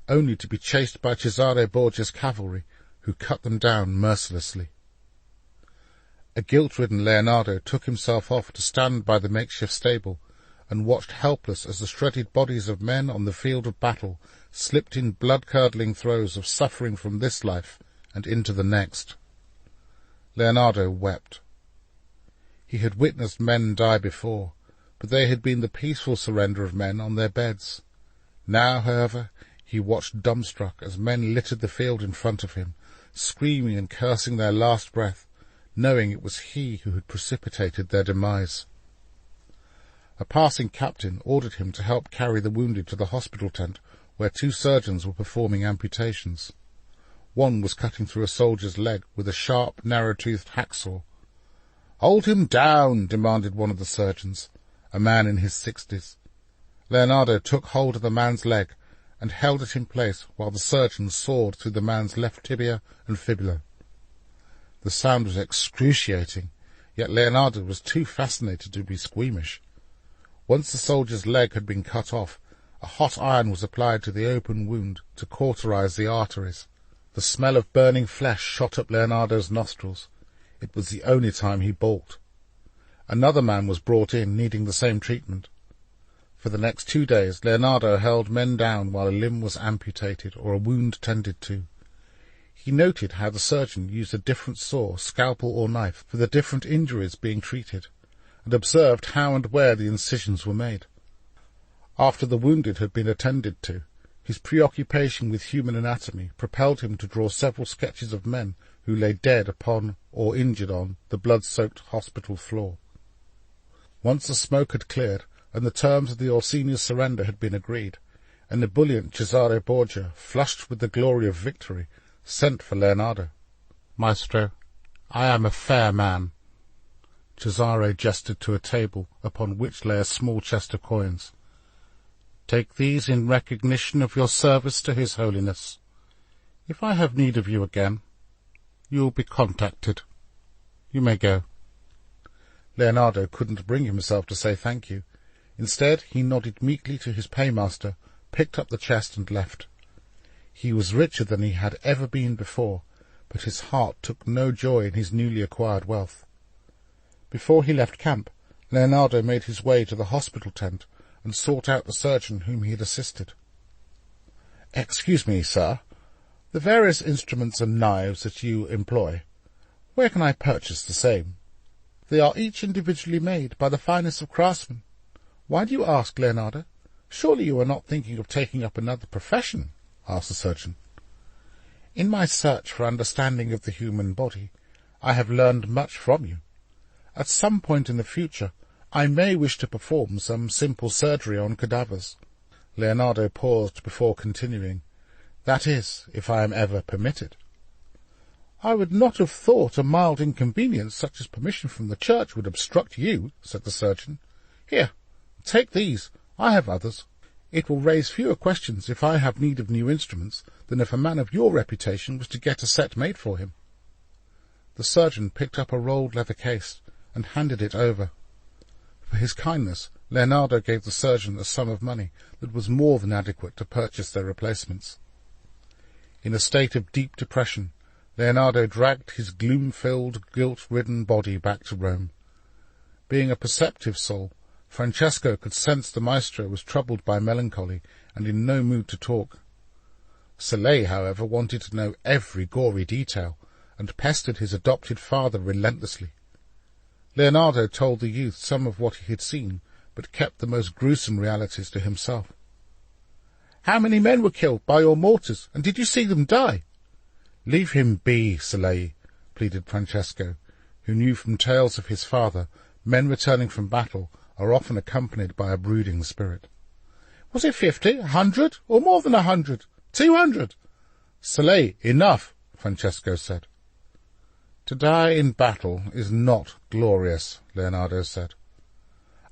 only to be chased by Cesare Borgia's cavalry, who cut them down mercilessly. A guilt-ridden Leonardo took himself off to stand by the makeshift stable, and watched helpless as the shredded bodies of men on the field of battle slipped in blood-curdling throes of suffering from this life and into the next. Leonardo wept. He had witnessed men die before, but they had been the peaceful surrender of men on their beds. Now, however, he watched dumbstruck as men littered the field in front of him, screaming and cursing their last breath, knowing it was he who had precipitated their demise. A passing captain ordered him to help carry the wounded to the hospital tent, where 2 surgeons were performing amputations. One was cutting through a soldier's leg with a sharp, narrow-toothed hacksaw. "Hold him down," demanded one of the surgeons, a man in his 60s. Leonardo took hold of the man's leg and held it in place while the surgeon sawed through the man's left tibia and fibula. The sound was excruciating, yet Leonardo was too fascinated to be squeamish. Once the soldier's leg had been cut off, a hot iron was applied to the open wound to cauterize the arteries. The smell of burning flesh shot up Leonardo's nostrils. It was the only time he balked. Another man was brought in, needing the same treatment. For the next 2 days, Leonardo held men down while a limb was amputated or a wound tended to. He noted how the surgeon used a different saw, scalpel or knife for the different injuries being treated, and observed how and where the incisions were made. After the wounded had been attended to, his preoccupation with human anatomy propelled him to draw several sketches of men who lay dead upon or injured on the blood-soaked hospital floor. Once the smoke had cleared and the terms of the Orsini's surrender had been agreed, an ebullient Cesare Borgia, flushed with the glory of victory, sent for Leonardo. "Maestro, I am a fair man." Cesare gestured to a table upon which lay a small chest of coins. "Take these in recognition of your service to His Holiness. If I have need of you again, you will be contacted. You may go." Leonardo couldn't bring himself to say thank you. Instead, he nodded meekly to his paymaster, picked up the chest and left. He was richer than he had ever been before, but his heart took no joy in his newly acquired wealth. Before he left camp, Leonardo made his way to the hospital tent and sought out the surgeon whom he had assisted. "Excuse me, sir. The various instruments and knives that you employ, where can I purchase the same?" "They are each individually made by the finest of craftsmen. Why do you ask, Leonardo? Surely you are not thinking of taking up another profession?" asked the surgeon. "In my search for understanding of the human body, I have learned much from you. At some point in the future, I may wish to perform some simple surgery on cadavers." Leonardo paused before continuing. "That is, if I am ever permitted." "I would not have thought a mild inconvenience such as permission from the church would obstruct you," said the surgeon. "Here, take these. I have others. It will raise fewer questions if I have need of new instruments than if a man of your reputation was to get a set made for him." The surgeon picked up a rolled leather case and handed it over. For his kindness, Leonardo gave the surgeon a sum of money that was more than adequate to purchase their replacements. In a state of deep depression, Leonardo dragged his gloom-filled, guilt-ridden body back to Rome. Being a perceptive soul, Francesco could sense the maestro was troubled by melancholy and in no mood to talk. Soleil, however, wanted to know every gory detail, and pestered his adopted father relentlessly. Leonardo told the youth some of what he had seen, but kept the most gruesome realities to himself. "How many men were killed by your mortars, and did you see them die?" "Leave him be, Soleil," pleaded Francesco, who knew from tales of his father men returning from battle are often accompanied by a brooding spirit. "Was it 50, 100, or more than 100? 200? "Soleil, enough," Francesco said. "To die in battle is not glorious," Leonardo said.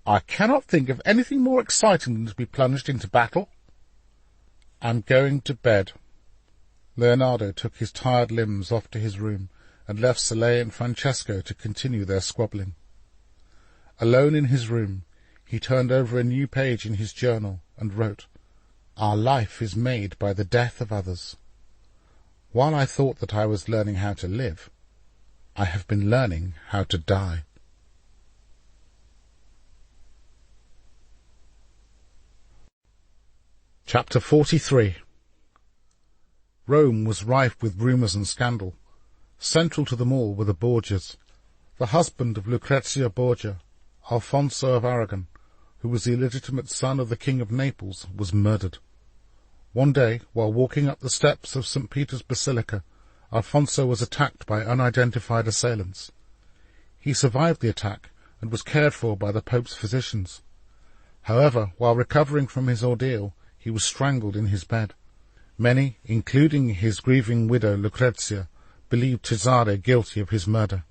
"I cannot think of anything more exciting than to be plunged into battle." "I'm going to bed." Leonardo took his tired limbs off to his room and left Soleil and Francesco to continue their squabbling. Alone in his room, he turned over a new page in his journal and wrote, "Our life is made by the death of others. While I thought that I was learning how to live, I have been learning how to die." Chapter 43. Rome was rife with rumours and scandal. Central to them all were the Borgias. The husband of Lucrezia Borgia, Alfonso of Aragon, who was the illegitimate son of the King of Naples, was murdered. One day, while walking up the steps of St. Peter's Basilica, Alfonso was attacked by unidentified assailants. He survived the attack and was cared for by the Pope's physicians. However, while recovering from his ordeal, he was strangled in his bed. Many, including his grieving widow Lucrezia, believed Cesare guilty of his murder.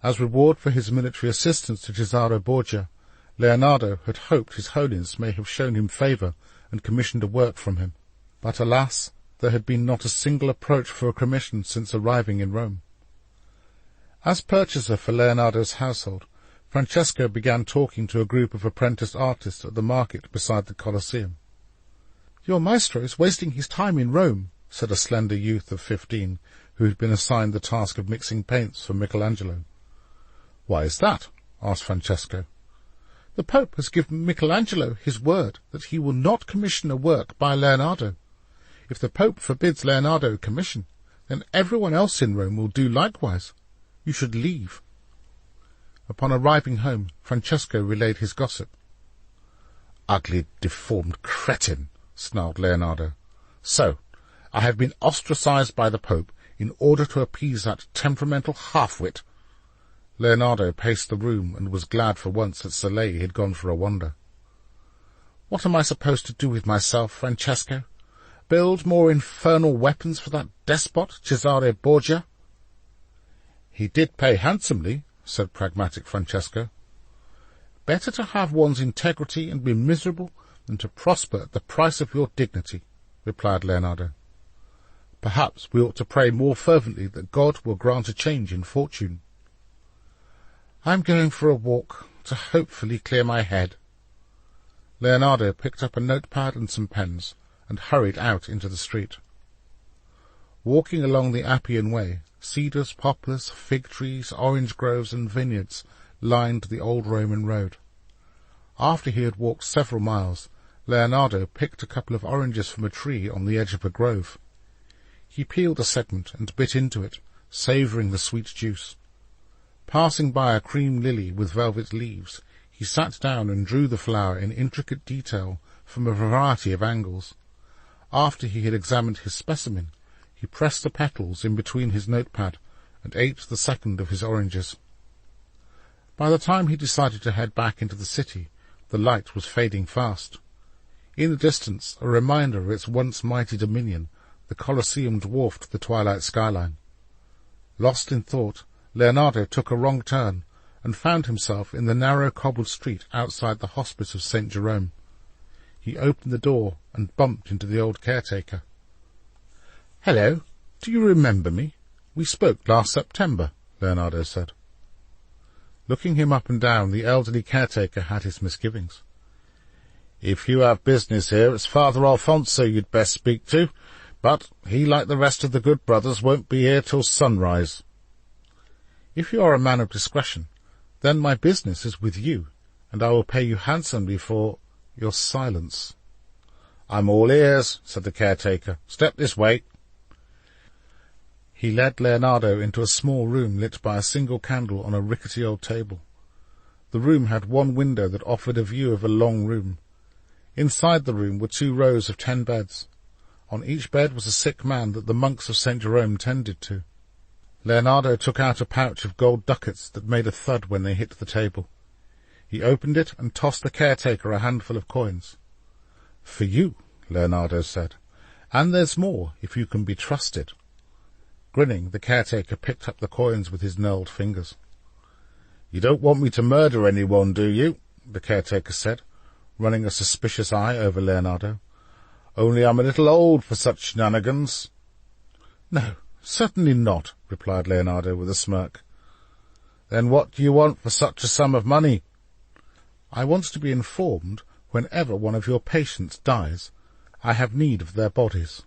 As reward for his military assistance to Cesare Borgia, Leonardo had hoped His Holiness may have shown him favour and commissioned a work from him. But alas, there had been not a single approach for a commission since arriving in Rome. As purchaser for Leonardo's household, Francesco began talking to a group of apprentice artists at the market beside the Colosseum. "Your maestro is wasting his time in Rome," said a slender youth of 15, who had been assigned the task of mixing paints for Michelangelo. "Why is that?" asked Francesco. "The Pope has given Michelangelo his word that he will not commission a work by Leonardo. If the Pope forbids Leonardo a commission, then everyone else in Rome will do likewise. You should leave." Upon arriving home, Francesco relayed his gossip. "Ugly, deformed cretin," snarled Leonardo. "So, I have been ostracized by the Pope in order to appease that temperamental half-wit." Leonardo paced the room and was glad for once that Soleil had gone for a wander. "What am I supposed to do with myself, Francesco? Build more infernal weapons for that despot, Cesare Borgia?" "He did pay handsomely," said pragmatic Francesco. "Better to have one's integrity and be miserable than to prosper at the price of your dignity," replied Leonardo. "Perhaps we ought to pray more fervently that God will grant a change in fortune." "I'm going for a walk to hopefully clear my head." Leonardo picked up a notepad and some pens and hurried out into the street. Walking along the Appian Way, cedars, poplars, fig trees, orange groves, and vineyards lined the old Roman road. After he had walked several miles, Leonardo picked a couple of oranges from a tree on the edge of a grove. He peeled a segment and bit into it, savouring the sweet juice. Passing by a cream lily with velvet leaves, he sat down and drew the flower in intricate detail from a variety of angles. After he had examined his specimen, he pressed the petals in between his notepad and ate the second of his oranges. By the time he decided to head back into the city, the light was fading fast. In the distance, a reminder of its once mighty dominion, the Colosseum dwarfed the twilight skyline. Lost in thought, Leonardo took a wrong turn and found himself in the narrow cobbled street outside the Hospice of St. Jerome. He opened the door and bumped into the old caretaker. "Hello, do you remember me? We spoke last September," Leonardo said. Looking him up and down, the elderly caretaker had his misgivings. "If you have business here, it's Father Alfonso you'd best speak to, but he, like the rest of the good brothers, won't be here till sunrise." "If you are a man of discretion, then my business is with you, and I will pay you handsomely for your silence." "I'm all ears," said the caretaker. "Step this way." He led Leonardo into a small room lit by a single candle on a rickety old table. The room had one window that offered a view of a long room. Inside the room were 2 rows of 10 beds. On each bed was a sick man that the monks of St. Jerome tended to. Leonardo took out a pouch of gold ducats that made a thud when they hit the table. He opened it and tossed the caretaker a handful of coins. "For you," Leonardo said, "and there's more, if you can be trusted." Grinning, the caretaker picked up the coins with his gnarled fingers. "You don't want me to murder anyone, do you?" the caretaker said, running a suspicious eye over Leonardo. "Only I'm a little old for such shenanigans." "No, certainly not," replied Leonardo with a smirk. "Then what do you want for such a sum of money?" "I want to be informed whenever one of your patients dies. I have need of their bodies."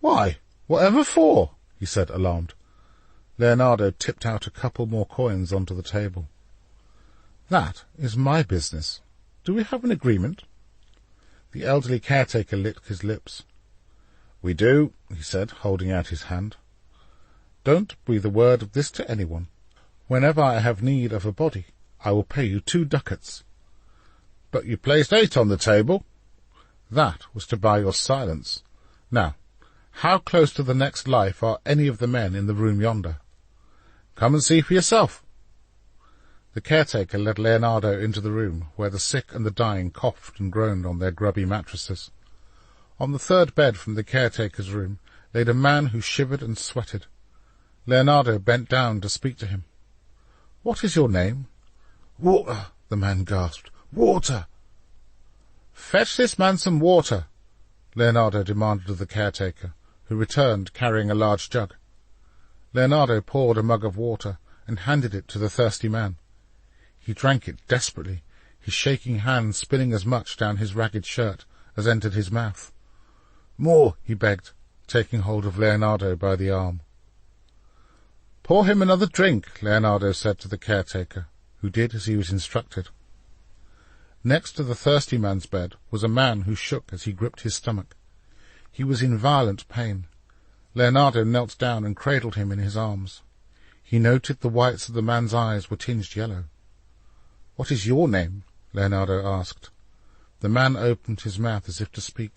"Why, whatever for?" he said, alarmed. Leonardo tipped out a couple more coins onto the table. "That is my business. Do we have an agreement?" The elderly caretaker licked his lips. "We do," he said, holding out his hand. "Don't breathe a word of this to anyone. Whenever I have need of a body, I will pay you 2 ducats. "But you placed 8 on the table." "That was to buy your silence. Now, how close to the next life are any of the men in the room yonder?" "Come and see for yourself." The caretaker led Leonardo into the room, where the sick and the dying coughed and groaned on their grubby mattresses. On the 3rd bed from the caretaker's room laid a man who shivered and sweated. Leonardo bent down to speak to him. "What is your name?" "Water," the man gasped. "Water." "Fetch this man some water," Leonardo demanded of the caretaker, who returned carrying a large jug. Leonardo poured a mug of water and handed it to the thirsty man. He drank it desperately, his shaking hand spilling as much down his ragged shirt as entered his mouth. "More," he begged, taking hold of Leonardo by the arm. "Pour him another drink," Leonardo said to the caretaker, who did as he was instructed. Next to the thirsty man's bed was a man who shook as he gripped his stomach. He was in violent pain. Leonardo knelt down and cradled him in his arms. He noted the whites of the man's eyes were tinged yellow. "What is your name?" Leonardo asked. The man opened his mouth as if to speak,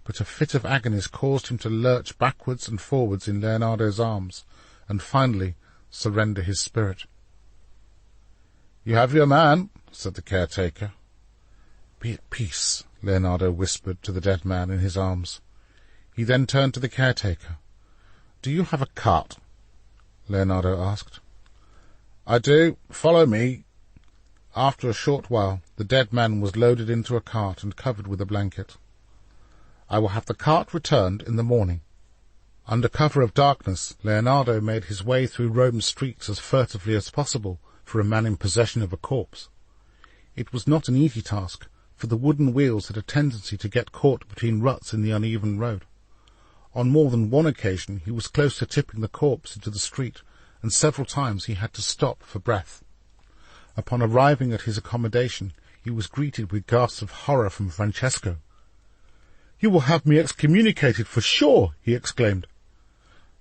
but a fit of agony caused him to lurch backwards and forwards in Leonardo's arms, and finally surrender his spirit. "You have your man," said the caretaker. "Be at peace," Leonardo whispered to the dead man in his arms. He then turned to the caretaker. "Do you have a cart?" Leonardo asked. "I do. Follow me." After a short while, the dead man was loaded into a cart and covered with a blanket. "I will have the cart returned in the morning." Under cover of darkness, Leonardo made his way through Rome's streets as furtively as possible for a man in possession of a corpse. It was not an easy task, for the wooden wheels had a tendency to get caught between ruts in the uneven road. On more than one occasion he was close to tipping the corpse into the street, and several times he had to stop for breath. Upon arriving at his accommodation, he was greeted with gasps of horror from Francesco. "You will have me excommunicated for sure," he exclaimed.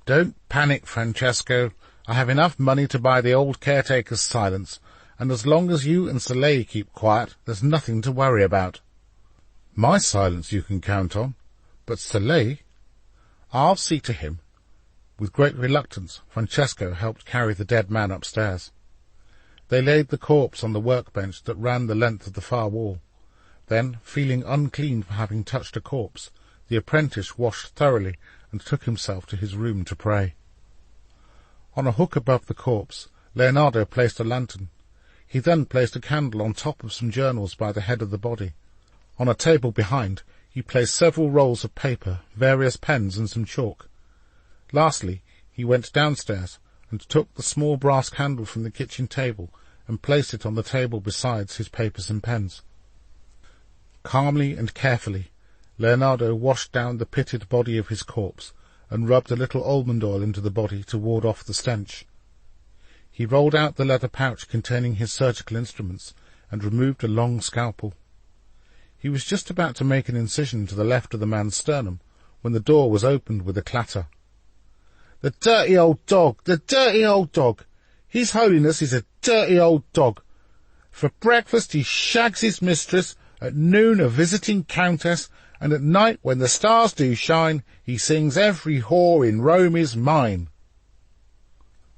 "Don't panic, Francesco. I have enough money to buy the old caretaker's silence, and as long as you and Soleil keep quiet, there's nothing to worry about." "My silence you can count on, but Soleil—" "I'll see to him." With great reluctance, Francesco helped carry the dead man upstairs. They laid the corpse on the workbench that ran the length of the far wall. Then, feeling unclean for having touched a corpse, the apprentice washed thoroughly and took himself to his room to pray. On a hook above the corpse, Leonardo placed a lantern. He then placed a candle on top of some journals by the head of the body. On a table behind, he placed several rolls of paper, various pens, and some chalk. Lastly, he went downstairs and took the small brass candle from the kitchen table and placed it on the table besides his papers and pens. Calmly and carefully, Leonardo washed down the pitted body of his corpse and rubbed a little almond oil into the body to ward off the stench. He rolled out the leather pouch containing his surgical instruments and removed a long scalpel. He was just about to make an incision to the left of the man's sternum when the door was opened with a clatter. "The dirty old dog! The dirty old dog! His Holiness is a dirty old dog! For breakfast he shags his mistress, at noon a visiting countess, and at night, when the stars do shine, he sings every whore in Rome is mine."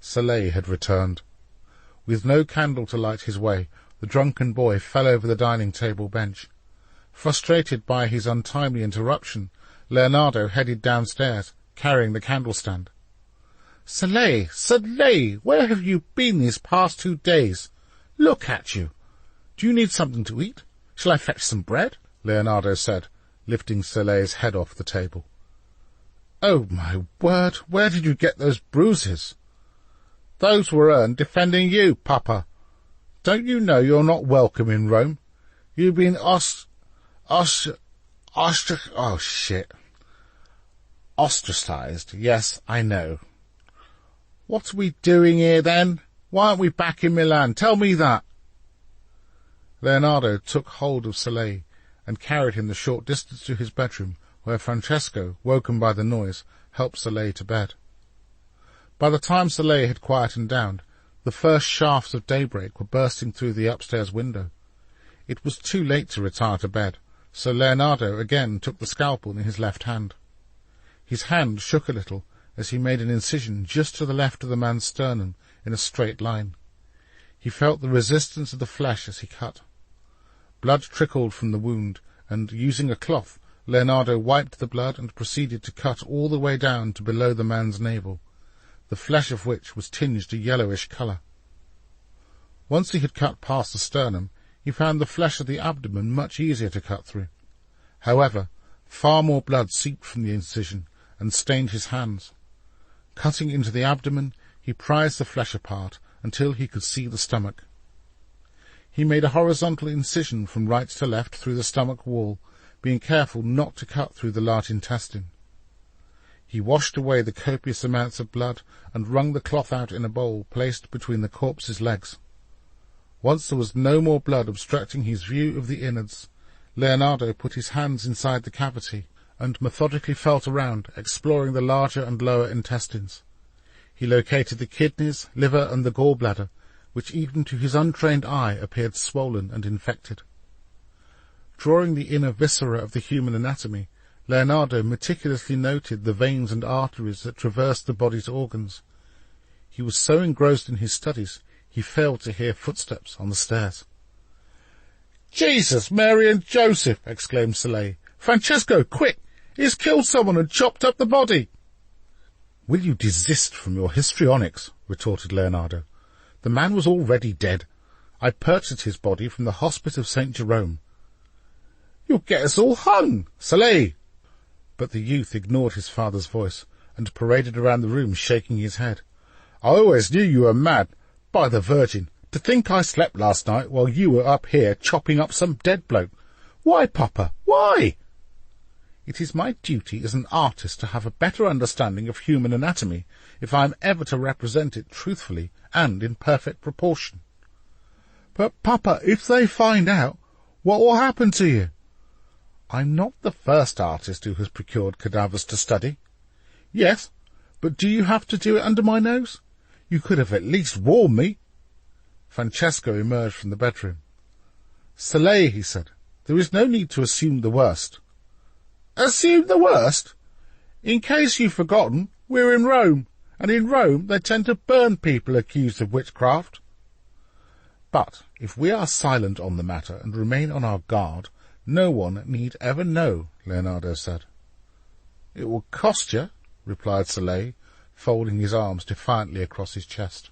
Soleil had returned. With no candle to light his way, the drunken boy fell over the dining table bench. Frustrated by his untimely interruption, Leonardo headed downstairs, carrying the candle-stand. "Soleil, Soleil, where have you been these past 2 days? Look at you! Do you need something to eat? Shall I fetch some bread?" Leonardo said, lifting Soleil's head off the table. "Oh, my word, where did you get those bruises?" "Those were earned defending you, Papa. Don't you know you're not welcome in Rome? You've been ostracized. Yes, I know." "What are we doing here, then? Why aren't we back in Milan? Tell me that." Leonardo took hold of Soleil and carried him the short distance to his bedroom, where Francesco, woken by the noise, helped Soleil to bed. By the time Soleil had quietened down, the first shafts of daybreak were bursting through the upstairs window. It was too late to retire to bed, so Leonardo again took the scalpel in his left hand. His hand shook a little as he made an incision just to the left of the man's sternum in a straight line. He felt the resistance of the flesh as he cut. Blood trickled from the wound, and, using a cloth, Leonardo wiped the blood and proceeded to cut all the way down to below the man's navel, the flesh of which was tinged a yellowish colour. Once he had cut past the sternum, he found the flesh of the abdomen much easier to cut through. However, far more blood seeped from the incision and stained his hands. Cutting into the abdomen, he prized the flesh apart until he could see the stomach. He made a horizontal incision from right to left through the stomach wall, being careful not to cut through the large intestine. He washed away the copious amounts of blood and wrung the cloth out in a bowl placed between the corpse's legs. Once there was no more blood obstructing his view of the innards, Leonardo put his hands inside the cavity and methodically felt around, exploring the larger and lower intestines. He located the kidneys, liver, and the gallbladder, which even to his untrained eye appeared swollen and infected. Drawing the inner viscera of the human anatomy, Leonardo meticulously noted the veins and arteries that traversed the body's organs. He was so engrossed in his studies, he failed to hear footsteps on the stairs. "Jesus, Mary and Joseph!" exclaimed Soleil. "Francesco, quick! He has killed someone and chopped up the body!" "Will you desist from your histrionics?" retorted Leonardo. "The man was already dead. I purchased his body from the Hospice of St. Jerome." "You'll get us all hung! Soleil!" But the youth ignored his father's voice and paraded around the room shaking his head. "I always knew you were mad. By the Virgin, to think I slept last night while you were up here chopping up some dead bloke. Why, Papa, why?" "It is my duty as an artist to have a better understanding of human anatomy if I am ever to represent it truthfully and in perfect proportion." "But, Papa, if they find out, what will happen to you?" "I'm not the first artist who has procured cadavers to study." "Yes, but do you have to do it under my nose? You could have at least warned me." Francesco emerged from the bedroom. "Soleil," he said, "there is no need to assume the worst." "Assume the worst? In case you've forgotten, we're in Rome, and in Rome they tend to burn people accused of witchcraft." "But if we are silent on the matter and remain on our guard, no one need ever know," Leonardo said. "It will cost you," replied Soleil, folding his arms defiantly across his chest.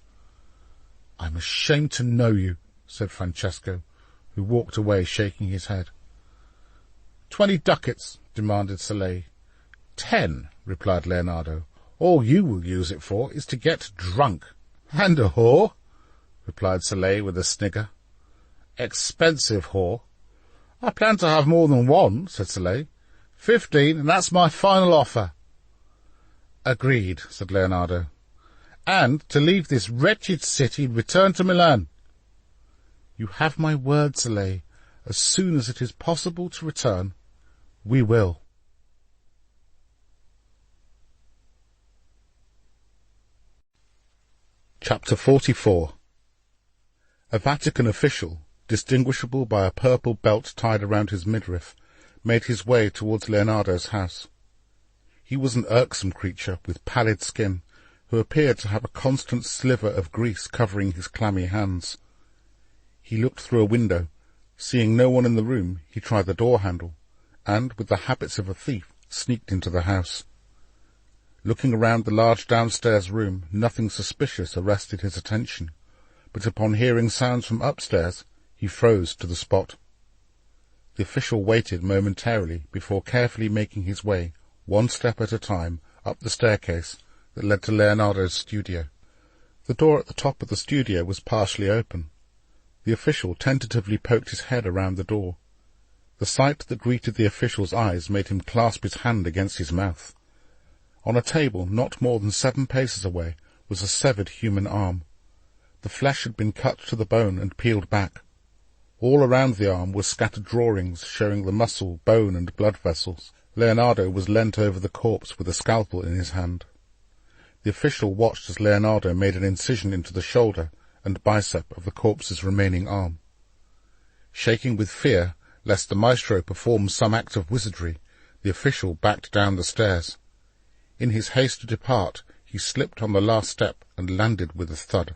"I'm ashamed to know you," said Francesco, who walked away shaking his head. 20 ducats, demanded Soleil. 10, replied Leonardo. All you will use it for is to get drunk. And a whore, replied Soleil with a snigger. Expensive whore. I plan to have more than one, said Soleil. 15, and that's my final offer. Agreed, said Leonardo. And to leave this wretched city and return to Milan. You have my word, Soleil. As soon as it is possible to return, we will. Chapter 44. A Vatican official, distinguishable by a purple belt tied around his midriff, made his way towards Leonardo's house. He was an irksome creature with pallid skin, who appeared to have a constant sliver of grease covering his clammy hands. He looked through a window. Seeing no one in the room, he tried the door handle, and, with the habits of a thief, sneaked into the house. Looking around the large downstairs room, nothing suspicious arrested his attention, but upon hearing sounds from upstairs, he froze to the spot. The official waited momentarily before carefully making his way, one step at a time, up the staircase that led to Leonardo's studio. The door at the top of the studio was partially open. The official tentatively poked his head around the door. The sight that greeted the official's eyes made him clasp his hand against his mouth. On a table not more than 7 paces away was a severed human arm. The flesh had been cut to the bone and peeled back. All around the arm were scattered drawings showing the muscle, bone, and blood vessels. Leonardo was leant over the corpse with a scalpel in his hand. The official watched as Leonardo made an incision into the shoulder and bicep of the corpse's remaining arm. Shaking with fear, lest the maestro perform some act of wizardry, the official backed down the stairs. In his haste to depart, he slipped on the last step and landed with a thud.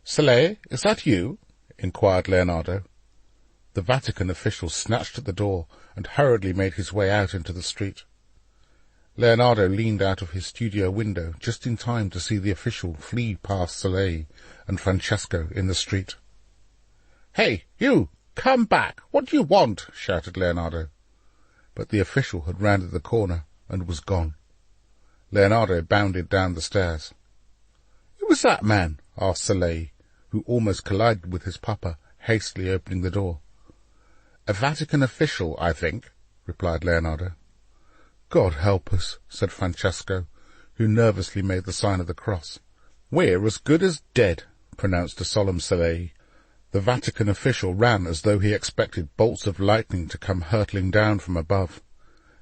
"Soleil, is that you?" inquired Leonardo. The Vatican official snatched at the door and hurriedly made his way out into the street. Leonardo leaned out of his studio window just in time to see the official flee past Soleil and Francesco in the street. "Hey, you! Come back! What do you want?" shouted Leonardo. But the official had rounded the corner and was gone. Leonardo bounded down the stairs. "Who was that man?" asked Soleil, who almost collided with his papa, hastily opening the door. "A Vatican official, I think," replied Leonardo. "God help us," said Francesco, who nervously made the sign of the cross. "We're as good as dead," pronounced a solemn Soleil. The Vatican official ran as though he expected bolts of lightning to come hurtling down from above.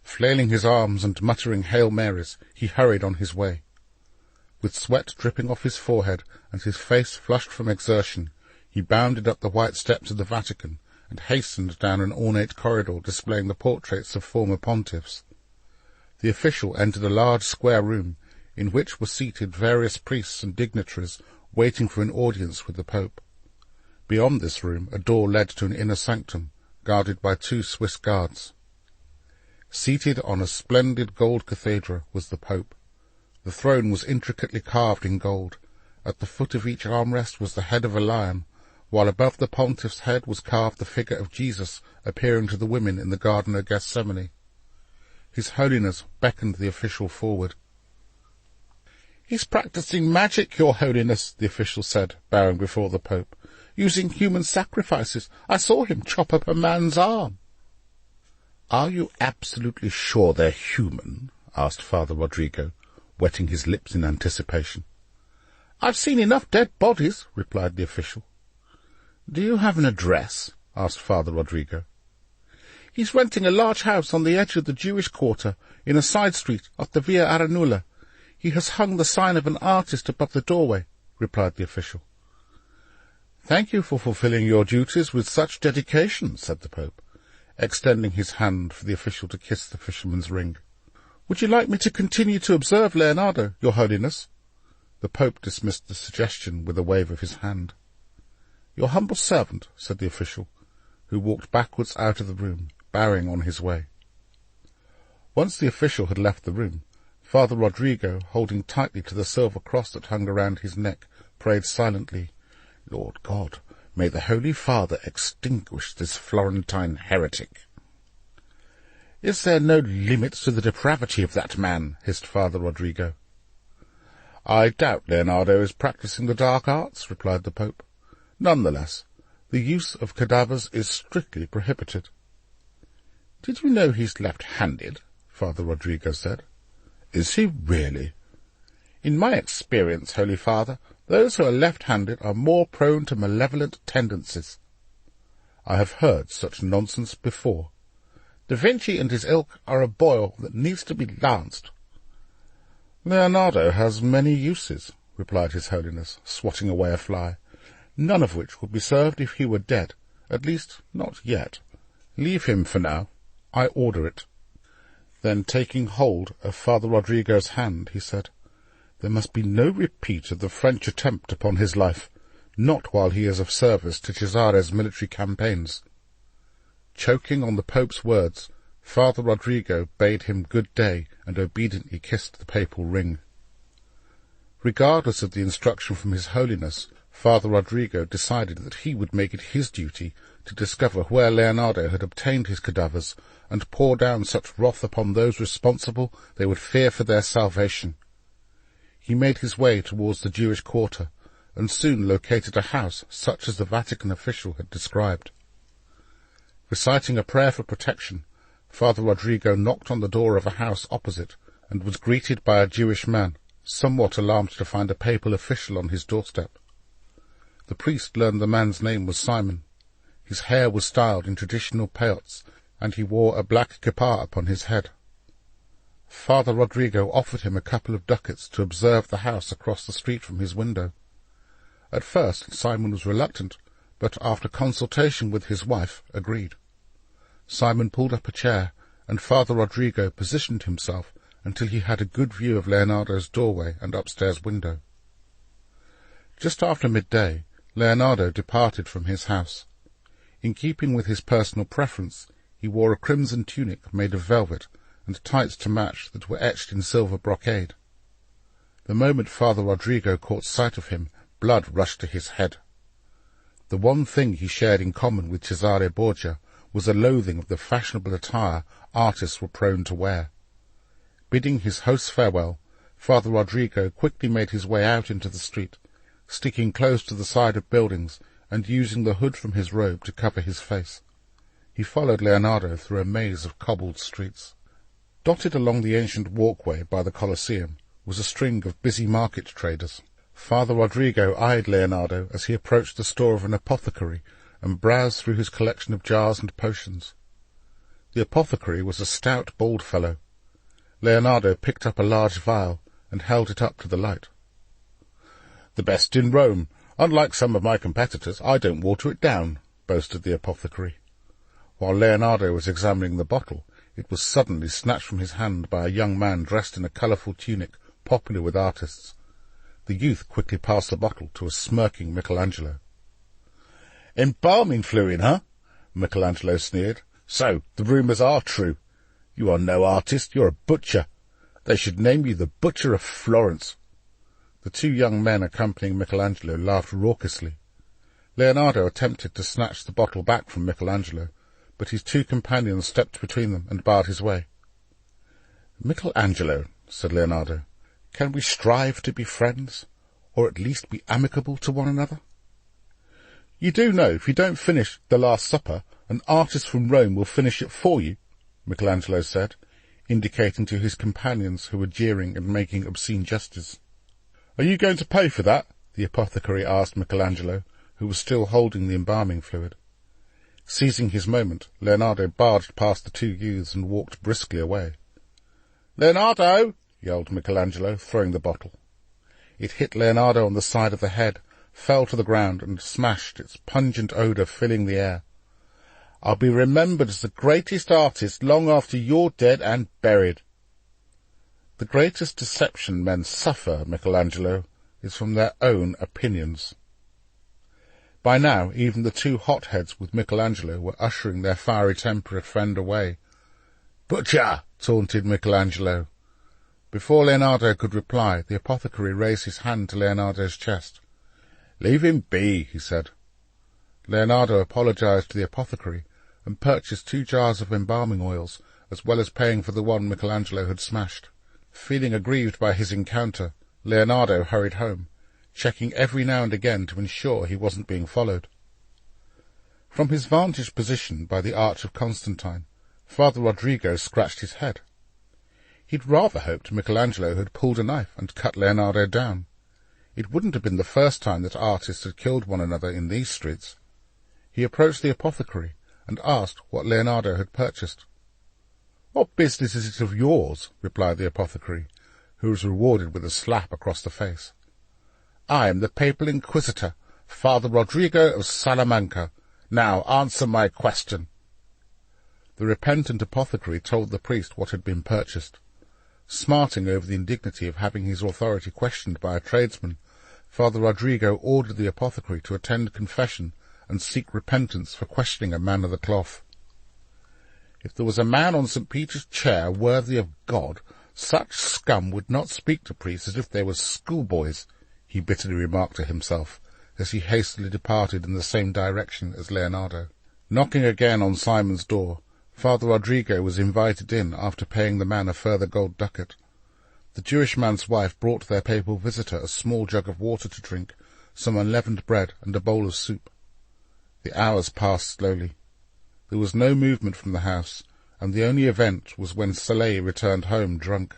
Flailing his arms and muttering Hail Marys, he hurried on his way. With sweat dripping off his forehead and his face flushed from exertion, he bounded up the white steps of the Vatican and hastened down an ornate corridor displaying the portraits of former pontiffs. The official entered a large square room, in which were seated various priests and dignitaries waiting for an audience with the Pope. Beyond this room a door led to an inner sanctum, guarded by 2 Swiss guards. Seated on a splendid gold cathedra was the Pope. The throne was intricately carved in gold. At the foot of each armrest was the head of a lion, while above the pontiff's head was carved the figure of Jesus appearing to the women in the Garden of Gethsemane. His Holiness beckoned the official forward. "He's practising magic, Your Holiness," the official said, bowing before the Pope. "Using human sacrifices. I saw him chop up a man's arm." "Are you absolutely sure they're human?" asked Father Rodrigo, wetting his lips in anticipation. "I've seen enough dead bodies," replied the official. "Do you have an address?" asked Father Rodrigo. "He's renting a large house on the edge of the Jewish quarter, in a side street off the Via Aranula. He has hung the sign of an artist above the doorway," replied the official. "Thank you for fulfilling your duties with such dedication," said the Pope, extending his hand for the official to kiss the fisherman's ring. "Would you like me to continue to observe Leonardo, Your Holiness?" The Pope dismissed the suggestion with a wave of his hand. "Your humble servant," said the official, who walked backwards out of the room, bowing on his way. Once the official had left the room, Father Rodrigo, holding tightly to the silver cross that hung around his neck, prayed silently, "Lord God, may the Holy Father extinguish this Florentine heretic." "Is there no limit to the depravity of that man?" hissed Father Rodrigo. "I doubt Leonardo is practising the dark arts," replied the Pope. "Nonetheless, the use of cadavers is strictly prohibited." "Did you know he's left-handed?" Father Rodrigo said. "Is he really?" "In my experience, Holy Father, those who are left-handed are more prone to malevolent tendencies." "I have heard such nonsense before." "Da Vinci and his ilk are a boil that needs to be lanced." "Leonardo has many uses," replied His Holiness, swatting away a fly, "none of which would be served if he were dead, at least not yet. Leave him for now. I order it." Then, taking hold of Father Rodrigo's hand, he said, "There must be no repeat of the French attempt upon his life, not while he is of service to Cesare's military campaigns." Choking on the Pope's words, Father Rodrigo bade him good day and obediently kissed the papal ring. Regardless of the instruction from His Holiness, Father Rodrigo decided that he would make it his duty to discover where Leonardo had obtained his cadavers and pour down such wrath upon those responsible they would fear for their salvation. He made his way towards the Jewish quarter, and soon located a house such as the Vatican official had described. Reciting a prayer for protection, Father Rodrigo knocked on the door of a house opposite, and was greeted by a Jewish man, somewhat alarmed to find a papal official on his doorstep. The priest learned the man's name was Simon. His hair was styled in traditional payots, and he wore a black kippah upon his head. Father Rodrigo offered him a couple of ducats to observe the house across the street from his window. At first Simon was reluctant, but after consultation with his wife, agreed. Simon pulled up a chair, and Father Rodrigo positioned himself until he had a good view of Leonardo's doorway and upstairs window. Just after midday, Leonardo departed from his house. In keeping with his personal preference, he wore a crimson tunic made of velvet and tights to match that were etched in silver brocade. The moment Father Rodrigo caught sight of him, blood rushed to his head. The one thing he shared in common with Cesare Borgia was a loathing of the fashionable attire artists were prone to wear. Bidding his hosts farewell, Father Rodrigo quickly made his way out into the street, sticking close to the side of buildings and using the hood from his robe to cover his face. He followed Leonardo through a maze of cobbled streets. Dotted along the ancient walkway by the Colosseum was a string of busy market traders. Father Rodrigo eyed Leonardo as he approached the store of an apothecary and browsed through his collection of jars and potions. The apothecary was a stout, bald fellow. Leonardo picked up a large vial and held it up to the light. "The best in Rome. Unlike some of my competitors, I don't water it down," boasted the apothecary. While Leonardo was examining the bottle, it was suddenly snatched from his hand by a young man dressed in a colourful tunic popular with artists. The youth quickly passed the bottle to a smirking Michelangelo. "Embalming fluid, huh?" Michelangelo sneered. "So, the rumours are true. You are no artist, you're a butcher. They should name you the Butcher of Florence." The two young men accompanying Michelangelo laughed raucously. Leonardo attempted to snatch the bottle back from Michelangelo, but his two companions stepped between them and barred his way. "Michelangelo," said Leonardo, "can we strive to be friends, or at least be amicable to one another?" "You do know, if you don't finish The Last Supper, an artist from Rome will finish it for you," Michelangelo said, indicating to his companions who were jeering and making obscene gestures. "Are you going to pay for that?" the apothecary asked Michelangelo, who was still holding the embalming fluid. Seizing his moment, Leonardo barged past the two youths and walked briskly away. "Leonardo!" yelled Michelangelo, throwing the bottle. It hit Leonardo on the side of the head, fell to the ground, and smashed, its pungent odour filling the air. "I'll be remembered as the greatest artist long after you're dead and buried." "The greatest deception men suffer, Michelangelo, is from their own opinions." By now, even the two hotheads with Michelangelo were ushering their fiery-tempered friend away. "Butcher!" taunted Michelangelo. Before Leonardo could reply, the apothecary raised his hand to Leonardo's chest. "Leave him be," he said. Leonardo apologized to the apothecary and purchased 2 jars of embalming oils, as well as paying for the one Michelangelo had smashed. Feeling aggrieved by his encounter, Leonardo hurried home, checking every now and again to ensure he wasn't being followed. From his vantage position by the Arch of Constantine, Father Rodrigo scratched his head. He'd rather hoped Michelangelo had pulled a knife and cut Leonardo down. It wouldn't have been the first time that artists had killed one another in these streets. He approached the apothecary and asked what Leonardo had purchased. "What business is it of yours?" replied the apothecary, who was rewarded with a slap across the face. "I am the papal inquisitor, Father Rodrigo of Salamanca. Now answer my question." The repentant apothecary told the priest what had been purchased. Smarting over the indignity of having his authority questioned by a tradesman, Father Rodrigo ordered the apothecary to attend confession and seek repentance for questioning a man of the cloth. "If there was a man on St. Peter's chair worthy of God, such scum would not speak to priests as if they were schoolboys," he bitterly remarked to himself, as he hastily departed in the same direction as Leonardo. Knocking again on Simon's door, Father Rodrigo was invited in after paying the man a further gold ducat. The Jewish man's wife brought their papal visitor a small jug of water to drink, some unleavened bread, and a bowl of soup. The hours passed slowly. There was no movement from the house, and the only event was when Saleh returned home drunk.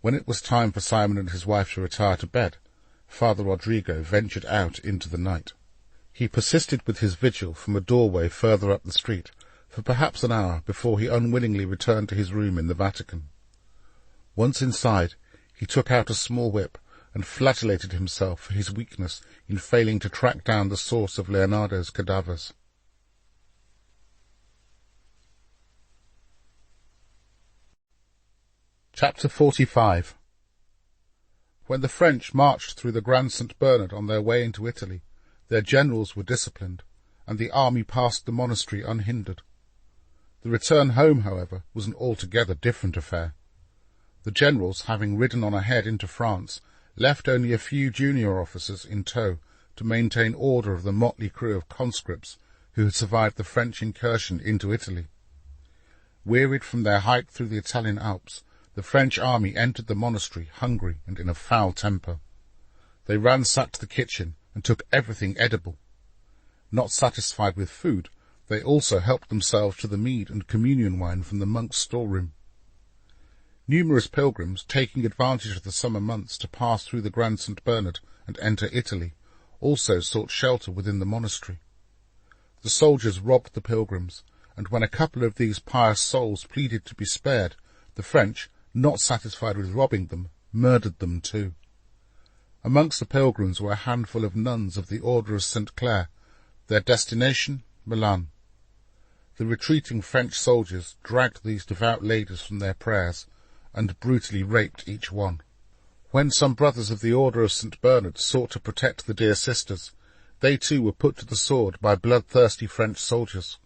When it was time for Simon and his wife to retire to bed, Father Rodrigo ventured out into the night. He persisted with his vigil from a doorway further up the street for perhaps an hour before he unwillingly returned to his room in the Vatican. Once inside, he took out a small whip and flagellated himself for his weakness in failing to track down the source of Leonardo's cadavers. Chapter 45. When the French marched through the Grand St. Bernard on their way into Italy, their generals were disciplined, and the army passed the monastery unhindered. The return home, however, was an altogether different affair. The generals, having ridden on ahead into France, left only a few junior officers in tow to maintain order of the motley crew of conscripts who had survived the French incursion into Italy. Wearied from their hike through the Italian Alps, the French army entered the monastery hungry and in a foul temper. They ransacked the kitchen and took everything edible. Not satisfied with food, they also helped themselves to the mead and communion wine from the monk's storeroom. Numerous pilgrims, taking advantage of the summer months to pass through the Grand St. Bernard and enter Italy, also sought shelter within the monastery. The soldiers robbed the pilgrims, and when a couple of these pious souls pleaded to be spared, the French, not satisfied with robbing them, murdered them too. Amongst the pilgrims were a handful of nuns of the Order of St. Clare, their destination Milan. The retreating French soldiers dragged these devout ladies from their prayers and brutally raped each one. When some brothers of the Order of St. Bernard sought to protect the dear sisters, they too were put to the sword by bloodthirsty French soldiers.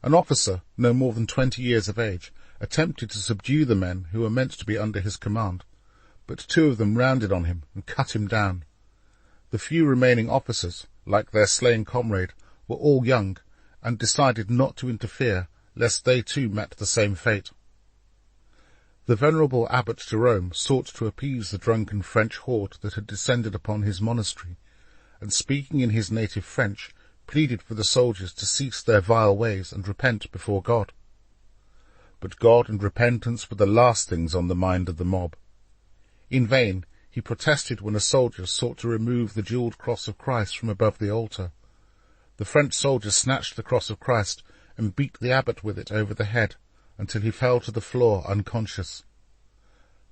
An officer, no more than 20 years of age, attempted to subdue the men who were meant to be under his command, but 2 of them rounded on him and cut him down. The few remaining officers, like their slain comrade, were all young, and decided not to interfere, lest they too met the same fate. The venerable Abbot Jerome sought to appease the drunken French horde that had descended upon his monastery, and speaking in his native French, pleaded for the soldiers to cease their vile ways and repent before God. But God and repentance were the last things on the mind of the mob. In vain he protested when a soldier sought to remove the jewelled cross of Christ from above the altar. The French soldier snatched the cross of Christ and beat the abbot with it over the head until he fell to the floor unconscious.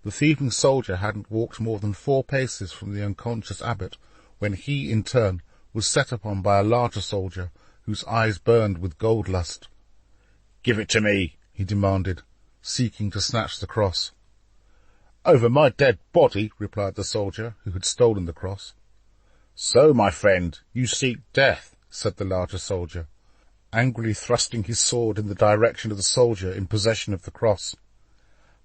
The thieving soldier hadn't walked more than 4 paces from the unconscious abbot when he, in turn, was set upon by a larger soldier whose eyes burned with gold lust. "Give it to me," he demanded, seeking to snatch the cross. "Over my dead body," replied the soldier who had stolen the cross. "So, my friend, you seek death," said the larger soldier, angrily thrusting his sword in the direction of the soldier in possession of the cross.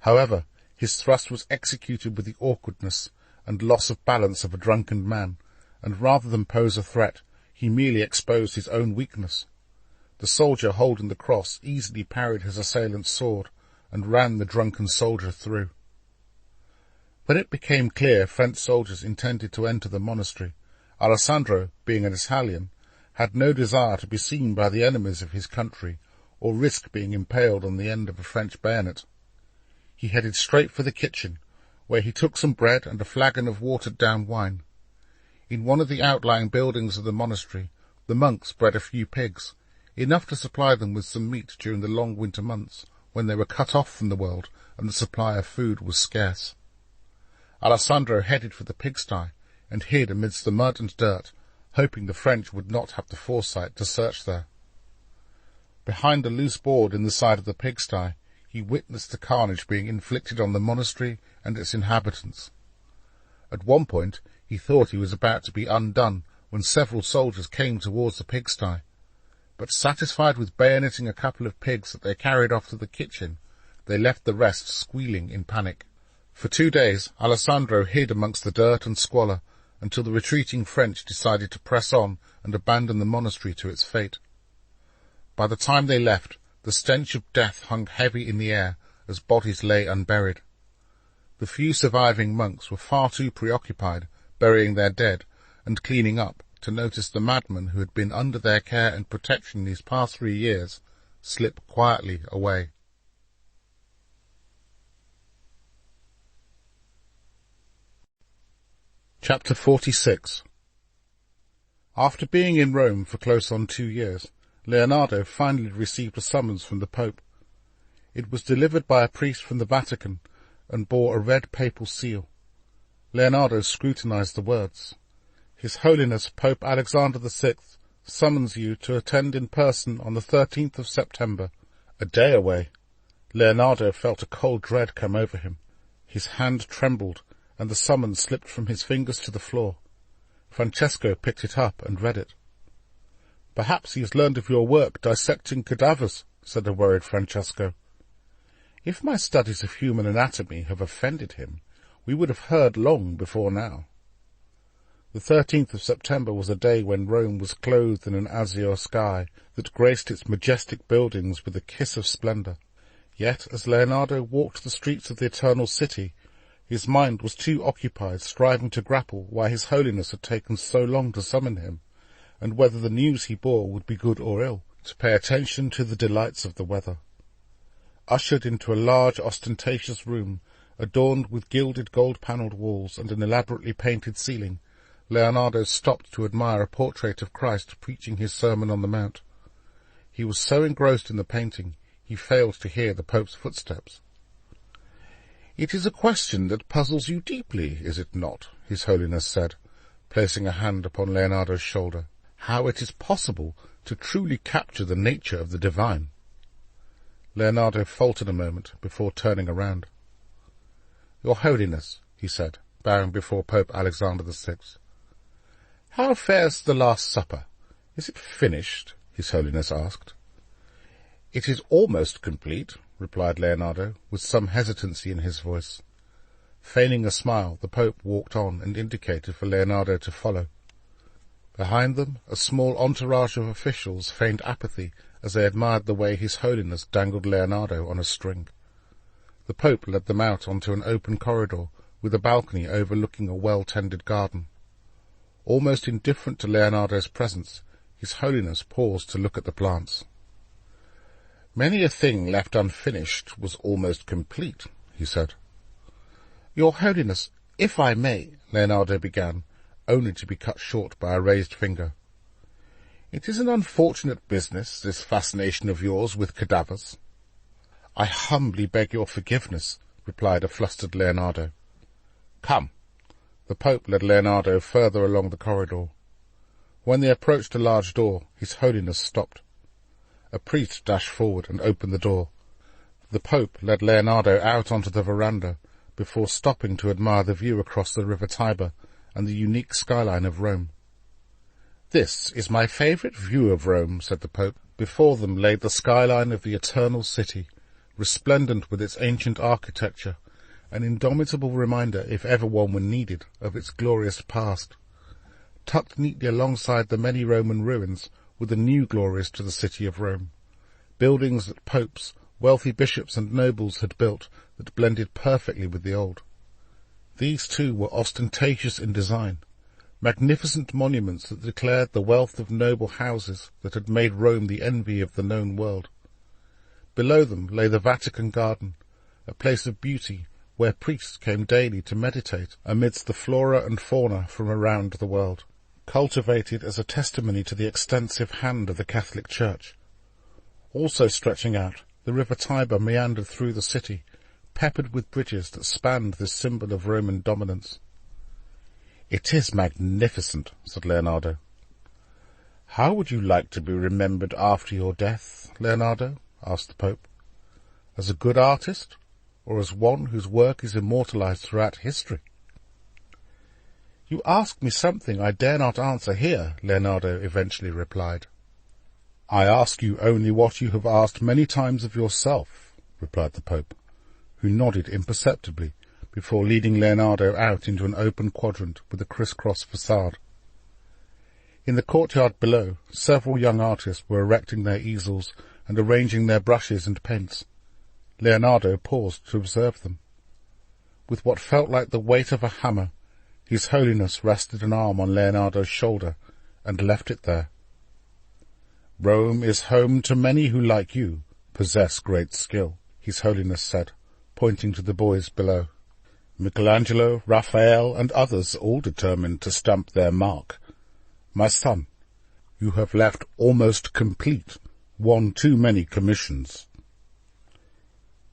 However, his thrust was executed with the awkwardness and loss of balance of a drunken man, and rather than pose a threat, he merely exposed his own weakness. The soldier holding the cross easily parried his assailant's sword and ran the drunken soldier through. When it became clear French soldiers intended to enter the monastery, Alessandro, being an Italian, had no desire to be seen by the enemies of his country or risk being impaled on the end of a French bayonet. He headed straight for the kitchen, where he took some bread and a flagon of watered-down wine. In one of the outlying buildings of the monastery, the monks bred a few pigs, enough to supply them with some meat during the long winter months, when they were cut off from the world and the supply of food was scarce. Alessandro headed for the pigsty and hid amidst the mud and dirt, hoping the French would not have the foresight to search there. Behind a loose board in the side of the pigsty, he witnessed the carnage being inflicted on the monastery and its inhabitants. At one point, he thought he was about to be undone when several soldiers came towards the pigsty, but satisfied with bayoneting a couple of pigs that they carried off to the kitchen, they left the rest squealing in panic. For 2 days, Alessandro hid amongst the dirt and squalor until the retreating French decided to press on and abandon the monastery to its fate. By the time they left, the stench of death hung heavy in the air as bodies lay unburied. The few surviving monks were far too preoccupied burying their dead and cleaning up to notice the madman who had been under their care and protection these past 3 years slip quietly away. Chapter 46. After being in Rome for close on 2 years, Leonardo finally received a summons from the Pope. It was delivered by a priest from the Vatican and bore a red papal seal. Leonardo scrutinized the words. His Holiness Pope Alexander VI summons you to attend in person on the 13th of September. A day away. Leonardo felt a cold dread come over him. His hand trembled, and the summons slipped from his fingers to the floor. Francesco picked it up and read it. "Perhaps he has learned of your work dissecting cadavers," said a worried Francesco. "If my studies of human anatomy have offended him, we would have heard long before now." The 13th of September was a day when Rome was clothed in an azure sky that graced its majestic buildings with a kiss of splendor. Yet, as Leonardo walked the streets of the Eternal City, his mind was too occupied striving to grapple why His Holiness had taken so long to summon him, and whether the news he bore would be good or ill, to pay attention to the delights of the weather. Ushered into a large, ostentatious room, adorned with gilded gold-panelled walls and an elaborately painted ceiling, Leonardo stopped to admire a portrait of Christ preaching his Sermon on the Mount. He was so engrossed in the painting, he failed to hear the Pope's footsteps. "It is a question that puzzles you deeply, is it not?" His Holiness said, placing a hand upon Leonardo's shoulder, how it is possible to truly capture the nature of the divine. Leonardo faltered a moment before turning around. Your Holiness, he said, bowing before Pope Alexander VI. How fares the Last Supper? Is it finished? His Holiness asked. It is almost complete, replied Leonardo, with some hesitancy in his voice. Feigning a smile, the Pope walked on and indicated for Leonardo to follow. Behind them, a small entourage of officials feigned apathy as they admired the way His Holiness dangled Leonardo on a string. The Pope led them out onto an open corridor with a balcony overlooking a well-tended garden. Almost indifferent to Leonardo's presence, His Holiness paused to look at the plants. Many a thing left unfinished was almost complete, he said. Your Holiness, if I may, Leonardo began, only to be cut short by a raised finger. It is an unfortunate business, this fascination of yours with cadavers. I humbly beg your forgiveness, replied a flustered Leonardo. Come. The Pope led Leonardo further along the corridor. When they approached a large door, His Holiness stopped. A priest dashed forward and opened the door. The Pope led Leonardo out onto the veranda before stopping to admire the view across the river Tiber and the unique skyline of Rome. This is my favourite view of Rome, said the Pope. Before them lay the skyline of the eternal city, resplendent with its ancient architecture, an indomitable reminder, if ever one were needed, of its glorious past. Tucked neatly alongside the many Roman ruins were the new glories to the city of Rome, buildings that popes, wealthy bishops and nobles had built that blended perfectly with the old. These too were ostentatious in design, magnificent monuments that declared the wealth of noble houses that had made Rome the envy of the known world. Below them lay the Vatican garden, a place of beauty where priests came daily to meditate amidst the flora and fauna from around the world, cultivated as a testimony to the extensive hand of the Catholic Church. Also stretching out, the river Tiber meandered through the city, peppered with bridges that spanned this symbol of Roman dominance. It is magnificent, said Leonardo. How would you like to be remembered after your death, Leonardo? Asked the Pope. As a good artist, or as one whose work is immortalized throughout history? You ask me something I dare not answer here, Leonardo eventually replied. I ask you only what you have asked many times of yourself, replied the Pope, who nodded imperceptibly before leading Leonardo out into an open quadrant with a criss-cross facade. In the courtyard below, several young artists were erecting their easels and arranging their brushes and paints. Leonardo paused to observe them. With what felt like the weight of a hammer, His Holiness rested an arm on Leonardo's shoulder and left it there. Rome is home to many who, like you, possess great skill, His Holiness said, pointing to the boys below. Michelangelo, Raphael, and others all determined to stamp their mark. My son, you have left almost complete one too many commissions.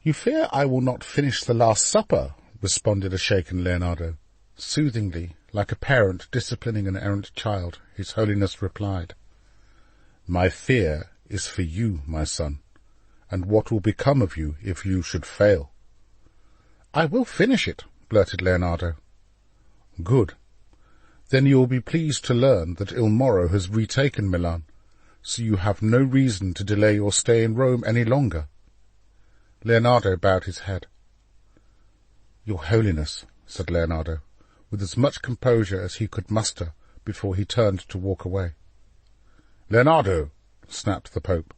You fear I will not finish the Last Supper, responded a shaken Leonardo. Soothingly, like a parent disciplining an errant child, His Holiness replied, My fear is for you, my son, and what will become of you if you should fail. I will finish it, blurted Leonardo. Good. Then you will be pleased to learn that Il Moro has retaken Milan, so you have no reason to delay your stay in Rome any longer. Leonardo bowed his head. Your Holiness, said Leonardo, with as much composure as he could muster before he turned to walk away. Leonardo, snapped the Pope.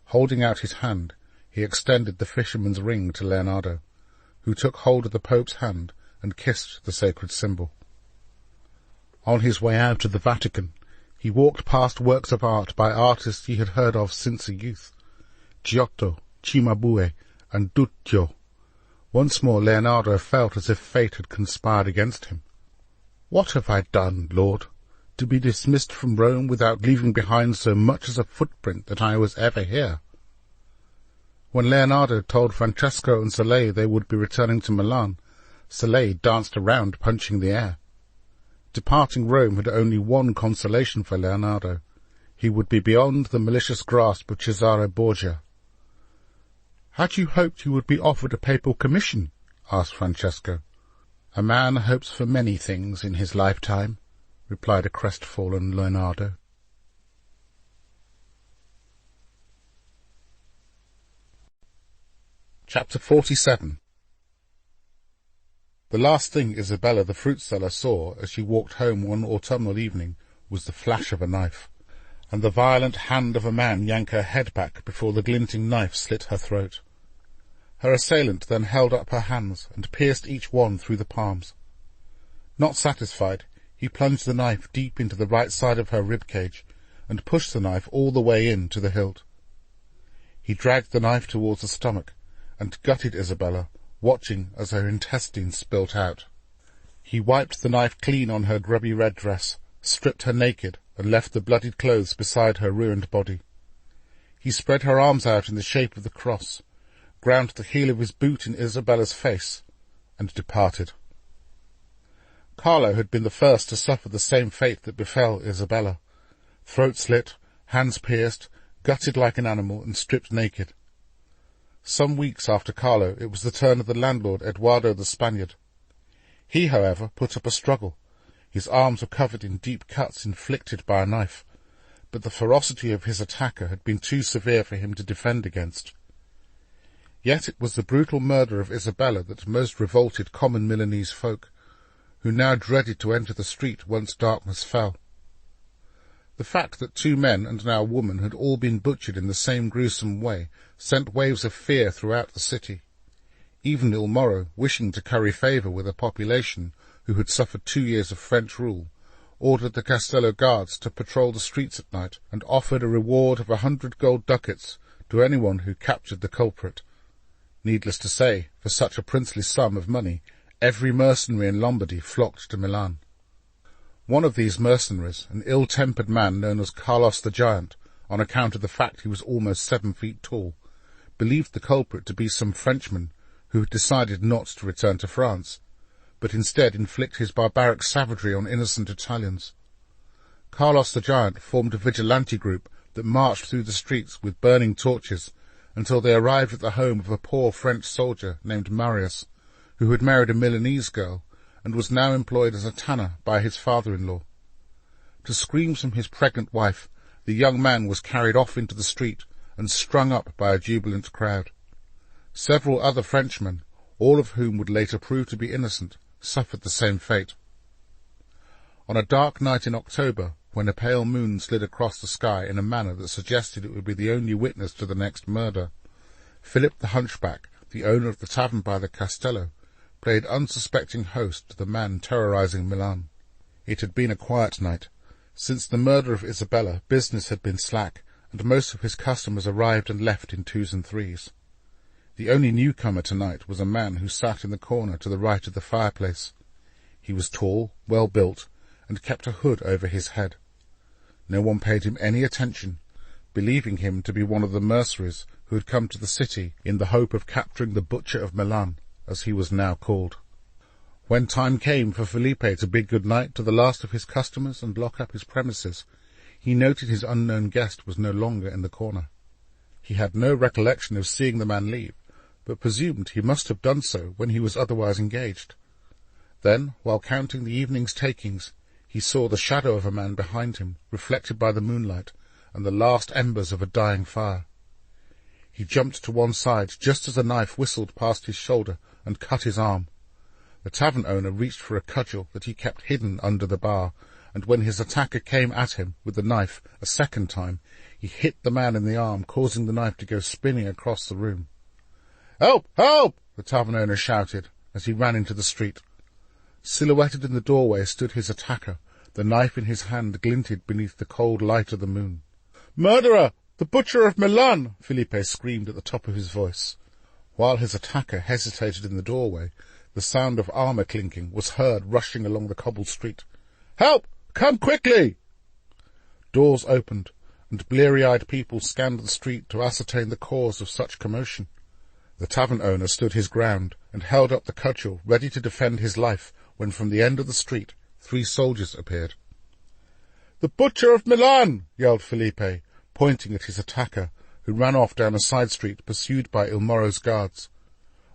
Holding out his hand, he extended the fisherman's ring to Leonardo, who took hold of the Pope's hand and kissed the sacred symbol. On his way out of the Vatican, he walked past works of art by artists he had heard of since a youth, Giotto, Cimabue, and Duccio. Once more Leonardo felt as if fate had conspired against him. What have I done, Lord, to be dismissed from Rome without leaving behind so much as a footprint that I was ever here? When Leonardo told Francesco and Soleil they would be returning to Milan, Soleil danced around, punching the air. Departing Rome had only one consolation for Leonardo. He would be beyond the malicious grasp of Cesare Borgia. "Had you hoped you would be offered a papal commission?" asked Francesco. "A man hopes for many things in his lifetime," replied a crestfallen Leonardo. Chapter 47. The last thing Isabella the fruit-seller saw as she walked home one autumnal evening was the flash of a knife, and the violent hand of a man yank her head back before the glinting knife slit her throat. Her assailant then held up her hands and pierced each one through the palms. Not satisfied, he plunged the knife deep into the right side of her rib-cage and pushed the knife all the way in to the hilt. He dragged the knife towards the stomach and gutted Isabella, watching as her intestines spilt out. He wiped the knife clean on her grubby red dress, stripped her naked, and left the bloodied clothes beside her ruined body. He spread her arms out in the shape of the cross, ground the heel of his boot in Isabella's face, and departed. Carlo had been the first to suffer the same fate that befell Isabella. Throat slit, hands pierced, gutted like an animal, and stripped naked. Some weeks after Carlo, it was the turn of the landlord, Eduardo the Spaniard. He, however, put up a struggle. His arms were covered in deep cuts inflicted by a knife, but the ferocity of his attacker had been too severe for him to defend against. Yet it was the brutal murder of Isabella that most revolted common Milanese folk, who now dreaded to enter the street once darkness fell. The fact that 2 men and now a woman had all been butchered in the same gruesome way sent waves of fear throughout the city. Even Il Moro, wishing to curry favour with a population who had suffered 2 years of French rule, ordered the Castello guards to patrol the streets at night and offered a reward of 100 gold ducats to anyone who captured the culprit. Needless to say, for such a princely sum of money, every mercenary in Lombardy flocked to Milan. One of these mercenaries, an ill-tempered man known as Carlos the Giant, on account of the fact he was almost 7 feet tall, believed the culprit to be some Frenchman who had decided not to return to France, but instead inflict his barbaric savagery on innocent Italians. Carlos the Giant formed a vigilante group that marched through the streets with burning torches until they arrived at the home of a poor French soldier named Marius, who had married a Milanese girl and was now employed as a tanner by his father-in-law. To screams from his pregnant wife, the young man was carried off into the street and strung up by a jubilant crowd. Several other Frenchmen, all of whom would later prove to be innocent, suffered the same fate. On a dark night in October, when a pale moon slid across the sky in a manner that suggested it would be the only witness to the next murder, Philip the Hunchback, the owner of the tavern by the Castello, played unsuspecting host to the man terrorizing Milan. It had been a quiet night. Since the murder of Isabella, business had been slack, and most of his customers arrived and left in 2s and 3s. The only newcomer tonight was a man who sat in the corner to the right of the fireplace. He was tall, well-built, and kept a hood over his head. No one paid him any attention, believing him to be one of the mercenaries who had come to the city in the hope of capturing the Butcher of Milan, as he was now called. When time came for Felipe to bid good night to the last of his customers and lock up his premises, he noted his unknown guest was no longer in the corner. He had no recollection of seeing the man leave, but presumed he must have done so when he was otherwise engaged. Then, while counting the evening's takings, he saw the shadow of a man behind him, reflected by the moonlight, and the last embers of a dying fire. He jumped to one side just as a knife whistled past his shoulder and cut his arm. The tavern owner reached for a cudgel that he kept hidden under the bar, and when his attacker came at him with the knife a second time, he hit the man in the arm, causing the knife to go spinning across the room. "Help! Help!" the tavern owner shouted as he ran into the street. Silhouetted in the doorway stood his attacker, the knife in his hand glinted beneath the cold light of the moon. "Murderer! The Butcher of Milan!" Felipe screamed at the top of his voice. While his attacker hesitated in the doorway, the sound of armour clinking was heard rushing along the cobbled street. "Help! Come quickly!" Doors opened, and bleary-eyed people scanned the street to ascertain the cause of such commotion. The tavern owner stood his ground and held up the cudgel, ready to defend his life, when from the end of the street 3 soldiers appeared. "The Butcher of Milan!" yelled Felipe, pointing at his attacker, who ran off down a side street pursued by Il Moro's guards.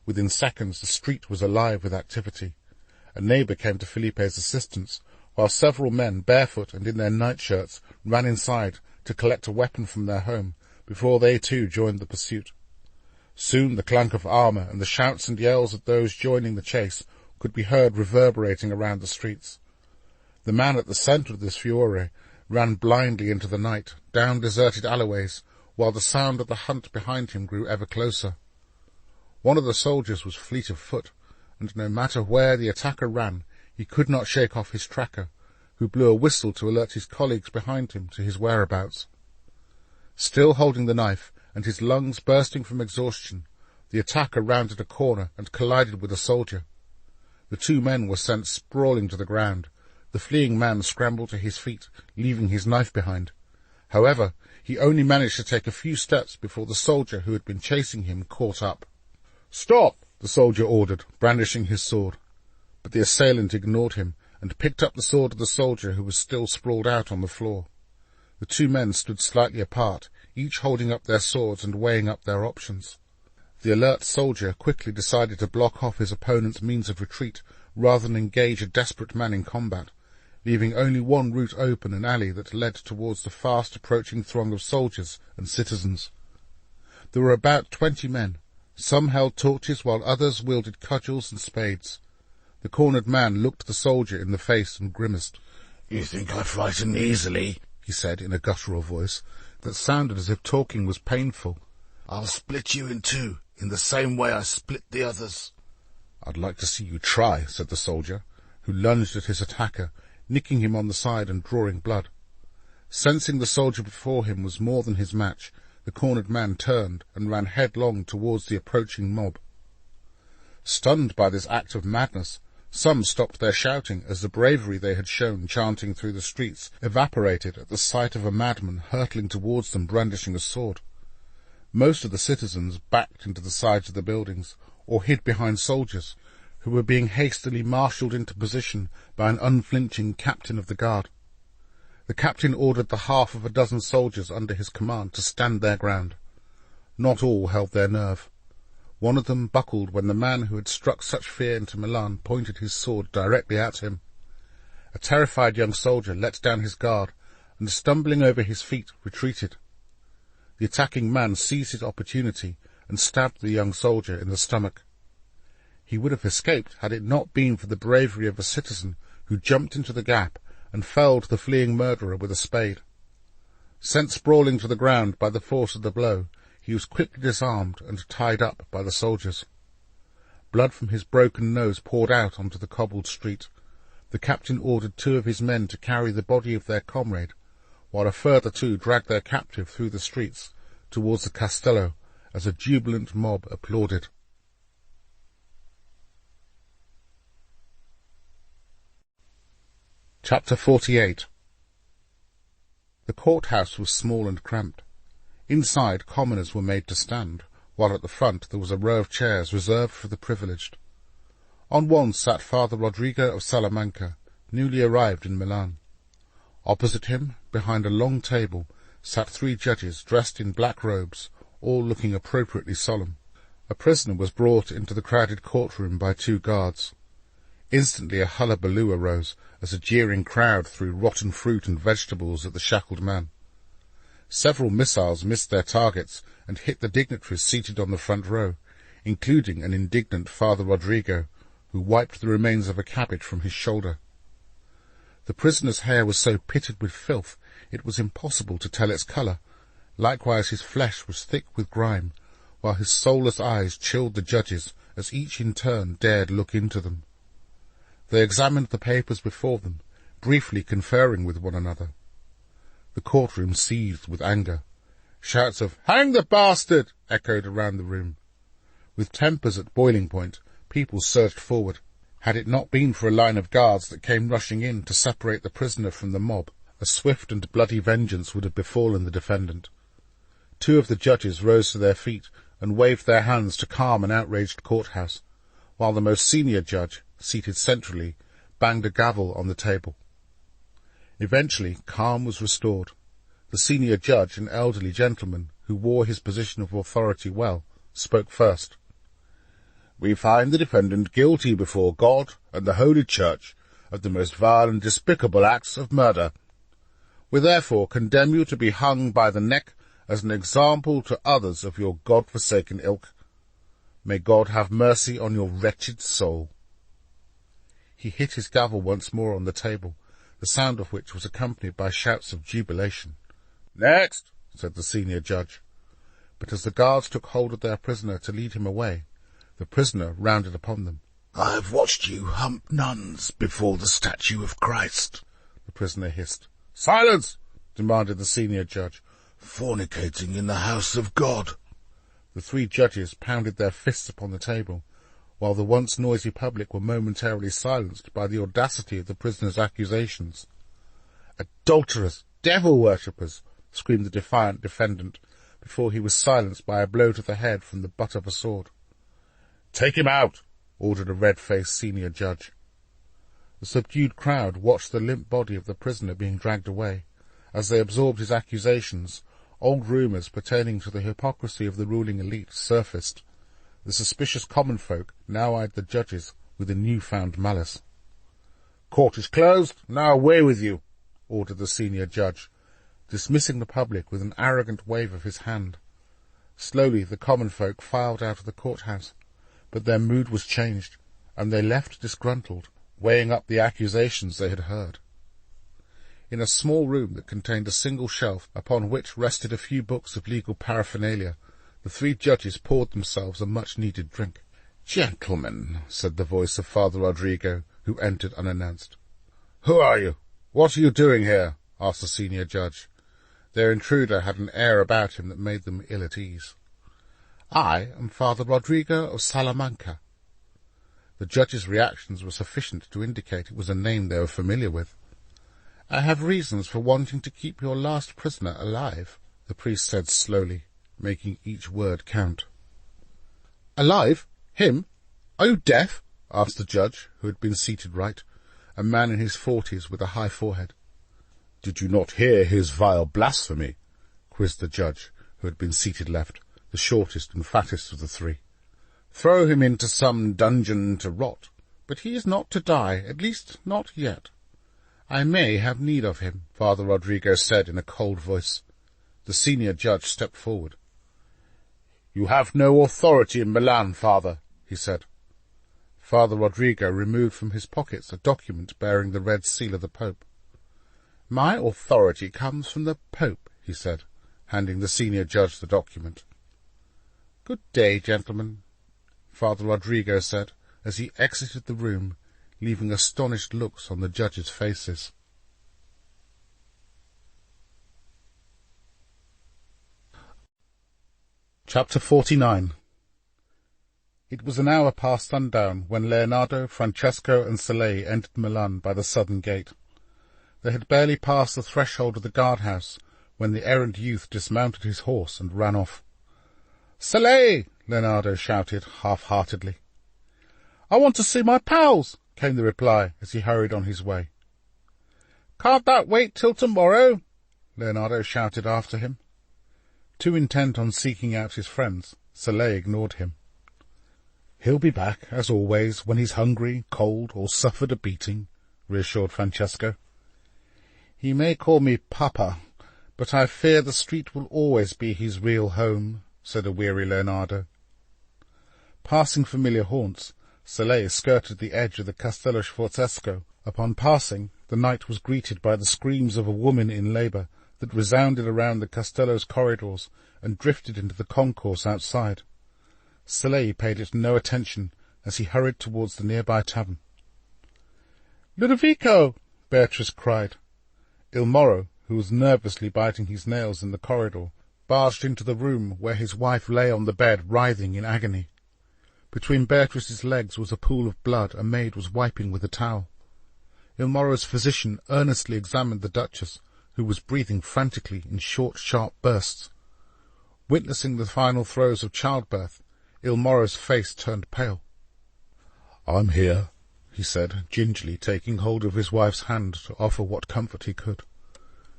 Within seconds the street was alive with activity. A neighbour came to Felipe's assistance, while several men, barefoot and in their nightshirts, ran inside to collect a weapon from their home, before they too joined the pursuit. Soon the clank of armour and the shouts and yells of those joining the chase could be heard reverberating around the streets. The man at the centre of this furore ran blindly into the night, down deserted alleyways, while the sound of the hunt behind him grew ever closer. One of the soldiers was fleet of foot, and no matter where the attacker ran, he could not shake off his tracker, who blew a whistle to alert his colleagues behind him to his whereabouts. Still holding the knife, and his lungs bursting from exhaustion, the attacker rounded a corner and collided with a soldier. The 2 men were sent sprawling to the ground. The fleeing man scrambled to his feet, leaving his knife behind. However, he only managed to take a few steps before the soldier who had been chasing him caught up. "Stop!" the soldier ordered, brandishing his sword. But the assailant ignored him and picked up the sword of the soldier who was still sprawled out on the floor. The 2 men stood slightly apart, each holding up their swords and weighing up their options. The alert soldier quickly decided to block off his opponent's means of retreat rather than engage a desperate man in combat, leaving only one route open, an alley that led towards the fast-approaching throng of soldiers and citizens. There were about 20 men. Some held torches while others wielded cudgels and spades. The cornered man looked the soldier in the face and grimaced. "You think I frighten easily?" he said in a guttural voice that sounded as if talking was painful. "I'll split you in 2, in the same way I split the others." "I'd like to see you try," said the soldier, who lunged at his attacker, nicking him on the side and drawing blood. Sensing the soldier before him was more than his match, the cornered man turned and ran headlong towards the approaching mob. Stunned by this act of madness, some stopped their shouting as the bravery they had shown chanting through the streets evaporated at the sight of a madman hurtling towards them brandishing a sword. Most of the citizens backed into the sides of the buildings or hid behind soldiers, who were being hastily marshalled into position by an unflinching captain of the guard. The captain ordered the half of a dozen soldiers under his command to stand their ground. Not all held their nerve. One of them buckled when the man who had struck such fear into Milan pointed his sword directly at him. A terrified young soldier let down his guard and, stumbling over his feet, retreated. The attacking man seized his opportunity and stabbed the young soldier in the stomach. He would have escaped had it not been for the bravery of a citizen who jumped into the gap and felled the fleeing murderer with a spade. Sent sprawling to the ground by the force of the blow, he was quickly disarmed and tied up by the soldiers. Blood from his broken nose poured out onto the cobbled street. The captain ordered 2 of his men to carry the body of their comrade, while a further 2 dragged their captive through the streets towards the castello as a jubilant mob applauded. Chapter 48. The courthouse was small and cramped. Inside, commoners were made to stand, while at the front there was a row of chairs reserved for the privileged. On one sat Father Rodrigo of Salamanca, newly arrived in Milan. Opposite him, behind a long table, sat 3 judges dressed in black robes, all looking appropriately solemn. A prisoner was brought into the crowded courtroom by 2 guards. Instantly a hullabaloo arose as a jeering crowd threw rotten fruit and vegetables at the shackled man. Several missiles missed their targets and hit the dignitaries seated on the front row, including an indignant Father Rodrigo, who wiped the remains of a cabbage from his shoulder. The prisoner's hair was so pitted with filth it was impossible to tell its colour. Likewise his flesh was thick with grime, while his soulless eyes chilled the judges as each in turn dared look into them. They examined the papers before them, briefly conferring with one another. The courtroom seethed with anger. Shouts of "Hang the bastard!" echoed around the room. With tempers at boiling point, people surged forward. Had it not been for a line of guards that came rushing in to separate the prisoner from the mob, a swift and bloody vengeance would have befallen the defendant. 2 of the judges rose to their feet and waved their hands to calm an outraged courthouse, while the most senior judge, seated centrally, banged a gavel on the table. Eventually, calm was restored. The senior judge, an elderly gentleman who wore his position of authority well, spoke first. "We find the defendant guilty before God and the Holy Church of the most vile and despicable acts of murder. We therefore condemn you to be hung by the neck as an example to others of your God-forsaken ilk. May God have mercy on your wretched soul." He hit his gavel once more on the table, the sound of which was accompanied by shouts of jubilation. "Next," said the senior judge. But as the guards took hold of their prisoner to lead him away, the prisoner rounded upon them. "I have watched you hump nuns before the statue of Christ," the prisoner hissed. "Silence!" demanded the senior judge. "Fornicating in the house of God." The three judges pounded their fists upon the table, while the once noisy public were momentarily silenced by the audacity of the prisoner's accusations. "Adulterers! Devil-worshippers!" screamed the defiant defendant, before he was silenced by a blow to the head from the butt of a sword. "Take him out!" ordered a red-faced senior judge. The subdued crowd watched the limp body of the prisoner being dragged away. As they absorbed his accusations, old rumours pertaining to the hypocrisy of the ruling elite surfaced. The suspicious common folk now eyed the judges with a new-found malice. "Court is closed. Now away with you," ordered the senior judge, dismissing the public with an arrogant wave of his hand. Slowly the common folk filed out of the courthouse, but their mood was changed, and they left disgruntled, weighing up the accusations they had heard. In a small room that contained a single shelf upon which rested a few books of legal paraphernalia, the three judges poured themselves a much-needed drink. "Gentlemen," said the voice of Father Rodrigo, who entered unannounced. "Who are you? What are you doing here?" asked the senior judge. Their intruder had an air about him that made them ill at ease. "I am Father Rodrigo of Salamanca." The judge's reactions were sufficient to indicate it was a name they were familiar with. "I have reasons for wanting to keep your last prisoner alive," the priest said slowly, making each word count. "Alive? Him? Are you deaf?" asked the judge, who had been seated right, a man in his 40s with a high forehead. "Did you not hear his vile blasphemy?" quizzed the judge, who had been seated left, the shortest and fattest of the three. "Throw him into some dungeon to rot, but he is not to die, at least not yet." "I may have need of him," Father Rodrigo said in a cold voice. The senior judge stepped forward. "You have no authority in Milan, Father," he said. Father Rodrigo removed from his pockets a document bearing the red seal of the Pope. "My authority comes from the Pope," he said, handing the senior judge the document. "Good day, gentlemen," Father Rodrigo said, as he exited the room, leaving astonished looks on the judges' faces. Chapter 49. It was an hour past sundown when Leonardo, Francesco, and Soleil entered Milan by the southern gate. They had barely passed the threshold of the guardhouse when the errant youth dismounted his horse and ran off. "Soleil!" Leonardo shouted half-heartedly. "I want to see my pals," came the reply as he hurried on his way. "Can't that wait till tomorrow?" Leonardo shouted after him. Too intent on seeking out his friends, Soleil ignored him. "He'll be back, as always, when he's hungry, cold, or suffered a beating," reassured Francesco. "He may call me Papa, but I fear the street will always be his real home," said a weary Leonardo. Passing familiar haunts, Soleil skirted the edge of the Castello Sforzesco. Upon passing, the knight was greeted by the screams of a woman in labour that resounded around the Castello's corridors and drifted into the concourse outside. Soleil paid it no attention as he hurried towards the nearby tavern. "Ludovico!" Beatrice cried. Il Moro, who was nervously biting his nails in the corridor, barged into the room where his wife lay on the bed writhing in agony. Between Beatrice's legs was a pool of blood a maid was wiping with a towel. Il Moro's physician earnestly examined the Duchess, who was breathing frantically in short, sharp bursts. Witnessing the final throes of childbirth, Il Moro's face turned pale. "I'm here," he said, gingerly taking hold of his wife's hand to offer what comfort he could.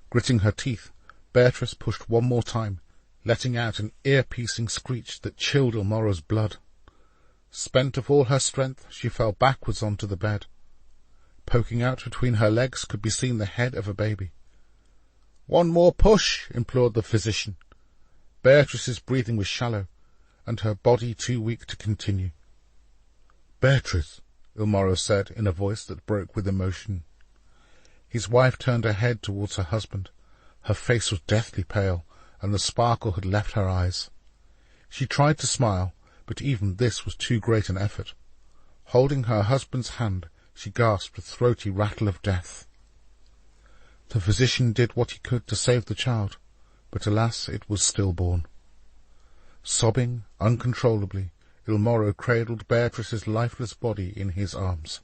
Gritting her teeth, Beatrice pushed one more time, letting out an ear-piercing screech that chilled Il Moro's blood. Spent of all her strength, she fell backwards onto the bed. Poking out between her legs could be seen the head of a baby. "One more push," implored the physician. Beatrice's breathing was shallow, and her body too weak to continue. "Beatrice," Il Moro said in a voice that broke with emotion. His wife turned her head towards her husband. Her face was deathly pale, and the sparkle had left her eyes. She tried to smile, but even this was too great an effort. Holding her husband's hand, she gasped a throaty rattle of death. The physician did what he could to save the child, but alas, it was stillborn. Sobbing uncontrollably, Il Moro cradled Beatrice's lifeless body in his arms.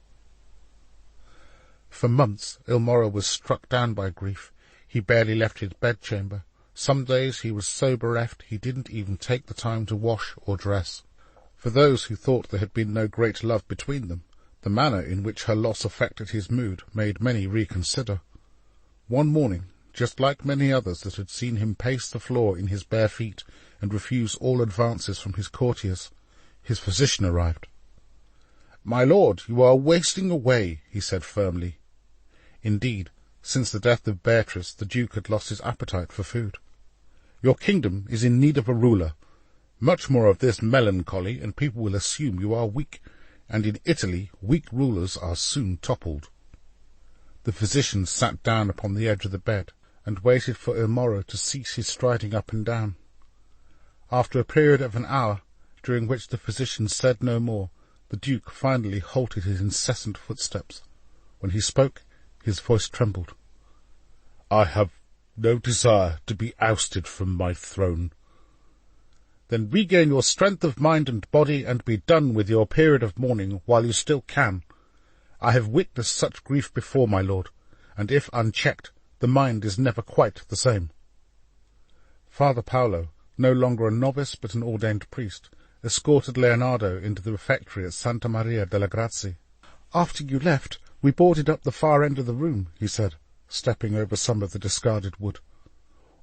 For months Il Moro was struck down by grief. He barely left his bedchamber. Some days he was so bereft he didn't even take the time to wash or dress. For those who thought there had been no great love between them, the manner in which her loss affected his mood made many reconsider. One morning, just like many others that had seen him pace the floor in his bare feet and refuse all advances from his courtiers, his physician arrived. "My lord, you are wasting away," he said firmly. Indeed, since the death of Beatrice, the Duke had lost his appetite for food. "Your kingdom is in need of a ruler. Much more of this melancholy, and people will assume you are weak, and in Italy weak rulers are soon toppled." The physician sat down upon the edge of the bed, and waited for Il Moro to cease his striding up and down. After a period of an hour, during which the physician said no more, the Duke finally halted his incessant footsteps. When he spoke, his voice trembled. "I have no desire to be ousted from my throne." "Then regain your strength of mind and body, and be done with your period of mourning while you still can. I have witnessed such grief before, my lord, and if unchecked, the mind is never quite the same." Father Paolo, no longer a novice but an ordained priest, escorted Leonardo into the refectory at Santa Maria delle Grazie. "After you left, we boarded up the far end of the room," he said, stepping over some of the discarded wood.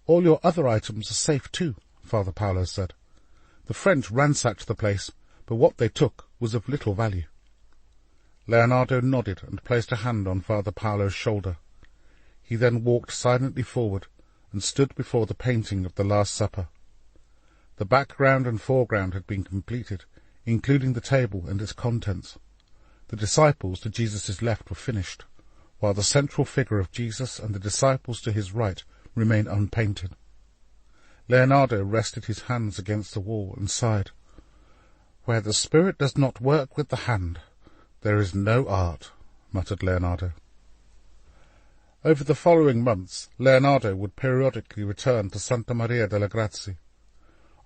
"All your other items are safe too," Father Paolo said. "The French ransacked the place, but what they took was of little value." Leonardo nodded and placed a hand on Father Paolo's shoulder. He then walked silently forward and stood before the painting of the Last Supper. The background and foreground had been completed, including the table and its contents. The disciples to Jesus' left were finished, while the central figure of Jesus and the disciples to his right remained unpainted. Leonardo rested his hands against the wall and sighed. "Where the spirit does not work with the hand, there is no art," muttered Leonardo. Over the following months, Leonardo would periodically return to Santa Maria delle Grazie.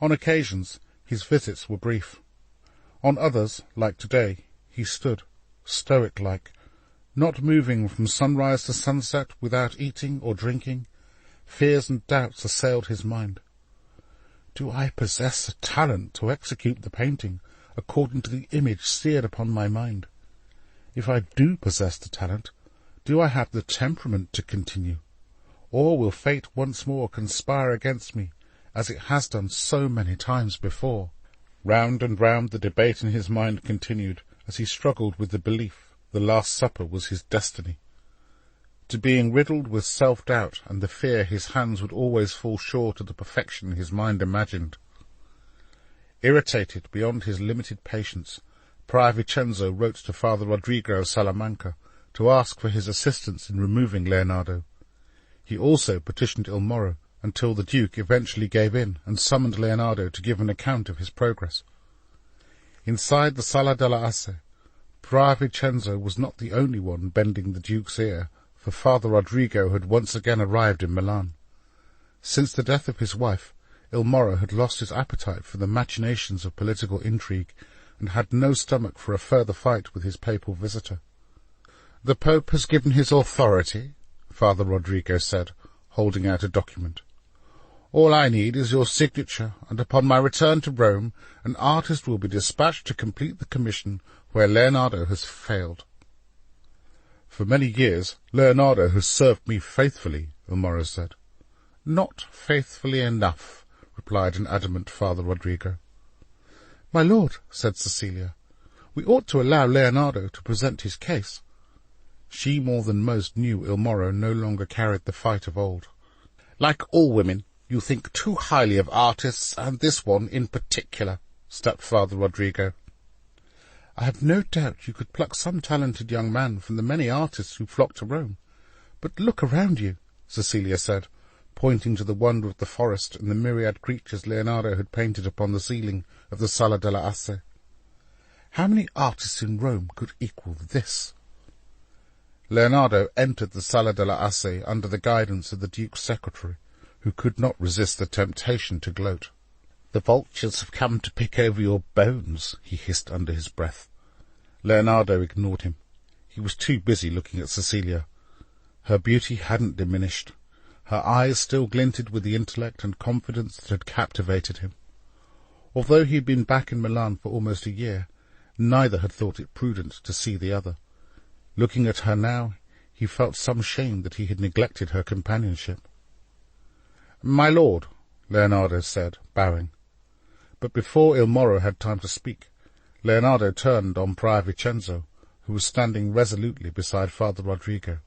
On occasions, his visits were brief. On others, like today, he stood, stoic-like, not moving from sunrise to sunset without eating or drinking. Fears and doubts assailed his mind. Do I possess a talent to execute the painting according to the image seared upon my mind? If I do possess the talent, do I have the temperament to continue? Or will fate once more conspire against me, as it has done so many times before? Round and round the debate in his mind continued, as he struggled with the belief the Last Supper was his destiny. To being riddled with self-doubt and the fear his hands would always fall short of the perfection his mind imagined. Irritated beyond his limited patience, Prior Vincenzo wrote to Father Rodrigo of Salamanca to ask for his assistance in removing Leonardo. He also petitioned Il Moro, until the Duke eventually gave in and summoned Leonardo to give an account of his progress. Inside the Sala della Asse, Prior Vincenzo was not the only one bending the Duke's ear, for Father Rodrigo had once again arrived in Milan. Since the death of his wife, Il Moro had lost his appetite for the machinations of political intrigue, and had no stomach for a further fight with his papal visitor. "The Pope has given his authority," Father Rodrigo said, holding out a document. All I need is your signature, and upon my return to Rome, an artist will be dispatched to complete the commission where Leonardo has failed." "For many years Leonardo has served me faithfully," Ilmoro said. "Not faithfully enough," replied an adamant Father Rodrigo. "My lord," said Cecilia, "we ought to allow Leonardo to present his case." She more than most knew Ilmoro no longer carried the fight of old. "Like all women, you think too highly of artists, and this one in particular," snapped Father Rodrigo. "I have no doubt you could pluck some talented young man from the many artists who flock to Rome. But look around you," Cecilia said, pointing to the wonder of the forest and the myriad creatures Leonardo had painted upon the ceiling of the Sala della Asse. "How many artists in Rome could equal this?" Leonardo entered the Sala della Asse under the guidance of the Duke's secretary, who could not resist the temptation to gloat. "The vultures have come to pick over your bones," he hissed under his breath. Leonardo ignored him. He was too busy looking at Cecilia. Her beauty hadn't diminished. Her eyes still glinted with the intellect and confidence that had captivated him. Although he had been back in Milan for almost a year, neither had thought it prudent to see the other. Looking at her now, he felt some shame that he had neglected her companionship. "My lord," Leonardo said, bowing. But before Ilmoro had time to speak, Leonardo turned on Prior Vincenzo, who was standing resolutely beside Father Rodrigo.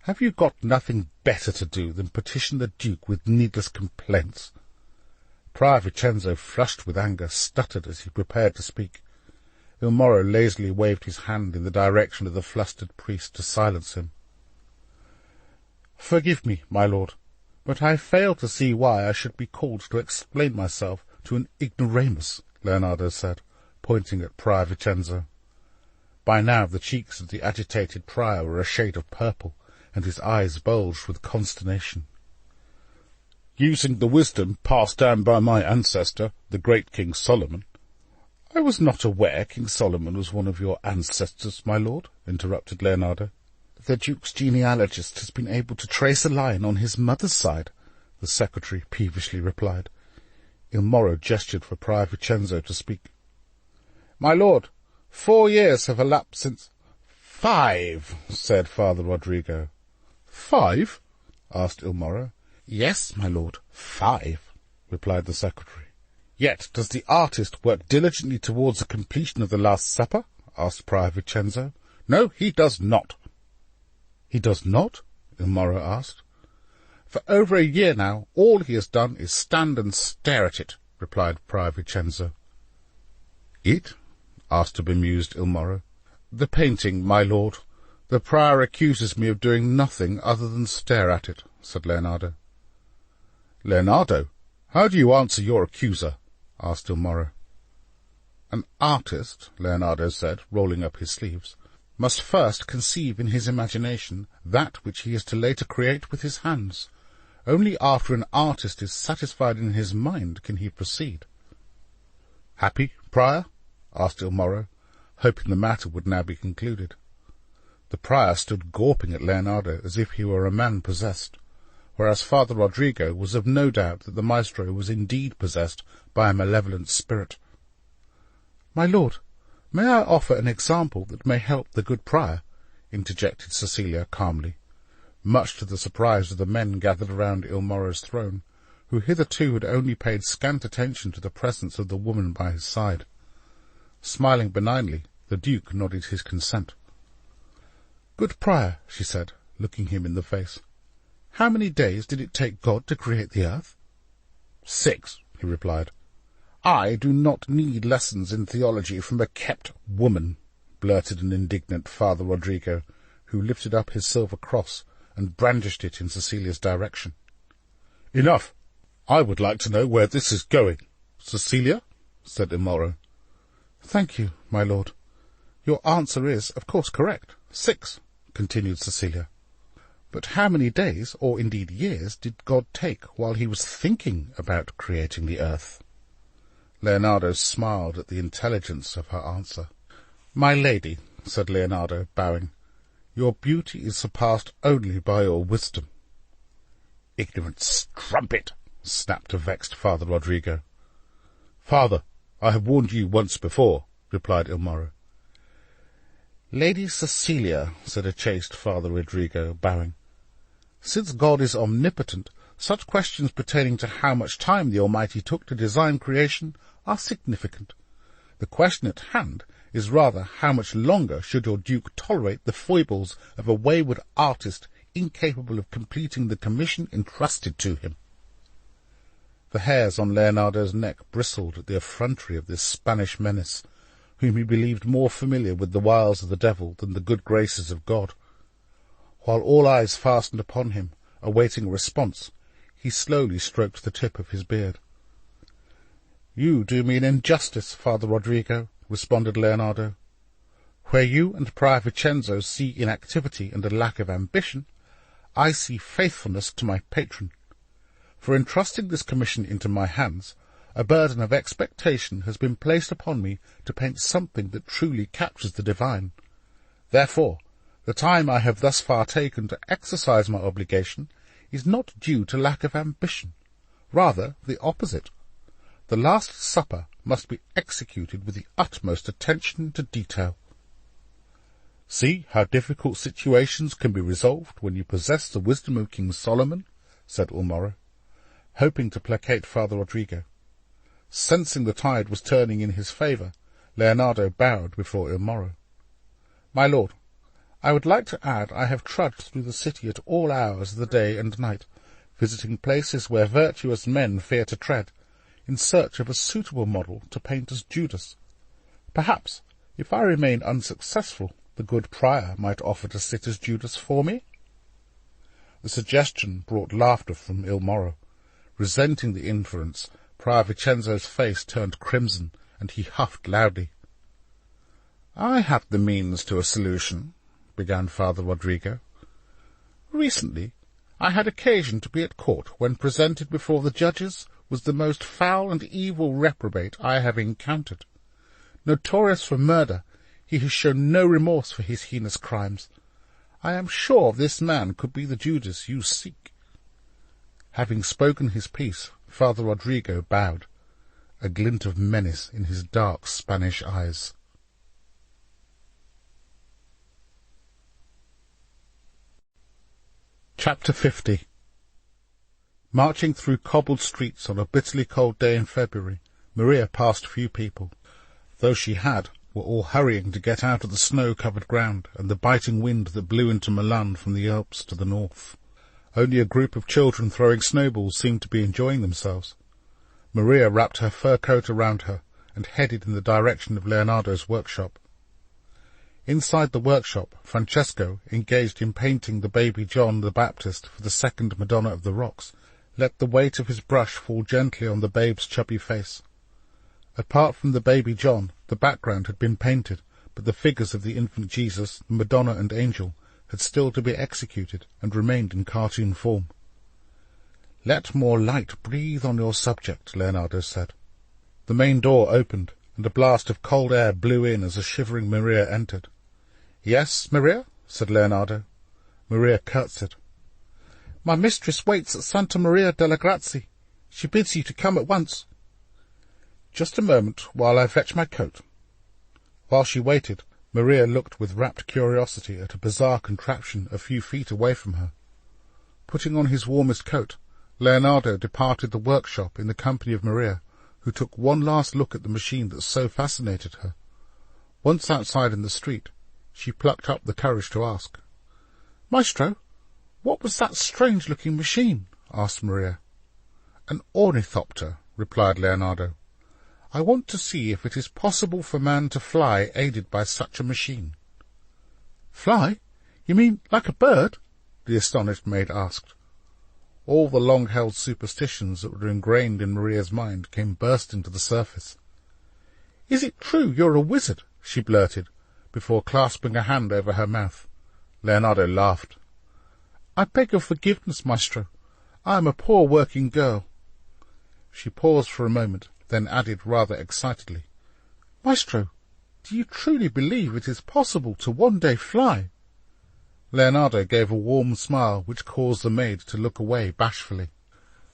"Have you got nothing better to do than petition the Duke with needless complaints?" Prior Vincenzo, flushed with anger, stuttered as he prepared to speak. Ilmoro lazily waved his hand in the direction of the flustered priest to silence him. "Forgive me, my lord, but I fail to see why I should be called to explain myself to an ignoramus," Leonardo said, pointing at Prior Vincenzo. By now the cheeks of the agitated prior were a shade of purple, and his eyes bulged with consternation. "Using the wisdom passed down by my ancestor, the great King Solomon—" "I was not aware King Solomon was one of your ancestors, my lord," interrupted Leonardo. "The Duke's genealogist has been able to trace a line on his mother's side," the secretary peevishly replied. Ilmoro gestured for Prior Vincenzo to speak. "My lord, 4 years have elapsed since—" "5, said Father Rodrigo. "5?" asked Ilmoro. "Yes, my lord, 5, replied the secretary. "Yet does the artist work diligently towards the completion of the Last Supper?" asked Prior Vincenzo. "No, he does not." "He does not?" Ilmoro asked. "For over a year now, all he has done is stand and stare at it," replied Prior Vincenzo. "It?" asked a bemused Ilmoro. "The painting, my lord. The prior accuses me of doing nothing other than stare at it," said Leonardo. "Leonardo, how do you answer your accuser?" asked Ilmoro. "An artist," Leonardo said, rolling up his sleeves, "must first conceive in his imagination that which he is to later create with his hands. Only after an artist is satisfied in his mind can he proceed." "Happy, prior?" asked Ilmoro, hoping the matter would now be concluded. The prior stood gawping at Leonardo as if he were a man possessed, whereas Father Rodrigo was of no doubt that the maestro was indeed possessed by a malevolent spirit. "My lord, may I offer an example that may help the good prior?" interjected Cecilia calmly, much to the surprise of the men gathered around Ilmoro's throne, who hitherto had only paid scant attention to the presence of the woman by his side. Smiling benignly, the Duke nodded his consent. "Good prior," she said, looking him in the face, "how many days did it take God to create the earth?" 6, he replied. "I do not need lessons in theology from a kept woman," blurted an indignant Father Rodrigo, who lifted up his silver cross and brandished it in Cecilia's direction. "Enough! I would like to know where this is going." "Cecilia?" said Ilmoro. "Thank you, my lord. Your answer is, of course, correct. 6, continued Cecilia. "But how many days, or indeed years, did God take while he was thinking about creating the earth?" Leonardo smiled at the intelligence of her answer. "My lady," said Leonardo, bowing, "your beauty is surpassed only by your wisdom." "Ignorant strumpet!" snapped a vexed Father Rodrigo. "Father, I have warned you once before," replied Il Moro. "Lady Cecilia," said a chaste Father Rodrigo, bowing, "since God is omnipotent, such questions pertaining to how much time the Almighty took to design creation are significant. The question at hand is rather how much longer should your Duke tolerate the foibles of a wayward artist incapable of completing the commission entrusted to him." The hairs on Leonardo's neck bristled at the effrontery of this Spanish menace, whom he believed more familiar with the wiles of the devil than the good graces of God. While all eyes fastened upon him, awaiting a response, he slowly stroked the tip of his beard. "You do me an injustice, Father Rodrigo," responded Leonardo. "Where you and Prior Vincenzo see inactivity and a lack of ambition, I see faithfulness to my patron. For entrusting this commission into my hands, a burden of expectation has been placed upon me to paint something that truly captures the divine. Therefore, the time I have thus far taken to exercise my obligation is not due to lack of ambition, rather the opposite. The Last Supper must be executed with the utmost attention to detail." "See how difficult situations can be resolved when you possess the wisdom of King Solomon," said Il Moro, hoping to placate Father Rodrigo. Sensing the tide was turning in his favour, Leonardo bowed before Il Moro. "My lord, I would like to add I have trudged through the city at all hours of the day and night, visiting places where virtuous men fear to tread, in search of a suitable model to paint as Judas. Perhaps, if I remain unsuccessful, the good prior might offer to sit as Judas for me." The suggestion brought laughter from Il Moro. Resenting the inference, Prior Vincenzo's face turned crimson, and he huffed loudly. "I have the means to a solution," began Father Rodrigo. "Recently I had occasion to be at court when presented before the judges was the most foul and evil reprobate I have encountered. Notorious for murder, he has shown no remorse for his heinous crimes. I am sure this man could be the Judas you seek." Having spoken his piece, Father Rodrigo bowed, a glint of menace in his dark Spanish eyes. Chapter 50. Marching through cobbled streets on a bitterly cold day in February, Maria passed few people. Those she had were all hurrying to get out of the snow-covered ground and the biting wind that blew into Milan from the Alps to the north. Only a group of children throwing snowballs seemed to be enjoying themselves. Maria wrapped her fur coat around her and headed in the direction of Leonardo's workshop. Inside the workshop, Francesco, engaged in painting the baby John the Baptist for the second Madonna of the Rocks, let the weight of his brush fall gently on the babe's chubby face. Apart from the baby John, the background had been painted, but the figures of the infant Jesus, the Madonna and Angel, had still to be executed and remained in cartoon form. "Let more light breathe on your subject," Leonardo said. The main door opened, and a blast of cold air blew in as a shivering Maria entered. "Yes, Maria?" said Leonardo. Maria curtsied. "My mistress waits at Santa Maria delle Grazie. She bids you to come at once." "Just a moment while I fetch my coat." While she waited, Maria looked with rapt curiosity at a bizarre contraption a few feet away from her. Putting on his warmest coat, Leonardo departed the workshop in the company of Maria, who took one last look at the machine that so fascinated her. Once outside in the street, she plucked up the courage to ask. "Maestro, what was that strange-looking machine?" asked Maria. "An ornithopter," replied Leonardo. "I want to see if it is possible for man to fly aided by such a machine." "Fly? You mean like a bird?" the astonished maid asked. All the long-held superstitions that were ingrained in Maria's mind came bursting to the surface. "Is it true you're a wizard?" she blurted, before clasping a hand over her mouth. Leonardo laughed. "I beg your forgiveness, Maestro. I am a poor working girl." She paused for a moment, then added rather excitedly, "Maestro, do you truly believe it is possible to one day fly?" Leonardo gave a warm smile which caused the maid to look away bashfully.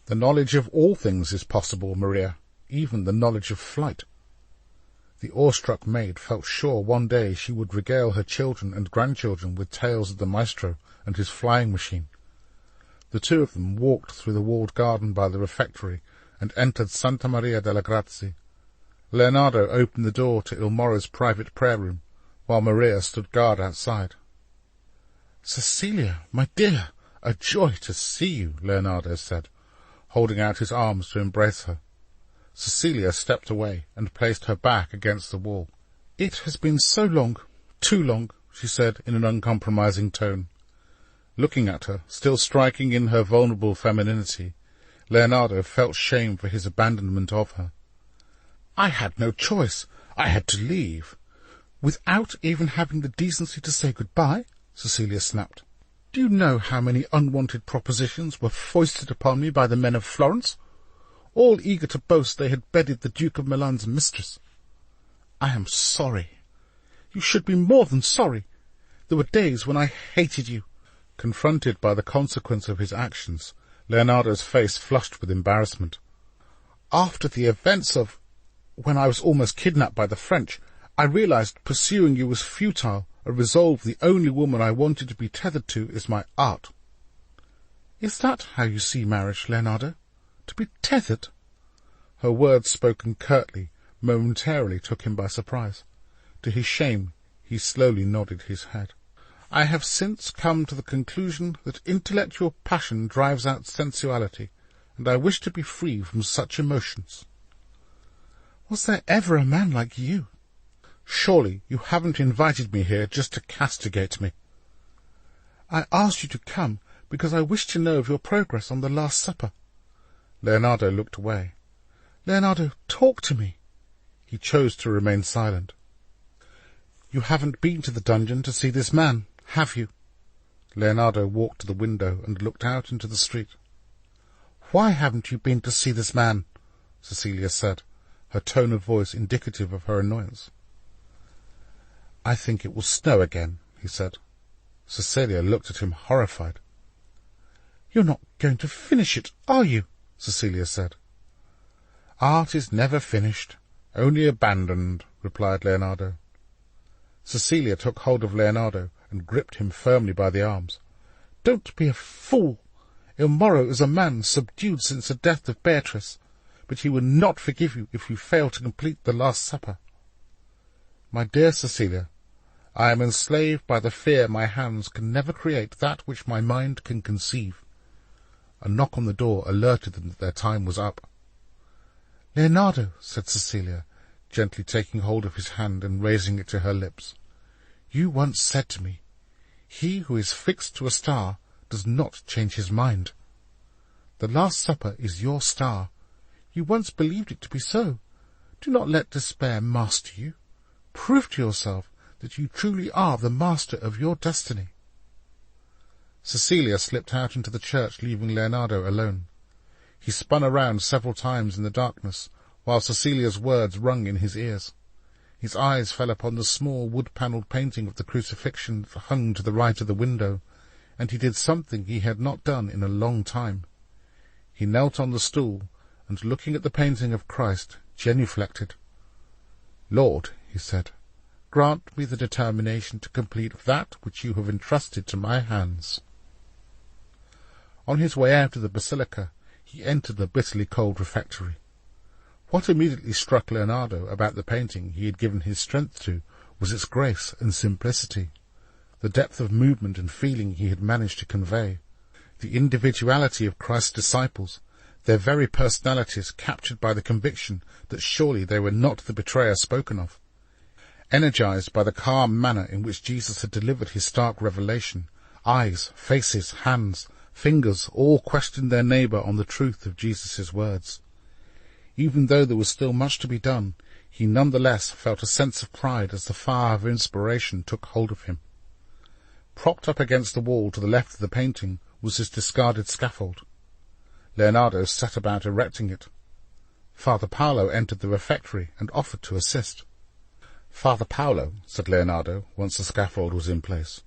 "The knowledge of all things is possible, Maria, even the knowledge of flight." The awestruck maid felt sure one day she would regale her children and grandchildren with tales of the maestro and his flying machine. The two of them walked through the walled garden by the refectory and entered Santa Maria delle Grazie. Leonardo opened the door to Il Moro's private prayer room, while Maria stood guard outside. "Cecilia, my dear, a joy to see you," Leonardo said, holding out his arms to embrace her. Cecilia stepped away and placed her back against the wall. "It has been so long, too long," she said in an uncompromising tone. Looking at her, still striking in her vulnerable femininity, Leonardo felt shame for his abandonment of her. "I had no choice. I had to leave." "Without even having the decency to say good-bye?" Cecilia snapped. "Do you know how many unwanted propositions were foisted upon me by the men of Florence, all eager to boast they had bedded the Duke of Milan's mistress? I am sorry. You should be more than sorry. There were days when I hated you." Confronted by the consequence of his actions, Leonardo's face flushed with embarrassment. "After the events of when I was almost kidnapped by the French, I realized pursuing you was futile, and resolved the only woman I wanted to be tethered to is my art." "Is that how you see marriage, Leonardo? To be tethered?" Her words, spoken curtly, momentarily took him by surprise. To his shame, he slowly nodded his head. "I have since come to the conclusion that intellectual passion drives out sensuality, and I wish to be free from such emotions." "Was there ever a man like you?" "Surely you haven't invited me here just to castigate me." "I asked you to come because I wish to know of your progress on the Last Supper." Leonardo looked away. "Leonardo, talk to me." He chose to remain silent. "You haven't been to the dungeon to see this man, have you?" Leonardo walked to the window and looked out into the street. "Why haven't you been to see this man?" Cecilia said, her tone of voice indicative of her annoyance. "I think it will snow again," he said. Cecilia looked at him horrified. "You're not going to finish it, are you?" Cecilia said. "Art is never finished, only abandoned," replied Leonardo. Cecilia took hold of Leonardo and gripped him firmly by the arms. "Don't be a fool. Il Moro is a man subdued since the death of Beatrice, but he will not forgive you if you fail to complete the Last Supper." "My dear Cecilia, I am enslaved by the fear my hands can never create that which my mind can conceive." A knock on the door alerted them that their time was up. "Leonardo," said Cecilia, gently taking hold of his hand and raising it to her lips, "you once said to me, 'He who is fixed to a star does not change his mind.' The Last Supper is your star. You once believed it to be so. Do not let despair master you. Prove to yourself that you truly are the master of your destiny." Cecilia slipped out into the church, leaving Leonardo alone. He spun around several times in the darkness, while Cecilia's words rung in his ears. His eyes fell upon the small wood-panelled painting of the crucifixion that hung to the right of the window, and he did something he had not done in a long time. He knelt on the stool, and looking at the painting of Christ, genuflected. "Lord," he said, "grant me the determination to complete that which you have entrusted to my hands." On his way out of the basilica, he entered the bitterly cold refectory. What immediately struck Leonardo about the painting he had given his strength to was its grace and simplicity, the depth of movement and feeling he had managed to convey, the individuality of Christ's disciples, their very personalities captured by the conviction that surely they were not the betrayer spoken of. Energized by the calm manner in which Jesus had delivered his stark revelation, eyes, faces, hands, fingers all questioned their neighbour on the truth of Jesus' words. Even though there was still much to be done, he none the less felt a sense of pride as the fire of inspiration took hold of him. Propped up against the wall to the left of the painting was his discarded scaffold. Leonardo set about erecting it. Father Paolo entered the refectory and offered to assist. "Father Paolo," said Leonardo, once the scaffold was in place,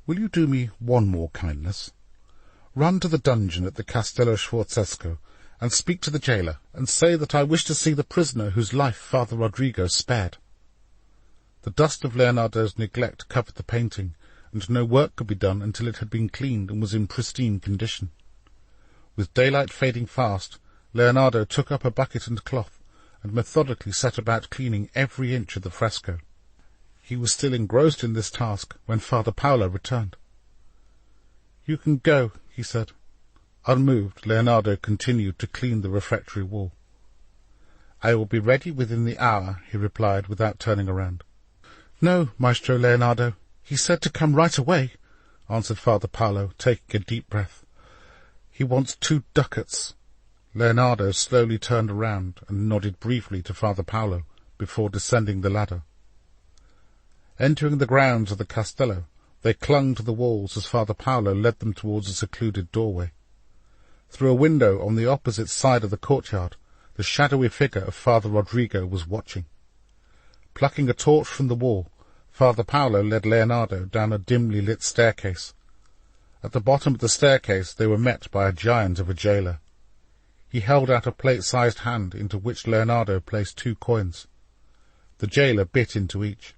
will you do me one more kindness? Run to the dungeon at the Castello Sforzesco and speak to the jailer, and say that I wish to see the prisoner whose life Father Rodrigo spared." The dust of Leonardo's neglect covered the painting, and no work could be done until it had been cleaned and was in pristine condition. With daylight fading fast, Leonardo took up a bucket and cloth, and methodically set about cleaning every inch of the fresco. He was still engrossed in this task when Father Paolo returned. "You can go," he said. Unmoved, Leonardo continued to clean the refectory wall. "I will be ready within the hour," he replied without turning around. "No, Maestro Leonardo, he said to come right away," answered Father Paolo, taking a deep breath. "He wants 2 ducats. Leonardo slowly turned around and nodded briefly to Father Paolo before descending the ladder. Entering the grounds of the Castello, they clung to the walls as Father Paolo led them towards a secluded doorway. Through a window on the opposite side of the courtyard, the shadowy figure of Father Rodrigo was watching. Plucking a torch from the wall, Father Paolo led Leonardo down a dimly lit staircase. At the bottom of the staircase they were met by a giant of a jailer. He held out a plate-sized hand into which Leonardo placed 2 coins. The jailer bit into each.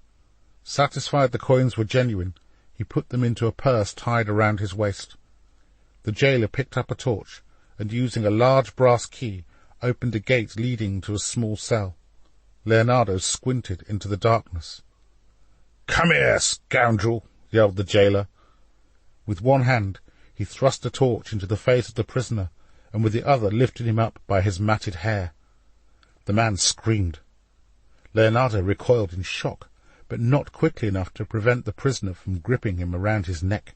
Satisfied the coins were genuine, he put them into a purse tied around his waist. The jailer picked up a torch, and using a large brass key, opened a gate leading to a small cell. Leonardo squinted into the darkness. "Come here, scoundrel!" yelled the jailer. With one hand he thrust a torch into the face of the prisoner, and with the other lifted him up by his matted hair. The man screamed. Leonardo recoiled in shock, but not quickly enough to prevent the prisoner from gripping him around his neck.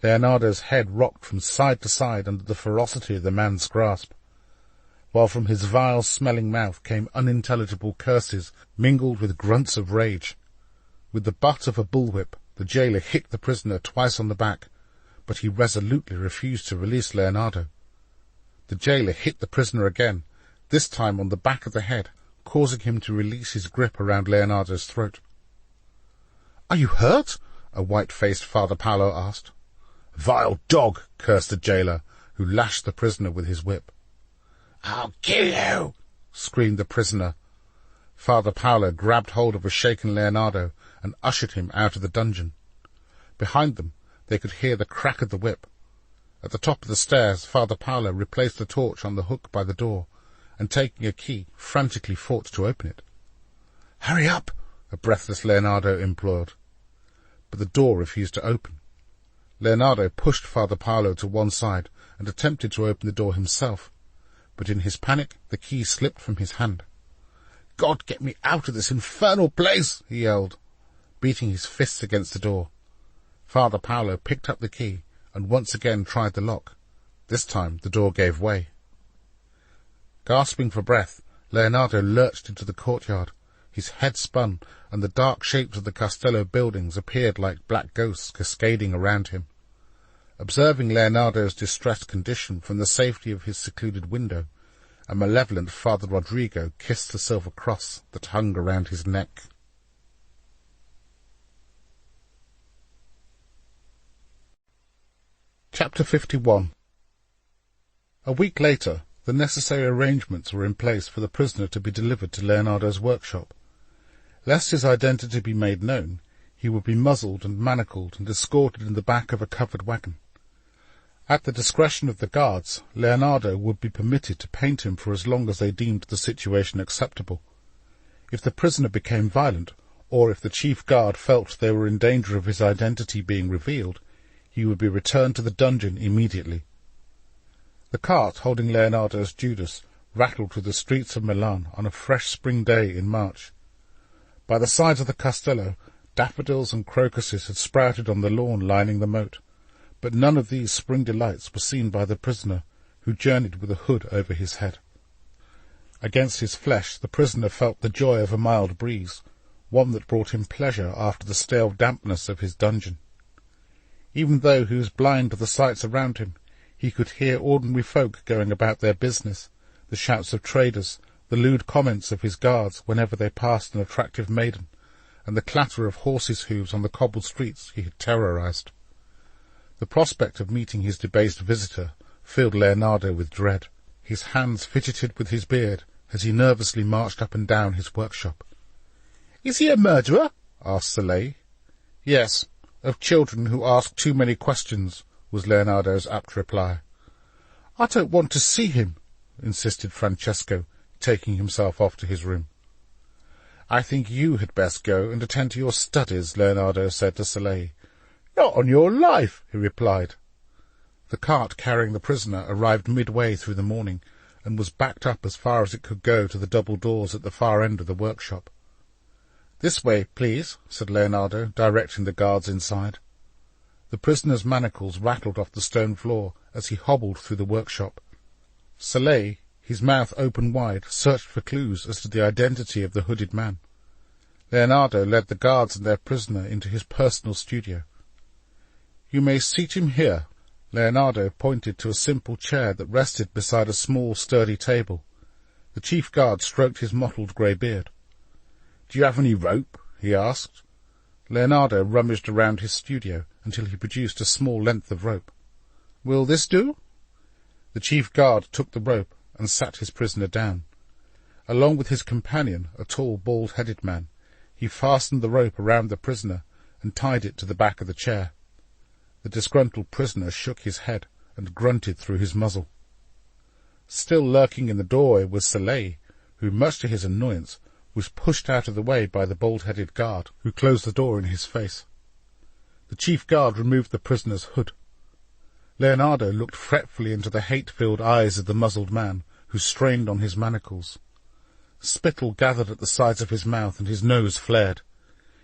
Leonardo's head rocked from side to side under the ferocity of the man's grasp, while from his vile-smelling mouth came unintelligible curses mingled with grunts of rage. With the butt of a bullwhip, the jailer hit the prisoner twice on the back, but he resolutely refused to release Leonardo. The jailer hit the prisoner again, this time on the back of the head, causing him to release his grip around Leonardo's throat. "Are you hurt?" a white-faced Father Paolo asked. "Vile dog!" cursed the jailer, who lashed the prisoner with his whip. "I'll kill you!" screamed the prisoner. Father Paolo grabbed hold of a shaken Leonardo and ushered him out of the dungeon. Behind them they could hear the crack of the whip. At the top of the stairs, Father Paolo replaced the torch on the hook by the door, and taking a key, frantically fought to open it. "Hurry up!" a breathless Leonardo implored. But the door refused to open. Leonardo pushed Father Paolo to one side and attempted to open the door himself, but in his panic the key slipped from his hand. "God, get me out of this infernal place!" he yelled, beating his fists against the door. Father Paolo picked up the key and once again tried the lock. This time the door gave way. Gasping for breath, Leonardo lurched into the courtyard. His head spun, and the dark shapes of the Castello buildings appeared like black ghosts cascading around him. Observing Leonardo's distressed condition from the safety of his secluded window, a malevolent Father Rodrigo kissed the silver cross that hung around his neck. Chapter 51. A week later, the necessary arrangements were in place for the prisoner to be delivered to Leonardo's workshop. Lest his identity be made known, he would be muzzled and manacled and escorted in the back of a covered wagon. At the discretion of the guards, Leonardo would be permitted to paint him for as long as they deemed the situation acceptable. If the prisoner became violent, or if the chief guard felt they were in danger of his identity being revealed, he would be returned to the dungeon immediately. The cart holding Leonardo's Judas rattled through the streets of Milan on a fresh spring day in March. By the sides of the Castello, daffodils and crocuses had sprouted on the lawn lining the moat, but none of these spring delights were seen by the prisoner, who journeyed with a hood over his head. Against his flesh the prisoner felt the joy of a mild breeze, one that brought him pleasure after the stale dampness of his dungeon. Even though he was blind to the sights around him, he could hear ordinary folk going about their business, the shouts of traders, the lewd comments of his guards whenever they passed an attractive maiden, and the clatter of horses' hooves on the cobbled streets he had terrorized. The prospect of meeting his debased visitor filled Leonardo with dread. His hands fidgeted with his beard as he nervously marched up and down his workshop. "Is he a murderer?" asked Soleil. "Yes, of children who ask too many questions," was Leonardo's apt reply. "I don't want to see him," insisted Francesco, taking himself off to his room. "I think you had best go and attend to your studies," Leonardo said to Soleil. "Not on your life," he replied. The cart carrying the prisoner arrived midway through the morning, and was backed up as far as it could go to the double doors at the far end of the workshop. "This way, please," said Leonardo, directing the guards inside. The prisoner's manacles rattled off the stone floor as he hobbled through the workshop. Soleil, his mouth open wide, searched for clues as to the identity of the hooded man. Leonardo led the guards and their prisoner into his personal studio. "You may seat him here." Leonardo pointed to a simple chair that rested beside a small, sturdy table. The chief guard stroked his mottled grey beard. "Do you have any rope?" he asked. Leonardo rummaged around his studio until he produced a small length of rope. "Will this do?" The chief guard took the rope and sat his prisoner down. Along with his companion, a tall, bald-headed man, he fastened the rope around the prisoner and tied it to the back of the chair. The disgruntled prisoner shook his head and grunted through his muzzle. Still lurking in the doorway was Soleil, who, much to his annoyance, was pushed out of the way by the bald-headed guard, who closed the door in his face. The chief guard removed the prisoner's hood. Leonardo looked fretfully into the hate-filled eyes of the muzzled man, who strained on his manacles. Spittle gathered at the sides of his mouth, and his nose flared.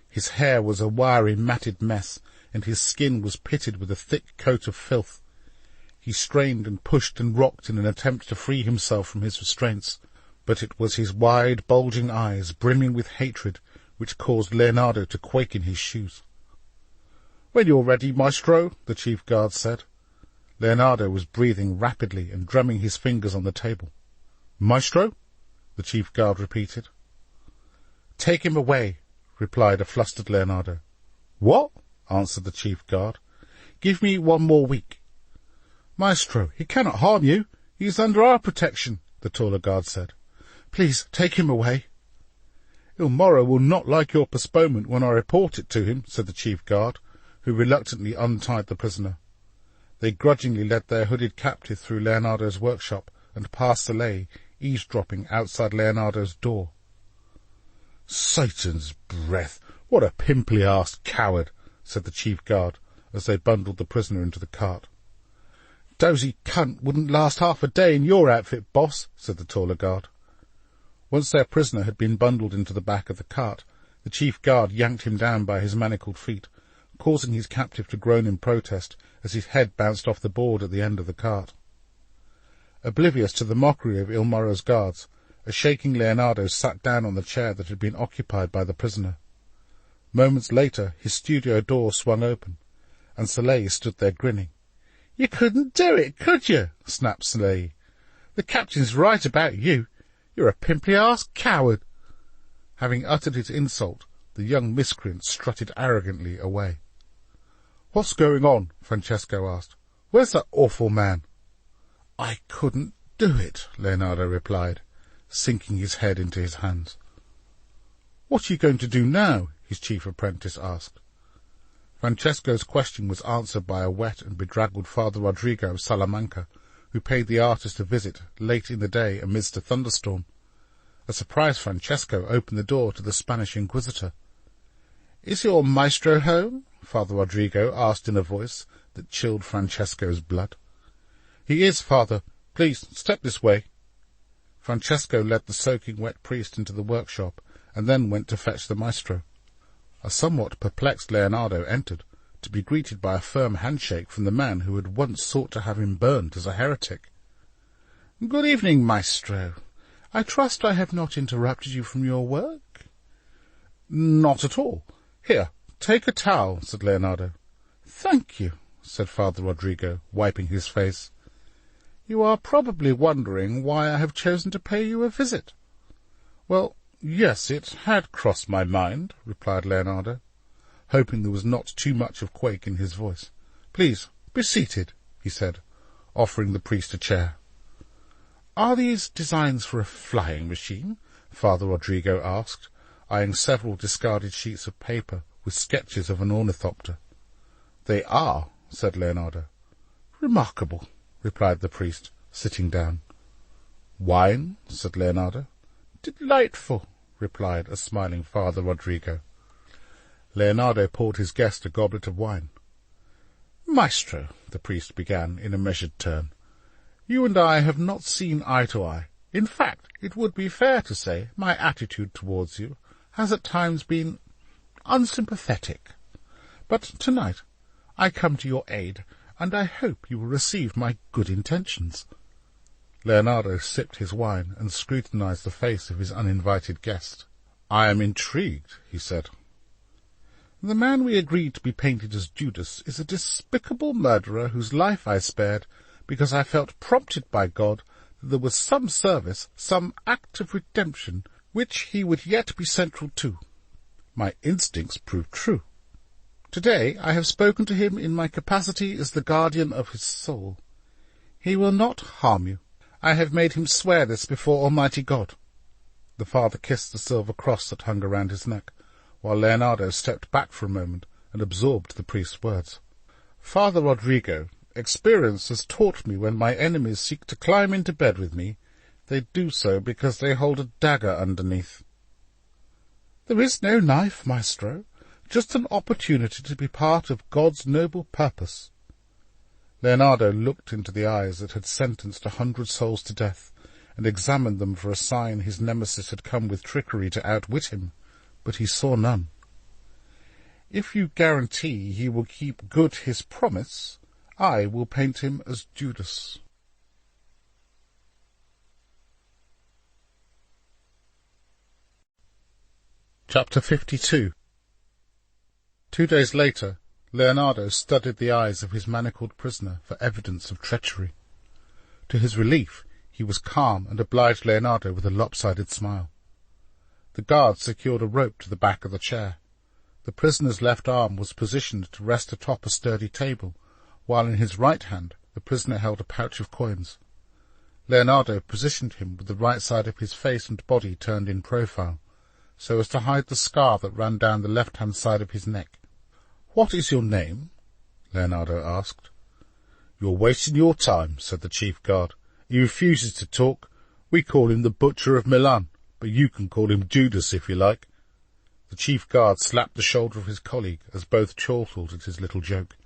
His hair was a wiry, matted mess, and his skin was pitted with a thick coat of filth. He strained and pushed and rocked in an attempt to free himself from his restraints, but it was his wide, bulging eyes, brimming with hatred, which caused Leonardo to quake in his shoes. "When you're ready, maestro," the chief guard said. Leonardo was breathing rapidly and drumming his fingers on the table. "Maestro?" the chief guard repeated. "Take him away," replied a flustered Leonardo. "What?" answered the chief guard. "Give me 1 more week." "Maestro, he cannot harm you. He is under our protection," the taller guard said. "Please take him away." "Il Moro will not like your postponement when I report it to him," said the chief guard, who reluctantly untied the prisoner. They grudgingly led their hooded captive through Leonardo's workshop and past Soleil, eavesdropping outside Leonardo's door. "Satan's breath! What a pimply-arsed coward!" said the chief guard, as they bundled the prisoner into the cart. "Dozy cunt wouldn't last half a day in your outfit, boss," said the taller guard. Once their prisoner had been bundled into the back of the cart, the chief guard yanked him down by his manacled feet, causing his captive to groan in protest as his head bounced off the board at the end of the cart. Oblivious to the mockery of Il Moro's guards, a shaking Leonardo sat down on the chair that had been occupied by the prisoner. Moments later his studio door swung open, and Soleil stood there grinning. "You couldn't do it, could you?" snapped Soleil. "The captain's right about you. You're a pimply-arsed coward." Having uttered his insult, the young miscreant strutted arrogantly away. "What's going on?" Francesco asked. "Where's that awful man?" "I couldn't do it," Leonardo replied, sinking his head into his hands. "What are you going to do now?" his chief apprentice asked. Francesco's question was answered by a wet and bedraggled Father Rodrigo of Salamanca, who paid the artist a visit late in the day amidst a thunderstorm. A surprised Francesco opened the door to the Spanish Inquisitor. "Is your maestro home?" Father Rodrigo asked in a voice that chilled Francesco's blood. "He is, Father. Please, step this way." Francesco led the soaking wet priest into the workshop, and then went to fetch the maestro. A somewhat perplexed Leonardo entered, to be greeted by a firm handshake from the man who had once sought to have him burnt as a heretic. "Good evening, maestro. I trust I have not interrupted you from your work?" "Not at all. Here, take a towel," said Leonardo. "Thank you," said Father Rodrigo, wiping his face. "You are probably wondering why I have chosen to pay you a visit. Well, Yes, it had crossed my mind, replied Leonardo, hoping there was not too much of quake in his voice. Please, be seated, he said, offering the priest a chair. Are these designs for a flying machine? Father Rodrigo asked, eyeing several discarded sheets of paper with sketches of an ornithopter. They are, said Leonardo. Remarkable, replied the priest, sitting down. Wine, said Leonardo. Delightful, replied a smiling Father Rodrigo. Leonardo poured his guest a goblet of wine. Maestro, the priest began in a measured tone, you and I have not seen eye to eye. In fact, it would be fair to say my attitude towards you has at times been unsympathetic. But tonight I come to your aid, and I hope you will receive my good intentions. Leonardo sipped his wine and scrutinized the face of his uninvited guest. I am intrigued, he said. The man we agreed to be painted as Judas is a despicable murderer whose life I spared because I felt prompted by God that there was some service, some act of redemption, which he would yet be central to. My instincts proved true. Today I have spoken to him in my capacity as the guardian of his soul. He will not harm you. I have made him swear this before Almighty God. The father kissed the silver cross that hung around his neck, while Leonardo stepped back for a moment and absorbed the priest's words. Father Rodrigo, experience has taught me when my enemies seek to climb into bed with me, they do so because they hold a dagger underneath. There is no knife, Maestro, just an opportunity to be part of God's noble purpose. Leonardo looked into the eyes that had sentenced 100 souls to death, and examined them for a sign his nemesis had come with trickery to outwit him, but he saw none. If you guarantee he will keep good his promise, I will paint him as Judas. Chapter 52. 2 days later, Leonardo studied the eyes of his manacled prisoner for evidence of treachery. To his relief, he was calm and obliged Leonardo with a lopsided smile. The guard secured a rope to the back of the chair. The prisoner's left arm was positioned to rest atop a sturdy table, while in his right hand the prisoner held a pouch of coins. Leonardo positioned him with the right side of his face and body turned in profile, so as to hide the scar that ran down the left-hand side of his neck. "What is your name?" Leonardo asked. "You're wasting your time," said the chief guard. "He refuses to talk. We call him the Butcher of Milan, but you can call him Judas if you like." The chief guard slapped the shoulder of his colleague as both chortled at his little joke.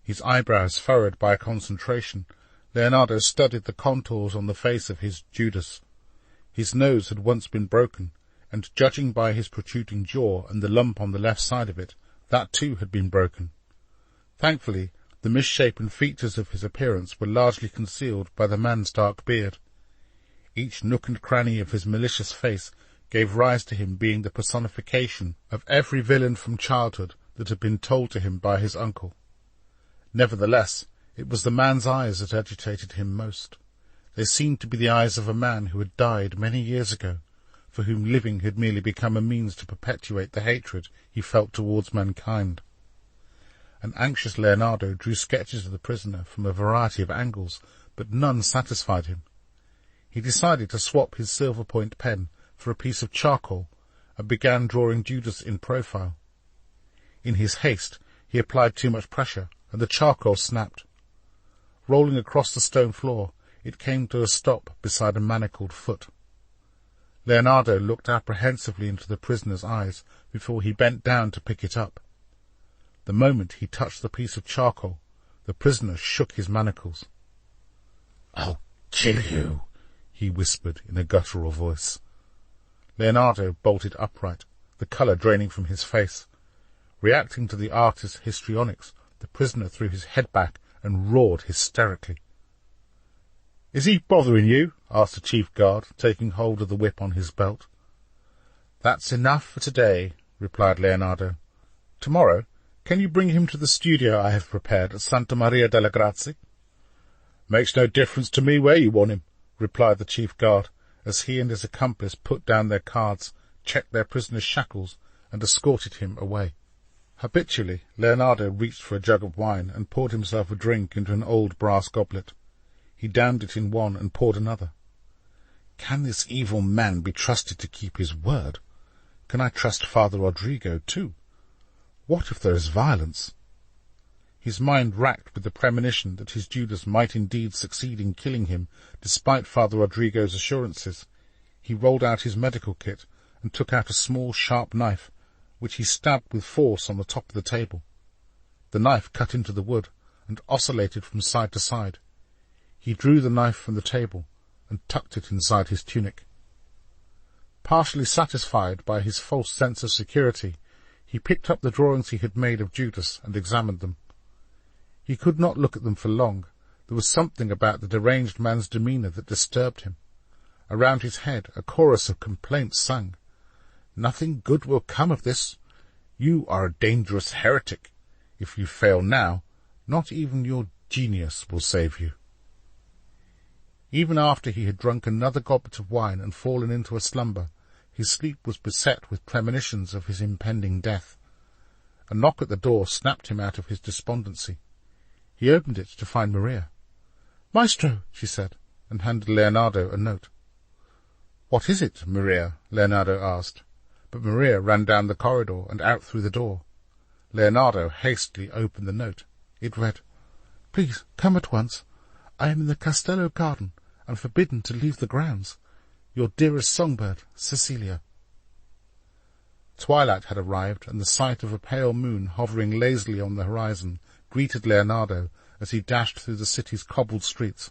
His eyebrows furrowed by concentration, Leonardo studied the contours on the face of his Judas. His nose had once been broken, and judging by his protruding jaw and the lump on the left side of it, that too had been broken. Thankfully, the misshapen features of his appearance were largely concealed by the man's dark beard. Each nook and cranny of his malicious face gave rise to him being the personification of every villain from childhood that had been told to him by his uncle. Nevertheless, it was the man's eyes that agitated him most. They seemed to be the eyes of a man who had died many years ago, for whom living had merely become a means to perpetuate the hatred he felt towards mankind. An anxious Leonardo drew sketches of the prisoner from a variety of angles, but none satisfied him. He decided to swap his silver-point pen for a piece of charcoal, and began drawing Judas in profile. In his haste, he applied too much pressure, and the charcoal snapped. Rolling across the stone floor, it came to a stop beside a manacled foot. Leonardo looked apprehensively into the prisoner's eyes before he bent down to pick it up. The moment he touched the piece of charcoal, the prisoner shook his manacles. "I'll kill you," he whispered in a guttural voice. Leonardo bolted upright, the colour draining from his face. Reacting to the artist's histrionics, the prisoner threw his head back and roared hysterically. "Is he bothering you?" asked the chief guard, taking hold of the whip on his belt. "That's enough for today," replied Leonardo. "Tomorrow, can you bring him to the studio I have prepared at Santa Maria delle Grazie?" "Makes no difference to me where you want him," replied the chief guard, as he and his accomplice put down their cards, checked their prisoner's shackles, and escorted him away. Habitually, Leonardo reached for a jug of wine and poured himself a drink into an old brass goblet. He downed it in one and poured another. Can this evil man be trusted to keep his word? Can I trust Father Rodrigo, too? What if there is violence? His mind racked with the premonition that his Judas might indeed succeed in killing him, despite Father Rodrigo's assurances. He rolled out his medical kit and took out a small, sharp knife, which he stabbed with force on the top of the table. The knife cut into the wood and oscillated from side to side. He drew the knife from the table and tucked it inside his tunic. Partially satisfied by his false sense of security, he picked up the drawings he had made of Judas and examined them. He could not look at them for long. There was something about the deranged man's demeanour that disturbed him. Around his head a chorus of complaints sang. "Nothing good will come of this. You are a dangerous heretic. If you fail now, not even your genius will save you." Even after he had drunk another goblet of wine and fallen into a slumber, his sleep was beset with premonitions of his impending death. A knock at the door snapped him out of his despondency. He opened it to find Maria. "Maestro," she said, and handed Leonardo a note. "What is it, Maria?" Leonardo asked, but Maria ran down the corridor and out through the door. Leonardo hastily opened the note. It read, "Please come at once. I am in the Castello garden and forbidden to leave the grounds. Your dearest songbird, Cecilia." Twilight had arrived, and the sight of a pale moon hovering lazily on the horizon greeted Leonardo as he dashed through the city's cobbled streets.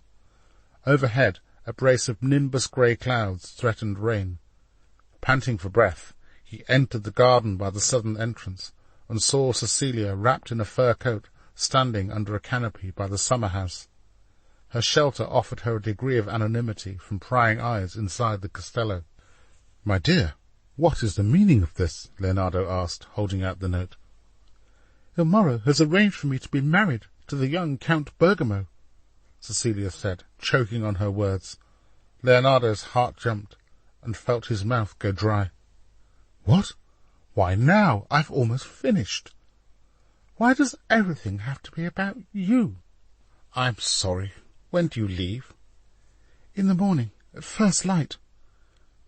Overhead, a brace of nimbus-grey clouds threatened rain. Panting for breath, he entered the garden by the southern entrance and saw Cecilia wrapped in a fur coat standing under a canopy by the summer-house. Her shelter offered her a degree of anonymity from prying eyes inside the Castello. "My dear, what is the meaning of this?" Leonardo asked, holding out the note. "Il Moro has arranged for me to be married to the young Count Bergamo," Cecilia said, choking on her words. Leonardo's heart jumped and felt his mouth go dry. "What? Why now? I've almost finished." "Why does everything have to be about you?" "I'm sorry. When do you leave?" "In the morning, at first light."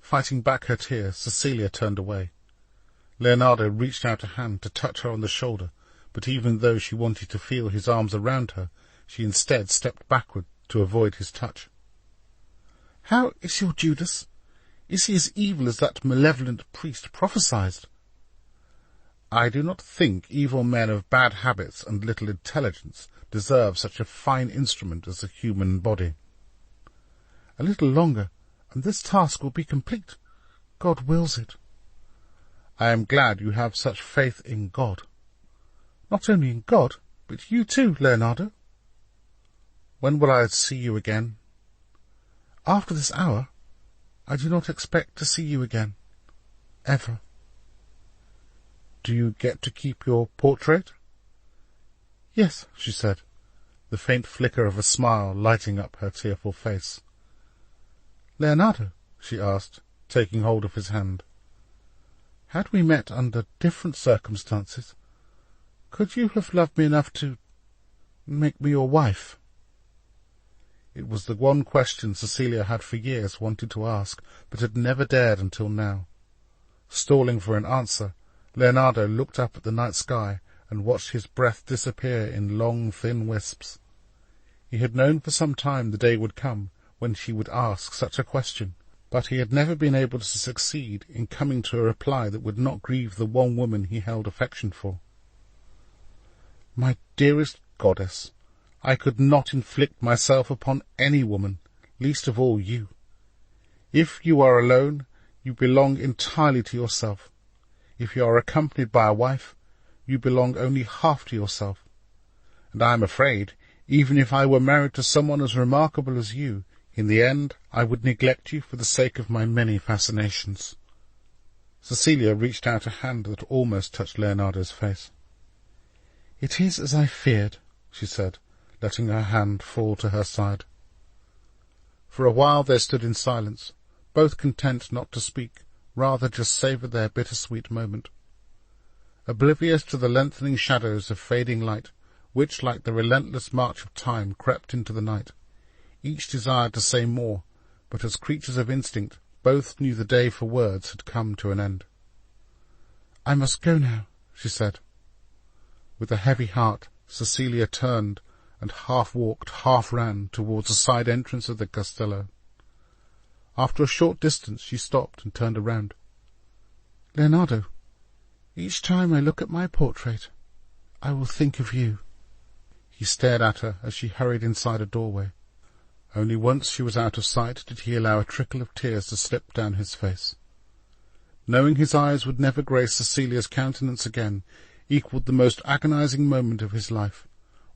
Fighting back her tears, Cecilia turned away. Leonardo reached out a hand to touch her on the shoulder, but even though she wanted to feel his arms around her, she instead stepped backward to avoid his touch. "How is your Judas? Is he as evil as that malevolent priest prophesied?" "I do not think evil men of bad habits and little intelligence deserve such a fine instrument as the human body." "A little longer, and this task will be complete. God wills it." "I am glad you have such faith in God." "Not only in God, but you too, Leonardo." "When will I see you again?" "After this hour. I do not expect to see you again. Ever." "Do you get to keep your portrait?" "Yes," she said, the faint flicker of a smile lighting up her tearful face. "Leonardo," she asked, taking hold of his hand, "had we met under different circumstances, could you have loved me enough to make me your wife?" It was the one question Cecilia had for years wanted to ask, but had never dared until now. Stalling for an answer, Leonardo looked up at the night sky and watched his breath disappear in long, thin wisps. He had known for some time the day would come when she would ask such a question, but he had never been able to succeed in coming to a reply that would not grieve the one woman he held affection for. "My dearest goddess, I could not inflict myself upon any woman, least of all you. If you are alone, you belong entirely to yourself. If you are accompanied by a wife, you belong only half to yourself. And I am afraid, even if I were married to someone as remarkable as you, in the end I would neglect you for the sake of my many fascinations." Cecilia reached out a hand that almost touched Leonardo's face. "It is as I feared," she said, letting her hand fall to her side. For a while they stood in silence, both content not to speak, rather just savour their bittersweet moment. Oblivious to the lengthening shadows of fading light, which, like the relentless march of time, crept into the night, each desired to say more, but as creatures of instinct, both knew the day for words had come to an end. "I must go now," she said. With a heavy heart, Cecilia turned and half walked, half ran towards the side entrance of the castello. After a short distance she stopped and turned around. "Leonardo, each time I look at my portrait, I will think of you." He stared at her as she hurried inside a doorway. Only once she was out of sight did he allow a trickle of tears to slip down his face. Knowing his eyes would never grace Cecilia's countenance again equalled the most agonizing moment of his life,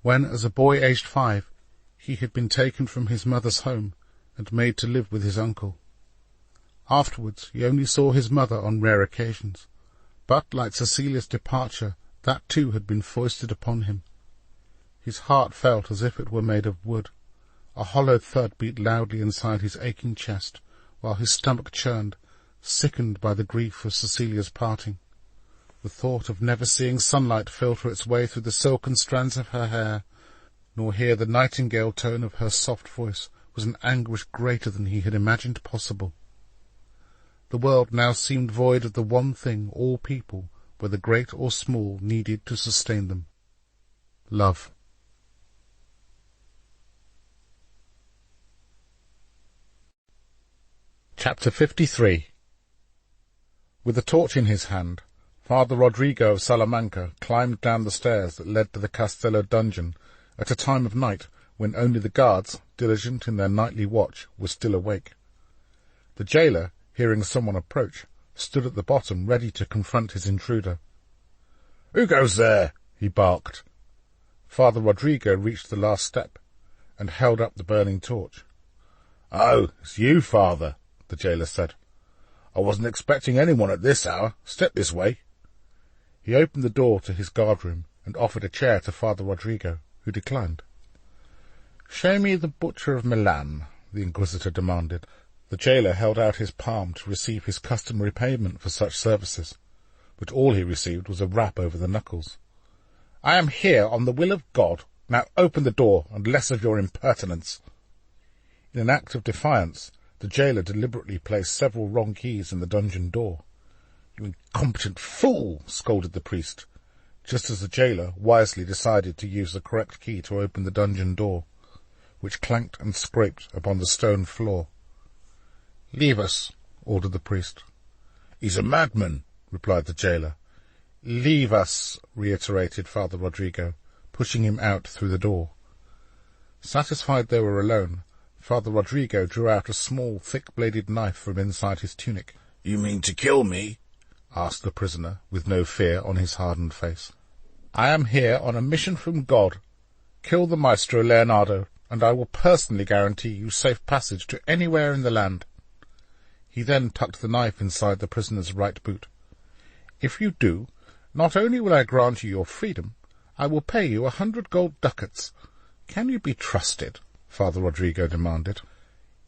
when, as a boy aged 5, he had been taken from his mother's home and made to live with his uncle. Afterwards he only saw his mother on rare occasions, but, like Cecilia's departure, that too had been foisted upon him. His heart felt as if it were made of wood. A hollow thud beat loudly inside his aching chest, while his stomach churned, sickened by the grief of Cecilia's parting. The thought of never seeing sunlight filter its way through the silken strands of her hair, nor hear the nightingale tone of her soft voice, was an anguish greater than he had imagined possible. The world now seemed void of the one thing all people, whether great or small, needed to sustain them: love. Chapter 53. With a torch in his hand, Father Rodrigo of Salamanca climbed down the stairs that led to the Castello dungeon at a time of night when only the guards, diligent in their nightly watch, were still awake. The jailer, hearing someone approach, stood at the bottom ready to confront his intruder. "Who goes there?" he barked. Father Rodrigo reached the last step and held up the burning torch. "Oh, it's you, Father," the jailer said. "I wasn't expecting anyone at this hour. Step this way." He opened the door to his guardroom and offered a chair to Father Rodrigo, who declined. "Show me the butcher of Milan," the inquisitor demanded. The jailer held out his palm to receive his customary payment for such services, but all he received was a rap over the knuckles. "I am here on the will of God. Now open the door, and less of your impertinence." In an act of defiance, the jailer deliberately placed several wrong keys in the dungeon door. "You incompetent fool!" scolded the priest, just as the jailer wisely decided to use the correct key to open the dungeon door, which clanked and scraped upon the stone floor. "Leave us," ordered the priest. "He's a madman," replied the jailer. "Leave us," reiterated Father Rodrigo, pushing him out through the door. Satisfied they were alone, Father Rodrigo drew out a small, thick-bladed knife from inside his tunic. "You mean to kill me?" asked the prisoner, with no fear on his hardened face. "I am here on a mission from God. Kill the maestro Leonardo, and I will personally guarantee you safe passage to anywhere in the land." He then tucked the knife inside the prisoner's right boot. "If you do, not only will I grant you your freedom, I will pay you 100 gold ducats. Can you be trusted?" Father Rodrigo demanded.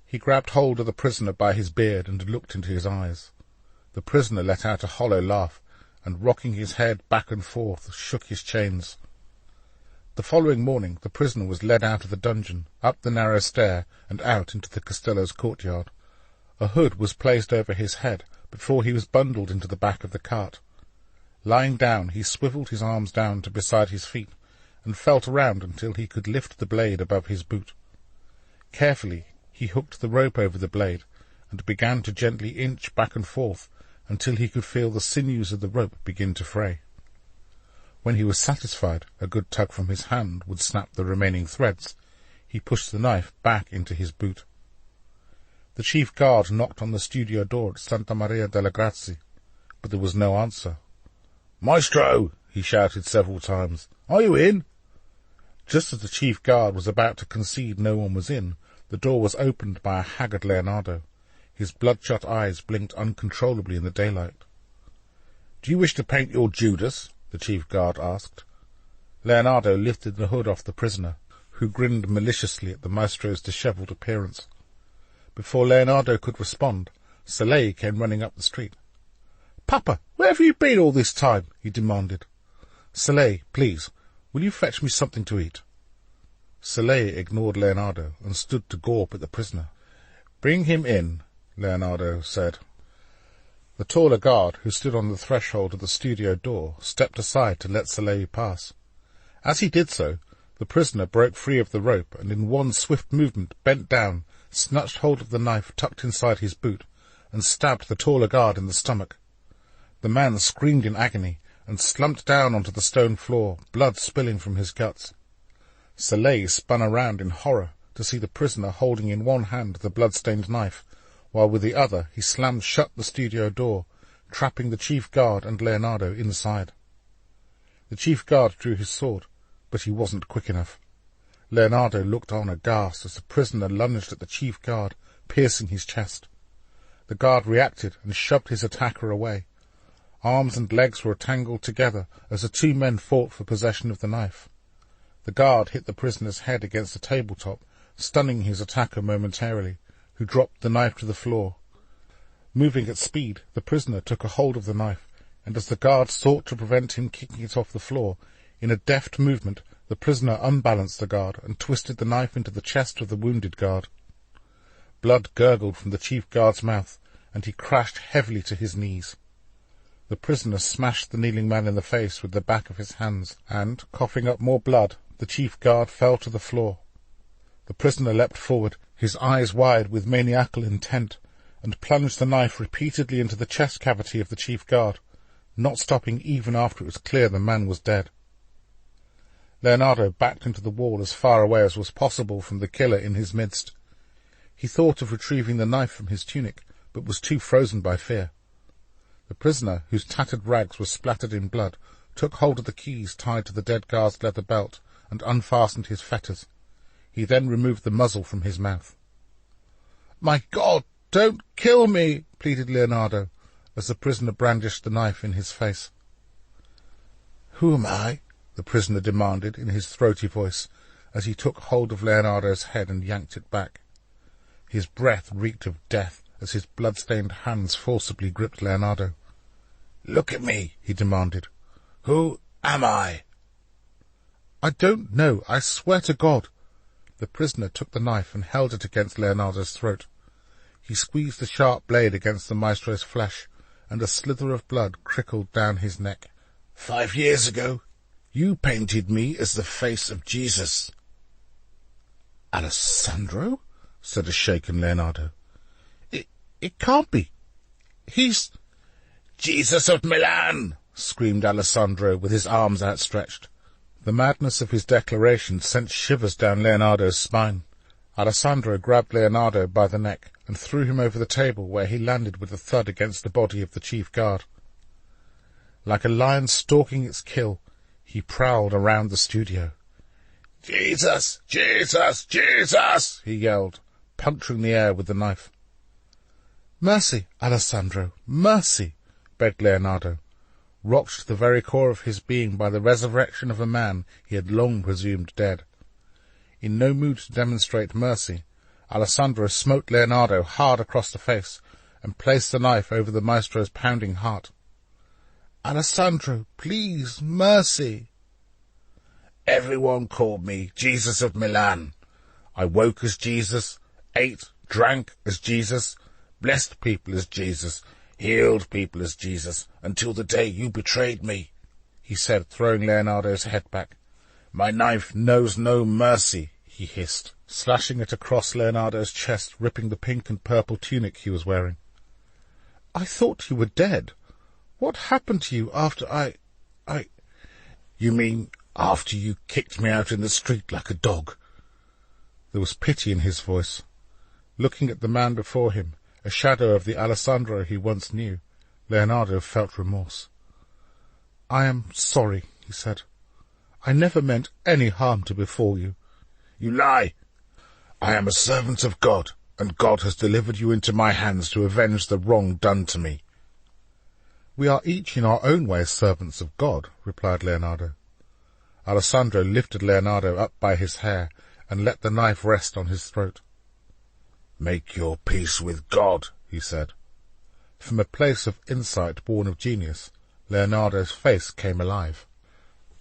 He grabbed hold of the prisoner by his beard and looked into his eyes. The prisoner let out a hollow laugh, and rocking his head back and forth, shook his chains. The following morning the prisoner was led out of the dungeon, up the narrow stair, and out into the Castello's courtyard. A hood was placed over his head before he was bundled into the back of the cart. Lying down, he swivelled his arms down to beside his feet, and felt around until he could lift the blade above his boot. Carefully he hooked the rope over the blade, and began to gently inch back and forth until he could feel the sinews of the rope begin to fray. When he was satisfied a good tug from his hand would snap the remaining threads, he pushed the knife back into his boot. The chief guard knocked on the studio door at Santa Maria delle Grazie, but there was no answer. "Maestro!" he shouted several times. "Are you in?" Just as the chief guard was about to concede no one was in, the door was opened by a haggard Leonardo. His bloodshot eyes blinked uncontrollably in the daylight. "Do you wish to paint your Judas?" the chief guard asked. Leonardo lifted the hood off the prisoner, who grinned maliciously at the maestro's dishevelled appearance. Before Leonardo could respond, Soleil came running up the street. "Papa, where have you been all this time?" he demanded. "Soleil, please, will you fetch me something to eat?" Soleil ignored Leonardo and stood to gawp at the prisoner. "Bring him in," Leonardo said. The taller guard, who stood on the threshold of the studio door, stepped aside to let Soleil pass. As he did so, the prisoner broke free of the rope and in one swift movement bent down, snatched hold of the knife tucked inside his boot, and stabbed the taller guard in the stomach. The man screamed in agony and slumped down onto the stone floor, blood spilling from his guts. Soleil spun around in horror to see the prisoner holding in one hand the blood-stained knife, while with the other he slammed shut the studio door, trapping the chief guard and Leonardo inside. The chief guard drew his sword, but he wasn't quick enough. Leonardo looked on aghast as the prisoner lunged at the chief guard, piercing his chest. The guard reacted and shoved his attacker away. Arms and legs were tangled together as the two men fought for possession of the knife. The guard hit the prisoner's head against the tabletop, stunning his attacker momentarily, who dropped the knife to the floor. Moving at speed, the prisoner took a hold of the knife, and as the guard sought to prevent him kicking it off the floor, in a deft movement the prisoner unbalanced the guard and twisted the knife into the chest of the wounded guard. Blood gurgled from the chief guard's mouth, and he crashed heavily to his knees. The prisoner smashed the kneeling man in the face with the back of his hands, and, coughing up more blood, the chief guard fell to the floor. The prisoner leapt forward, his eyes wide with maniacal intent, and plunged the knife repeatedly into the chest cavity of the chief guard, not stopping even after it was clear the man was dead. Leonardo backed into the wall as far away as was possible from the killer in his midst. He thought of retrieving the knife from his tunic, but was too frozen by fear. The prisoner, whose tattered rags were splattered in blood, took hold of the keys tied to the dead guard's leather belt and unfastened his fetters. He then removed the muzzle from his mouth. "My God, don't kill me!" pleaded Leonardo, as the prisoner brandished the knife in his face. "Who am I?" the prisoner demanded in his throaty voice, as he took hold of Leonardo's head and yanked it back. His breath reeked of death as his blood-stained hands forcibly gripped Leonardo. "Look at me," he demanded. "Who am I?" "I don't know, I swear to God." The prisoner took the knife and held it against Leonardo's throat. He squeezed the sharp blade against the maestro's flesh, and a slither of blood trickled down his neck. 5 years ago, you painted me as the face of Jesus." "Alessandro?" said a shaken Leonardo. It can't be. He's—" "Jesus of Milan!" screamed Alessandro with his arms outstretched. The madness of his declaration sent shivers down Leonardo's spine. Alessandro grabbed Leonardo by the neck and threw him over the table, where he landed with a thud against the body of the chief guard. Like a lion stalking its kill, he prowled around the studio. "Jesus! Jesus! Jesus!" he yelled, puncturing the air with the knife. "Mercy, Alessandro, mercy!" begged Leonardo, rocked to the very core of his being by the resurrection of a man he had long presumed dead. In no mood to demonstrate mercy, Alessandro smote Leonardo hard across the face and placed the knife over the maestro's pounding heart. "Alessandro, please, mercy!" "Everyone called me Jesus of Milan. I woke as Jesus, ate, drank as Jesus, blessed people as Jesus, healed people as Jesus, until the day you betrayed me," he said, throwing Leonardo's head back. "My knife knows no mercy," he hissed, slashing it across Leonardo's chest, ripping the pink and purple tunic he was wearing. "I thought you were dead. What happened to you after I... "You mean after you kicked me out in the street like a dog?" There was pity in his voice. Looking at the man before him, a shadow of the Alessandro he once knew, Leonardo felt remorse. "I am sorry," he said. "I never meant any harm to befall you." "You lie! I am a servant of God, and God has delivered you into my hands to avenge the wrong done to me." "We are each in our own way servants of God," replied Leonardo. Alessandro lifted Leonardo up by his hair and let the knife rest on his throat. "Make your peace with God," he said. From a place of insight born of genius, Leonardo's face came alive.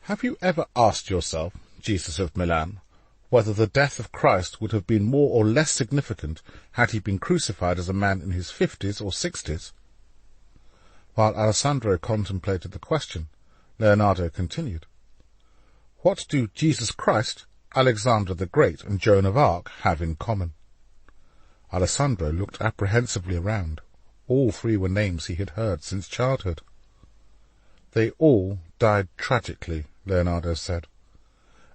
"Have you ever asked yourself, Jesus of Milan, whether the death of Christ would have been more or less significant had he been crucified as a man in his 50s or 60s? While Alessandro contemplated the question, Leonardo continued, "What do Jesus Christ, Alexander the Great, and Joan of Arc have in common?" Alessandro looked apprehensively around. All three were names he had heard since childhood. "They all died tragically," Leonardo said,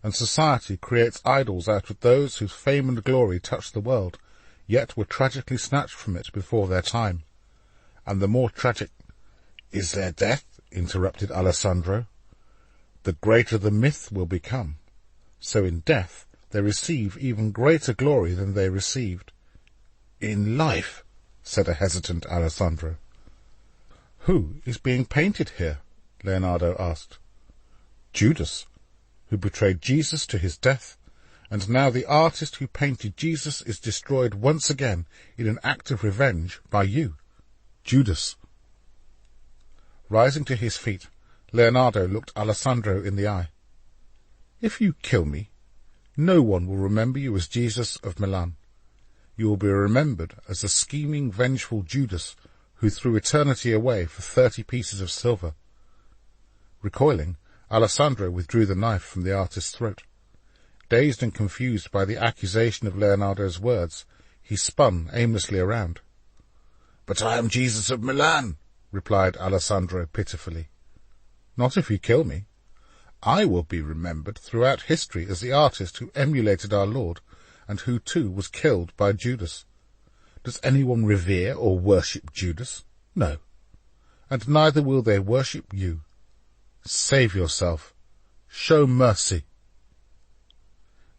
"and society creates idols out of those whose fame and glory touched the world, yet were tragically snatched from it before their time. And the more tragic—" "Is their death?" interrupted Alessandro. "The greater the myth will become. So in death they receive even greater glory than they received." "In life," said a hesitant Alessandro. "Who is being painted here?" Leonardo asked. "Judas, who betrayed Jesus to his death, and now the artist who painted Jesus is destroyed once again in an act of revenge by you, Judas." Rising to his feet, Leonardo looked Alessandro in the eye. "If you kill me, no one will remember you as Jesus of Milan. You will be remembered as the scheming, vengeful Judas who threw eternity away for 30 pieces of silver." Recoiling, Alessandro withdrew the knife from the artist's throat. Dazed and confused by the accusation of Leonardo's words, he spun aimlessly around. "But I am Jesus of Milan," replied Alessandro pitifully. "Not if you kill me. I will be remembered throughout history as the artist who emulated our Lord, and who too was killed by Judas. Does anyone revere or worship Judas? No. And neither will they worship you. Save yourself. Show mercy."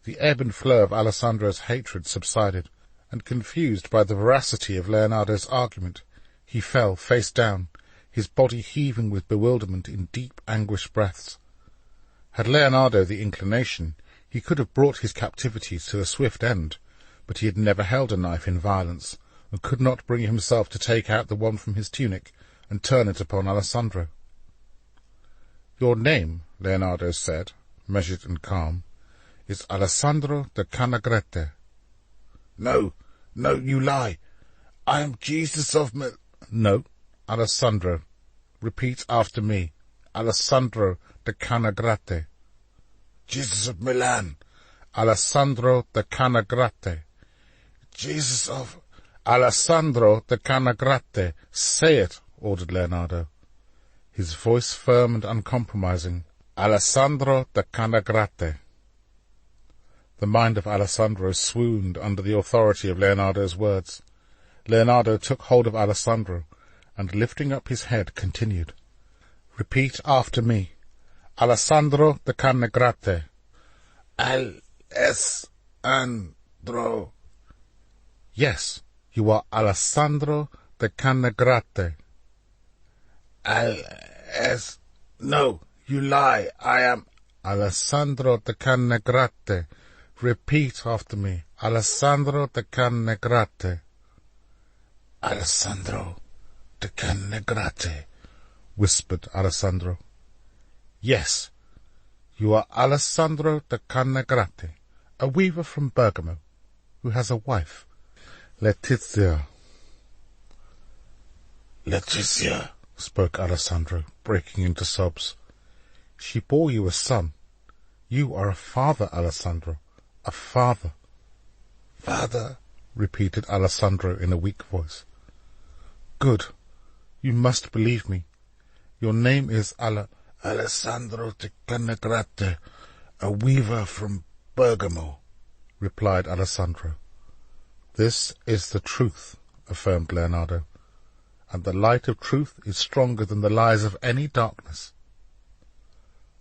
The ebb and flow of Alessandro's hatred subsided, and confused by the veracity of Leonardo's argument, he fell face down, his body heaving with bewilderment in deep, anguished breaths. Had Leonardo the inclination, he could have brought his captivity to a swift end, but he had never held a knife in violence, and could not bring himself to take out the one from his tunic and turn it upon Alessandro. "Your name," Leonardo said, measured and calm, "is Alessandro de Canagrette." "No, no, you lie. I am Jesus of "No, Alessandro. Repeat after me. Alessandro de Canagrette." "Jesus of Milan." "Alessandro de Canagrette." "Jesus of—" "Alessandro de Canagrette. Say it," ordered Leonardo, his voice firm and uncompromising. "Alessandro de Canagrette." The mind of Alessandro swooned under the authority of Leonardo's words. Leonardo took hold of Alessandro, and lifting up his head, continued, "Repeat after me. Alessandro de Canagrette." "Alessandro." "Yes, you are Alessandro de Canagrette." "No, you lie. I am—" "Alessandro de Canagrette. Repeat after me. Alessandro de Canagrette." "Alessandro de Canagrette," whispered Alessandro. "Yes, you are Alessandro de Canagrette, a weaver from Bergamo, who has a wife, Letizia." "Letizia," spoke Alessandro, breaking into sobs. "She bore you a son. You are a father, Alessandro, a father." "Father," repeated Alessandro in a weak voice. "Good. You must believe me. Your name is Alessandro de Canagrette, a weaver from Bergamo," replied Alessandro. "This is the truth," affirmed Leonardo, "and the light of truth is stronger than the lies of any darkness."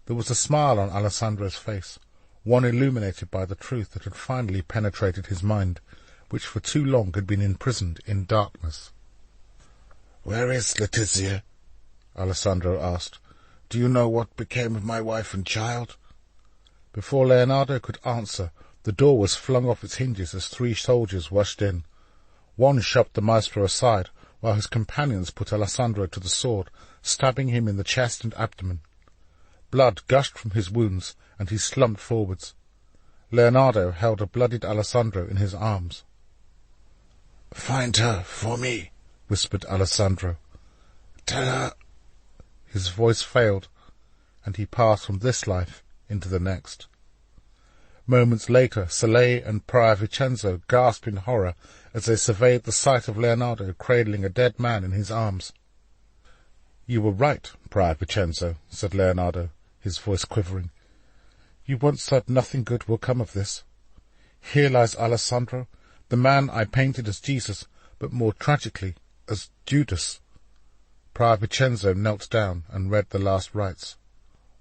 There was a smile on Alessandro's face, one illuminated by the truth that had finally penetrated his mind, which for too long had been imprisoned in darkness. "Where is Letizia?" Alessandro asked. "Do you know what became of my wife and child?" Before Leonardo could answer, the door was flung off its hinges as 3 soldiers rushed in. One shoved the maestro aside, while his companions put Alessandro to the sword, stabbing him in the chest and abdomen. Blood gushed from his wounds, and he slumped forwards. Leonardo held a bloodied Alessandro in his arms. "Find her for me," whispered Alessandro. "Tell her—" His voice failed, and he passed from this life into the next. Moments later, Salé and Prior Vincenzo gasped in horror as they surveyed the sight of Leonardo cradling a dead man in his arms. "You were right, Prior Vincenzo," said Leonardo, his voice quivering. "You once said nothing good will come of this. Here lies Alessandro, the man I painted as Jesus, but more tragically as Judas." Prior Vincenzo knelt down and read the last rites.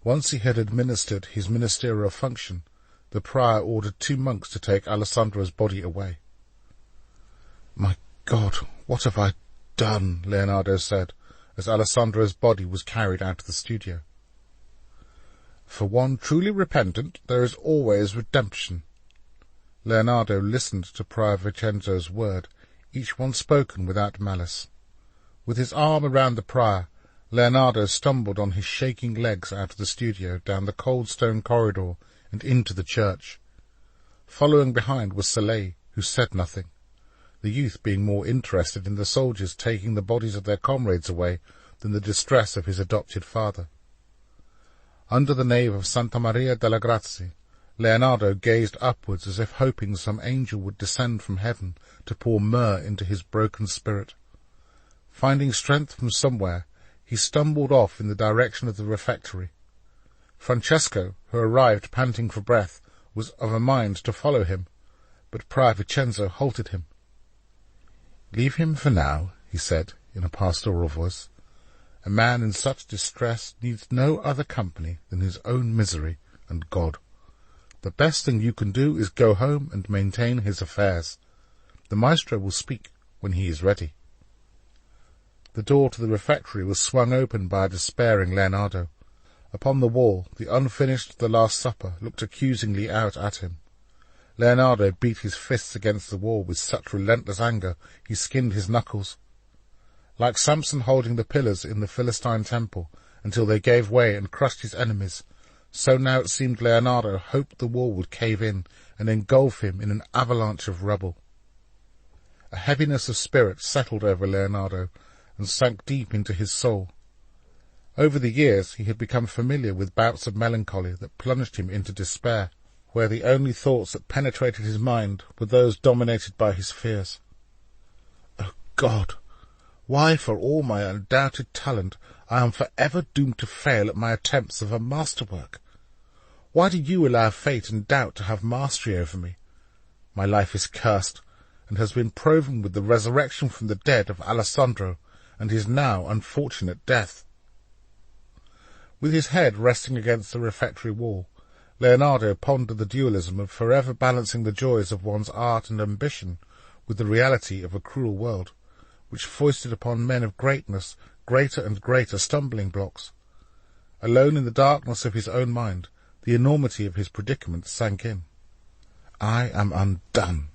Once he had administered his ministerial function, the prior ordered 2 monks to take Alessandro's body away. "My God, what have I done?" Leonardo said, as Alessandro's body was carried out of the studio. "For one truly repentant, there is always redemption." Leonardo listened to Prior Vincenzo's word, each one spoken without malice. With his arm around the prior, Leonardo stumbled on his shaking legs out of the studio, down the cold stone corridor, and into the church. Following behind was Salé, who said nothing, the youth being more interested in the soldiers taking the bodies of their comrades away than the distress of his adopted father. Under the nave of Santa Maria delle Grazie, Leonardo gazed upwards as if hoping some angel would descend from heaven to pour myrrh into his broken spirit. Finding strength from somewhere, he stumbled off in the direction of the refectory. Francesco, who arrived panting for breath, was of a mind to follow him, but Prior Vincenzo halted him. "Leave him for now," he said, in a pastoral voice. "A man in such distress needs no other company than his own misery and God. The best thing you can do is go home and maintain his affairs. The maestro will speak when he is ready." The door to the refectory was swung open by a despairing Leonardo. Upon the wall, the unfinished The Last Supper looked accusingly out at him. Leonardo beat his fists against the wall with such relentless anger he skinned his knuckles. Like Samson holding the pillars in the Philistine temple until they gave way and crushed his enemies, so now it seemed Leonardo hoped the wall would cave in and engulf him in an avalanche of rubble. A heaviness of spirit settled over Leonardo and sank deep into his soul. Over the years he had become familiar with bouts of melancholy that plunged him into despair, where the only thoughts that penetrated his mind were those dominated by his fears. "Oh God! Why, for all my undoubted talent, I am forever doomed to fail at my attempts of a masterwork? Why do you allow fate and doubt to have mastery over me? My life is cursed, and has been proven with the resurrection from the dead of Alessandro, and his now unfortunate death." With his head resting against the refectory wall, Leonardo pondered the dualism of forever balancing the joys of one's art and ambition with the reality of a cruel world, which foisted upon men of greatness greater and greater stumbling blocks. Alone in the darkness of his own mind, the enormity of his predicament sank in. I am undone.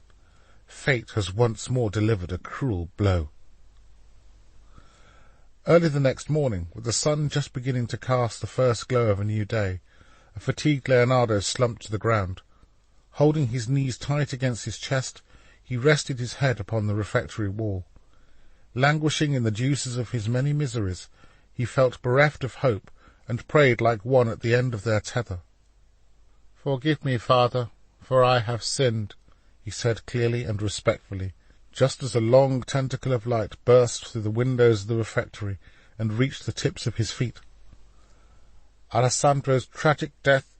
Fate has once more delivered a cruel blow. Early the next morning, with the sun just beginning to cast the first glow of a new day, a fatigued Leonardo slumped to the ground. Holding his knees tight against his chest, he rested his head upon the refectory wall. Languishing in the juices of his many miseries, he felt bereft of hope, and prayed like one at the end of their tether. "Forgive me, Father, for I have sinned," he said clearly and respectfully, just as a long tentacle of light burst through the windows of the refectory and reached the tips of his feet. Alessandro's tragic death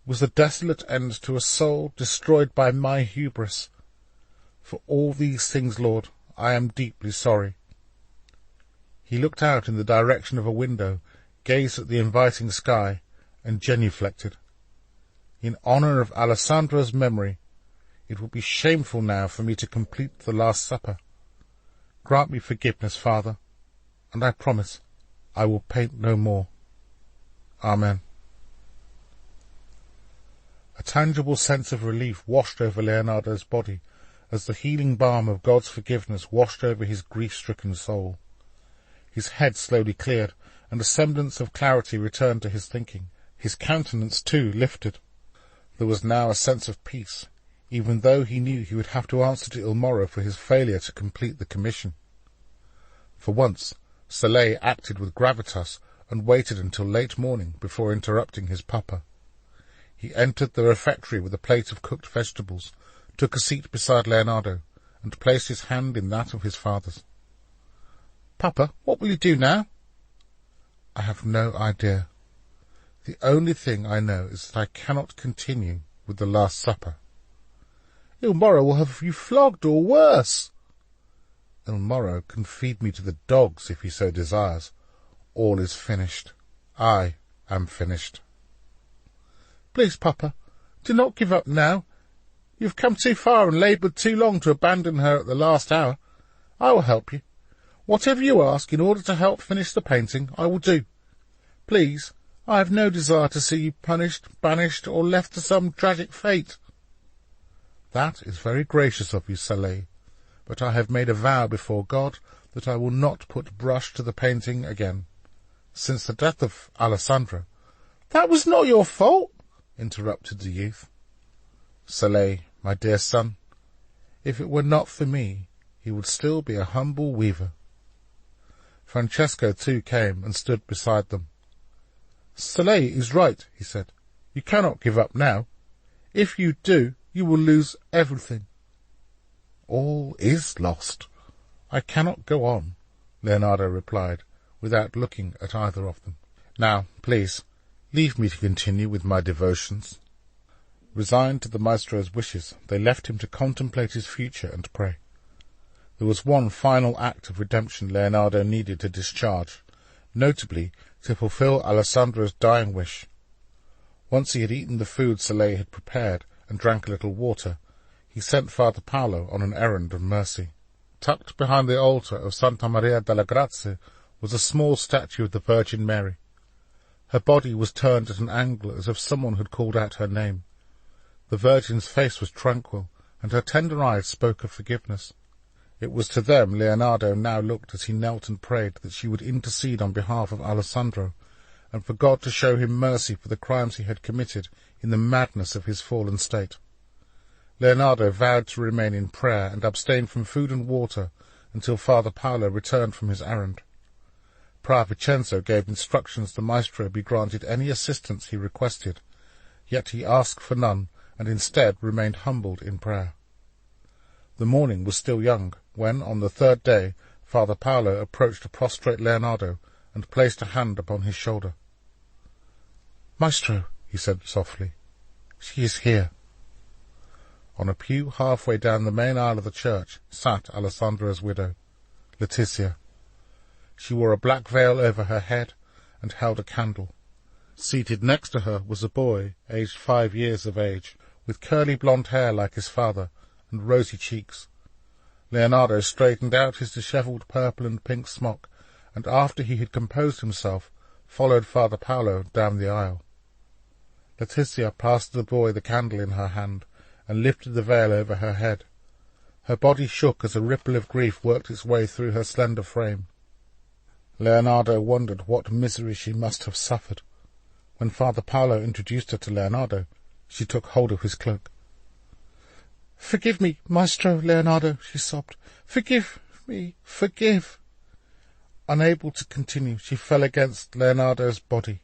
was the desolate end to a soul destroyed by my hubris. For all these things, Lord, I am deeply sorry. He looked out in the direction of a window, gazed at the inviting sky, and genuflected. In honour of Alessandro's memory, it would be shameful now for me to complete the Last Supper. Grant me forgiveness, Father, and I promise I will paint no more. Amen. A tangible sense of relief washed over Leonardo's body as the healing balm of God's forgiveness washed over his grief-stricken soul. His head slowly cleared, and a semblance of clarity returned to his thinking. His countenance, too, lifted. There was now a sense of peace, even though he knew he would have to answer to Ilmoro for his failure to complete the commission. For once, Soleil acted with gravitas and waited until late morning before interrupting his papa. He entered the refectory with a plate of cooked vegetables, took a seat beside Leonardo, and placed his hand in that of his father's. "Papa, what will you do now?" "I have no idea. The only thing I know is that I cannot continue with the Last Supper." "Ilmoro will have you flogged or worse." "Ilmoro can feed me to the dogs if he so desires. All is finished. I am finished." "Please, Papa, do not give up now. You have come too far and laboured too long to abandon her at the last hour. I will help you. Whatever you ask in order to help finish the painting, I will do. Please, I have no desire to see you punished, banished, or left to some tragic fate." "That is very gracious of you, Soleil, but I have made a vow before God that I will not put brush to the painting again. Since the death of Alessandro—" "That was not your fault," interrupted the youth. "Soleil, my dear son, if it were not for me, he would still be a humble weaver." Francesco, too, came and stood beside them. "Soleil is right," he said. "You cannot give up now. If you do, you will lose everything." "All is lost. I cannot go on," Leonardo replied, without looking at either of them. "Now, please, leave me to continue with my devotions." Resigned to the maestro's wishes, they left him to contemplate his future and pray. There was one final act of redemption Leonardo needed to discharge, notably to fulfill Alessandro's dying wish. Once he had eaten the food Soleil had prepared and drank a little water, he sent Father Paolo on an errand of mercy. Tucked behind the altar of Santa Maria della Grazia was a small statue of the Virgin Mary. Her body was turned at an angle as if someone had called out her name. The Virgin's face was tranquil, and her tender eyes spoke of forgiveness. It was to them Leonardo now looked as he knelt and prayed that she would intercede on behalf of Alessandro, and for God to show him mercy for the crimes he had committed in the madness of his fallen state. Leonardo vowed to remain in prayer and abstain from food and water until Father Paolo returned from his errand. Prior Vincenzo gave instructions the maestro be granted any assistance he requested, yet he asked for none, and instead remained humbled in prayer. The morning was still young, when, on the third day, Father Paolo approached a prostrate Leonardo and placed a hand upon his shoulder. "Maestro," he said softly, "she is here." On a pew halfway down the main aisle of the church sat Alessandro's widow, Letizia. She wore a black veil over her head and held a candle. Seated next to her was a boy, aged 5 years of age, with curly blonde hair like his father and rosy cheeks. Leonardo straightened out his dishevelled purple and pink smock, and after he had composed himself, followed Father Paolo down the aisle. Letizia passed the boy the candle in her hand, and lifted the veil over her head. Her body shook as a ripple of grief worked its way through her slender frame. Leonardo wondered what misery she must have suffered. When Father Paolo introduced her to Leonardo, she took hold of his cloak. "Forgive me, Maestro Leonardo," she sobbed. "Forgive me, forgive." Unable to continue, she fell against Leonardo's body.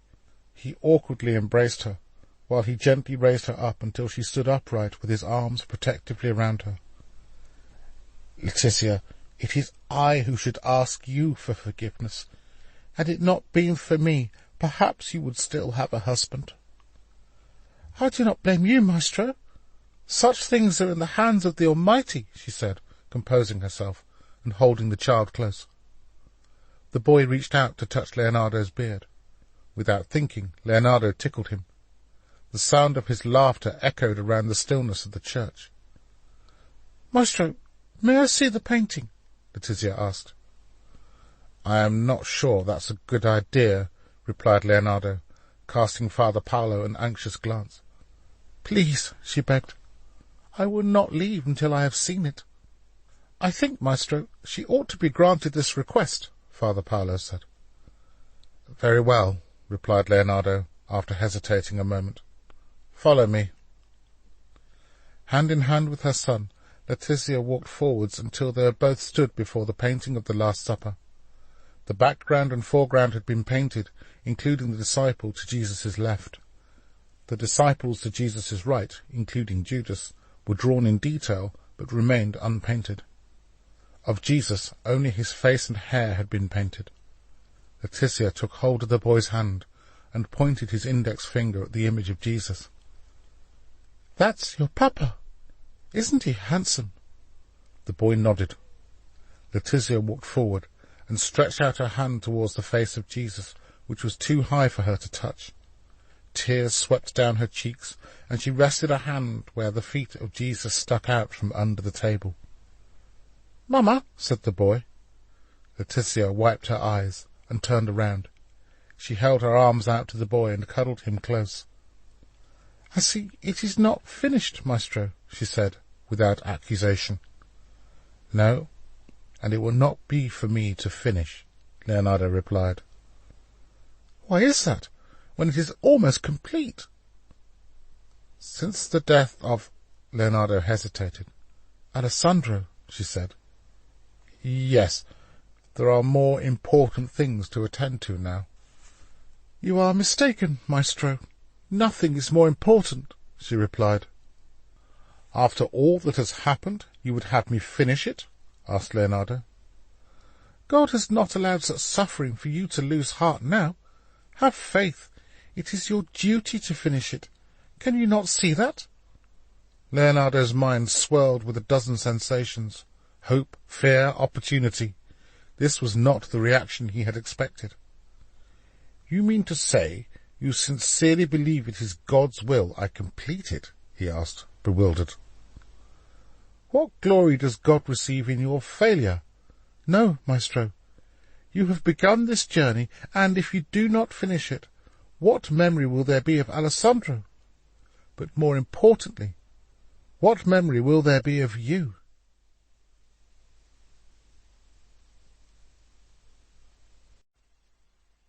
He awkwardly embraced her, while he gently raised her up until she stood upright with his arms protectively around her. "Letizia, it is I who should ask you for forgiveness. Had it not been for me, perhaps you would still have a husband." "I do not blame you, Maestro. Such things are in the hands of the Almighty," she said, composing herself and holding the child close. The boy reached out to touch Leonardo's beard. Without thinking, Leonardo tickled him. The sound of his laughter echoed around the stillness of the church. "Maestro, may I see the painting?" Letizia asked. "I am not sure that's a good idea," replied Leonardo, casting Father Paolo an anxious glance. "Please," she begged. I will not leave until I have seen it." "I think, Maestro, she ought to be granted this request," Father Paolo said. "Very well," replied Leonardo, after hesitating a moment. "Follow me." Hand in hand with her son, Letizia walked forwards until they both stood before the painting of the Last Supper. The background and foreground had been painted, including the disciple to Jesus' left. The disciples to Jesus' right, including Judas, were drawn in detail but remained unpainted. Of Jesus, only his face and hair had been painted. Letizia took hold of the boy's hand and pointed his index finger at the image of Jesus. "That's your papa. Isn't he handsome?" The boy nodded. Letizia walked forward and stretched out her hand towards the face of Jesus, which was too high for her to touch. Tears swept down her cheeks, and she rested a hand where the feet of Jesus stuck out from under the table. "Mamma," said the boy. Letizia wiped her eyes and turned around. She held her arms out to the boy and cuddled him close. "I see it is not finished, Maestro," she said, without accusation. "No, and it will not be for me to finish," Leonardo replied. "Why is that, when it is almost complete?" "Since the death of—" Leonardo hesitated. "Alessandro," she said. "Yes, there are more important things to attend to now." "You are mistaken, Maestro. Nothing is more important," she replied. "After all that has happened, you would have me finish it?" asked Leonardo. "God has not allowed such suffering for you to lose heart now. Have faith. It is your duty to finish it. Can you not see that?" Leonardo's mind swirled with a dozen sensations. Hope, fear, opportunity. This was not the reaction he had expected. "You mean to say you sincerely believe it is God's will I complete it?" he asked, bewildered. "What glory does God receive in your failure? No, Maestro. You have begun this journey, and if you do not finish it, what memory will there be of Alessandro? But more importantly, what memory will there be of you?"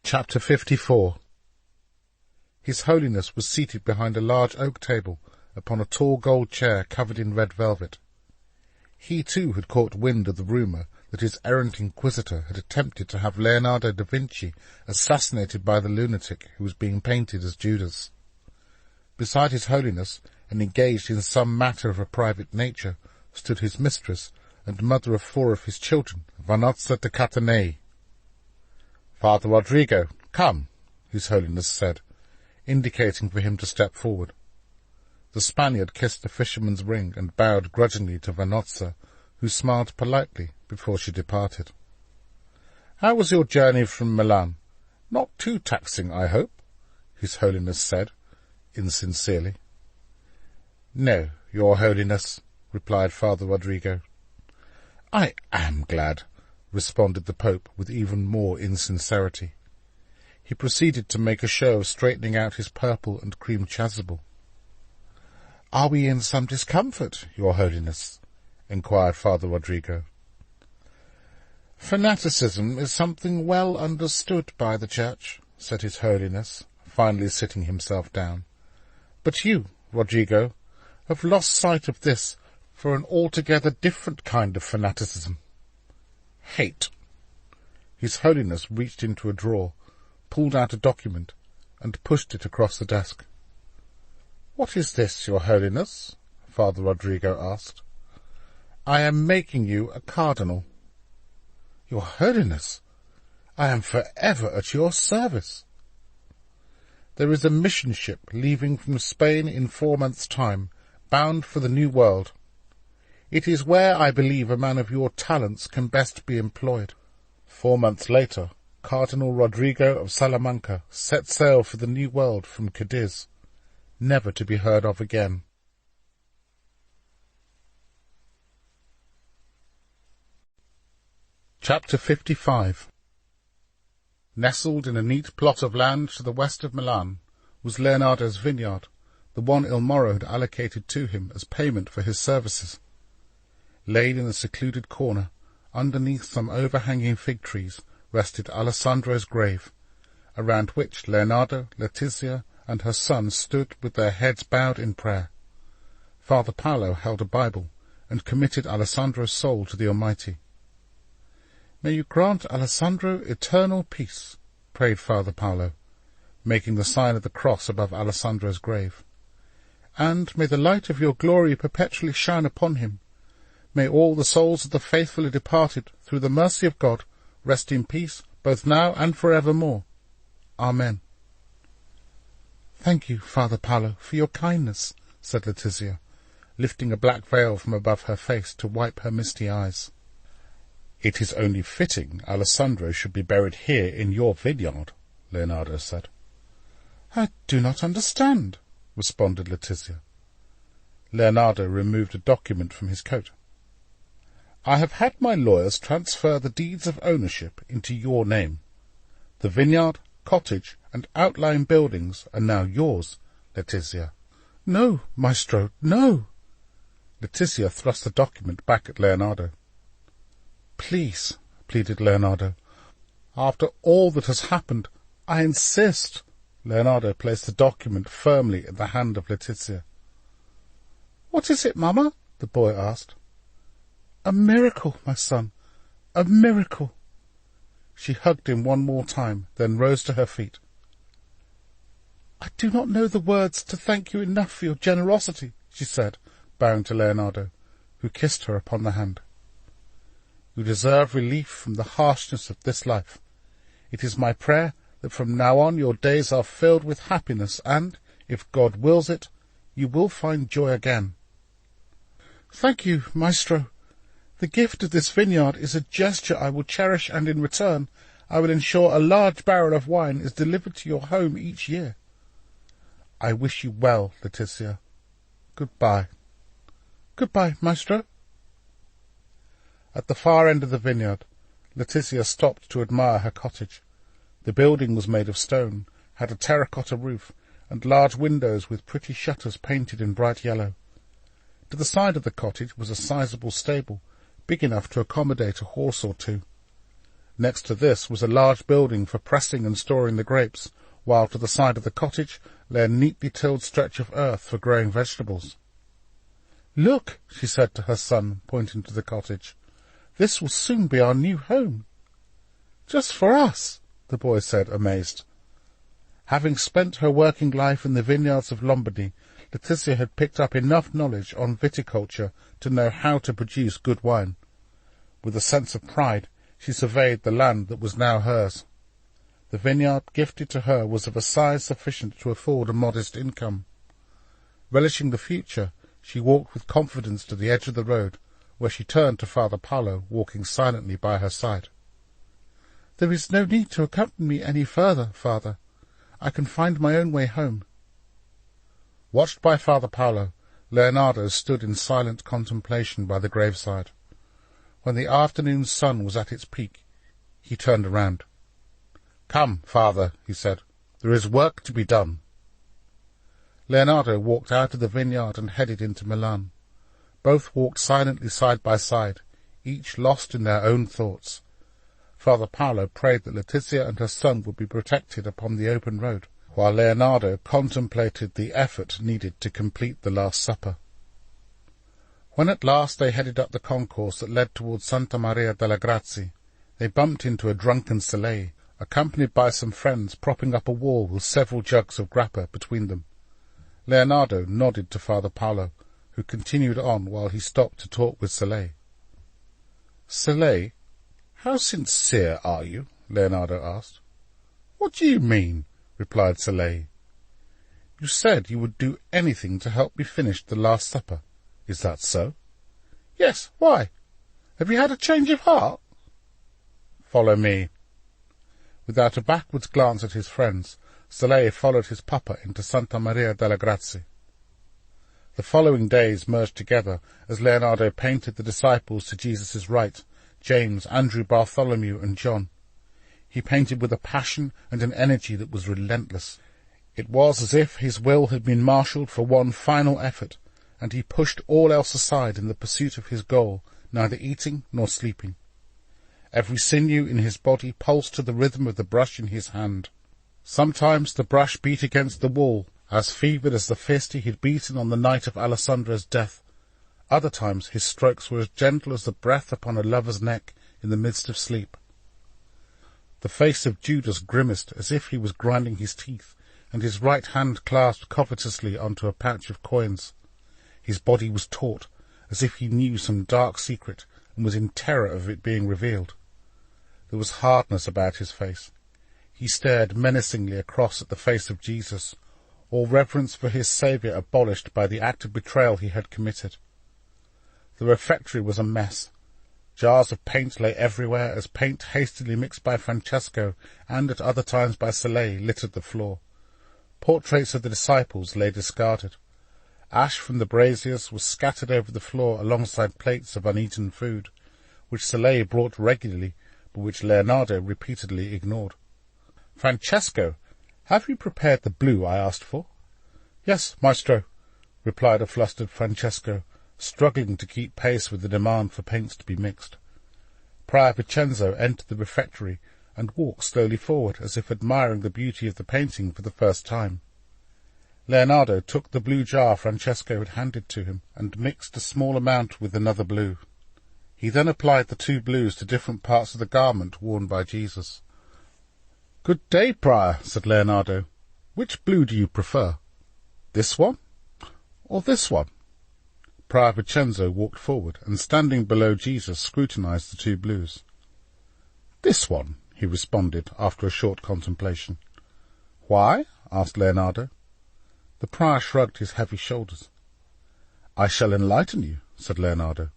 Chapter 54. His Holiness was seated behind a large oak table upon a tall gold chair covered in red velvet. He too had caught wind of the rumour that his errant inquisitor had attempted to have Leonardo da Vinci assassinated by the lunatic who was being painted as Judas. Beside His Holiness, and engaged in some matter of a private nature, stood his mistress and mother of 4 of his children, Vanozza de Catanei. "Father Rodrigo, come," His Holiness said, indicating for him to step forward. The Spaniard kissed the fisherman's ring and bowed grudgingly to Vanozza, who smiled politely before she departed. "How was your journey from Milan? Not too taxing, I hope?" His Holiness said, insincerely. "No, Your Holiness," replied Father Rodrigo. "I am glad," responded the Pope with even more insincerity. He proceeded to make a show of straightening out his purple and cream chasuble. "Are we in some discomfort, Your Holiness?" inquired Father Rodrigo. "Fanaticism is something well understood by the Church," said His Holiness, finally sitting himself down. "But you, Rodrigo, have lost sight of this for an altogether different kind of fanaticism. Hate." His Holiness reached into a drawer, pulled out a document, and pushed it across the desk. "What is this, Your Holiness?" Father Rodrigo asked. "I am making you a cardinal." "Your Holiness, I am forever at your service." "There is a mission ship leaving from Spain in 4 months' time, bound for the New World. It is where I believe a man of your talents can best be employed." 4 months later, Cardinal Rodrigo of Salamanca set sail for the New World from Cadiz, never to be heard of again. Chapter 55. Nestled in a neat plot of land to the west of Milan was Leonardo's vineyard, the one Il Moro had allocated to him as payment for his services. Laid in a secluded corner, underneath some overhanging fig trees, rested Alessandro's grave, around which Leonardo, Letizia, and her son stood with their heads bowed in prayer. Father Paolo held a Bible and committed Alessandro's soul to the Almighty. "May you grant Alessandro eternal peace," prayed Father Paolo, making the sign of the cross above Alessandro's grave. "And may the light of your glory perpetually shine upon him. May all the souls of the faithfully departed, through the mercy of God, rest in peace, both now and forevermore. Amen." "Thank you, Father Paolo, for your kindness," said Letizia, lifting a black veil from above her face to wipe her misty eyes. "It is only fitting Alessandro should be buried here in your vineyard," Leonardo said. "I do not understand," responded Letizia. Leonardo removed a document from his coat. "I have had my lawyers transfer the deeds of ownership into your name. The vineyard, cottage, and outlying buildings are now yours, Letizia." "No, Maestro, no!" Letizia thrust the document back at Leonardo. "Please," pleaded Leonardo. "After all that has happened, I insist." Leonardo placed the document firmly in the hand of Letizia. "What is it, Mamma?" the boy asked. "A miracle, my son, a miracle." She hugged him one more time, then rose to her feet. "I do not know the words to thank you enough for your generosity," she said, bowing to Leonardo, who kissed her upon the hand. "You deserve relief from the harshness of this life. It is my prayer that from now on your days are filled with happiness, and, if God wills it, you will find joy again." "Thank you, Maestro. The gift of this vineyard is a gesture I will cherish, and in return I will ensure a large barrel of wine is delivered to your home each year." "I wish you well, Letizia. Goodbye." "Goodbye, Maestro." At the far end of the vineyard, Letizia stopped to admire her cottage. The building was made of stone, had a terracotta roof, and large windows with pretty shutters painted in bright yellow. To the side of the cottage was a sizable stable, big enough to accommodate a horse or two. Next to this was a large building for pressing and storing the grapes, while to the side of the cottage lay a neatly tilled stretch of earth for growing vegetables. "Look," she said to her son, pointing to the cottage. "This will soon be our new home." "Just for us," the boy said, amazed. Having spent her working life in the vineyards of Lombardy, Letizia had picked up enough knowledge on viticulture to know how to produce good wine. With a sense of pride, she surveyed the land that was now hers. The vineyard gifted to her was of a size sufficient to afford a modest income. Relishing the future, she walked with confidence to the edge of the road, where she turned to Father Paolo, walking silently by her side. "There is no need to accompany me any further, Father. I can find my own way home." Watched by Father Paolo, Leonardo stood in silent contemplation by the graveside. When the afternoon sun was at its peak, he turned around. "Come, Father," he said. "There is work to be done." Leonardo walked out of the vineyard and headed into Milan. Both walked silently side by side, each lost in their own thoughts. Father Paolo prayed that Letizia and her son would be protected upon the open road, while Leonardo contemplated the effort needed to complete the Last Supper. When at last they headed up the concourse that led towards Santa Maria delle Grazie, they bumped into a drunken Salé, accompanied by some friends propping up a wall with several jugs of grappa between them. Leonardo nodded to Father Paolo, who continued on while he stopped to talk with Salé. "Salé, how sincere are you?" Leonardo asked. "What do you mean?" replied Salé. "You said you would do anything to help me finish the Last Supper. Is that so?" "Yes, why? Have you had a change of heart?" "Follow me." Without a backwards glance at his friends, Salé followed his papa into Santa Maria delle Grazie. The following days merged together as Leonardo painted the disciples to Jesus' right, James, Andrew, Bartholomew, and John. He painted with a passion and an energy that was relentless. It was as if his will had been marshalled for one final effort, and he pushed all else aside in the pursuit of his goal, neither eating nor sleeping. Every sinew in his body pulsed to the rhythm of the brush in his hand. Sometimes the brush beat against the wall, as fevered as the fist he had beaten on the night of Alessandra's death. Other times his strokes were as gentle as the breath upon a lover's neck in the midst of sleep. The face of Judas grimaced as if he was grinding his teeth, and his right hand clasped covetously onto a pouch of coins. His body was taut, as if he knew some dark secret and was in terror of it being revealed. There was hardness about his face. He stared menacingly across at the face of Jesus, all reverence for his Saviour abolished by the act of betrayal he had committed. The refectory was a mess. Jars of paint lay everywhere, as paint hastily mixed by Francesco and at other times by Soleil littered the floor. Portraits of the disciples lay discarded. Ash from the braziers was scattered over the floor alongside plates of uneaten food, which Soleil brought regularly, but which Leonardo repeatedly ignored. "Francesco, have you prepared the blue I asked for?" "Yes, maestro," replied a flustered Francesco, struggling to keep pace with the demand for paints to be mixed. Prior Vincenzo entered the refectory and walked slowly forward, as if admiring the beauty of the painting for the first time. Leonardo took the blue jar Francesco had handed to him and mixed a small amount with another blue. He then applied the two blues to different parts of the garment worn by Jesus. "Good day, Prior," said Leonardo. "Which blue do you prefer? This one or this one?" Prior Vincenzo walked forward and, standing below Jesus, scrutinized the two blues. "This one," he responded after a short contemplation. "Why?" asked Leonardo. The prior shrugged his heavy shoulders. "I shall enlighten you," said Leonardo.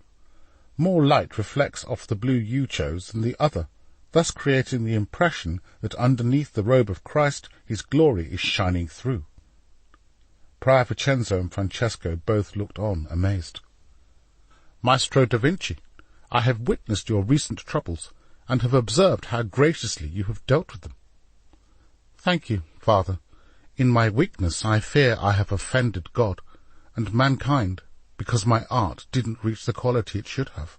"More light reflects off the blue you chose than the other, thus creating the impression that underneath the robe of Christ his glory is shining through." Prior Vincenzo and Francesco both looked on, amazed. "Maestro da Vinci, I have witnessed your recent troubles, and have observed how graciously you have dealt with them." "Thank you, Father. In my weakness I fear I have offended God and mankind, because my art didn't reach the quality it should have."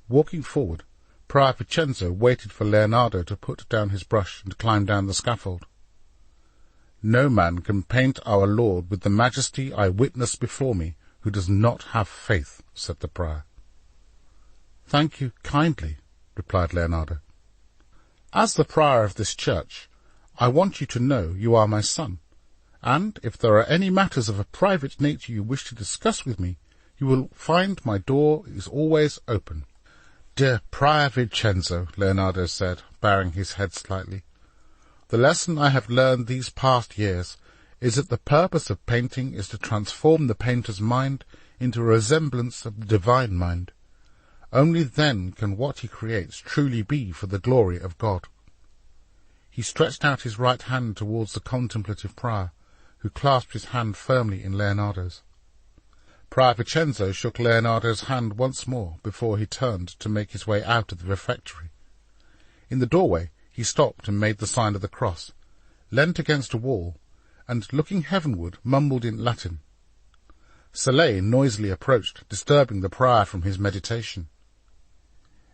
Walking forward, Prior Vincenzo waited for Leonardo to put down his brush and climb down the scaffold. "No man can paint our Lord with the majesty I witness before me who does not have faith," said the prior. "Thank you kindly," replied Leonardo. "As the prior of this church, I want you to know you are my son, and if there are any matters of a private nature you wish to discuss with me, you will find my door is always open." "Dear Prior Vincenzo," Leonardo said, bowing his head slightly, "the lesson I have learned these past years is that the purpose of painting is to transform the painter's mind into a resemblance of the divine mind. Only then can what he creates truly be for the glory of God." He stretched out his right hand towards the contemplative prior, who clasped his hand firmly in Leonardo's. Prior Vincenzo shook Leonardo's hand once more before he turned to make his way out of the refectory. In the doorway he stopped and made the sign of the cross, leant against a wall, and, looking heavenward, mumbled in Latin. Soleil noisily approached, disturbing the prior from his meditation.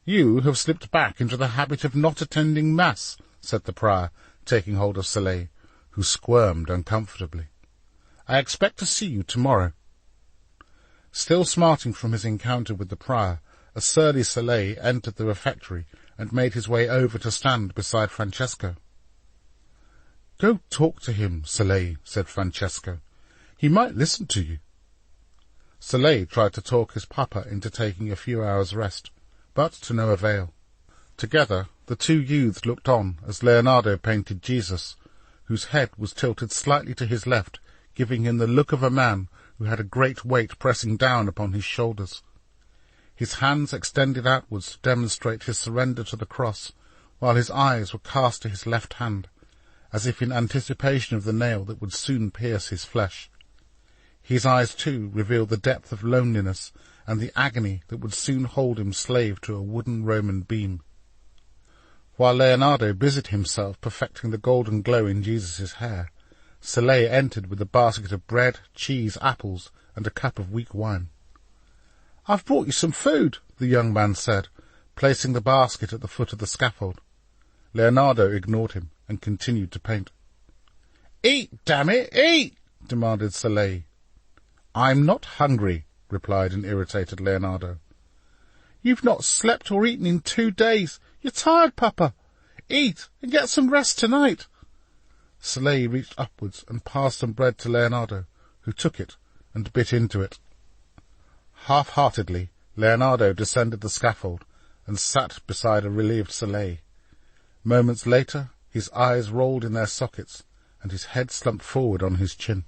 "You have slipped back into the habit of not attending Mass," said the prior, taking hold of Soleil, who squirmed uncomfortably. "I expect to see you tomorrow." Still smarting from his encounter with the prior, a surly Soleil entered the refectory and made his way over to stand beside Francesco. "Go talk to him, Soleil," said Francesco. "He might listen to you." Soleil tried to talk his papa into taking a few hours' rest, but to no avail. Together the two youths looked on as Leonardo painted Jesus, whose head was tilted slightly to his left, giving him the look of a man who had a great weight pressing down upon his shoulders. His hands extended outwards to demonstrate his surrender to the cross, while his eyes were cast to his left hand, as if in anticipation of the nail that would soon pierce his flesh. His eyes, too, revealed the depth of loneliness and the agony that would soon hold him slave to a wooden Roman beam. While Leonardo busied himself perfecting the golden glow in Jesus' hair, Soleil entered with a basket of bread, cheese, apples, and a cup of weak wine. "I've brought you some food," the young man said, placing the basket at the foot of the scaffold. Leonardo ignored him and continued to paint. "Eat, damn it, eat!" demanded Soleil. "I'm not hungry," replied an irritated Leonardo. "You've not slept or eaten in 2 days. You're tired, Papa. Eat and get some rest tonight." Soleil reached upwards and passed some bread to Leonardo, who took it and bit into it. Half-heartedly, Leonardo descended the scaffold and sat beside a relieved Soleil. Moments later, his eyes rolled in their sockets, and his head slumped forward on his chin.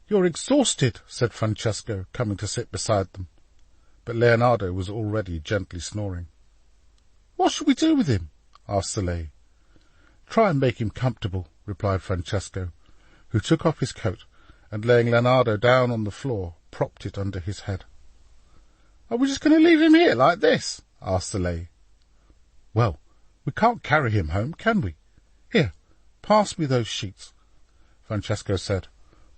"You're exhausted," said Francesco, coming to sit beside them. But Leonardo was already gently snoring. "What shall we do with him?" asked Soleil. "Try and make him comfortable," replied Francesco, who took off his coat and, laying Leonardo down on the floor, propped it under his head. "Are we just going to leave him here like this?" asked Soleil. "Well, we can't carry him home, can we? Here, pass me those sheets," Francesco said,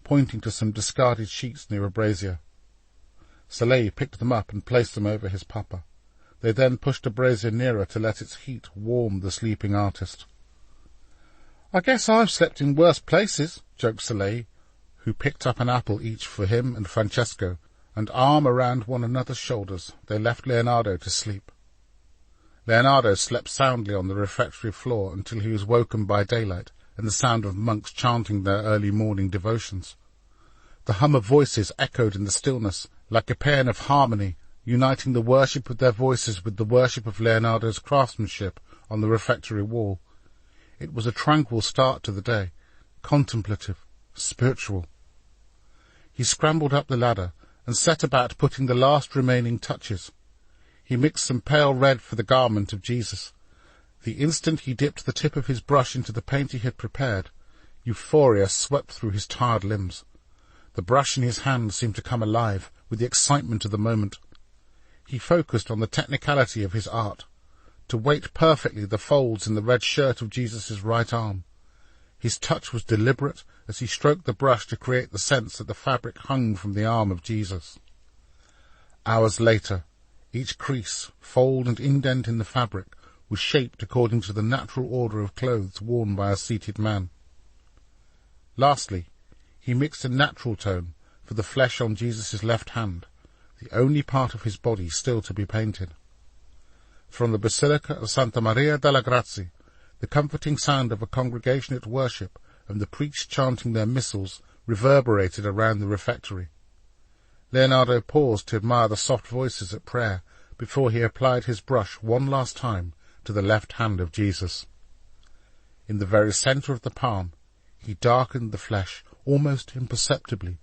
pointing to some discarded sheets near a brazier. Soleil picked them up and placed them over his papa. They then pushed a brazier nearer to let its heat warm the sleeping artist. "I guess I've slept in worse places," joked Soleil, who picked up an apple each for him and Francesco, and arm around one another's shoulders, they left Leonardo to sleep. Leonardo slept soundly on the refectory floor until he was woken by daylight and the sound of monks chanting their early morning devotions. The hum of voices echoed in the stillness, like a paean of harmony, uniting the worship of their voices with the worship of Leonardo's craftsmanship on the refectory wall. It was a tranquil start to the day, contemplative, spiritual. He scrambled up the ladder and set about putting the last remaining touches. He mixed some pale red for the garment of Jesus. The instant he dipped the tip of his brush into the paint he had prepared, euphoria swept through his tired limbs. The brush in his hand seemed to come alive with the excitement of the moment. He focused on the technicality of his art, to weight perfectly the folds in the red shirt of Jesus' right arm. His touch was deliberate as he stroked the brush to create the sense that the fabric hung from the arm of Jesus. Hours later, each crease, fold and indent in the fabric was shaped according to the natural order of clothes worn by a seated man. Lastly, he mixed a natural tone for the flesh on Jesus' left hand, the only part of his body still to be painted. From the Basilica of Santa Maria della Grazie, the comforting sound of a congregation at worship and the priests chanting their missals reverberated around the refectory. Leonardo paused to admire the soft voices at prayer before he applied his brush one last time to the left hand of Jesus. In the very centre of the palm, he darkened the flesh almost imperceptibly,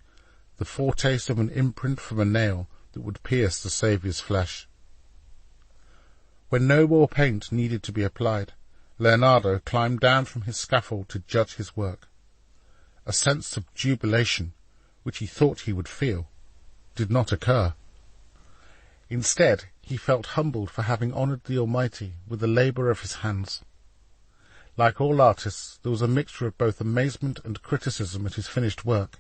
the foretaste of an imprint from a nail that would pierce the Saviour's flesh. When no more paint needed to be applied, Leonardo climbed down from his scaffold to judge his work. A sense of jubilation, which he thought he would feel, did not occur. Instead, he felt humbled for having honoured the Almighty with the labour of his hands. Like all artists, there was a mixture of both amazement and criticism at his finished work.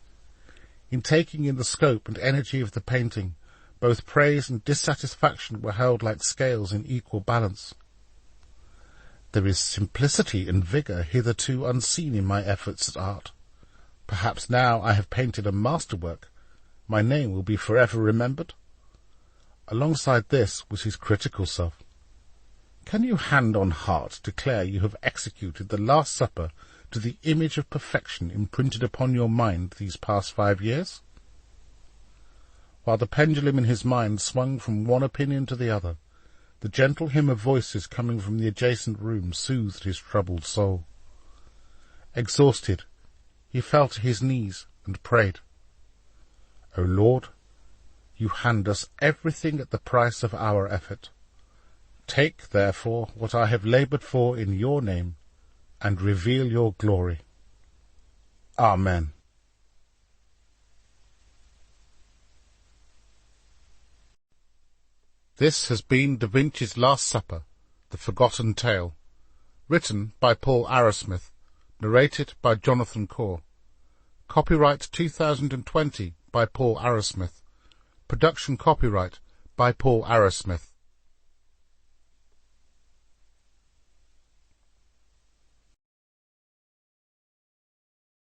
In taking in the scope and energy of the painting, both praise and dissatisfaction were held like scales in equal balance. There is simplicity and vigour hitherto unseen in my efforts at art. Perhaps now I have painted a masterwork, my name will be forever remembered. Alongside this was his critical self. Can you hand on heart declare you have executed the Last Supper to the image of perfection imprinted upon your mind these past 5 years? While the pendulum in his mind swung from one opinion to the other, the gentle hymn of voices coming from the adjacent room soothed his troubled soul. Exhausted, he fell to his knees and prayed. O Lord, you hand us everything at the price of our effort. Take, therefore, what I have laboured for in your name, and reveal your glory. Amen. This has been Da Vinci's Last Supper, The Forgotten Tale. Written by Paul Arrowsmith. Narrated by Jonathan Corr. Copyright 2020 by Paul Arrowsmith. Production copyright by Paul Arrowsmith.